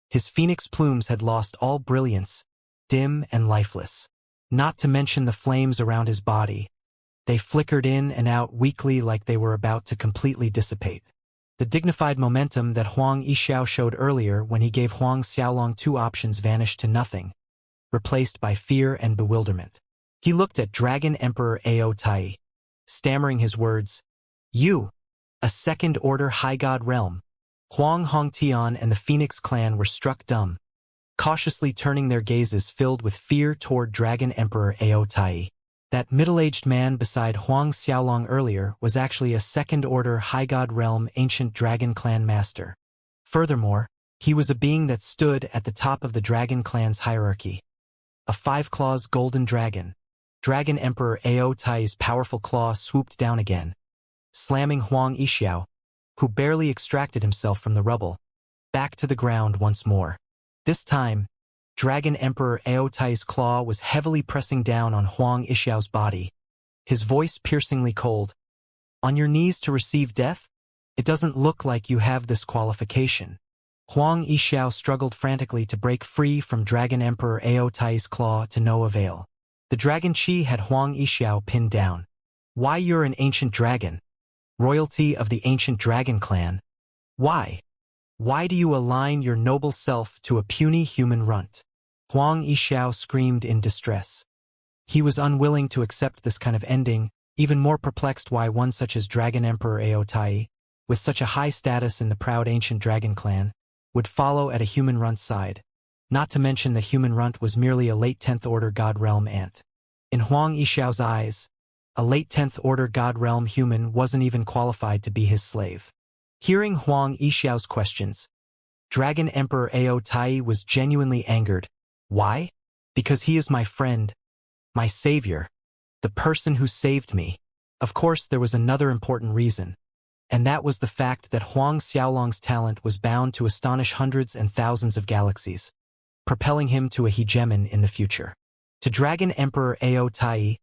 His phoenix plumes had lost all brilliance, dim and lifeless. Not to mention the flames around his body. They flickered in and out weakly like they were about to completely dissipate. The dignified momentum that Huang Yixiao showed earlier when he gave Huang Xiaolong two options vanished to nothing, replaced by fear and bewilderment. He looked at Dragon Emperor Ao Tai, stammering his words, "You, a second-order high god realm." Huang Hongtian and the Phoenix clan were struck dumb, cautiously turning their gazes filled with fear toward Dragon Emperor Ao Tai. That middle-aged man beside Huang Xiaolong earlier was actually a second-order high god realm ancient dragon clan master. Furthermore, he was a being that stood at the top of the dragon clan's hierarchy. A five-claws golden dragon. Dragon Emperor Ao Tai's powerful claw swooped down again, slamming Huang Yixiao, who barely extracted himself from the rubble, back to the ground once more. This time, Dragon Emperor Ao Tai's claw was heavily pressing down on Huang Yixiao's body, his voice piercingly cold. "On your knees to receive death? It doesn't look like you have this qualification." Huang Yixiao struggled frantically to break free from Dragon Emperor Ao Tai's claw to no avail. The dragon chi had Huang Yixiao pinned down. "Why, you're an ancient dragon? Royalty of the ancient dragon clan. Why? Why do you align your noble self to a puny human runt?" Huang Yixiao screamed in distress. He was unwilling to accept this kind of ending, even more perplexed why one such as Dragon Emperor Ao Tai, with such a high status in the proud ancient dragon clan, would follow at a human runt's side. Not to mention the human runt was merely a late 10th Order God Realm ant. In Huang Yixiao's eyes, a late 10th Order God Realm human wasn't even qualified to be his slave. Hearing Huang Yixiao's questions, Dragon Emperor Ao Tai was genuinely angered. Why? Because he is my friend, my savior, the person who saved me. Of course, there was another important reason, and that was the fact that Huang Xiaolong's talent was bound to astonish hundreds and thousands of galaxies, propelling him to a hegemon in the future. To Dragon Emperor Ao Tai,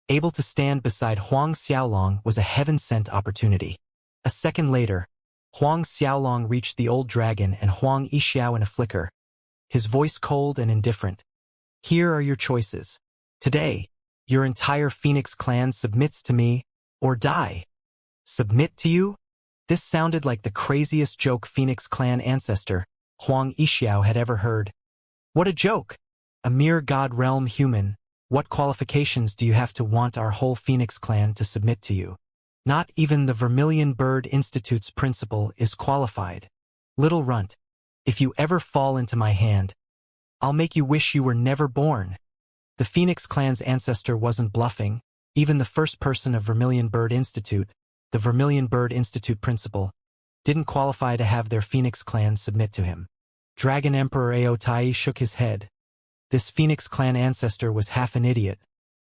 able to stand beside Huang Xiaolong was a heaven-sent opportunity. A second later, Huang Xiaolong reached the old dragon and Huang Yixiao in a flicker, his voice cold and indifferent. Here are your choices. Today, your entire Phoenix clan submits to me, or die. Submit to you? This sounded like the craziest joke Phoenix clan ancestor, Huang Yixiao, had ever heard. What a joke! A mere god realm human, what qualifications do you have to want our whole Phoenix clan to submit to you? Not even the Vermilion Bird Institute's principal is qualified. Little runt, if you ever fall into my hand, I'll make you wish you were never born. The Phoenix clan's ancestor wasn't bluffing. Even the first person of Vermilion Bird Institute, the Vermilion Bird Institute principal, didn't qualify to have their Phoenix clan submit to him. Dragon Emperor Ao Tai shook his head. This Phoenix clan ancestor was half an idiot,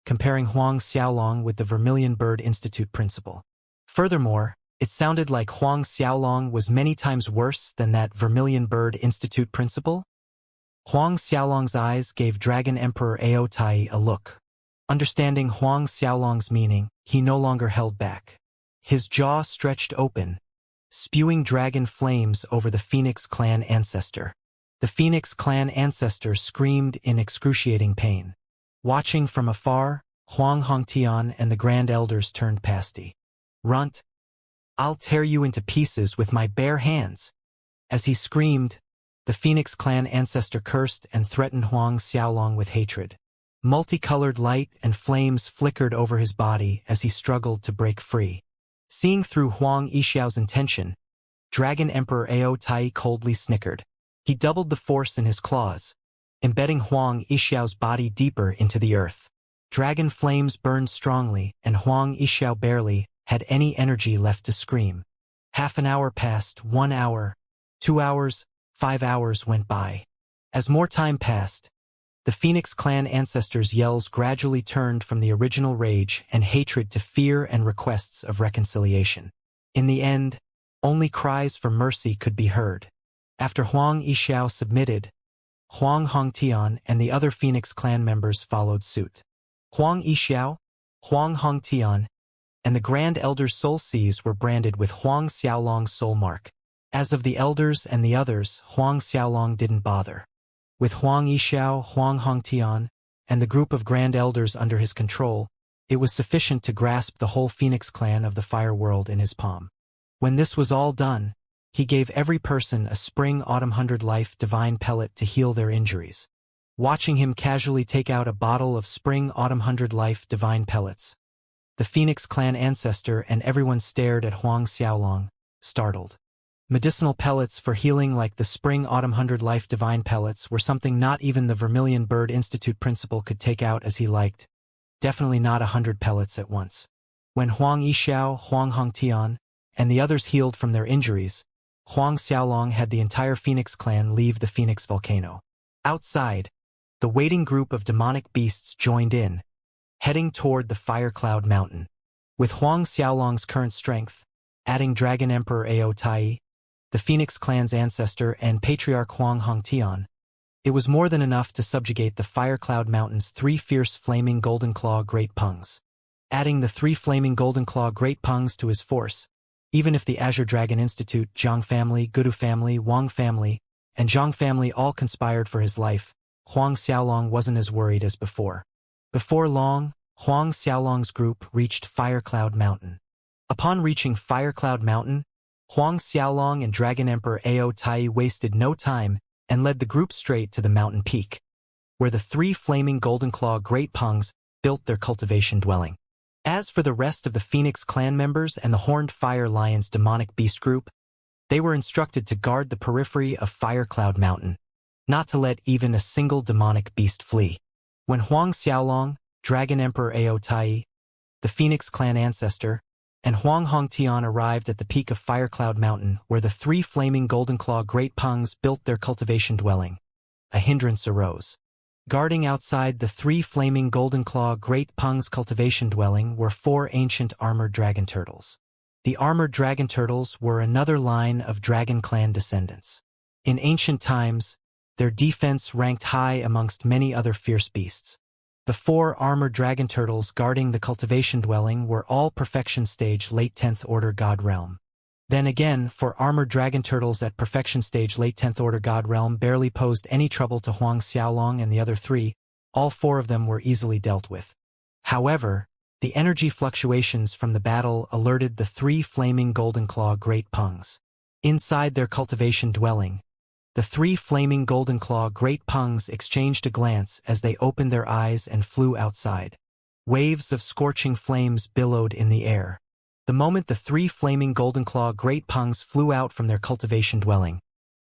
comparing Huang Xiaolong with the Vermilion Bird Institute principal. Furthermore, it sounded like Huang Xiaolong was many times worse than that Vermilion Bird Institute principal. Huang Xiaolong's eyes gave Dragon Emperor Ao Tai a look. Understanding Huang Xiaolong's meaning, he no longer held back. His jaw stretched open, spewing dragon flames over the Phoenix clan ancestor. The Phoenix clan ancestor screamed in excruciating pain. Watching from afar, Huang Hongtian and the Grand Elders turned pasty. Runt, I'll tear you into pieces with my bare hands. As he screamed, the Phoenix clan ancestor cursed and threatened Huang Xiaolong with hatred. Multicolored light and flames flickered over his body as he struggled to break free. Seeing through Huang Yixiao's intention, Dragon Emperor Ao Tai coldly snickered. He doubled the force in his claws, embedding Huang Yixiao's body deeper into the earth. Dragon flames burned strongly, and Huang Yixiao barely had any energy left to scream. Half an hour passed, 1 hour, 2 hours, 5 hours went by. As more time passed, the Phoenix clan ancestors' yells gradually turned from the original rage and hatred to fear and requests of reconciliation. In the end, only cries for mercy could be heard. After Huang Yixiao submitted, Huang Hongtian and the other Phoenix clan members followed suit. Huang Yixiao, Huang Hongtian, and the Grand Elder's soul seas were branded with Huang Xiaolong's soul mark. As of the elders and the others, Huang Xiaolong didn't bother. With Huang Yixiao, Huang Hongtian, and the group of Grand Elders under his control, it was sufficient to grasp the whole Phoenix clan of the Fire World in his palm. When this was all done, he gave every person a Spring Autumn 100 Life Divine Pellet to heal their injuries. Watching him casually take out a bottle of Spring Autumn 100 Life Divine Pellets, the Phoenix clan ancestor and everyone stared at Huang Xiaolong, startled. Medicinal pellets for healing like the Spring Autumn 100 Life Divine Pellets were something not even the Vermilion Bird Institute principal could take out as he liked. Definitely not 100 pellets at once. When Huang Yixiao, Huang Hongtian, and the others healed from their injuries, Huang Xiaolong had the entire Phoenix clan leave the Phoenix volcano. Outside, the waiting group of demonic beasts joined in, heading toward the Fire Cloud Mountain. With Huang Xiaolong's current strength, adding Dragon Emperor Ao Tai, the Phoenix clan's ancestor and patriarch Huang Hongtian, it was more than enough to subjugate the Fire Cloud Mountain's 3 fierce flaming Golden Claw Great Pungs. Adding the 3 flaming Golden Claw Great Pungs to his force, even if the Azure Dragon Institute, Zhang family, Gudu family, Wang family, and Zhang family all conspired for his life, Huang Xiaolong wasn't as worried as before. Before long, Huang Xiaolong's group reached Fire Cloud Mountain. Upon reaching Fire Cloud Mountain, Huang Xiaolong and Dragon Emperor Ao Tai wasted no time and led the group straight to the mountain peak, where the 3 flaming Golden Claw Great Pungs built their cultivation dwelling. As for the rest of the Phoenix clan members and the Horned Fire Lion's demonic beast group, they were instructed to guard the periphery of Fire Cloud Mountain, not to let even a single demonic beast flee. When Huang Xiaolong, Dragon Emperor Ao Tai, the Phoenix clan ancestor, and Huang Hongtian arrived at the peak of Firecloud Mountain, where the three flaming Goldenclaw Great Pungs built their cultivation dwelling. A hindrance arose. Guarding outside the three flaming Goldenclaw Great Pungs' cultivation dwelling were four ancient armored dragon turtles. The armored dragon turtles were another line of Dragon Clan descendants. In ancient times, their defense ranked high amongst many other fierce beasts. The four armored dragon turtles guarding the cultivation dwelling were all perfection stage late 10th order god realm. Then again, four armored dragon turtles at perfection stage late 10th order god realm barely posed any trouble to Huang Xiaolong and the other three. All four of them were easily dealt with. However, the energy fluctuations from the battle alerted the three flaming Goldenclaw Great Pungs. Inside their cultivation dwelling, the three flaming Goldenclaw Great Pungs exchanged a glance as they opened their eyes and flew outside. Waves of scorching flames billowed in the air. The moment the three flaming Goldenclaw Great Pungs flew out from their cultivation dwelling,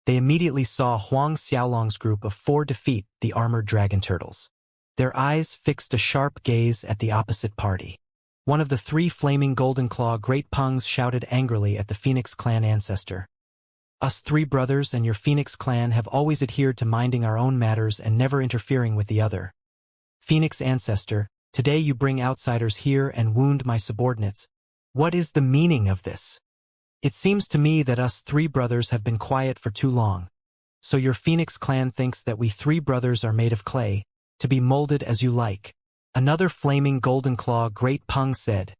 they immediately saw Huang Xiaolong's group of four defeat the armored dragon turtles. Their eyes fixed a sharp gaze at the opposite party. One of the three flaming Goldenclaw Great Pungs shouted angrily at the Phoenix Clan ancestor. Us three brothers and your Phoenix Clan have always adhered to minding our own matters and never interfering with the other. Phoenix ancestor, today you bring outsiders here and wound my subordinates. What is the meaning of this? It seems to me that us three brothers have been quiet for too long. So your Phoenix Clan thinks that we three brothers are made of clay, to be molded as you like. Another flaming Goldenclaw Great Pung said,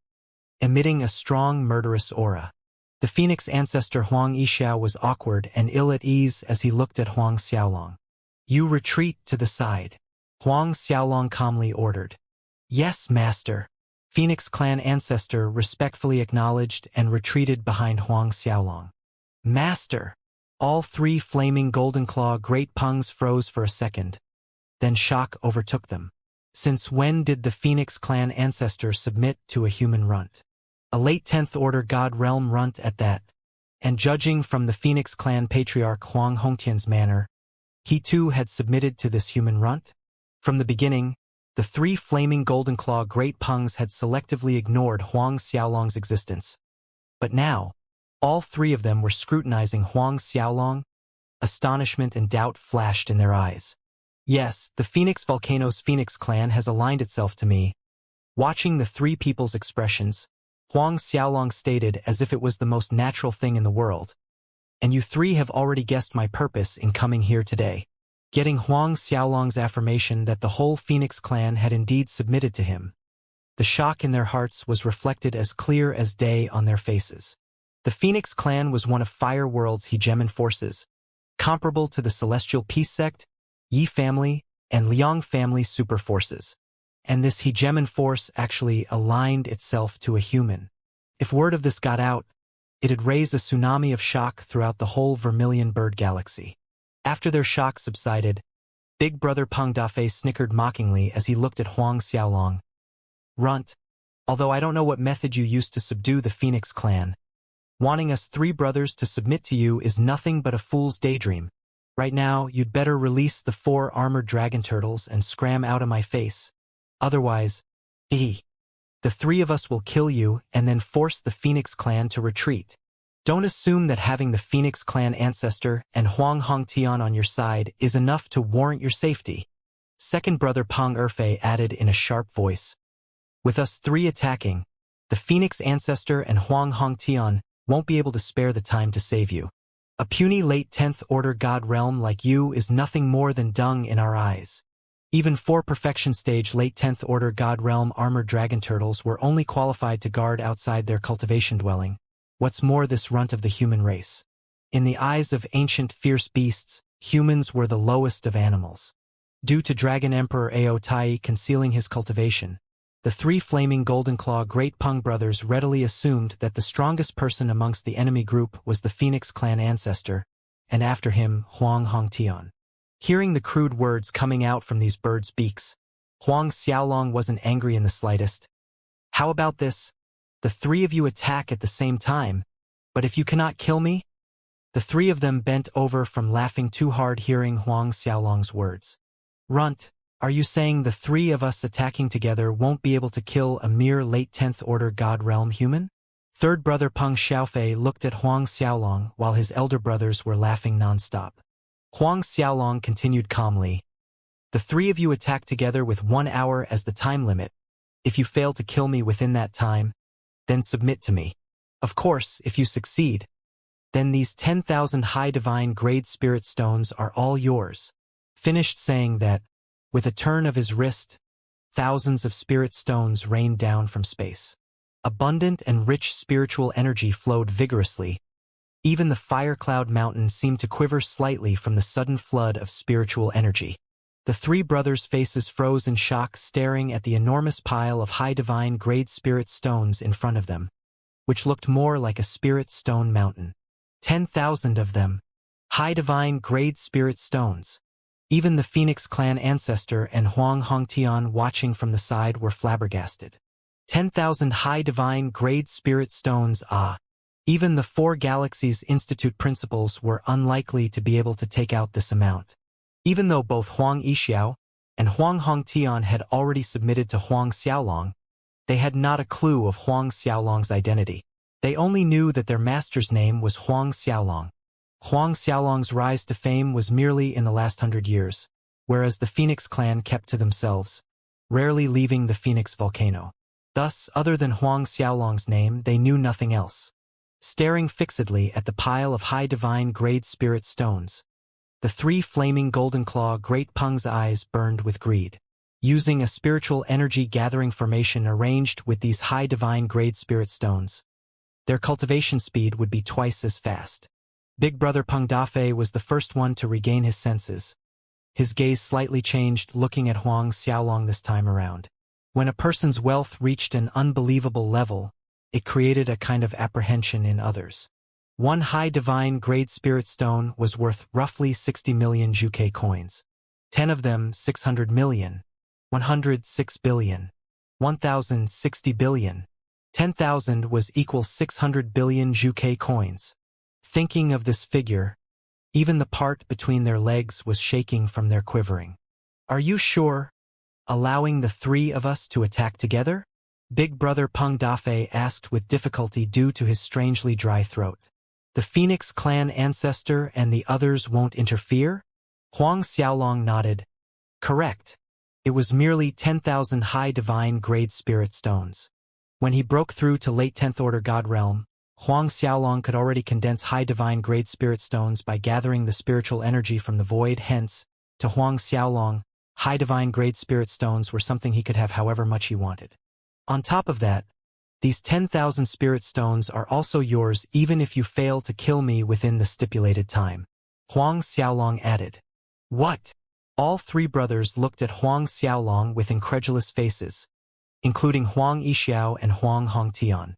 emitting a strong murderous aura. The Phoenix ancestor Huang Yixiao was awkward and ill at ease as he looked at Huang Xiaolong. You retreat to the side. Huang Xiaolong calmly ordered. Yes, master. Phoenix Clan ancestor respectfully acknowledged and retreated behind Huang Xiaolong. Master! All three flaming Goldenclaw Great Pungs froze for a second. Then shock overtook them. Since when did the Phoenix Clan ancestor submit to a human runt? A late 10th order god realm runt at that. And judging from the Phoenix Clan patriarch Huang Hongtian's manner, he too had submitted to this human runt? From the beginning, the three flaming Goldenclaw Great Pungs had selectively ignored Huang Xiaolong's existence. But now, all three of them were scrutinizing Huang Xiaolong. Astonishment and doubt flashed in their eyes. Yes, the Phoenix Volcano's Phoenix Clan has aligned itself to me. Watching the three people's expressions, Huang Xiaolong stated as if it was the most natural thing in the world. And you three have already guessed my purpose in coming here today. Getting Huang Xiaolong's affirmation that the whole Phoenix Clan had indeed submitted to him. The shock in their hearts was reflected as clear as day on their faces. The Phoenix Clan was one of Fire World's hegemon forces, comparable to the Celestial Peace Sect, Yi family, and Liang family super forces. And this hegemon force actually aligned itself to a human. If word of this got out, it'd raise a tsunami of shock throughout the whole Vermilion Bird Galaxy. After their shock subsided, Big Brother Peng Dafei snickered mockingly as he looked at Huang Xiaolong. Runt, although I don't know what method you used to subdue the Phoenix Clan, wanting us three brothers to submit to you is nothing but a fool's daydream. Right now, you'd better release the four armored dragon turtles and scram out of my face. Otherwise, the three of us will kill you and then force the Phoenix Clan to retreat. Don't assume that having the Phoenix Clan ancestor and Huang Hongtian on your side is enough to warrant your safety. Second brother Peng Erfei added in a sharp voice. With us three attacking, the Phoenix ancestor and Huang Hongtian won't be able to spare the time to save you. A puny late 10th order god realm like you is nothing more than dung in our eyes. Even four perfection stage late 10th order god realm armored dragon turtles were only qualified to guard outside their cultivation dwelling. What's more, this runt of the human race. In the eyes of ancient fierce beasts, humans were the lowest of animals. Due to Dragon Emperor Ao Tai concealing his cultivation, the three flaming Goldenclaw Great Pung brothers readily assumed that the strongest person amongst the enemy group was the Phoenix Clan ancestor, and after him, Huang Hongtian. Hearing the crude words coming out from these birds' beaks, Huang Xiaolong wasn't angry in the slightest. How about this? The three of you attack at the same time, but if you cannot kill me? The three of them bent over from laughing too hard hearing Huang Xiaolong's words. Runt, are you saying the three of us attacking together won't be able to kill a mere late 10th order god realm human? Third brother Peng Xiaofei looked at Huang Xiaolong while his elder brothers were laughing nonstop. Huang Xiaolong continued calmly. The three of you attack together with 1 hour as the time limit. If you fail to kill me within that time, then submit to me. Of course, if you succeed, then these 10,000 high divine grade spirit stones are all yours. Finished saying that, with a turn of his wrist, thousands of spirit stones rained down from space. Abundant and rich spiritual energy flowed vigorously. Even the fire cloud mountain seemed to quiver slightly from the sudden flood of spiritual energy. The three brothers' faces froze in shock, staring at the enormous pile of high divine grade spirit stones in front of them, which looked more like a spirit stone mountain. 10,000 of them. High divine grade spirit stones. Even the Phoenix clan ancestor and Huang Hongtian watching from the side were flabbergasted. 10,000 high divine grade spirit stones, ah! Even the 4 Galaxies Institute principals were unlikely to be able to take out this amount. Even though both Huang Yixiao and Huang Hongtian had already submitted to Huang Xiaolong, they had not a clue of Huang Xiaolong's identity. They only knew that their master's name was Huang Xiaolong. Huang Xiaolong's rise to fame was merely in the last 100 years, whereas the Phoenix clan kept to themselves, rarely leaving the Phoenix volcano. Thus, other than Huang Xiaolong's name, they knew nothing else. Staring fixedly at the pile of high divine grade spirit stones, the 3 flaming golden claw Great Peng's eyes burned with greed. Using a spiritual energy gathering formation arranged with these high divine grade spirit stones, their cultivation speed would be twice as fast. Big brother Peng Dafei was the first one to regain his senses. His gaze slightly changed, looking at Huang Xiaolong this time around. When a person's wealth reached an unbelievable level, it created a kind of apprehension in others. 1 high divine grade spirit stone was worth roughly 60 million Juke coins. 10 of them 600 million, 106 billion, 1,060 billion. 10,000 was equal 600 billion Juke coins. Thinking of this figure, even the part between their legs was shaking from their quivering. Are you sure? Allowing the 3 of us to attack together? Big brother Peng Dafei asked with difficulty due to his strangely dry throat. The Phoenix clan ancestor and the others won't interfere? Huang Xiaolong nodded. Correct. It was merely 10,000 high divine grade spirit stones. When he broke through to late 10th order God realm, Huang Xiaolong could already condense high divine grade spirit stones by gathering the spiritual energy from the void. Hence, to Huang Xiaolong, high divine grade spirit stones were something he could have however much he wanted. On top of that, these 10,000 spirit stones are also yours even if you fail to kill me within the stipulated time. Huang Xiaolong added. What? All 3 brothers looked at Huang Xiaolong with incredulous faces, including Huang Yixiao and Huang Hongtian.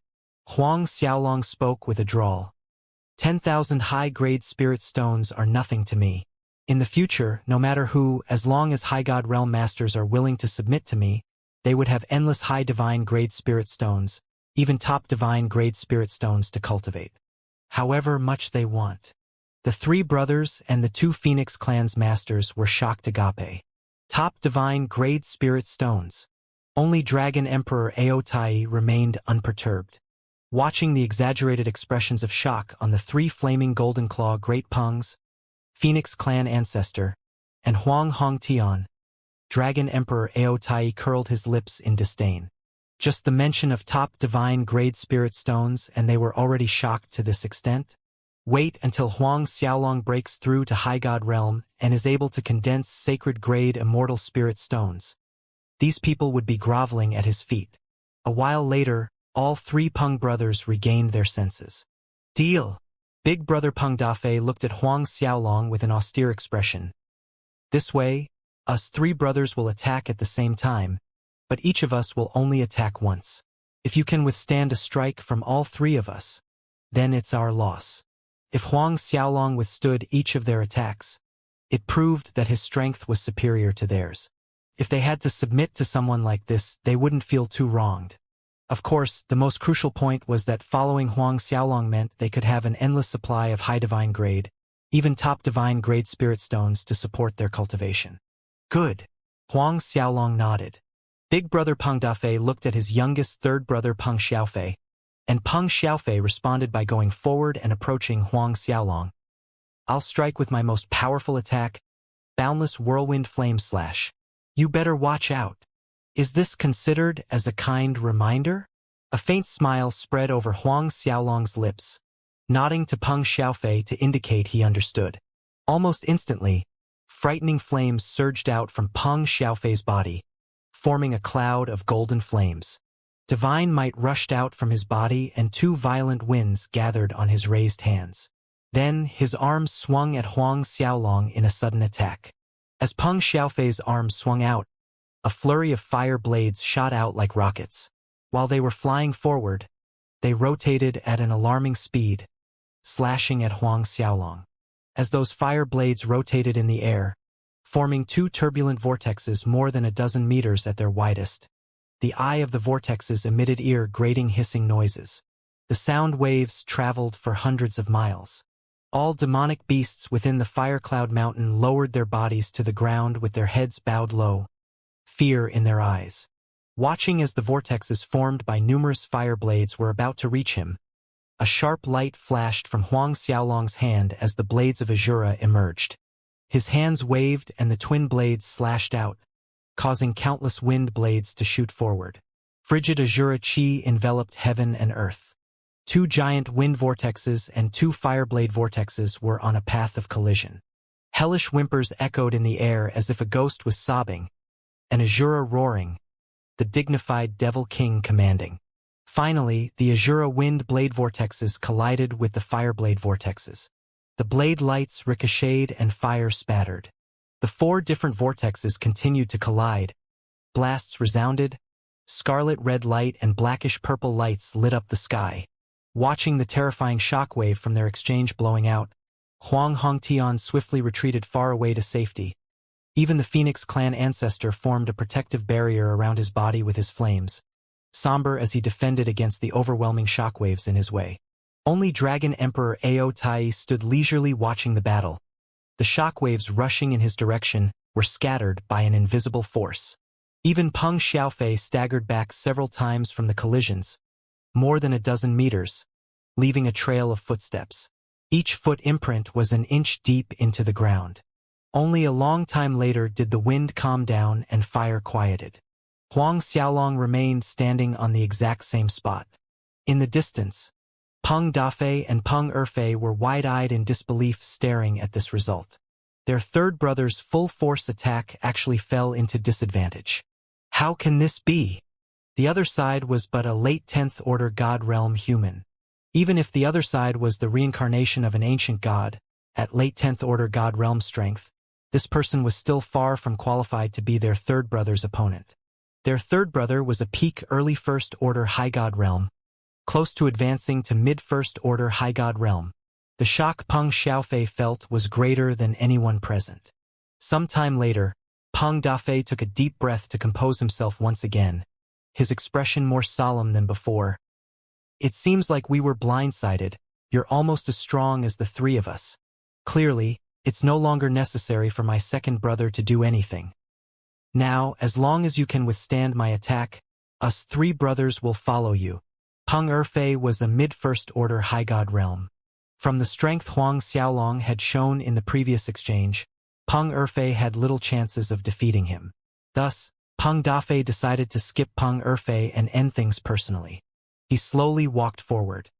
Huang Xiaolong spoke with a drawl. 10,000 high-grade spirit stones are nothing to me. In the future, no matter who, as long as High God Realm Masters are willing to submit to me, they would have endless high divine grade spirit stones, even top divine grade spirit stones to cultivate. However much they want. The 3 brothers and the 2 Phoenix clan's masters were shocked agape. Top divine grade spirit stones. Only Dragon Emperor Aotai remained unperturbed. Watching the exaggerated expressions of shock on the 3 flaming golden claw Great Pengs, Phoenix clan ancestor, and Huang Hongtian, Dragon Emperor Aotai curled his lips in disdain. Just the mention of top divine grade spirit stones and they were already shocked to this extent? Wait until Huang Xiaolong breaks through to High God Realm and is able to condense sacred grade immortal spirit stones. These people would be groveling at his feet. A while later, all 3 Peng brothers regained their senses. Deal! Big brother Peng Dafei looked at Huang Xiaolong with an austere expression. This way, us 3 brothers will attack at the same time, but each of us will only attack once. If you can withstand a strike from all 3 of us, then it's our loss. If Huang Xiaolong withstood each of their attacks, it proved that his strength was superior to theirs. If they had to submit to someone like this, they wouldn't feel too wronged. Of course, the most crucial point was that following Huang Xiaolong meant they could have an endless supply of high divine grade, even top divine grade spirit stones to support their cultivation. Good. Huang Xiaolong nodded. Big brother Peng Dafei looked at his youngest 3rd brother Peng Xiaofei, and Peng Xiaofei responded by going forward and approaching Huang Xiaolong. "I'll strike with my most powerful attack, Boundless Whirlwind Flame Slash. You better watch out. Is this considered as a kind reminder?" A faint smile spread over Huang Xiaolong's lips, nodding to Peng Xiaofei to indicate he understood. Almost instantly, frightening flames surged out from Peng Xiaofei's body, forming a cloud of golden flames. Divine might rushed out from his body and 2 violent winds gathered on his raised hands. Then his arms swung at Huang Xiaolong in a sudden attack. As Peng Xiaofei's arms swung out, a flurry of fire blades shot out like rockets. While they were flying forward, they rotated at an alarming speed, slashing at Huang Xiaolong. As those fire blades rotated in the air, forming 2 turbulent vortexes more than a dozen meters at their widest, the eye of the vortexes emitted ear-grating hissing noises. The sound waves traveled for hundreds of miles. All demonic beasts within the fire cloud mountain lowered their bodies to the ground with their heads bowed low, fear in their eyes. Watching as the vortexes formed by numerous fire blades were about to reach him, a sharp light flashed from Huang Xiaolong's hand as the blades of Azura emerged. His hands waved and the twin blades slashed out, causing countless wind blades to shoot forward. Frigid Azura Chi enveloped heaven and earth. 2 giant wind vortexes and 2 fireblade vortexes were on a path of collision. Hellish whimpers echoed in the air as if a ghost was sobbing, and Azura roaring, the dignified Devil King commanding. Finally, the Azura wind blade vortexes collided with the fireblade vortexes. The blade lights ricocheted and fire spattered. The 4 different vortexes continued to collide. Blasts resounded. Scarlet-red light and blackish-purple lights lit up the sky. Watching the terrifying shockwave from their exchange blowing out, Huang Hongtian swiftly retreated far away to safety. Even the Phoenix clan ancestor formed a protective barrier around his body with his flames, somber as he defended against the overwhelming shockwaves in his way. Only Dragon Emperor Ao Tai stood leisurely watching the battle. The shockwaves rushing in his direction were scattered by an invisible force. Even Peng Xiaofei staggered back several times from the collisions, more than a dozen meters, leaving a trail of footsteps. Each foot imprint was an inch deep into the ground. Only a long time later did the wind calm down and fire quieted. Huang Xiaolong remained standing on the exact same spot. In the distance, Peng Dafei and Peng Erfei were wide-eyed in disbelief staring at this result. Their third brother's full-force attack actually fell into disadvantage. How can this be? The other side was but a late 10th order god realm human. Even if the other side was the reincarnation of an ancient god, at late 10th order god realm strength, this person was still far from qualified to be their third brother's opponent. Their third brother was a peak early first order high god realm, close to advancing to mid-first order high god realm. The shock Peng Xiaofei felt was greater than anyone present. Some time later, Peng Dafei took a deep breath to compose himself once again, his expression more solemn than before. "It seems like we were blindsided. You're almost as strong as the 3 of us. Clearly, it's no longer necessary for my second brother to do anything. Now, as long as you can withstand my attack, us 3 brothers will follow you." Peng Erfei was a mid-first order high god realm. From the strength Huang Xiaolong had shown in the previous exchange, Peng Erfei had little chances of defeating him. Thus, Peng Dafei decided to skip Peng Erfei and end things personally. He slowly walked forward.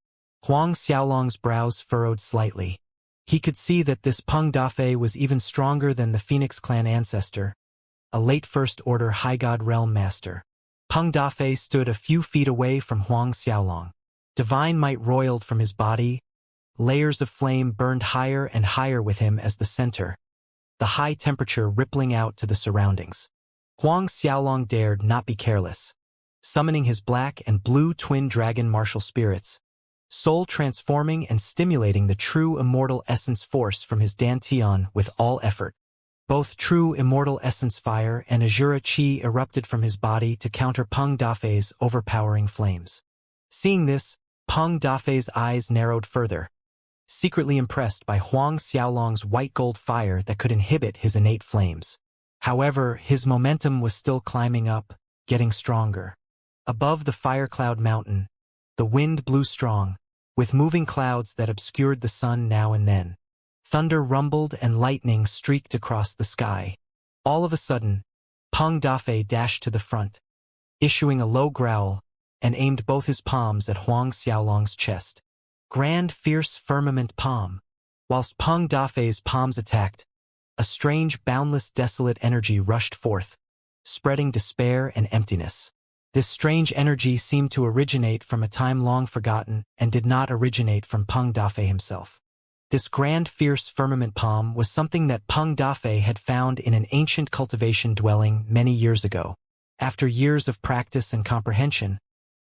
Huang Xiaolong's brows furrowed slightly. He could see that this Peng Dafei was even stronger than the Phoenix clan ancestor, a late first order high god realm master. Peng Dafei stood a few feet away from Huang Xiaolong. Divine might roiled from his body. Layers of flame burned higher and higher with him as the center, the high temperature rippling out to the surroundings. Huang Xiaolong dared not be careless. Summoning his black and blue twin dragon martial spirits, soul transforming and stimulating the true immortal essence force from his dantian with all effort. Both true immortal essence fire and Azura Chi erupted from his body to counter Peng Dafei's overpowering flames. Seeing this, Peng Dafei's eyes narrowed further, secretly impressed by Huang Xiaolong's white gold fire that could inhibit his innate flames. However, his momentum was still climbing up, getting stronger. Above the fire cloud mountain, The wind blew strong, with moving clouds that obscured the sun now and then. Thunder rumbled and lightning streaked across the sky. All of a sudden, Peng Dafei dashed to the front, issuing a low growl, and aimed both his palms at Huang Xiaolong's chest. Grand fierce firmament palm. Whilst Peng Dafei's palms attacked, a strange boundless desolate energy rushed forth, spreading despair and emptiness. This strange energy seemed to originate from a time long forgotten and did not originate from Peng Dafei himself. This grand fierce firmament palm was something that Peng Dafei had found in an ancient cultivation dwelling many years ago. After years of practice and comprehension,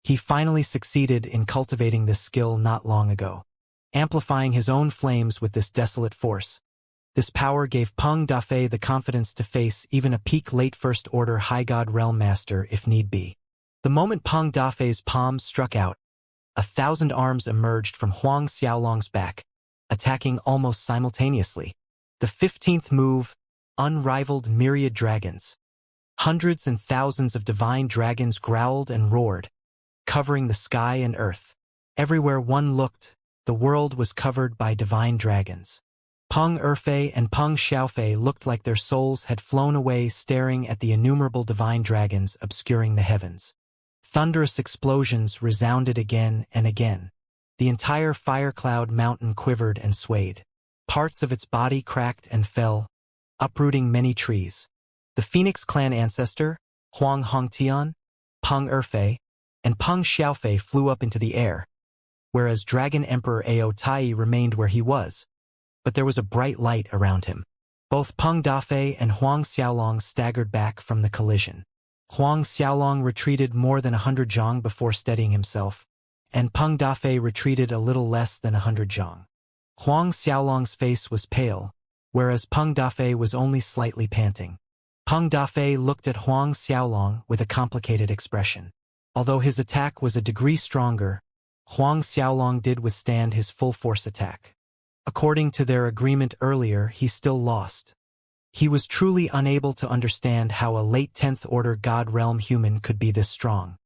he finally succeeded in cultivating this skill not long ago, amplifying his own flames with this desolate force. This power gave Peng Dafei the confidence to face even a peak late First Order High God Realm Master if need be. The moment Peng Dafei's palms struck out, 1,000 arms emerged from Huang Xiaolong's back, attacking almost simultaneously. The 15th move, unrivaled myriad dragons. Hundreds and thousands of divine dragons growled and roared, covering the sky and earth. Everywhere one looked, the world was covered by divine dragons. Peng Erfei and Peng Xiaofei looked like their souls had flown away staring at the innumerable divine dragons obscuring the heavens. Thunderous explosions resounded again and again. The entire fire cloud mountain quivered and swayed. Parts of its body cracked and fell, uprooting many trees. The Phoenix clan ancestor, Huang Hongtian, Peng Erfei, and Peng Xiaofei flew up into the air, whereas Dragon Emperor Ao Tai remained where he was, but there was a bright light around him. Both Peng Dafei and Huang Xiaolong staggered back from the collision. Huang Xiaolong retreated more than 100 zhang before steadying himself, and Peng Dafei retreated a little less than 100 zhang. Huang Xiaolong's face was pale, whereas Peng Dafei was only slightly panting. Peng Dafei looked at Huang Xiaolong with a complicated expression. Although his attack was a degree stronger, Huang Xiaolong did withstand his full force attack. According to their agreement earlier, he still lost. He was truly unable to understand how a late 10th Order God Realm human could be this strong.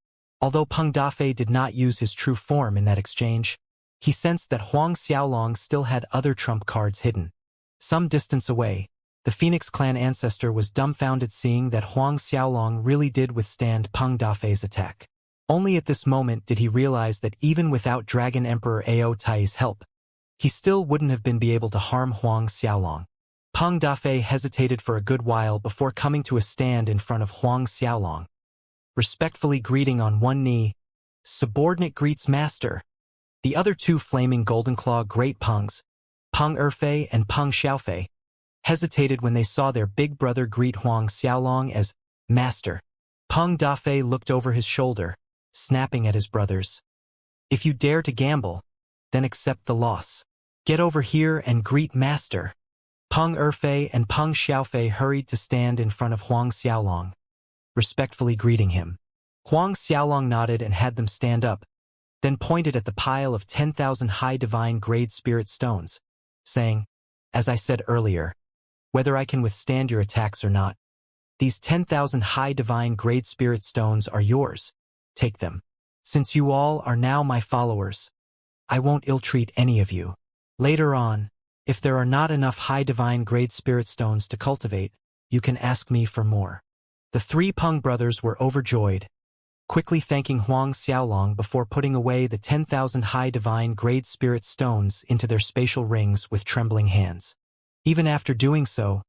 Although Peng Dafei did not use his true form in that exchange, he sensed that Huang Xiaolong still had other trump cards hidden. Some distance away, the Phoenix clan ancestor was dumbfounded seeing that Huang Xiaolong really did withstand Peng Dafei's attack. Only at this moment did he realize that even without Dragon Emperor Ao Tai's help, he still wouldn't have been able to harm Huang Xiaolong. Peng Dafei hesitated for a good while before coming to a stand in front of Huang Xiaolong, respectfully greeting on one knee. Subordinate greets master. The other two flaming Goldenclaw great Pengs, Peng Erfei and Peng Xiaofei, hesitated when they saw their big brother greet Huang Xiaolong as master. Peng Dafei looked over his shoulder, snapping at his brothers. If you dare to gamble, then accept the loss. Get over here and greet master. Peng Erfei and Peng Xiaofei hurried to stand in front of Huang Xiaolong, respectfully greeting him. Huang Xiaolong nodded and had them stand up, then pointed at the pile of 10,000 high divine grade spirit stones, saying, as I said earlier, whether I can withstand your attacks or not, these 10,000 high divine grade spirit stones are yours. Take them. Since you all are now my followers, I won't ill-treat any of you. Later on, if there are not enough high divine grade spirit stones to cultivate, you can ask me for more. The three Peng brothers were overjoyed, quickly thanking Huang Xiaolong before putting away the 10,000 high divine grade spirit stones into their spatial rings with trembling hands. Even after doing so,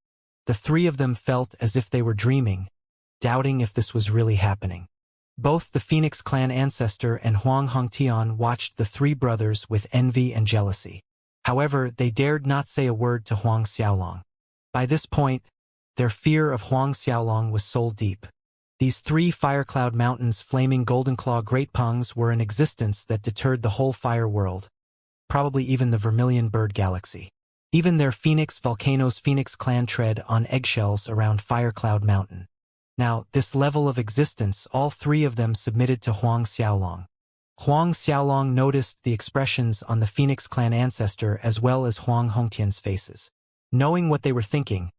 the three of them felt as if they were dreaming, doubting if this was really happening. Both the Phoenix clan ancestor and Huang Hongtian watched the three brothers with envy and jealousy. However, they dared not say a word to Huang Xiaolong. By this point, their fear of Huang Xiaolong was soul deep. These three Firecloud Mountains flaming Goldenclaw Great Pengs were an existence that deterred the whole fire world, probably even the Vermilion Bird Galaxy. Even their Phoenix Volcano's Phoenix clan tread on eggshells around Firecloud Mountain. Now, this level of existence, all three of them submitted to Huang Xiaolong. Huang Xiaolong noticed the expressions on the Phoenix clan ancestor as well as Huang Hongtian's faces. Knowing what they were thinking,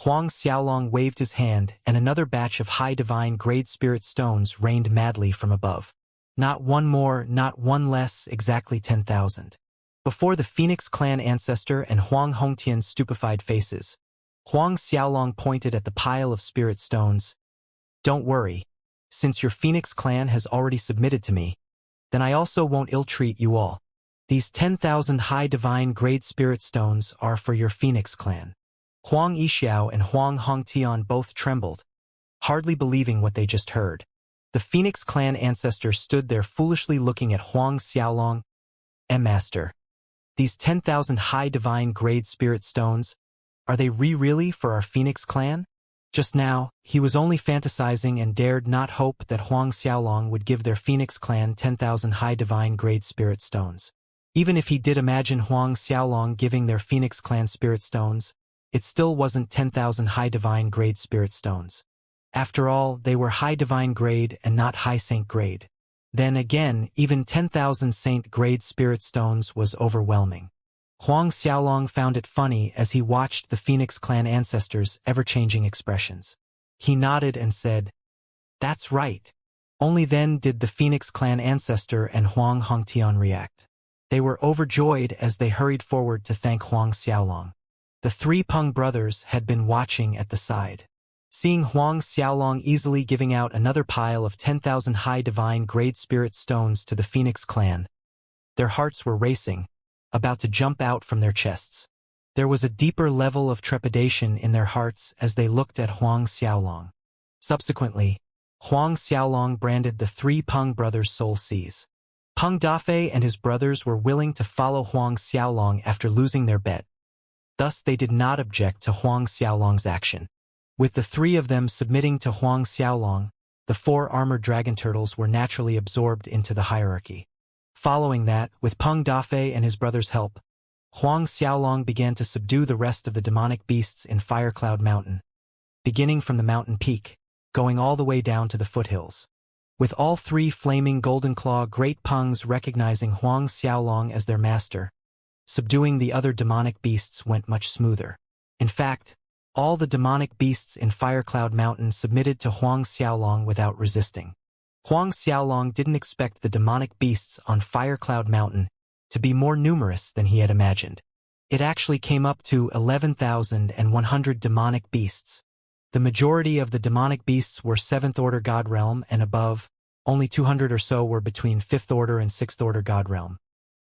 Huang Xiaolong waved his hand and another batch of high divine grade spirit stones rained madly from above. Not one more, not one less, exactly 10,000. Before the Phoenix clan ancestor and Huang Hongtian's stupefied faces, Huang Xiaolong pointed at the pile of spirit stones. Don't worry. Since your Phoenix clan has already submitted to me, then I also won't ill-treat you all. These 10,000 high divine grade spirit stones are for your Phoenix clan. Huang Yixiao and Huang Hongtian both trembled, hardly believing what they just heard. The Phoenix clan ancestor stood there foolishly looking at Huang Xiaolong. Master, these 10,000 high divine grade spirit stones, are they really for our Phoenix clan? Just now, he was only fantasizing and dared not hope that Huang Xiaolong would give their Phoenix clan 10,000 high divine grade spirit stones. Even if he did imagine Huang Xiaolong giving their Phoenix clan spirit stones, it still wasn't 10,000 high divine grade spirit stones. After all, they were high divine grade and not high saint grade. Then again, even 10,000 saint grade spirit stones was overwhelming. Huang Xiaolong found it funny as he watched the Phoenix clan ancestors' ever-changing expressions. He nodded and said, "That's right." Only then did the Phoenix clan ancestor and Huang Hongtian react. They were overjoyed as they hurried forward to thank Huang Xiaolong. The three Peng brothers had been watching at the side. Seeing Huang Xiaolong easily giving out another pile of 10,000 high divine grade spirit stones to the Phoenix clan, their hearts were racing, about to jump out from their chests. There was a deeper level of trepidation in their hearts as they looked at Huang Xiaolong. Subsequently, Huang Xiaolong branded the three Peng brothers soul seas. Peng Dafei and his brothers were willing to follow Huang Xiaolong after losing their bet. Thus they did not object to Huang Xiaolong's action. With the three of them submitting to Huang Xiaolong, the four armored dragon turtles were naturally absorbed into the hierarchy. Following that, with Peng Dafei and his brother's help, Huang Xiaolong began to subdue the rest of the demonic beasts in Firecloud Mountain, beginning from the mountain peak, going all the way down to the foothills. With all three flaming golden claw great Pengs recognizing Huang Xiaolong as their master, subduing the other demonic beasts went much smoother. In fact, all the demonic beasts in Firecloud Mountain submitted to Huang Xiaolong without resisting. Huang Xiaolong didn't expect the demonic beasts on Firecloud Mountain to be more numerous than he had imagined. It actually came up to 11,100 demonic beasts. The majority of the demonic beasts were 7th Order God Realm and above, only 200 or so were between 5th Order and 6th Order God Realm.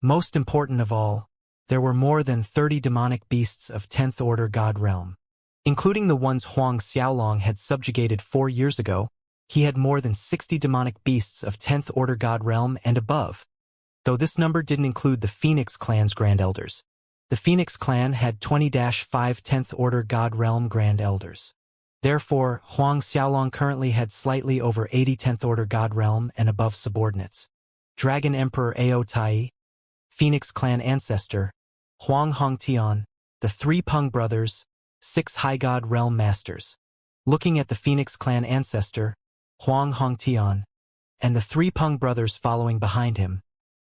Most important of all, there were more than 30 demonic beasts of 10th Order God Realm. Including the ones Huang Xiaolong had subjugated 4 years ago, he had more than 60 demonic beasts of 10th Order God Realm and above. Though this number didn't include the Phoenix clan's Grand Elders. The Phoenix clan had 20-5 10th Order God Realm Grand Elders. Therefore, Huang Xiaolong currently had slightly over 80 10th Order God Realm and above subordinates. Dragon Emperor Ao Tai, Phoenix clan ancestor, Huang Hongtian, the three Peng brothers, 6 High God Realm Masters. Looking at the Phoenix clan ancestor, Huang Hongtian, and the three Peng brothers following behind him,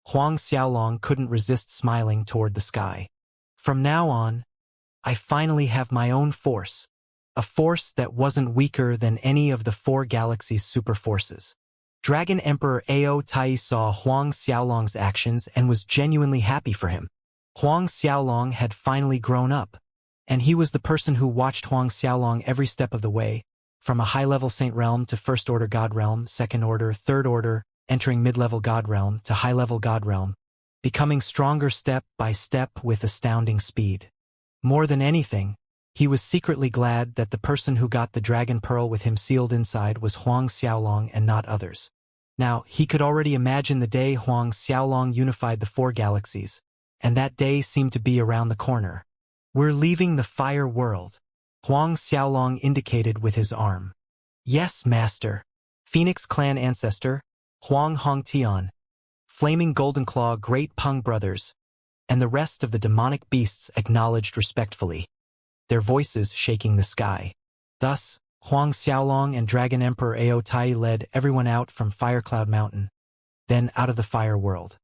Huang Xiaolong couldn't resist smiling toward the sky. From now on, I finally have my own force, a force that wasn't weaker than any of the 4 galaxies' super forces. Dragon Emperor Ao Tai saw Huang Xiaolong's actions and was genuinely happy for him. Huang Xiaolong had finally grown up, and he was the person who watched Huang Xiaolong every step of the way, from a high-level Saint Realm to First Order God Realm, Second Order, Third Order, entering mid-level God Realm to high-level God Realm, becoming stronger step by step with astounding speed. More than anything, he was secretly glad that the person who got the Dragon Pearl with him sealed inside was Huang Xiaolong and not others. Now, he could already imagine the day Huang Xiaolong unified the 4 galaxies, and that day seemed to be around the corner. "We're leaving the fire world," Huang Xiaolong indicated with his arm. "Yes, master." Phoenix clan ancestor, Huang Hongtian, Flaming Golden Claw Great Peng brothers, and the rest of the demonic beasts acknowledged respectfully, their voices shaking the sky. Thus, Huang Xiaolong and Dragon Emperor Ao Tai led everyone out from Firecloud Mountain, then out of the fire world.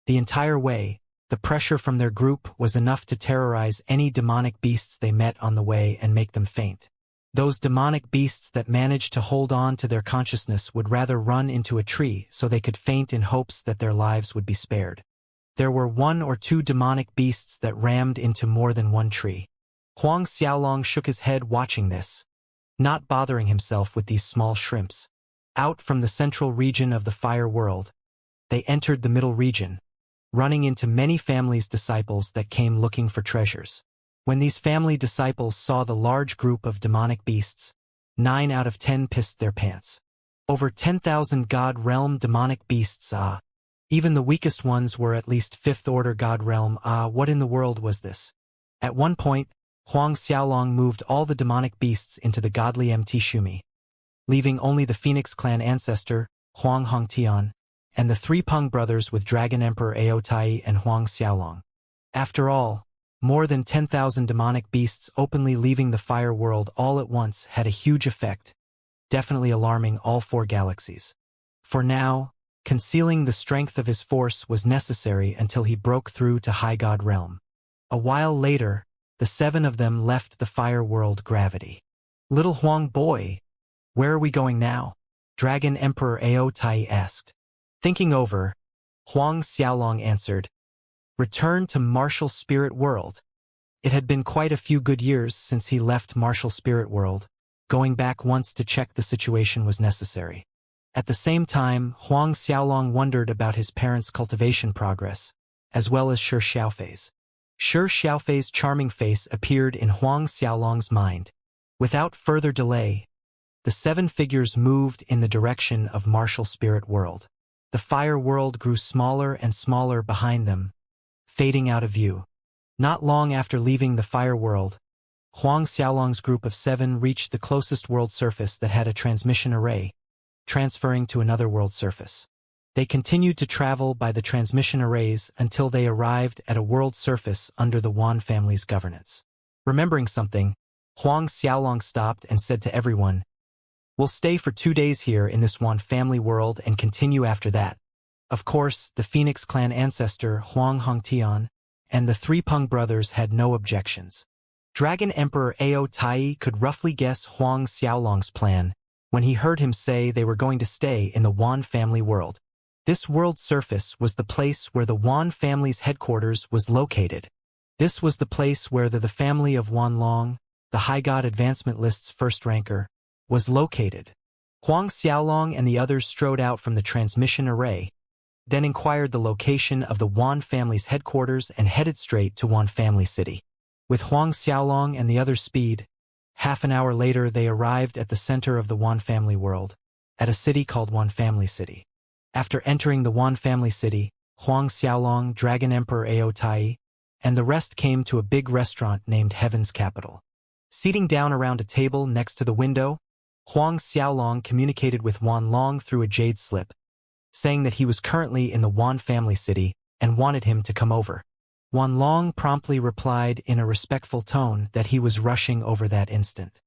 The entire way, the pressure from their group was enough to terrorize any demonic beasts they met on the way and make them faint. Those demonic beasts that managed to hold on to their consciousness would rather run into a tree so they could faint in hopes that their lives would be spared. There were 1 or 2 demonic beasts that rammed into more than one tree. Huang Xiaolong shook his head watching this, not bothering himself with these small shrimps. Out from the central region of the fire world, they entered the middle region, running into many families' disciples that came looking for treasures. When these family disciples saw the large group of demonic beasts, 9 out of 10 pissed their pants. Over 10,000 God Realm demonic beasts, even the weakest ones were at least 5th order God Realm. What in the world was this? At one point, Huang Xiaolong moved all the demonic beasts into the godly MT Shumi, leaving only the Phoenix clan ancestor, Huang Hongtian, and the 3 Peng brothers with Dragon Emperor Ao Tai and Huang Xiaolong. After all, more than 10,000 demonic beasts openly leaving the fire world all at once had a huge effect, definitely alarming all 4 galaxies. For now, concealing the strength of his force was necessary until he broke through to High God Realm. A while later, the 7 of them left the fire world gravity. Little Huang boy, where are we going now? Dragon Emperor Ao Tai asked. Thinking over, Huang Xiaolong answered, return to Martial Spirit World. It had been quite a few good years since he left Martial Spirit World. Going back once to check the situation was necessary. At the same time, Huang Xiaolong wondered about his parents' cultivation progress, as well as Shi Xiaofei's. Shi Xiaofei's charming face appeared in Huang Xiaolong's mind. Without further delay, the 7 figures moved in the direction of Martial Spirit World. The fire world grew smaller and smaller behind them, fading out of view. Not long after leaving the fire world, Huang Xiaolong's group of 7 reached the closest world surface that had a transmission array, transferring to another world surface. They continued to travel by the transmission arrays until they arrived at a world surface under the Wan family's governance. Remembering something, Huang Xiaolong stopped and said to everyone, we'll stay for 2 days here in this Wan family world and continue after that. Of course, the Phoenix clan ancestor Huang Hongtian and the 3 Peng brothers had no objections. Dragon Emperor Ao Tai could roughly guess Huang Xiaolong's plan when he heard him say they were going to stay in the Wan family world. This world surface was the place where the Wan family's headquarters was located. This was the place where the family of Wan Long, the High God Advancement List's first ranker, was located. Huang Xiaolong and the others strode out from the transmission array, then inquired the location of the Wan family's headquarters and headed straight to Wan Family City. With Huang Xiaolong and the others' speed, half an hour later they arrived at the center of the Wan family world, at a city called Wan Family City. After entering the Wan Family City, Huang Xiaolong, Dragon Emperor Ao Tai, and the rest came to a big restaurant named Heaven's Capital. Seating down around a table next to the window, Huang Xiaolong communicated with Wan Long through a jade slip, saying that he was currently in the Wan Family City and wanted him to come over. Wan Long promptly replied in a respectful tone that he was rushing over that instant.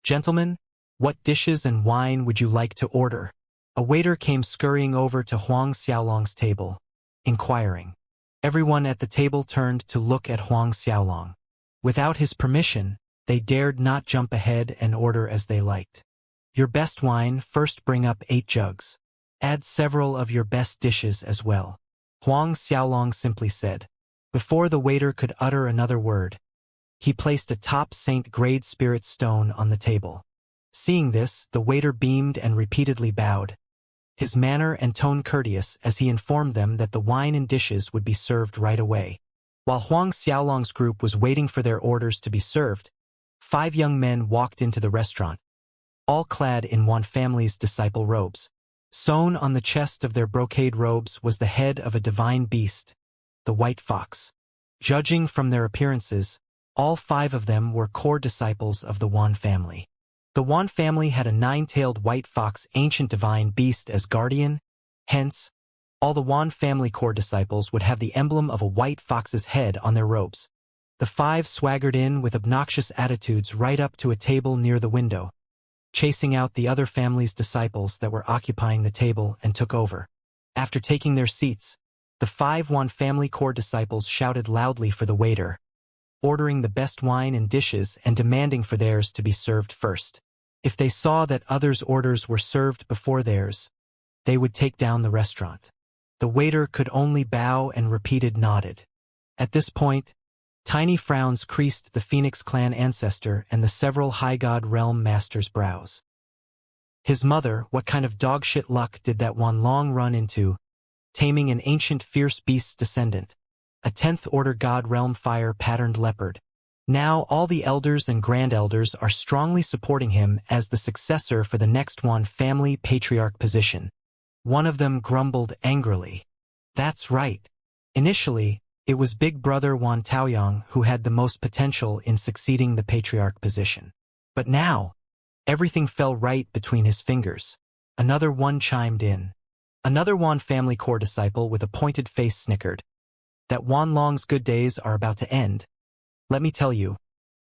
Gentlemen, what dishes and wine would you like to order? A waiter came scurrying over to Huang Xiaolong's table, inquiring. Everyone at the table turned to look at Huang Xiaolong. Without his permission, they dared not jump ahead and order as they liked. Your best wine, first bring up 8 jugs. Add several of your best dishes as well, Huang Xiaolong simply said. Before the waiter could utter another word, he placed a top Saint grade spirit stone on the table. Seeing this, the waiter beamed and repeatedly bowed, his manner and tone courteous as he informed them that the wine and dishes would be served right away. While Huang Xiaolong's group was waiting for their orders to be served, 5 young men walked into the restaurant, all clad in Wan family's disciple robes. Sewn on the chest of their brocade robes was the head of a divine beast, the white fox. Judging from their appearances, all 5 of them were core disciples of the Wan family. The Wan family had a 9-tailed white fox ancient divine beast as guardian, hence, all the Wan family core disciples would have the emblem of a white fox's head on their robes. The 5 swaggered in with obnoxious attitudes right up to a table near the window, chasing out the other family's disciples that were occupying the table and took over. After taking their seats, the 5 Wan family core disciples shouted loudly for the waiter. ordering the best wine and dishes and demanding for theirs to be served first. If they saw that others' orders were served before theirs, they would take down the restaurant. The waiter could only bow and repeated nodded. At this point, tiny frowns creased the Phoenix clan ancestor and the several high god realm masters' brows. His mother, what kind of dogshit luck did that one long run into, taming an ancient fierce beast's descendant, a 10th order god realm fire patterned leopard. Now all the elders and grand-elders are strongly supporting him as the successor for the next one family patriarch position. One of them grumbled angrily. That's right. Initially, it was big brother Wan Taoyong who had the most potential in succeeding the patriarch position. But now, everything fell right between his fingers. Another one chimed in. Another Wan family core disciple with a pointed face snickered. That Wan Long's good days are about to end. Let me tell you,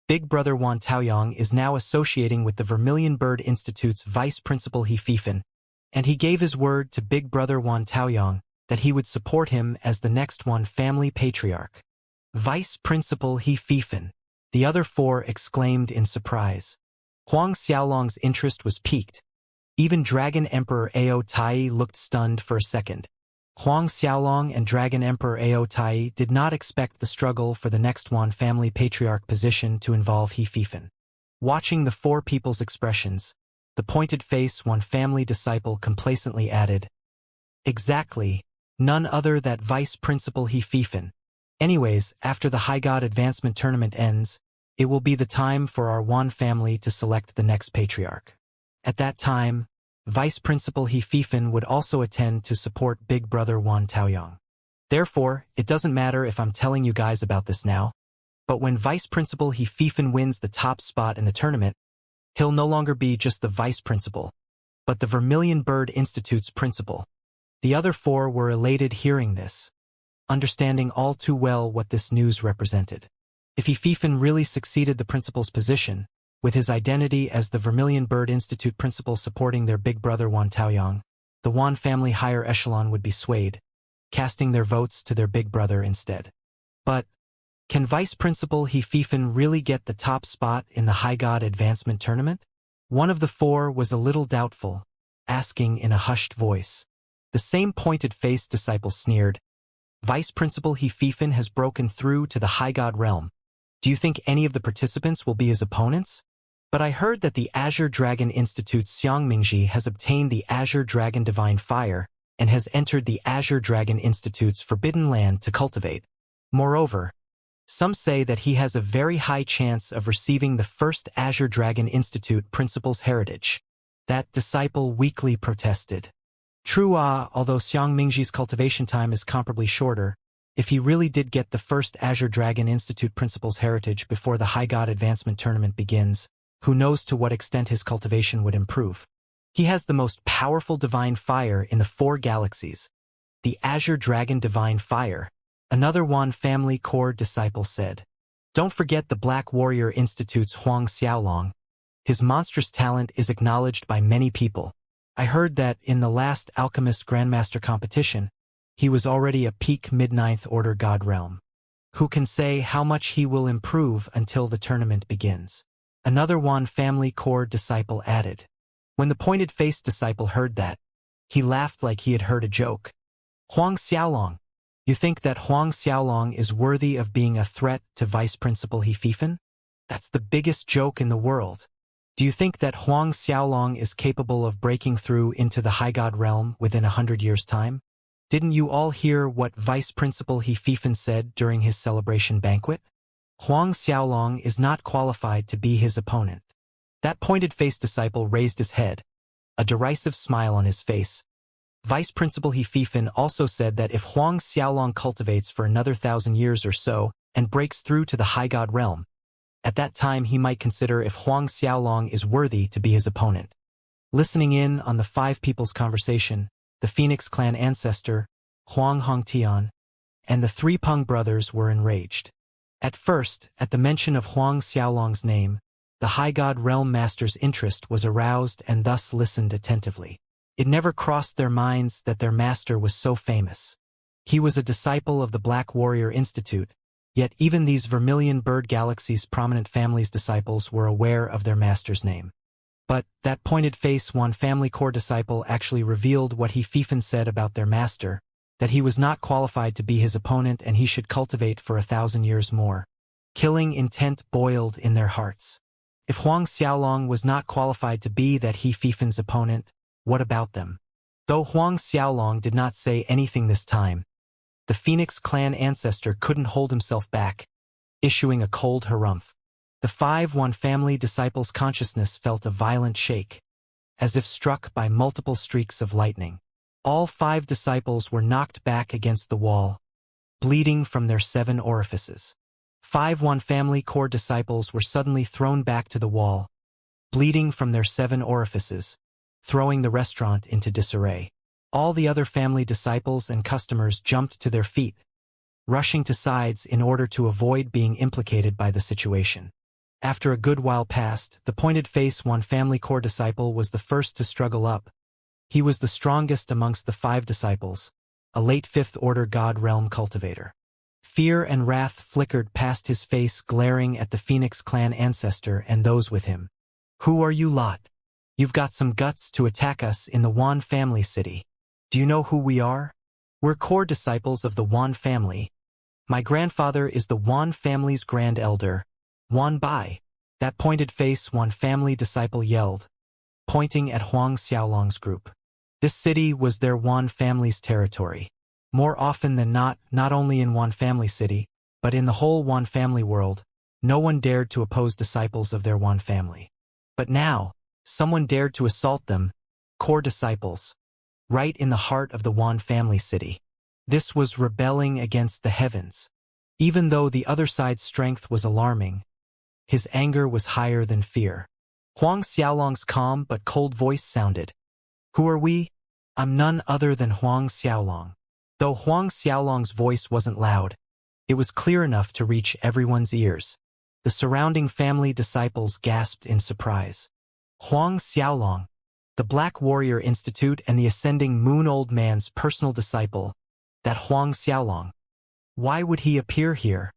big brother Wan Taoyong is now associating with the Vermilion Bird Institute's vice principal He Fifan, and he gave his word to big brother Wan Taoyong that he would support him as the next one family patriarch. Vice principal He Fifan, the other four exclaimed in surprise. Huang Xiaolong's interest was piqued. Even Dragon Emperor Ao Tai looked stunned for a second. Huang Xiaolong and Dragon Emperor Ao Tai did not expect the struggle for the next one family patriarch position to involve He Fifan. Watching the four people's expressions, the pointed face one family disciple complacently added, "Exactly, none other that vice principal He Fifan. Anyways, after the High God Advancement Tournament ends, it will be the time for our Wan family to select the next patriarch. At that time, Vice Principal He Fifan would also attend to support big brother Wan Taoyong. Therefore, it doesn't matter if I'm telling you guys about this now, but when Vice Principal He Fifan wins the top spot in the tournament, he'll no longer be just the Vice Principal, but the Vermilion Bird Institute's principal." The other four were elated hearing this, understanding all too well what this news represented. If He Fifan really succeeded the principal's position, with his identity as the Vermilion Bird Institute principal supporting their big brother Wan Taoyong, the Wan family higher echelon would be swayed, casting their votes to their big brother instead. But, can Vice Principal He Fifan really get the top spot in the High God Advancement Tournament? One of the four was a little doubtful, asking in a hushed voice. The same pointed-faced disciple sneered, "Vice Principal He Fifan has broken through to the High God realm. Do you think any of the participants will be his opponents? But I heard that the Azure Dragon Institute's Xianxia has obtained the Azure Dragon Divine Fire and has entered the Azure Dragon Institute's Forbidden Land to cultivate. Moreover, some say that he has a very high chance of receiving the first Azure Dragon Institute principal's heritage." That disciple weakly protested. True, although Xianxia's cultivation time is comparably shorter, if he really did get the first Azure Dragon Institute principal's heritage before the High God Advancement Tournament begins, who knows to what extent his cultivation would improve. He has the most powerful divine fire in the 4 galaxies. The Azure Dragon Divine Fire, another Wan family core disciple said. Don't forget the Black Warrior Institute's Huang Xiaolong. His monstrous talent is acknowledged by many people. I heard that in the last Alchemist Grandmaster competition, he was already a peak mid-9th order god realm. Who can say how much he will improve until the tournament begins? Another Wan family core disciple added. When the pointed-faced disciple heard that, he laughed like he had heard a joke. Huang Xiaolong, you think that Huang Xiaolong is worthy of being a threat to Vice Principal He Fifan? That's the biggest joke in the world. Do you think that Huang Xiaolong is capable of breaking through into the High God realm within 100 years' time? Didn't you all hear what Vice Principal He Fifan said during his celebration banquet? Huang Xiaolong is not qualified to be his opponent. That pointed-faced disciple raised his head, a derisive smile on his face. Vice Principal He Fifan also said that if Huang Xiaolong cultivates for another 1,000 years or so and breaks through to the High God realm, at that time he might consider if Huang Xiaolong is worthy to be his opponent. Listening in on the 5 people's conversation, the Phoenix clan ancestor, Huang Hongtian, and the 3 Peng brothers were enraged. At first, at the mention of Huang Xiaolong's name, the High God Realm Master's interest was aroused and thus listened attentively. It never crossed their minds that their master was so famous. He was a disciple of the Black Warrior Institute, Yet even these vermilion bird galaxy's prominent family's disciples were aware of their master's name. But that pointed face one family core disciple actually revealed what he Fifan said about their master, that he was not qualified to be his opponent and he should cultivate for 1,000 years more. Killing intent boiled in their hearts. If Huang Xiaolong was not qualified to be that he Fifan's opponent, what about them? Though Huang Xiaolong did not say anything this time, the Phoenix clan ancestor couldn't hold himself back, issuing a cold harumph. The 5-1 family disciples' consciousness felt a violent shake, as if struck by multiple streaks of lightning. All 5 disciples were knocked back against the wall, bleeding from their 7 orifices. 5-1 family core disciples were suddenly thrown back to the wall, bleeding from their 7 orifices, throwing the restaurant into disarray. All the other family disciples and customers jumped to their feet, rushing to sides in order to avoid being implicated by the situation. After a good while passed, the pointed face one family core disciple was the first to struggle up. He was the strongest amongst the 5 disciples, a late 5th order god realm cultivator. Fear and wrath flickered past his face, glaring at the Phoenix clan ancestor and those with him. Who are you lot? You've got some guts to attack us in the Wan family city. Do you know who we are? We're core disciples of the Wan family. My grandfather is the Wan family's grand elder, Wan Bai. That pointed face one family disciple yelled, pointing at Huang Xiaolong's group. This city was their Wan family's territory. More often than not only in Wan family city, but in the whole Wan family world, no one dared to oppose disciples of their Wan family. But now, someone dared to assault them, core disciples, right in the heart of the Wan family city. This was rebelling against the heavens. Even though the other side's strength was alarming, his anger was higher than fear. Huang Xiaolong's calm but cold voice sounded. Who are we? I'm none other than Huang Xiaolong. Though Huang Xiaolong's voice wasn't loud, it was clear enough to reach everyone's ears. The surrounding family disciples gasped in surprise. Huang Xiaolong, the Black Warrior Institute and the Ascending Moon Old Man's personal disciple, that Huang Xiaolong. Why would he appear here?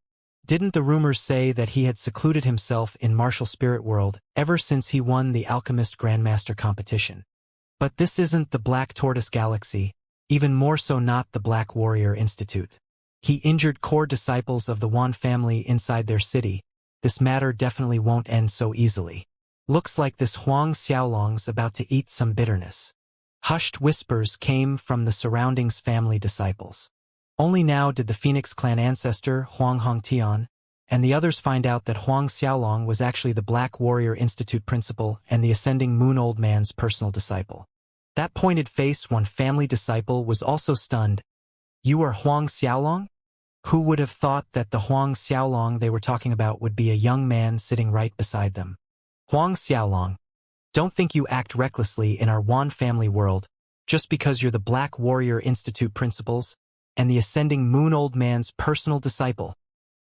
Didn't the rumors say that he had secluded himself in martial spirit world ever since he won the Alchemist Grandmaster competition? But this isn't the Black Tortoise Galaxy, even more so not the Black Warrior Institute. He injured core disciples of the Wan family inside their city. This matter definitely won't end so easily. Looks like this Huang Xiaolong's about to eat some bitterness. Hushed whispers came from the surroundings family disciples. Only now did the Phoenix clan ancestor, Huang Hongtian, and the others find out that Huang Xiaolong was actually the Black Warrior Institute principal and the Ascending Moon Old Man's personal disciple. That pointed face one family disciple was also stunned. You are Huang Xiaolong? Who would have thought that the Huang Xiaolong they were talking about would be a young man sitting right beside them? Huang Xiaolong, don't think you act recklessly in our Wan family world just because you're the Black Warrior Institute principals and the Ascending Moon Old Man's personal disciple.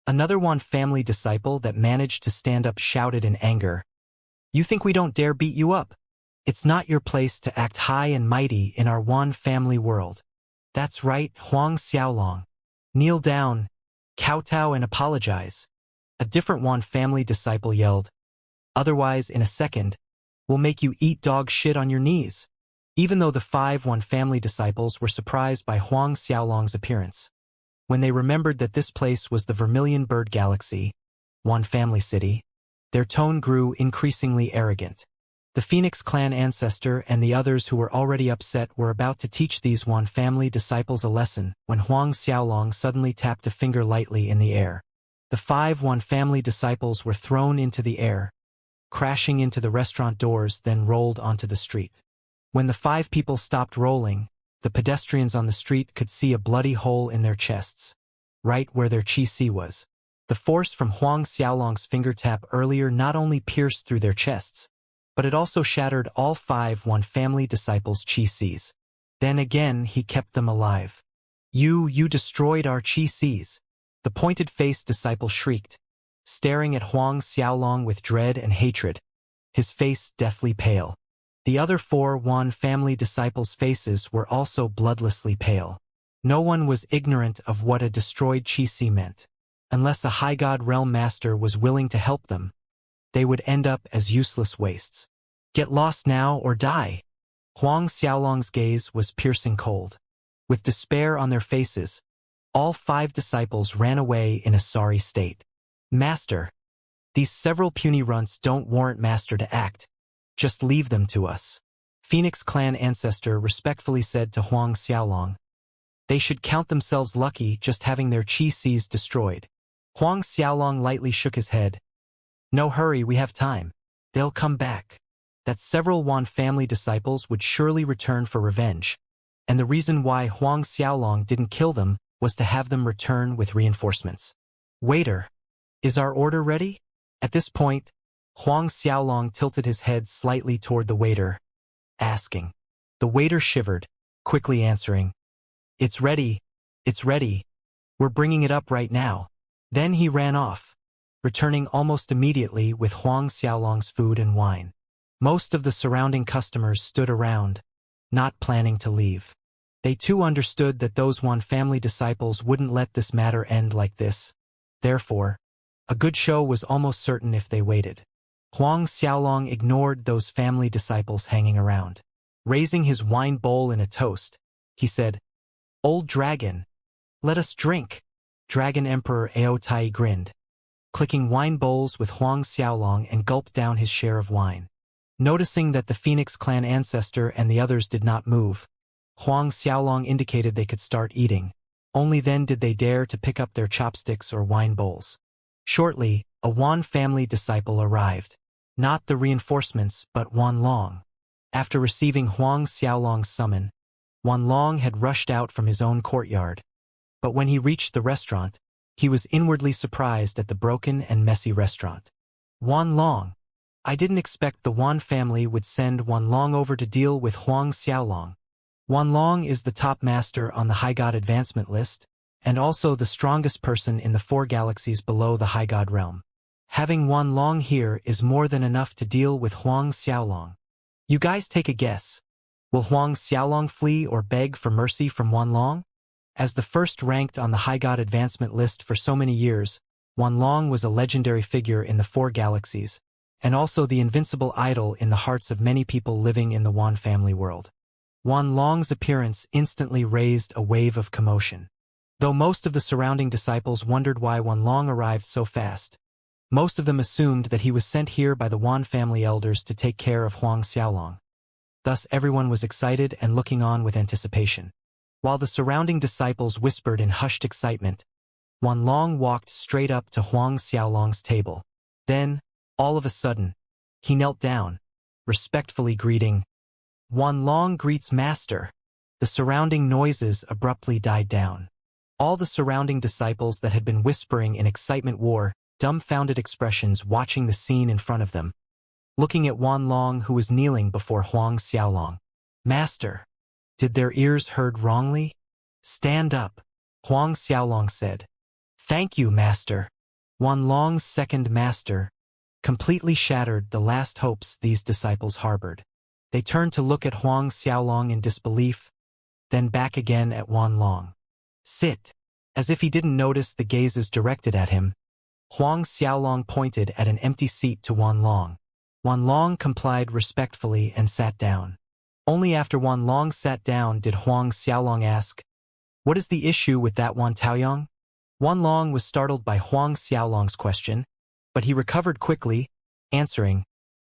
Another Wan family disciple that managed to stand up shouted in anger. You think we don't dare beat you up? It's not your place to act high and mighty in our Wan family world. That's right, Huang Xiaolong. Kneel down, kowtow and apologize. A different Wan family disciple yelled. Otherwise, in a second, we'll make you eat dog shit on your knees. Even though the 5 Wan family disciples were surprised by Huang Xiaolong's appearance, when they remembered that this place was the Vermilion Bird Galaxy, Wan family city, their tone grew increasingly arrogant. The Phoenix clan ancestor and the others who were already upset were about to teach these Wan family disciples a lesson when Huang Xiaolong suddenly tapped a finger lightly in the air. The 5 Wan family disciples were thrown into the air, crashing into the restaurant doors, then rolled onto the street. When the 5 people stopped rolling, the pedestrians on the street could see a bloody hole in their chests, right where their qi was. The force from Huang Xiaolong's finger tap earlier not only pierced through their chests, but it also shattered all 5 Wan family disciples' qis. Then again he kept them alive. You destroyed our qis. The pointed-faced disciple shrieked, staring at Huang Xiaolong with dread and hatred, his face deathly pale. The other 4 Wan family disciples' faces were also bloodlessly pale. No one was ignorant of what a destroyed qi meant. Unless a high god realm master was willing to help them, they would end up as useless wastes. Get lost now or die. Huang Xiaolong's gaze was piercing cold. With despair on their faces, all 5 disciples ran away in a sorry state. Master, these several puny runts don't warrant Master to act. Just leave them to us. Phoenix clan ancestor respectfully said to Huang Xiaolong. They should count themselves lucky just having their chi seas destroyed. Huang Xiaolong lightly shook his head. No hurry, we have time. They'll come back. That several Wan family disciples would surely return for revenge. And the reason why Huang Xiaolong didn't kill them was to have them return with reinforcements. Waiter, is our order ready? At this point, Huang Xiaolong tilted his head slightly toward the waiter, asking. The waiter shivered, quickly answering. It's ready. It's ready. We're bringing it up right now. Then he ran off, returning almost immediately with Huang Xiaolong's food and wine. Most of the surrounding customers stood around, not planning to leave. They too understood that those Wan family disciples wouldn't let this matter end like this. Therefore, a good show was almost certain if they waited. Huang Xiaolong ignored those family disciples hanging around. Raising his wine bowl in a toast, he said, Old dragon, let us drink. Dragon Emperor Aotai grinned, clicking wine bowls with Huang Xiaolong and gulped down his share of wine. Noticing that the Phoenix clan ancestor and the others did not move, Huang Xiaolong indicated they could start eating. Only then did they dare to pick up their chopsticks or wine bowls. Shortly, a Wan family disciple arrived. Not the reinforcements, but Wan Long. After receiving Huang Xiaolong's summon, Wan Long had rushed out from his own courtyard. But when he reached the restaurant, he was inwardly surprised at the broken and messy restaurant. Wan Long. I didn't expect the Wan family would send Wan Long over to deal with Huang Xiaolong. Wan Long is the top master on the High God advancement list, and also the strongest person in the 4 galaxies below the High God realm. Having Wan Long here is more than enough to deal with Huang Xiaolong. You guys take a guess. Will Huang Xiaolong flee or beg for mercy from Wan Long? As the first ranked on the High God advancement list for so many years, Wan Long was a legendary figure in the 4 galaxies, and also the invincible idol in the hearts of many people living in the Wan family world. Wan Long's appearance instantly raised a wave of commotion. Though most of the surrounding disciples wondered why Wan Long arrived so fast, most of them assumed that he was sent here by the Wan family elders to take care of Huang Xiaolong. Thus everyone was excited and looking on with anticipation. While the surrounding disciples whispered in hushed excitement, Wan Long walked straight up to Huang Xiaolong's table. Then, all of a sudden, he knelt down, respectfully greeting. Wan Long greets Master. The surrounding noises abruptly died down. All the surrounding disciples that had been whispering in excitement wore dumbfounded expressions watching the scene in front of them, looking at Wan Long who was kneeling before Huang Xiaolong. Master, did their ears heard wrongly? Stand up, Huang Xiaolong said. Thank you, Master. Wan Long's second master completely shattered the last hopes these disciples harbored. They turned to look at Huang Xiaolong in disbelief, then back again at Wan Long. Sit. As if he didn't notice the gazes directed at him, Huang Xiaolong pointed at an empty seat to Wan Long. Wan Long complied respectfully and sat down. Only after Wan Long sat down did Huang Xiaolong ask, What is the issue with that Wan Taoyong? Wan Long was startled by Huang Xiaolong's question, but he recovered quickly, answering,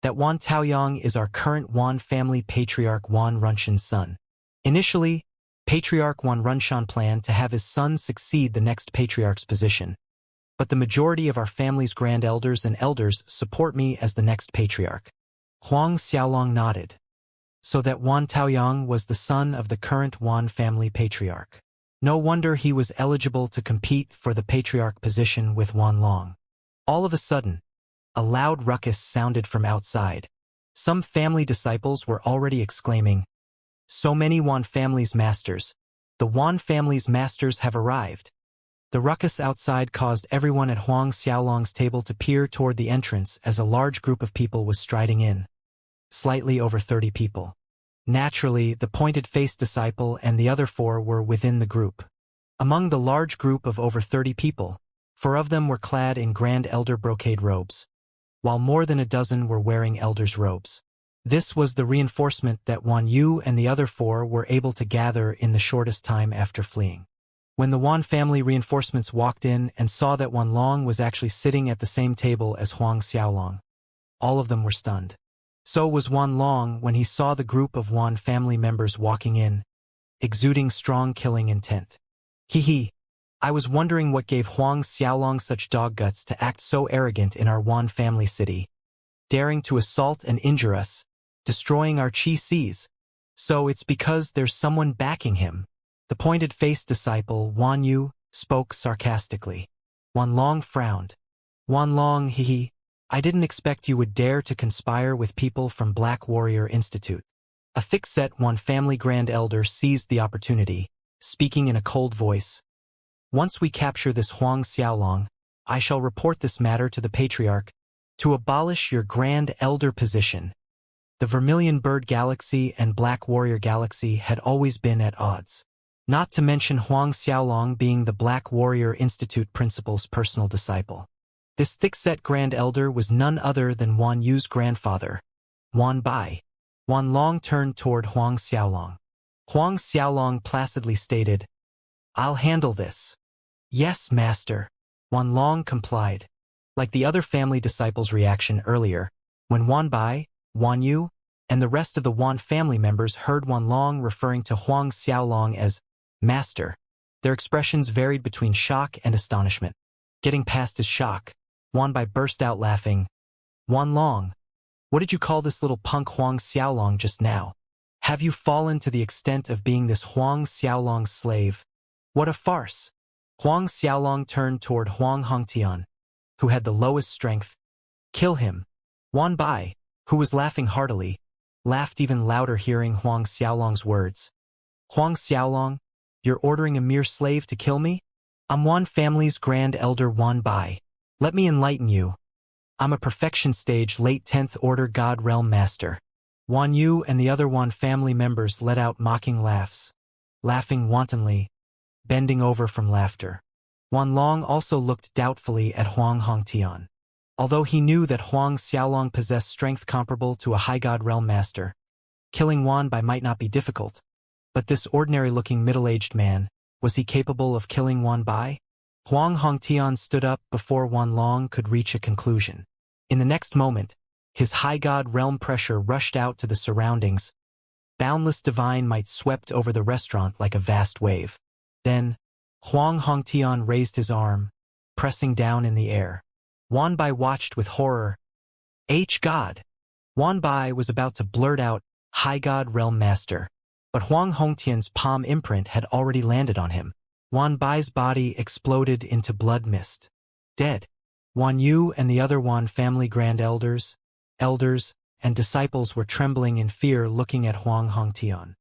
that Wan Taoyong is our current Wan family patriarch Wan Runshan's son. Initially, Patriarch Wan Runshan planned to have his son succeed the next patriarch's position, but the majority of our family's grand elders and elders support me as the next patriarch. Huang Xiaolong nodded. So that Wan Taoyong was the son of the current Wan family patriarch. No wonder he was eligible to compete for the patriarch position with Wan Long. All of a sudden, a loud ruckus sounded from outside. Some family disciples were already exclaiming, So many Wan family's masters. The Wan family's masters have arrived. The ruckus outside caused everyone at Huang Xiaolong's table to peer toward the entrance as a large group of people was striding in. Slightly over 30 people. Naturally, the pointed-faced disciple and the other 4 were within the group. Among the large group of over 30 people, 4 of them were clad in Grand Elder brocade robes, while more than a dozen were wearing Elder's robes. This was the reinforcement that Wan Yu and the other 4 were able to gather in the shortest time after fleeing. When the Wan family reinforcements walked in and saw that Wan Long was actually sitting at the same table as Huang Xiaolong, all of them were stunned. So was Wan Long when he saw the group of Wan family members walking in, exuding strong killing intent. Hee. I was wondering what gave Huang Xiaolong such dog guts to act so arrogant in our Wan family city, daring to assault and injure us, destroying our Qi Cs. So it's because there's someone backing him. The pointed-faced disciple, Wan Yu, spoke sarcastically. Wan Long frowned. Wan Long, hee. I didn't expect you would dare to conspire with people from Black Warrior Institute. A thick-set Wan family Grand Elder seized the opportunity, speaking in a cold voice. Once we capture this Huang Xiaolong, I shall report this matter to the Patriarch to abolish your Grand Elder position. The Vermilion Bird Galaxy and Black Warrior Galaxy had always been at odds. Not to mention Huang Xiaolong being the Black Warrior Institute principal's personal disciple. This thick-set Grand Elder was none other than Wan Yu's grandfather, Wan Bai. Wan Long turned toward Huang Xiaolong. Huang Xiaolong placidly stated, I'll handle this. Yes, master. Wan Long complied. Like the other family disciples' reaction earlier, when Wan Bai, Wan Yu, and the rest of the Wan family members heard Wan Long referring to Huang Xiaolong as master, their expressions varied between shock and astonishment. Getting past his shock, Wan Bai burst out laughing. Wan Long, what did you call this little punk Huang Xiaolong just now? Have you fallen to the extent of being this Huang Xiaolong's slave? What a farce! Huang Xiaolong turned toward Huang Hongtian, who had the lowest strength. Kill him. Wan Bai, who was laughing heartily, laughed even louder hearing Huang Xiaolong's words. Huang Xiaolong, you're ordering a mere slave to kill me? I'm Wan family's Grand Elder Wan Bai. Let me enlighten you. I'm a perfection stage late 10th Order God Realm Master. Wan Yu and the other Wan family members let out mocking laughs, laughing wantonly, bending over from laughter. Wan Long also looked doubtfully at Huang Hongtian. Although he knew that Huang Xiaolong possessed strength comparable to a High God Realm Master, killing Wan Bai might not be difficult. But this ordinary-looking middle-aged man, was he capable of killing Wan Bai? Huang Hongtian stood up before Wan Long could reach a conclusion. In the next moment, his High God Realm pressure rushed out to the surroundings. Boundless divine might swept over the restaurant like a vast wave. Then, Huang Hongtian raised his arm, pressing down in the air. Wan Bai watched with horror. God! Wan Bai was about to blurt out, High God Realm Master. But Huang Hongtian's palm imprint had already landed on him. Wan Bai's body exploded into blood mist. Dead. Wan Yu and the other Wan family Grand Elders, and disciples were trembling in fear looking at Huang Hongtian.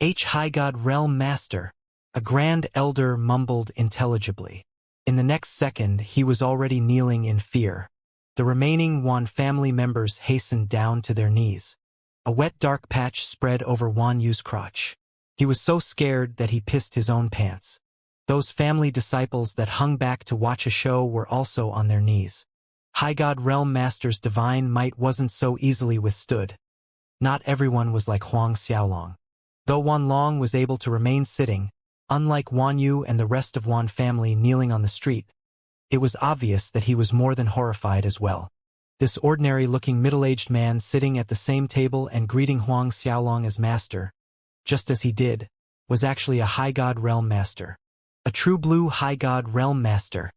High God Realm Master. A Grand Elder mumbled intelligibly. In the next second, he was already kneeling in fear. The remaining Wan family members hastened down to their knees. A wet dark patch spread over Wan Yu's crotch. He was so scared that he pissed his own pants. Those family disciples that hung back to watch a show were also on their knees. High God Realm Master's divine might wasn't so easily withstood. Not everyone was like Huang Xiaolong. Though Wan Long was able to remain sitting, unlike Wan Yu and the rest of Wan family kneeling on the street, it was obvious that he was more than horrified as well. This ordinary-looking middle-aged man sitting at the same table and greeting Huang Xiaolong as master, just as he did, was actually a High God Realm Master. A true blue High God Realm Master,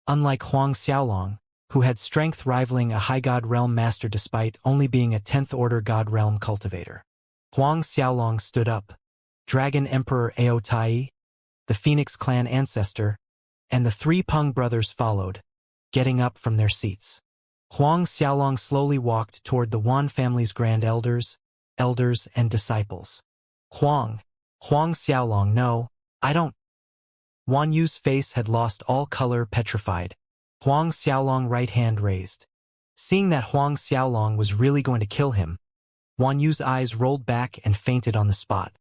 unlike Huang Xiaolong, who had strength rivaling a High God Realm Master despite only being a 10th Order God Realm cultivator. Huang Xiaolong stood up. Dragon Emperor Ao Tai, the Phoenix clan ancestor, and the 3 Peng brothers followed, getting up from their seats. Huang Xiaolong slowly walked toward the Wan family's Grand Elders, and disciples. Huang Xiaolong, no, I don't. Wan Yu's face had lost all color, petrified. Huang Xiaolong right hand raised. Seeing that Huang Xiaolong was really going to kill him, Wan Yu's eyes rolled back and fainted on the spot.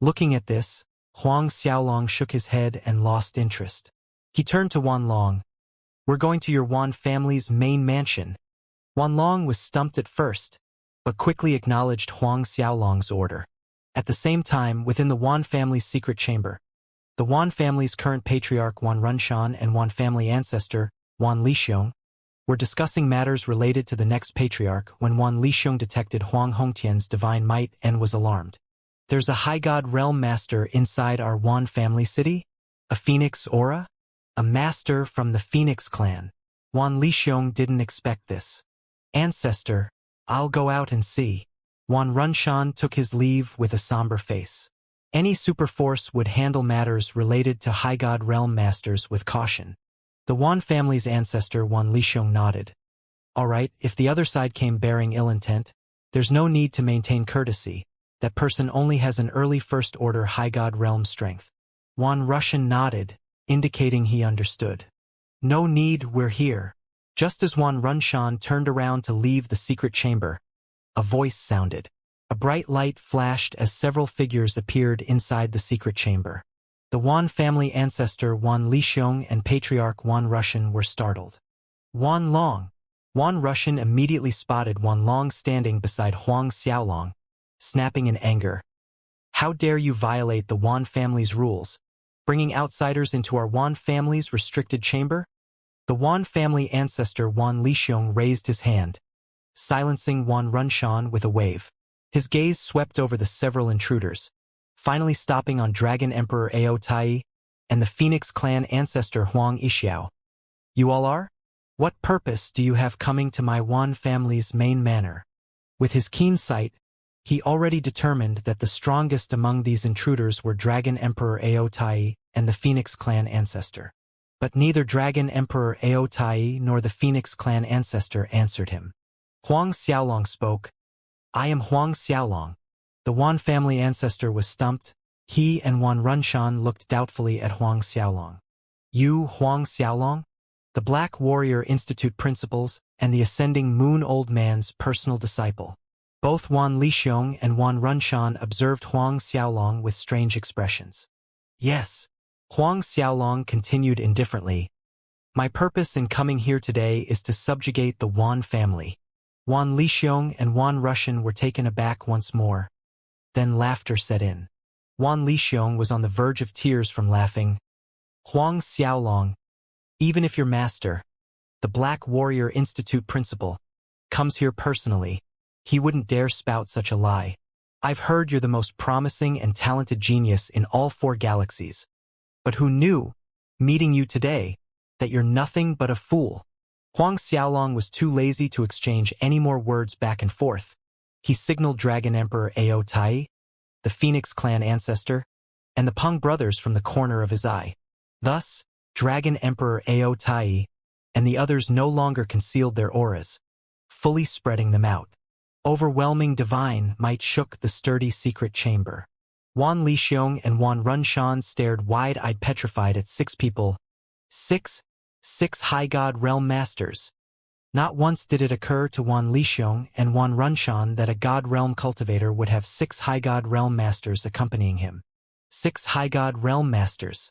Looking at this, Huang Xiaolong shook his head and lost interest. He turned to Wan Long. We're going to your Wan family's main mansion. Wan Long was stumped at first, but quickly acknowledged Huang Xiaolong's order. At the same time, within the Wan family's secret chamber, the Wan family's current patriarch Wan Runshan and Wan family ancestor, Wan Lixiong, were discussing matters related to the next patriarch when Wan Lixiong detected Huang Hongtian's divine might and was alarmed. There's a high god realm master inside our Wan family city? A phoenix aura? A master from the Phoenix clan. Wan Lixiong didn't expect this. Ancestor, I'll go out and see. Wan Runshan took his leave with a somber face. Any superforce would handle matters related to high god realm masters with caution. The Wan family's ancestor Wan Lixiong nodded. All right, if the other side came bearing ill intent, there's no need to maintain courtesy. That person only has an early first order high god realm strength. Wan Russian nodded, indicating he understood. No need, we're here. Just as Wan Runshan turned around to leave the secret chamber, a voice sounded. A bright light flashed as several figures appeared inside the secret chamber. The Wan family ancestor Wan Lixiong and patriarch Wan Russian were startled. Wan Long. Wan Russian immediately spotted Wan Long standing beside Huang Xiaolong, snapping in anger. How dare you violate the Wan family's rules, bringing outsiders into our Wan family's restricted chamber? The Wan family ancestor Wan Lixiong raised his hand, silencing Wan Runshan with a wave. His gaze swept over the several intruders, finally stopping on Dragon Emperor Ao Tai and the Phoenix clan ancestor Huang Yixiao. You all are? What purpose do you have coming to my Wan family's main manor? With his keen sight, he already determined that the strongest among these intruders were Dragon Emperor Ao Tai and the Phoenix clan ancestor. But neither Dragon Emperor Ao Tai nor the Phoenix clan ancestor answered him. Huang Xiaolong spoke. I am Huang Xiaolong. The Wan family ancestor was stumped. He and Wan Runshan looked doubtfully at Huang Xiaolong. You, Huang Xiaolong? The Black Warrior Institute principals and the Ascending Moon Old Man's personal disciple. Both Wan Lixiong and Wan Runshan observed Huang Xiaolong with strange expressions. Yes. Huang Xiaolong continued indifferently. My purpose in coming here today is to subjugate the Wan family. Wan Lixiong and Wan Russian were taken aback once more. Then laughter set in. Wan Lixiong was on the verge of tears from laughing. Huang Xiaolong, even if your master, the Black Warrior Institute principal, comes here personally, he wouldn't dare spout such a lie. I've heard you're the most promising and talented genius in all 4 galaxies. But who knew, meeting you today, that you're nothing but a fool? Huang Xiaolong was too lazy to exchange any more words back and forth. He signaled Dragon Emperor Ao Tai, the Phoenix clan ancestor, and the Peng brothers from the corner of his eye. Thus, Dragon Emperor Ao Tai and the others no longer concealed their auras, fully spreading them out. Overwhelming divine might shook the sturdy secret chamber. Wan Lixiong and Wan Runshan stared wide-eyed petrified at 6 people. 6 high god realm masters. Not once did it occur to Wan Lixiong and Wan Runshan that a god realm cultivator would have 6 high god realm masters accompanying him. 6 high god realm masters.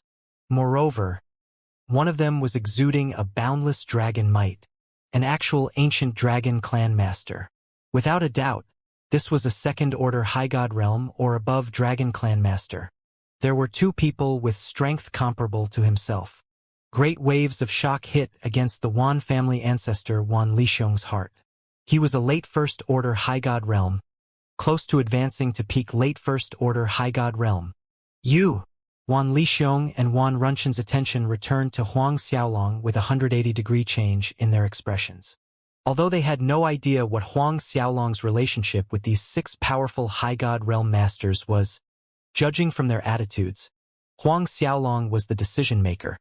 Moreover, one of them was exuding a boundless dragon might, an actual ancient dragon clan master. Without a doubt, this was a second-order high god realm or above dragon clan master. There were 2 people with strength comparable to himself. Great waves of shock hit against the Wan family ancestor Wan Lixiong's heart. He was a late first-order high god realm, close to advancing to peak late first-order high god realm. You! Wan Lixiong and Wan Runshan's attention returned to Huang Xiaolong with a 180-degree change in their expressions. Although they had no idea what Huang Xiaolong's relationship with these 6 powerful high god realm masters was, judging from their attitudes, Huang Xiaolong was the decision-maker.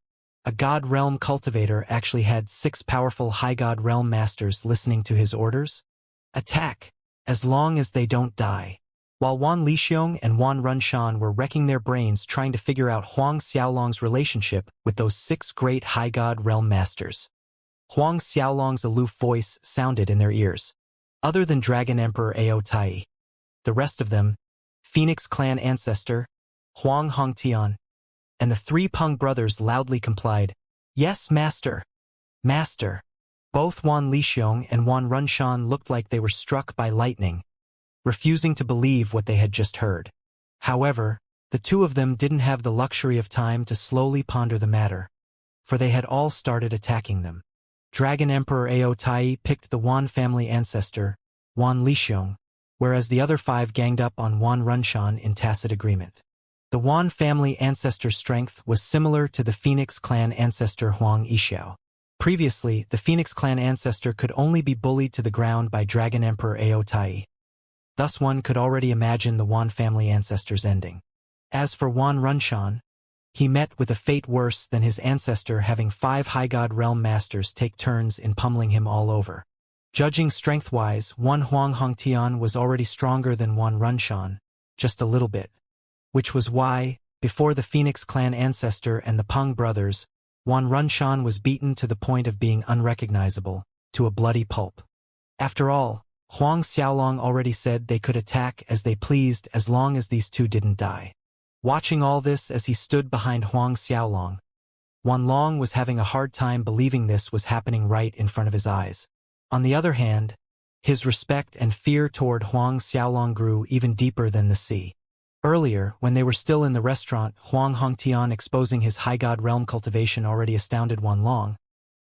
A god realm cultivator actually had 6 powerful high god realm masters listening to his orders? Attack, as long as they don't die. While Wan Lixiong and Wan Runshan were wrecking their brains trying to figure out Huang Xiaolong's relationship with those 6 great high god realm masters, Huang Xiaolong's aloof voice sounded in their ears. Other than Dragon Emperor Ao Tai, the rest of them, Phoenix clan ancestor, Huang Hongtian, and the 3 Peng brothers loudly complied. Yes, master. Master. Both Wan Lixiong and Wan Runshan looked like they were struck by lightning, refusing to believe what they had just heard. However, the two of them didn't have the luxury of time to slowly ponder the matter, for they had all started attacking them. Dragon Emperor Ao Tai picked the Wan family ancestor, Wan Lixiong, whereas the other five ganged up on Wan Runshan in tacit agreement. The Wan family ancestor's strength was similar to the Phoenix clan ancestor Huang Yixiao. Previously, the Phoenix clan ancestor could only be bullied to the ground by Dragon Emperor Ao Tai. Thus one could already imagine the Wan family ancestor's ending. As for Wan Runshan, he met with a fate worse than his ancestor, having 5 High God Realm Masters take turns in pummeling him all over. Judging strength-wise, Wan Huang Hongtian was already stronger than Wan Runshan, just a little bit. Which was why, before the Phoenix clan ancestor and the Peng brothers, Wan Runshan was beaten to the point of being unrecognizable, to a bloody pulp. After all, Huang Xiaolong already said they could attack as they pleased as long as these two didn't die. Watching all this as he stood behind Huang Xiaolong, Wan Long was having a hard time believing this was happening right in front of his eyes. On the other hand, his respect and fear toward Huang Xiaolong grew even deeper than the sea. Earlier, when they were still in the restaurant, Huang Hongtian exposing his High God Realm cultivation already astounded Wan Long.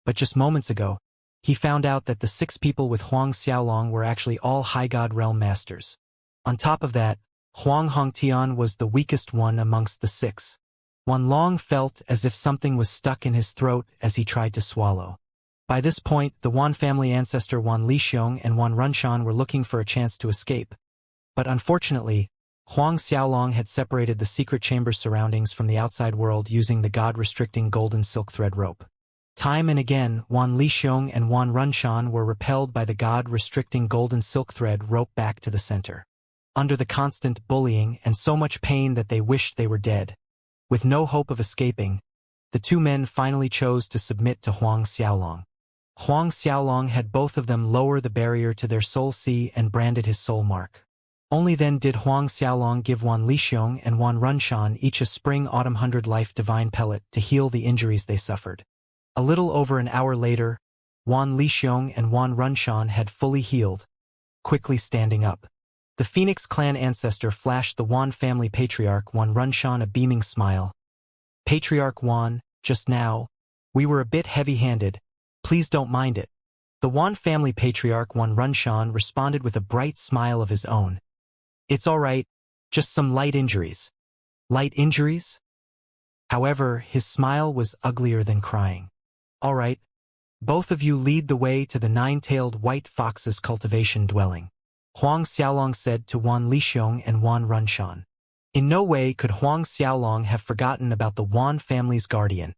But just moments ago, he found out that the 6 people with Huang Xiaolong were actually all High God Realm Masters. On top of that, Huang Hongtian was the weakest one amongst the 6. Wan Long felt as if something was stuck in his throat as he tried to swallow. By this point, the Wan family ancestor Wan Lixiong and Wan Runshan were looking for a chance to escape. But unfortunately, Huang Xiaolong had separated the secret chamber's surroundings from the outside world using the god-restricting golden silk thread rope. Time and again, Wan Lixiong and Wan Runshan were repelled by the god-restricting golden silk thread rope back to the center. Under the constant bullying and so much pain that they wished they were dead. With no hope of escaping, the 2 men finally chose to submit to Huang Xiaolong. Huang Xiaolong had both of them lower the barrier to their soul sea and branded his soul mark. Only then did Huang Xiaolong give Wan Lixiong and Wan Runshan each a Spring-Autumn 100 Life Divine Pellet to heal the injuries they suffered. A little over an hour later, Wan Lixiong and Wan Runshan had fully healed, quickly standing up. The Phoenix clan ancestor flashed the Wan family patriarch Wan Runshan a beaming smile. Patriarch Wan, just now, we were a bit heavy-handed. Please don't mind it. The Wan family patriarch Wan Runshan responded with a bright smile of his own. It's all right, just some light injuries. Light injuries? However, his smile was uglier than crying. All right, both of you lead the way to the 9-tailed white fox's cultivation dwelling, Huang Xiaolong said to Wan Lixiong and Wan Runshan. In no way could Huang Xiaolong have forgotten about the Wan family's guardian,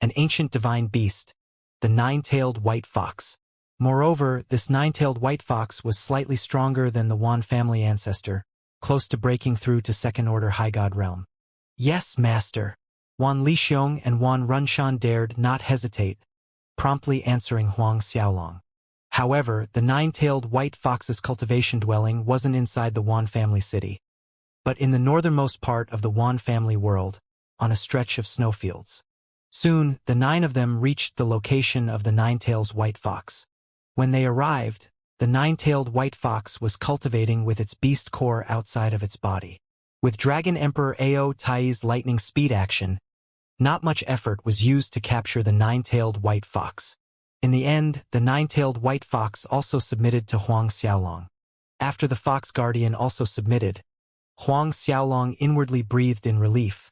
an ancient divine beast, the 9-tailed white fox. Moreover, this 9-tailed white fox was slightly stronger than the Wan family ancestor, close to breaking through to second-order High God Realm. Yes, Master. Wan Lixiong and Wan Runshan dared not hesitate, promptly answering Huang Xiaolong. However, the 9-tailed white fox's cultivation dwelling wasn't inside the Wan family city, but in the northernmost part of the Wan family world, on a stretch of snowfields. Soon, the 9 of them reached the location of the 9-tailed white fox. When they arrived, the 9-tailed white fox was cultivating with its beast core outside of its body. With Dragon Emperor Ao Tai's lightning speed action, not much effort was used to capture the 9-tailed white fox. In the end, the 9-tailed white fox also submitted to Huang Xiaolong. After the fox guardian also submitted, Huang Xiaolong inwardly breathed in relief.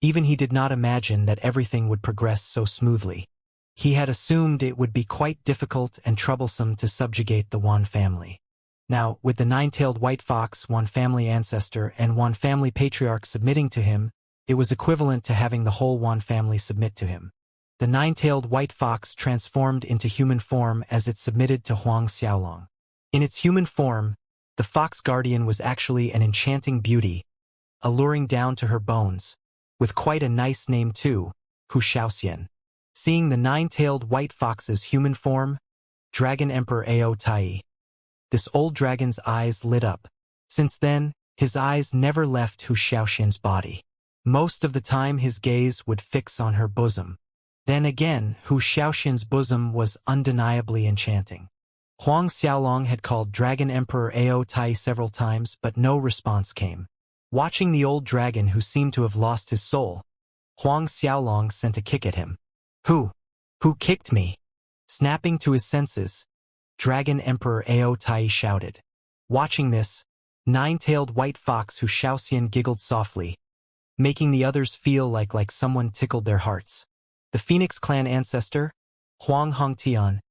Even he did not imagine that everything would progress so smoothly. He had assumed it would be quite difficult and troublesome to subjugate the Wan family. Now, with the 9-tailed white fox, Wan family ancestor, and Wan family patriarch submitting to him, it was equivalent to having the whole Wan family submit to him. The 9-tailed white fox transformed into human form as it submitted to Huang Xiaolong. In its human form, the fox guardian was actually an enchanting beauty, alluring down to her bones, with quite a nice name too, Xianxia. Seeing the 9-tailed white fox's human form, Dragon Emperor Ao Tai. This old dragon's eyes lit up. Since then, his eyes never left Xiaoxian's body. Most of the time his gaze would fix on her bosom. Then again, Hu Xiaoxian's bosom was undeniably enchanting. Huang Xiaolong had called Dragon Emperor Ao Tai several times, but no response came. Watching the old dragon who seemed to have lost his soul, Huang Xiaolong sent a kick at him. Who kicked me? Snapping to his senses, Dragon Emperor Ao Tai shouted. Watching this, nine-tailed white fox Hu Xiaoxian giggled softly, making the others feel like someone tickled their hearts. The Phoenix clan ancestor, Huang Hongtian,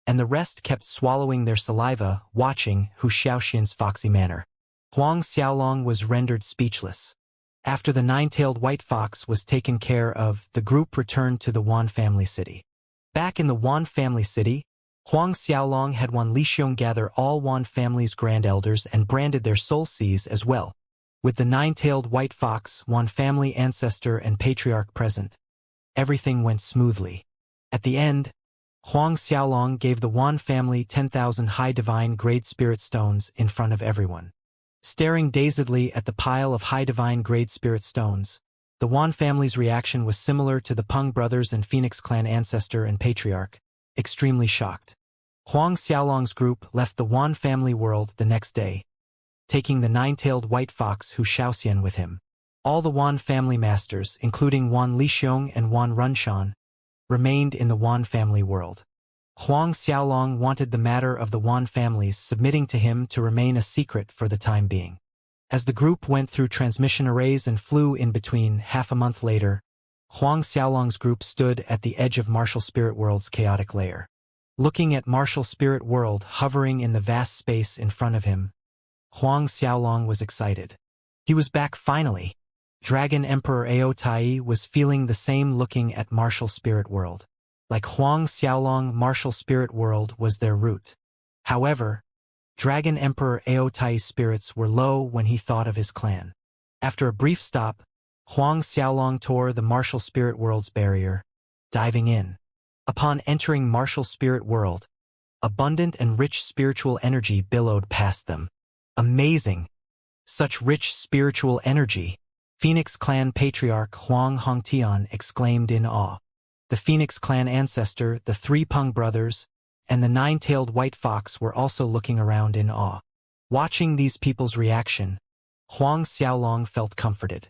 and the rest kept swallowing their saliva, watching Hu Xiaoxian's foxy manner. Huang Xiaolong was rendered speechless. After the nine-tailed white fox was taken care of, the group returned to the Wan family city. Back in the Wan family city, Huang Xiaolong had Wan Lixiong gather all Wan family's grand elders and branded their soul seas as well. With the nine-tailed white fox, Wan family ancestor and patriarch present, everything went smoothly. At the end, Huang Xiaolong gave the Wan family 10,000 high divine grade spirit stones in front of everyone. Staring dazedly at the pile of high divine grade spirit stones, the Wan family's reaction was similar to the Peng brothers and Phoenix clan ancestor and patriarch, extremely shocked. Huang Xiaolong's group left the Wan family world the next day, taking the nine-tailed white fox Hu Xiaoxian with him. All the Wan family masters, including Wan Lixiong and Wan Runshan, remained in the Wan family world. Huang Xiaolong wanted the matter of the Wan families submitting to him to remain a secret for the time being. As the group went through transmission arrays and flew in between, half a month later, Huang Xiaolong's group stood at the edge of Martial Spirit World's chaotic layer. Looking at Martial Spirit World hovering in the vast space in front of him, Huang Xiaolong was excited. He was back finally. Dragon Emperor Ao Tai was feeling the same looking at Martial Spirit World. Like Huang Xiaolong, Martial Spirit World was their root. However, Dragon Emperor Ao Tai's spirits were low when he thought of his clan. After a brief stop, Huang Xiaolong tore the Martial Spirit World's barrier, diving in. Upon entering Martial Spirit World, abundant and rich spiritual energy billowed past them. Amazing! Such rich spiritual energy! Phoenix clan patriarch Huang Hongtian exclaimed in awe. The Phoenix clan ancestor, the three Peng brothers, and the nine-tailed white fox were also looking around in awe. Watching these people's reaction, Huang Xiaolong felt comforted.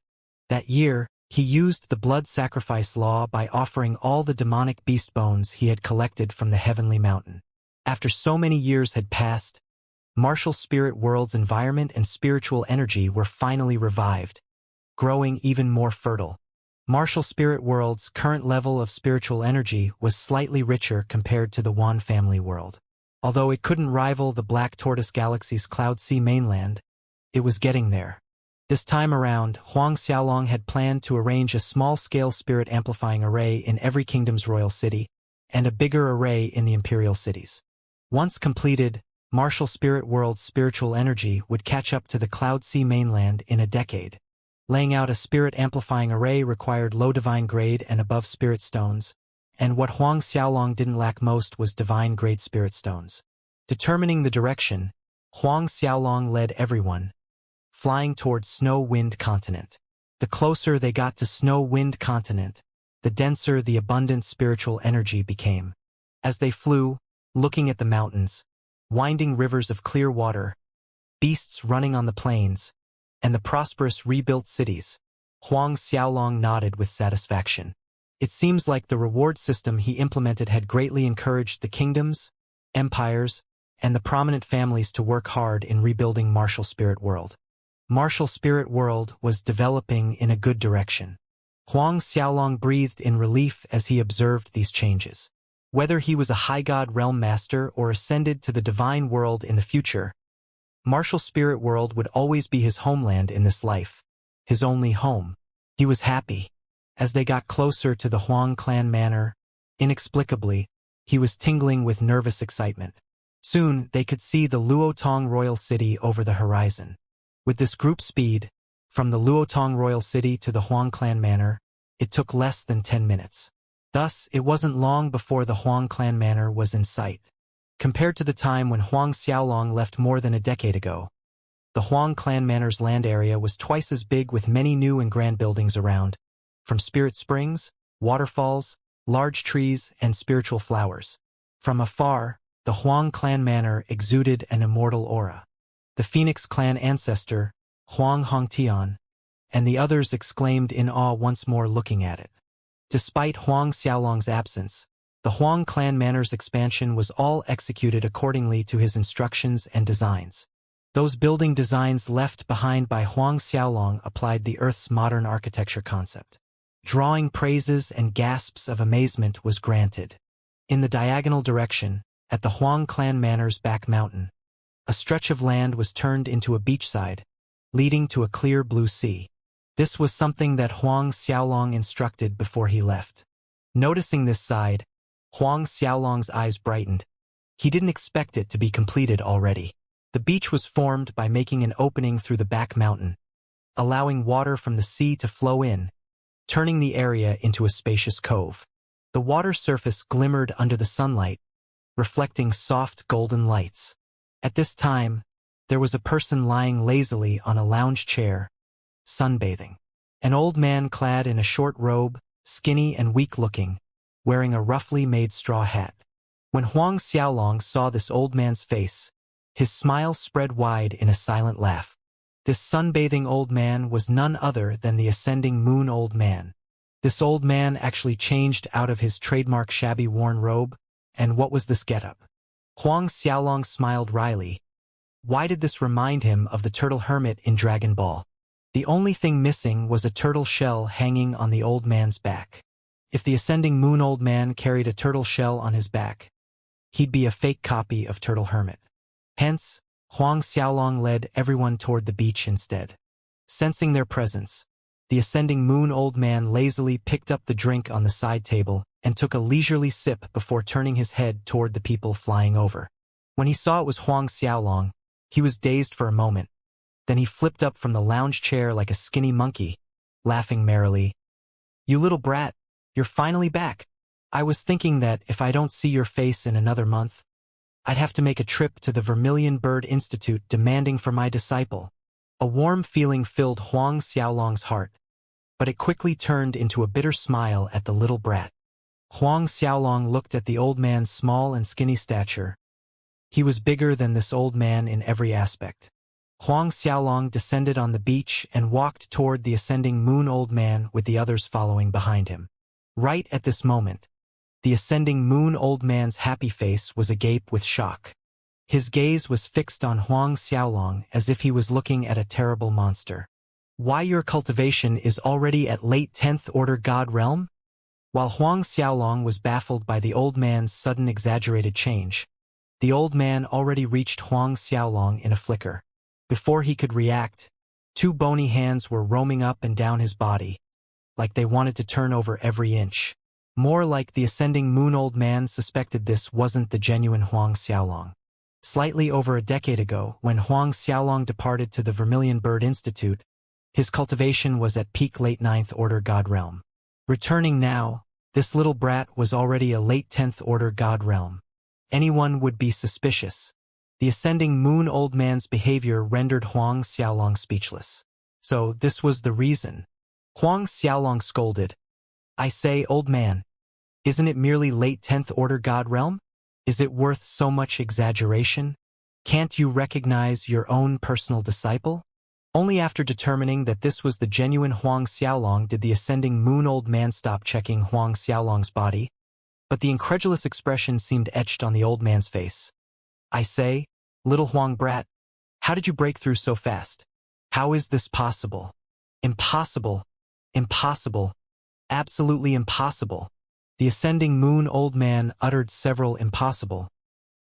That year, he used the blood sacrifice law by offering all the demonic beast bones he had collected from the heavenly mountain. After so many years had passed, Martial Spirit World's environment and spiritual energy were finally revived, growing even more fertile. Martial Spirit World's current level of spiritual energy was slightly richer compared to the Wan family world. Although it couldn't rival the Black Tortoise Galaxy's Cloud Sea mainland, it was getting there. This time around, Huang Xiaolong had planned to arrange a small-scale spirit amplifying array in every kingdom's royal city, and a bigger array in the imperial cities. Once completed, Martial Spirit World's spiritual energy would catch up to the Cloud Sea mainland in a decade. Laying out a spirit amplifying array required low divine grade and above spirit stones, and what Huang Xiaolong didn't lack most was divine grade spirit stones. Determining the direction, Huang Xiaolong led everyone, flying towards Snow Wind Continent. The closer they got to Snow Wind Continent, the denser the abundant spiritual energy became. As they flew, looking at the mountains, winding rivers of clear water, beasts running on the plains, and the prosperous rebuilt cities, Huang Xiaolong nodded with satisfaction. It seems like the reward system he implemented had greatly encouraged the kingdoms, empires, and the prominent families to work hard in rebuilding Martial Spirit World. Martial Spirit World was developing in a good direction. Huang Xiaolong breathed in relief as he observed these changes. Whether he was a high god realm master or ascended to the divine world in the future, Martial Spirit World would always be his homeland in this life, his only home. He was happy. As they got closer to the Huang clan manor, inexplicably, he was tingling with nervous excitement. Soon, they could see the Luotong royal city over the horizon. With this group speed, from the Luotong royal city to the Huang clan manor, it took less than 10 minutes. Thus, it wasn't long before the Huang clan manor was in sight. Compared to the time when Huang Xiaolong left more than a decade ago, the Huang clan manor's land area was twice as big with many new and grand buildings around, from spirit springs, waterfalls, large trees, and spiritual flowers. From afar, the Huang clan manor exuded an immortal aura. The Phoenix clan ancestor, Huang Hongtian, and the others exclaimed in awe once more looking at it. Despite Huang Xiaolong's absence, the Huang clan manor's expansion was all executed accordingly to his instructions and designs. Those building designs left behind by Huang Xiaolong applied the Earth's modern architecture concept. Drawing praises and gasps of amazement was granted. In the diagonal direction, at the Huang clan manor's back mountain, a stretch of land was turned into a beachside, leading to a clear blue sea. This was something that Huang Xiaolong instructed before he left. Noticing this side, Huang Xiaolong's eyes brightened. He didn't expect it to be completed already. The beach was formed by making an opening through the back mountain, allowing water from the sea to flow in, turning the area into a spacious cove. The water surface glimmered under the sunlight, reflecting soft golden lights. At this time, there was a person lying lazily on a lounge chair, sunbathing. An old man clad in a short robe, skinny and weak-looking, wearing a roughly made straw hat. When Huang Xiaolong saw this old man's face, his smile spread wide in a silent laugh. This sunbathing old man was none other than the ascending moon old man. This old man actually changed out of his trademark shabby worn robe, and what was this getup? Huang Xiaolong smiled wryly. Why did this remind him of the turtle hermit in Dragon Ball? The only thing missing was a turtle shell hanging on the old man's back. If the ascending moon old man carried a turtle shell on his back, he'd be a fake copy of Turtle Hermit. Hence, Huang Xiaolong led everyone toward the beach instead. Sensing their presence, the ascending moon old man lazily picked up the drink on the side table and took a leisurely sip before turning his head toward the people flying over. When he saw it was Huang Xiaolong, he was dazed for a moment. Then he flipped up from the lounge chair like a skinny monkey, laughing merrily. "You little brat, you're finally back. I was thinking that if I don't see your face in another month, I'd have to make a trip to the Vermilion Bird Institute demanding for my disciple." A warm feeling filled Huang Xiaolong's heart, but it quickly turned into a bitter smile at the little brat. Huang Xiaolong looked at the old man's small and skinny stature. He was bigger than this old man in every aspect. Huang Xiaolong descended on the beach and walked toward the ascending moon old man with the others following behind him. Right at this moment, the ascending moon old man's happy face was agape with shock. His gaze was fixed on Huang Xiaolong as if he was looking at a terrible monster. "Why, your cultivation is already at late 10th order god realm?" While Huang Xiaolong was baffled by the old man's sudden exaggerated change, the old man already reached Huang Xiaolong in a flicker. Before he could react, two bony hands were roaming up and down his body, like they wanted to turn over every inch. More like the ascending moon old man suspected this wasn't the genuine Huang Xiaolong. Slightly over a decade ago, when Huang Xiaolong departed to the Vermilion Bird Institute, his cultivation was at peak late 9th order god realm. Returning now, this little brat was already a late 10th order god realm. Anyone would be suspicious. The ascending moon old man's behavior rendered Huang Xiaolong speechless. So this was the reason. Huang Xiaolong scolded. "I say, old man, isn't it merely late 10th order god realm? Is it worth so much exaggeration? Can't you recognize your own personal disciple?" Only after determining that this was the genuine Huang Xiaolong did the ascending moon old man stop checking Huang Xiaolong's body, but the incredulous expression seemed etched on the old man's face. "I say, little Huang brat, how did you break through so fast? How is this possible?" "Impossible. Impossible. Absolutely impossible." The ascending moon old man uttered several impossible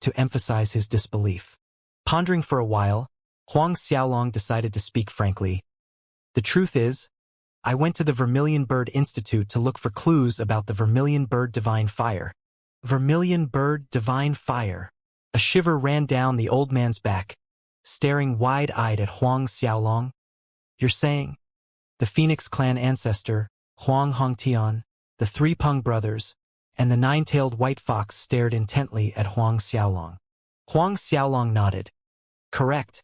to emphasize his disbelief. Pondering for a while, Huang Xiaolong decided to speak frankly. "The truth is, I went to the Vermilion Bird Institute to look for clues about the Vermilion Bird Divine Fire." Vermilion Bird Divine Fire. A shiver ran down the old man's back, staring wide-eyed at Huang Xiaolong. "You're saying?" The Phoenix clan ancestor, Huang Hongtian, the three Peng brothers, and the nine-tailed white fox stared intently at Huang Xiaolong. Huang Xiaolong nodded. "Correct.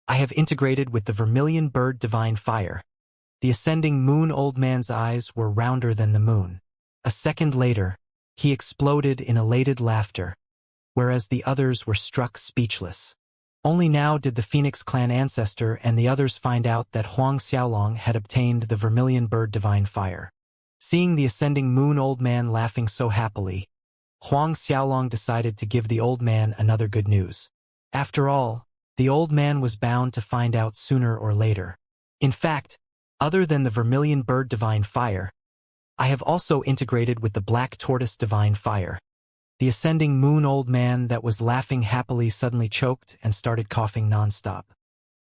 I have integrated with the Vermilion Bird Divine Fire." The ascending moon old man's eyes were rounder than the moon. A second later, he exploded in elated laughter, whereas the others were struck speechless. Only now did the Phoenix clan ancestor and the others find out that Huang Xiaolong had obtained the vermilion bird divine fire. Seeing the ascending moon old man laughing so happily, Huang Xiaolong decided to give the old man another good news. After all, the old man was bound to find out sooner or later. In fact, other than the vermilion bird divine fire, I have also integrated with the black tortoise divine fire. The ascending moon old man that was laughing happily suddenly choked and started coughing nonstop.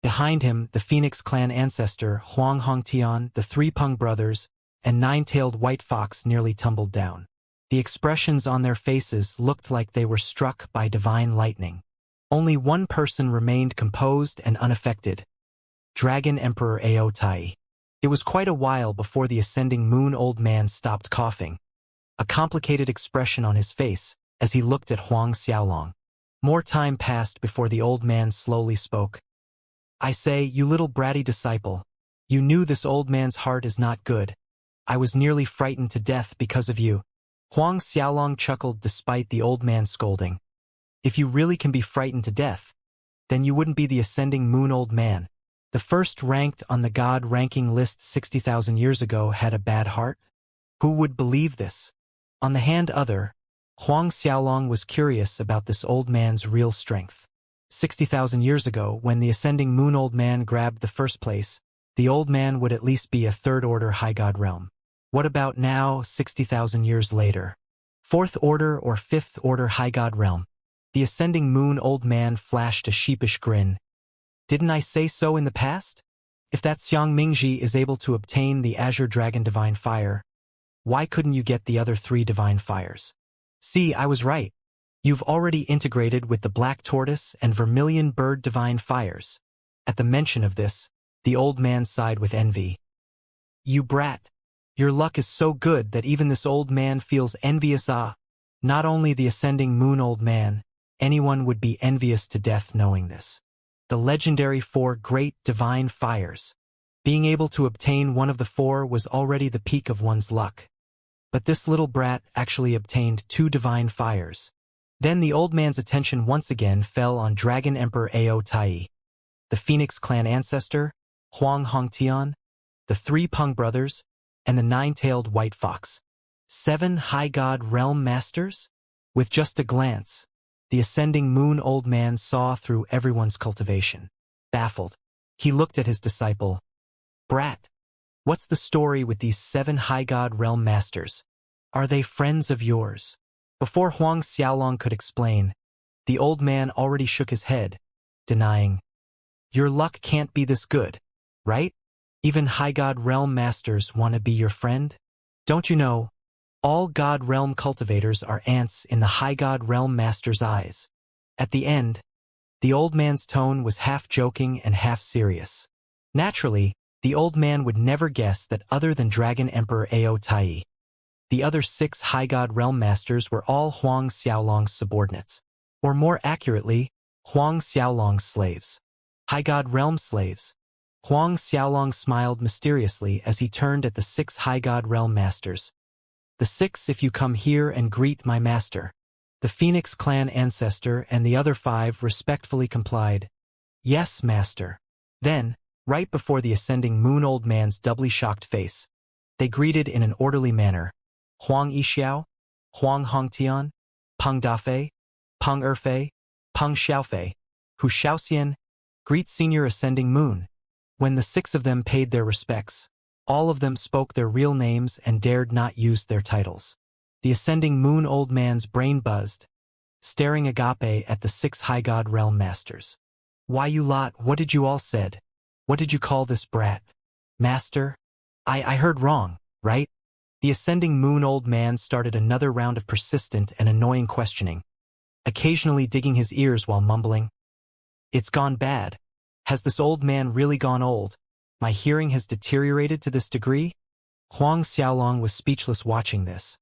Behind him, the Phoenix clan ancestor, Huang Hongtian, the three Peng brothers, and nine-tailed white fox nearly tumbled down. The expressions on their faces looked like they were struck by divine lightning. Only one person remained composed and unaffected: Dragon Emperor Ao Tai. It was quite a while before the ascending moon old man stopped coughing, a complicated expression on his face as he looked at Huang Xiaolong. More time passed before the old man slowly spoke. "I say, you little bratty disciple, you knew this old man's heart is not good. I was nearly frightened to death because of you." Huang Xiaolong chuckled despite the old man's scolding. "If you really can be frightened to death, then you wouldn't be the ascending moon old man. The first ranked on the God ranking list 60,000 years ago had a bad heart? Who would believe this?" On the hand other, Huang Xiaolong was curious about this old man's real strength. 60,000 years ago, when the ascending moon old man grabbed the first place, the old man would at least be a third-order high god realm. What about now, 60,000 years later? Fourth-order or fifth-order high god realm? The ascending moon old man flashed a sheepish grin. "Didn't I say so in the past? If that Xiang Mingji is able to obtain the Azure Dragon Divine Fire, why couldn't you get the other 3 divine fires? See, I was right. You've already integrated with the Black Tortoise and Vermilion Bird Divine Fires." At the mention of this, the old man sighed with envy. "You brat. Your luck is so good that even this old man feels envious. Not only the ascending moon old man, anyone would be envious to death knowing this. The legendary 4 great divine fires. Being able to obtain one of the 4 was already the peak of one's luck. But this little brat actually obtained 2 divine fires." Then the old man's attention once again fell on Dragon Emperor Ao Tai, the Phoenix clan ancestor, Huang Hongtian, the 3 Peng brothers, and the 9-tailed white fox. 7 high god realm masters? With just a glance, the ascending moon old man saw through everyone's cultivation. Baffled, he looked at his disciple. "Brat, what's the story with these 7 high god realm masters? Are they friends of yours?" Before Huang Xiaolong could explain, the old man already shook his head, denying. "Your luck can't be this good, right? Even high god realm masters want to be your friend? Don't you know, all god realm cultivators are ants in the high god realm master's eyes." At the end, the old man's tone was half joking and half serious. Naturally, the old man would never guess that other than Dragon Emperor Ao Tai, the other 6 high god realm masters were all Huang Xiaolong's subordinates, or more accurately, Huang Xiaolong's slaves. High god realm slaves. Huang Xiaolong smiled mysteriously as he turned at the 6 high god realm masters. "The 6, if you come here and greet my master." The Phoenix clan ancestor and the other 5 respectfully complied. "Yes, master." Then, right before the ascending moon old man's doubly shocked face, they greeted in an orderly manner: Huang Yixiao, Huang Hongtian, Peng Dafei, Peng Erfei, Peng Xiaofei, Hu Xiaoxian, greet Senior Ascending Moon. When the 6 of them paid their respects, all of them spoke their real names and dared not use their titles. The ascending moon old man's brain buzzed, staring agape at the 6 high god realm masters. "Why, you lot, what did you all said? What did you call this brat? Master? I heard wrong, right?" The ascending moon old man started another round of persistent and annoying questioning, occasionally digging his ears while mumbling, "It's gone bad. Has this old man really gone old? My hearing has deteriorated to this degree?" Huang Xiaolong was speechless watching this.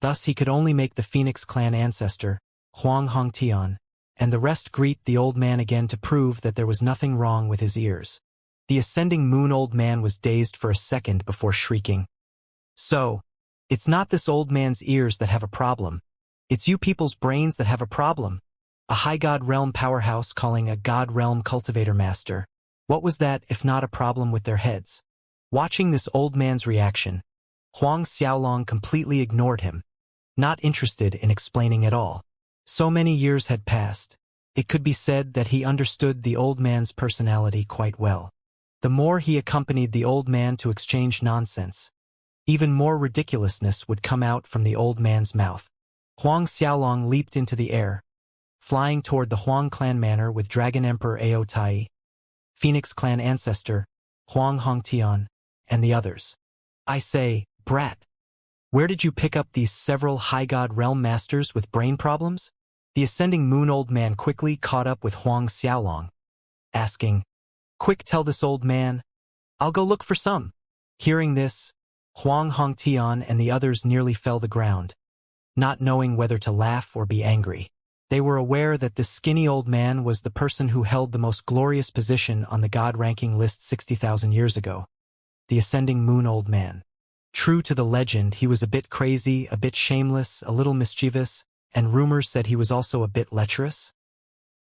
Thus he could only make the Phoenix clan ancestor, Huang Hongtian, and the rest greet the old man again to prove that there was nothing wrong with his ears. The ascending moon old man was dazed for a second before shrieking, "So, It's not this old man's ears that have a problem. It's you people's brains that have a problem. A high god realm powerhouse calling a god realm cultivator master. What was that if not a problem with their heads? Watching this old man's reaction, Huang Xiaolong completely ignored him, not interested in explaining at all. So many years had passed. It could be said that he understood the old man's personality quite well. The more he accompanied the old man to exchange nonsense, even more ridiculousness would come out from the old man's mouth. Huang Xiaolong leaped into the air, flying toward the Huang clan manor with Dragon Emperor Ao Tai, Phoenix clan ancestor, Huang Hongtian, and the others. I say, brat, where did you pick up these several high god realm masters with brain problems? The ascending moon old man quickly caught up with Huang Xiaolong, asking, quick, tell this old man, I'll go look for some. Hearing this, Huang Hongtian and the others nearly fell to the ground, not knowing whether to laugh or be angry. They were aware that this skinny old man was the person who held the most glorious position on the god ranking list 60,000 years ago. The ascending moon old man. True to the legend, he was a bit crazy, a bit shameless, a little mischievous, and rumors said he was also a bit lecherous.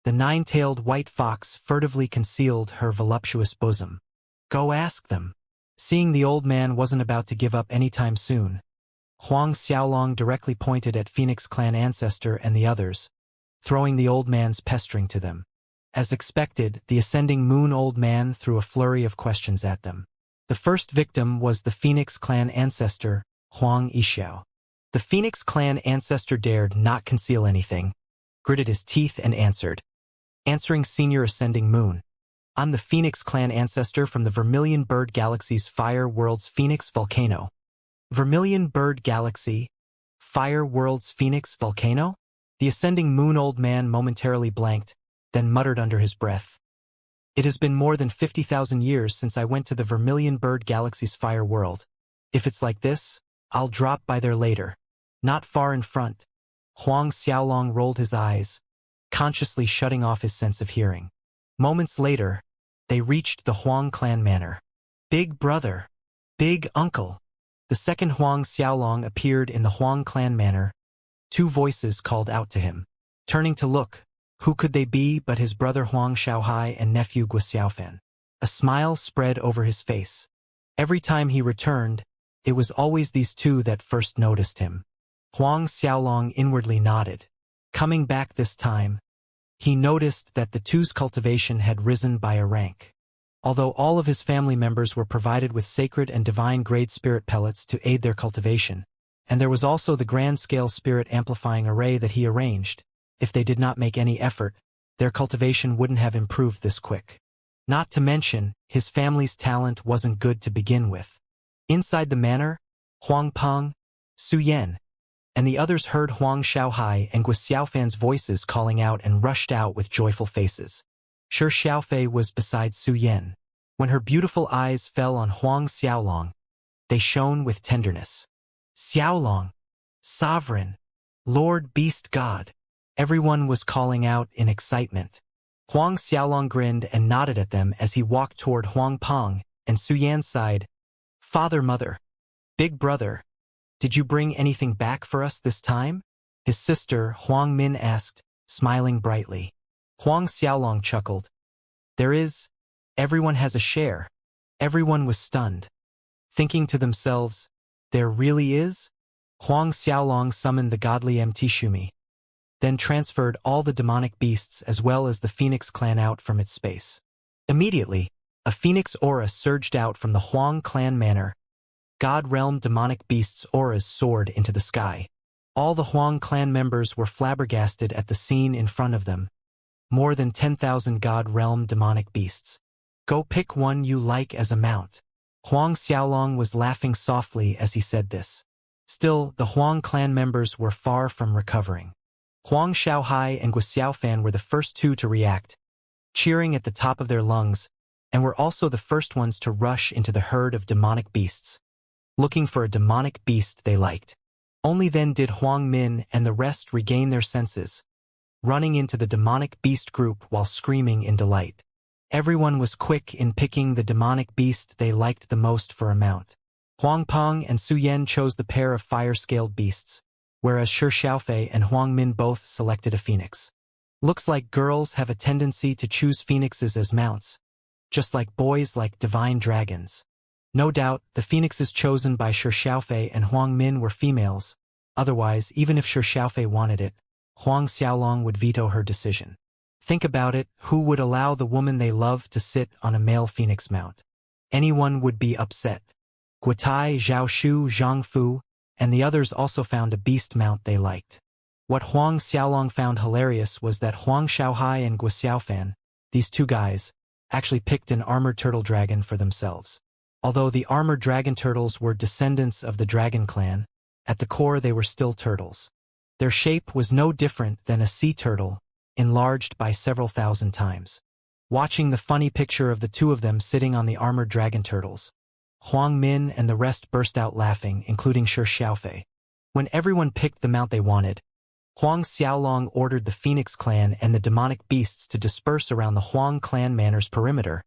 The nine-tailed white fox furtively concealed her voluptuous bosom. Go ask them. Seeing the old man wasn't about to give up anytime soon, Huang Xiaolong directly pointed at Phoenix clan ancestor and the others, throwing the old man's pestering to them. As expected, the ascending moon old man threw a flurry of questions at them. The first victim was the Phoenix clan ancestor, Huang Yixiao. The Phoenix clan ancestor dared not conceal anything, gritted his teeth and answered. Answering senior ascending moon. I'm the Phoenix clan ancestor from the Vermilion Bird Galaxy's Fire World's Phoenix Volcano. Vermilion Bird Galaxy? Fire World's Phoenix Volcano? The ascending moon old man momentarily blanked, then muttered under his breath. It has been more than 50,000 years since I went to the Vermilion Bird Galaxy's Fire World. If it's like this, I'll drop by there later. Not far in front. Huang Xiaolong rolled his eyes, consciously shutting off his sense of hearing. Moments later, they reached the Huang clan manor. Big brother. Big uncle. The second Huang Xiaolong appeared in the Huang clan manor. Two voices called out to him. Turning to look, who could they be but his brother Huang Shaohai and nephew Guxiaofan? A smile spread over his face. Every time he returned, it was always these two that first noticed him. Huang Xiaolong inwardly nodded. Coming back this time, he noticed that the two's cultivation had risen by a rank. Although all of his family members were provided with sacred and divine-grade spirit pellets to aid their cultivation, and there was also the grand-scale spirit amplifying array that he arranged, if they did not make any effort, their cultivation wouldn't have improved this quick. Not to mention, his family's talent wasn't good to begin with. Inside the manor, Huang Peng, Su Yan, and the others heard Huang Shaohai and Guxiaofan's voices calling out and rushed out with joyful faces. Sure, Xiaofei was beside Su Yan. When her beautiful eyes fell on Huang Xiaolong, they shone with tenderness. Xiaolong, sovereign, Lord Beast God. Everyone was calling out in excitement. Huang Xiaolong grinned and nodded at them as he walked toward Huang Peng, and Su Yan sighed. Father, mother, big brother, did you bring anything back for us this time? His sister, Huang Min, asked, smiling brightly. Huang Xiaolong chuckled. There is. Everyone has a share. Everyone was stunned, thinking to themselves, there really is? Huang Xiaolong summoned the godly Mtishumi, then transferred all the demonic beasts as well as the Phoenix clan out from its space. Immediately, a Phoenix aura surged out from the Huang clan manor. God realm demonic beasts' auras soared into the sky. All the Huang clan members were flabbergasted at the scene in front of them. More than 10,000 God realm demonic beasts. Go pick one you like as a mount. Huang Xiaolong was laughing softly as he said this. Still, the Huang clan members were far from recovering. Huang Shaohai and Guxiaofan were the first two to react, cheering at the top of their lungs, and were also the first ones to rush into the herd of demonic beasts, looking for a demonic beast they liked. Only then did Huang Min and the rest regain their senses, running into the demonic beast group while screaming in delight. Everyone was quick in picking the demonic beast they liked the most for a mount. Huang Peng and Su Yan chose the pair of fire-scaled beasts, whereas Shi Xiaofei and Huang Min both selected a phoenix. Looks like girls have a tendency to choose phoenixes as mounts, just like boys like divine dragons. No doubt, the phoenixes chosen by Shi Xiaofei and Huang Min were females. Otherwise, even if Shi Xiaofei wanted it, Huang Xiaolong would veto her decision. Think about it, who would allow the woman they love to sit on a male phoenix mount? Anyone would be upset. Guotai, Zhao Shu, Zhang Fu, and the others also found a beast mount they liked. What Huang Xiaolong found hilarious was that Huang Xiaohai and Guo Xiaofan, these two guys, actually picked an armored turtle dragon for themselves. Although the armored dragon turtles were descendants of the dragon clan, at the core they were still turtles. Their shape was no different than a sea turtle, enlarged by several thousand times. Watching the funny picture of the two of them sitting on the armored dragon turtles, Huang Min and the rest burst out laughing, including Shi Xiaofei. When everyone picked the mount they wanted, Huang Xiaolong ordered the Phoenix clan and the demonic beasts to disperse around the Huang clan manor's perimeter,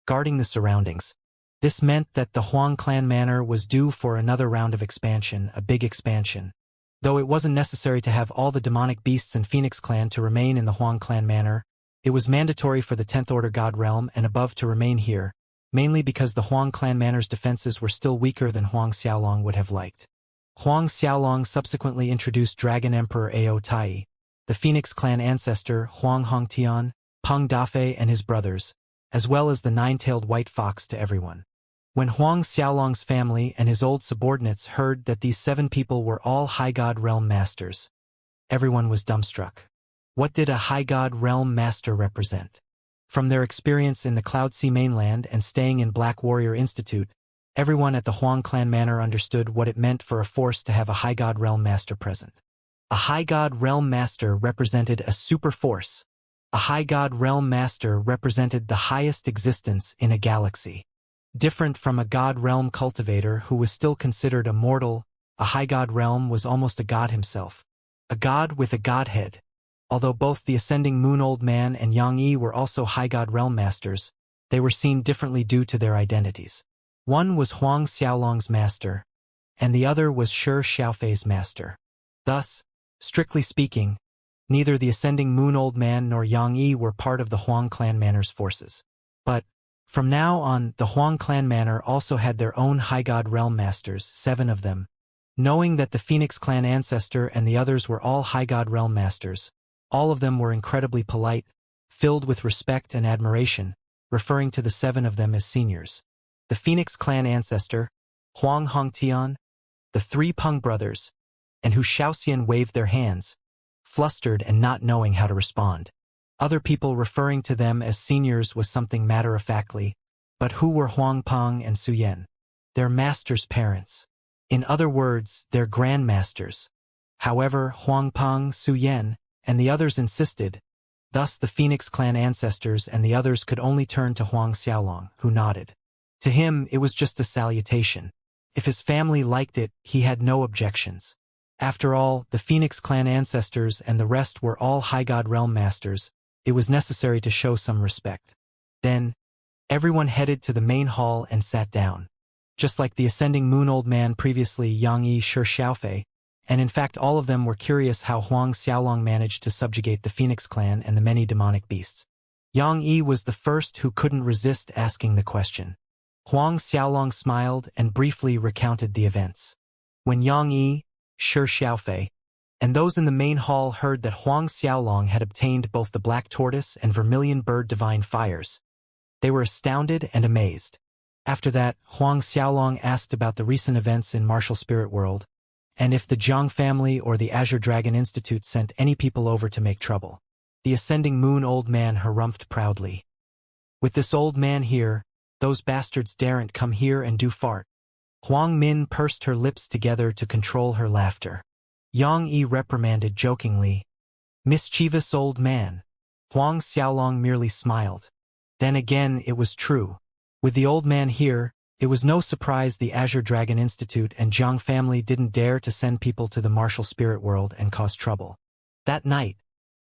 guarding the surroundings. This meant that the Huang clan manor was due for another round of expansion, a big expansion. Though it wasn't necessary to have all the demonic beasts and Phoenix clan to remain in the Huang clan manor, it was mandatory for the 10th Order God Realm and above to remain here, mainly because the Huang clan manor's defenses were still weaker than Huang Xiaolong would have liked. Huang Xiaolong subsequently introduced Dragon Emperor Ao Tai, the Phoenix clan ancestor Huang Hongtian, Peng Dafei and his brothers, as well as the nine-tailed white fox to everyone. When Huang Xiaolong's family and his old subordinates heard that these 7 people were all High God Realm Masters, everyone was dumbstruck. What did a High God Realm Master represent? From their experience in the Cloud Sea mainland and staying in Black Warrior Institute, everyone at the Huang clan manor understood what it meant for a force to have a High God Realm Master present. A High God Realm Master represented a super force. A High God Realm Master represented the highest existence in a galaxy. Different from a God Realm cultivator who was still considered a mortal, a High God Realm was almost a god himself. A god with a godhead. Although both the Ascending Moon Old Man and Yang Yi were also High God Realm Masters, they were seen differently due to their identities. One was Huang Xiaolong's master, and the other was Shi Xiaofei's master. Thus, strictly speaking, neither the Ascending Moon Old Man nor Yang Yi were part of the Huang clan manor's forces. But, from now on, the Huang clan manor also had their own High God Realm Masters, 7 of them. Knowing that the Phoenix clan ancestor and the others were all High God Realm Masters, all of them were incredibly polite, filled with respect and admiration, referring to the 7 of them as seniors. The Phoenix clan ancestor, Huang Hongtian, the 3 Peng brothers, and Hu Shaoxian waved their hands, flustered and not knowing how to respond. Other people referring to them as seniors was something matter-of-factly, but who were Huang Peng and Su Yan? Their master's parents. In other words, their grandmasters. However, Huang Peng, Su Yan, and the others insisted. Thus the Phoenix clan ancestors and the others could only turn to Huang Xiaolong, who nodded. To him, it was just a salutation. If his family liked it, he had no objections. After all, the Phoenix clan ancestors and the rest were all High God Realm Masters. It was necessary to show some respect. Then, everyone headed to the main hall and sat down. Just like the Ascending Moon Old Man previously, Yang Yi, Shi Xiaofei, and in fact all of them were curious how Huang Xiaolong managed to subjugate the Phoenix clan and the many demonic beasts. Yang Yi was the first who couldn't resist asking the question. Huang Xiaolong smiled and briefly recounted the events. When Yang Yi, Shi Xiaofei, and those in the main hall heard that Huang Xiaolong had obtained both the Black Tortoise and Vermilion Bird Divine Fires, they were astounded and amazed. After that, Huang Xiaolong asked about the recent events in Martial Spirit World, and if the Zhang family or the Azure Dragon Institute sent any people over to make trouble. The Ascending Moon Old Man harumphed proudly. With this old man here, those bastards daren't come here and do fart. Huang Min pursed her lips together to control her laughter. Yang Yi reprimanded jokingly. Mischievous old man. Huang Xiaolong merely smiled. Then again it was true. With the old man here, it was no surprise the Azure Dragon Institute and Zhang family didn't dare to send people to the Martial Spirit World and cause trouble. That night,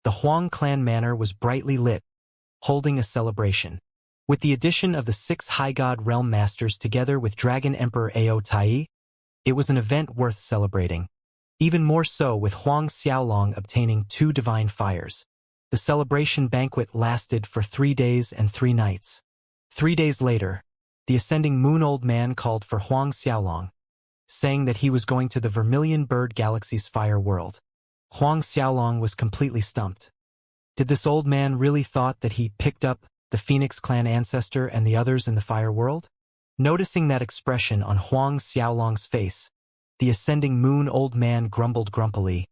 the Huang clan manor was brightly lit, holding a celebration. With the addition of the 6 High God Realm Masters together with Dragon Emperor Ao Tai, it was an event worth celebrating. Even more so with Huang Xiaolong obtaining 2 divine fires. The celebration banquet lasted for 3 days and 3 nights. 3 days later, the Ascending Moon Old Man called for Huang Xiaolong, saying that he was going to the Vermilion Bird Galaxy's fire world. Huang Xiaolong was completely stumped. Did this old man really thought that he picked up the Phoenix clan ancestor and the others in the fire world? Noticing that expression on Huang Xiaolong's face, the Ascending Moon Old Man grumbled grumpily.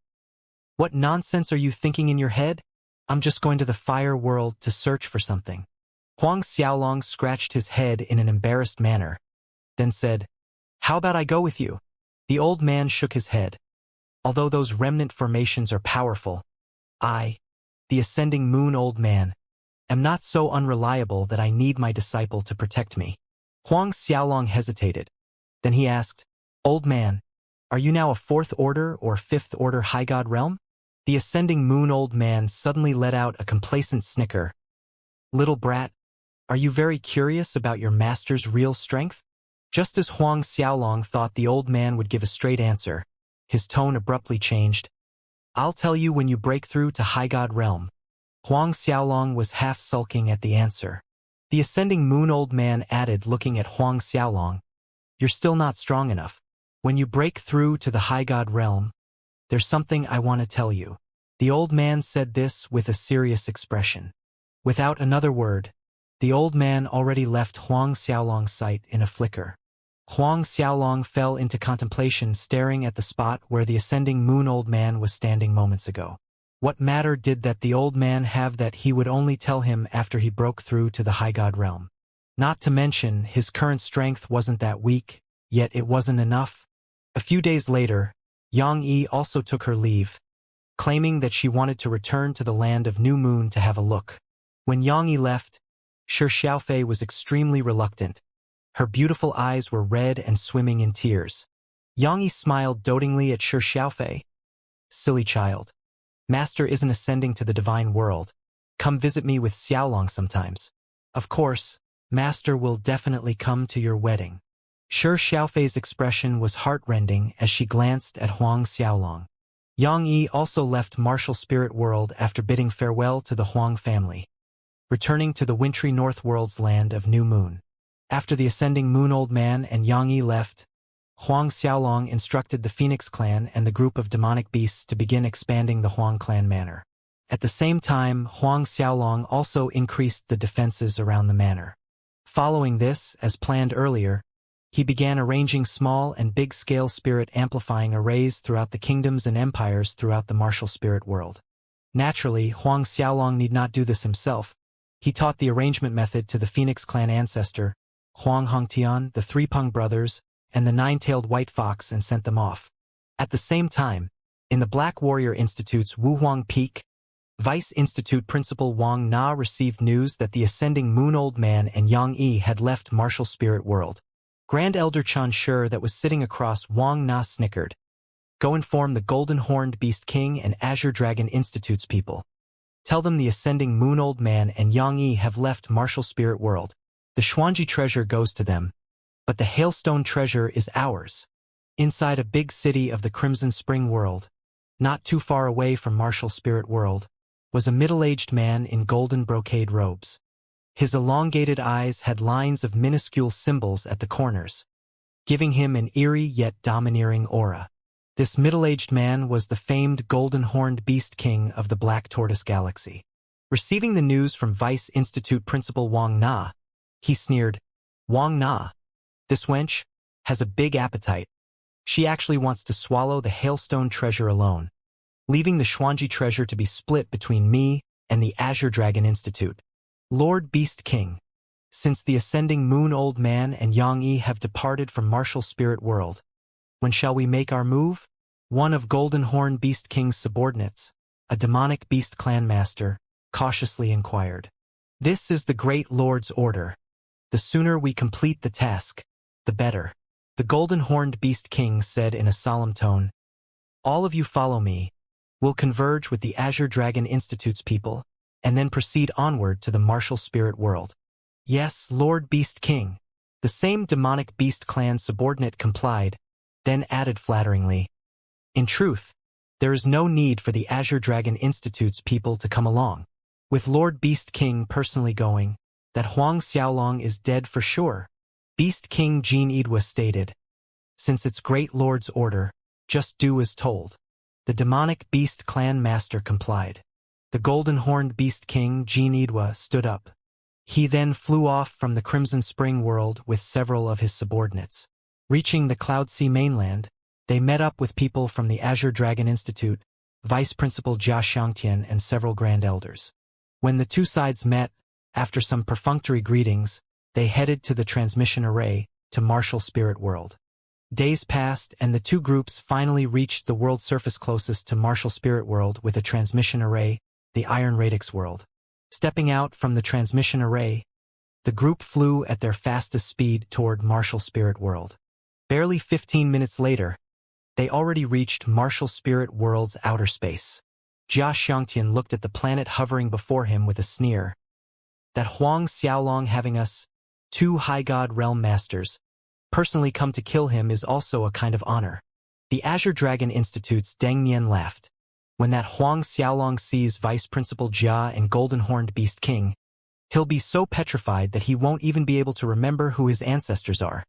What nonsense are you thinking in your head? I'm just going to the fire world to search for something. Huang Xiaolong scratched his head in an embarrassed manner, then said, How about I go with you? The old man shook his head. Although those remnant formations are powerful, I, the Ascending Moon Old Man, am not so unreliable that I need my disciple to protect me. Huang Xiaolong hesitated. Then he asked, Old man, are you now a 4th order or 5th order High God realm? The Ascending Moon Old Man suddenly let out a complacent snicker. Little brat, are you very curious about your master's real strength? Just as Huang Xiaolong thought the old man would give a straight answer, his tone abruptly changed. I'll tell you when you break through to High God realm. Huang Xiaolong was half sulking at the answer. The Ascending Moon Old Man added, looking at Huang Xiaolong, You're still not strong enough. When you break through to the High God realm, there's something I want to tell you. The old man said this with a serious expression. Without another word, the old man already left Huang Xiaolong's sight in a flicker. Huang Xiaolong fell into contemplation, staring at the spot where the Ascending Moon Old Man was standing moments ago. What matter did that the old man have that he would only tell him after he broke through to the High God realm? Not to mention, his current strength wasn't that weak, yet it wasn't enough. A few days later, Yang Yi also took her leave, claiming that she wanted to return to the land of New Moon to have a look. When Yang Yi left, Shi Xiaofei was extremely reluctant. Her beautiful eyes were red and swimming in tears. Yang Yi smiled dotingly at Shi Xiaofei. Silly child. Master isn't ascending to the divine world. Come visit me with Xiaolong sometimes. Of course, Master will definitely come to your wedding. Shi Xiaofei's expression was heart-rending as she glanced at Huang Xiaolong. Yang Yi also left Martial Spirit World after bidding farewell to the Huang family, returning to the wintry North World's land of New Moon. After the Ascending Moon Old Man and Yang Yi left, Huang Xiaolong instructed the Phoenix clan and the group of demonic beasts to begin expanding the Huang clan manor. At the same time, Huang Xiaolong also increased the defenses around the manor. Following this, as planned earlier, he began arranging small and big-scale spirit amplifying arrays throughout the kingdoms and empires throughout the martial spirit world. Naturally, Huang Xiaolong need not do this himself. He taught the arrangement method to the Phoenix clan ancestor, Huang Hongtian, the 3 Peng brothers, and the 9-tailed white fox, and sent them off. At the same time, in the Black Warrior Institute's Wuhuang Peak, Vice Institute Principal Wang Na received news that the Ascending Moon Old Man and Yang Yi had left Martial Spirit World. Grand Elder Chan Shi that was sitting across Wang Na snickered. Go inform the Golden Horned Beast King and Azure Dragon Institute's people. Tell them the Ascending Moon Old Man and Yang Yi have left Martial Spirit World. The Xuanji treasure goes to them, but the Hailstone treasure is ours. Inside a big city of the Crimson Spring World, not too far away from Martial Spirit World, was a middle-aged man in golden brocade robes. His elongated eyes had lines of minuscule symbols at the corners, giving him an eerie yet domineering aura. This middle-aged man was the famed golden-horned beast king of the Black Tortoise Galaxy. Receiving the news from Vice Institute Principal Wang Na, he sneered, Wang Na, this wench has a big appetite. She actually wants to swallow the Hailstone treasure alone, leaving the Xuanji treasure to be split between me and the Azure Dragon Institute. Lord Beast King, since the Ascending Moon Old Man and Yang Yi have departed from Martial Spirit World, when shall we make our move? One of Golden Horn Beast King's subordinates, a demonic beast clan master, cautiously inquired. This is the Great Lord's order. The sooner we complete the task, the better. The Golden Horned Beast King said in a solemn tone. All of you follow me. We'll converge with the Azure Dragon Institute's people, and then proceed onward to the Martial Spirit World. Yes, Lord Beast King. The same demonic beast clan subordinate complied, then added flatteringly, in truth, there is no need for the Azure Dragon Institute's people to come along. With Lord Beast King personally going, that Huang Xiaolong is dead for sure. Beast King Jean Edwa stated, since its great lord's order, just do as told. The demonic beast clan master complied. The golden-horned beast king Jean Edwa stood up. He then flew off from the Crimson Spring world with several of his subordinates. Reaching the Cloud Sea mainland, they met up with people from the Azure Dragon Institute, Vice Principal Jia Xiangtian and several Grand Elders. When the two sides met, after some perfunctory greetings, they headed to the transmission array, to Martial Spirit World. Days passed and the two groups finally reached the world surface closest to Martial Spirit World with a transmission array, the Iron Radix World. Stepping out from the transmission array, the group flew at their fastest speed toward Martial Spirit World. Barely 15 minutes later, they already reached Martial Spirit World's outer space. Jia Xiangtian looked at the planet hovering before him with a sneer. That Huang Xiaolong having us, two High God Realm Masters, personally come to kill him is also a kind of honor. The Azure Dragon Institute's Deng Nian laughed. When that Huang Xiaolong sees Vice Principal Jia and Golden-Horned Beast King, he'll be so petrified that he won't even be able to remember who his ancestors are.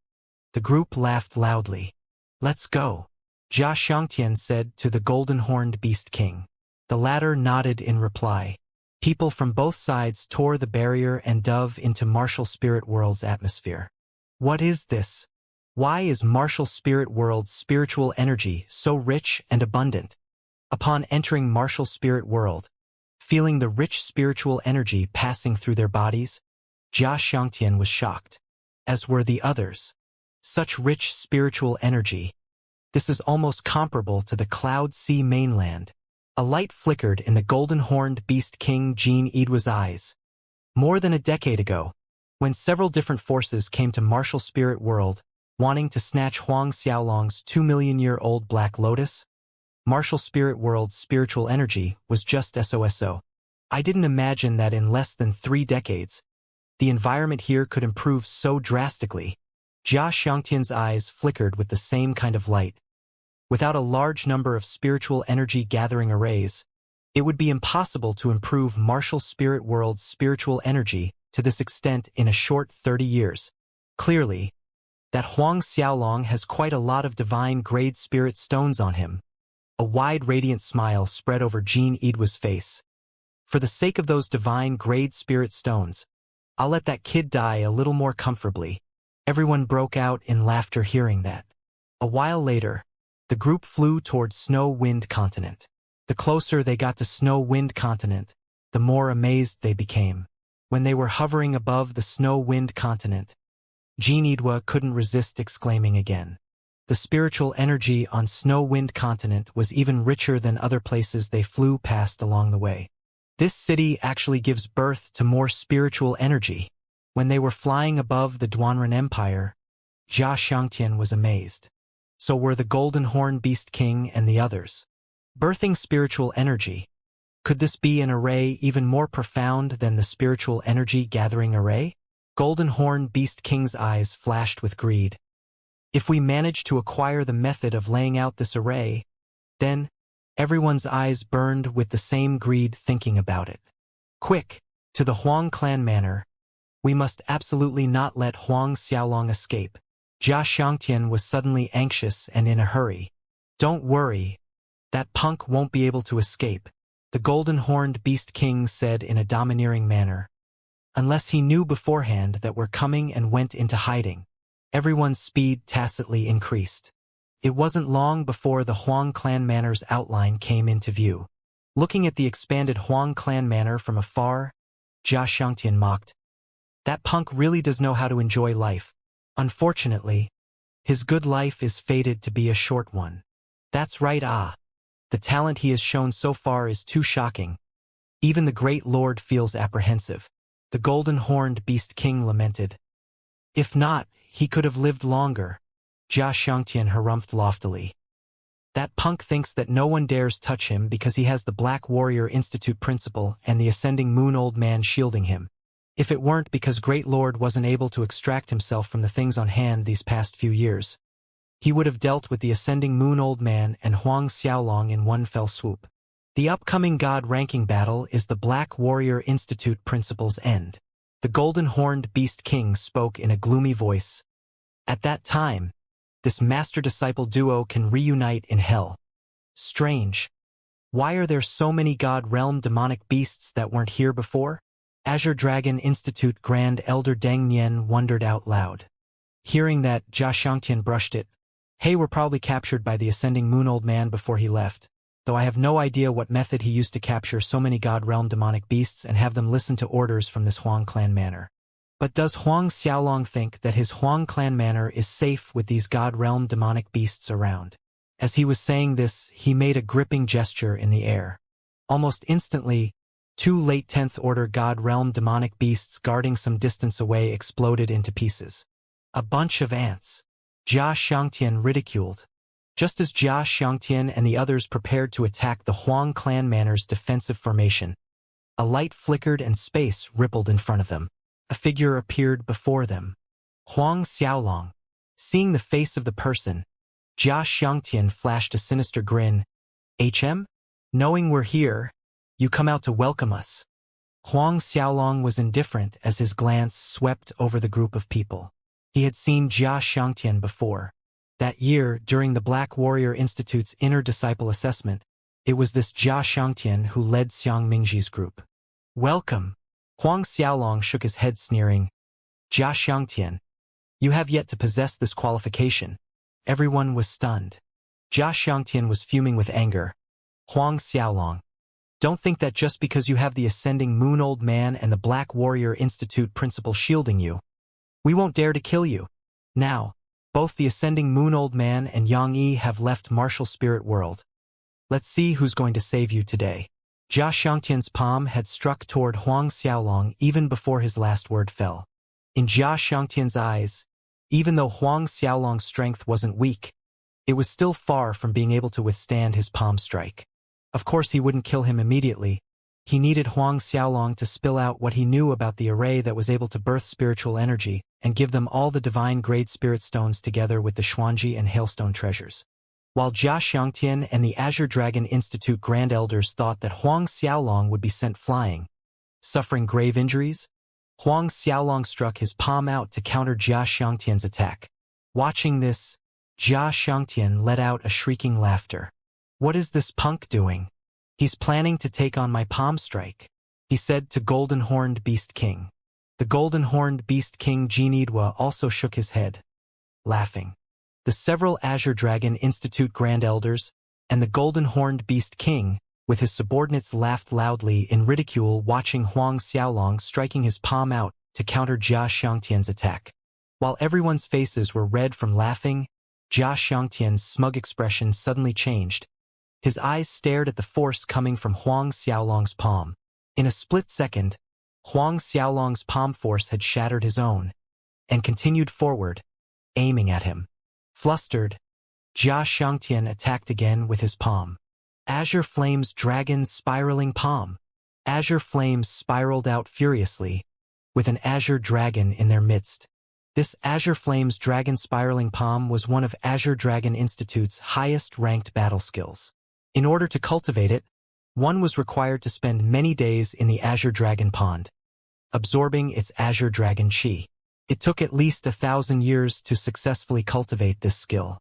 The group laughed loudly. Let's go, Jia Xiangtian said to the Golden-Horned Beast King. The latter nodded in reply. People from both sides tore the barrier and dove into Martial Spirit World's atmosphere. What is this? Why is Martial Spirit World's spiritual energy so rich and abundant? Upon entering Martial Spirit World, feeling the rich spiritual energy passing through their bodies, Jia Xiangtian was shocked, as were the others. Such rich spiritual energy. This is almost comparable to the Cloud Sea mainland. A light flickered in the golden-horned beast king Jean Edwa's eyes. More than a decade ago, when several different forces came to Martial Spirit World, wanting to snatch Huang Xiaolong's 2-million-year-old Black Lotus, Martial Spirit World's spiritual energy was just SOSO. I didn't imagine that in less than 3 decades, the environment here could improve so drastically. Jia Xiangtian's eyes flickered with the same kind of light. Without a large number of spiritual energy gathering arrays, it would be impossible to improve Martial Spirit World's spiritual energy to this extent in a short 30 years. Clearly, that Huang Xiaolong has quite a lot of divine grade spirit stones on him. A wide radiant smile spread over Jean Edwa's face. For the sake of those divine grade spirit stones, I'll let that kid die a little more comfortably. Everyone broke out in laughter hearing that. A while later, the group flew toward Snow Wind Continent. The closer they got to Snow Wind Continent, the more amazed they became. When they were hovering above the Snow Wind Continent, Jean Edwa couldn't resist exclaiming again. The spiritual energy on Snow Wind Continent was even richer than other places they flew past along the way. This city actually gives birth to more spiritual energy. When they were flying above the Duanren Empire, Jia Xiangtian was amazed. So were the Golden Horn Beast King and the others. Birthing spiritual energy. Could this be an array even more profound than the spiritual energy gathering array? Golden Horn Beast King's eyes flashed with greed. If we manage to acquire the method of laying out this array, then everyone's eyes burned with the same greed thinking about it. Quick, to the Huang clan manor. We must absolutely not let Huang Xiaolong escape. Jia Xiangtian was suddenly anxious and in a hurry. Don't worry. That punk won't be able to escape, the golden-horned beast king said in a domineering manner. Unless he knew beforehand that we're coming and went into hiding. Everyone's speed tacitly increased. It wasn't long before the Huang clan manor's outline came into view. Looking at the expanded Huang clan manor from afar, Jia Xiangtian mocked. That punk really does know how to enjoy life. Unfortunately, his good life is fated to be a short one. That's right, the talent he has shown so far is too shocking. Even the great lord feels apprehensive. The golden-horned beast king lamented. If not, he could have lived longer, Jia Xiangtian harumphed loftily. That punk thinks that no one dares touch him because he has the Black Warrior Institute principal and the Ascending Moon Old Man shielding him. If it weren't because Great Lord wasn't able to extract himself from the things on hand these past few years, he would have dealt with the Ascending Moon Old Man and Huang Xiaolong in one fell swoop. The upcoming God-ranking battle is the Black Warrior Institute Principal's end. The golden-horned Beast King spoke in a gloomy voice. At that time, this master-disciple duo can reunite in hell. Strange. Why are there so many God-realm demonic beasts that weren't here before? Azure Dragon Institute Grand Elder Deng Nian wondered out loud. Hearing that, Jia Xiangtian brushed it. Hey, we're probably captured by the Ascending Moon Old Man before he left, though I have no idea what method he used to capture so many God-realm demonic beasts and have them listen to orders from this Huang clan manor. But does Huang Xiaolong think that his Huang clan manor is safe with these God-realm demonic beasts around? As he was saying this, he made a gripping gesture in the air. Almost instantly, 2 late 10th Order God-realm demonic beasts guarding some distance away exploded into pieces. A bunch of ants. Jia Xiangtian ridiculed. Just as Jia Xiangtian and the others prepared to attack the Huang clan manor's defensive formation, a light flickered and space rippled in front of them. A figure appeared before them. Huang Xiaolong. Seeing the face of the person, Jia Xiangtian flashed a sinister grin. HM? Knowing we're here, you come out to welcome us. Huang Xiaolong was indifferent as his glance swept over the group of people. He had seen Jia Xiangtian before. That year, during the Black Warrior Institute's Inner Disciple Assessment, it was this Jia Xiangtian who led Xiang Mingji's group. Welcome. Huang Xiaolong shook his head sneering. Jia Xiangtian, you have yet to possess this qualification. Everyone was stunned. Jia Xiangtian was fuming with anger. Huang Xiaolong, don't think that just because you have the Ascending Moon Old Man and the Black Warrior Institute Principal shielding you, we won't dare to kill you. Now, both the Ascending Moon Old Man and Yang Yi have left Martial Spirit World. Let's see who's going to save you today. Jia Xiangtian's palm had struck toward Huang Xiaolong even before his last word fell. In Jia Xiangtian's eyes, even though Huang Xiaolong's strength wasn't weak, it was still far from being able to withstand his palm strike. Of course he wouldn't kill him immediately. He needed Huang Xiaolong to spill out what he knew about the array that was able to birth spiritual energy and give them all the divine grade spirit stones together with the Xuanji and Hailstone treasures. While Jia Xiangtian and the Azure Dragon Institute Grand Elders thought that Huang Xiaolong would be sent flying, suffering grave injuries, Huang Xiaolong struck his palm out to counter Jia Xiangtian's attack. Watching this, Jia Xiangtian let out a shrieking laughter. What is this punk doing? He's planning to take on my palm strike, he said to Golden-Horned Beast King. The Golden-Horned Beast King Jinidwa also shook his head, laughing. The several Azure Dragon Institute Grand Elders and the Golden-Horned Beast King, with his subordinates, laughed loudly in ridicule watching Huang Xiaolong striking his palm out to counter Jia Xiangtian's attack. While everyone's faces were red from laughing, Jia Xiangtian's smug expression suddenly changed. His eyes stared at the force coming from Huang Xiaolong's palm. In a split second, Huang Xiaolong's palm force had shattered his own, and continued forward, aiming at him. Flustered, Jia Xiangtian attacked again with his palm. Azure Flame's Dragon's Spiraling Palm. Azure Flames spiraled out furiously, with an Azure Dragon in their midst. This Azure Flame's Dragon Spiraling Palm was one of Azure Dragon Institute's highest-ranked battle skills. In order to cultivate it, one was required to spend many days in the Azure Dragon Pond, absorbing its Azure Dragon Chi. It took at least 1,000 years to successfully cultivate this skill.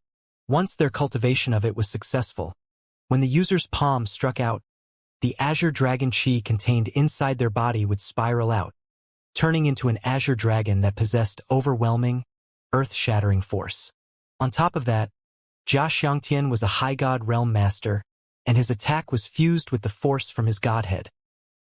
Once their cultivation of it was successful, when the user's palm struck out, the Azure Dragon Chi contained inside their body would spiral out, turning into an Azure Dragon that possessed overwhelming, earth-shattering force. On top of that, Jia Xiangtian was a High God Realm Master, and his attack was fused with the force from his godhead,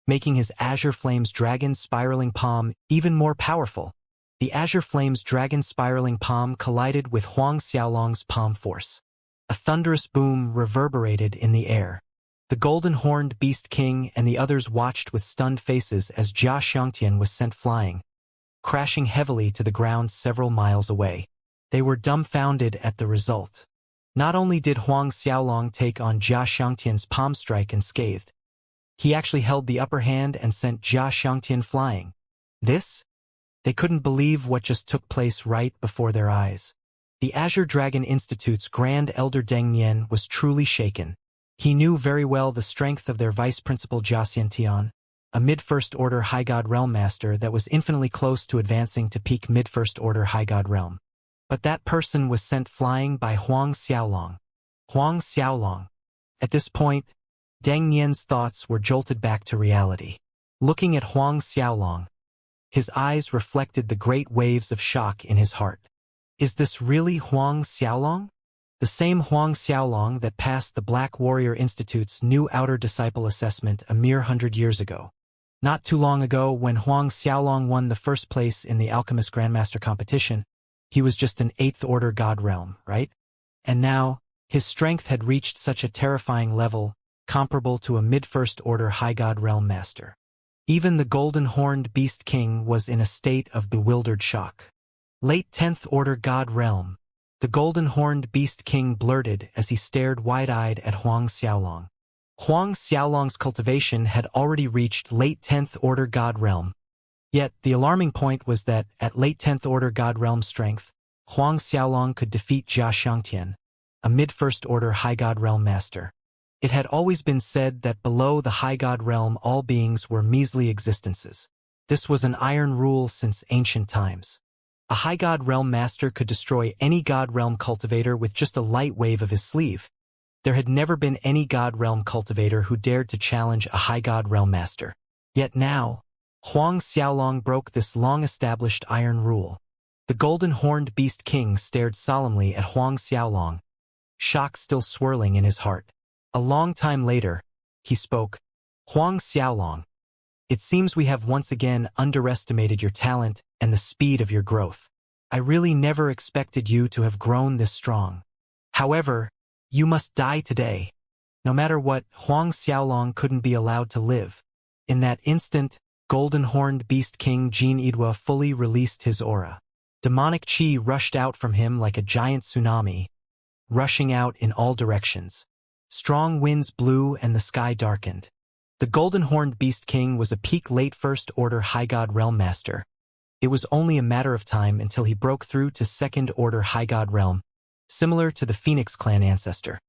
making his Azure Flame's Dragon Spiraling Palm even more powerful. The Azure Flame's Dragon Spiraling Palm collided with Huang Xiaolong's palm force. A thunderous boom reverberated in the air. The Golden-Horned Beast King and the others watched with stunned faces as Jia Xiangtian was sent flying, crashing heavily to the ground several miles away. They were dumbfounded at the result. Not only did Huang Xiaolong take on Jia Xiangtian's palm strike unscathed, he actually held the upper hand and sent Jia Xiangtian flying. This? They couldn't believe what just took place right before their eyes. The Azure Dragon Institute's Grand Elder Deng Nian was truly shaken. He knew very well the strength of their Vice Principal Xianxia, a mid-First Order High God Realm Master that was infinitely close to advancing to peak mid-First Order High God Realm. But that person was sent flying by Huang Xiaolong. Huang Xiaolong. At this point, Deng Nian's thoughts were jolted back to reality. Looking at Huang Xiaolong, his eyes reflected the great waves of shock in his heart. Is this really Huang Xiaolong? The same Huang Xiaolong that passed the Black Warrior Institute's new Outer Disciple assessment a mere 100 years ago. Not too long ago, when Huang Xiaolong won the first place in the Alchemist Grandmaster competition, he was just an 8th Order God Realm, right? And now, his strength had reached such a terrifying level, comparable to a mid-First Order High God Realm Master. Even the Golden-Horned Beast King was in a state of bewildered shock. Late 10th Order God Realm, the Golden-Horned Beast King blurted as he stared wide-eyed at Huang Xiaolong. Huang Xiaolong's cultivation had already reached late 10th Order God Realm. Yet, the alarming point was that, at late 10th Order God Realm strength, Huang Xiaolong could defeat Xianxia, a mid-First Order High God Realm Master. It had always been said that below the High God Realm all beings were measly existences. This was an iron rule since ancient times. A High God Realm Master could destroy any God Realm cultivator with just a light wave of his sleeve. There had never been any God Realm cultivator who dared to challenge a High God Realm Master. Yet now, Huang Xiaolong broke this long-established iron rule. The Golden-Horned Beast King stared solemnly at Huang Xiaolong, shock still swirling in his heart. A long time later, he spoke. Huang Xiaolong, it seems we have once again underestimated your talent and the speed of your growth. I really never expected you to have grown this strong. However, you must die today. No matter what, Huang Xiaolong couldn't be allowed to live. In that instant, Golden-Horned Beast King Jin Yidua fully released his aura. Demonic chi rushed out from him like a giant tsunami, rushing out in all directions. Strong winds blew and the sky darkened. The Golden-Horned Beast King was a peak late First Order High God Realm Master. It was only a matter of time until he broke through to Second Order High God Realm, similar to the Phoenix Clan ancestor.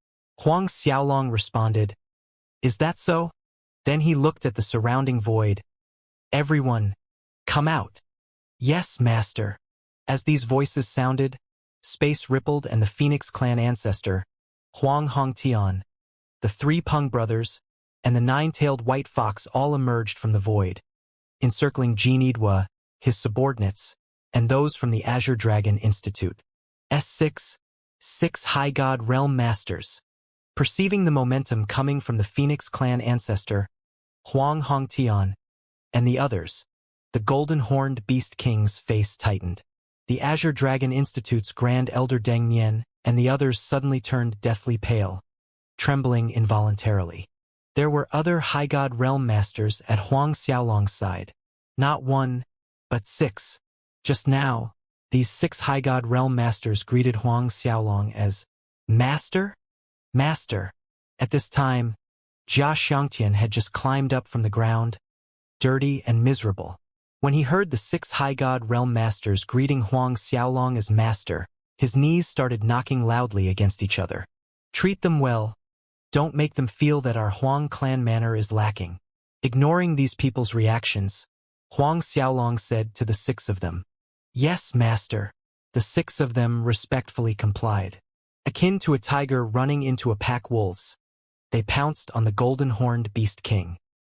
Huang Xiaolong responded, "Is that so?" Then he looked at the surrounding void. "Everyone, come out." "Yes, Master." As these voices sounded, space rippled and the Phoenix Clan ancestor, Huang Hongtian, the 3 Peng brothers, and the 9-tailed white fox all emerged from the void, encircling Jin Yidua, his subordinates, and those from the Azure Dragon Institute. Six High God Realm Masters. Perceiving the momentum coming from the Phoenix Clan ancestor, Huang Hongtian, and the others, the Golden-Horned Beast King's face tightened. The Azure Dragon Institute's Grand Elder Deng Nian and the others suddenly turned deathly pale, trembling involuntarily. There were other High God Realm Masters at Huang Xiaolong's side. Not 1, but 6. Just now, these 6 High God Realm Masters greeted Huang Xiaolong as Master? Master. At this time, Xianxia had just climbed up from the ground, dirty and miserable. When he heard the 6 High God Realm Masters greeting Huang Xiaolong as Master, his knees started knocking loudly against each other. Treat them well. Don't make them feel that our Huang clan manner is lacking. Ignoring these people's reactions, Huang Xiaolong said to the 6 of them, "Yes, Master." The 6 of them respectfully complied. Akin to a tiger running into a pack wolves, they pounced on the Golden-Horned Beast King.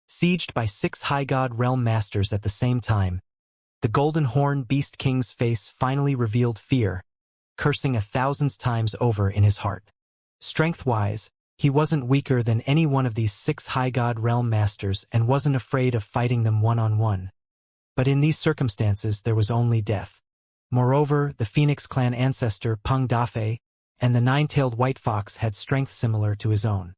Sieged by 6 High God Realm Masters at the same time, the Golden-Horned Beast King's face finally revealed fear, cursing 1,000 times over in his heart. Strength-wise, he wasn't weaker than any one of these 6 High God Realm Masters and wasn't afraid of fighting them one-on-one. But in these circumstances there was only death. Moreover, the Phoenix Clan ancestor Peng Dafei and the 9-tailed white fox had strength similar to his own.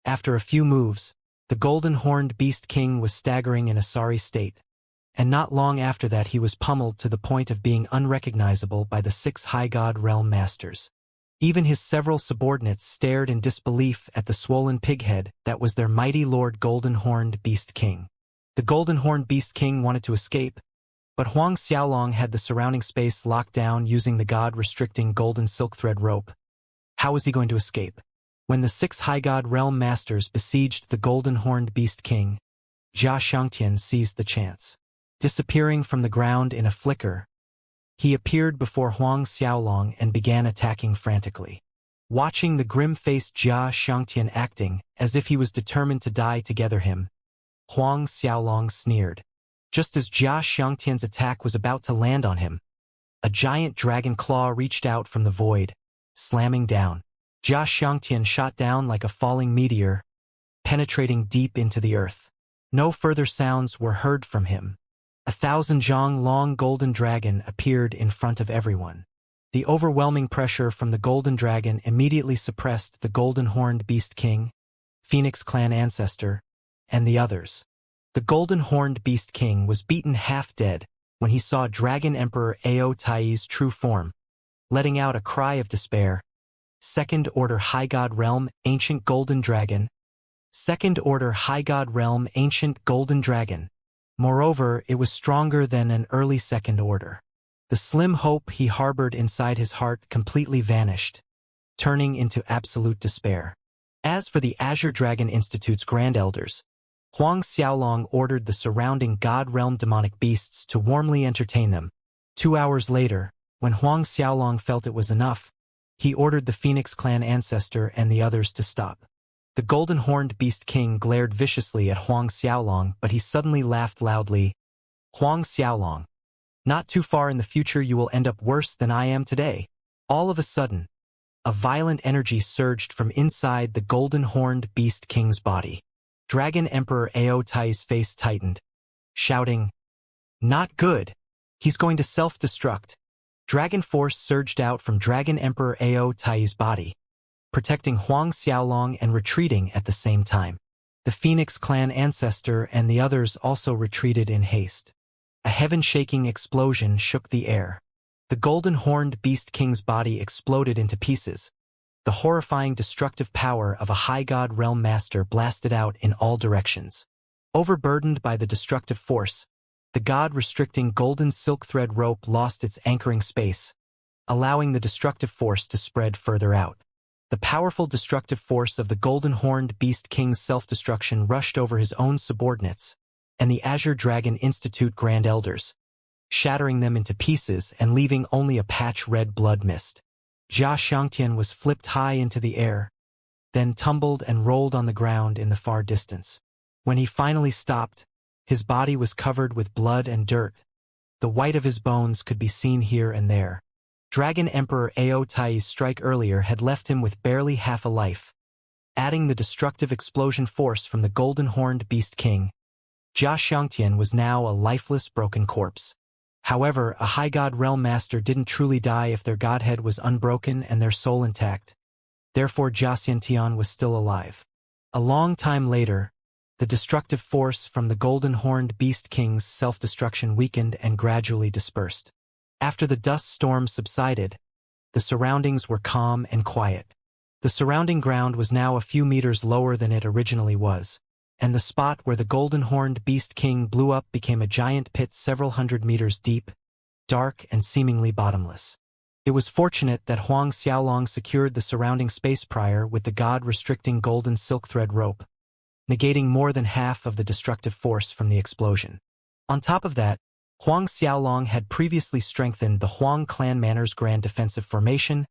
After a few moves, the Golden-Horned Beast King was staggering in a sorry state, and not long after that he was pummeled to the point of being unrecognizable by the 6 High God Realm Masters. Even his several subordinates stared in disbelief at the swollen pighead that was their mighty Lord Golden-Horned Beast King. The Golden-Horned Beast King wanted to escape, But Huang Xiaolong had the surrounding space locked down using the god-restricting golden silk thread rope. How was he going to escape? When the 6 high god realm masters besieged the golden-horned beast king, Jia Xiangtian seized the chance. Disappearing from the ground in a flicker, he appeared before Huang Xiaolong and began attacking frantically. Watching the grim-faced Jia Xiangtian acting as if he was determined to die together him, Huang Xiaolong sneered. Just as Jia Xiangtian's attack was about to land on him, a giant dragon claw reached out from the void, slamming down. Jia Xiangtian shot down like a falling meteor, penetrating deep into the earth. No further sounds were heard from him. 1,000 zhang long golden dragon appeared in front of everyone. The overwhelming pressure from the golden dragon immediately suppressed the golden-horned beast king, Phoenix clan ancestor, and the others. The golden-horned beast king was beaten half dead when he saw Dragon Emperor Ao Tai's true form, letting out a cry of despair. Second Order High God Realm Ancient Golden Dragon. Second Order High God Realm Ancient Golden Dragon. Moreover, it was stronger than an early Second Order. The slim hope he harbored inside his heart completely vanished, turning into absolute despair. As for the Azure Dragon Institute's Grand Elders, Huang Xiaolong ordered the surrounding God Realm demonic beasts to warmly entertain them. 2 hours later, when Huang Xiaolong felt it was enough, he ordered the Phoenix clan ancestor and the others to stop. The golden-horned beast king glared viciously at Huang Xiaolong, but he suddenly laughed loudly. Huang Xiaolong, not too far in the future you will end up worse than I am today. All of a sudden, a violent energy surged from inside the golden-horned beast king's body. Dragon Emperor Ao Tai's face tightened, shouting, "Not good! He's going to self-destruct." Dragon force surged out from Dragon Emperor Ao Tai's body, protecting Huang Xiaolong and retreating at the same time. The Phoenix clan ancestor and the others also retreated in haste. A heaven-shaking explosion shook the air. The golden-horned beast king's body exploded into pieces. The horrifying destructive power of a high god realm master blasted out in all directions. Overburdened by the destructive force, the god-restricting golden silk thread rope lost its anchoring space, allowing the destructive force to spread further out. The powerful destructive force of the golden-horned beast king's self-destruction rushed over his own subordinates and the Azure Dragon Institute Grand Elders, shattering them into pieces and leaving only a patch red blood mist. Jia Xiangtian was flipped high into the air, then tumbled and rolled on the ground in the far distance. When he finally stopped, his body was covered with blood and dirt. The white of his bones could be seen here and there. Dragon Emperor Ao Tai's strike earlier had left him with barely half a life. Adding the destructive explosion force from the golden-horned beast king, Jia Xiangtian was now a lifeless, broken corpse. However, a high god realm master didn't truly die if their godhead was unbroken and their soul intact. Therefore, Jia Xiangtian was still alive. A long time later, the destructive force from the golden-horned beast king's self-destruction weakened and gradually dispersed. After the dust storm subsided, the surroundings were calm and quiet. The surrounding ground was now a few meters lower than it originally was, and the spot where the golden-horned beast king blew up became a giant pit several hundred meters deep, dark and seemingly bottomless. It was fortunate that Huang Xiaolong secured the surrounding space prior with the god-restricting golden silk thread rope, negating more than half of the destructive force from the explosion. On top of that, Huang Xiaolong had previously strengthened the Huang clan manor's grand defensive formation,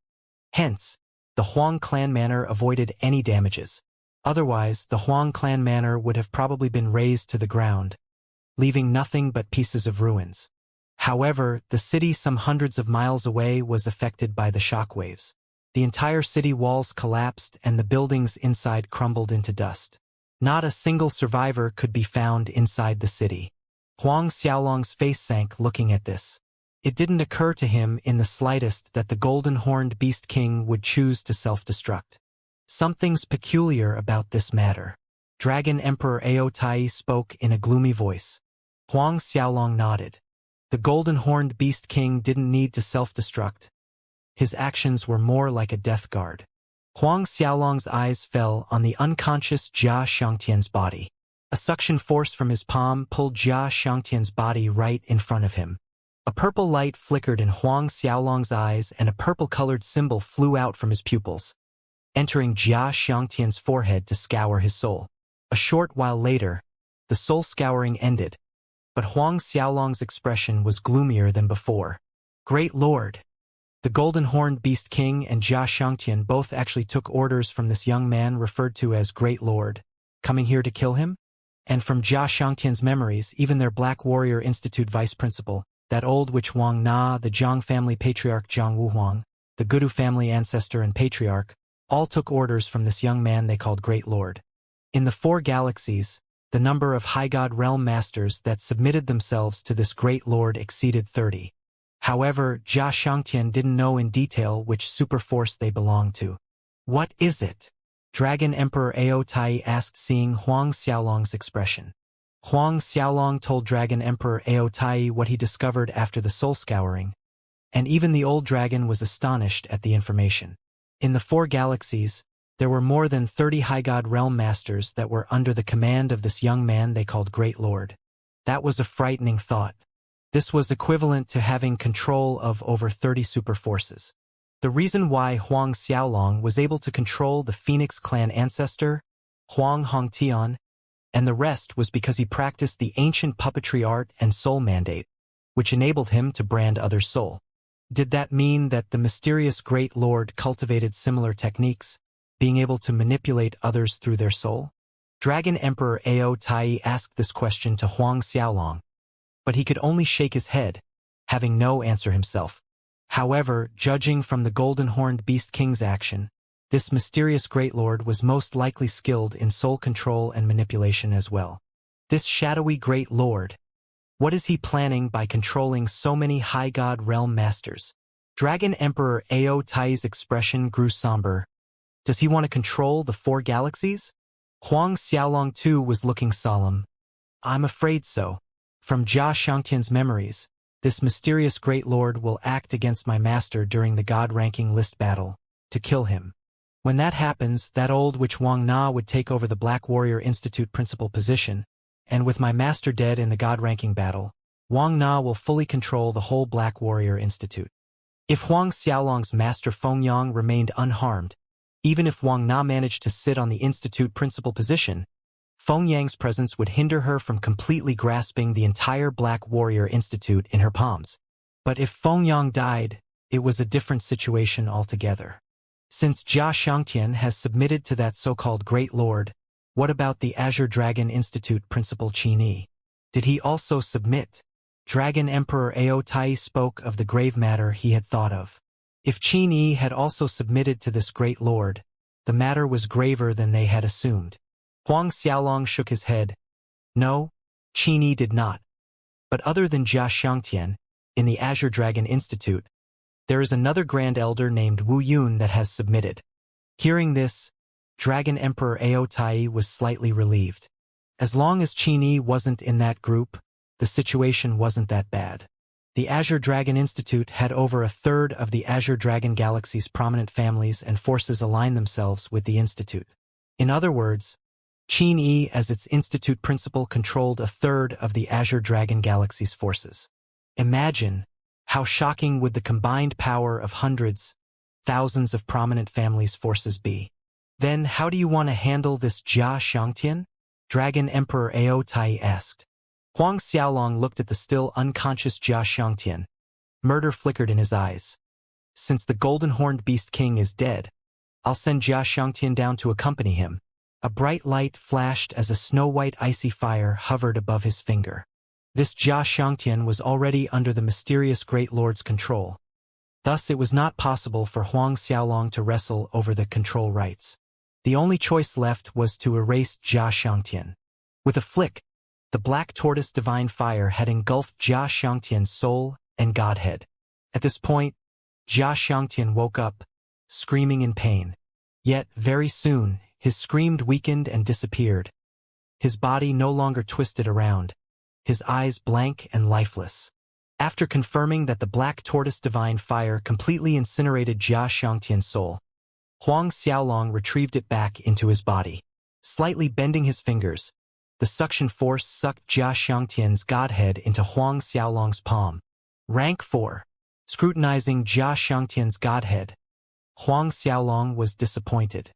hence, the Huang clan manor avoided any damages. Otherwise, the Huang clan manor would have probably been razed to the ground, leaving nothing but pieces of ruins. However, the city some hundreds of miles away was affected by the shockwaves. The entire city walls collapsed and the buildings inside crumbled into dust. Not a single survivor could be found inside the city. Huang Xiaolong's face sank looking at this. It didn't occur to him in the slightest that the golden-horned beast king would choose to self-destruct. Something's peculiar about this matter. Dragon Emperor Ao Tai spoke in a gloomy voice. Huang Xiaolong nodded. The golden-horned beast king didn't need to self-destruct. His actions were more like a death guard. Huang Xiaolong's eyes fell on the unconscious Jia Xiangtian's body. A suction force from his palm pulled Jia Xiangtian's body right in front of him. A purple light flickered in Huang Xiaolong's eyes and a purple-colored symbol flew out from his pupils, entering Jia Xiangtian's forehead to scour his soul. A short while later, the soul scouring ended, but Huang Xiaolong's expression was gloomier than before. Great Lord! The golden-horned beast king and Jia Xiangtian both actually took orders from this young man referred to as Great Lord, coming here to kill him? And from Jia Xiangtian's memories, even their Black Warrior Institute vice principal, that old witch Wang Na, the Zhang family patriarch Zhang Wuhuang, the Gudu family ancestor and patriarch, all took orders from this young man they called Great Lord. In the 4 galaxies, the number of high god realm masters that submitted themselves to this Great Lord exceeded 30. However, Jia Xiangtian didn't know in detail which superforce they belonged to. What is it? Dragon Emperor Ao Tai asked, seeing Huang Xiaolong's expression. Huang Xiaolong told Dragon Emperor Ao Tai what he discovered after the soul scouring, and even the old dragon was astonished at the information. In the 4 galaxies, there were more than 30 high god realm masters that were under the command of this young man they called Great Lord. That was a frightening thought. This was equivalent to having control of over 30 superforces. The reason why Huang Xiaolong was able to control the Phoenix clan ancestor, Huang Hongtian, and the rest was because he practiced the ancient puppetry art and soul mandate, which enabled him to brand others' soul. Did that mean that the mysterious Great Lord cultivated similar techniques, being able to manipulate others through their soul? Dragon Emperor Ao Tai asked this question to Huang Xiaolong, but he could only shake his head, having no answer himself. However, judging from the golden-horned beast king's action, this mysterious Great Lord was most likely skilled in soul control and manipulation as well. This shadowy Great Lord, what is he planning by controlling so many high god realm masters? Dragon Emperor Ao Tai's expression grew somber. Does he want to control the 4 galaxies? Huang Xiaolong too was looking solemn. I'm afraid so. From Jia Xiangtian's memories, this mysterious Great Lord will act against my master during the god-ranking list battle, to kill him. When that happens, that old witch Wang Na would take over the Black Warrior Institute principal position, and with my master dead in the god-ranking battle, Wang Na will fully control the whole Black Warrior Institute. If Huang Xiaolong's master Fengyang remained unharmed, even if Wang Na managed to sit on the institute principal position, Fengyang's presence would hinder her from completely grasping the entire Black Warrior Institute in her palms. But if Fengyang died, it was a different situation altogether. Since Jia Xiangtian has submitted to that so-called Great Lord, what about the Azure Dragon Institute principal Qin Yi? Did he also submit? Dragon Emperor Ao Tai spoke of the grave matter he had thought of. If Qin Yi had also submitted to this Great Lord, the matter was graver than they had assumed. Huang Xiaolong shook his head. No, Qin Yi did not. But other than Jia Xiangtian, in the Azure Dragon Institute, there is another Grand Elder named Wu Yun that has submitted. Hearing this, Dragon Emperor Ao Tai was slightly relieved. As long as Qin Yi wasn't in that group, the situation wasn't that bad. The Azure Dragon Institute had over 1/3 of the Azure Dragon Galaxy's prominent families and forces align themselves with the Institute. In other words, Qin Yi as its Institute principal controlled 1/3 of the Azure Dragon Galaxy's forces. Imagine how shocking would the combined power of hundreds, thousands of prominent families' forces be. Then how do you want to handle this Jia Xiangtian? Dragon Emperor Ao Tai asked. Huang Xiaolong looked at the still unconscious Jia Xiangtian. Murder flickered in his eyes. Since the golden-horned beast king is dead, I'll send Jia Xiangtian down to accompany him. A bright light flashed as a snow-white icy fire hovered above his finger. This Jia Xiangtian was already under the mysterious Great Lord's control. Thus it was not possible for Huang Xiaolong to wrestle over the control rights. The only choice left was to erase Jia Xiangtian. With a flick, the black tortoise divine fire had engulfed Jia Xiangtian's soul and godhead. At this point, Jia Xiangtian woke up, screaming in pain. Yet, very soon, his scream weakened and disappeared. His body no longer twisted around, his eyes blank and lifeless. After confirming that the black tortoise divine fire completely incinerated Jia Xiangtian's soul, Huang Xiaolong retrieved it back into his body. Slightly bending his fingers, The suction force sucked Jia Xiangtian's godhead into Huang Xiaolong's palm. Rank 4. Scrutinizing Jia Xiangtian's godhead, Huang Xiaolong was disappointed.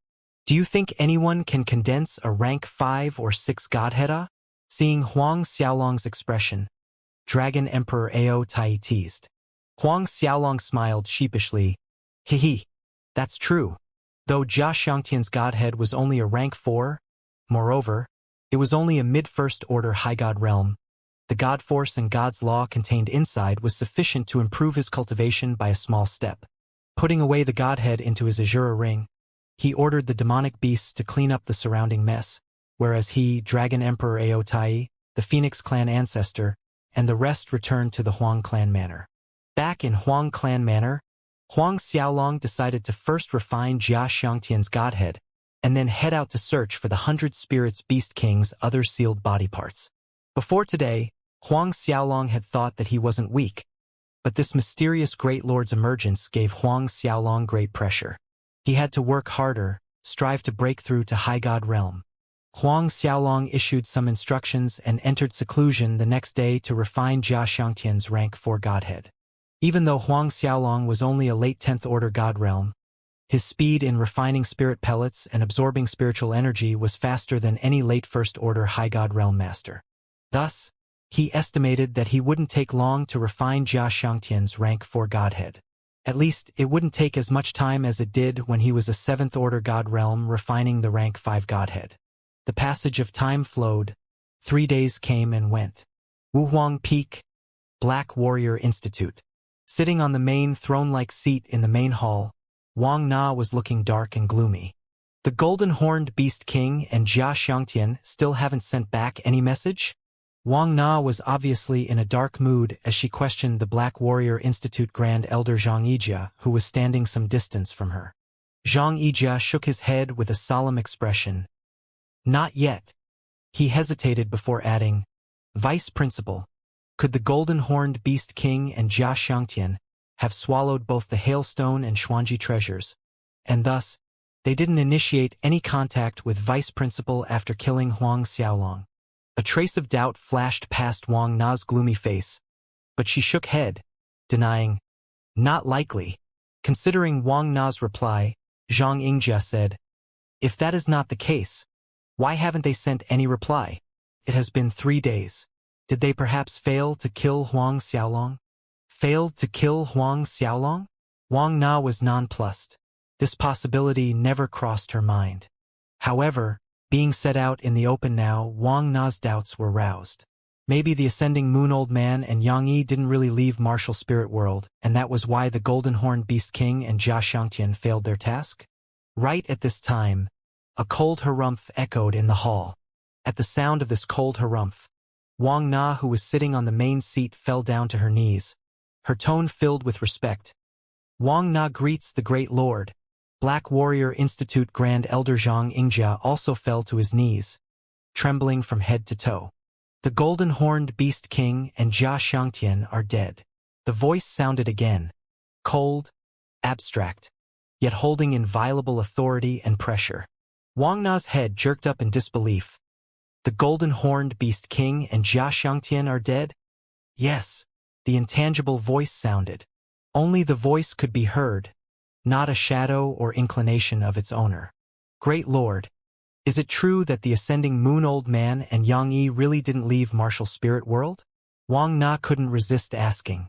Do you think anyone can condense a rank 5 or 6 godhead? Seeing Huang Xiaolong's expression, Dragon Emperor Ao Tai teased. Huang Xiaolong smiled sheepishly. Hehe, that's true. Though Jia Xiangtian's godhead was only a rank 4, moreover, it was only a mid-first order high god realm. The god force and God's law contained inside was sufficient to improve his cultivation by a small step. Putting away the godhead into his azure ring, he ordered the demonic beasts to clean up the surrounding mess, whereas he, Dragon Emperor Ao Tai, the Phoenix clan ancestor, and the rest returned to the Huang clan manor. Back in Huang clan manor, Huang Xiaolong decided to first refine Jia Xiangtian's godhead, and then head out to search for the 100 Spirits Beast King's other sealed body parts. Before today, Huang Xiaolong had thought that he wasn't weak, but this mysterious Great Lord's emergence gave Huang Xiaolong great pressure. He had to work harder, strive to break through to High God realm. Huang Xiaolong issued some instructions and entered seclusion the next day to refine Jia Xiangtian's rank 4 godhead. Even though Huang Xiaolong was only a late 10th order god realm, his speed in refining spirit pellets and absorbing spiritual energy was faster than any late 1st order high god realm master. Thus, he estimated that he wouldn't take long to refine Jia Xiangtian's rank 4 godhead. At least, it wouldn't take as much time as it did when he was a 7th order god realm refining the rank 5 godhead. The passage of time flowed. 3 days came and went. Wuhuang Peak, Black Warrior Institute. Sitting on the main throne-like seat in the main hall, Wang Na was looking dark and gloomy. The golden-horned beast king and Jia Xiangtian still haven't sent back any message? Wang Na was obviously in a dark mood as she questioned the Black Warrior Institute Grand Elder Xianxia, who was standing some distance from her. Xianxia shook his head with a solemn expression. Not yet. He hesitated before adding, Vice Principal, could the golden-horned beast king and Jia Xiangtian have swallowed both the hailstone and Xuanji treasures, and thus, they didn't initiate any contact with Vice Principal after killing Huang Xiaolong? A trace of doubt flashed past Wang Na's gloomy face, but she shook head, denying, not likely. Considering Wang Na's reply, Xianxia said, if that is not the case, why haven't they sent any reply? It has been 3 days. Did they perhaps fail to kill Huang Xiaolong? Failed to kill Huang Xiaolong? Wang Na was nonplussed. This possibility never crossed her mind. However, being set out in the open now, Wang Na's doubts were roused. Maybe the Ascending Moon Old Man and Yang Yi didn't really leave martial spirit world, and that was why the Golden Horned Beast King and Jia Xiangtian failed their task? Right at this time, a cold harumph echoed in the hall. At the sound of this cold harumph, Wang Na, who was sitting on the main seat, fell down to her knees, her tone filled with respect. Wang Na greets the Great Lord. Black Warrior Institute Grand Elder Xianxia also fell to his knees, trembling from head to toe. The golden-horned beast king and Jia Xiangtian are dead. The voice sounded again, cold, abstract, yet holding inviolable authority and pressure. Wang Na's head jerked up in disbelief. The golden-horned beast king and Jia Xiangtian are dead? Yes, the intangible voice sounded. Only the voice could be heard, not a shadow or inclination of its owner. Great Lord, is it true that the Ascending Moon Old Man and Yang Yi really didn't leave martial spirit world? Wang Na couldn't resist asking.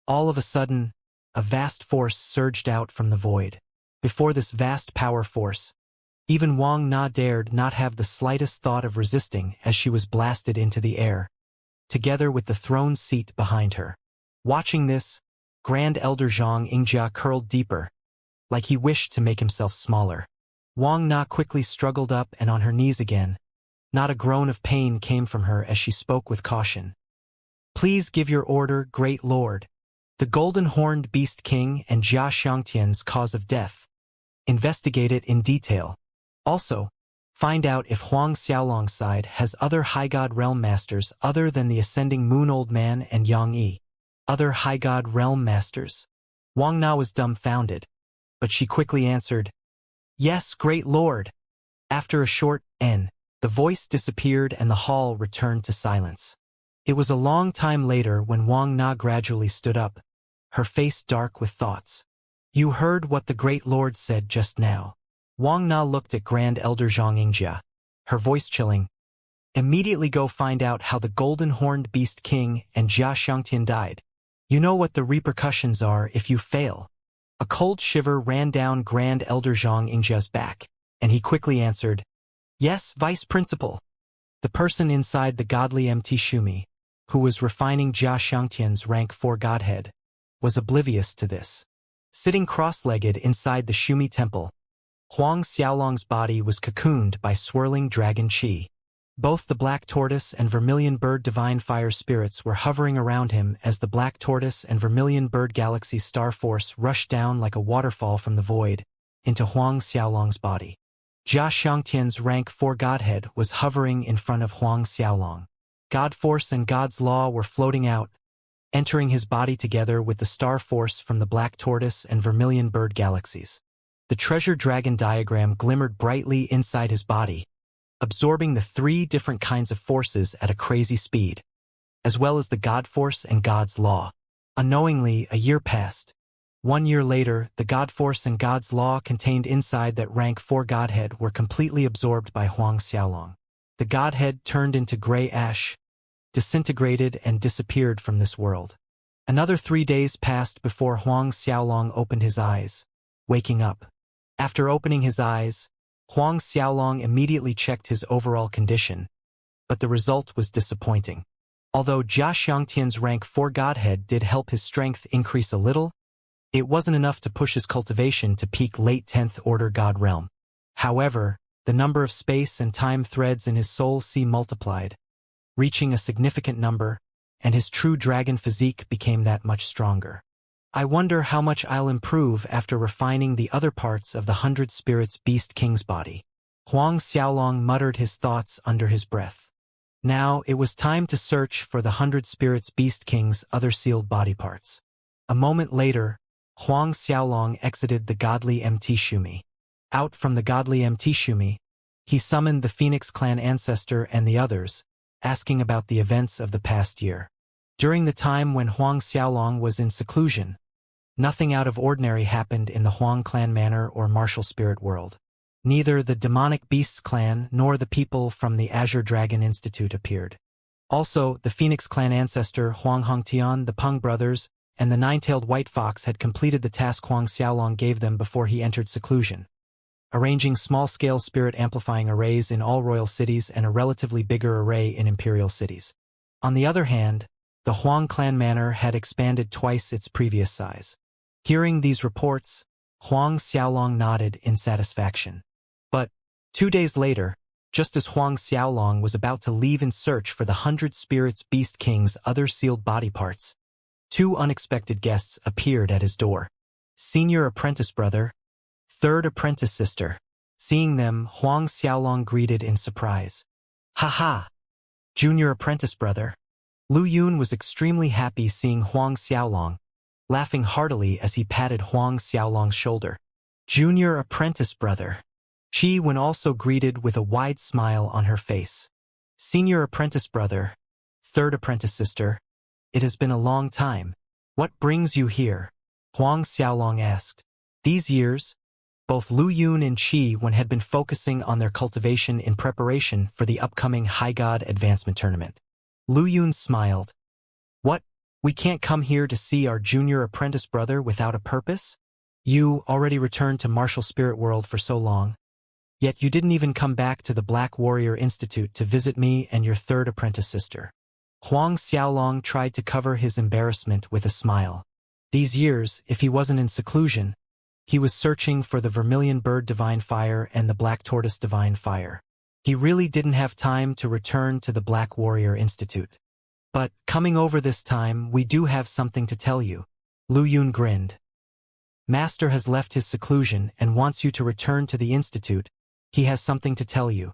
All of a sudden, a vast force surged out from the void. Before this vast power force, even Wang Na dared not have the slightest thought of resisting as she was blasted into the air, together with the throne seat behind her. Watching this, Grand Elder Xianxia curled deeper, like he wished to make himself smaller. Wang Na quickly struggled up and on her knees again. Not a groan of pain came from her as she spoke with caution. Please give your order, Great Lord. The golden-horned beast king and Jia Xiangtian's cause of death. Investigate it in detail. Also, find out if Huang Xiaolong's side has other High God Realm Masters other than the Ascending Moon Old Man and Yang Yi. Other High God Realm Masters? Wang Na was dumbfounded, but she quickly answered, Yes, Great Lord. After a short The voice disappeared and the hall returned to silence. It was a long time later when Wang Na gradually stood up, her face dark with thoughts. You heard what the Great Lord said just now. Wang Na looked at Grand Elder Xianxia, her voice chilling. Immediately go find out how the golden-horned beast king and Jia Xiangtian died. You know what the repercussions are if you fail. A cold shiver ran down Grand Elder Xianxia's back, and he quickly answered, Yes, Vice Principal. The person inside the godly MT Shumi, who was refining Jia Xiangtian's rank 4 godhead, was oblivious to this. Sitting cross-legged inside the Shumi temple, Huang Xiaolong's body was cocooned by swirling dragon qi. Both the black tortoise and vermilion bird divine fire spirits were hovering around him as the black tortoise and vermilion bird galaxy star force rushed down like a waterfall from the void into Huang Xiaolong's body. Jia Xiangtian's rank 4 godhead was hovering in front of Huang Xiaolong. God force and God's law were floating out, entering his body together with the star force from the black tortoise and vermilion bird galaxies. The treasure dragon diagram glimmered brightly inside his body, absorbing the 3 different kinds of forces at a crazy speed, as well as the God force and God's law. Unknowingly, a year passed. 1 year later, the God force and God's law contained inside that rank 4 godhead were completely absorbed by Huang Xiaolong. The godhead turned into gray ash, disintegrated and disappeared from this world. Another 3 days passed before Huang Xiaolong opened his eyes, waking up. After opening his eyes, Huang Xiaolong immediately checked his overall condition, but the result was disappointing. Although Jia Xiangtian's rank 4 godhead did help his strength increase a little, it wasn't enough to push his cultivation to peak late 10th order god realm. However, the number of space and time threads in his soul sea multiplied, reaching a significant number, and his true dragon physique became that much stronger. I wonder how much I'll improve after refining the other parts of the 100 Spirits Beast King's body. Huang Xiaolong muttered his thoughts under his breath. Now it was time to search for the 100 Spirits Beast King's other sealed body parts. A moment later, Huang Xiaolong exited the godly MT Shumi. Out from the godly MT Shumi, he summoned the Phoenix clan ancestor and the others, asking about the events of the past year. During the time when Huang Xiaolong was in seclusion, nothing out of ordinary happened in the Huang clan manor or martial spirit world. Neither the demonic beasts clan nor the people from the Azure Dragon Institute appeared. Also, the Phoenix clan ancestor Huang Hongtian, the Peng brothers, and the nine-tailed white fox had completed the task Huang Xiaolong gave them before he entered seclusion, arranging small-scale spirit-amplifying arrays in all royal cities and a relatively bigger array in imperial cities. On the other hand, the Huang clan manor had expanded twice its previous size. Hearing these reports, Huang Xiaolong nodded in satisfaction. But 2 days later, just as Huang Xiaolong was about to leave in search for the 100 Spirits Beast King's other sealed body parts, 2 unexpected guests appeared at his door. Senior apprentice brother, third apprentice sister. Seeing them, Huang Xiaolong greeted in surprise. Ha ha! Junior apprentice brother. Lu Yun was extremely happy seeing Huang Xiaolong, laughing heartily as he patted Huang Xiaolong's shoulder. Junior apprentice brother. Qi Wen also greeted with a wide smile on her face. Senior apprentice brother, third apprentice sister. It has been a long time. What brings you here? Huang Xiaolong asked. These years, both Lu Yun and Qi Wen had been focusing on their cultivation in preparation for the upcoming High God Advancement Tournament. Lu Yun smiled. What? We can't come here to see our junior apprentice brother without a purpose? You already returned to martial spirit world for so long. Yet you didn't even come back to the Black Warrior Institute to visit me and your third apprentice sister. Huang Xiaolong tried to cover his embarrassment with a smile. These years, if he wasn't in seclusion, he was searching for the Vermilion Bird Divine Fire and the Black Tortoise Divine Fire. He really didn't have time to return to the Black Warrior Institute. But, coming over this time, we do have something to tell you. Lu Yun grinned. Master has left his seclusion and wants you to return to the Institute. He has something to tell you.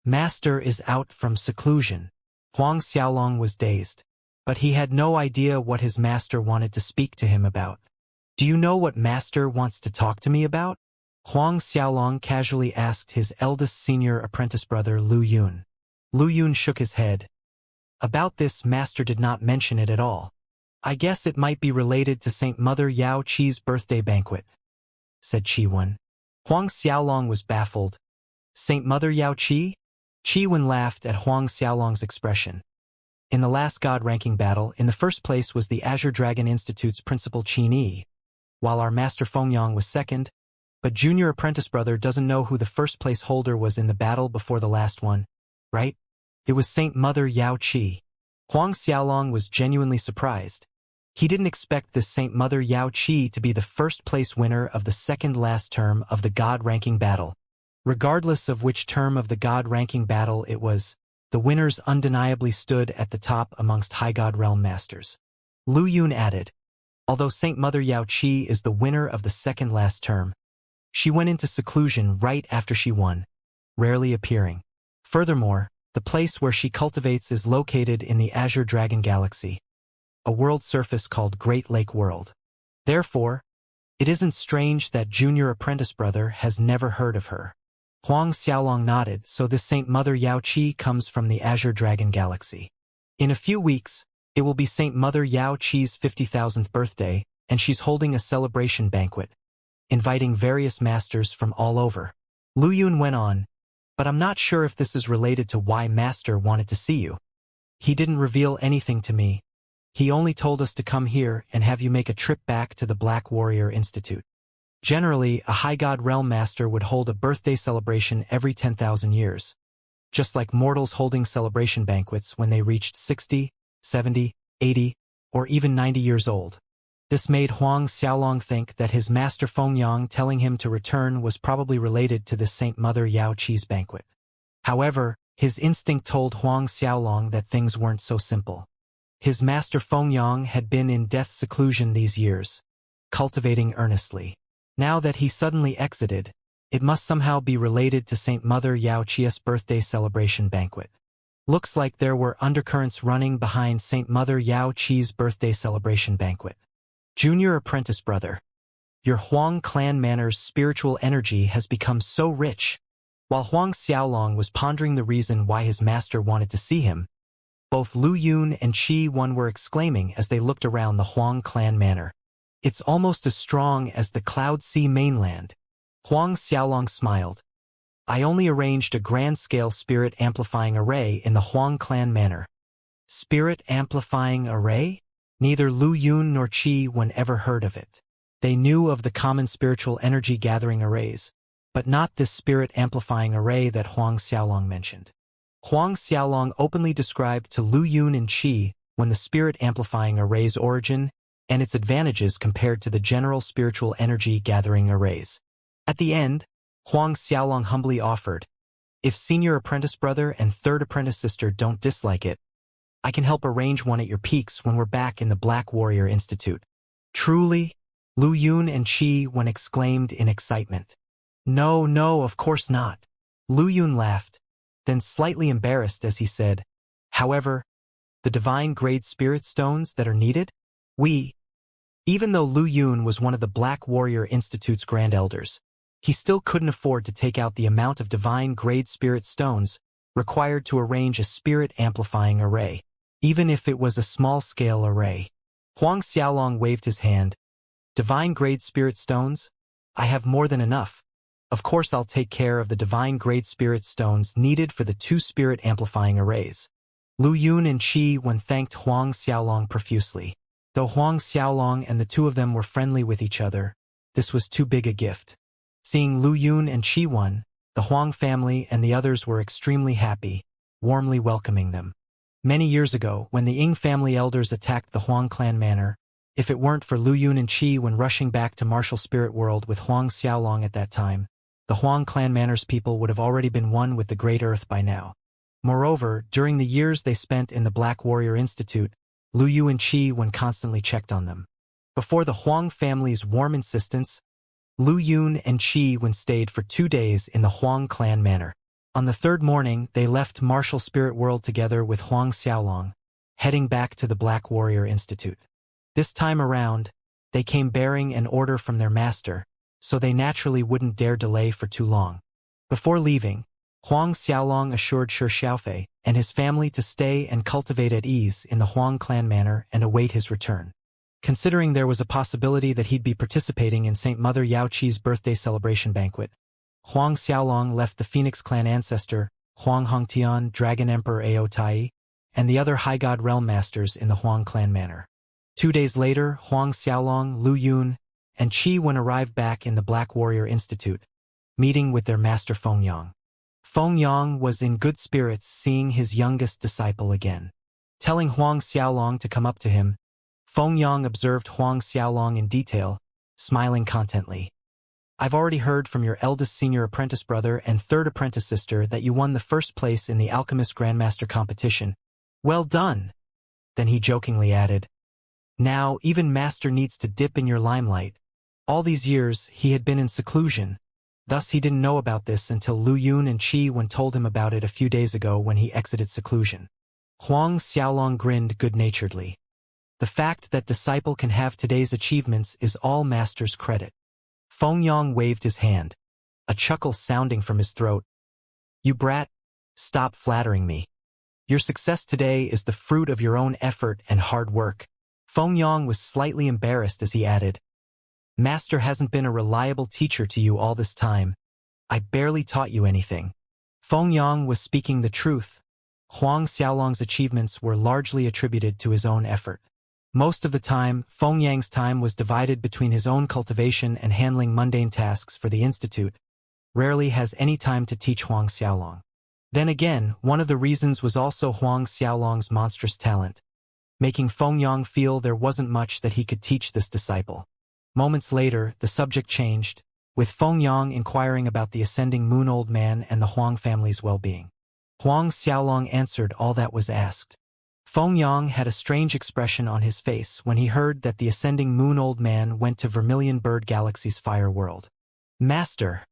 Master is out from seclusion. Huang Xiaolong was dazed, but he had no idea what his master wanted to speak to him about. Do you know what master wants to talk to me about? Huang Xiaolong casually asked his eldest senior apprentice brother Lu Yun. Lu Yun shook his head. About this, master did not mention it at all. I guess it might be related to Saint Mother Yao Qi's birthday banquet, said Qi-wen. Huang Xiaolong was baffled. Saint Mother Yao Qi? Qi-wen laughed at Huang Xiaolong's expression. In the last god-ranking battle, in the first place was the Azure Dragon Institute's principal Qin Yi, while our master Fengyang was second, but junior apprentice brother doesn't know who the first place holder was in the battle before the last one, right? It was Saint Mother Yao Qi. Huang Xiaolong was genuinely surprised. He didn't expect this Saint Mother Yao Qi to be the first place winner of the second last term of the god-ranking battle. Regardless of which term of the god-ranking battle it was, the winners undeniably stood at the top amongst High God Realm Masters. Lu Yun added, although Saint Mother Yao Qi is the winner of the second last term, she went into seclusion right after she won, rarely appearing. Furthermore, the place where she cultivates is located in the Azure Dragon Galaxy, a world surface called Great Lake World. Therefore, it isn't strange that junior apprentice brother has never heard of her. Huang Xiaolong nodded, so this Saint Mother Yao Qi comes from the Azure Dragon Galaxy. In a few weeks, it will be Saint Mother Yao Qi's 50,000th birthday, and she's holding a celebration banquet, inviting various masters from all over. Lu Yun went on, but I'm not sure if this is related to why master wanted to see you. He didn't reveal anything to me. He only told us to come here and have you make a trip back to the Black Warrior Institute. Generally, a High God Realm Master would hold a birthday celebration every 10,000 years, just like mortals holding celebration banquets when they reached 60, 70, 80, or even 90 years old. This made Huang Xiaolong think that his master Fengyang telling him to return was probably related to the Saint Mother Yao Qi's banquet. However, his instinct told Huang Xiaolong that things weren't so simple. His master Fengyang had been in death seclusion these years, cultivating earnestly. Now that he suddenly exited, it must somehow be related to Saint Mother Yao Qi's birthday celebration banquet. Looks like there were undercurrents running behind Saint Mother Yao Qi's birthday celebration banquet. Junior apprentice brother, your Huang clan manor's spiritual energy has become so rich. While Huang Xiaolong was pondering the reason why his master wanted to see him, both Lu Yun and Qi-wen were exclaiming as they looked around the Huang clan manor. It's almost as strong as the Cloud Sea mainland. Huang Xiaolong smiled. I only arranged a grand-scale spirit amplifying array in the Huang clan manor. Spirit amplifying array? Neither Lu Yun nor Qi-wen ever heard of it. They knew of the common spiritual energy gathering arrays, but not this spirit amplifying array that Huang Xiaolong mentioned. Huang Xiaolong openly described to Lu Yun and Qi-wen the spirit amplifying array's origin and its advantages compared to the general spiritual energy gathering arrays. At the end, Huang Xiaolong humbly offered, if senior apprentice brother and third apprentice sister don't dislike it, I can help arrange one at your peaks when we're back in the Black Warrior Institute. Truly? Lu Yun and Qi-wen exclaimed in excitement. No, no, of course not. Lu Yun laughed, then slightly embarrassed as he said, however, the divine grade spirit stones that are needed? Even though Lu Yun was one of the Black Warrior Institute's Grand Elders, he still couldn't afford to take out the amount of divine grade spirit stones required to arrange a spirit amplifying array, even if it was a small-scale array. Huang Xiaolong waved his hand. Divine grade spirit stones? I have more than enough. Of course I'll take care of the divine grade spirit stones needed for the 2 spirit amplifying arrays. Lu Yun and Qi-wen thanked Huang Xiaolong profusely. Though Huang Xiaolong and the two of them were friendly with each other, this was too big a gift. Seeing Lu Yun and Qi-wen, the Huang family and the others were extremely happy, warmly welcoming them. Many years ago, when the Ying family elders attacked the Huang clan manor, if it weren't for Lu Yun and Qi-wen rushing back to martial spirit world with Huang Xiaolong at that time, the Huang clan manor's people would have already been one with the Great Earth by now. Moreover, during the years they spent in the Black Warrior Institute, Lu Yun and Qi-wen constantly checked on them. Before the Huang family's warm insistence, Lu Yun and Qi-wen stayed for 2 days in the Huang clan manor. On the 3rd morning, they left martial spirit world together with Huang Xiaolong, heading back to the Black Warrior Institute. This time around, they came bearing an order from their master, so they naturally wouldn't dare delay for too long. Before leaving, Huang Xiaolong assured Shi Xiaofei and his family to stay and cultivate at ease in the Huang clan manor and await his return. Considering there was a possibility that he'd be participating in Saint Mother Yao Qi's birthday celebration banquet, Huang Xiaolong left the Phoenix clan ancestor, Huang Hongtian, Dragon Emperor Ao Tai, and the other High God Realm Masters in the Huang clan manor. 2 days later, Huang Xiaolong, Lu Yun, and Qi Wen arrived back in the Black Warrior Institute, meeting with their master Feng Yang. Feng Yang was in good spirits seeing his youngest disciple again. Telling Huang Xiaolong to come up to him, Feng Yang observed Huang Xiaolong in detail, smiling contently. I've already heard from your eldest senior apprentice brother and third apprentice sister that you won the first place in the Alchemist Grandmaster competition. Well done! Then he jokingly added, now even Master needs to dip in your limelight. All these years he had been in seclusion, thus he didn't know about this until Lu Yun and Qi Wen told him about it a few days ago when he exited seclusion. Huang Xiaolong grinned good-naturedly. The fact that disciple can have today's achievements is all Master's credit. Feng Yang waved his hand, a chuckle sounding from his throat. You brat, stop flattering me. Your success today is the fruit of your own effort and hard work. Feng Yang was slightly embarrassed as he added, Master hasn't been a reliable teacher to you all this time. I barely taught you anything. Feng Yang was speaking the truth. Huang Xiaolong's achievements were largely attributed to his own effort. Most of the time, Feng Yang's time was divided between his own cultivation and handling mundane tasks for the institute. Rarely has any time to teach Huang Xiaolong. Then again, one of the reasons was also Huang Xiaolong's monstrous talent, making Feng Yang feel there wasn't much that he could teach this disciple. Moments later, the subject changed, with Feng Yang inquiring about the ascending moon old man and the Huang family's well-being. Huang Xiaolong answered all that was asked. Feng Yang had a strange expression on his face when he heard that the ascending moon old man went to Vermilion Bird Galaxy's fire world. Master,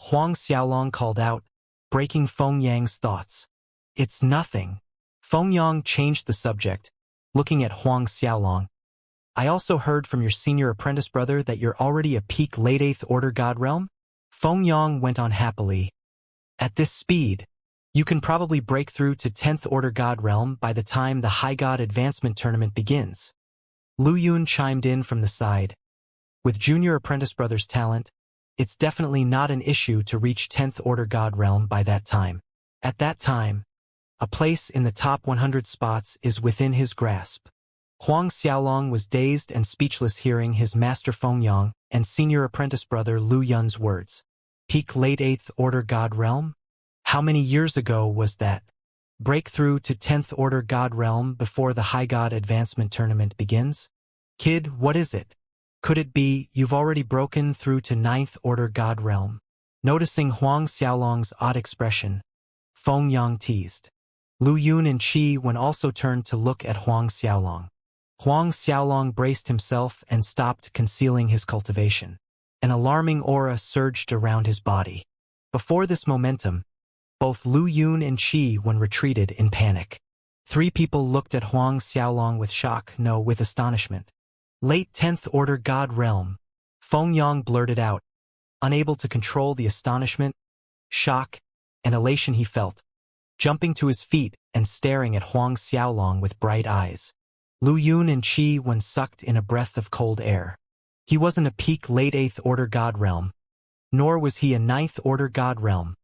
Huang Xiaolong called out, breaking Feng Yang's thoughts. It's nothing. Feng Yang changed the subject, looking at Huang Xiaolong. I also heard from your senior apprentice brother that you're already a peak late 8th Order God Realm? Feng Yang went on happily. At this speed, you can probably break through to 10th Order God Realm by the time the High God Advancement Tournament begins. Lu Yun chimed in from the side. With junior apprentice brother's talent, it's definitely not an issue to reach 10th Order God Realm by that time. At that time, a place in the top 100 spots is within his grasp. Huang Xiaolong was dazed and speechless hearing his master Feng Yang and senior apprentice brother Lu Yun's words. Peak late 8th Order God Realm? How many years ago was that? Breakthrough to 10th Order God Realm before the High God Advancement Tournament begins? Kid, what is it? Could it be you've already broken through to 9th Order God Realm? Noticing Huang Xiaolong's odd expression, Feng Yang teased. Lu Yun and Qi Wen also turned to look at Huang Xiaolong. Huang Xiaolong braced himself and stopped concealing his cultivation. An alarming aura surged around his body. Before this momentum, both Lu Yun and Qi Wen retreated in panic. 3 people looked at Huang Xiaolong with shock, no, with astonishment. Late 10th Order God Realm, Feng Yang blurted out, unable to control the astonishment, shock, and elation he felt, jumping to his feet and staring at Huang Xiaolong with bright eyes. Lu Yun and Qi Wen sucked in a breath of cold air. He wasn't a peak late 8th Order God Realm, nor was he a 9th Order God Realm.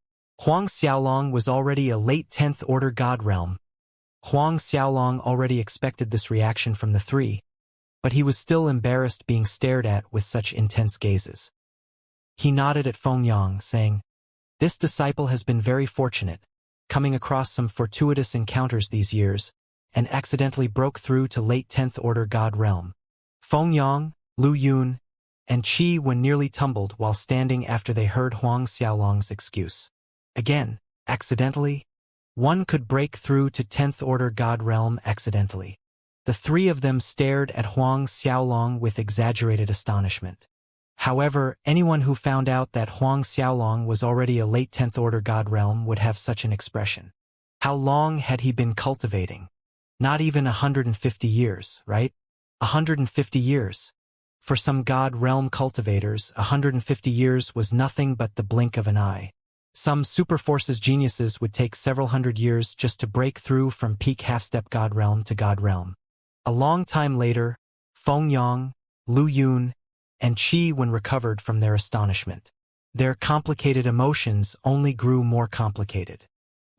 Huang Xiaolong was already a late 10th Order God Realm. Huang Xiaolong already expected this reaction from the 3, but he was still embarrassed being stared at with such intense gazes. He nodded at Feng Yang, saying, This disciple has been very fortunate, coming across some fortuitous encounters these years, and accidentally broke through to late 10th Order God Realm. Feng Yang, Lu Yun, and Qi Wen nearly tumbled while standing after they heard Huang Xiaolong's excuse. Again, accidentally? One could break through to 10th Order God Realm accidentally. The 3 of them stared at Huang Xiaolong with exaggerated astonishment. However, anyone who found out that Huang Xiaolong was already a late 10th Order God Realm would have such an expression. How long had he been cultivating? Not even 150 years, right? 150 years. For some God realm cultivators, 150 years was nothing but the blink of an eye. Some superforces geniuses would take several hundred years just to break through from peak half-step God realm to God realm. A long time later, Feng Yang, Lu Yun, and Qi when recovered from their astonishment. Their complicated emotions only grew more complicated.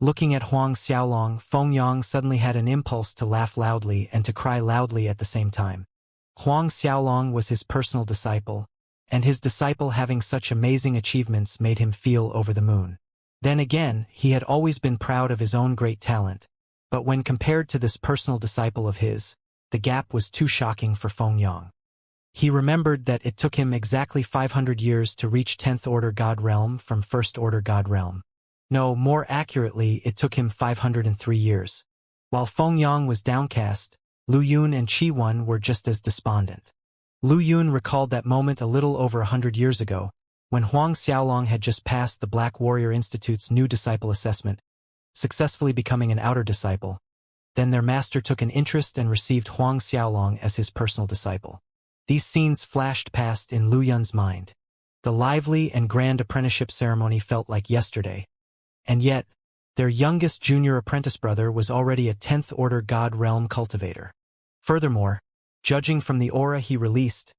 Looking at Huang Xiaolong, Feng Yang suddenly had an impulse to laugh loudly and to cry loudly at the same time. Huang Xiaolong was his personal disciple, and his disciple having such amazing achievements made him feel over the moon. Then again, he had always been proud of his own great talent, but when compared to this personal disciple of his, the gap was too shocking for Feng Yang. He remembered that it took him exactly 500 years to reach 10th Order God Realm from 1st Order God Realm. No, more accurately, it took him 503 years. While Feng Yang was downcast, Lu Yun and Qi Wen were just as despondent. Lu Yun recalled that moment a little over 100 years ago, when Huang Xiaolong had just passed the Black Warrior Institute's new disciple assessment, successfully becoming an outer disciple. Then their master took an interest and received Huang Xiaolong as his personal disciple. These scenes flashed past in Lu Yun's mind. The lively and grand apprenticeship ceremony felt like yesterday. And yet, their youngest junior apprentice brother was already a 10th Order God Realm cultivator. Furthermore, judging from the aura he released,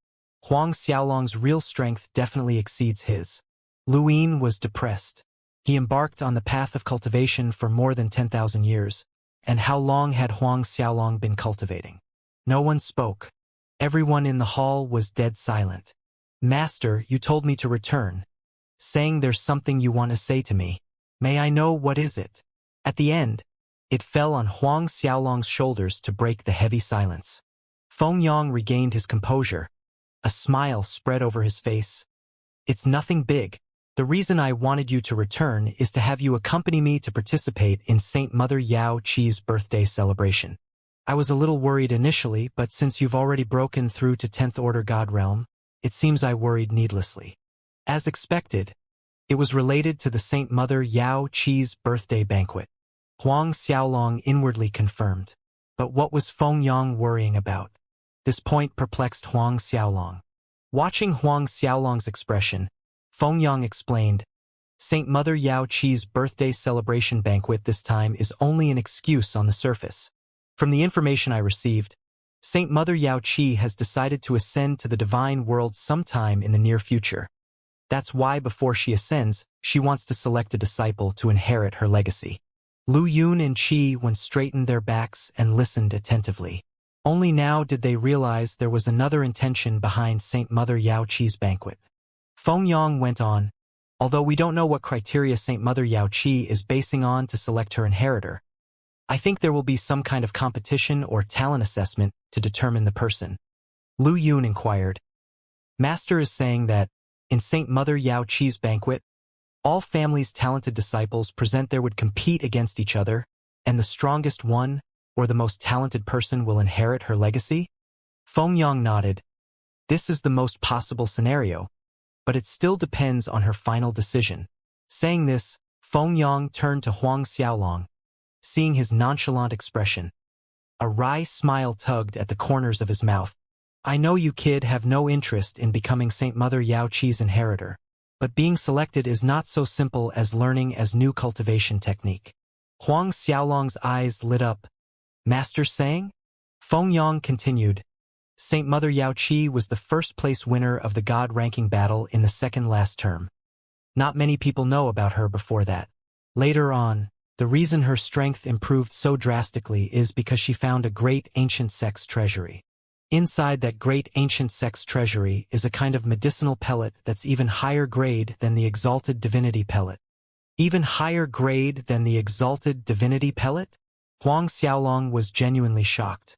Huang Xiaolong's real strength definitely exceeds his. Lu Yun was depressed. He embarked on the path of cultivation for more than 10,000 years, and how long had Huang Xiaolong been cultivating? No one spoke. Everyone in the hall was dead silent. "Master, you told me to return, saying there's something you want to say to me. May I know what is it?" At the end, it fell on Huang Xiaolong's shoulders to break the heavy silence. Feng Yang regained his composure. A smile spread over his face. "It's nothing big. The reason I wanted you to return is to have you accompany me to participate in Saint Mother Yao Qi's birthday celebration. I was a little worried initially, but since you've already broken through to 10th Order God Realm, it seems I worried needlessly." As expected, it was related to the Saint Mother Yao Qi's birthday banquet. Huang Xiaolong inwardly confirmed. But what was Feng Yang worrying about? This point perplexed Huang Xiaolong. Watching Huang Xiaolong's expression, Feng Yang explained, "Saint Mother Yao Qi's birthday celebration banquet this time is only an excuse on the surface. From the information I received, Saint Mother Yao Qi has decided to ascend to the divine world sometime in the near future. That's why before she ascends, she wants to select a disciple to inherit her legacy." Lu Yun and Qi Wen straightened their backs and listened attentively. Only now did they realize there was another intention behind Saint Mother Yao Qi's banquet. Feng Yang went on, "Although we don't know what criteria Saint Mother Yao Qi is basing on to select her inheritor, I think there will be some kind of competition or talent assessment to determine the person." Lu Yun inquired. "Master is saying that, in Saint Mother Yao Qi's banquet, all families' talented disciples present there would compete against each other, and the strongest one, or the most talented person will inherit her legacy?" Feng Yang nodded. "This is the most possible scenario, but it still depends on her final decision." Saying this, Feng Yang turned to Huang Xiaolong. Seeing his nonchalant expression, a wry smile tugged at the corners of his mouth. "I know you kid have no interest in becoming Saint Mother Yao Qi's inheritor, but being selected is not so simple as learning as new cultivation technique." Huang Xiaolong's eyes lit up. "Master saying?" Feng Yang continued, "Saint Mother Yao Qi was the first-place winner of the God ranking battle in the second last term. Not many people know about her before that. Later on, the reason her strength improved so drastically is because she found a great ancient sex treasury. Inside that great ancient sex treasury is a kind of medicinal pellet that's even higher grade than the exalted divinity pellet." "Even higher grade than the exalted divinity pellet?" Huang Xiaolong was genuinely shocked.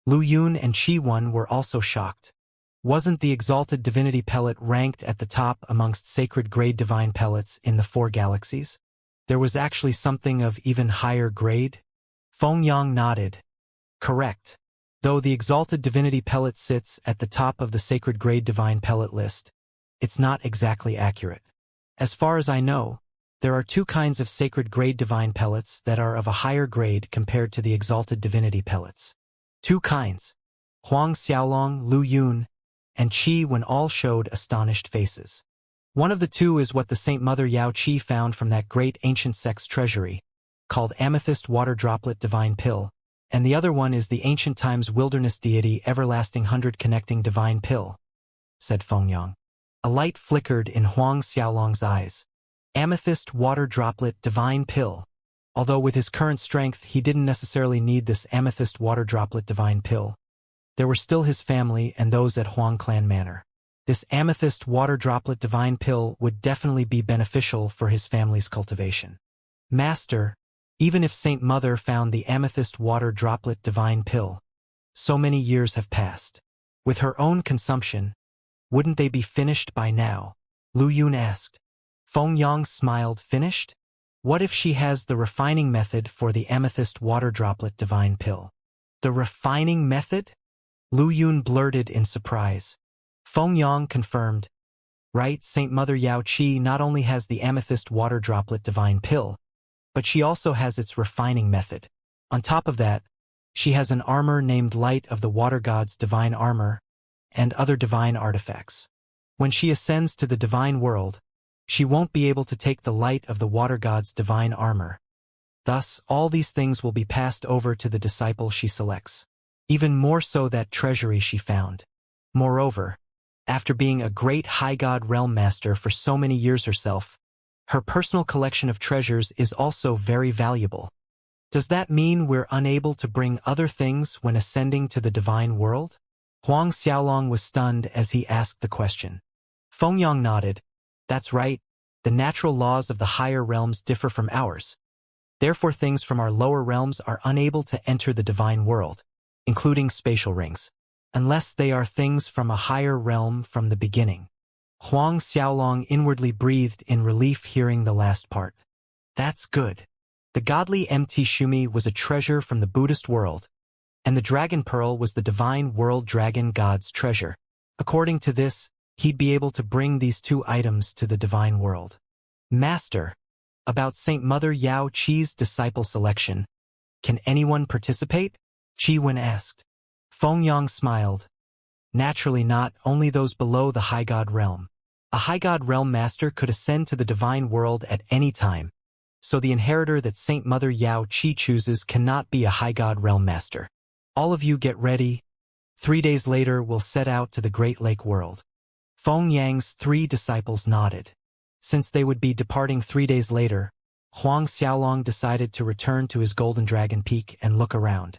Lu Yun and Qi Wen were also shocked. Wasn't the exalted divinity pellet ranked at the top amongst sacred grade divine pellets in the 4 galaxies? There was actually something of even higher grade? Feng Yang nodded. "Correct. Though the exalted divinity pellet sits at the top of the sacred grade divine pellet list, it's not exactly accurate. As far as I know, there are 2 kinds of sacred grade divine pellets that are of a higher grade compared to the exalted divinity pellets." 2 kinds. Huang Xiaolong, Lu Yun, and Qi when all showed astonished faces. One of the two is what the Saint Mother Yao Qi found from that great ancient sect's treasury, called Amethyst Water Droplet Divine Pill, and the other one is the ancient times wilderness deity Everlasting Hundred Connecting Divine Pill, said Fengyang. A light flickered in Huang Xiaolong's eyes. Amethyst Water Droplet Divine Pill. Although with his current strength he didn't necessarily need this Amethyst Water Droplet Divine Pill, there were still his family and those at Huang Clan Manor. This Amethyst Water Droplet Divine Pill would definitely be beneficial for his family's cultivation. Master, even if Saint Mother found the Amethyst Water Droplet Divine Pill, so many years have passed. With her own consumption, wouldn't they be finished by now? Lu Yun asked. Fengyang smiled. Finished? What if she has the refining method for the Amethyst Water Droplet Divine Pill? The refining method? Lu Yun blurted in surprise. Fengyang confirmed. Right, Saint Mother Yao Qi not only has the Amethyst Water Droplet Divine Pill, but she also has its refining method. On top of that, she has an armor named Light of the Water God's Divine Armor, and other divine artifacts. When she ascends to the divine world, she won't be able to take the light of the Water God's divine armor. Thus, all these things will be passed over to the disciple she selects. Even more so that treasury she found. Moreover, after being a great high god realm master for so many years herself, her personal collection of treasures is also very valuable. Does that mean we're unable to bring other things when ascending to the divine world? Huang Xiaolong was stunned as he asked the question. Fengyang nodded. That's right, the natural laws of the higher realms differ from ours. Therefore things from our lower realms are unable to enter the divine world, including spatial rings, unless they are things from a higher realm from the beginning. Huang Xiaolong inwardly breathed in relief hearing the last part. That's good. The godly Mt Shumi was a treasure from the Buddhist world, and the dragon pearl was the divine world dragon god's treasure. According to this, he'd be able to bring these two items to the divine world. Master, about Saint Mother Yao Qi's disciple selection, can anyone participate? Qi Wen asked. Fengyang smiled. Naturally not, only those below the high god realm. A high god realm master could ascend to the divine world at any time, so the inheritor that Saint Mother Yao Qi chooses cannot be a high god realm master. All of you get ready. 3 days later we'll set out to the Great Lake world. Fengyang's 3 disciples nodded. Since they would be departing 3 days later, Huang Xiaolong decided to return to his Golden Dragon Peak and look around.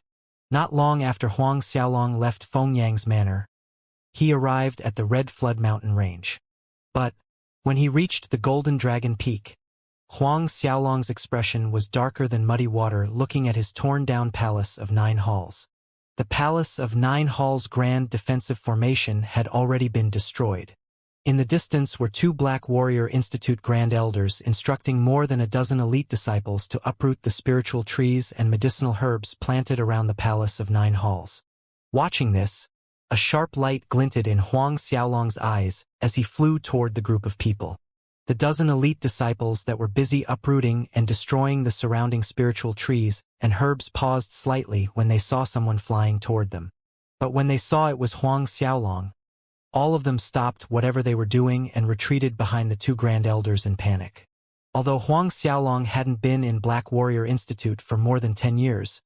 Not long after Huang Xiaolong left Fengyang's manor, he arrived at the Red Flood Mountain range. But, when he reached the Golden Dragon Peak, Huang Xiaolong's expression was darker than muddy water looking at his torn-down Palace of 9 Halls. The Palace of 9 Halls' grand defensive formation had already been destroyed. In the distance were 2 Black Warrior Institute Grand Elders instructing more than a dozen elite disciples to uproot the spiritual trees and medicinal herbs planted around the Palace of 9 Halls. Watching this, a sharp light glinted in Huang Xiaolong's eyes as he flew toward the group of people. The dozen elite disciples that were busy uprooting and destroying the surrounding spiritual trees and herbs paused slightly when they saw someone flying toward them. But when they saw it was Huang Xiaolong, all of them stopped whatever they were doing and retreated behind the 2 Grand Elders in panic. Although Huang Xiaolong hadn't been in Black Warrior Institute for more than 10 years,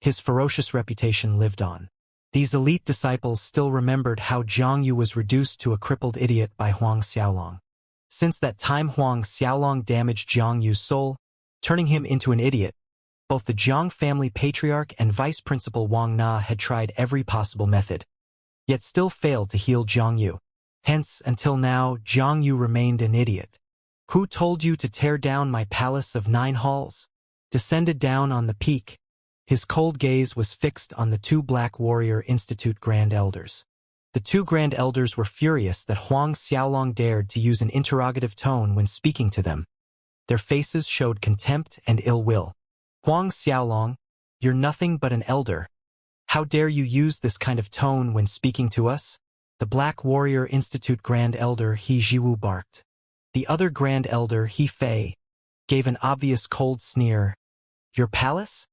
his ferocious reputation lived on. These elite disciples still remembered how Jiang Yu was reduced to a crippled idiot by Huang Xiaolong. Since that time Huang Xiaolong damaged Jiang Yu's soul, turning him into an idiot, both the Jiang family patriarch and vice principal Wang Na had tried every possible method, yet still failed to heal Jiang Yu. Hence, until now, Jiang Yu remained an idiot. Who told you to tear down my Palace of 9 Halls? Descended down on the peak. His cold gaze was fixed on the 2 Black Warrior Institute Grand Elders. The 2 Grand Elders were furious that Huang Xiaolong dared to use an interrogative tone when speaking to them. Their faces showed contempt and ill will. Huang Xiaolong, you're nothing but an elder. How dare you use this kind of tone when speaking to us? The Black Warrior Institute Grand Elder He Jiwu barked. The other Grand Elder, He Fei, gave an obvious cold sneer. Your palace?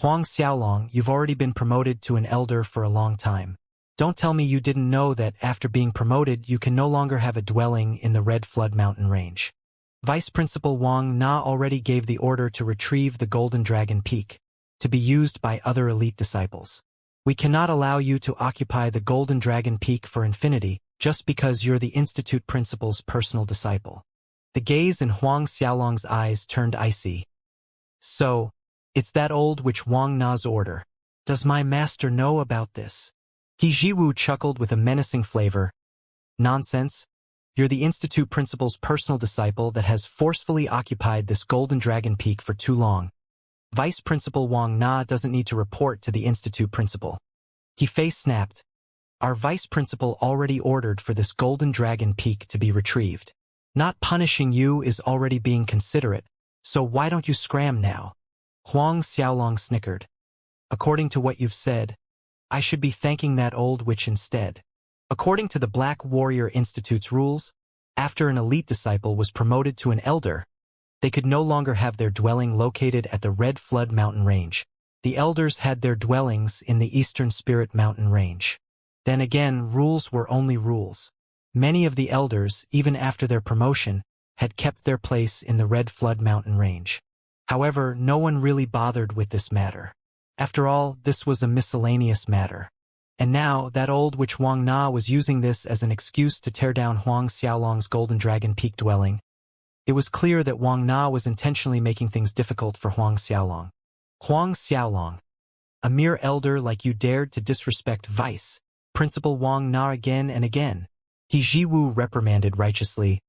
Huang Xiaolong, you've already been promoted to an elder for a long time. Don't tell me you didn't know that after being promoted you can no longer have a dwelling in the Red Flood mountain range. Vice Principal Wang Na already gave the order to retrieve the Golden Dragon Peak, to be used by other elite disciples. We cannot allow you to occupy the Golden Dragon Peak for infinity just because you're the Institute Principal's personal disciple. The gaze in Huang Xiaolong's eyes turned icy. So, it's that old witch Wang Na's order. Does my master know about this? He Jiwu chuckled with a menacing flavor. Nonsense. You're the Institute Principal's personal disciple that has forcefully occupied this Golden Dragon Peak for too long. Vice Principal Wang Na doesn't need to report to the Institute Principal. He face snapped. Our Vice Principal already ordered for this Golden Dragon Peak to be retrieved. Not punishing you is already being considerate, so why don't you scram now? Huang Xiaolong snickered. According to what you've said, I should be thanking that old witch instead. According to the Black Warrior Institute's rules, after an elite disciple was promoted to an elder, they could no longer have their dwelling located at the Red Flood mountain range. The elders had their dwellings in the Eastern Spirit mountain range. Then again, rules were only rules. Many of the elders, even after their promotion, had kept their place in the Red Flood mountain range. However, no one really bothered with this matter. After all, this was a miscellaneous matter. And now, that old witch Wang Na was using this as an excuse to tear down Huang Xiaolong's Golden Dragon Peak dwelling. It was clear that Wang Na was intentionally making things difficult for Huang Xiaolong. Huang Xiaolong, a mere elder like you dared to disrespect Vice Principal Wang Na again and again. He Jiwu reprimanded righteously.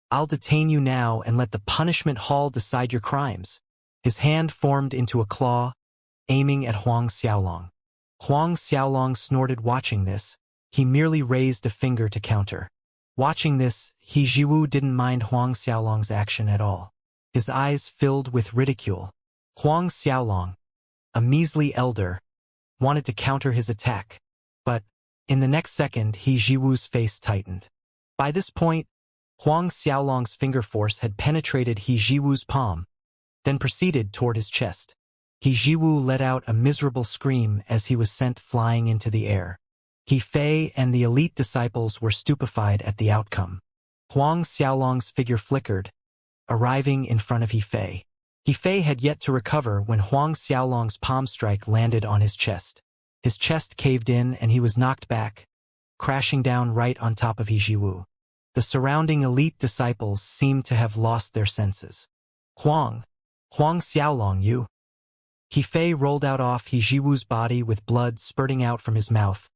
I'll detain you now and let the punishment hall decide your crimes. His hand formed into a claw, aiming at Huang Xiaolong. Huang Xiaolong snorted watching this. He merely raised a finger to counter. Watching this, He Jiwu didn't mind Huang Xiaolong's action at all. His eyes filled with ridicule. Huang Xiaolong, a measly elder, wanted to counter his attack. But, in the next second, He Jiwu's face tightened. By this point, Huang Xiaolong's finger force had penetrated He Jiwu's palm, then proceeded toward his chest. He Jiwu let out a miserable scream as he was sent flying into the air. He Fei and the elite disciples were stupefied at the outcome. Huang Xiaolong's figure flickered, arriving in front of He Fei. He Fei had yet to recover when Huang Xiaolong's palm strike landed on his chest. His chest caved in and he was knocked back, crashing down right on top of He Jiwu. The surrounding elite disciples seemed to have lost their senses. Huang Xiaolong, you! He Fei rolled out off He Jiwu's body with blood spurting out from his mouth,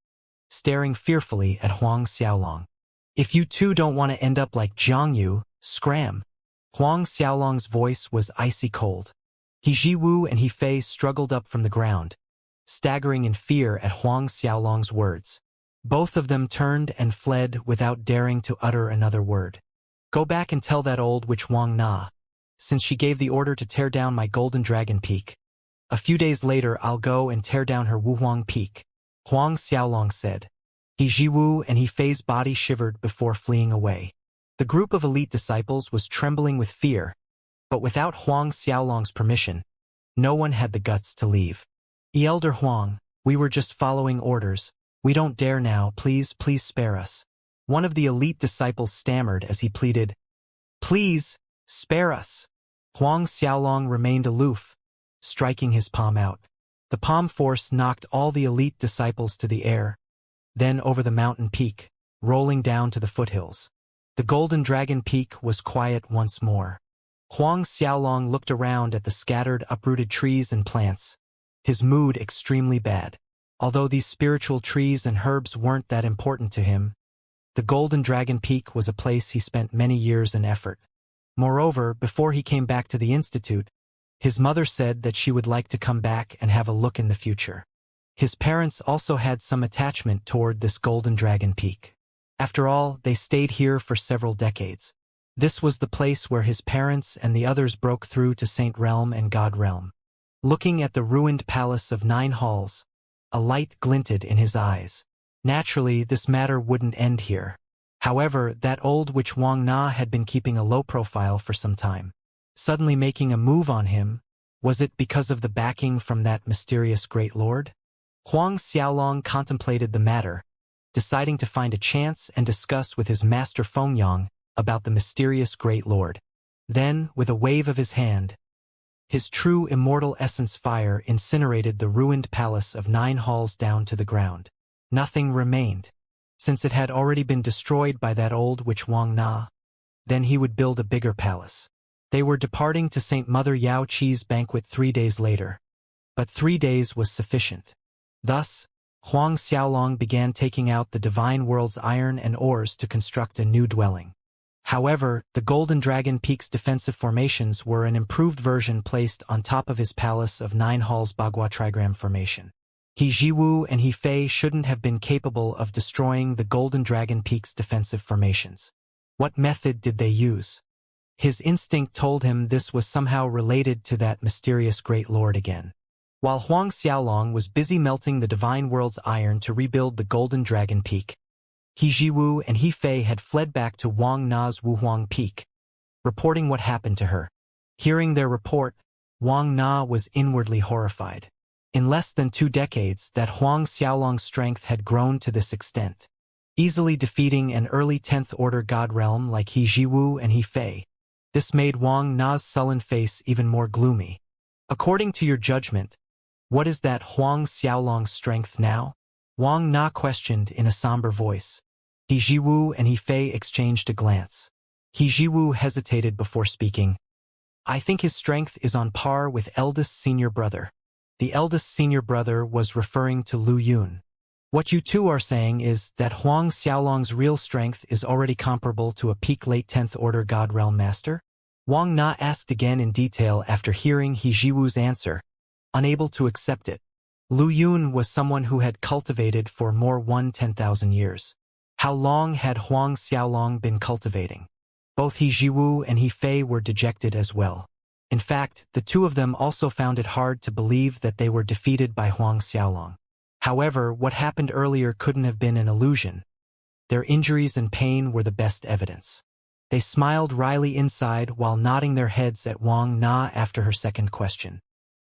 staring fearfully at Huang Xiaolong. If you two don't want to end up like Zhang Yu, scram! Huang Xiaolong's voice was icy cold. He Jiwu and He Fei struggled up from the ground, staggering in fear at Huang Xiaolong's words. Both of them turned and fled without daring to utter another word. Go back and tell that old witch Wang Na, since she gave the order to tear down my Golden Dragon Peak. A few days later I'll go and tear down her Wuhuang Peak, Huang Xiaolong said. He Jiwu and He Fei's body shivered before fleeing away. The group of elite disciples was trembling with fear, but without Huang Xiaolong's permission, no one had the guts to leave. Elder Huang, we were just following orders. We don't dare now, please spare us. One of the elite disciples stammered as he pleaded, Please, spare us. Huang Xiaolong remained aloof, striking his palm out. The palm force knocked all the elite disciples to the air, then over the mountain peak, rolling down to the foothills. The Golden Dragon Peak was quiet once more. Huang Xiaolong looked around at the scattered, uprooted trees and plants, his mood extremely bad. Although these spiritual trees and herbs weren't that important to him, the Golden Dragon Peak was a place he spent many years and effort. Moreover, before he came back to the Institute, his mother said that she would like to come back and have a look in the future. His parents also had some attachment toward this Golden Dragon Peak. After all, they stayed here for several decades. This was the place where his parents and the others broke through to Saint Realm and God Realm. Looking at the ruined palace of 9 halls, a light glinted in his eyes. Naturally, this matter wouldn't end here. However, that old witch Wang Na had been keeping a low profile for some time. Suddenly making a move on him, was it because of the backing from that mysterious great lord? Huang Xiaolong contemplated the matter, deciding to find a chance and discuss with his master Fengyang about the mysterious Great Lord. Then, with a wave of his hand, his true immortal essence fire incinerated the ruined palace of 9 halls down to the ground. Nothing remained, since it had already been destroyed by that old witch Wang Na. Then he would build a bigger palace. They were departing to Saint Mother Yao Qi's banquet 3 days later. But 3 days was sufficient. Thus, Huang Xiaolong began taking out the divine world's iron and ores to construct a new dwelling. However, the Golden Dragon Peak's defensive formations were an improved version placed on top of his palace of 9 halls Bagua Trigram formation. He Jiwu and He Fei shouldn't have been capable of destroying the Golden Dragon Peak's defensive formations. What method did they use? His instinct told him this was somehow related to that mysterious Great Lord again. While Huang Xiaolong was busy melting the divine world's iron to rebuild the Golden Dragon Peak, He Jiwu and He Fei had fled back to Wang Na's Wuhuang Peak, reporting what happened to her. Hearing their report, Wang Na was inwardly horrified. In less than 2 decades, that Huang Xiaolong's strength had grown to this extent, easily defeating an early 10th Order God realm like He Jiwu and He Fei. This made Wang Na's sullen face even more gloomy. According to your judgment, what is that Huang Xiaolong's strength now? Wang Na questioned in a somber voice. He Jiwu and He Fei exchanged a glance. He Jiwu hesitated before speaking. I think his strength is on par with eldest senior brother. The eldest senior brother was referring to Lu Yun. What you two are saying is that Huang Xiaolong's real strength is already comparable to a peak late 10th Order God Realm Master? Wang Na asked again in detail after hearing He Jiwu's answer, unable to accept it. Lu Yun was someone who had cultivated for more than 10,000 years. How long had Huang Xiaolong been cultivating? Both He Jiwu and He Fei were dejected as well. In fact, the two of them also found it hard to believe that they were defeated by Huang Xiaolong. However, what happened earlier couldn't have been an illusion. Their injuries and pain were the best evidence. They smiled wryly inside while nodding their heads at Wang Na after her second question.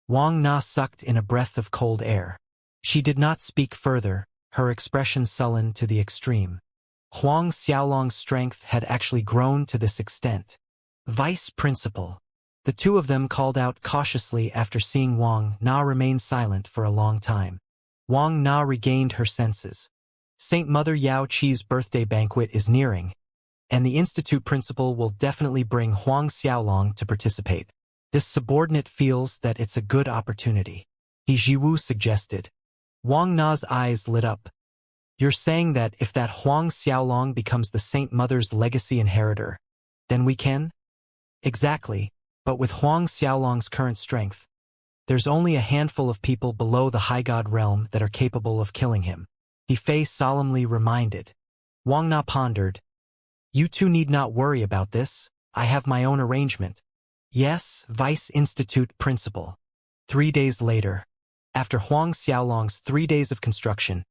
Wang Na sucked in a breath of cold air. She did not speak further, her expression sullen to the extreme. Huang Xiaolong's strength had actually grown to this extent. Vice Principal. The two of them called out cautiously after seeing Wang Na remain silent for a long time. Wang Na regained her senses. Saint Mother Yao Qi's birthday banquet is nearing, and the institute principal will definitely bring Huang Xiaolong to participate. This subordinate feels that it's a good opportunity. He Jiwu suggested. Wang Na's eyes lit up. You're saying that if that Huang Xiaolong becomes the Saint Mother's legacy inheritor, then we can? Exactly, but with Huang Xiaolong's current strength, there's only a handful of people below the High God realm that are capable of killing him. He Fei solemnly reminded. Wang Na pondered. You two need not worry about this. I have my own arrangement. Yes, Vice Institute Principal. 3 days later, after Huang Xiaolong's 3 days of construction,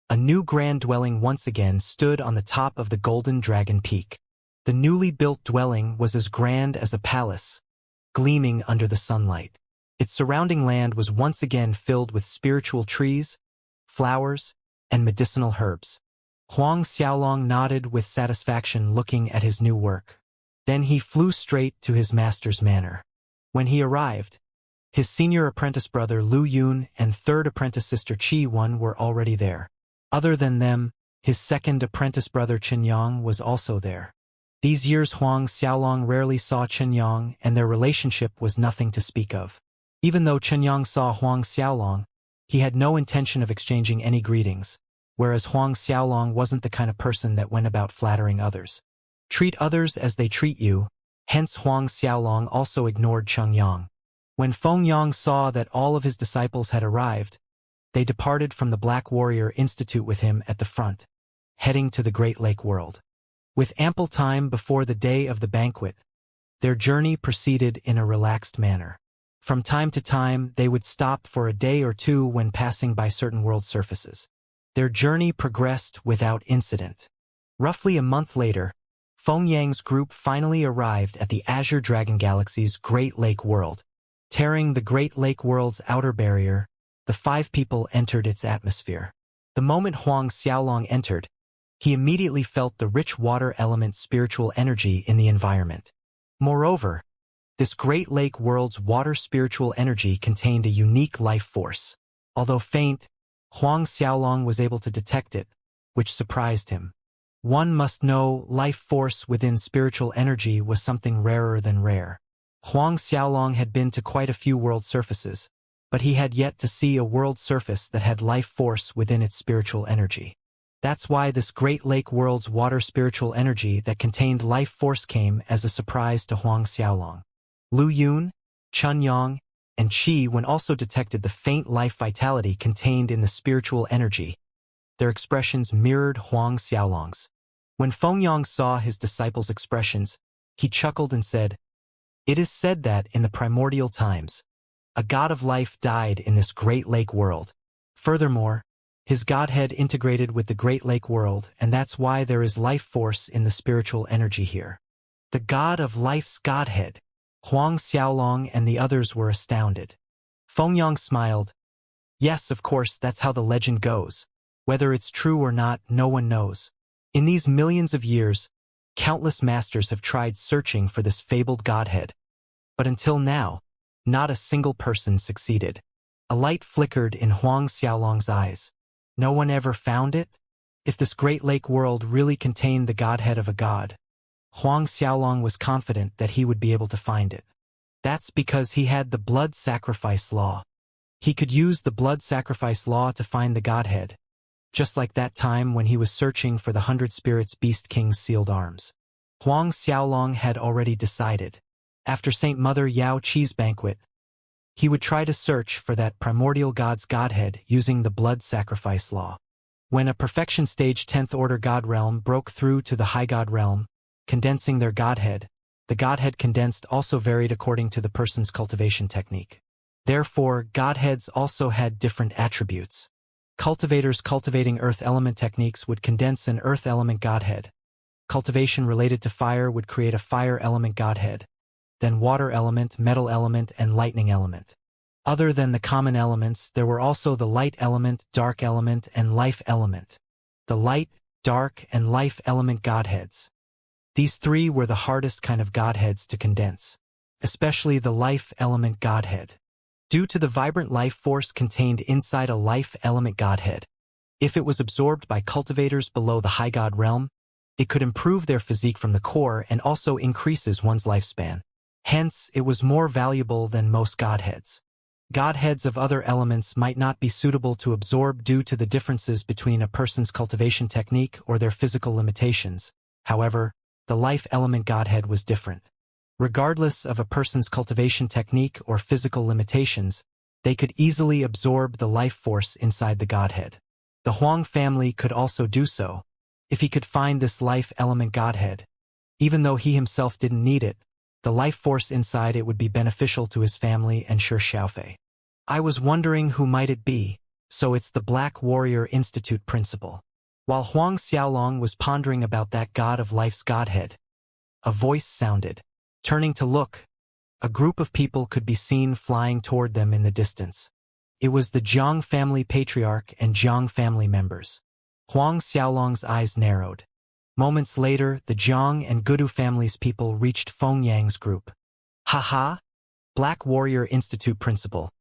a new grand dwelling once again stood on the top of the Golden Dragon Peak. The newly built dwelling was as grand as a palace, gleaming under the sunlight. Its surrounding land was once again filled with spiritual trees, flowers, and medicinal herbs. Huang Xiaolong nodded with satisfaction looking at his new work. Then he flew straight to his master's manor. When he arrived, his senior apprentice brother Lu Yun and third apprentice sister Qi Wen were already there. Other than them, his second apprentice brother Qianyang was also there. These years Huang Xiaolong rarely saw Qianyang, and their relationship was nothing to speak of. Even though Qianyang saw Huang Xiaolong, he had no intention of exchanging any greetings, whereas Huang Xiaolong wasn't the kind of person that went about flattering others. Treat others as they treat you, hence Huang Xiaolong also ignored Qianyang. When Fengyang saw that all of his disciples had arrived, they departed from the Black Warrior Institute with him at the front, heading to the Great Lake world. With ample time before the day of the banquet, their journey proceeded in a relaxed manner. From time to time, they would stop for a day or two when passing by certain world surfaces. Their journey progressed without incident. Roughly a month later, Fengyang's group finally arrived at the Azure Dragon Galaxy's Great Lake world. Tearing the Great Lake world's outer barrier, the 5 people entered its atmosphere. The moment Huang Xiaolong entered, he immediately felt the rich water element spiritual energy in the environment. Moreover, this Great Lake world's water spiritual energy contained a unique life force. Although faint, Huang Xiaolong was able to detect it, which surprised him. One must know life force within spiritual energy was something rarer than rare. Huang Xiaolong had been to quite a few world surfaces, but he had yet to see a world surface that had life force within its spiritual energy. That's why this Great Lake world's water spiritual energy that contained life force came as a surprise to Huang Xiaolong. Lu Yun, Chun Yang, and Qi Wen also detected the faint life vitality contained in the spiritual energy. Their expressions mirrored Huang Xiaolong's. When Fengyang saw his disciples' expressions, he chuckled and said, "It is said that in the primordial times, a god of life died in this Great Lake world. Furthermore, his godhead integrated with the Great Lake world, and that's why there is life force in the spiritual energy here." The god of life's godhead. Huang Xiaolong and the others were astounded. Fengyang smiled. "Yes, of course, that's how the legend goes. Whether it's true or not, no one knows. In these millions of years, countless masters have tried searching for this fabled godhead. But until now, not a single person succeeded." A light flickered in Huang Xiaolong's eyes. No one ever found it? If this Great Lake world really contained the godhead of a god, Huang Xiaolong was confident that he would be able to find it. That's because he had the blood sacrifice law. He could use the blood sacrifice law to find the godhead, just like that time when he was searching for the 100 Spirits Beast King's sealed arms. Huang Xiaolong had already decided. After Saint Mother Yao Qi's banquet, he would try to search for that primordial god's godhead using the blood sacrifice law. When a perfection stage 10th order god realm broke through to the high god realm, condensing their godhead, the godhead condensed also varied according to the person's cultivation technique. Therefore, godheads also had different attributes. Cultivators cultivating earth element techniques would condense an earth element godhead. Cultivation related to fire would create a fire element godhead. Then water element, metal element, and lightning element. Other than the common elements, there were also the light element, dark element, and life element. The light, dark, and life element godheads. These 3 were the hardest kind of godheads to condense, especially the life element godhead. Due to the vibrant life force contained inside a life element godhead, if it was absorbed by cultivators below the high god realm, it could improve their physique from the core and also increases one's lifespan. Hence, it was more valuable than most godheads. Godheads of other elements might not be suitable to absorb due to the differences between a person's cultivation technique or their physical limitations. However, the life element godhead was different. Regardless of a person's cultivation technique or physical limitations, they could easily absorb the life force inside the godhead. The Huang family could also do so, if he could find this life element godhead. Even though he himself didn't need it, the life force inside it would be beneficial to his family and Shi Xiaofei. "I was wondering who might it be, so it's the Black Warrior Institute principal." While Huang Xiaolong was pondering about that god of life's godhead, a voice sounded. Turning to look, a group of people could be seen flying toward them in the distance. It was the Jiang family patriarch and Jiang family members. Huang Xiaolong's eyes narrowed. Moments later, the Jiang and Gudu families' people reached Fengyang's group. "Haha, Black Warrior Institute principal.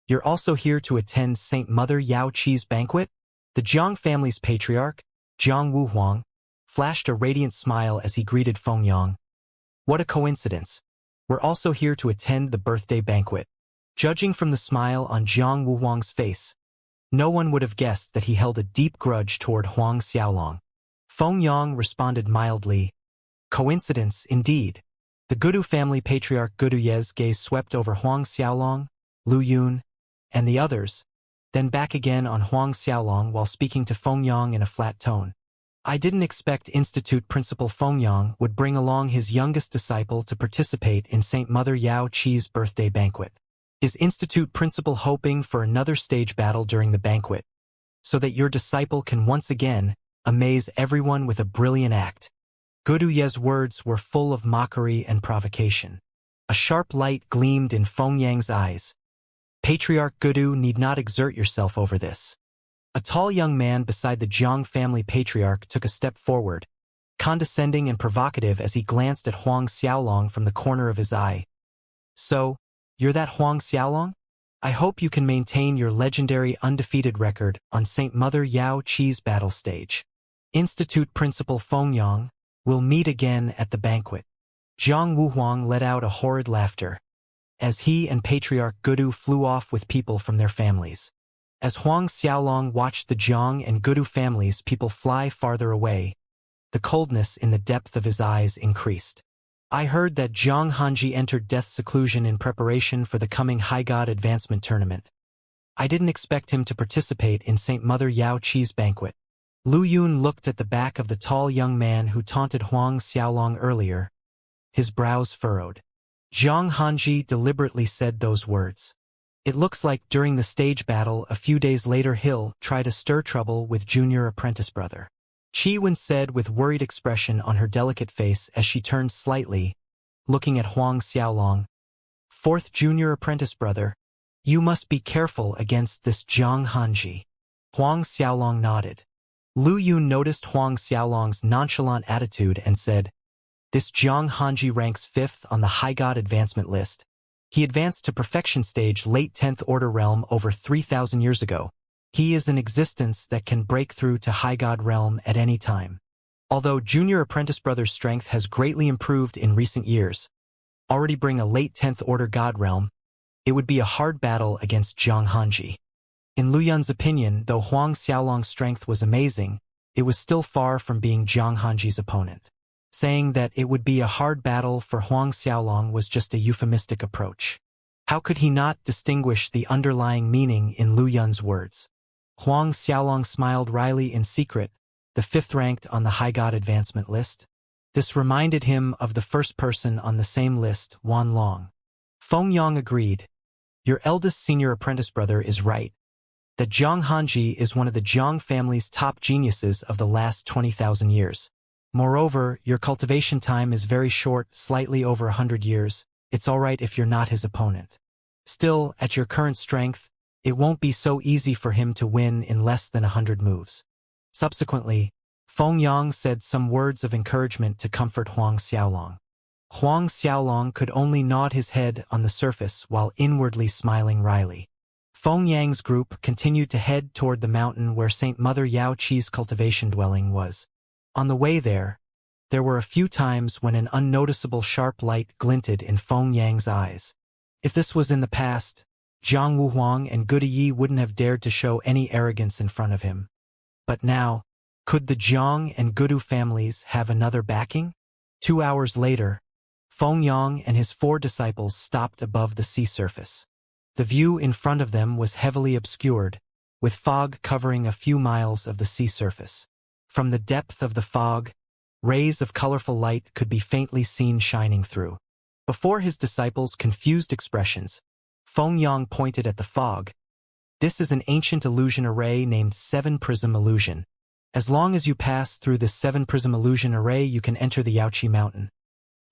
You're also here to attend Saint Mother Yao Qi's banquet?" The Jiang family's patriarch, Jiang Wuhuang, flashed a radiant smile as he greeted Fengyang. "What a coincidence. We're also here to attend the birthday banquet." Judging from the smile on Jiang Wuhuang's face, no one would have guessed that he held a deep grudge toward Huang Xiaolong. Fengyang responded mildly, "Coincidence, indeed." The Gudu family patriarch Gudu Ye's gaze swept over Huang Xiaolong, Lu Yun, and the others, then back again on Huang Xiaolong while speaking to Fengyang in a flat tone. "I didn't expect Institute Principal Fengyang would bring along his youngest disciple to participate in Saint Mother Yao Qi's birthday banquet. Is Institute Principal hoping for another stage battle during the banquet, so that your disciple can once again amaze everyone with a brilliant act?" Gudu Ye's words were full of mockery and provocation. A sharp light gleamed in Fengyang's eyes. Patriarch Gudu need not exert yourself over this. A tall young man beside the Jiang family patriarch took a step forward, condescending and provocative as he glanced at Huang Xiaolong from the corner of his eye. So, you're that Huang Xiaolong? I hope you can maintain your legendary undefeated record on Saint Mother Yao Qi's battle stage. Institute Principal Fengyang, we'll meet again at the banquet. Zhang Wuhuang let out a horrid laughter, as he and Patriarch Gudu flew off with people from their families. As Huang Xiaolong watched the Jiang and Gudu families' people fly farther away, the coldness in the depth of his eyes increased. I heard that Zhang Hanji entered death seclusion in preparation for the coming High God Advancement Tournament. I didn't expect him to participate in Saint Mother Yao Qi's banquet. Lu Yun looked at the back of the tall young man who taunted Huang Xiaolong earlier, his brows furrowed. Zhang Hanji deliberately said those words. It looks like during the stage battle a few days later he'll try to stir trouble with junior apprentice brother. Qi Wen said with worried expression on her delicate face as she turned slightly, looking at Huang Xiaolong. Fourth junior apprentice brother, you must be careful against this Zhang Hanji. Huang Xiaolong nodded. Lu Yun noticed Huang Xiaolong's nonchalant attitude and said, this Zhang Hanji ranks 5th on the High God Advancement list. He advanced to Perfection Stage late 10th Order Realm over 3,000 years ago. He is an existence that can break through to High God Realm at any time. Although Junior Apprentice Brother's strength has greatly improved in recent years, already bring a late 10th Order God Realm, it would be a hard battle against Zhang Hanji. In Lu Yun's opinion, though Huang Xiaolong's strength was amazing, it was still far from being Zhang Hanji's opponent. Saying that it would be a hard battle for Huang Xiaolong was just a euphemistic approach. How could he not distinguish the underlying meaning in Lu Yun's words? Huang Xiaolong smiled wryly in secret, the 5th ranked on the High God Advancement list. This reminded him of the first person on the same list, Wan Long. Fengyang agreed. Your eldest senior apprentice brother is right. That Zhang Hanji is one of the Jiang family's top geniuses of the last 20,000 years. Moreover, your cultivation time is very short, slightly over 100 years. It's alright if you're not his opponent. Still, at your current strength, it won't be so easy for him to win in less than 100 moves. Subsequently, Fengyang said some words of encouragement to comfort Huang Xiaolong. Huang Xiaolong could only nod his head on the surface while inwardly smiling wryly. Fengyang's group continued to head toward the mountain where Saint Mother Yao Qi's cultivation dwelling was. On the way there were a few times when an unnoticeable sharp light glinted in Fengyang's eyes. If this was in the past, Zhang Wuhuang and Gudu Yi wouldn't have dared to show any arrogance in front of him. But now, could the Jiang and Gudu families have another backing? 2 hours later, Fengyang and his 4 disciples stopped above the sea surface. The view in front of them was heavily obscured, with fog covering a few miles of the sea surface. From the depth of the fog, rays of colorful light could be faintly seen shining through. Before his disciples' confused expressions, Fengyang pointed at the fog. This is an ancient illusion array named 7-Prism Illusion. As long as you pass through this 7-Prism Illusion array, you can enter the Yaoqi Mountain.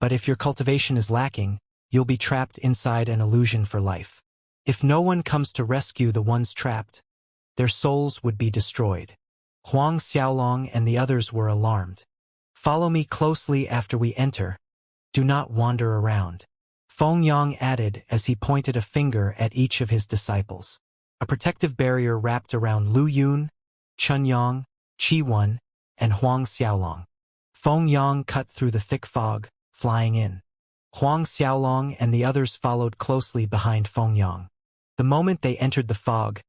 But if your cultivation is lacking, you'll be trapped inside an illusion for life. If no one comes to rescue the ones trapped, their souls would be destroyed. Huang Xiaolong and the others were alarmed. Follow me closely after we enter. Do not wander around. Fengyang added as he pointed a finger at each of his disciples. A protective barrier wrapped around Lu Yun, Chunyang, Qi Wen, and Huang Xiaolong. Fengyang cut through the thick fog, flying in. Huang Xiaolong and the others followed closely behind Fengyang. The moment they entered the fog,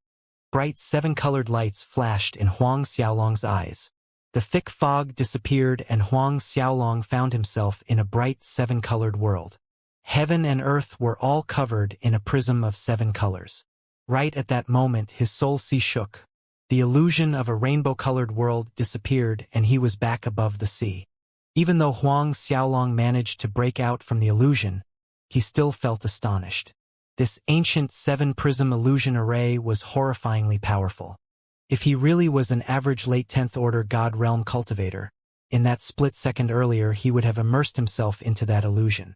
bright 7-colored lights flashed in Huang Xiaolong's eyes. The thick fog disappeared and Huang Xiaolong found himself in a bright 7-colored world. Heaven and earth were all covered in a prism of 7 colors. Right at that moment his soul shook. The illusion of a rainbow-colored world disappeared and he was back above the sea. Even though Huang Xiaolong managed to break out from the illusion, he still felt astonished. This ancient 7-prism illusion array was horrifyingly powerful. If he really was an average late 10th order God realm cultivator, in that split second earlier he would have immersed himself into that illusion.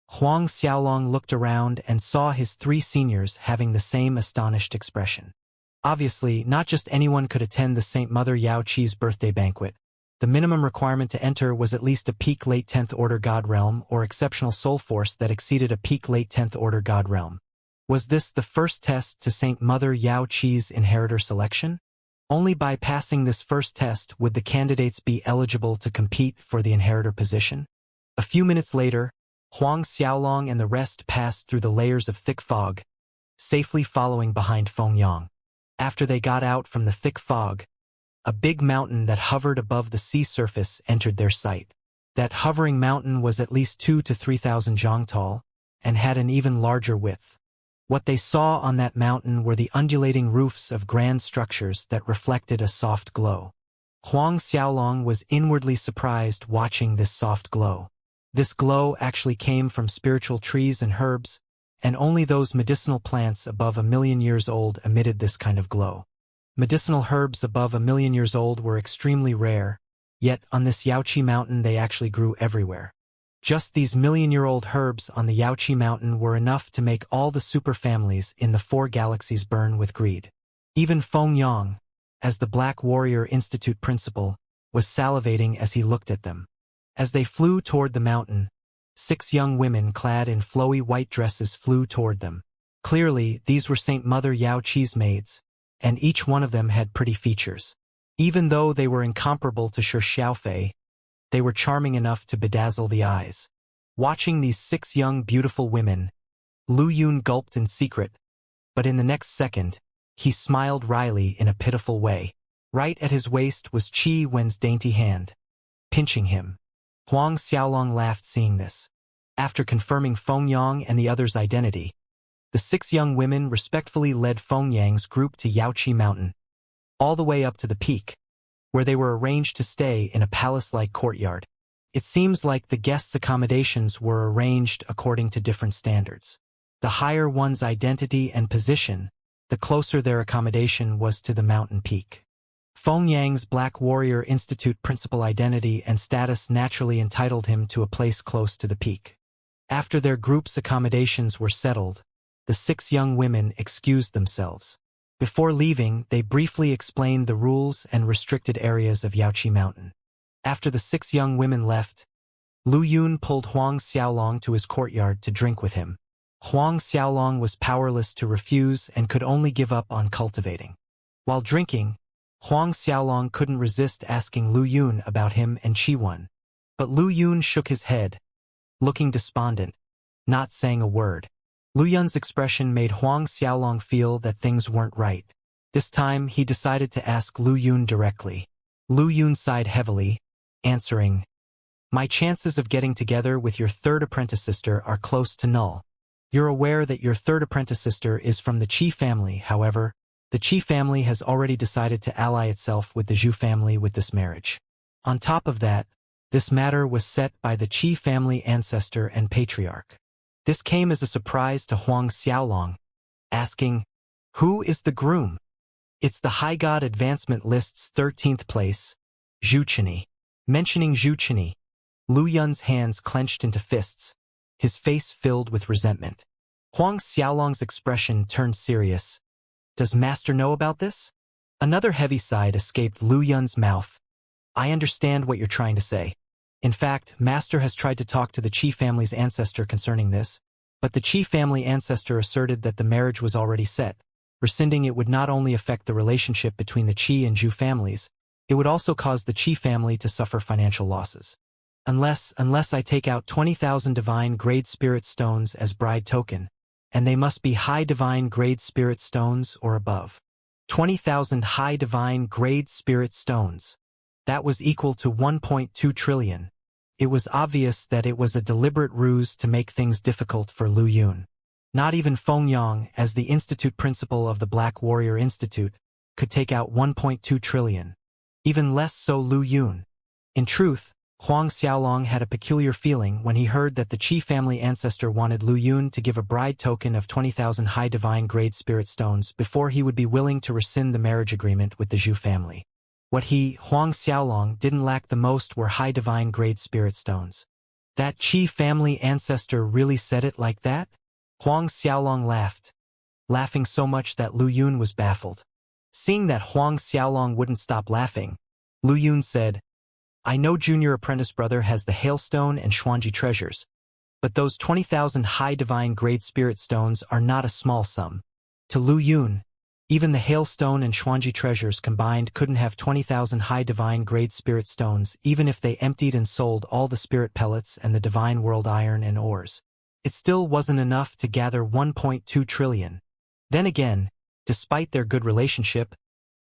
Huang Xiaolong looked around and saw his 3 seniors having the same astonished expression. Obviously, not just anyone could attend the Saint Mother Yao Qi's birthday banquet. The minimum requirement to enter was at least a peak late 10th order god realm or exceptional soul force that exceeded a peak late 10th order god realm. Was this the first test to Saint Mother Yao Qi's inheritor selection? Only by passing this first test would the candidates be eligible to compete for the inheritor position. A few minutes later, Huang Xiaolong and the rest passed through the layers of thick fog, safely following behind Feng Yang. After they got out from the thick fog, a big mountain that hovered above the sea surface entered their sight. That hovering mountain was at least 2,000 to 3,000 zhang tall, and had an even larger width. What they saw on that mountain were the undulating roofs of grand structures that reflected a soft glow. Huang Xiaolong was inwardly surprised watching this soft glow. This glow actually came from spiritual trees and herbs, and only those medicinal plants above 1,000,000 years old emitted this kind of glow. Medicinal herbs above 1,000,000 years old were extremely rare, yet on this Yaoqi mountain they actually grew everywhere. Just these 1,000,000-year-old herbs on the Yaoqi mountain were enough to make all the superfamilies in the 4 galaxies burn with greed. Even Feng Yang, as the Black Warrior Institute principal, was salivating as he looked at them. As they flew toward the mountain, 6 young women clad in flowy white dresses flew toward them. Clearly, these were Saint Mother Yao Qi's maids, and each one of them had pretty features. Even though they were incomparable to Shi Xiaofei, they were charming enough to bedazzle the eyes. Watching these 6 young beautiful women, Lu Yun gulped in secret, but in the next second, he smiled wryly in a pitiful way. Right at his waist was Qi Wen's dainty hand, pinching him. Huang Xiaolong laughed seeing this. After confirming Feng Yang and the others' identity, the 6 young women respectfully led Feng Yang's group to Yaoqi Mountain, all the way up to the peak, where they were arranged to stay in a palace-like courtyard. It seems like the guests' accommodations were arranged according to different standards. The higher one's identity and position, the closer their accommodation was to the mountain peak. Feng Yang's Black Warrior Institute principal identity and status naturally entitled him to a place close to the peak. After their group's accommodations were settled, the 6 young women excused themselves. Before leaving, they briefly explained the rules and restricted areas of Yaoqi Mountain. After the 6 young women left, Lu Yun pulled Huang Xiaolong to his courtyard to drink with him. Huang Xiaolong was powerless to refuse and could only give up on cultivating. While drinking, Huang Xiaolong couldn't resist asking Lu Yun about him and Qi Wen. But Lu Yun shook his head, looking despondent, not saying a word. Lu Yun's expression made Huang Xiaolong feel that things weren't right. This time, he decided to ask Lu Yun directly. Lu Yun sighed heavily, answering, "My chances of getting together with your 3rd apprentice sister are close to null. You're aware that your 3rd apprentice sister is from the Qi family, however, the Qi family has already decided to ally itself with the Zhu family with this marriage. On top of that, this matter was set by the Qi family ancestor and patriarch." This came as a surprise to Huang Xiaolong, asking, "Who is the groom?" "It's the High God Advancement List's 13th place, Zhu Qinyi." Mentioning Zhu Qinyi, Lu Yun's hands clenched into fists, his face filled with resentment. Huang Xiaolong's expression turned serious. "Does Master know about this?" Another heavy sigh escaped Lu Yun's mouth. "I understand what you're trying to say. In fact, Master has tried to talk to the Qi family's ancestor concerning this, but the Qi family ancestor asserted that the marriage was already set, rescinding it would not only affect the relationship between the Qi and Zhu families, it would also cause the Qi family to suffer financial losses. Unless I take out 20,000 divine grade spirit stones as bride token, and they must be high divine grade spirit stones or above. 20,000 high divine grade spirit stones. That was equal to 1.2 trillion. It was obvious that it was a deliberate ruse to make things difficult for Lu Yun. Not even Feng Yang, as the institute principal of the Black Warrior Institute, could take out 1.2 trillion. Even less so Lu Yun. In truth, Huang Xiaolong had a peculiar feeling when he heard that the Qi family ancestor wanted Lu Yun to give a bride token of 20,000 high divine grade spirit stones before he would be willing to rescind the marriage agreement with the Zhu family. What he, Huang Xiaolong, didn't lack the most were high divine grade spirit stones. That Qi family ancestor really said it like that? Huang Xiaolong laughed, laughing so much that Lu Yun was baffled. Seeing that Huang Xiaolong wouldn't stop laughing, Lu Yun said, I know Junior Apprentice Brother has the Hailstone and Xuanji treasures, but those 20,000 high divine grade spirit stones are not a small sum. To Lu Yun, even the Hailstone and Xuanji treasures combined couldn't have 20,000 high divine grade spirit stones even if they emptied and sold all the spirit pellets and the divine world iron and ores. It still wasn't enough to gather 1.2 trillion. Then again, despite their good relationship,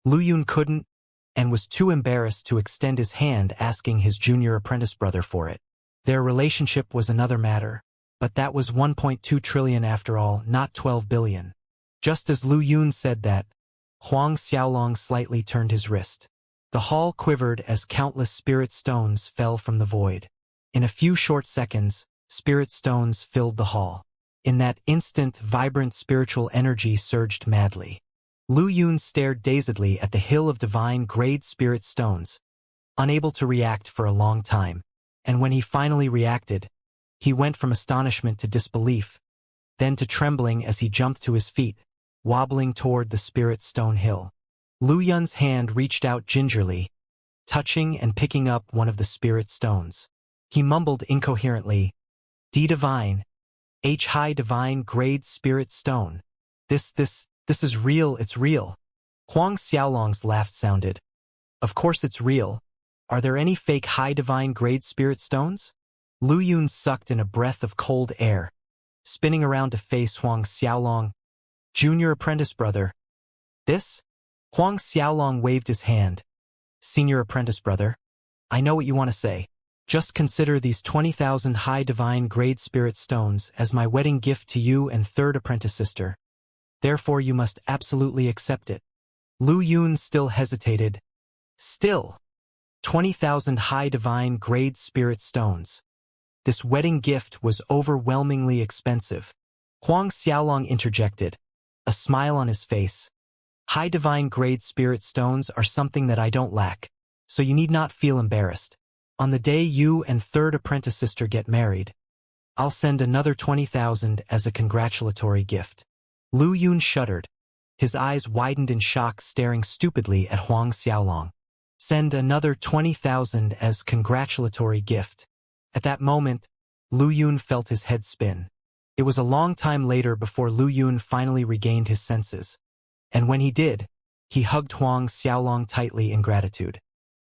Lu Yun couldn't and was too embarrassed to extend his hand asking his junior apprentice brother for it. Their relationship was another matter, but that was 1.2 trillion after all, not 12 billion. Just as Lu Yun said that, Huang Xiaolong slightly turned his wrist. The hall quivered as countless spirit stones fell from the void. In a few short seconds, spirit stones filled the hall. In that instant, vibrant spiritual energy surged madly. Lu Yun stared dazedly at the hill of divine grade spirit stones, unable to react for a long time, and when he finally reacted, he went from astonishment to disbelief, then to trembling as he jumped to his feet, wobbling toward the spirit stone hill. Lu Yun's hand reached out gingerly, touching and picking up one of the spirit stones. He mumbled incoherently, D divine, H high divine grade spirit stone. This is real, it's real. Huang Xiaolong's laugh sounded. Of course it's real. Are there any fake high divine grade spirit stones? Lu Yun sucked in a breath of cold air, spinning around to face Huang Xiaolong. Junior apprentice brother. This? Huang Xiaolong waved his hand. Senior apprentice brother. I know what you want to say. Just consider these 20,000 high divine grade spirit stones as my wedding gift to you and third apprentice sister. Therefore you must absolutely accept it. Lu Yun still hesitated. Still. 20,000 high divine grade spirit stones. This wedding gift was overwhelmingly expensive. Huang Xiaolong interjected, a smile on his face. High divine grade spirit stones are something that I don't lack, so you need not feel embarrassed. On the day you and third apprentice sister get married, I'll send another 20,000 as a congratulatory gift. Lu Yun shuddered. His eyes widened in shock, staring stupidly at Huang Xiaolong. Send another 20,000 as congratulatory gift. At that moment, Lu Yun felt his head spin. It was a long time later before Lu Yun finally regained his senses. And when he did, he hugged Huang Xiaolong tightly in gratitude.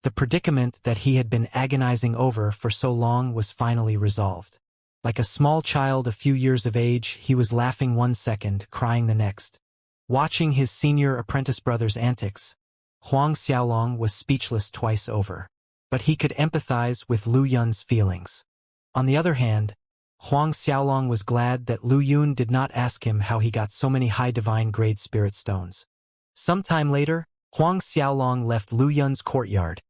The predicament that he had been agonizing over for so long was finally resolved. Like a small child a few years of age, he was laughing one second, crying the next. Watching his senior apprentice brother's antics, Huang Xiaolong was speechless twice over. But he could empathize with Lu Yun's feelings. On the other hand, Huang Xiaolong was glad that Lu Yun did not ask him how he got so many high divine grade spirit stones. Sometime later, Huang Xiaolong left Lu Yun's courtyard,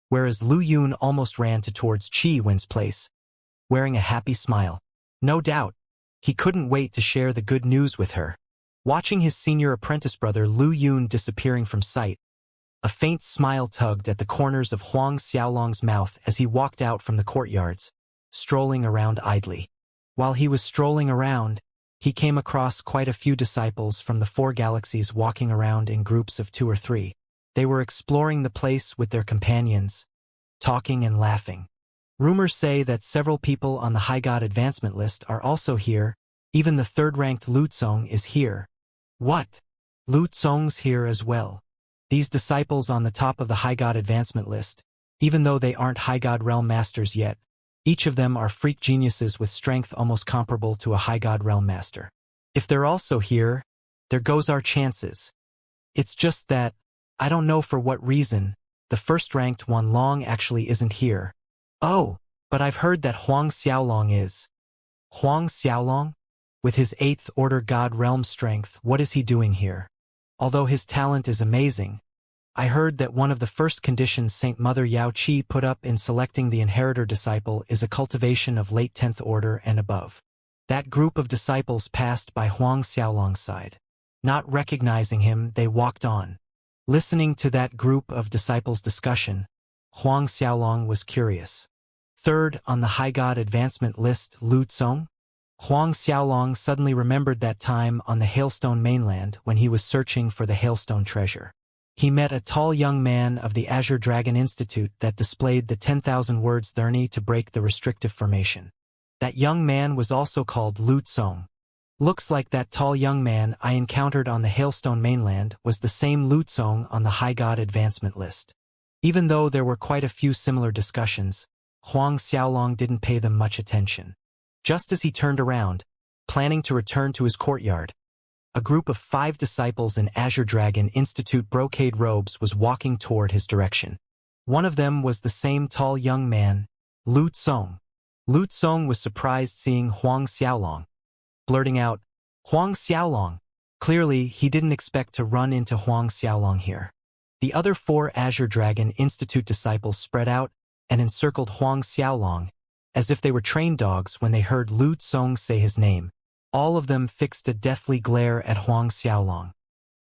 whereas Lu Yun almost ran towards Qi Wen's place, wearing a happy smile. No doubt, he couldn't wait to share the good news with her. Watching his senior apprentice brother Lu Yun disappearing from sight, a faint smile tugged at the corners of Huang Xiaolong's mouth as he walked out from the courtyards, strolling around idly. While he was strolling around, he came across quite a few disciples from the 4 galaxies walking around in groups of 2 or 3. They were exploring the place with their companions, talking and laughing. Rumors say that several people on the High God advancement list are also here. Even the third-ranked Lu Tsong is here. What? Lu Tsong's here as well. These disciples on the top of the High God advancement list, even though they aren't High God Realm Masters yet, each of them are freak geniuses with strength almost comparable to a High God Realm Master. If they're also here, there goes our chances. It's just that, I don't know for what reason, the first-ranked Wan Long actually isn't here. Oh, but I've heard that Huang Xiaolong is. Huang Xiaolong? With his 8th Order God Realm strength, what is he doing here? Although his talent is amazing, I heard that one of the first conditions Saint Mother Yao Qi put up in selecting the inheritor disciple is a cultivation of late 10th Order and above. That group of disciples passed by Huang Xiaolong's side. Not recognizing him, they walked on. Listening to that group of disciples' discussion, Huang Xiaolong was curious. Third on the High God advancement list, Lu Tsong. Huang Xiaolong suddenly remembered that time on the Hailstone mainland when he was searching for the Hailstone treasure. He met a tall young man of the Azure Dragon Institute that displayed the 10,000 words journey to break the restrictive formation. That young man was also called Lu Tsong. Looks like that tall young man I encountered on the Hailstone mainland was the same Lu Tsong on the High God advancement list. Even though there were quite a few similar discussions, Huang Xiaolong didn't pay them much attention. Just as he turned around, planning to return to his courtyard, a group of 5 disciples in Azure Dragon Institute brocade robes was walking toward his direction. One of them was the same tall young man, Lu Tsong. Lu Tsong was surprised seeing Huang Xiaolong, blurting out, "Huang Xiaolong." Clearly, he didn't expect to run into Huang Xiaolong here. The other 4 Azure Dragon Institute disciples spread out and encircled Huang Xiaolong, as if they were trained dogs when they heard Lu Tsong say his name. All of them fixed a deathly glare at Huang Xiaolong.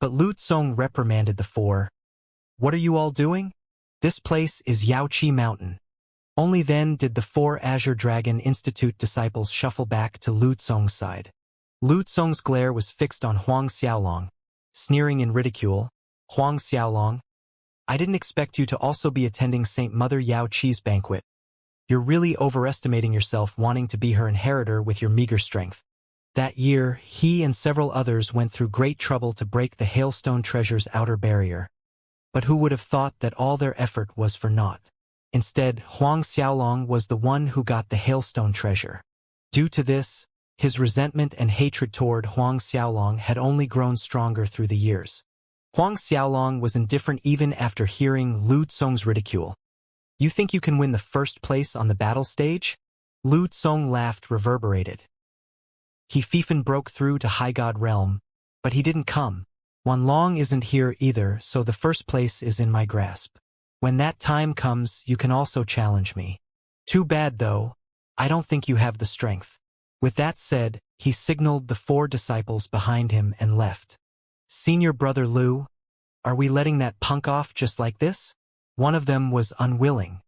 But Lu Tsong reprimanded the 4. "What are you all doing? This place is Yaoqi Mountain." Only then did the 4 Azure Dragon Institute disciples shuffle back to Lu Tsong's side. Lu Tsong's glare was fixed on Huang Xiaolong, sneering in ridicule. "Huang Xiaolong, I didn't expect you to also be attending Saint Mother Yao Qi's banquet. You're really overestimating yourself wanting to be her inheritor with your meager strength." That year, he and several others went through great trouble to break the Hailstone treasure's outer barrier. But who would have thought that all their effort was for naught? Instead, Huang Xiaolong was the one who got the Hailstone treasure. Due to this, his resentment and hatred toward Huang Xiaolong had only grown stronger through the years. Huang Xiaolong was indifferent even after hearing Lu Tsong's ridicule. "You think you can win the first place on the battle stage?" Lu Tsong laughed reverberated. "He fiefin broke through to High God realm, but he didn't come. Wanlong isn't here either, so the first place is in my grasp. When that time comes, you can also challenge me. Too bad though, I don't think you have the strength." With that said, he signaled the 4 disciples behind him and left. "Senior brother Lu, are we letting that punk off just like this?" One of them was unwilling.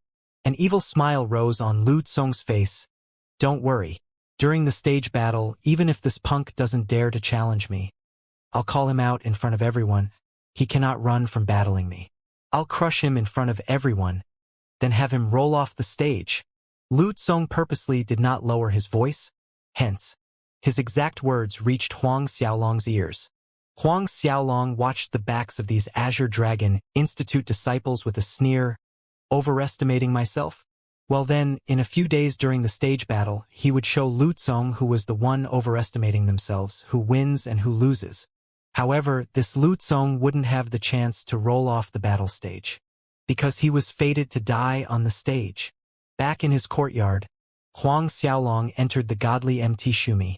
An evil smile rose on Lu Tsong's face. "Don't worry. During the stage battle, even if this punk doesn't dare to challenge me, I'll call him out in front of everyone. He cannot run from battling me. I'll crush him in front of everyone, then have him roll off the stage." Lu Tsong purposely did not lower his voice. Hence, his exact words reached Huang Xiaolong's ears. Huang Xiaolong watched the backs of these Azure Dragon Institute disciples with a sneer. "Overestimating myself? Well then, in a few days during the stage battle, he would show Lu Tsong who was the one overestimating themselves, who wins and who loses." However, this Lu Tsong wouldn't have the chance to roll off the battle stage, because he was fated to die on the stage. Back in his courtyard, Huang Xiaolong entered the godly MT Shumi,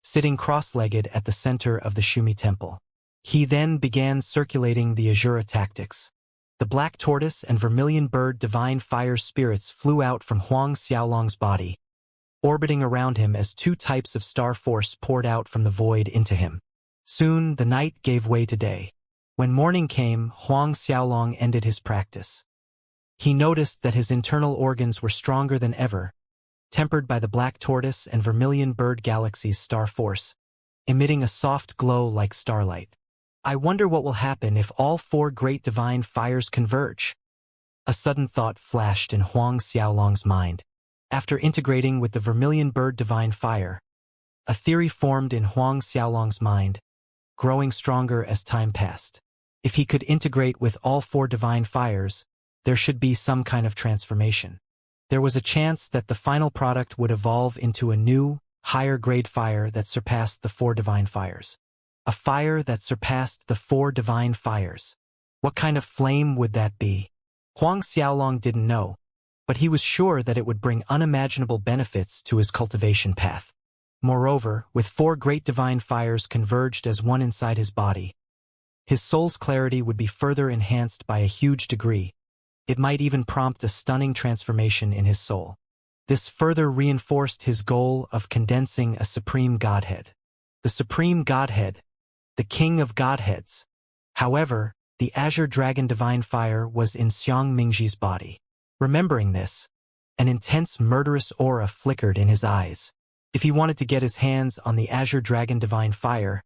sitting cross-legged at the center of the Shumi temple. He then began circulating the Azura tactics. The black tortoise and vermilion bird divine fire spirits flew out from Huang Xiaolong's body, orbiting around him as 2 types of star force poured out from the void into him. Soon, the night gave way to day. When morning came, Huang Xiaolong ended his practice. He noticed that his internal organs were stronger than ever, tempered by the black tortoise and vermilion bird galaxy's star force, emitting a soft glow like starlight. "I wonder what will happen if all 4 great divine fires converge." A sudden thought flashed in Huang Xiaolong's mind. After integrating with the vermilion bird divine fire, a theory formed in Huang Xiaolong's mind, growing stronger as time passed. If he could integrate with all 4 divine fires, there should be some kind of transformation. There was a chance that the final product would evolve into a new, higher-grade fire that surpassed the 4 divine fires. A fire that surpassed the 4 divine fires. What kind of flame would that be? Huang Xiaolong didn't know, but he was sure that it would bring unimaginable benefits to his cultivation path. Moreover, with 4 great divine fires converged as one inside his body, his soul's clarity would be further enhanced by a huge degree. It might even prompt a stunning transformation in his soul. This further reinforced his goal of condensing a supreme godhead. The supreme godhead, the king of godheads. However, the Azure Dragon divine fire was in Xiang Mingji's body. Remembering this, An intense murderous aura flickered in his eyes. If he wanted to get his hands on the Azure Dragon Divine Fire,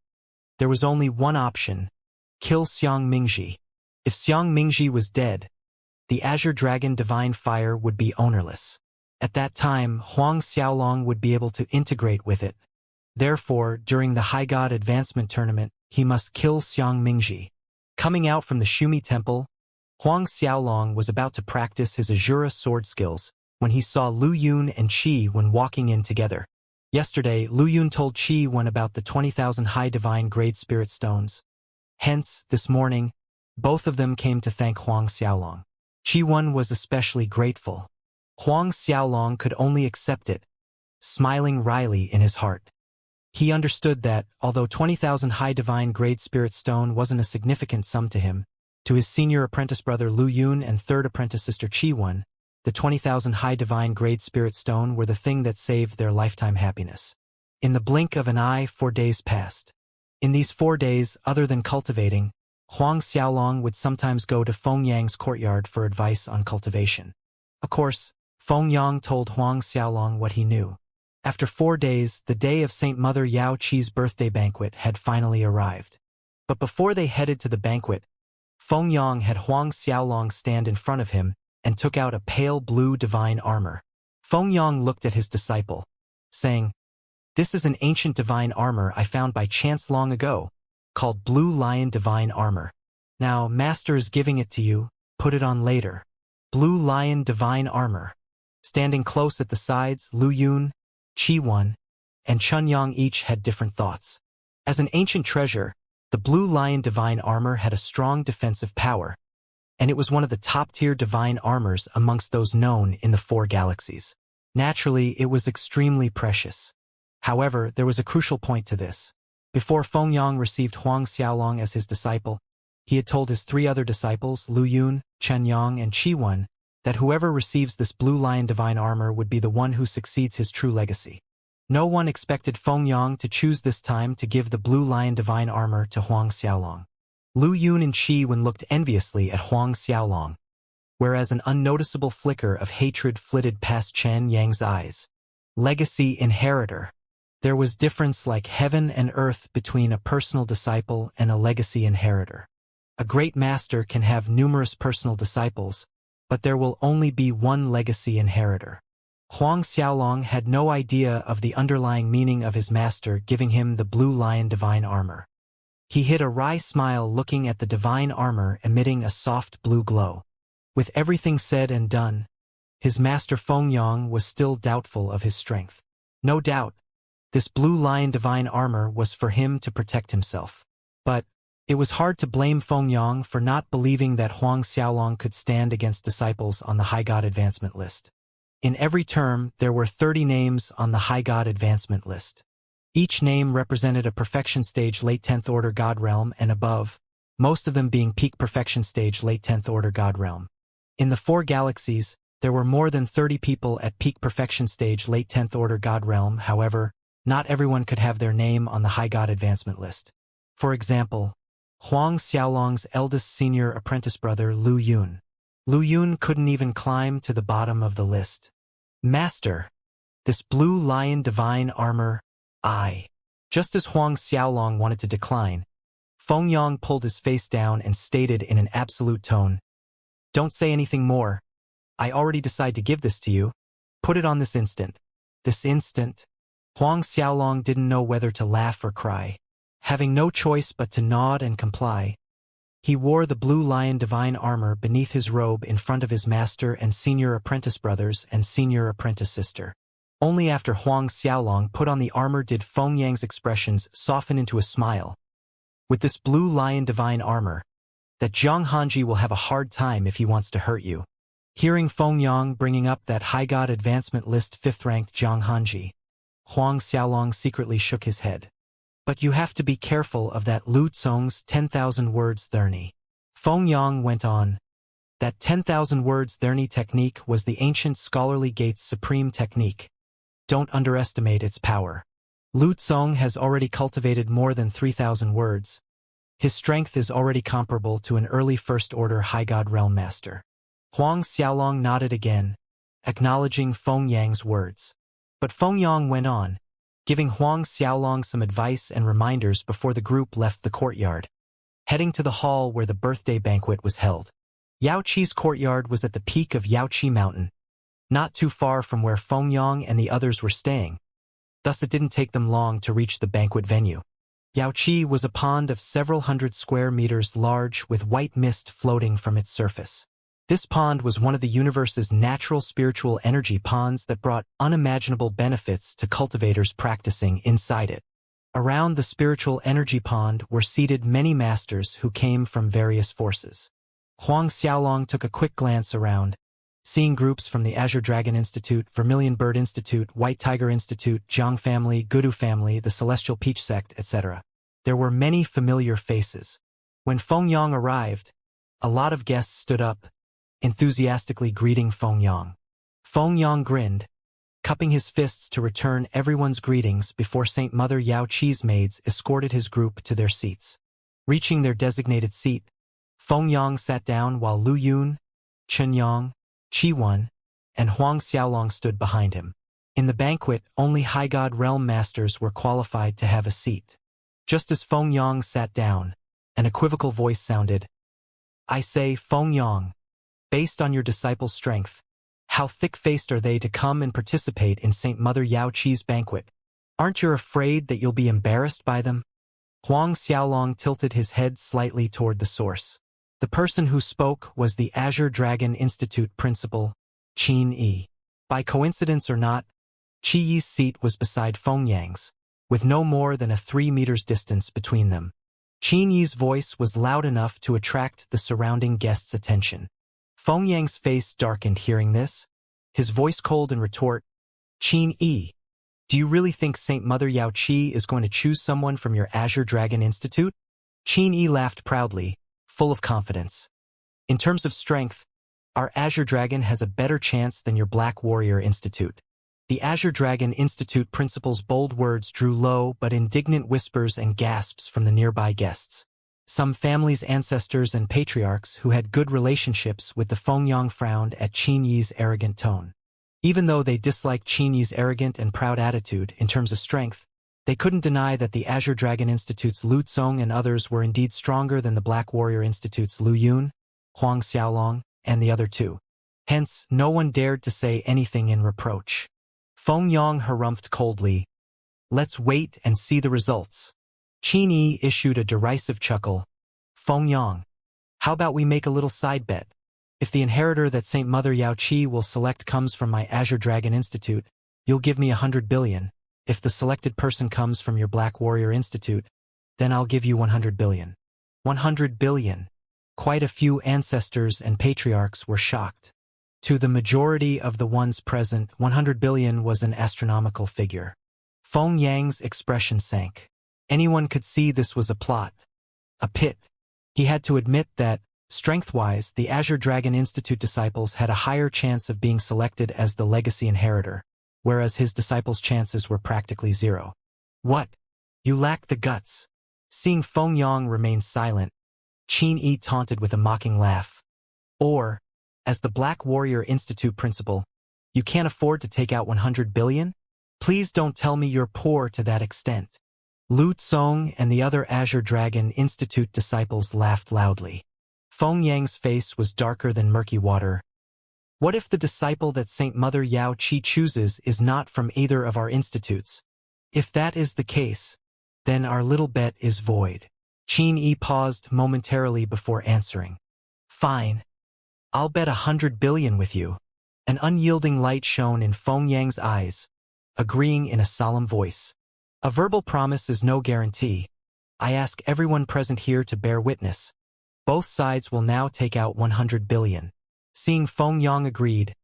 there was only one option: kill Xiang Mingji. If Xiang Mingji was dead, the Azure Dragon Divine Fire would be ownerless. At that time, Huang Xiaolong would be able to integrate with it. Therefore, during the High God Advancement Tournament, he must kill Xiang Mingji. Coming out from the Shumi Temple, Huang Xiaolong was about to practice his Azura sword skills when he saw Lu Yun and Qi Wen walking in together. Yesterday, Lu Yun told Qi Wen about the 20,000 high divine grade spirit stones. Hence, this morning, both of them came to thank Huang Xiaolong. Qi Wen was especially grateful. Huang Xiaolong could only accept it, smiling wryly in his heart. He understood that, although 20,000 high divine grade spirit stone wasn't a significant sum to him, to his senior apprentice brother Lu Yun and third apprentice sister Qi Wen, the 20,000 high divine grade spirit stone were the thing that saved their lifetime happiness. In the blink of an eye, 4 days passed. In these 4 days, other than cultivating, Huang Xiaolong would sometimes go to Feng Yang's courtyard for advice on cultivation. Of course, Feng Yang told Huang Xiaolong what he knew. After 4 days, the day of Saint Mother Yao Qi's birthday banquet had finally arrived. But before they headed to the banquet, Feng Yang had Huang Xiaolong stand in front of him and took out a pale blue divine armor. Feng Yang looked at his disciple, saying, "This is an ancient divine armor I found by chance long ago, called Blue Lion Divine Armor. Now, Master is giving it to you, put it on later." Blue Lion Divine Armor. Standing close at the sides, Lu Yun, Qi Wen, and Chun Yang each had different thoughts. As an ancient treasure, the Blue Lion Divine Armor had a strong defensive power, and it was one of the top-tier divine armors amongst those known in the 4 galaxies. Naturally, it was extremely precious. However, there was a crucial point to this. Before Feng Yang received Huang Xiaolong as his disciple, he had told his 3 other disciples, Lu Yun, Chen Yang, and Qi Wen, that whoever receives this Blue Lion Divine Armor would be the one who succeeds his true legacy. No one expected Feng Yang to choose this time to give the Blue Lion Divine Armor to Huang Xiaolong. Lu Yun and Qi Wen looked enviously at Huang Xiaolong, whereas an unnoticeable flicker of hatred flitted past Chen Yang's eyes. Legacy inheritor. There was difference like heaven and earth between a personal disciple and a legacy inheritor. A great master can have numerous personal disciples, but there will only be one legacy inheritor. Huang Xiaolong had no idea of the underlying meaning of his master giving him the Blue Lion Divine Armor. He hid a wry smile looking at the divine armor emitting a soft blue glow. With everything said and done, his master Feng Yang was still doubtful of his strength. No doubt, this Blue Lion Divine Armor was for him to protect himself. But it was hard to blame Feng Yang for not believing that Huang Xiaolong could stand against disciples on the High God Advancement list. In every term, there were 30 names on the High God Advancement list. Each name represented a perfection stage late 10th order God realm and above, most of them being peak perfection stage late 10th order God realm. In the 4 galaxies, there were more than 30 people at peak perfection stage late 10th order God realm. However, not everyone could have their name on the High God Advancement list. For example, Huang Xiaolong's eldest senior apprentice brother Lu Yun. Lu Yun couldn't even climb to the bottom of the list. Master, this Blue Lion Divine Armor, Just as Huang Xiaolong wanted to decline, Feng Yang pulled his face down and stated in an absolute tone, "Don't say anything more. I already decided to give this to you. Put it on this instant." This instant? Huang Xiaolong didn't know whether to laugh or cry. Having no choice but to nod and comply, he wore the Blue Lion Divine Armor beneath his robe in front of his master and senior apprentice brothers and senior apprentice sister. Only after Huang Xiaolong put on the armor did Feng Yang's expressions soften into a smile. With this Blue Lion Divine Armor, that Zhang Hanji will have a hard time if he wants to hurt you. Hearing Feng Yang bringing up that High God Advancement list 5th-ranked Zhang Hanji, Huang Xiaolong secretly shook his head. But you have to be careful of that Lu Tsong's 10,000 words therny. Feng Yang went on. That 10,000 words therny technique was the ancient scholarly gate's supreme technique. Don't underestimate its power. Lu Tsong has already cultivated more than 3,000 words. His strength is already comparable to an early First Order High God Realm Master. Huang Xiaolong nodded again, acknowledging Feng Yang's words. But Feng Yang went on, giving Huang Xiaolong some advice and reminders before the group left the courtyard, heading to the hall where the birthday banquet was held. Yao Qi's courtyard was at the peak of Yao Qi Mountain, not too far from where Feng Yang and the others were staying. Thus it didn't take them long to reach the banquet venue. Yao Qi was a pond of several hundred square meters large with white mist floating from its surface. This pond was one of the universe's natural spiritual energy ponds that brought unimaginable benefits to cultivators practicing inside it. Around the spiritual energy pond were seated many masters who came from various forces. Huang Xiaolong took a quick glance around, seeing groups from the Azure Dragon Institute, Vermilion Bird Institute, White Tiger Institute, Jiang family, Gudu family, the Celestial Peach sect, etc. There were many familiar faces. When Feng Yang arrived, a lot of guests stood up, enthusiastically greeting Feng Yang. Feng Yang grinned, cupping his fists to return everyone's greetings before Saint Mother Yao Qi's maids escorted his group to their seats. Reaching their designated seat, Feng Yang sat down while Lu Yun, Chen Yang, Qi Wen, and Huang Xiaolong stood behind him. In the banquet, only High God Realm Masters were qualified to have a seat. Just as Feng Yang sat down, an equivocal voice sounded, "I say, Feng Yang, based on your disciples' strength, how thick-faced are they to come and participate in Saint Mother Yao Qi's banquet? Aren't you afraid that you'll be embarrassed by them?" Huang Xiaolong tilted his head slightly toward the source. The person who spoke was the Azure Dragon Institute principal, Qin Yi. By coincidence or not, Qi Yi's seat was beside Feng Yang's, with no more than a 3 meters distance between them. Qin Yi's voice was loud enough to attract the surrounding guests' attention. Feng Yang's face darkened hearing this, his voice cold in retort, "Qin Yi, do you really think Saint Mother Yao Qi is going to choose someone from your Azure Dragon Institute?" Qin Yi laughed proudly, full of confidence. "In terms of strength, our Azure Dragon has a better chance than your Black Warrior Institute." The Azure Dragon Institute principal's bold words drew low but indignant whispers and gasps from the nearby guests. Some families' ancestors and patriarchs who had good relationships with the Feng Yang frowned at Qin Yi's arrogant tone. Even though they disliked Qin Yi's arrogant and proud attitude in terms of strength, they couldn't deny that the Azure Dragon Institute's Lu Tsong and others were indeed stronger than the Black Warrior Institute's Lu Yun, Huang Xiaolong, and the other two. Hence, no one dared to say anything in reproach. Feng Yang harumphed coldly, "Let's wait and see the results." Qin Yi issued a derisive chuckle. "Feng Yang, how about we make a little side bet? If the inheritor that Saint Mother Yao Qi will select comes from my Azure Dragon Institute, you'll give me 100 billion. If the selected person comes from your Black Warrior Institute, then I'll give you 100 billion. 100 billion. Quite a few ancestors and patriarchs were shocked. To the majority of the ones present, 100 billion was an astronomical figure. Feng Yang's expression sank. Anyone could see this was a plot, a pit. He had to admit that, strength-wise, the Azure Dragon Institute disciples had a higher chance of being selected as the legacy inheritor, whereas his disciples' chances were practically zero. "What? You lack the guts." Seeing Feng Yang remain silent, Qin Yi taunted with a mocking laugh. "Or, as the Black Warrior Institute principal, you can't afford to take out 100 billion? Please don't tell me you're poor to that extent." Lu Tsong and the other Azure Dragon Institute disciples laughed loudly. Feng Yang's face was darker than murky water. "What if the disciple that Saint Mother Yao Qi chooses is not from either of our institutes? If that is the case, then our little bet is void." Qin Yi paused momentarily before answering. "Fine. I'll bet 100 billion with you." An unyielding light shone in Feng Yang's eyes, agreeing in a solemn voice. "A verbal promise is no guarantee. I ask everyone present here to bear witness. Both sides will now take out 100 billion. Seeing Feng Yang agreed,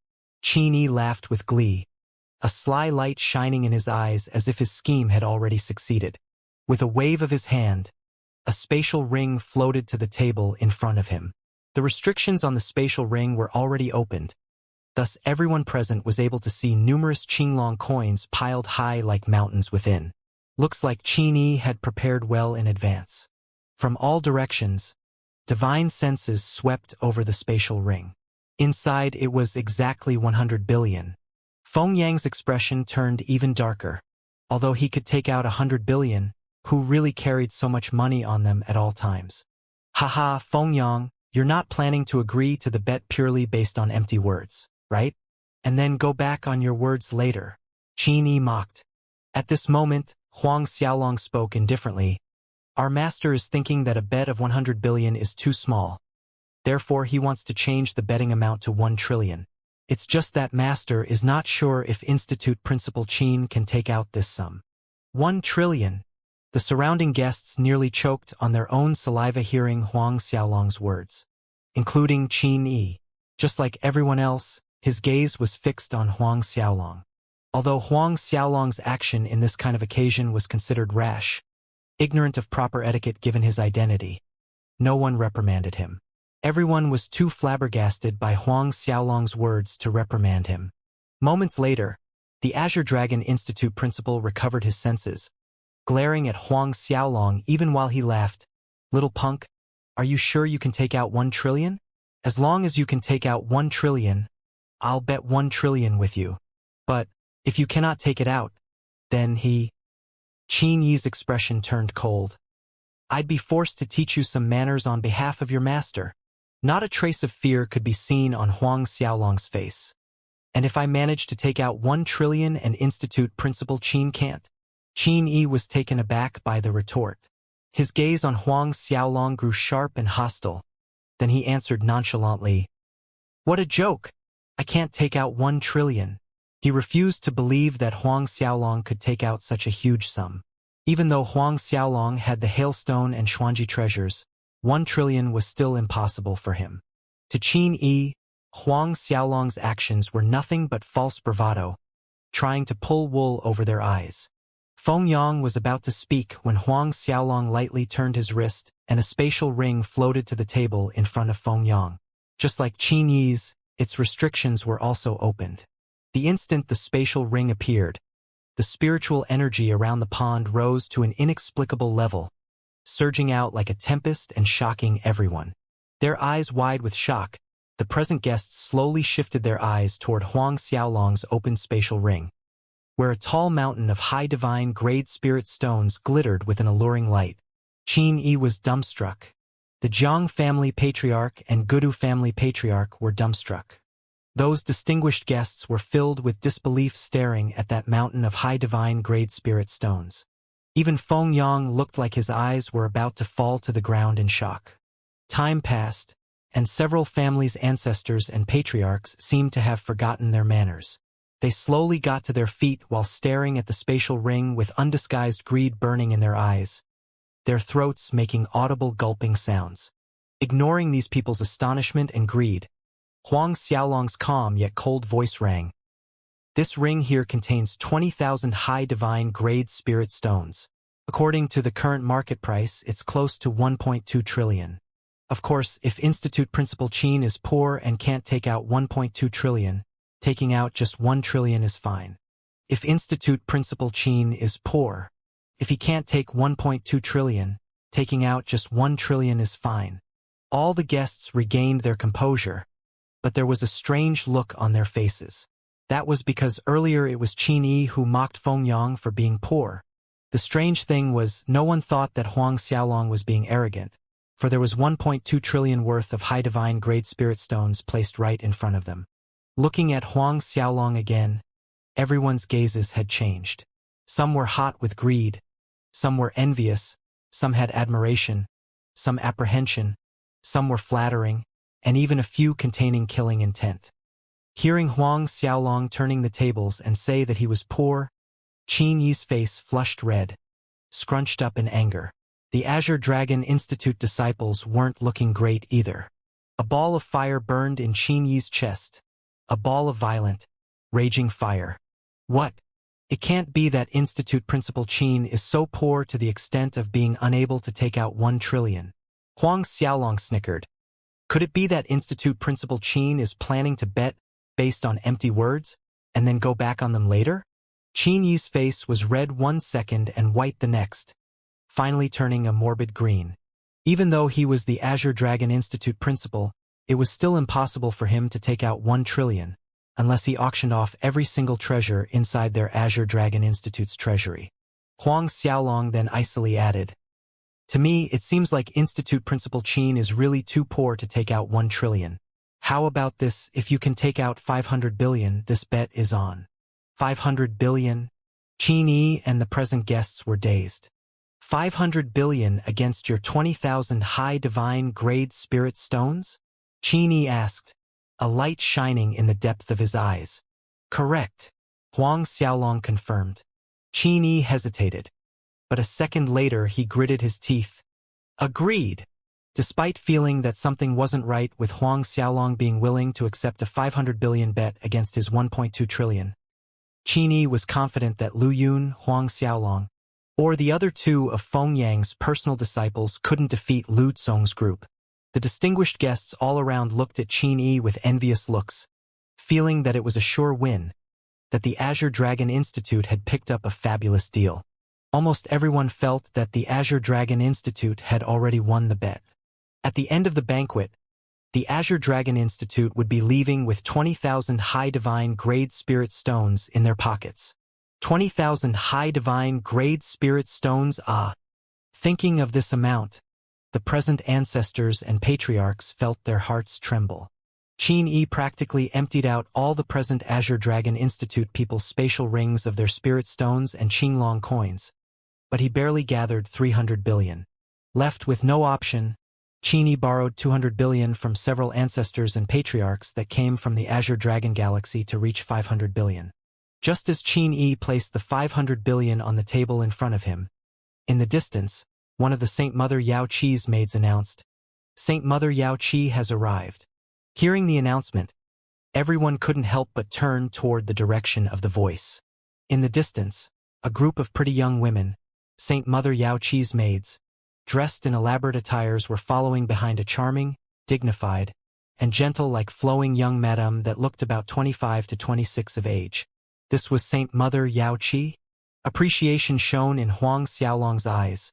Qin Yi laughed with glee, a sly light shining in his eyes as if his scheme had already succeeded. With a wave of his hand, a spatial ring floated to the table in front of him. The restrictions on the spatial ring were already opened. Thus everyone present was able to see numerous Qinglong coins piled high like mountains within. Looks like Qin Yi had prepared well in advance. From all directions, divine senses swept over the spatial ring. Inside it was exactly 100 billion. Feng Yang's expression turned even darker. Although he could take out 100 billion, who really carried so much money on them at all times? Haha, Feng Yang, you're not planning to agree to the bet purely based on empty words, right? And then go back on your words later. Qin Yi mocked. At this moment, Huang Xiaolong spoke indifferently. Our master is thinking that a bet of 100 billion is too small. Therefore, he wants to change the betting amount to 1 trillion. It's just that master is not sure if Institute Principal Qin can take out this sum. 1 trillion. The surrounding guests nearly choked on their own saliva hearing Huang Xiaolong's words, including Qin Yi. Just like everyone else, his gaze was fixed on Huang Xiaolong. Although Huang Xiaolong's action in this kind of occasion was considered rash, ignorant of proper etiquette given his identity, no one reprimanded him. Everyone was too flabbergasted by Huang Xiaolong's words to reprimand him. Moments later, the Azure Dragon Institute principal recovered his senses, glaring at Huang Xiaolong even while he laughed. Little punk, are you sure you can take out 1 trillion? As long as you can take out 1 trillion, I'll bet 1 trillion with you. But, if you cannot take it out, then Qin Yi's expression turned cold. I'd be forced to teach you some manners on behalf of your master. Not a trace of fear could be seen on Huang Xiaolong's face. And if I manage to take out 1 trillion and Institute Principal Qin can't? Qin Yi was taken aback by the retort. His gaze on Huang Xiaolong grew sharp and hostile. Then he answered nonchalantly, "What a joke! I can't take out 1 trillion. He refused to believe that Huang Xiaolong could take out such a huge sum. Even though Huang Xiaolong had the Hailstone and Xuanji treasures, 1 trillion was still impossible for him. To Qin Yi, Huang Xiaolong's actions were nothing but false bravado, trying to pull wool over their eyes. Feng Yang was about to speak when Huang Xiaolong lightly turned his wrist and a spatial ring floated to the table in front of Feng Yang. Just like Qin Yi's, its restrictions were also opened. The instant the spatial ring appeared, the spiritual energy around the pond rose to an inexplicable level, surging out like a tempest and shocking everyone. Their eyes wide with shock, the present guests slowly shifted their eyes toward Huang Xiaolong's open spatial ring, where a tall mountain of high divine grade spirit stones glittered with an alluring light. Qin Yi was dumbstruck. The Jiang family patriarch and Gudu family patriarch were dumbstruck. Those distinguished guests were filled with disbelief staring at that mountain of high divine grade spirit stones. Even Feng Yang looked like his eyes were about to fall to the ground in shock. Time passed, and several families' ancestors and patriarchs seemed to have forgotten their manners. They slowly got to their feet while staring at the spatial ring with undisguised greed burning in their eyes, their throats making audible gulping sounds. Ignoring these people's astonishment and greed, Huang Xiaolong's calm yet cold voice rang. This ring here contains 20,000 high divine grade spirit stones. According to the current market price, it's close to 1.2 trillion. Of course, if Institute Principal Qin is poor and can't take out 1.2 trillion, taking out just 1 trillion is fine. If Institute Principal Qin is poor, if he can't take 1.2 trillion, taking out just 1 trillion is fine. All the guests regained their composure, but there was a strange look on their faces. That was because earlier it was Qin Yi who mocked Feng Yang for being poor. The strange thing was no one thought that Huang Xiaolong was being arrogant, for there was 1.2 trillion worth of high divine grade spirit stones placed right in front of them. Looking at Huang Xiaolong again, everyone's gazes had changed. Some were hot with greed, some were envious, some had admiration, some apprehension, some were flattering, and even a few containing killing intent. Hearing Huang Xiaolong turning the tables and say that he was poor, Qin Yi's face flushed red, scrunched up in anger. The Azure Dragon Institute disciples weren't looking great either. A ball of fire burned in Qin Yi's chest, a ball of violent, raging fire. What? It can't be that Institute Principal Qin is so poor to the extent of being unable to take out 1 trillion. Huang Xiaolong snickered. Could it be that Institute Principal Qin is planning to bet based on empty words, and then go back on them later? Qin Yi's face was red 1 second and white the next, finally turning a morbid green. Even though he was the Azure Dragon Institute principal, It was still impossible for him to take out 1 trillion, unless he auctioned off every single treasure inside their Azure Dragon Institute's treasury. Huang Xiaolong then icily added, "To me, it seems like Institute Principal Qin is really too poor to take out 1 trillion. How about this? If you can take out 500 billion, this bet is on." 500 billion? Qin Yi and the present guests were dazed. 500 billion against your 20,000 high divine grade spirit stones? Qin Yi asked, a light shining in the depth of his eyes. Correct. Huang Xiaolong confirmed. Qin Yi hesitated, but a second later he gritted his teeth. Agreed. Despite feeling that something wasn't right with Huang Xiaolong being willing to accept a 500 billion bet against his 1.2 trillion, Qin Yi was confident that Lu Yun, Huang Xiaolong, or the other 2 of Feng Yang's personal disciples couldn't defeat Lu Zong's group. The distinguished guests all around looked at Qin Yi with envious looks, feeling that it was a sure win, that the Azure Dragon Institute had picked up a fabulous deal. Almost everyone felt that the Azure Dragon Institute had already won the bet. At the end of the banquet, the Azure Dragon Institute would be leaving with 20,000 high divine grade spirit stones in their pockets. 20,000 high divine grade spirit stones, ah! Thinking of this amount, the present ancestors and patriarchs felt their hearts tremble. Qin Yi practically emptied out all the present Azure Dragon Institute people's spatial rings of their spirit stones and Qinglong coins, but he barely gathered 300 billion. Left with no option, Qin Yi borrowed 200 billion from several ancestors and patriarchs that came from the Azure Dragon Galaxy to reach 500 billion. Just as Qin Yi placed the 500 billion on the table in front of him, in the distance, one of the Saint Mother Yao Qi's maids announced, "Saint Mother Yao Qi has arrived." Hearing the announcement, everyone couldn't help but turn toward the direction of the voice. In the distance, a group of pretty young women, Saint Mother Yao Qi's maids, dressed in elaborate attires, were following behind a charming, dignified, and gentle like flowing young madame that looked about 25 to 26 of age. This was Saint Mother Yao Qi? Appreciation shone in Huang Xiaolong's eyes.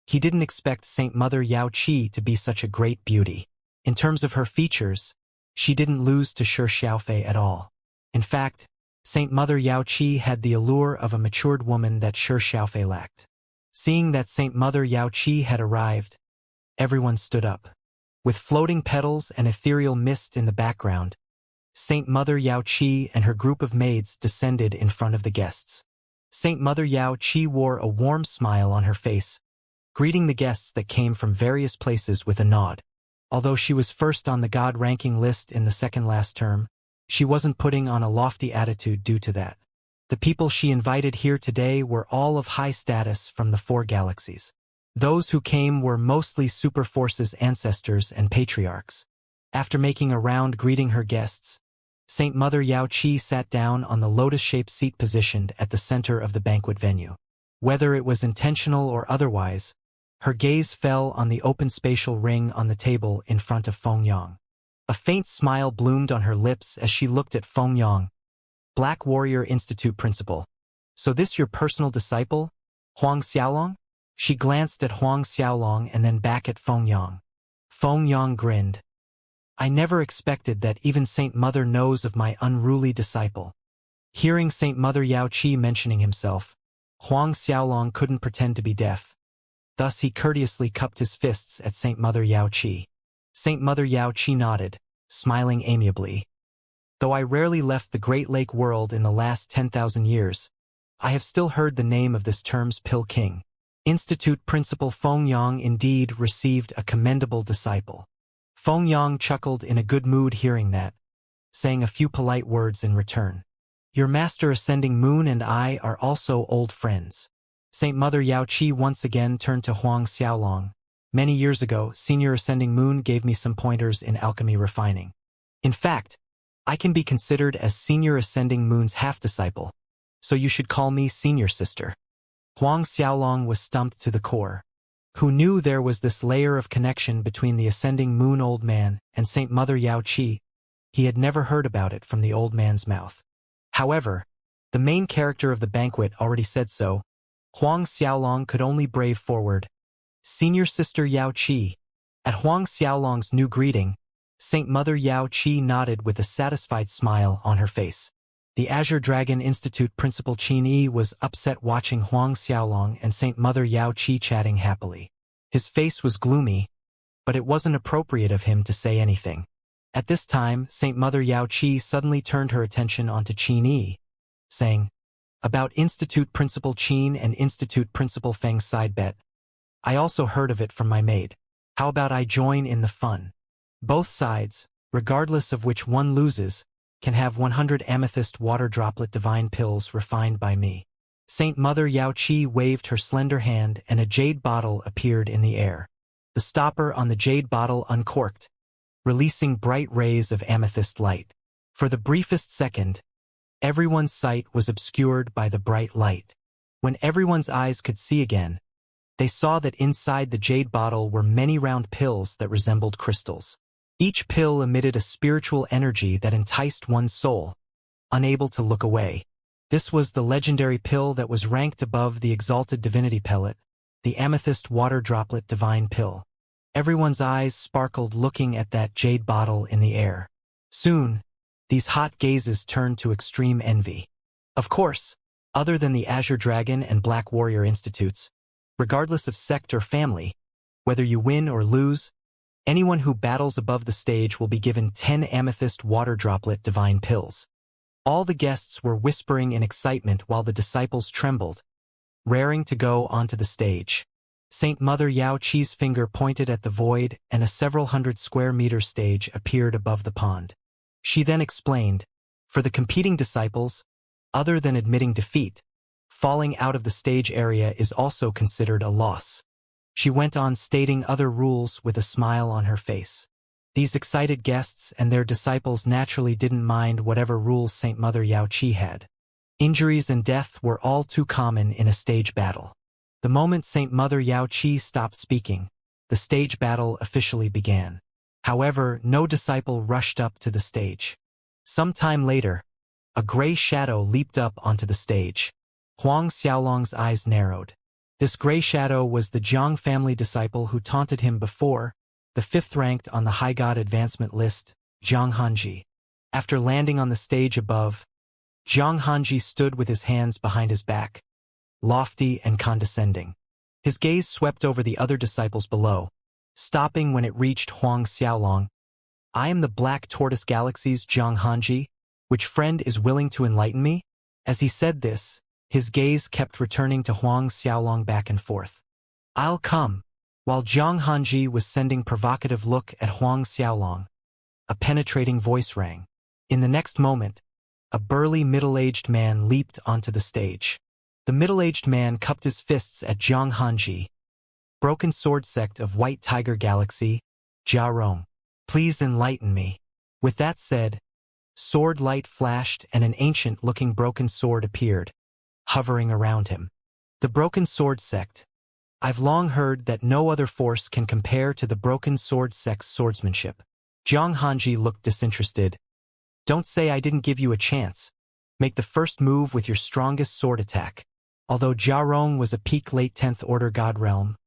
He didn't expect Saint Mother Yao Qi to be such a great beauty. In terms of her features, she didn't lose to Shi Xiaofei at all. In fact, Saint Mother Yao Qi had the allure of a matured woman that Shi Xiaofei lacked. Seeing that Saint Mother Yao Qi had arrived, everyone stood up. With floating petals and ethereal mist in the background, Saint Mother Yao Qi and her group of maids descended in front of the guests. Saint Mother Yao Qi wore a warm smile on her face, greeting the guests that came from various places with a nod. Although she was first on the God ranking list in the second last term, she wasn't putting on a lofty attitude due to that. The people she invited here today were all of high status from the 4 galaxies. Those who came were mostly Super Force's ancestors and patriarchs. After making a round greeting her guests, Saint Mother Yao Qi sat down on the lotus-shaped seat positioned at the center of the banquet venue. Whether it was intentional or otherwise, her gaze fell on the open spatial ring on the table in front of Feng Yang. A faint smile bloomed on her lips as she looked at Feng Yang, Black Warrior Institute principal. "So this your personal disciple, Huang Xiaolong?" She glanced at Huang Xiaolong and then back at Feng Yang. Feng Yang grinned. "I never expected that even Saint Mother knows of my unruly disciple." Hearing Saint Mother Yao Qi mentioning himself, Huang Xiaolong couldn't pretend to be deaf. Thus he courteously cupped his fists at Saint Mother Yao Qi. Saint Mother Yao Qi nodded, smiling amiably. "Though I rarely left the Great Lake world in the last 10,000 years, I have still heard the name of this term's Pill King. Institute Principal Feng Yang indeed received a commendable disciple." Feng Yang chuckled in a good mood hearing that, saying a few polite words in return. "Your Master Ascending Moon and I are also old friends." Saint Mother Yao Qi once again turned to Huang Xiaolong. "Many years ago, Senior Ascending Moon gave me some pointers in alchemy refining. In fact, I can be considered as Senior Ascending Moon's half-disciple, so you should call me Senior Sister." Huang Xiaolong was stumped to the core. Who knew there was this layer of connection between the Ascending Moon old man and Saint Mother Yao Qi? He had never heard about it from the old man's mouth. However, the main character of the banquet already said so. Huang Xiaolong could only brave forward. "Senior Sister Yao Qi." At Huang Xiaolong's new greeting, Saint Mother Yao Qi nodded with a satisfied smile on her face. The Azure Dragon Institute principal Qin Yi was upset watching Huang Xiaolong and Saint Mother Yao Qi chatting happily. His face was gloomy, but it wasn't appropriate of him to say anything. At this time, Saint Mother Yao Qi suddenly turned her attention onto Qin Yi, saying, "About Institute Principal Qin and Institute Principal Feng's side bet. I also heard of it from my maid. How about I join in the fun? Both sides, regardless of which one loses, can have 100 amethyst water droplet divine pills refined by me." Saint Mother Yao Qi waved her slender hand and a jade bottle appeared in the air. The stopper on the jade bottle uncorked, releasing bright rays of amethyst light. For the briefest second, everyone's sight was obscured by the bright light. When everyone's eyes could see again, they saw that inside the jade bottle were many round pills that resembled crystals. Each pill emitted a spiritual energy that enticed one's soul, unable to look away. This was the legendary pill that was ranked above the exalted divinity pellet, the amethyst water droplet divine pill. Everyone's eyes sparkled looking at that jade bottle in the air. Soon, these hot gazes turned to extreme envy. Of course, other than the Azure Dragon and Black Warrior Institutes, regardless of sect or family, whether you win or lose, anyone who battles above the stage will be given 10 amethyst water droplet divine pills. All the guests were whispering in excitement while the disciples trembled, raring to go onto the stage. Saint Mother Yao Qi's finger pointed at the void and a several hundred square meter stage appeared above the pond. She then explained, for the competing disciples, other than admitting defeat, falling out of the stage area is also considered a loss. She went on stating other rules with a smile on her face. These excited guests and their disciples naturally didn't mind whatever rules Saint Mother Yao Qi had. Injuries and death were all too common in a stage battle. The moment Saint Mother Yao Qi stopped speaking, the stage battle officially began. However, no disciple rushed up to the stage. Some time later, a gray shadow leaped up onto the stage. Huang Xiaolong's eyes narrowed. This gray shadow was the Zhang family disciple who taunted him before, the 5th ranked on the High God advancement list, Zhang Hanji. After landing on the stage above, Zhang Hanji stood with his hands behind his back, lofty and condescending. His gaze swept over the other disciples below, stopping when it reached Huang Xiaolong. "I am the Black Tortoise Galaxy's Zhang Hanji. Which friend is willing to enlighten me?" As he said this, his gaze kept returning to Huang Xiaolong back and forth. "I'll come." While Zhang Hanji was sending provocative look at Huang Xiaolong, a penetrating voice rang. In the next moment, a burly middle-aged man leaped onto the stage. The middle-aged man cupped his fists at Zhang Hanji. "Broken Sword Sect of White Tiger Galaxy, Jia Rong. Please enlighten me." With that said, sword light flashed and an ancient-looking broken sword appeared, hovering around him. The Broken Sword Sect. I've long heard that no other force can compare to the Broken Sword Sect's swordsmanship. Zhang Hanji looked disinterested. "Don't say I didn't give you a chance. Make the first move with your strongest sword attack." Although Jia Rong was a peak late 10th Order God Realm,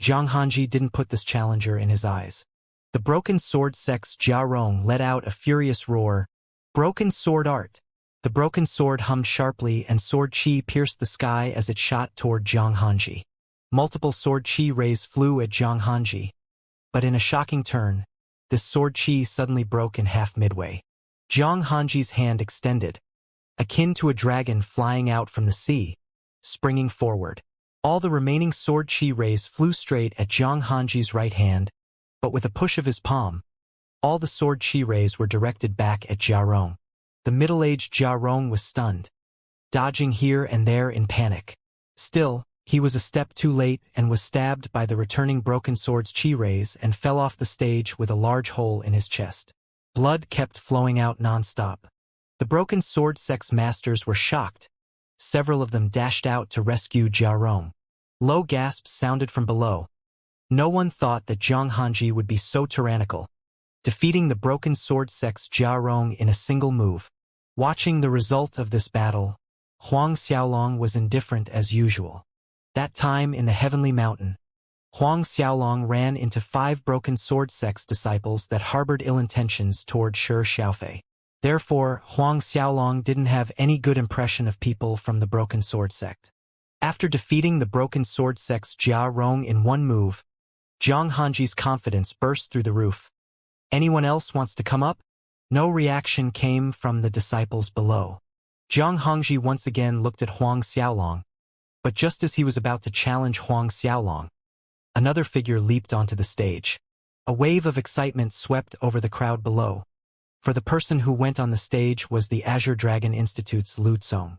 Zhang Hanji didn't put this challenger in his eyes. The Broken Sword Sect's Jia Rong let out a furious roar. "Broken Sword Art." The broken sword hummed sharply and sword chi pierced the sky as it shot toward Zhang Hanji. Multiple sword chi rays flew at Zhang Hanji. But in a shocking turn, this sword chi suddenly broke in half midway. Zhang Hanji's hand extended, akin to a dragon flying out from the sea, springing forward. All the remaining sword chi rays flew straight at Zhang Hanji's right hand, but with a push of his palm, all the sword chi rays were directed back at Jia Rong. The middle-aged Jia Rong was stunned, dodging here and there in panic. Still, he was a step too late and was stabbed by the returning broken sword's chi rays and fell off the stage with a large hole in his chest. Blood kept flowing out non-stop. The Broken Sword Sect's masters were shocked. Several of them dashed out to rescue Jia Rong. Low gasps sounded from below. No one thought that Zhang Hanji would be so tyrannical, defeating the Broken Sword Sect's Jia Rong in a single move. Watching the result of this battle, Huang Xiaolong was indifferent as usual. That time in the Heavenly Mountain, Huang Xiaolong ran into 5 broken sword sect's disciples that harbored ill intentions toward Shi Xiaofei. Therefore, Huang Xiaolong didn't have any good impression of people from the broken sword sect. After defeating the broken sword sect's Jia Rong in one move, Zhang Hanji's confidence burst through the roof. Anyone else wants to come up? No reaction came from the disciples below. Zhang Hongji once again looked at Huang Xiaolong, but just as he was about to challenge Huang Xiaolong, another figure leaped onto the stage. A wave of excitement swept over the crowd below, for the person who went on the stage was the Azure Dragon Institute's Lu Tsong.